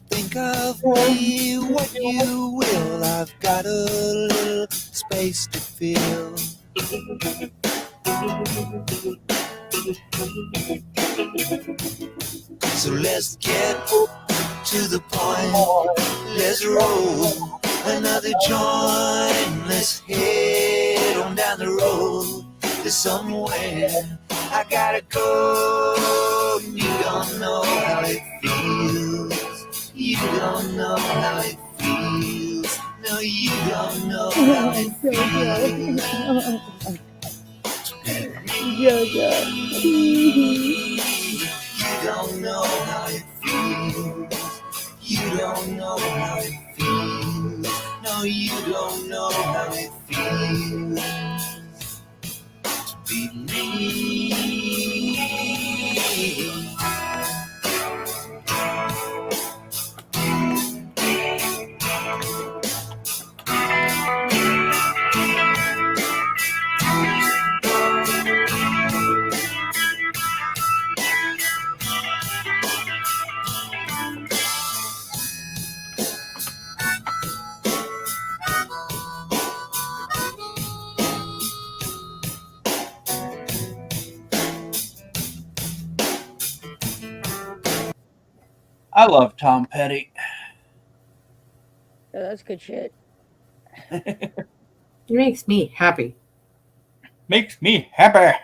S11: Think of me what you will. I've got a little space to fill. So let's get to the point. Let's roll another joint. Let's head on down the road to somewhere I gotta go. You don't know how it feels. You don't know how it feels. No, you don't know how it feels.
S2: Jojo.
S11: don't know how it feels. You don't know how it feels. No, you don't know how it feels to be me.
S3: I love Tom Petty.
S2: Yeah, that's good shit.
S5: It makes me happy.
S3: Makes me happy.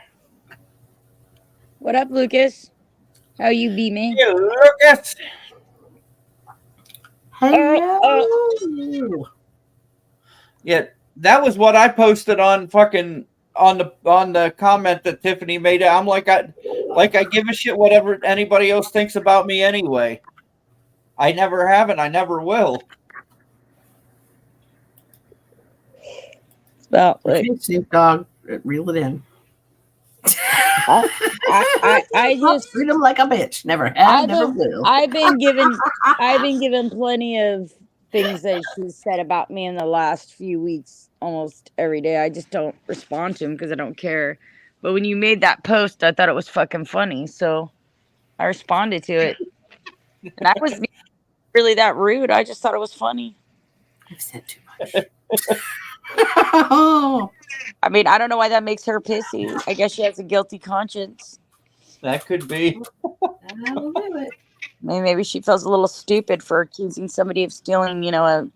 S2: What up, Lucas? How you be, man?
S3: Hey, Lucas.
S5: Hello.
S3: Yeah, that was what I posted on fucking on the comment that Tiffany made. I'm like I give a shit whatever anybody else thinks about me anyway. I never have and I never will.
S2: Well,
S5: Okay, Snoop Dogg, reel it in.
S2: I just
S5: treat him like a bitch. Never have, never will.
S2: I've been given plenty of things that she's said about me in the last few weeks almost every day. I just don't respond to them because I don't care. But when you made that post, I thought it was fucking funny, so I responded to it. And I was really that rude. I just thought it was funny.
S5: I've said too much. Oh.
S2: I mean, I don't know why that makes her pissy. I guess she has a guilty conscience.
S3: That could be.
S5: That'll do it.
S2: Maybe she feels a little stupid for accusing somebody of stealing, a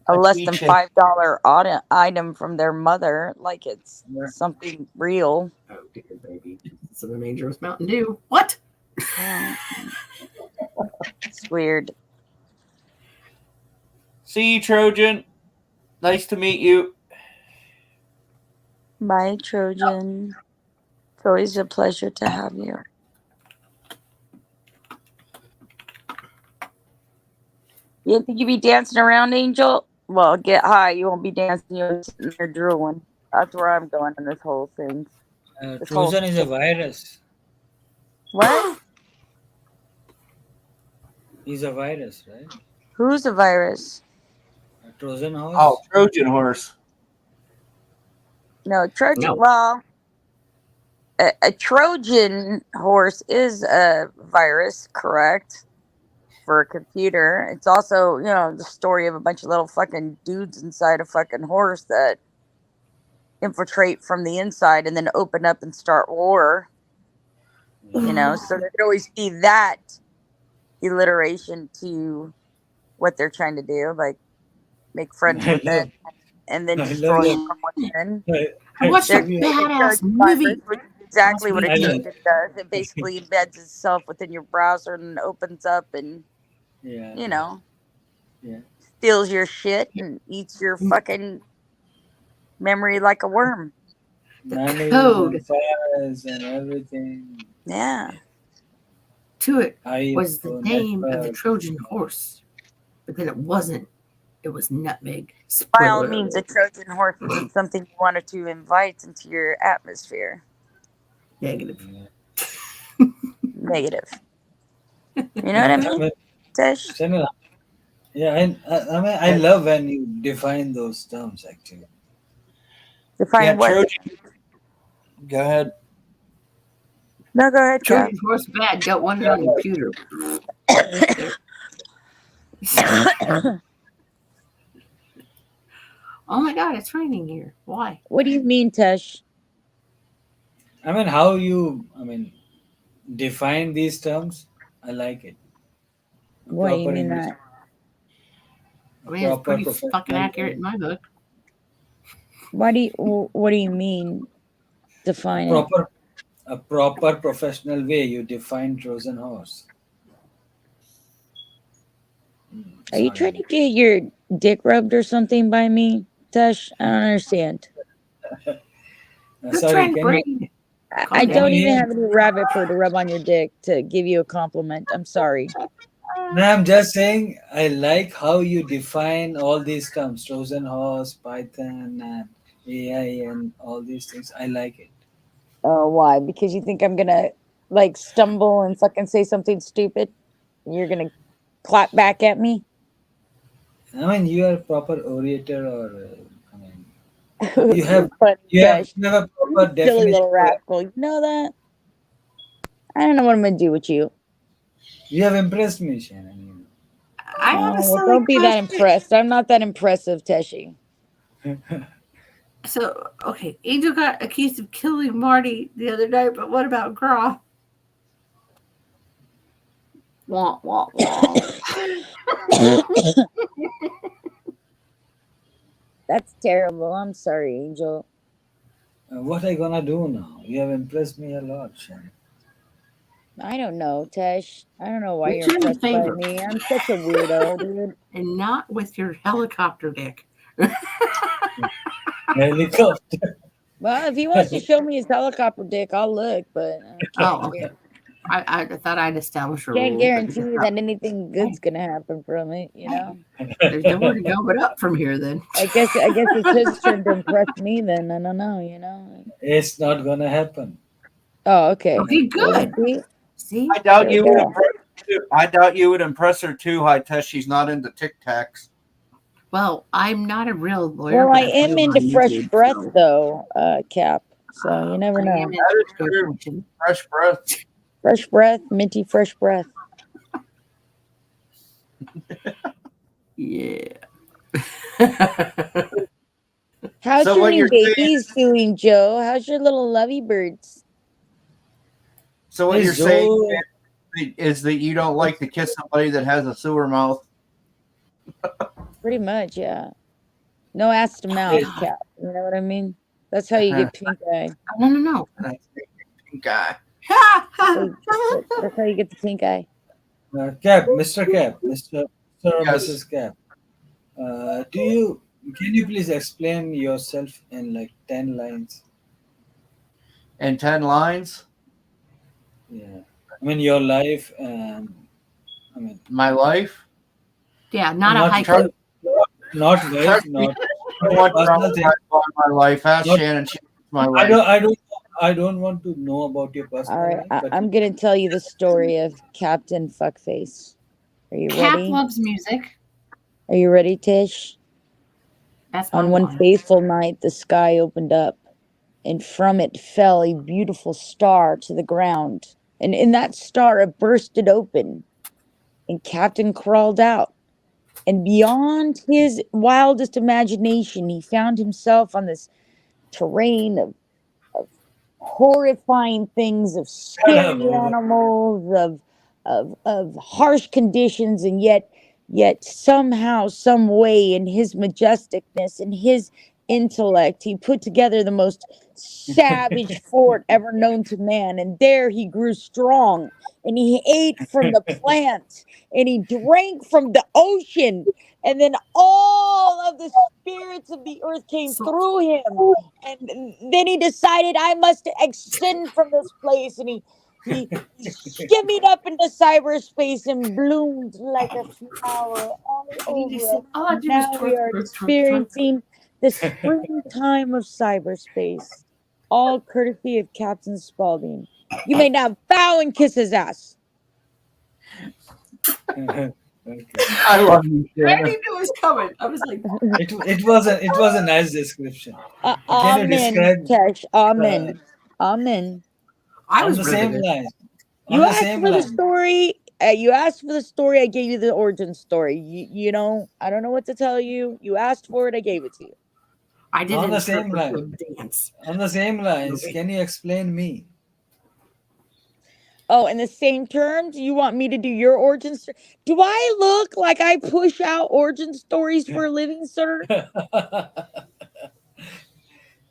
S2: less than $5 item from their mother, like it's something real.
S5: Oh dear, baby. Some dangerous Mountain Dew. What?
S2: It's weird.
S3: See you, Trojan. Nice to meet you.
S2: Bye, Trojan. It's always a pleasure to have you. You didn't think you'd be dancing around, Angel? Well, get high. You won't be dancing. You're sitting there drooling. That's where I'm going in this whole thing.
S13: Trojan is a virus.
S2: What?
S13: He's a virus, right?
S2: Who's a virus?
S13: A Trojan horse?
S3: Oh, Trojan horse.
S2: No, Trojan.
S5: No.
S2: Well, a Trojan horse is a virus, correct? For a computer. It's also, the story of a bunch of little fucking dudes inside a fucking horse that infiltrate from the inside and then open up and start war. So there could always be that alliteration to what they're trying to do, like make friends with it and then destroy it from within.
S5: I watched a badass movie.
S2: Which is exactly what a
S13: I love-
S2: Trojan does. It basically embeds itself within your browser and opens up and
S13: Yeah.
S2: steals your shit and eats your fucking memory like a worm.
S13: Memories
S5: code.
S13: and files and everything.
S2: Yeah.
S5: To it
S13: I
S5: was the
S13: own
S5: name of the
S13: network.
S5: Trojan horse, but then it wasn't. It was nutmeg.
S2: By all
S5: Spoiler
S2: means, a
S5: alert.
S2: Trojan horse isn't something you wanted to invite into your atmosphere.
S5: Negative.
S2: Negative. You know what I mean, Tish?
S13: Similar. Yeah, I love when you define those terms actually.
S2: Define what?
S3: Trojan. Go ahead.
S2: No, go ahead, Jeff.
S5: Trojan horse bad. Don't want it on your computer. Oh my God, it's raining here. Why?
S2: What do you mean, Tish?
S13: I mean, how you define these terms, I like it.
S2: What do you
S13: Proper
S2: mean
S13: English.
S2: that?
S5: I mean, it's
S13: Proper
S5: pretty
S13: professional
S5: fucking accurate in my book.
S2: What do you mean? Define it.
S13: A proper professional way you define Trojan horse.
S2: Are you trying to get your dick rubbed or something by me, Tish? I don't understand.
S5: You're
S13: Sorry,
S5: trying to
S13: can
S5: bring
S2: I
S5: down.
S2: don't even have any rabbit fur to rub on your dick to give you a compliment. I'm sorry.
S13: No, I'm just saying I like how you define all these terms, Trojan horse, Python, and AI, and all these things. I like it.
S2: Oh, why? Because you think I'm gonna like stumble and fucking say something stupid? And you're gonna clap back at me?
S13: I mean, you are a proper orator, or I mean, you
S2: You're
S13: have
S2: funny,
S13: you have
S2: Tesh.
S13: you have a
S2: You're
S13: proper
S2: a silly
S13: definition.
S2: little rascal. You know that? I don't know what I'm gonna do with you.
S13: You have impressed me, Shannon.
S5: I have a
S2: Oh, well,
S5: silly
S2: don't be that
S5: question.
S2: impressed. I'm not that impressive, Teshi.
S5: So, okay, Angel got accused of killing Marty the other night, but what about Graf? Wah, wah, wah.
S2: That's terrible. I'm sorry, Angel.
S13: What are you gonna do now? You have impressed me a lot, Shannon.
S2: I don't know, Tesh. I don't know why
S5: Do
S2: you're
S5: me a
S2: impressed by
S5: favor.
S2: me. I'm such a weirdo, dude.
S5: And not with your helicopter dick.
S13: Helicopter.
S2: Well, if he wants to show me his helicopter dick, I'll look, but I can't.
S5: Oh, okay. I thought I'd established a
S2: Can't
S5: rule.
S2: guarantee that anything good's gonna happen from it, you know.
S5: There's nowhere to go but up from here. Then
S2: I guess it's his turn to impress me. Then I don't know, you know.
S13: It's not gonna happen.
S2: Oh, okay.
S5: Okay,
S2: Well,
S5: good. See,
S3: I doubt
S2: there we
S3: you would
S2: go.
S3: impress her too. I doubt you would impress her too, high test. She's not into Tic Tacs.
S5: well, I'm not a real lawyer.
S2: Well,
S5: but
S2: I
S5: I
S2: am
S5: follow
S2: into
S5: on
S2: fresh
S5: YouTube,
S2: breath,
S5: so,
S2: though, Cap. So you never
S5: I am
S2: know.
S5: into
S3: That is
S5: good
S3: true.
S5: fortune.
S3: Fresh breath.
S2: Fresh breath, minty fresh breath.
S5: Yeah.
S2: How's
S3: So
S2: your
S3: what
S2: new
S3: you're saying?
S2: babies doing, Joe? How's your little lovey birds?
S3: So what
S13: Hey,
S3: you're saying
S13: Joe.
S3: is that you don't like to kiss somebody that has a sewer mouth.
S2: Pretty much, yeah. No ass to mouth,
S13: Hey,
S2: Cap. You know what I mean? That's how you get pink eye.
S5: No.
S3: Guy.
S2: That's how you get the pink eye.
S13: Cap, Mr. Cap, Mr. or
S3: Yes.
S13: Mrs. Cap. Can you please explain yourself in like 10 lines?
S3: In 10 lines?
S13: Yeah. I mean your life and I mean
S3: My life?
S5: Yeah, not a high
S3: Trust,
S13: not life,
S3: trust me,
S13: not
S3: I want
S13: personal thing.
S3: my life. Ask
S13: Not,
S3: Shannon. She knows my
S13: I
S3: life.
S13: don't want to know about your
S2: All
S13: personal
S2: right,
S13: life, but
S2: I'm gonna tell you the story of Captain Fuckface. Are you
S5: Cap
S2: ready?
S5: loves music.
S2: Are you ready, Tish?
S5: That's my
S2: On one
S5: line.
S2: fateful night, the sky opened up, and from it fell a beautiful star to the ground. And in that star, it bursted open, and Captain crawled out. And beyond his wildest imagination, he found himself on this terrain of horrifying things, of scary animals, of harsh conditions, and yet somehow, some way, in his majesticness and his intellect, he put together the most savage fort ever known to man. And there he grew strong, and he ate from the plants, and he drank from the ocean, and then all of the spirits of the earth came through him. And then he decided, I must ascend from this place, and he skimmied up into cyberspace and bloomed like a flower all over us.
S5: All I
S2: And
S5: do is
S2: now we are
S5: twerk.
S2: experiencing the springtime of cyberspace, all courtesy of Captain Spaulding. You may now bow and kiss his ass.
S13: okay.
S3: I love you,
S5: I
S3: Shannon.
S5: knew it was coming. I was like,
S13: It was a nice description. Can you
S2: Amen,
S13: describe
S2: Tesh. Amen. Amen.
S5: I
S13: on
S5: was
S13: the
S5: really
S13: same
S5: good.
S13: lines?
S2: You
S13: On the
S2: asked
S13: same
S2: for the
S13: line.
S2: story. You asked for the story. I gave you the origin story. You know, I don't know what to tell you. You asked for it. I gave it to you.
S5: I didn't
S13: On the same
S5: interpret
S13: line.
S5: the dance.
S13: On the same lines,
S5: Okay.
S13: can you explain me?
S2: Oh, in the same terms, you want me to do your origin story? Do I look like I push out origin stories for a living, sir?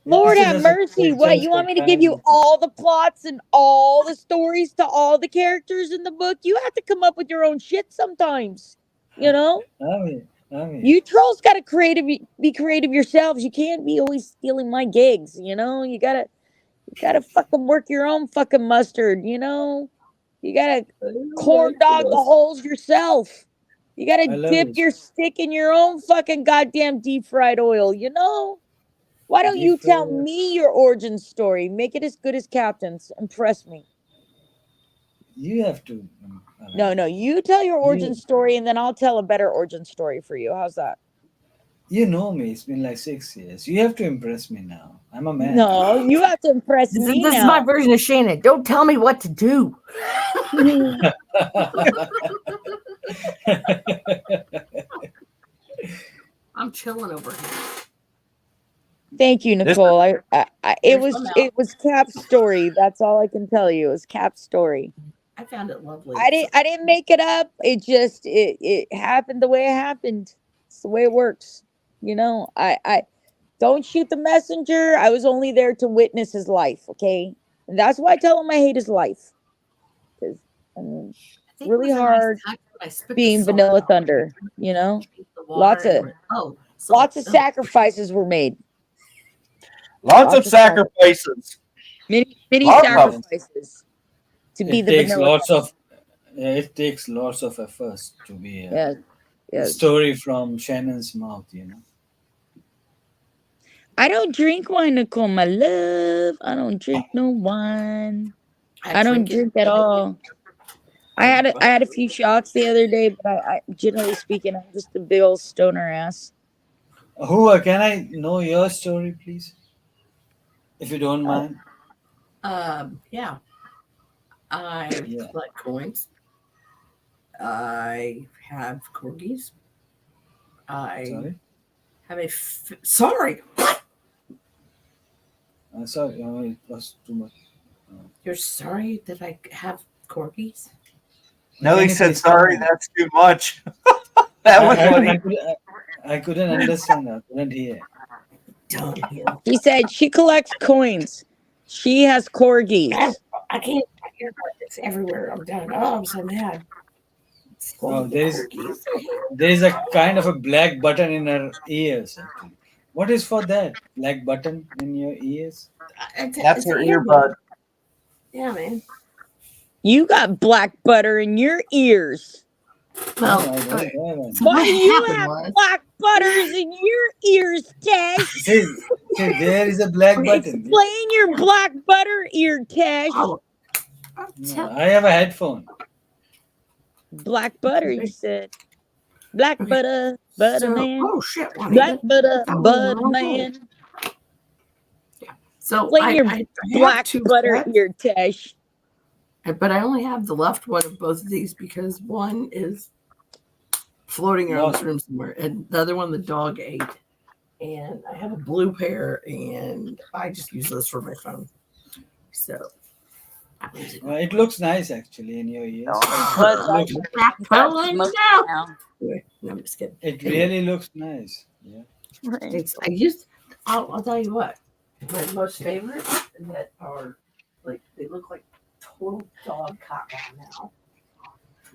S2: Lord
S13: Listen
S2: have
S13: as a
S2: mercy. What, you want me to give you all the plots and all the stories to all the characters in the book? You have to come up with your own shit sometimes. You know?
S13: I mean,
S2: You trolls got to be creative yourselves. You can't be always stealing my gigs, you know? You You gotta fucking work your own fucking mustard, you know? You gotta
S5: I
S2: corn
S5: like
S2: dog the
S5: this.
S2: holes yourself. You
S13: I
S2: gotta
S13: love
S2: dip
S13: it.
S2: your stick in your own fucking goddamn deep fried oil, you know? Why don't you
S13: Deep
S2: tell
S13: fried.
S2: me your origin story? Make it as good as Captain's. Impress me.
S13: You have to. I
S2: No,
S13: mean,
S2: no, you tell your origin
S13: you
S2: story and then I'll tell a better origin story for you. How's that?
S13: you know me. It's been like 6 years. You have to impress me now. I'm a man.
S2: No, you have to impress
S5: This
S2: me
S5: is my
S2: now.
S5: version of Shannon. Don't tell me what to do. I'm chilling over here.
S2: Thank you,
S3: This
S2: Nicole. It
S5: Here's
S2: was
S5: some out.
S2: Cap's story. That's all I can tell you. It was Cap's story.
S5: I found it lovely.
S2: I didn't make it up. It just it happened the way it happened. It's the way it works. You know, I don't shoot the messenger. I was only there to witness his life, okay? And that's why I tell him I hate his life. Cuz I mean,
S5: I think
S2: really
S5: it was a nice
S2: hard
S5: touch when I spit the
S2: being
S5: salt
S2: Vanilla
S5: out.
S2: Thunder, you know?
S5: The water
S2: Lots of
S5: and salt.
S2: lots of sacrifices were made.
S3: lots of sacrifices.
S2: Many
S3: Lots of them.
S2: sacrifices to be
S13: It
S2: the
S13: takes
S2: Vanilla
S13: lots
S2: Thunder.
S13: of. It takes lots of efforts to be
S2: Yes.
S13: a
S2: Yes.
S13: story from Shannon's mouth. You know.
S2: I don't drink wine, Nicole, my love. I don't drink no wine. I don't drink at all. I had a few shots the other day, but I generally speaking, I'm just a big old stoner ass.
S13: Who can I know your story, please, if you don't mind?
S5: Yeah. I collect coins. I have corgis. I
S13: Sorry.
S5: have sorry.
S13: Sorry, it was too much.
S5: You're sorry that I have corgis?
S3: No,
S13: Can
S3: he
S13: you
S3: said
S13: please come
S3: sorry.
S13: on?
S3: That's too much. That was what he.
S13: I couldn't understand. I couldn't hear.
S2: He said she collects coins. She has corgis.
S5: I can't hear it's everywhere. I'm done. Oh, I'm so mad.
S13: Oh, there is a kind of a black button in her ears. Actually, what is for that black button in your ears?
S3: That's her earbud.
S5: Yeah, man.
S2: You got black butter in your ears.
S5: Well,
S13: No, I don't have any.
S2: Why do you have black butters in your ears, Tesh?
S13: See, there is a black button.
S2: Explain your black butter ear, Tesh.
S13: No, I have a headphone.
S2: Black butter, you said. Black butter, butter man.
S5: Oh shit!
S2: Black butter, butter man.
S5: So
S2: Explain your
S5: I
S2: black
S5: two
S2: butter
S5: sets,
S2: ear, Tesh.
S5: but I only have the left one of both of these because one is floating around this room somewhere, and the other one the dog ate. And I have a blue pair, and I just use this for my phone. So
S13: It looks nice actually in your ears.
S5: I'm just kidding.
S13: It really looks nice. Yeah.
S5: I'll tell you what. My most favorite that are like they look like total dog caca now.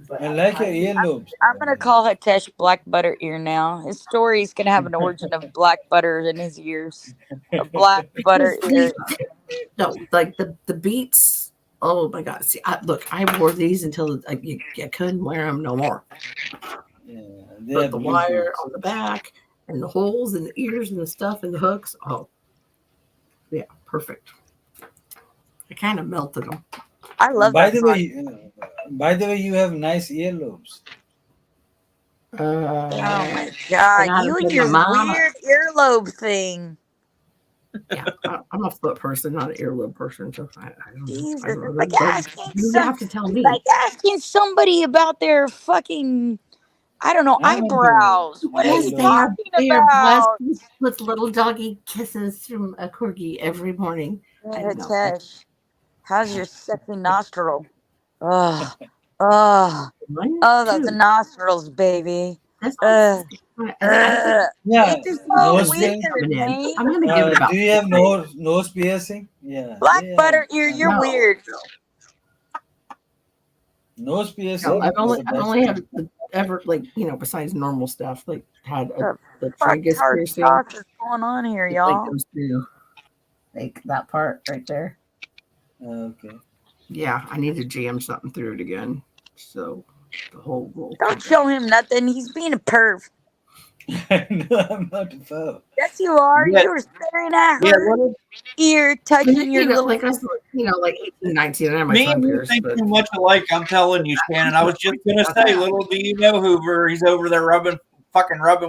S5: But
S13: I like your earlobes.
S2: I'm gonna call it Tesh Black Butter Ear now. His story's gonna have an origin of black butter in his ears. A black butter ear.
S5: No, like the beats. Oh my god! See, I wore these until you couldn't wear them no more.
S13: Yeah,
S5: But the wire on the back and the holes in the ears and the stuff and the hooks. Oh, yeah, perfect. I kind of melted them.
S2: I love
S13: By
S2: that.
S13: the way, you have nice earlobes.
S2: Oh my god, you and your weird earlobe thing.
S5: Yeah, I'm a foot person, not an earlobe person. So I don't
S2: Jesus,
S5: know.
S2: it's like asking
S5: You have to tell me.
S2: like asking somebody about their fucking, I don't know, eyebrows. What are you talking
S5: They are
S2: about?
S5: blessed with little doggy kisses from a corgi every morning. I know.
S2: Tesh, how's your sexy nostril? Oh, oh, those nostrils, baby.
S13: Yeah,
S2: It's just so
S13: nose
S2: weird,
S13: piercing.
S2: man.
S5: I'm gonna give it about.
S13: Do you have nose piercing? Yeah.
S2: Black
S13: yeah.
S2: butter ear, you're weird.
S13: Nose piercing.
S5: No, I've
S13: is
S5: only
S13: the best
S5: had
S13: thing.
S5: ever besides normal stuff like had the
S2: Fuck
S5: tragus
S2: hard
S5: piercing.
S2: sauce is going on here,
S5: Like
S2: y'all.
S5: those two, like that part right there.
S13: Okay.
S5: Yeah, I need to jam something through it again. So the whole roll.
S2: Don't show him nothing. He's being a perv.
S13: No, I'm not a foe.
S2: Yes, you are.
S3: Yeah,
S2: You were staring at
S3: yeah.
S2: her
S3: What
S2: ear, touching your little.
S5: Like I was, like 18, 19, and I had my
S3: Me
S5: tongue
S3: and you
S5: pierced.
S3: think
S5: But
S3: too much alike. I'm telling you, Shannon. I was just gonna say, little do you know, Hoover, he's over there rubbing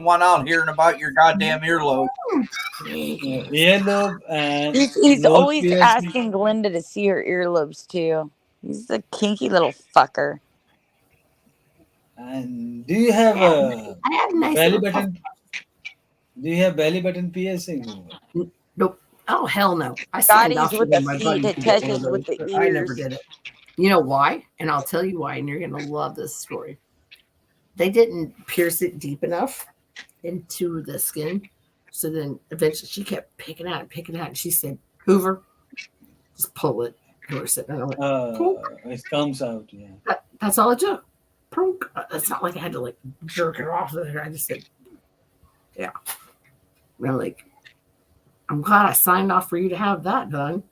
S3: one out, hearing about your goddamn earlobe.
S13: Earlobe and
S2: He's
S13: nose
S2: always
S13: piercing.
S2: asking Glinda to see her earlobes too. He's a kinky little fucker.
S13: And do you have
S5: yeah,
S13: a
S5: I had a nice
S13: belly
S5: little puff.
S13: button? Do you have belly button piercing? Hoover?
S5: Nope. Oh hell no! I signed
S2: Scotty's
S5: off for
S2: with the
S5: my
S2: feet,
S5: buddies to get one of
S2: Tasha's
S5: those,
S2: with the
S5: but I never
S2: ears.
S5: did it. You know why? And I'll tell you why, and you're gonna love this story. They didn't pierce it deep enough into the skin, so then eventually she kept picking at it, and she said, "Hoover, just pull it." And we're sitting there, and I went,
S13: It comes out, yeah.
S5: that's all it took. Prunk. It's not like I had to like jerk it off of there. I just said, yeah. And I'm like, I'm glad I signed off for you to have that done.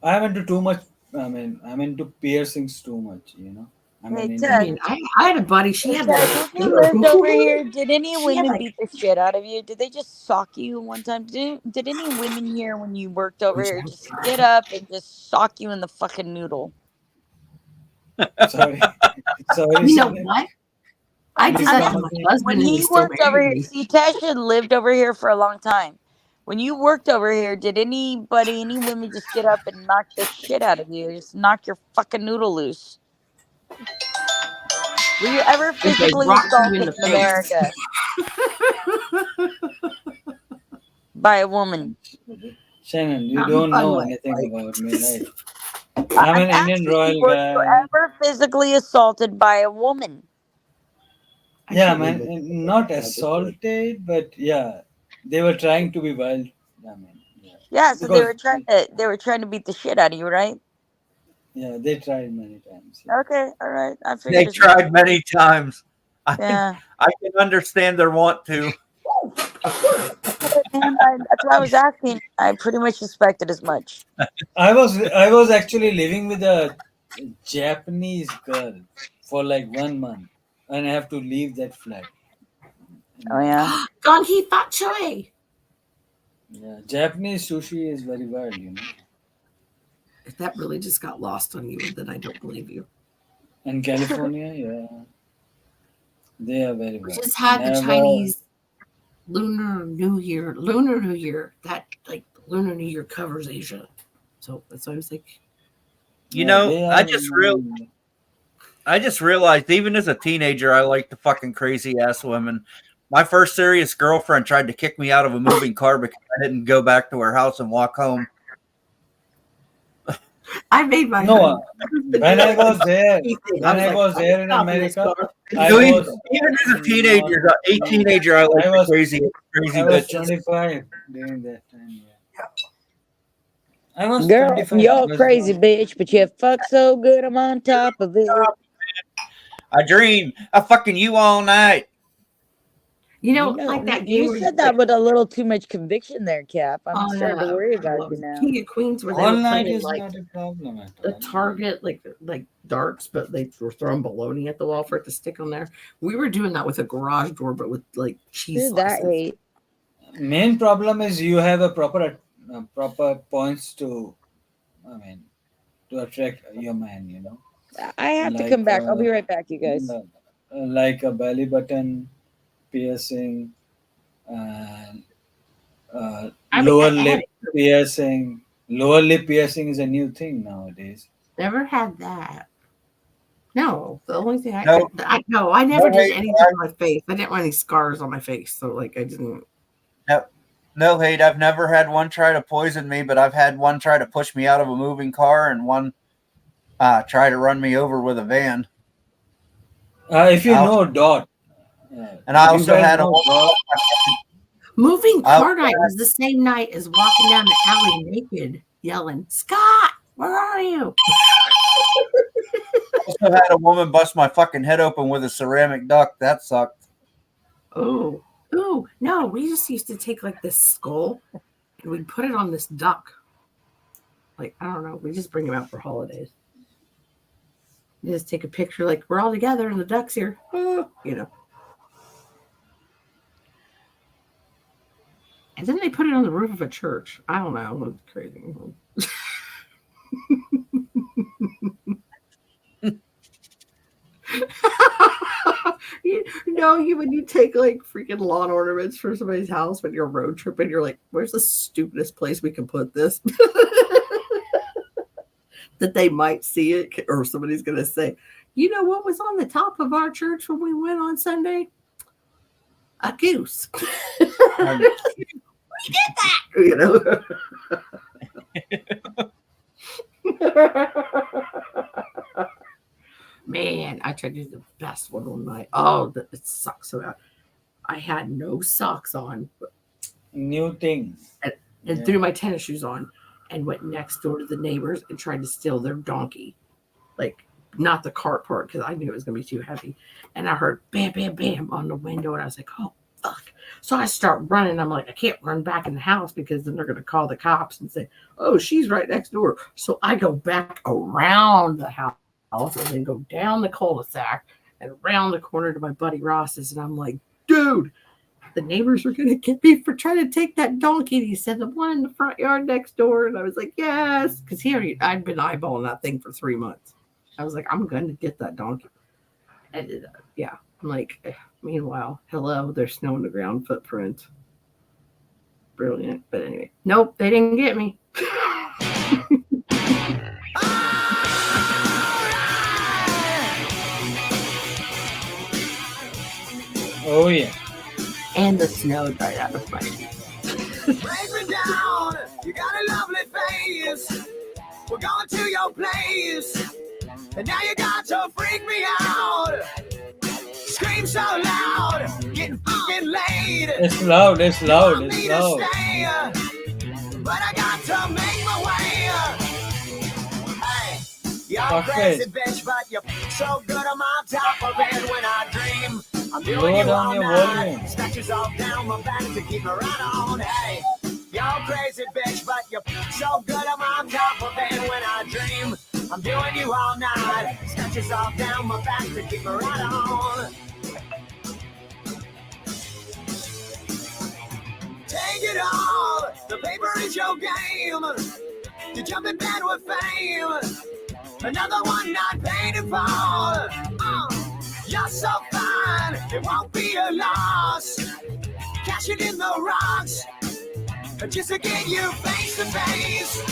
S13: I'm into too much. I'm into piercings too much.
S2: Hey, Ted.
S5: I had a buddy. She
S2: Hey,
S5: had
S2: Ted,
S5: the.
S2: when you lived over here, did any
S5: She had,
S2: women
S5: like-
S2: beat the shit out of you? Did they just sock you one time? Did any women here when you worked over here just get up and just sock you in the fucking noodle?
S13: Sorry.
S5: You know what? I did that to my husband.
S2: When
S5: and
S2: he
S5: still
S2: worked over
S5: married
S2: here,
S5: me.
S2: see, Tasha lived over here for a long time. When you worked over here, did any women just get up and knock the shit out of you? Just knock your fucking noodle loose? Were you ever
S5: If they
S2: physically
S5: rock you
S2: assaulted
S5: in the
S2: in America by a woman?
S13: Shannon, you
S5: Not
S13: don't
S5: fun
S13: know
S5: way,
S13: anything about me, right?
S2: I'm
S13: I'm an
S2: asking
S13: Indian
S2: you,
S13: royal
S2: were
S13: guy.
S2: you ever physically assaulted by a woman?
S13: Yeah, man. Not assaulted, but yeah, they were trying to be wild.
S2: Yeah, so
S13: Because
S2: they were trying to beat the shit out of you, right?
S13: yeah, they tried many times.
S2: Okay, all right. I
S3: They
S2: figured as
S3: tried
S2: much.
S3: many times.
S2: Yeah.
S3: I can understand their want to.
S2: Man, that's why I was asking. I pretty much suspected as much.
S13: I was actually living with a Japanese girl for like 1 month, and I have to leave that flat.
S2: Oh yeah.
S5: Gonhi Fat Choi.
S13: Yeah, Japanese sushi is very wild,
S5: If that really just got lost on you, then I don't believe you.
S13: In California, yeah, they are very wild.
S5: Just had the
S13: Never-
S5: Chinese Lunar New Year. That like Lunar New Year covers Asia. So that's why I was like,
S3: You know, I just realized, even as a teenager, I liked the fucking crazy ass women. My first serious girlfriend tried to kick me out of a moving car because I didn't go back to her house and walk home.
S5: I made my
S13: No, when I was there, in America,
S3: even as a teenager, I liked the crazy
S13: I was
S3: bitches.
S13: 25 during that time. Yeah. I was
S2: Girl,
S13: 25.
S2: you're crazy, bitch, but you fuck so good, I'm on top of it.
S3: I dream of fucking you all night.
S5: You know, like that game.
S2: You
S5: where
S2: said that with a little too much conviction there, Cap. I'm
S5: on,
S2: starting to worry about you now.
S5: King of Queens, where they
S13: All
S5: were
S13: night
S5: playing
S13: is
S5: like
S13: not a problem at all.
S5: the target, like darts, but they were throwing bologna at the wall for it to stick on there. We were doing that with a garage door, but with like cheese
S2: That
S5: slices.
S2: hate.
S13: Main problem is you have a proper points to attract your man.
S2: I have to come back. I'll be right back, you guys.
S13: Like a belly button piercing and lower lip piercing. Lower lip piercing is a new thing nowadays.
S5: Never had that. No, the only thing I
S3: No.
S5: never did
S3: hate,
S5: anything on my face. I didn't want any scars on my face, so like I didn't.
S3: No hate. I've never had one try to poison me, but I've had one try to push me out of a moving car and one try to run me over with a van.
S13: If you know Dot.
S3: And I also had a woman.
S5: Moving car night was the same night as walking down the alley naked, yelling, "Scott, where are you?"
S3: Also had a woman bust my fucking head open with a ceramic duck. That sucked.
S5: Oh, no, we just used to take like this skull and we'd put it on this duck. Like, I don't know. We just bring them out for holidays. You just take a picture, like, we're all together and the duck's here. You know. And then they put it on the roof of a church. I don't know. It's crazy. When you take like freaking lawn ornaments for somebody's house when you're road tripping, you're like, where's the stupidest place we can put this? That they might see it, or somebody's going to say, you know what was on the top of our church when we went on Sunday? A goose. We did that, you know. Man, I tried to do the best one night. Oh, it sucks so bad. I had no socks on.
S13: New thing.
S5: And threw my tennis shoes on and went next door to the neighbors and tried to steal their donkey. Like, not the cart part, because I knew it was going to be too heavy. And I heard bam, bam, bam on the window. And I was like, oh, fuck. So I start running. I'm like, I can't run back in the house because then they're going to call the cops and say, oh, she's right next door. So I go back around the house and then go down the cul-de-sac and around the corner to my buddy Ross's. And I'm like, dude, the neighbors were going to get me for trying to take that donkey. And he said, the one in the front yard next door. And I was like, yes. Because I'd been eyeballing that thing for 3 months. I was like, I'm going to get that donkey. And yeah, I'm like, meanwhile, hello, there's snow on the ground footprint. Brilliant. But anyway, nope, they didn't get me.
S13: Oh, yeah.
S5: And the snow dried out of my teeth.
S11: Break me down. You got a lovely face. We're going to your place. And now you got to freak me out. Scream so loud. Getting fucking laid.
S13: It's loud. It's loud. It's
S11: Stay,
S13: loud.
S11: but I got to make my way. Hey, you're
S13: Okay.
S11: crazy bitch, but you're so good I'm on top of it when I dream. I'm doing
S13: Lower
S11: you
S13: down
S11: all
S13: your
S11: night.
S13: volume.
S11: Scratches all down my back to keep me right on. Hey, you're crazy bitch, but you're so good I'm on top of it when I dream. I'm doing you all night. Scratches all down my back to keep me right on. Take it all. The paper is your game. You jump in bed with fame. Another one not paid in full. You're so fine, it won't be a loss. Cashing in the rocks, just to get you face to face.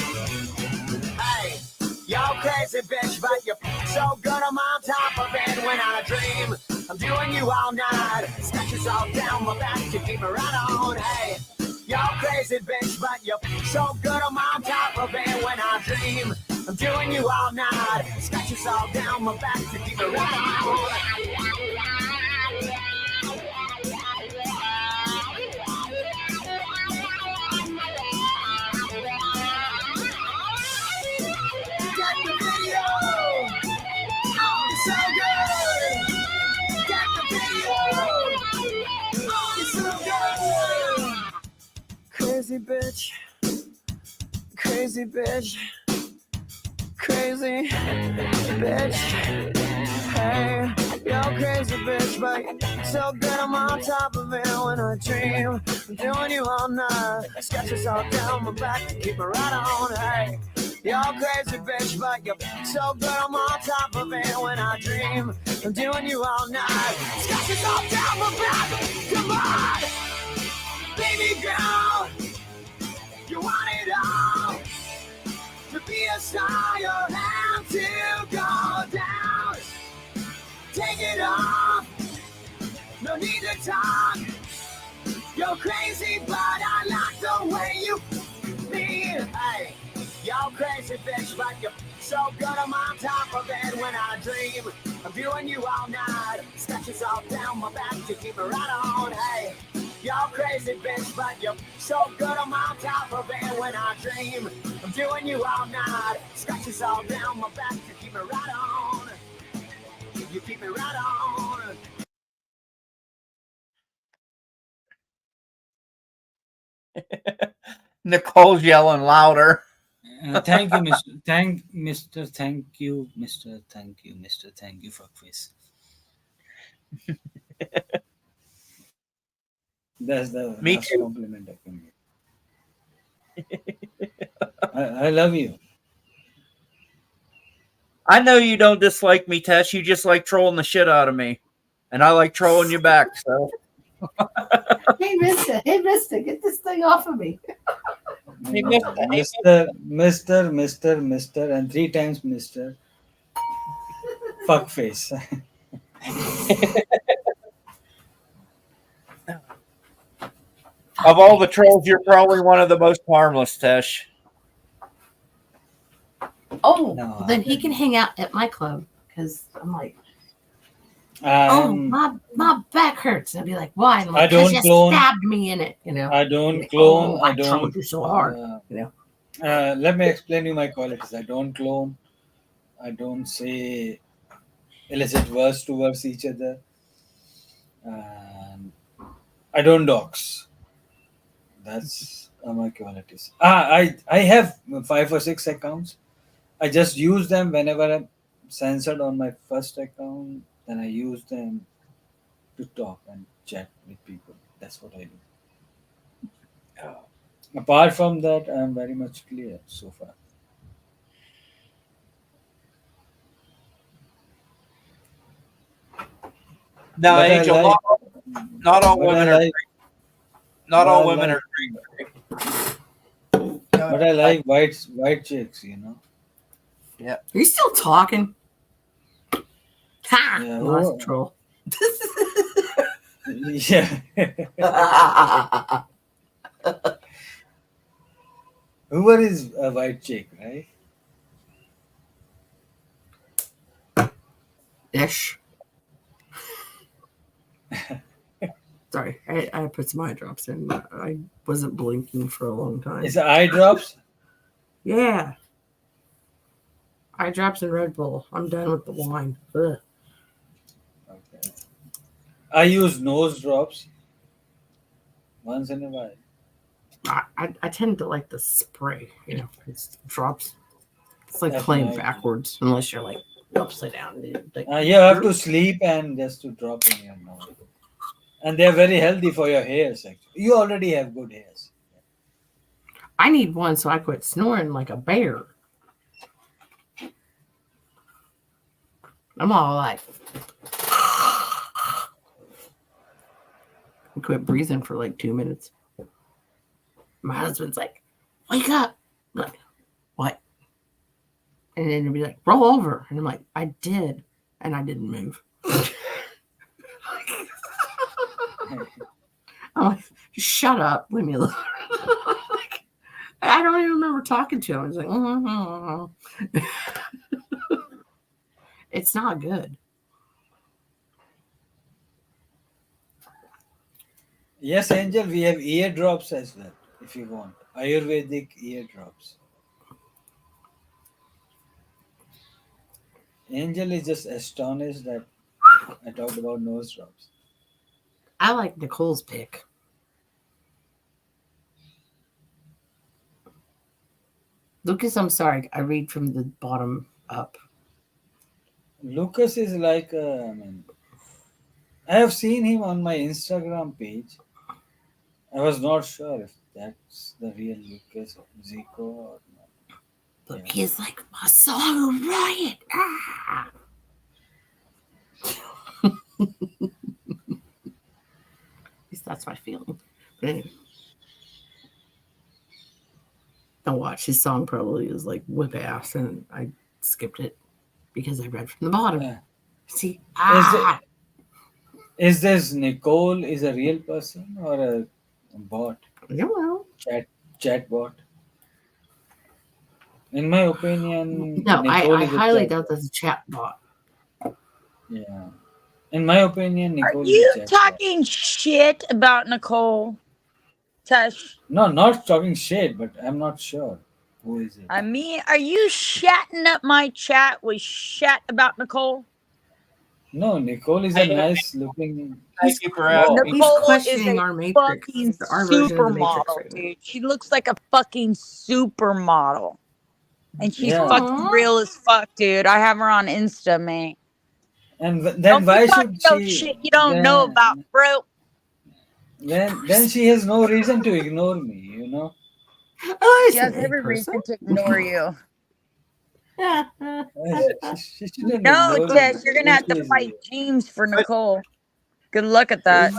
S11: Hey, you're crazy bitch, but you're so good I'm on top of it when I dream. I'm doing you all night, scratches all down my back to keep me right on. Hey, you're crazy bitch, but you're so good I'm on top of it when I dream. I'm doing you all night, scratches all down my back to keep me right on. Get the video! Oh, it's so good! Get the video! Oh, it's so good! Crazy bitch. Crazy bitch. Crazy bitch. Hey, you're crazy bitch, but so good I'm on top of it when I dream. I'm doing you all night. Sketches all down my back to keep me right on. Hey, you're crazy bitch, but you're so good I'm on top of it when I dream. I'm doing you all night. Sketches all down my back. Come on, baby girl, you want it all. To be a star, you have to go down. Take it off, no need to talk. You're crazy, but I like the way you feel. Hey, you're crazy bitch, but you're so good I'm on top of it when I dream. I'm doing you all night, scratches all down my back to keep me right on. Hey, you're crazy bitch, but you're so good I'm on top of it when I dream. I'm doing you all night, scratches all down my back to keep me right on. You keep me right on.
S3: Nicole's yelling louder.
S13: Thank you, Mr. Thank Mr. Thank you, Mr. Thank you, Mr. Thank you, fuckface. That's the
S3: Me
S13: last
S3: too.
S13: compliment I can give. I love you.
S3: I know you don't dislike me, Tess. You just like trolling the shit out of me, and I like trolling you back. So
S5: Hey, Mister, get this thing off of me.
S3: Hey, mister,
S13: Mister, and 3 times Mister. Fuckface.
S3: of all the trolls, you're probably one of the most harmless, Tesh.
S5: Oh,
S13: No,
S5: well, then he can hang out at my club because I'm like,
S13: Um,
S5: my back hurts. And I'd be like, why? And I'm
S13: I
S5: like, because
S13: don't
S5: you
S13: clone.
S5: stabbed me in it. You know,
S13: I don't
S5: like,
S13: clone.
S5: I trolled you so hard. You know.
S13: Let me explain you my qualities. I don't clone. I don't say illicit words towards each other. And I don't dox. That's my qualities. I have 5 or 6 accounts. I just use them whenever I'm censored on my first account. Then I use them to talk and chat with people. That's what I do. Apart from that, I'm very much clear so far.
S3: No,
S13: But I
S3: Angel,
S13: like.
S3: not all
S13: But I
S3: women are
S13: like.
S3: not
S13: But
S3: all
S13: I
S3: women
S13: like.
S3: are great.
S13: But I like white chicks. You know.
S3: Yeah.
S5: Are you still talking? Ha!
S13: Yeah,
S5: Lost troll.
S13: Yeah. Hoover is a white chick, right?
S5: Ish. Sorry, I put some eye drops in. I wasn't blinking for a long time.
S13: Is it eye drops?
S5: Yeah. Eye drops and Red Bull. I'm done with the wine. Ugh.
S13: Okay. I use nose drops once in a while.
S5: I tend to like the spray, you know, it's drops. It's like
S13: That's
S5: playing
S13: nice.
S5: backwards, unless you're like upside down. Like,
S13: You have to sleep and just to drop in your nose. And they're very healthy for your hairs, actually. You already have good hairs.
S5: I need one so I quit snoring like a bear. I'm all like, I quit breathing for like 2 minutes. My husband's like, wake up. I'm like, what? And then he'll be like, roll over. And I'm like, I did. And I didn't move. I'm like, shut up. Leave me alone. I don't even remember talking to him. He's like, it's not good.
S13: Yes, Angel, we have eardrops as well, if you want. Ayurvedic eardrops. Angel is just astonished that I talked about nose drops.
S5: I like Nicole's pick. Lucas, I'm sorry. I read from the bottom up.
S13: Lucas is like, I have seen him on my Instagram page. I was not sure if that's the real Lucas Zico or not.
S5: But he's like, I saw a riot. Ah! At least that's my feeling. But anyway. Don't watch. His song probably is like whip ass, and I skipped it because I read from the bottom. See?
S13: Is this Nicole is a real person or a bot?
S5: Yeah, well.
S13: Chat bot. In my opinion,
S5: No,
S13: Nicole
S5: I
S13: is a
S5: highly
S13: chat
S5: doubt that's a chat bot.
S13: Yeah. In my opinion,
S2: Are
S13: Nicole is
S2: you
S13: a chat bot.
S2: talking shit about Nicole? Tesh?
S13: No, not talking shit, but I'm not sure. Who is it?
S2: I mean, are you shatting up my chat with shat about Nicole?
S13: No, Nicole is a nice looking.
S3: Thank you for
S5: No,
S3: asking.
S5: he's
S2: Nicole is
S5: questioning
S2: a
S5: our Matrix,
S2: fucking
S5: our version of the Matrix
S2: supermodel,
S5: right now.
S2: dude. She looks like a fucking supermodel. And she's
S13: Yeah.
S2: fucking real as fuck, dude. I have her on Insta, man.
S13: And then
S2: Don't be
S13: why
S2: talking
S13: should
S2: no
S13: she?
S2: shit you don't know about, bro.
S13: Then she has no reason to ignore me. You know.
S5: Oh,
S2: She
S5: it's
S2: has
S5: an A
S2: every
S5: person.
S2: reason to ignore you.
S13: She shouldn't
S2: No,
S13: ignore me.
S2: Tess, you're gonna have to
S13: She's
S2: fight James for Nicole. Good luck at that.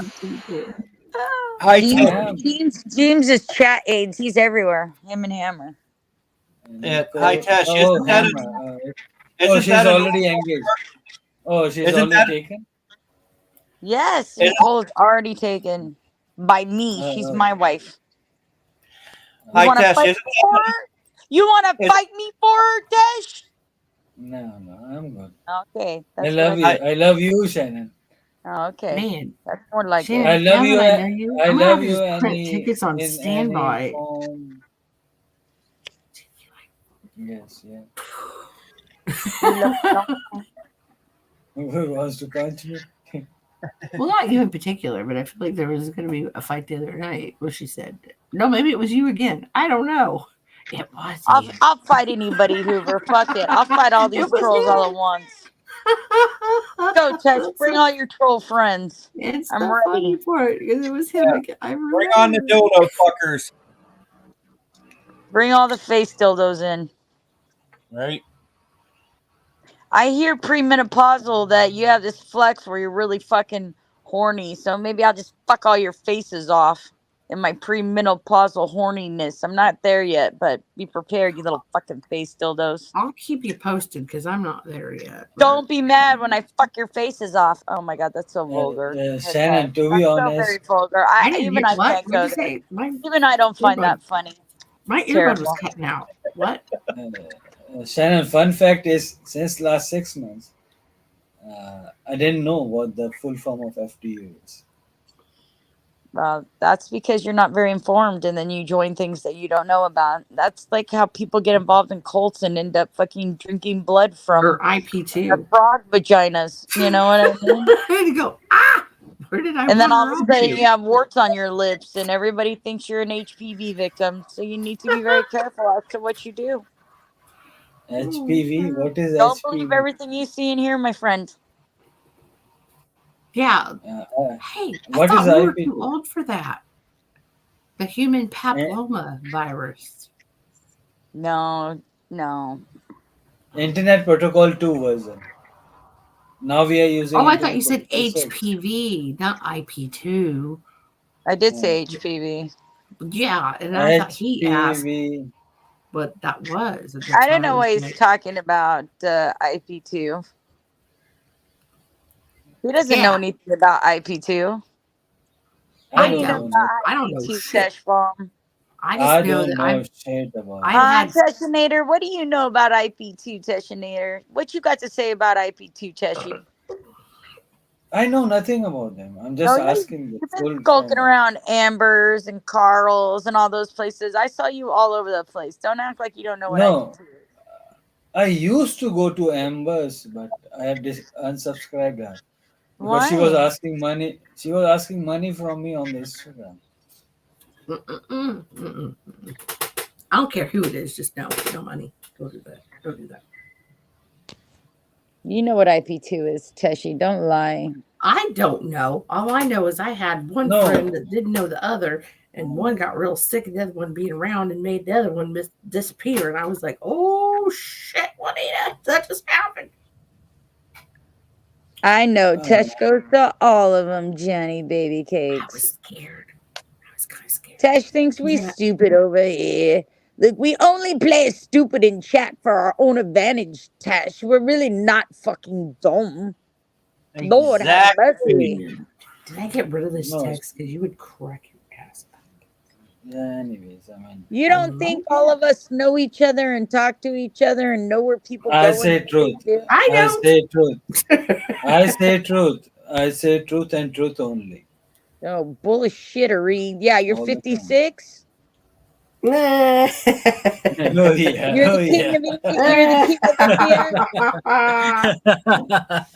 S3: Hi,
S2: James,
S3: Ted.
S2: James is chat aids. He's everywhere. Him and Hammer.
S3: Hi, Tess.
S13: Oh,
S3: Isn't that
S13: Hammer.
S3: isn't
S13: She's
S3: that an
S13: already engaged. Oh, she's
S3: Isn't
S13: already
S3: that
S13: taken.
S2: Yes,
S3: Is-
S2: Nicole's already taken by me. She's my wife. You
S3: Hi,
S2: want to
S3: Tess.
S2: fight
S3: Isn't
S2: me for her? You want to
S3: is-
S2: fight me for her, Dash?
S13: No, I'm good.
S2: Okay,
S13: I
S2: that's
S13: love
S2: what
S13: you. I love you, Shannon.
S2: Oh, okay,
S5: Man,
S2: that's more like
S5: Shannon,
S2: it.
S13: I love
S5: now
S13: you.
S5: that I know you,
S13: I
S5: I'm gonna have
S13: love
S5: to
S13: you.
S5: just print
S13: Any
S5: tickets on
S13: in any
S5: standby.
S13: form. Yes, yeah. Who wants to punch me?
S5: Well, not you in particular, but I feel like there was going to be a fight the other night where she said, "No, maybe it was you again. I don't know. It was you."
S2: I'll fight anybody, Hoover. Fuck it. I'll fight all these
S5: It was
S2: trolls all
S5: him.
S2: at once. Go, Tess. Bring all your troll friends.
S5: It's
S2: I'm
S5: the funny
S2: ready.
S5: part because it was him again. I remember.
S3: Bring on the dildo fuckers.
S2: Bring all the face dildos in.
S3: Right.
S2: I hear premenopausal that you have this flex where you're really fucking horny. So maybe I'll just fuck all your faces off in my premenopausal horniness. I'm not there yet, but be prepared, you little fucking face dildos.
S5: I'll keep you posted because I'm not there yet.
S2: Don't be mad when I fuck your faces off. Oh my god, that's so vulgar.
S13: Shannon, to be
S2: That's so
S13: honest,
S2: very vulgar.
S5: I didn't
S2: Even
S5: hear
S2: I
S5: what.
S2: can't
S5: What
S2: go
S5: did you
S2: there.
S5: say? My
S2: Even I don't find
S5: earbud-
S2: that funny.
S5: My
S2: It's
S5: earbud was
S2: terrible.
S5: cutting out. What?
S13: Shannon, fun fact is, since last 6 months, I didn't know what the full form of FDU is.
S2: Well, that's because you're not very informed, and then you join things that you don't know about. That's like how people get involved in cults and end up fucking drinking blood from
S5: Or IP2.
S2: frog vaginas. You know what I mean?
S5: There you go. Where did I
S2: And then all
S5: wander
S2: of a
S5: off
S2: sudden
S5: to?
S2: you have warts on your lips, and everybody thinks you're an HPV victim. So you need to be very careful as to what you do.
S13: HPV? What is
S2: Don't believe
S13: HPV?
S2: everything you see and hear, my friend.
S5: Yeah. Hey, I
S13: what
S5: thought
S13: is
S5: we were
S13: IP?
S5: too old for that. The human papilloma virus.
S2: No.
S13: Internet Protocol 2 version. Now we are using.
S5: Oh, I thought you
S13: Internet
S5: said
S13: Protocol 6.
S5: HPV, not IP2.
S2: I did say HPV.
S5: Yeah, and I thought he asked
S13: HPV.
S5: what that was. And
S2: I
S5: that's
S2: don't
S5: why
S2: know
S5: was
S2: why he's
S5: like,
S2: talking about IP2. He doesn't know
S5: Yeah.
S2: anything about IP2. What do you know about
S5: I don't know
S2: IP2,
S5: shit.
S2: Tesh Bomb?
S5: I
S13: I
S5: just know
S13: don't
S5: that
S13: know
S5: I've
S13: shit about it.
S2: Teshinator, what do you know about IP2, Teshinator? What you got to say about IP2, Teshi?
S13: I know nothing about them. I'm just asking the
S2: You've
S13: full
S2: been skulking
S13: form.
S2: around Amber's and Carl's and all those places. I saw you all over the place. Don't act like you don't know what
S13: No,
S2: IP2 is.
S13: I used to go to Amber's, but I have unsubscribed her because she was
S2: Why?
S13: asking money. She was asking money from me on the Instagram.
S5: I don't care who it is, just no money. Don't do that. Don't do that.
S2: You know what IP2 is, Teshi. Don't lie.
S5: I don't know. All I know is I had one
S13: No.
S5: friend that didn't know the other, and one got real sick of the other one being around and made the other one disappear. And I was like, oh shit, Juanita, that just happened.
S2: I know. Tesh goes to all of them, Jenny baby cakes.
S5: I was scared. I was kind of scared.
S2: Tesh thinks we stupid over here. Look, we only play stupid in chat for our own advantage, Tesh. We're really not fucking dumb. Lord have mercy.
S5: Did I get rid of this
S13: No.
S5: text? Because you would crack your ass.
S13: Yeah, anyways, I mean,
S2: You don't think all of us know each other and talk to each other and know where people go?
S13: I say truth.
S5: I
S13: I say truth. I say truth. I say truth and truth only.
S2: Oh, bullshittery. Yeah, you're
S13: All the time.
S2: 56?
S13: Oh yeah.
S2: You're the king of India. You're the king of India.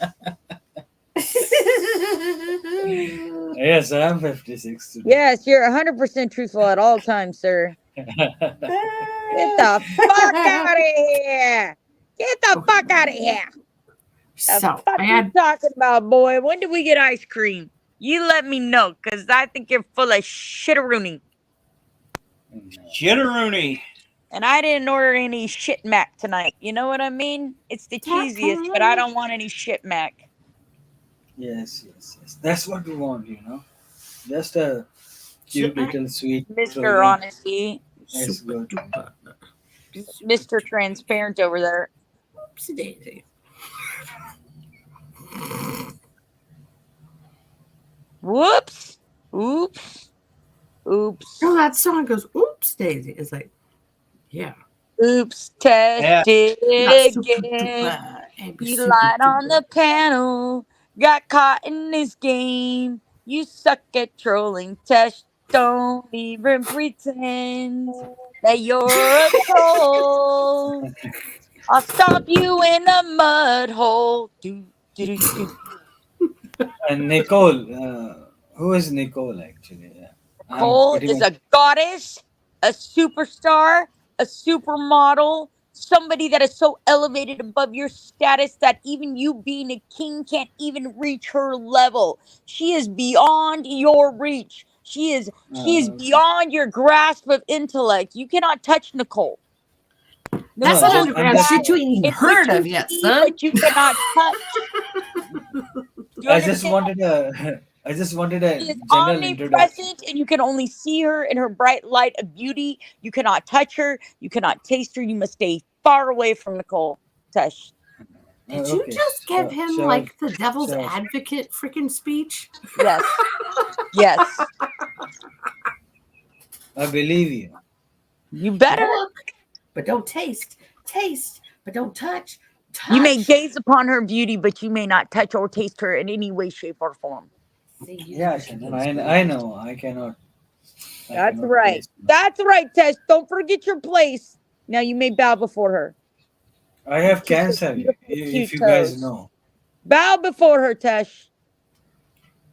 S13: Yes, I'm 56 today.
S2: Yes, you're 100% truthful at all times, sir. Get the fuck out of here! Get the fuck out of here! The
S5: So
S2: fuck
S5: I
S2: you
S5: had
S2: talking about, boy? When did we get ice cream? You let me know, cause I think you're full of shitteroony.
S3: Shitteroony.
S2: And I didn't order any shit mac tonight. You know what I mean? It's the cheesiest, but I don't want any shit mac.
S13: Yes, yes, yes. That's what we want, Just a cute little sweet
S2: Mr.
S13: trolling.
S2: Honesty.
S13: That's good.
S2: Mr. Transparent over there.
S5: Oopsie daisy.
S2: Whoops. Oops. Oops.
S5: Oh, that song goes, oops, Daisy. It's like, yeah.
S2: Oops, test it
S5: Not super
S2: again.
S5: duper,
S2: You
S5: super
S2: lied on
S5: duper.
S2: the panel. Got caught in this game. You suck at trolling. Test. Don't even pretend that you're a troll. I'll stomp you in a mud hole. Do, do, do, do.
S13: And Nicole, who is Nicole actually? Yeah. I'm
S2: Nicole
S13: pretty
S2: is
S13: much.
S2: a goddess, a superstar, a supermodel, somebody that is so elevated above your status that even you being a king can't even reach her level. She is beyond your reach. She is
S13: Okay.
S2: beyond your grasp of intellect. You cannot touch Nicole.
S5: That's
S2: Nicole,
S5: not
S2: you
S5: underground shit you ain't even heard of yet,
S2: see,
S5: son.
S2: but you cannot touch. Do you
S13: I just
S2: understand?
S13: wanted a, I just wanted a
S2: She is
S13: general introduction.
S2: omnipresent, and you can only see her in her bright light of beauty. You cannot touch her. You cannot taste her. You must stay far away from Nicole. Tush.
S5: Did you
S13: Okay,
S5: just give him
S13: sure,
S5: like the devil's
S13: sure.
S5: advocate freaking speech?
S2: Yes. Yes.
S13: I believe you.
S2: You better.
S5: Look, but don't taste. Taste, but don't touch. Touch.
S2: You may gaze upon her beauty, but you may not touch or taste her in any way, shape, or form.
S5: See,
S13: Yeah, Shannon, I know. I cannot.
S2: That's
S13: cannot
S2: right.
S13: taste.
S2: That's right, Tess. Don't forget your place. Now you may bow before her.
S13: I have
S2: Kiss her
S13: cancer.
S2: beautiful,
S13: If
S2: cute
S13: you guys
S2: toes.
S13: know,
S2: Bow before her, Tesh.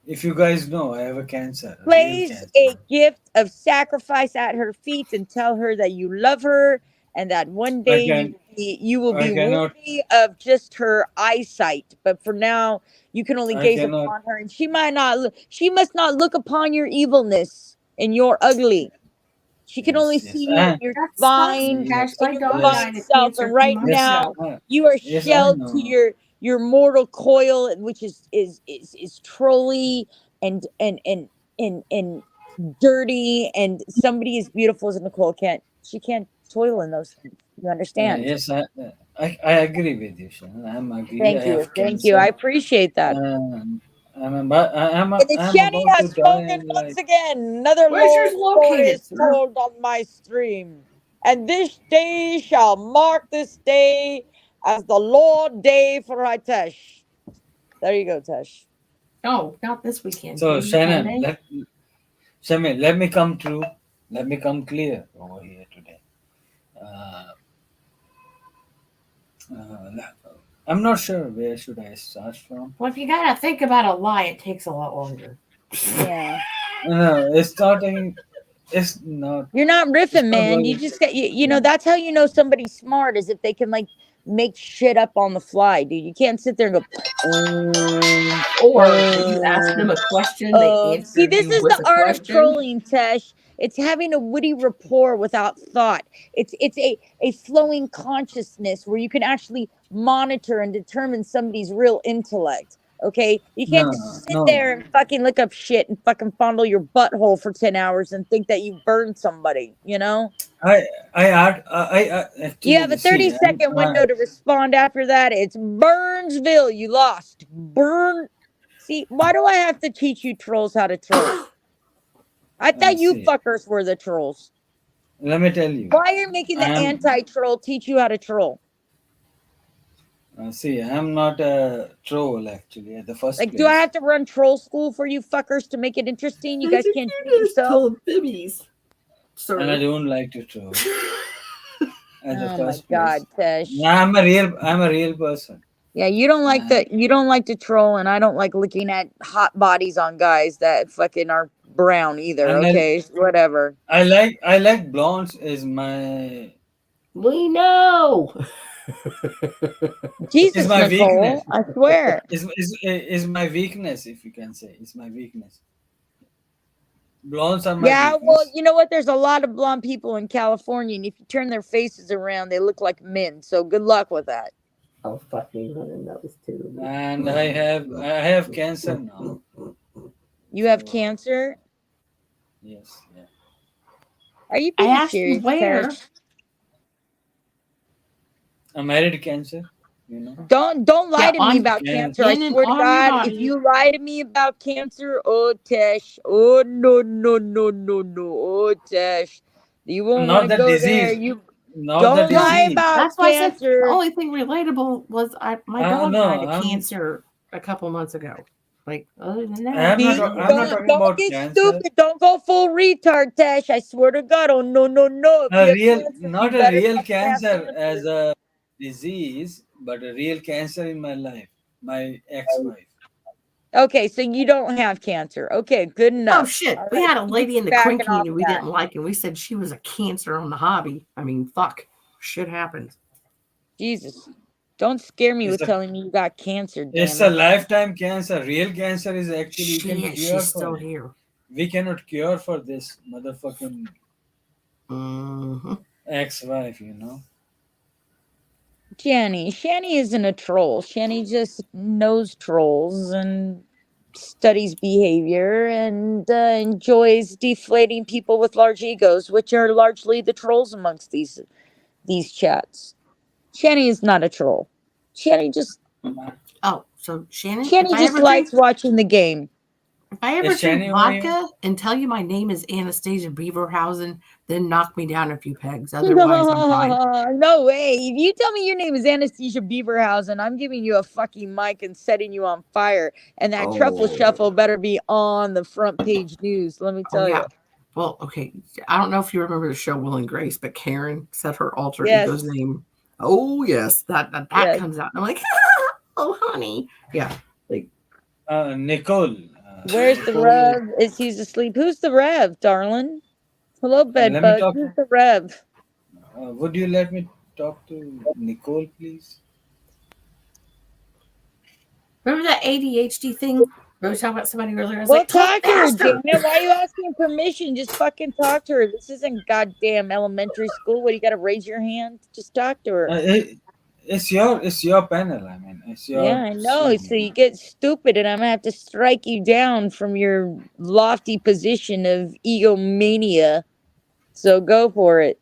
S13: if you guys know, I have a cancer. A real
S2: Place
S13: cancer.
S2: a gift of sacrifice at her feet and tell her that you love her and that one
S13: I
S2: day
S13: can.
S2: you will
S13: I
S2: be
S13: cannot.
S2: worthy of just her eyesight. But for now, you can only
S13: I
S2: gaze
S13: cannot.
S2: upon her, and she must not look upon your evilness and your ugly. She can only
S13: Yes, yes.
S2: see you in your divine,
S5: Cash.
S2: in
S5: My
S2: your
S5: dog
S13: Yes.
S2: divine
S5: died of
S2: self.
S5: cancer
S2: And
S5: a few
S2: right
S5: months
S13: Yes.
S2: now,
S5: ago.
S2: you are
S13: Yes, I
S2: shelled to
S13: know.
S2: your mortal coil, which is trolly and dirty, and somebody as beautiful as Nicole can't toil in those things. You understand?
S13: Yes, I agree with you, Shannon. I'm agree. I
S2: Thank you.
S13: have
S2: Thank you.
S13: cancer.
S2: I appreciate that.
S13: I'm
S2: And the
S13: I'm
S2: Shenny
S13: about to
S2: has spoken
S13: die.
S2: once again. Another
S5: Where's yours
S2: Lord's story
S5: located,
S2: is
S5: sir?
S2: told on my stream. And this day shall mark this day as the Lord Day for Hitesh. There you go, Tesh.
S5: No, not this weekend.
S13: So
S5: Maybe
S13: Shannon,
S5: Monday.
S13: let me come true. Let me come clear over here today. Uh, uh, I'm not sure where should I start from.
S5: Well, if you gotta think about a lie, it takes a lot longer.
S2: Yeah.
S13: No, it's starting. It's not.
S2: You're not
S13: It's
S2: riffing,
S13: not
S2: man. You
S13: going.
S2: just got you know, that's how you know somebody's smart, is if they can like make shit up on the fly, dude. You can't sit there and go,
S5: Or when you ask them a question, they
S2: see,
S5: answer
S2: this
S5: you
S2: is
S5: with
S2: the
S5: a
S2: art of
S5: question.
S2: trolling, Tesh. It's having a witty rapport without thought. It's a flowing consciousness where you can actually monitor and determine somebody's real intellect. Okay, you can't just sit
S13: No.
S2: there and fucking look up shit and fucking fondle your butthole for 10 hours and think that you burned somebody. You know,
S13: I actually
S2: you have a
S13: see.
S2: 30-second window to respond. After that, it's Burnsville. You lost. Burn. See, why do I have to teach you trolls how to troll? I thought you
S13: See.
S2: fuckers were the trolls.
S13: Let me tell you.
S2: Why are you making the
S13: I'm
S2: anti-troll teach you how to troll?
S13: see. I'm not a troll actually at the first
S2: Like,
S13: place.
S2: do I have to run troll school for you fuckers to make it interesting? You guys can't do it yourself.
S5: Told bibbies, sir.
S13: And I don't like to troll at the
S2: Oh my
S13: first
S2: God,
S13: place.
S2: Tesh.
S13: I'm a real person.
S2: Yeah, you don't like you don't like to troll, and I don't like looking at hot bodies on guys that fucking are brown either.
S13: And
S2: Okay, whatever.
S13: I like blondes is my
S5: We know.
S13: is
S2: Jesus,
S13: my weakness.
S2: Nicole, I swear.
S13: Is my weakness, if you can say. It's my weakness. Blondes are my
S2: Yeah, well,
S13: weakness.
S2: you know what? There's a lot of blonde people in California, and if you turn their faces around, they look like men. So good luck with that.
S5: Oh, fuck me, honey, that was too.
S13: And I have cancer now.
S2: You have cancer?
S13: Yes, yeah.
S2: Are you
S5: I
S2: being
S5: asked you
S2: serious,
S5: where.
S2: Tash?
S13: I'm married to cancer, you know.
S2: Don't lie
S5: Yeah,
S2: to me
S5: on
S2: about
S13: Can
S2: cancer. I
S5: in and
S2: swear to
S5: on your
S2: God, if
S5: body.
S2: you lie to me about cancer, oh Tash, oh no no no no no, oh Tash, you won't want
S13: not
S2: to
S13: the
S2: go there.
S13: disease.
S2: You
S13: Not the
S2: don't lie
S13: disease.
S2: about
S5: That's why I said the
S2: cancer.
S5: only thing relatable was my dog
S13: No,
S5: died of cancer a couple months ago. Like, other than that,
S2: See,
S13: I'm not talking
S2: don't
S13: about
S2: get
S13: cancer.
S2: stupid. Don't go full retard, Tash. I swear to God. Oh no no no. If you have cancer, you
S13: Not a
S2: better
S13: real
S2: not pass on
S13: cancer
S2: it.
S13: as a disease, but a real cancer in my life. My ex-wife.
S2: Okay, so you don't have cancer. Okay, good enough.
S5: oh shit,
S2: All
S5: we
S2: right,
S5: had a
S2: keep
S5: lady in the
S2: backing
S5: Quinn
S2: off
S5: community
S2: of
S5: we
S2: that.
S5: didn't like, and we said she was a cancer on the hobby. I mean, fuck, shit happens.
S2: Jesus, don't scare me
S13: It's
S2: with
S13: a
S2: telling me you got cancer.
S13: it's
S2: Damn
S13: a
S2: it.
S13: lifetime cancer. Real cancer is actually you can
S5: Shit,
S13: cure
S5: she's
S13: for
S5: still
S13: it.
S5: here.
S13: We cannot cure for this motherfucking
S5: Mm-hmm.
S13: ex-wife, you know.
S2: Shani isn't a troll. Shani just knows trolls and studies behavior and enjoys deflating people with large egos, which are largely the trolls amongst these chats. Shani is not a troll. Shani just
S5: Oh, so Shannon, if
S2: Shani
S5: I
S2: just
S5: ever drink,
S2: likes watching the game.
S5: if I ever
S13: Is
S5: drink
S13: Shani over here?
S5: vodka and tell you my name is Anastasia Beaverhausen, then knock me down a few pegs. Otherwise, I'm fine.
S2: No way. If you tell me your name is Anastasia Beaverhausen, I'm giving you a fucking mic and setting you on fire. And that truffle
S5: Oh.
S2: shuffle better be on the front page news. Let me
S5: Oh
S2: tell you.
S5: yeah. Well, okay. I don't know if you remember the show Will and Grace, but Karen said her alter
S2: Yes.
S5: ego's name. Oh yes, that
S2: Yes.
S5: comes out. And I'm like, oh honey, yeah. Like
S13: Nicole.
S2: Where's the
S13: Nicole,
S2: Rev? Is he's asleep? Who's the Rev, darling? Hello,
S13: let me
S2: bedbug.
S13: talk.
S2: Who's the Rev?
S13: Would you let me talk to Nicole, please?
S5: remember that ADHD thing? We were talking about somebody earlier. I was
S2: Well,
S5: like, talk
S2: talk to her,
S5: faster.
S2: damn it. Why are you asking permission? Just fucking talk to her. This isn't goddamn elementary school. What, you gotta raise your hand? Just talk to her.
S13: It's your panel. I mean, it's your
S2: Yeah, I know.
S13: stream.
S2: So you get stupid, and I'm gonna have to strike you down from your lofty position of egomania. So go for it.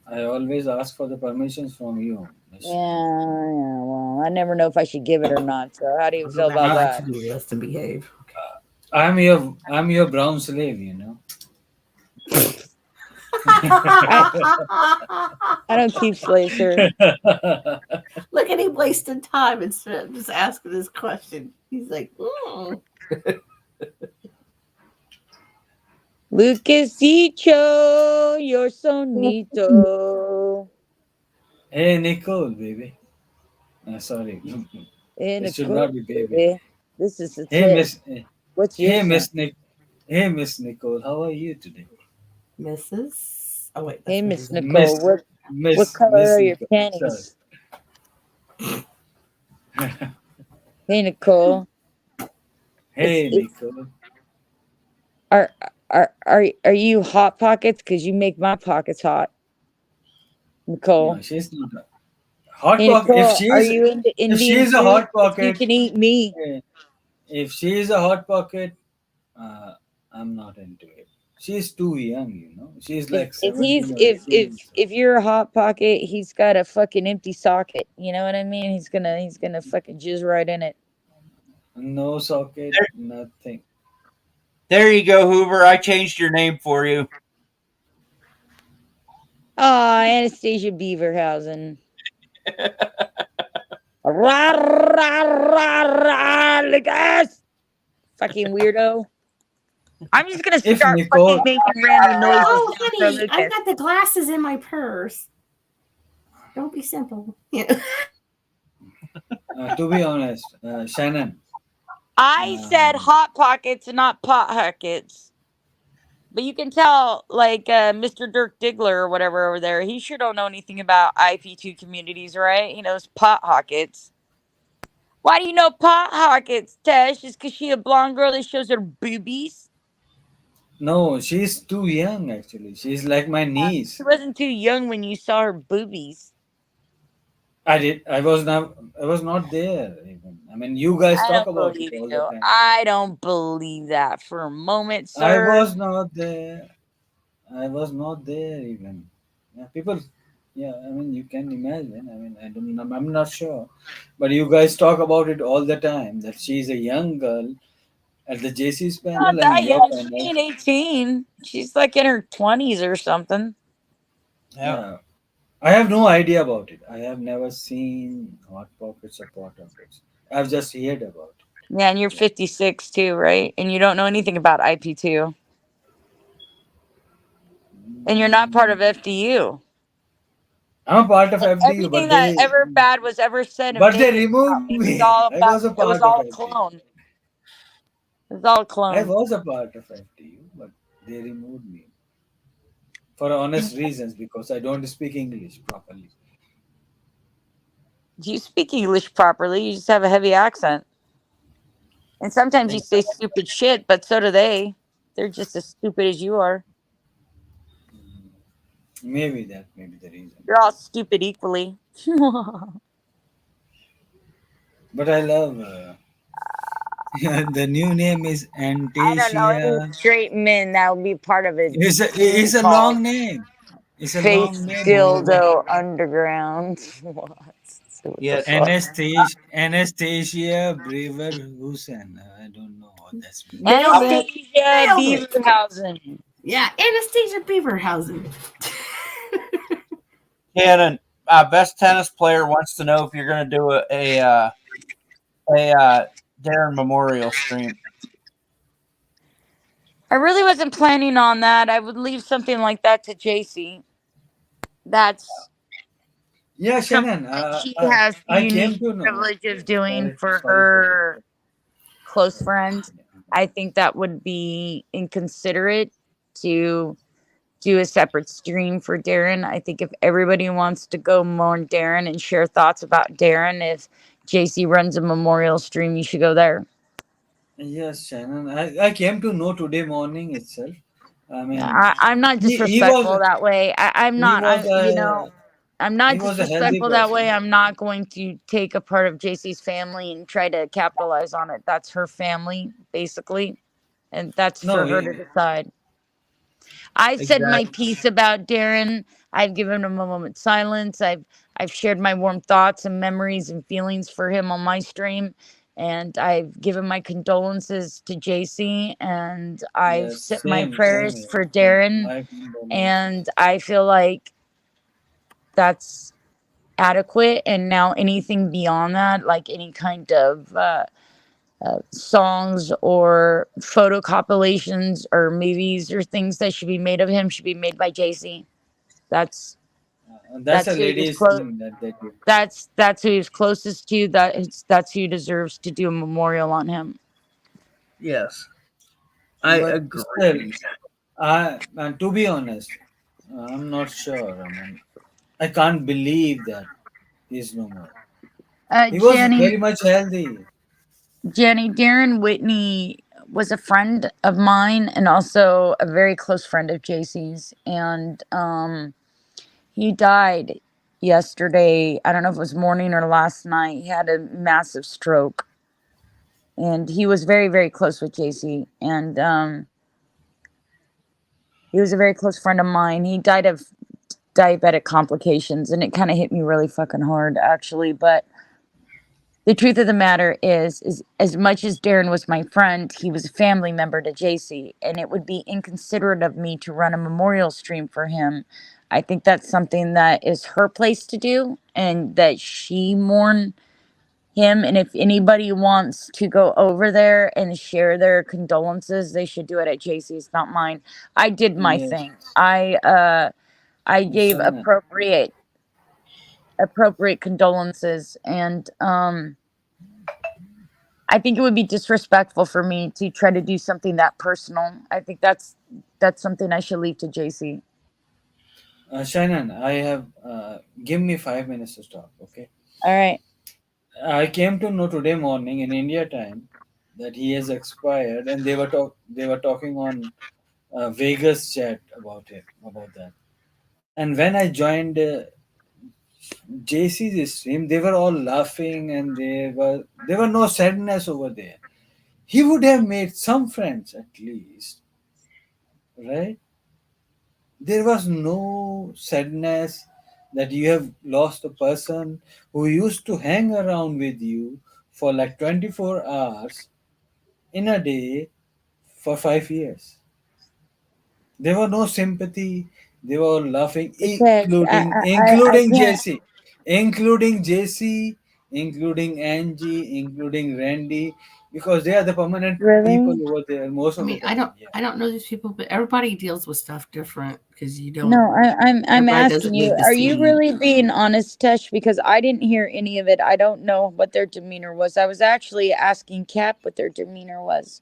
S13: I always ask for the permissions from you.
S2: Yeah, yeah. Well, I never know if I should give it or not. So how do you
S5: I'll go
S2: feel
S5: back
S2: about
S5: to my
S2: that?
S5: to-do list and behave.
S13: I'm your brown slave. You know.
S2: I don't keep slaves, sir.
S5: Look at him wasting time instead of just asking this question. He's like,
S2: Lucasito, you're so neato.
S13: Hey, Nicole, baby. Sorry.
S2: In a
S13: It should not be baby.
S2: baby. This is a
S13: Hey,
S2: tip.
S13: Miss.
S2: What's your
S13: Hey,
S2: sign?
S13: Miss Nick. Hey, Miss Nicole. How are you today?
S5: Mrs. Oh wait,
S2: Hey,
S5: that's
S2: Miss Nicole. What color
S13: Miss
S2: are your
S13: Nicole.
S2: panties? Hey, Nicole.
S13: Hey,
S2: It's
S13: Nicole.
S2: are you hot pockets? Because you make my pockets hot, Nicole.
S13: No, she's not a hot
S2: Hey,
S13: pocket.
S2: Nicole, are you into
S13: If
S2: Indian
S13: she's a
S2: food?
S13: hot
S2: 'Cause you
S13: pocket,
S2: can eat me.
S13: if she is a hot pocket, I'm not into it. She's too young, you know. She's like
S2: If he's
S13: 17 or 18.
S2: if you're a hot pocket, he's got a fucking empty socket. You know what I mean? He's gonna fucking jizz right in it.
S13: No socket, nothing.
S3: There you go, Hoover. I changed your name for you.
S2: Ah, Anastasia Beaverhausen. Rah, rah, rah, rah, Lucas! Fucking weirdo. I'm just gonna
S13: If
S2: start
S13: Nicole,
S2: fucking making random noises
S5: Oh,
S2: now for
S5: honey, I've
S2: Lucas.
S5: got the glasses in my purse. Don't be simple. Yeah.
S13: to be honest, Shannon,
S2: I said hot pockets, not pot huckets. But you can tell, like Mr. Dirk Diggler or whatever over there, he sure don't know anything about IP2 communities, right? He knows pot hockets. Why do you know pot hockets, Tesh? Is because she a blonde girl that shows her boobies?
S13: No, she's too young actually. She's like my
S2: She
S13: niece.
S2: wasn't too young when you saw her boobies.
S13: I was not there even. I mean, you guys
S2: I
S13: talk
S2: don't
S13: about it
S2: believe
S13: all the
S2: you.
S13: time.
S2: I don't believe that for a moment,
S13: I
S2: sir.
S13: was not there. I was not there even. Yeah, people. Yeah, I mean, you can imagine. I mean, I don't. I'm not sure, but you guys talk about it all the time. That she's a young girl at the JC's
S2: Not
S13: panel and
S2: that
S13: your
S2: young. She
S13: panel.
S2: ain't 18. She's like in her 20s or something.
S13: Yeah, I have no idea about it. I have never seen hot pockets or pot pockets. I've just heard about it.
S2: Yeah, and you're 56 too, right? And you don't know anything about IP2. And you're not part of FDU.
S13: I'm a part of
S2: And
S13: FDU,
S2: everything that ever bad was ever said and
S13: but they
S2: made
S13: removed
S2: about me was
S13: me.
S2: all
S13: I
S2: about,
S13: was a
S2: it was
S13: part of
S2: all a
S13: FDU.
S2: clone. It was all a
S13: I
S2: clone.
S13: was a part of FDU, but they removed me for honest reasons because I don't speak English properly.
S2: You speak English properly, you just have a heavy accent. And sometimes you say stupid shit, but so do they. They're just as stupid as you are.
S13: Maybe that may be the reason.
S2: You're all stupid equally.
S13: But I love. The new name is
S2: I don't know any
S13: Antasia.
S2: straight men that would be part of a
S13: It's
S2: team
S13: a
S2: called
S13: long name. It's a long
S2: Face
S13: name.
S2: Dildo Underground. What? So what the
S3: Yes.
S2: fuck?
S13: Anastasia Brewer Hussein. I don't know what that's mean.
S5: Nailed it.
S2: Anastasia
S5: Nailed it.
S2: Beaverhausen.
S5: Yeah, Anastasia Beaverhausen.
S3: Shannon, best tennis player wants to know if you're going to do a Darren Memorial stream.
S2: I really wasn't planning on that. I would leave something like that to JC. That's
S13: Yeah,
S2: something
S13: Shannon.
S2: that she has the
S13: I came
S2: unique
S13: to know.
S2: privilege of doing for
S13: Sorry for that.
S2: her close friend. I think that would be inconsiderate to do a separate stream for Darren. I think if everybody wants to go mourn Darren and share thoughts about Darren, if JC runs a memorial stream, you should go there.
S13: Yes, Shannon. I came to know today morning itself. I mean,
S2: I'm not
S13: he was
S2: disrespectful that way. I'm
S13: he
S2: not.
S13: was a
S2: I'm
S13: he
S2: not
S13: was a healthy
S2: disrespectful that way.
S13: person.
S2: I'm not going to take a part of JC's family and try to capitalize on it. That's her family, basically, and that's
S13: No,
S2: for her to decide. I said my
S13: exactly.
S2: piece about Darren. I've given him a moment's silence. I've shared my warm thoughts and memories and feelings for him on my stream. And I've given my condolences to JC, and I've
S13: Yes,
S2: sent my
S13: same
S2: prayers
S13: here.
S2: for
S13: Same.
S2: Darren.
S13: My condolences.
S2: And I feel like that's adequate. And now anything beyond that, like any kind of songs or photo compilations or movies or things that should be made of him, should be made by JC. That's
S13: That's a
S2: that's who he was
S13: ladies'
S2: close.
S13: thing that they do.
S2: That's who he's closest to. That's who deserves to do a memorial on him.
S3: Yes, I
S13: But still,
S3: agree.
S13: and to be honest, I'm not sure. I mean, I can't believe that he's no more. He was very
S2: Jenny,
S13: much healthy.
S2: Darren Whitney was a friend of mine and also a very close friend of JC's, and he died yesterday. I don't know if it was morning or last night. He had a massive stroke, and he was very, very close with JC. And he was a very close friend of mine. He died of diabetic complications, and it kind of hit me really fucking hard, actually. But the truth of the matter is as much as Darren was my friend, he was a family member to JC, and it would be inconsiderate of me to run a memorial stream for him. I think that's something that is her place to do, and that she mourn him. And if anybody wants to go over there and share their condolences, they should do it at JC's, not mine. I did my
S13: Yes,
S2: thing. I gave
S13: Shannon.
S2: appropriate condolences, and I think it would be disrespectful for me to try to do something that personal. I think that's something I should leave to JC.
S13: Shannon, I have give me 5 minutes to stop. Okay.
S2: All right.
S13: I came to know today morning in India time that he has expired, and they were talking on Vegas chat about that. And when I joined JC's stream, they were all laughing, and there were no sadness over there. He would have made some friends at least, right? There was no sadness that you have lost a person who used to hang around with you for like 24 hours in a day for 5 years. There was no sympathy. They were all laughing,
S2: Because I
S13: including
S2: can't
S13: Jesse, including JC, including Angie, including Randy, because they are the permanent people
S2: really.
S13: over there most
S5: I
S13: of the
S5: mean,
S13: time. Yeah.
S5: I don't know these people, but everybody deals with stuff different because you
S2: No,
S5: don't.
S2: I'm
S5: Everybody
S2: asking
S5: doesn't
S2: you,
S5: live to
S2: are you
S5: see.
S2: really being honest, Tesh? Because I didn't hear any of it. I don't know what their demeanor was. I was actually asking Cap what their demeanor was.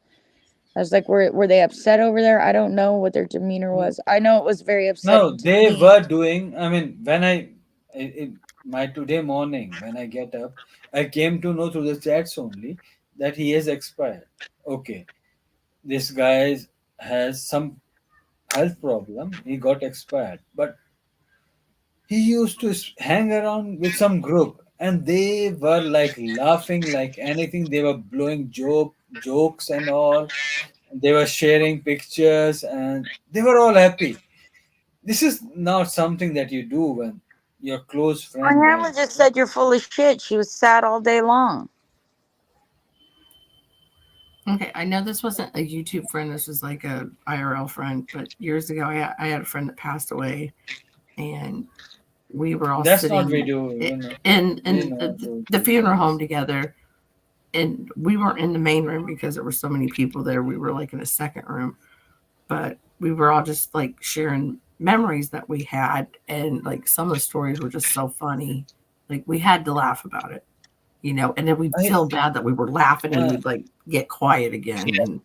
S2: I was like, were they upset over there? I don't know what their demeanor was. I know it was very
S13: No,
S2: upsetting to
S13: they
S2: me.
S13: were doing. I mean, when my today morning when I get up, I came to know through the chats only that he has expired. Okay, this guy has some health problem. He got expired, but he used to hang around with some group, and they were like laughing like anything. They were blowing jokes and all. They were sharing pictures, and they were all happy. This is not something that you do when your close
S2: My
S13: friend
S2: hammer
S13: dies.
S2: just said you're full of shit. She was sad all day long.
S5: Okay, I know this wasn't a YouTube friend. This was like a IRL friend. But years ago, I had a friend that passed away, and we were all
S13: That's not we
S5: sitting
S13: do, you know. We
S5: in
S13: know those
S5: the funeral
S13: things.
S5: home together, and we weren't in the main room because there were so many people there. We were like in a second room, but we were all just like sharing memories that we had, and like some of the stories were just so funny. Like we had to laugh about it, and then we'd
S13: I
S5: feel bad that we were laughing and
S13: uh,
S5: we'd like get quiet again. And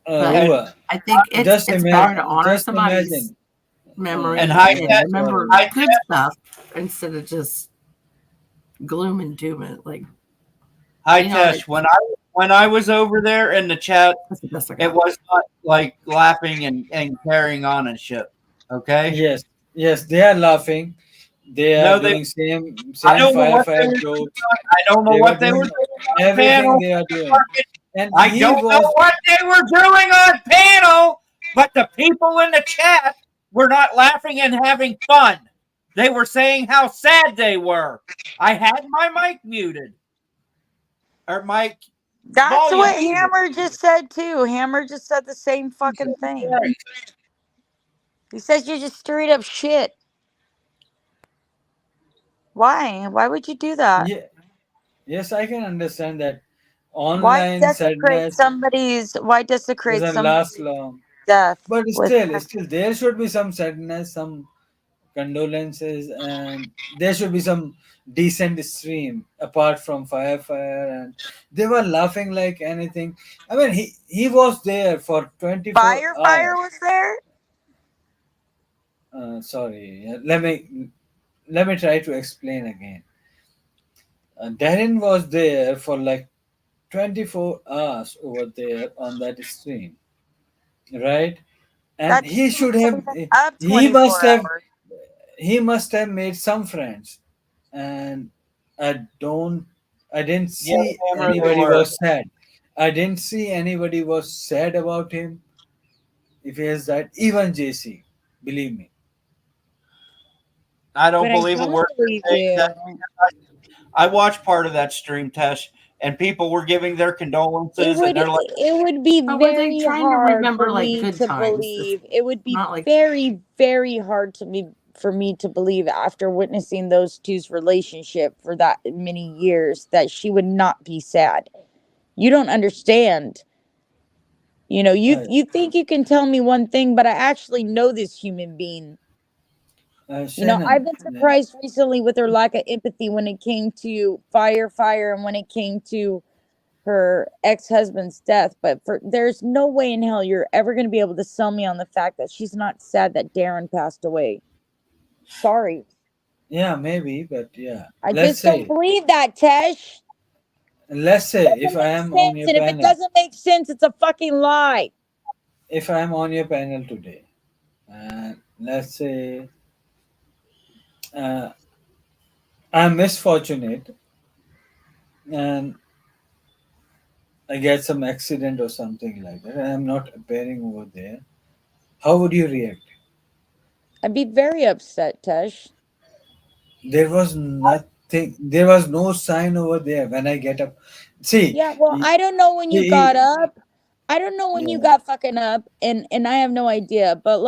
S5: but
S3: And
S13: Uva,
S5: I think
S13: just
S5: it's better to
S13: imagine,
S5: honor
S13: just
S5: somebody's
S13: imagine.
S3: and
S5: memory
S3: high
S5: and
S3: tech,
S5: remember
S13: Sorry.
S3: high
S5: good stuff instead of just gloom and doom it. Like,
S3: Hi,
S5: it's
S3: Tesh. When I was over there in the chat,
S5: that's the best I
S3: it
S5: got.
S3: was not like laughing and carrying on and shit. Okay.
S13: Yes, yes, they are laughing. They are
S3: No, they.
S13: doing
S3: I
S13: same
S3: don't know what they
S13: fire
S3: were doing.
S13: jokes.
S3: I don't know
S13: They were
S3: what they were
S13: doing
S3: doing on
S13: everything
S3: panel.
S13: they are doing. And
S3: I
S13: he
S3: don't know
S13: was
S3: what they were doing on panel, but the people in the chat were not laughing and having fun. They were saying how sad they were. I had my mic muted or my
S2: That's
S3: volume
S2: what
S3: muted.
S2: Hammer just said too. Hammer just said the same fucking thing. He says you're just straight up shit. Why? Why would you do that?
S13: yeah, yes, I can understand that
S2: Why
S13: online
S2: desecrate
S13: sadness doesn't last
S2: somebody's
S13: long.
S2: death
S13: But
S2: with
S13: still, there should be some sadness, some condolences, and there should be some decent stream apart from fire. And they were laughing like anything. I mean, he was there for 24
S2: Fire
S13: hours.
S2: was there?
S13: Sorry, let me try to explain again. Darren was there for like 24 hours over there on that stream, right? And
S2: That stream's not even up
S13: he
S2: 24
S13: must have
S2: hours.
S13: he must have made some friends. And I don't I didn't
S3: Yeah,
S13: see
S3: Hammer, they
S13: anybody
S3: were.
S13: was sad. I didn't see anybody was sad about him if he has died. Even JC, believe me.
S3: I don't
S2: But I
S3: believe a
S2: don't
S3: word
S2: believe
S3: you're saying.
S2: you.
S3: I watched part of that stream test, and people were giving their condolences, and they're like,
S2: It would be
S5: But were they
S2: very
S5: trying to
S2: hard for
S5: remember like
S2: me
S5: good
S2: to
S5: times? It's
S2: believe. It would be
S5: not like
S2: very, very hard for me to believe after witnessing those two's relationship for that many years that she would not be sad. You don't understand.
S13: Uh,
S2: You think you can tell me one thing, but I actually know this human being. I've
S13: Shannon,
S2: been surprised recently with her lack of empathy when it came to fire, and when it came to her ex-husband's death, but there's no way in hell you're ever going to be able to sell me on the fact that she's not sad that Darren passed away. Sorry.
S13: Yeah, maybe, but yeah.
S2: I
S13: Let's
S2: just don't
S13: say,
S2: believe that, Tesh.
S13: let's say
S2: It
S13: if
S2: doesn't
S13: I
S2: make
S13: am on
S2: sense.
S13: your
S2: And if it
S13: panel,
S2: doesn't make sense, it's a fucking lie.
S13: if I am on your panel today, and let's say uh, I'm misfortunate and I get some accident or something like that, and I'm not appearing over there, how would you react?
S2: I'd be very upset, Tesh.
S13: There was nothing, there was no sign over there when I get up. See,
S2: Yeah, well, I don't know when you got
S13: he,
S2: up. I don't know when you
S13: yeah,
S2: got fucking up, and I have no idea. But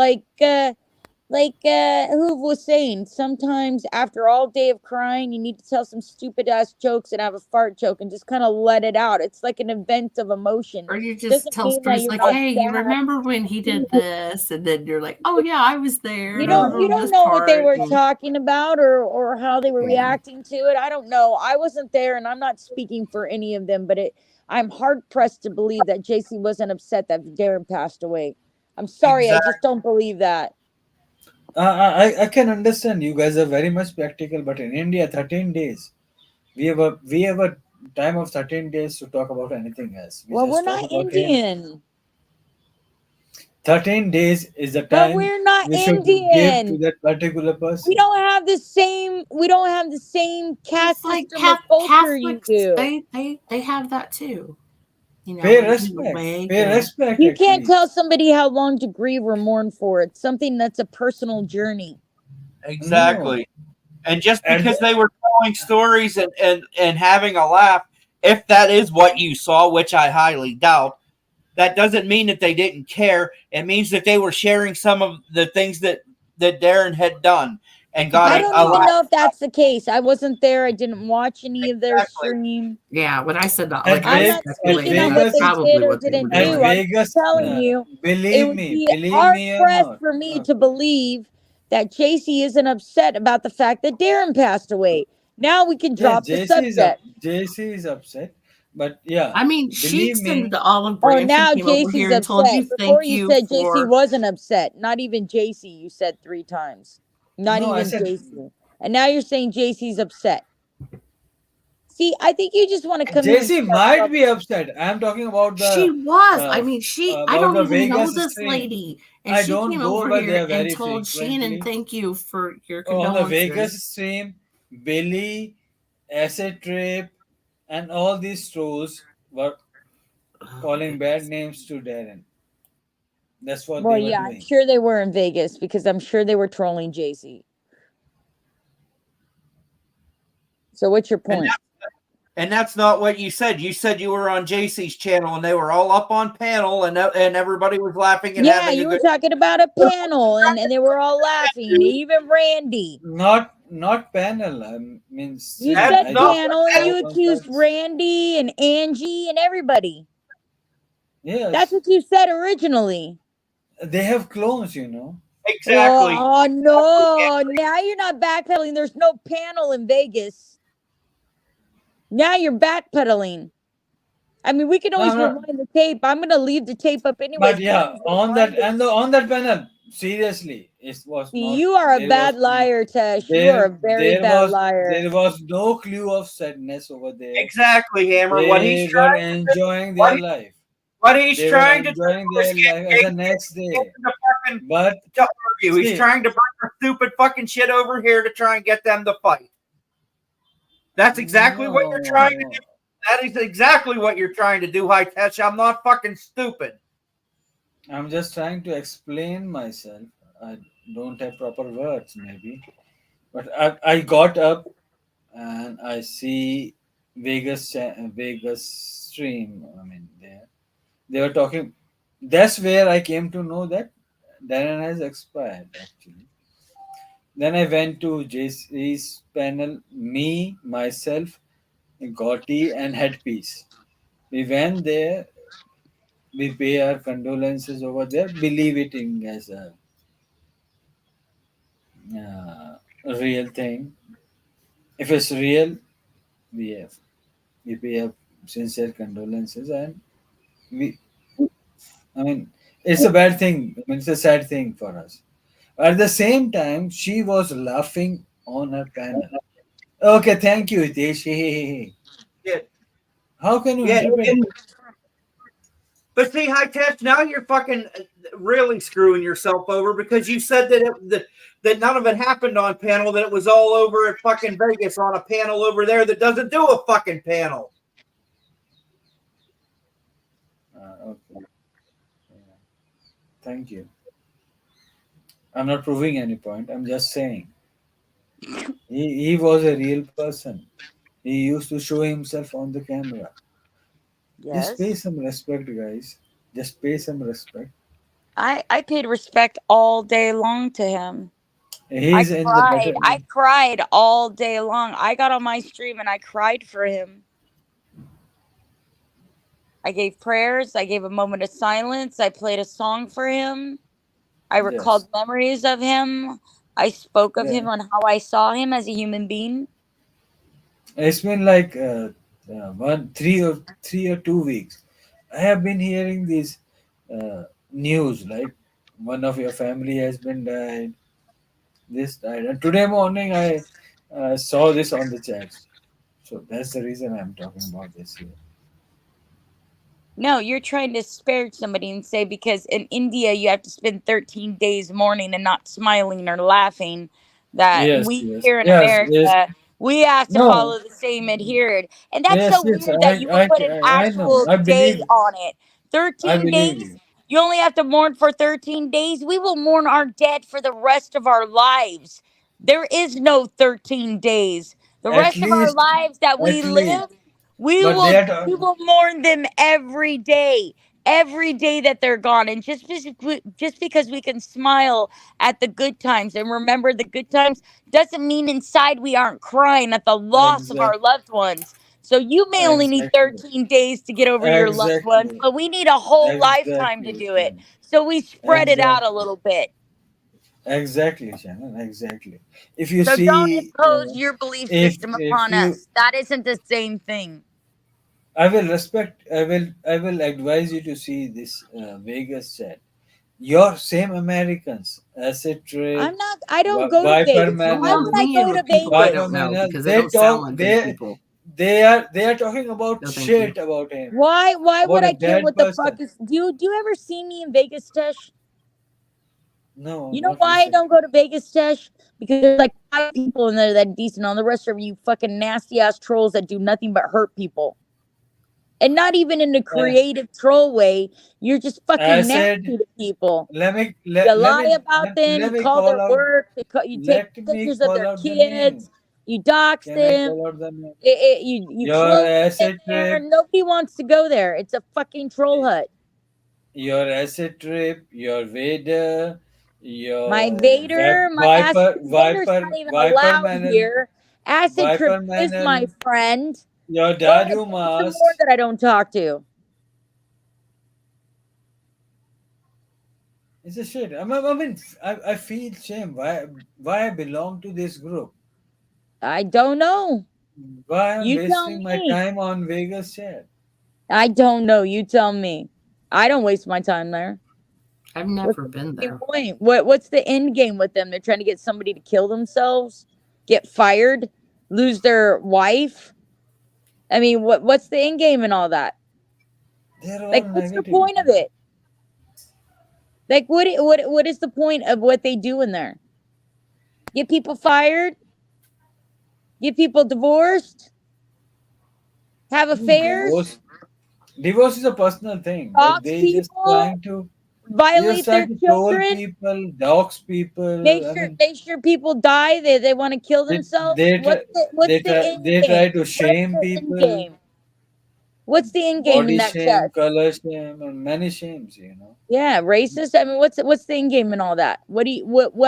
S2: who was saying, sometimes after all day of crying, you need to tell some stupid ass jokes and have a fart joke and just kind of let it out. It's like an event of emotion.
S5: Or you just
S2: Doesn't
S5: tell
S2: mean that
S5: stories
S2: you're
S5: like,
S2: not
S5: "Hey, you
S2: sad.
S5: remember when he did this?" And then you're like, "Oh yeah, I was there,
S2: You
S5: and I
S2: don't you
S5: remember
S2: don't
S5: this
S2: know what they
S5: part."
S2: were
S5: And,
S2: talking about or how they were
S5: yeah.
S2: reacting to it. I don't know. I wasn't there, and I'm not speaking for any of them, but I'm hard pressed to believe that JC wasn't upset that Darren passed away. I'm sorry, I
S3: Exactly.
S2: just don't believe that.
S13: I can understand you guys are very much practical, but in India, 13 days. We have a time of 13 days to talk about anything else. We
S2: Well, we're
S13: just talk
S2: not
S13: about him.
S2: Indian.
S13: 13 days is the
S2: But
S13: time
S2: we're not
S13: we should give to
S2: Indian.
S13: that particular
S2: We
S13: person.
S2: don't have the same caste
S5: It's like
S2: system or culture you
S5: Catholics,
S2: do.
S5: they have that too. You know,
S13: Pay
S5: where you do the
S13: respect.
S5: wake
S13: Pay
S5: and
S13: respect
S2: You
S13: at
S2: can't tell
S13: least.
S2: somebody how long to grieve or mourn for. It's something that's a personal journey.
S13: No.
S3: Exactly. And just
S13: At
S3: because
S13: the,
S3: they were telling stories and having a laugh, if that is what you saw, which I highly doubt, that doesn't mean that they didn't care. It means that they were sharing some of the things that Darren had done and got
S2: I
S5: but
S2: don't
S3: a
S2: even
S3: laugh.
S2: know if that's the case. I wasn't there. I didn't watch any of their
S3: Exactly.
S2: stream.
S5: yeah, when I said that,
S13: at,
S5: like I
S2: I'm
S5: was
S13: Ve-
S2: not
S13: at
S2: speaking
S5: speculating,
S2: on
S5: that's
S2: what
S13: Vegas,
S2: they did
S5: probably
S2: or
S5: what they were
S2: didn't
S13: at
S2: do.
S5: doing.
S2: I'm just
S13: Vegas,
S2: telling you, it
S13: believe
S2: would
S13: me,
S2: be
S13: believe
S2: hard
S13: me or
S2: pressed
S13: not.
S2: for me to
S13: Okay.
S2: believe that JC isn't upset about the fact that Darren passed away. Now we can
S13: Yeah,
S2: drop the subject.
S13: JC is upset, but yeah,
S5: I mean, she
S13: believe
S5: extended
S13: me.
S5: the olive
S2: Oh,
S5: branch and
S2: now
S5: came over
S2: JC's
S5: here and told you
S2: upset. Before
S5: thank
S2: you
S5: you
S2: said JC
S5: for.
S2: wasn't upset. Not even JC, you said 3 times. Not
S13: No, I
S2: even
S13: said
S2: JC. And now you're saying JC's upset. See, I think you just want to come here and
S13: JC
S2: start
S13: might be
S2: trouble.
S13: upset. I'm talking about
S5: She
S13: the
S5: was. I
S13: uh,
S5: mean, I
S13: about
S5: don't
S13: the
S5: even know
S13: Vegas
S5: this
S13: stream.
S5: lady. And
S13: I
S5: she
S13: don't
S5: came
S13: go
S5: over
S13: over
S5: here
S13: there
S5: and
S13: very
S5: told Shannon,
S13: frequently.
S5: thank you for your
S13: On the
S5: condolences.
S13: Vegas stream, Billy, Acid Trip, and all these trolls were
S5: Oh,
S13: calling bad
S5: Vegas.
S13: names to Darren. That's what
S2: Well,
S13: they were
S2: yeah, I'm
S13: doing.
S2: sure they were in Vegas because I'm sure they were trolling JC. So what's your
S3: And
S2: point?
S3: and that's not what you said. You said you were on JC's channel and they were all up on panel and everybody was laughing and
S2: Yeah,
S3: having a
S2: you were
S3: good.
S2: talking about a panel and they were all laughing, even Randy.
S13: Not panel. I mean
S2: You
S13: stream.
S3: That's
S2: said
S13: I
S3: not
S13: just
S3: what
S2: panel and
S3: that
S2: you
S13: talk on
S2: accused
S13: such.
S2: Randy and Angie and everybody. That's
S13: Yes,
S2: what you said originally.
S13: they have clones, you know.
S3: exactly.
S2: Oh no, now you're not backpedaling. There's no panel in Vegas. Now you're backpedaling. I mean, we can
S13: No,
S2: always
S13: I'm not.
S2: rewind the tape. I'm gonna leave the tape up anyways.
S13: But
S2: We can
S13: yeah,
S2: always
S13: on
S2: rewind
S13: that
S2: it.
S13: and on that panel, seriously, it was
S2: See,
S13: not.
S2: you are a
S13: There was
S2: bad liar, Tesh. You are
S13: there
S2: a very
S13: there
S2: bad
S13: was
S2: liar.
S13: there was no clue of sadness over there.
S3: Exactly, Hammer.
S13: They were enjoying
S3: What
S13: their
S3: he,
S13: life.
S3: what he's
S13: They were
S3: trying to do
S13: enjoying
S3: is
S13: their life as the next
S3: get
S13: day.
S3: the fucking
S13: But
S3: to argue. He's
S13: see,
S3: trying to bring the stupid fucking shit over here to try and get them to fight. That's exactly what you're trying to do.
S13: no,
S3: That is exactly what you're trying to do, Hitesh. I'm not fucking stupid.
S13: I'm just trying to explain myself. I don't have proper words, maybe. But I got up and I see Vegas stream. I mean, they were talking. That's where I came to know that Darren has expired. Actually, then I went to JC's panel. Me, myself, Gotti, and Headpiece. We went there. We pay our condolences over there. Believe it in as a real thing. If it's real, we have we pay sincere condolences, and we. I mean, it's a bad thing. I mean, it's a sad thing for us. At the same time, she was laughing on her panel. Okay, thank you, Hitesh. Hey, hey, hey, hey.
S3: Yeah,
S13: How can you
S3: yeah.
S13: interpret?
S3: But see, high test. Now you're fucking really screwing yourself over because you said that none of it happened on panel. That it was all over at fucking Vegas on a panel over there that doesn't do a fucking panel.
S13: Okay. Thank you. I'm not proving any point. I'm just saying. He was a real person. He used to show himself on the camera. Just pay
S2: Yes.
S13: some respect, guys. Just pay some respect.
S2: I paid respect all day long to him. I
S13: He's in the
S2: cried.
S13: better.
S2: I cried all day long. I got on my stream and I cried for him. I gave prayers. I gave a moment of silence. I played a song for him. I
S13: Yes.
S2: recalled memories of him. I spoke of
S13: Yeah.
S2: him on how I saw him as a human being.
S13: It's been like 3 or 2 weeks. I have been hearing these news like one of your family has been died, this died, and today morning I saw this on the chat. So that's the reason I'm talking about this here.
S2: No, you're trying to spare somebody and say because in India you have to spend 13 days mourning and not smiling or laughing, that
S13: Yes,
S2: we
S13: yes,
S2: here in
S13: yes, yes.
S2: America, we have to
S13: No,
S2: follow the same adhered. And that's
S13: yes,
S2: so
S13: yes.
S2: weird that you would put an
S13: I know.
S2: actual
S13: I
S2: day
S13: believe.
S2: on it.
S13: I
S2: 13
S13: believe
S2: days?
S13: you.
S2: You only have to mourn for 13 days. We will mourn our dead for the rest of our lives. There is no 13 days. The
S13: At
S2: rest of our
S13: least,
S2: lives that we
S13: at least.
S2: live, we
S13: But they
S2: will
S13: are.
S2: we will mourn them every day that they're gone. And just because we can smile at the good times and remember the good times doesn't mean inside we aren't crying at the loss of our
S13: Exactly.
S2: loved ones. So you may only need
S13: Exactly.
S2: 13 days to get over your loved ones,
S13: Exactly.
S2: but we need a whole lifetime to
S13: Exactly.
S2: do it.
S13: Shannon.
S2: So we spread it out a
S13: Exactly.
S2: little bit.
S13: Exactly, Shannon. Exactly. If you
S2: So don't
S13: see,
S2: impose your belief system
S13: if
S2: upon
S13: you,
S2: us. That isn't the same thing.
S13: I will respect. I will advise you to see this Vegas chat. Your same Americans, acid trip,
S2: I don't go to
S13: Viper
S2: Vegas.
S5: Don't
S2: Why
S13: Manor,
S2: would
S5: lump
S2: I
S5: me in
S2: go to
S5: with people I
S13: Viper
S5: don't
S2: Vegas?
S5: know
S13: Manor.
S5: because they
S13: They
S5: don't sound
S13: talk.
S5: like good people.
S13: They are talking about
S5: No, thank you.
S13: shit about him,
S2: Why would
S13: about a
S2: I care
S13: dead
S2: what the fuck
S13: person.
S2: is do you ever see me in Vegas, Tesh?
S13: No,
S2: You know
S13: not
S2: why I don't
S13: recently.
S2: go to Vegas, Tesh? Because there's like 5 people in there that are decent. All the rest of you fucking nasty ass trolls that do nothing but hurt people. And not even in a
S13: Uh,
S2: creative troll way. You're just
S13: I
S2: fucking nasty
S13: said,
S2: to people.
S13: let me
S2: You
S13: let, let
S2: lie
S13: me
S2: about them.
S13: let
S2: You
S13: me
S2: call
S13: call
S2: their
S13: out.
S2: work. You take
S13: Let me
S2: pictures of
S13: call
S2: their
S13: out the name.
S2: kids. You dox
S13: Can I
S2: them.
S13: call out the name?
S2: You
S13: Your
S2: close them in
S13: acid
S2: there.
S13: trip.
S2: Nobody wants to go there. It's a fucking troll hut.
S13: Your acid trip, your Vader,
S2: My
S13: your
S2: Vader, my acid
S13: Viper,
S2: Vader's not even
S13: Viper
S2: allowed
S13: Manel,
S2: here. Acid Trip
S13: Viper
S2: is my
S13: Manel,
S2: friend.
S13: your
S2: Go ahead,
S13: Daru
S2: give me some more
S13: Mask.
S2: that I don't talk to.
S13: It's a shit. I mean, I feel shame. Why I belong to this group?
S2: I don't know.
S13: Why I'm
S2: You tell
S13: wasting my
S2: me.
S13: time on Vegas chat?
S2: I don't know. You tell me. I don't waste my time there.
S5: I've
S2: What's
S5: never
S2: the
S5: been
S2: fucking
S5: there.
S2: point? What's the end game with them? They're trying to get somebody to kill themselves, get fired, lose their wife. I mean, what's the end game and all that?
S13: They're all
S2: Like, what's the
S13: negative.
S2: point of it? Like, what is the point of what they do in there? Get people fired? Get people divorced? Have affairs?
S13: Divorce is a personal thing, but
S2: Dox
S13: they just
S2: people?
S13: trying to
S2: Violate their
S13: troll
S2: children?
S13: people, dox people. I mean,
S2: Make sure people die. They want to kill
S13: they
S2: themselves.
S13: they try,
S2: What's the end
S13: they try
S2: game?
S13: to
S2: What's
S13: shame
S2: the end
S13: people,
S2: game? What's the end game in
S13: body
S2: that
S13: shame,
S2: chat?
S13: color shame, and many shames.
S2: Yeah, racist. I mean, what's the end game and all that? What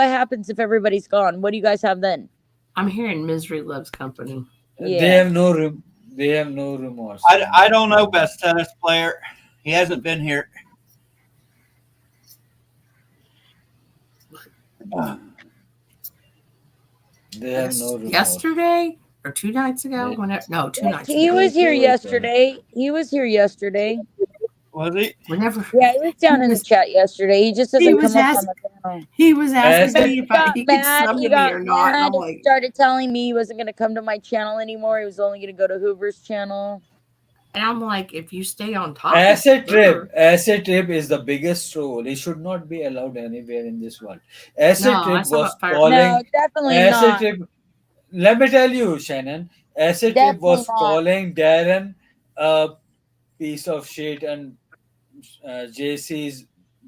S2: happens if everybody's gone? What do you guys have then?
S5: I'm hearing misery loves company.
S13: They
S2: Yeah.
S13: have no they have no remorse.
S3: I don't know best tennis player. He hasn't been here.
S13: They have no remorse.
S5: Yesterday? or 2 nights ago. No, 2 nights
S2: He
S5: ago.
S2: was here yesterday. He was here yesterday.
S3: Was he?
S5: Whenever.
S2: Yeah, he was down in the chat yesterday. He just doesn't come up on the panel.
S5: He was asking
S2: But
S5: me
S2: he
S5: if
S2: got
S5: he could
S2: mad.
S5: sub
S2: He
S5: to me
S2: got
S5: or not. And
S2: mad
S5: I'm
S2: and
S5: like,
S2: started telling me he wasn't going to come to my channel anymore. He was only going to go to Hoover's channel.
S5: and I'm like, if you stay on top
S13: Acid
S5: of
S13: trip. Acid trip is the biggest troll. He should not be allowed anywhere in this world. Acid
S5: No, I
S13: trip
S5: saw
S13: was
S5: about fire.
S13: calling.
S2: No, definitely
S13: Acid
S2: not.
S13: trip. Let me tell you, Shannon. Acid trip
S2: Definitely
S13: was
S2: not.
S13: calling Darren a piece of shit and JC's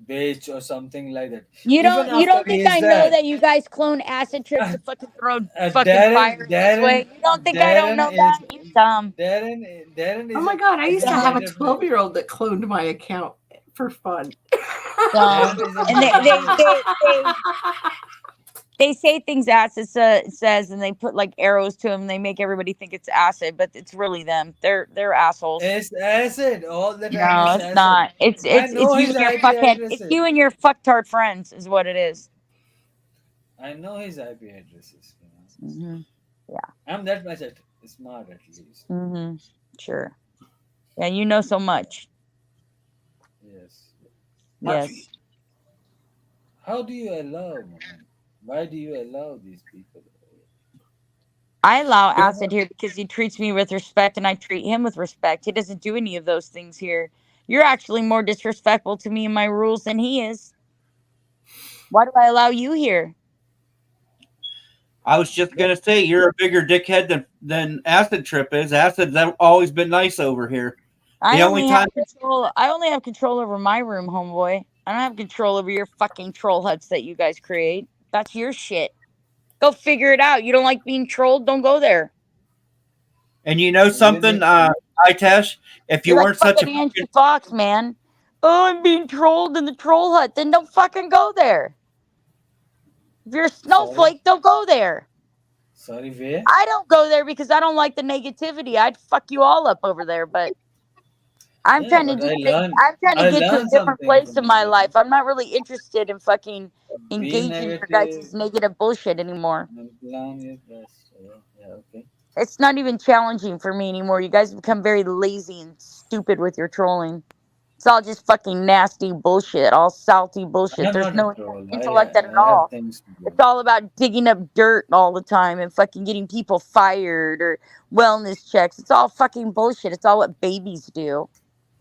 S13: bitch or something like that.
S2: You
S13: Even
S2: don't
S13: after
S2: think
S13: he's
S2: I know
S13: dead,
S2: that you guys clone acid trip to fucking throw fucking
S13: Darren,
S2: fire this way? You don't think I don't
S13: Darren
S2: know
S13: is
S2: that? You dumb.
S13: Darren
S5: Oh
S13: is
S5: my god, I used to have a
S13: negative.
S5: 12-year-old that cloned my account for fun.
S2: Dumb. And they say things acid says, and they put like arrows to them. And they make everybody think it's acid, but it's really them. They're assholes.
S13: It's acid all the time.
S2: No, it's not. It's
S13: I know
S2: you
S13: his
S2: and your
S13: IP
S2: fuckhead. It's
S13: addresses.
S2: you and your fucktard friends, is what it is.
S13: I know his IP addresses.
S2: Mm-hmm. Yeah.
S13: I'm that much smart at least.
S2: Mm-hmm. Sure. Yeah, you know so much.
S13: Yes.
S2: Yes.
S13: How do you allow, man? Why do you allow these people?
S2: I allow acid here because he treats me with respect and I treat him with respect. He doesn't do any of those things here. You're actually more disrespectful to me and my rules than he is. Why do I allow you here?
S3: I was just gonna say you're a bigger dickhead than Acid Trip is. Acid's always been nice over here.
S2: I only have control over my room, homeboy. I don't have control over your fucking troll huts that you guys create. That's your shit. Go figure it out. You don't like being trolled? Don't go there.
S3: And you know something, Itesh? If you
S2: You're like
S3: weren't such a
S2: fucking Angie Fox, man. Oh, I'm being trolled in the troll hut. Then don't fucking go there. If you're a snowflake, don't go there.
S13: Sorry, where?
S2: I don't go there because I don't like the negativity. I'd fuck you all up over there, but I'm trying to get to a different place in my life. I'm not really interested in fucking
S13: Be
S2: engaging your
S13: negative
S2: guys' negative bullshit anymore.
S13: and plan your best. Yeah, okay.
S2: It's not even challenging for me anymore. You guys become very lazy and stupid with your trolling. It's all just fucking nasty bullshit, all salty bullshit.
S13: I'm
S2: There's
S13: not a
S2: no
S13: troll.
S2: intellect at
S13: I have
S2: all.
S13: things to do.
S2: It's all about digging up dirt all the time and fucking getting people fired or wellness checks. It's all fucking bullshit. It's all what babies do.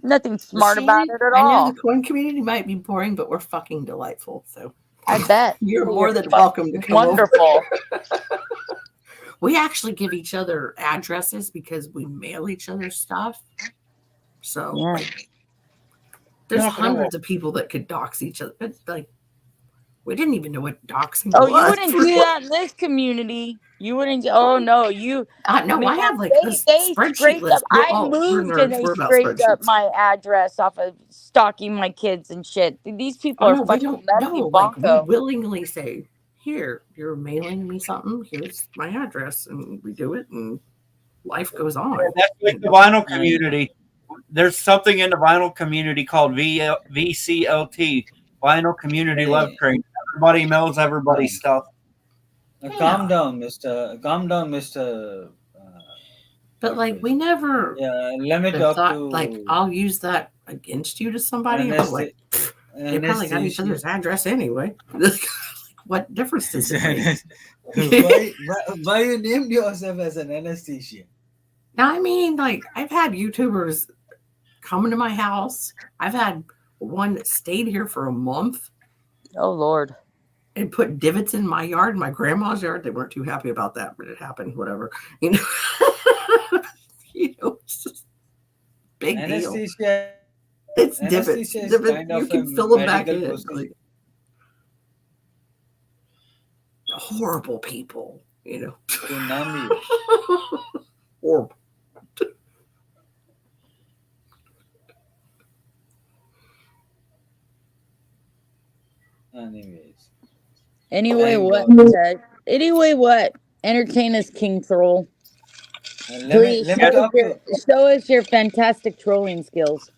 S2: Nothing smart about it at
S5: I know
S2: all.
S5: the coin community might be boring, but we're fucking delightful. So
S2: I bet.
S5: you're
S2: You're
S5: more than
S2: fucking
S5: welcome to come
S2: wonderful.
S5: over. We actually give each other addresses because we mail each other stuff. So
S2: Yeah.
S5: like, there's hundreds of people that could dox each other. But like, we didn't even know what doxing
S2: Oh,
S5: was.
S2: you wouldn't do that in this community. You wouldn't. Oh no, you.
S5: No,
S2: man,
S5: I have like a
S2: they
S5: spreadsheet
S2: scraped
S5: list.
S2: up. I
S5: We're
S2: moved
S5: nerds.
S2: and they
S5: We're about
S2: scraped up
S5: spreadsheets.
S2: my address off of stalking my kids and shit. These people
S5: Oh
S2: are
S5: no, we
S2: fucking
S5: don't
S2: messy
S5: know. Like we
S2: bonko.
S5: willingly say, "Here, you're mailing me something. Here's my address," and we do it, and life goes on.
S3: That's like the vinyl community. There's something in the vinyl community called VCLT, Vinyl Community Love Train. Everybody knows everybody's stuff.
S13: Calm down, Mister. Calm down, Mister.
S5: But like, we never.
S13: Yeah, let me talk to.
S5: Like, I'll use that against you to somebody. And I'm like, they probably got each other's address anyway. What difference does it make?
S13: why you named yourself as an anesthesia?
S5: Now, I mean, like, I've had YouTubers come to my house. I've had one that stayed here for a month.
S2: Oh Lord!
S5: And put divots in my yard, my grandma's yard. They weren't too happy about that, but it happened. Whatever, you know. It's just big
S13: anesthesia.
S5: Deal. It's divots.
S13: Kind
S5: you can fill them back in. Like, horrible people, you know.
S13: To numb you.
S5: Horrible.
S2: Anyway, what? Anyway, what? Entertain us, King Troll. Please show us your fantastic trolling skills.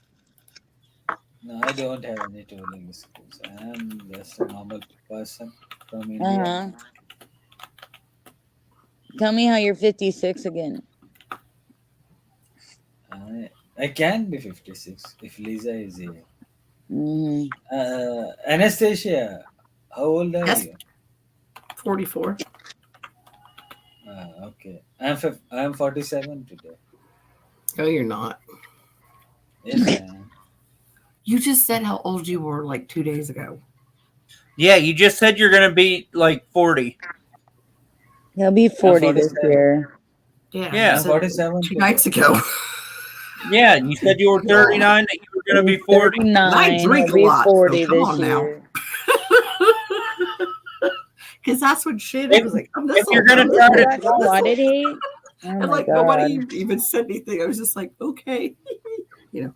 S13: No, I don't have any trolling skills. I am just a normal person from India.
S2: Tell me how you're 56 again.
S13: I can be 56 if Lisa is here.
S2: Mm-hmm.
S13: Anastasia, how old are
S5: Yes.
S13: you?
S5: 44.
S13: Okay. I'm 47 today.
S5: No, you're not.
S13: Yes, I am.
S5: You just said how old you were like 2 days ago.
S3: Yeah, you just said you're gonna be like 40.
S2: He'll be 40 this
S13: 47.
S2: year.
S5: Yeah,
S3: Yeah.
S5: you
S13: I'm
S5: said
S13: 47
S5: 2
S13: today.
S5: nights ago.
S3: Yeah, you said you were 39, that you were gonna be
S2: He's
S3: 40.
S2: 39.
S5: I drink
S2: He'll
S5: a
S2: be
S5: lot, so
S2: 40
S5: come
S2: this
S5: on now.
S2: year.
S5: Because that's what Shannon
S3: If,
S5: was like. I'm
S3: if
S5: this
S3: you're
S5: old.
S3: gonna
S5: I'm this
S3: try
S5: old.
S3: to,
S2: That's
S5: I'm this
S2: what
S5: old.
S2: it is. Oh
S5: And
S2: my
S5: like nobody
S2: god.
S5: even said anything. I was just like, okay, you know.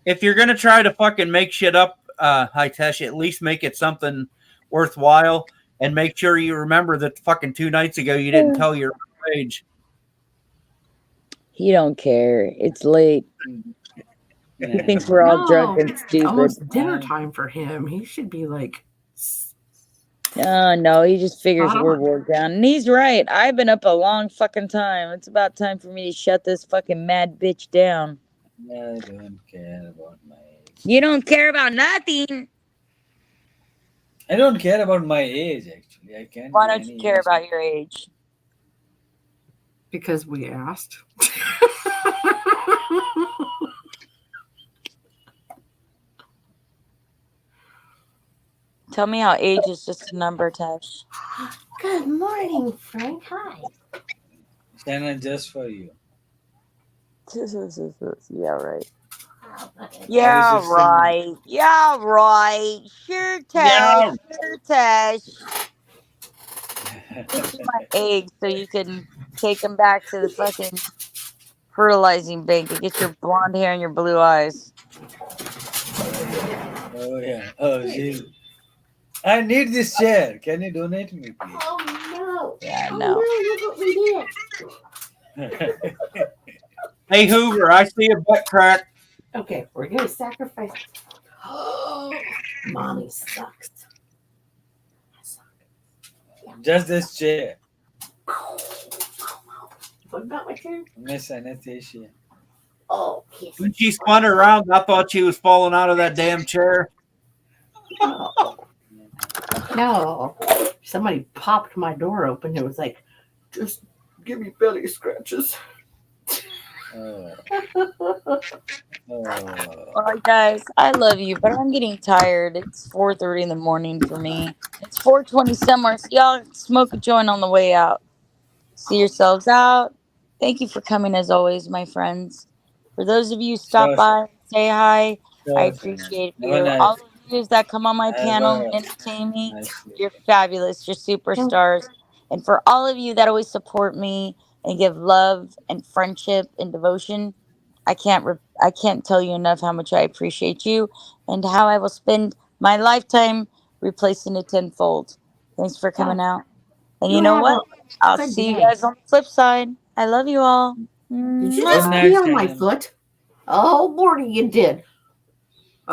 S3: if you're gonna try to fucking make shit up, Hitesh, at least make it something worthwhile, and make sure you remember that fucking 2 nights ago you didn't tell your age.
S2: He don't care. It's late. He thinks we're all drunk
S5: No,
S2: and
S5: it's
S2: stupid.
S5: almost dinner time for him. He should be like,
S2: No, he just figures
S5: spot
S2: we're
S5: on.
S2: wore down. And he's right. I've been up a long fucking time. It's about time for me to shut this fucking mad bitch down.
S13: I don't care about my age.
S2: You don't care about nothing.
S13: I don't care about my age, actually. I can't
S2: Why
S13: be
S2: don't you
S13: any
S2: care
S13: age.
S2: about your age?
S5: Because we asked.
S2: Tell me how age is just a number, Tesh.
S5: Good morning, Frank. Hi.
S13: Shannon, just for you.
S2: Yeah, right.
S5: I'll
S2: Yeah,
S13: 16.
S2: right. Yeah, right. Sure, Tesh. Sure, Tesh. Get you my eggs so you can take them back to the fucking fertilizing bank and get your blonde hair and your blue eyes.
S13: Oh, yeah. Oh, she's. I need this chair. Can you donate me, please?
S5: Oh, no.
S2: Yeah,
S5: Oh,
S2: no.
S5: no, look what we did.
S3: Hey Hoover, I see a butt crack.
S5: Okay, we're going to sacrifice. Oh, mommy sucks.
S13: Just this chair.
S5: What about my turn?
S13: Miss Anastasia.
S5: Oh, kiss.
S3: When she spun around, I thought she was falling out of that damn chair.
S5: No. Somebody popped my door open. It was like, just give me belly scratches.
S13: Oh.
S2: Well, guys, I love you, but I'm getting tired. It's 4:30 in the morning for me. It's 4:20 somewhere, so y'all smoke a joint on the way out. See yourselves out. Thank you for coming as always, my friends. For those of you who stop
S13: Sure,
S2: by, say hi. I
S13: sure, Shannon.
S2: appreciate
S13: Have a
S2: you.
S13: nice,
S2: All of you that come on my
S13: have
S2: panel
S13: a
S2: and entertain me,
S13: nice sleep.
S2: you're fabulous. You're superstars. And for all of you that always support me and give love and friendship and devotion, I can't tell you enough how much I appreciate you and how I will spend my lifetime replacing it tenfold. Thanks for coming out. And you
S5: You
S2: know
S5: have
S2: what?
S5: a
S2: I'll
S5: good
S2: see you
S5: day.
S2: guys on the flip side. I love you all.
S5: Did you
S13: Good
S5: just
S13: night,
S5: pee on my
S13: Shannon.
S5: foot? Oh, Morty, you did.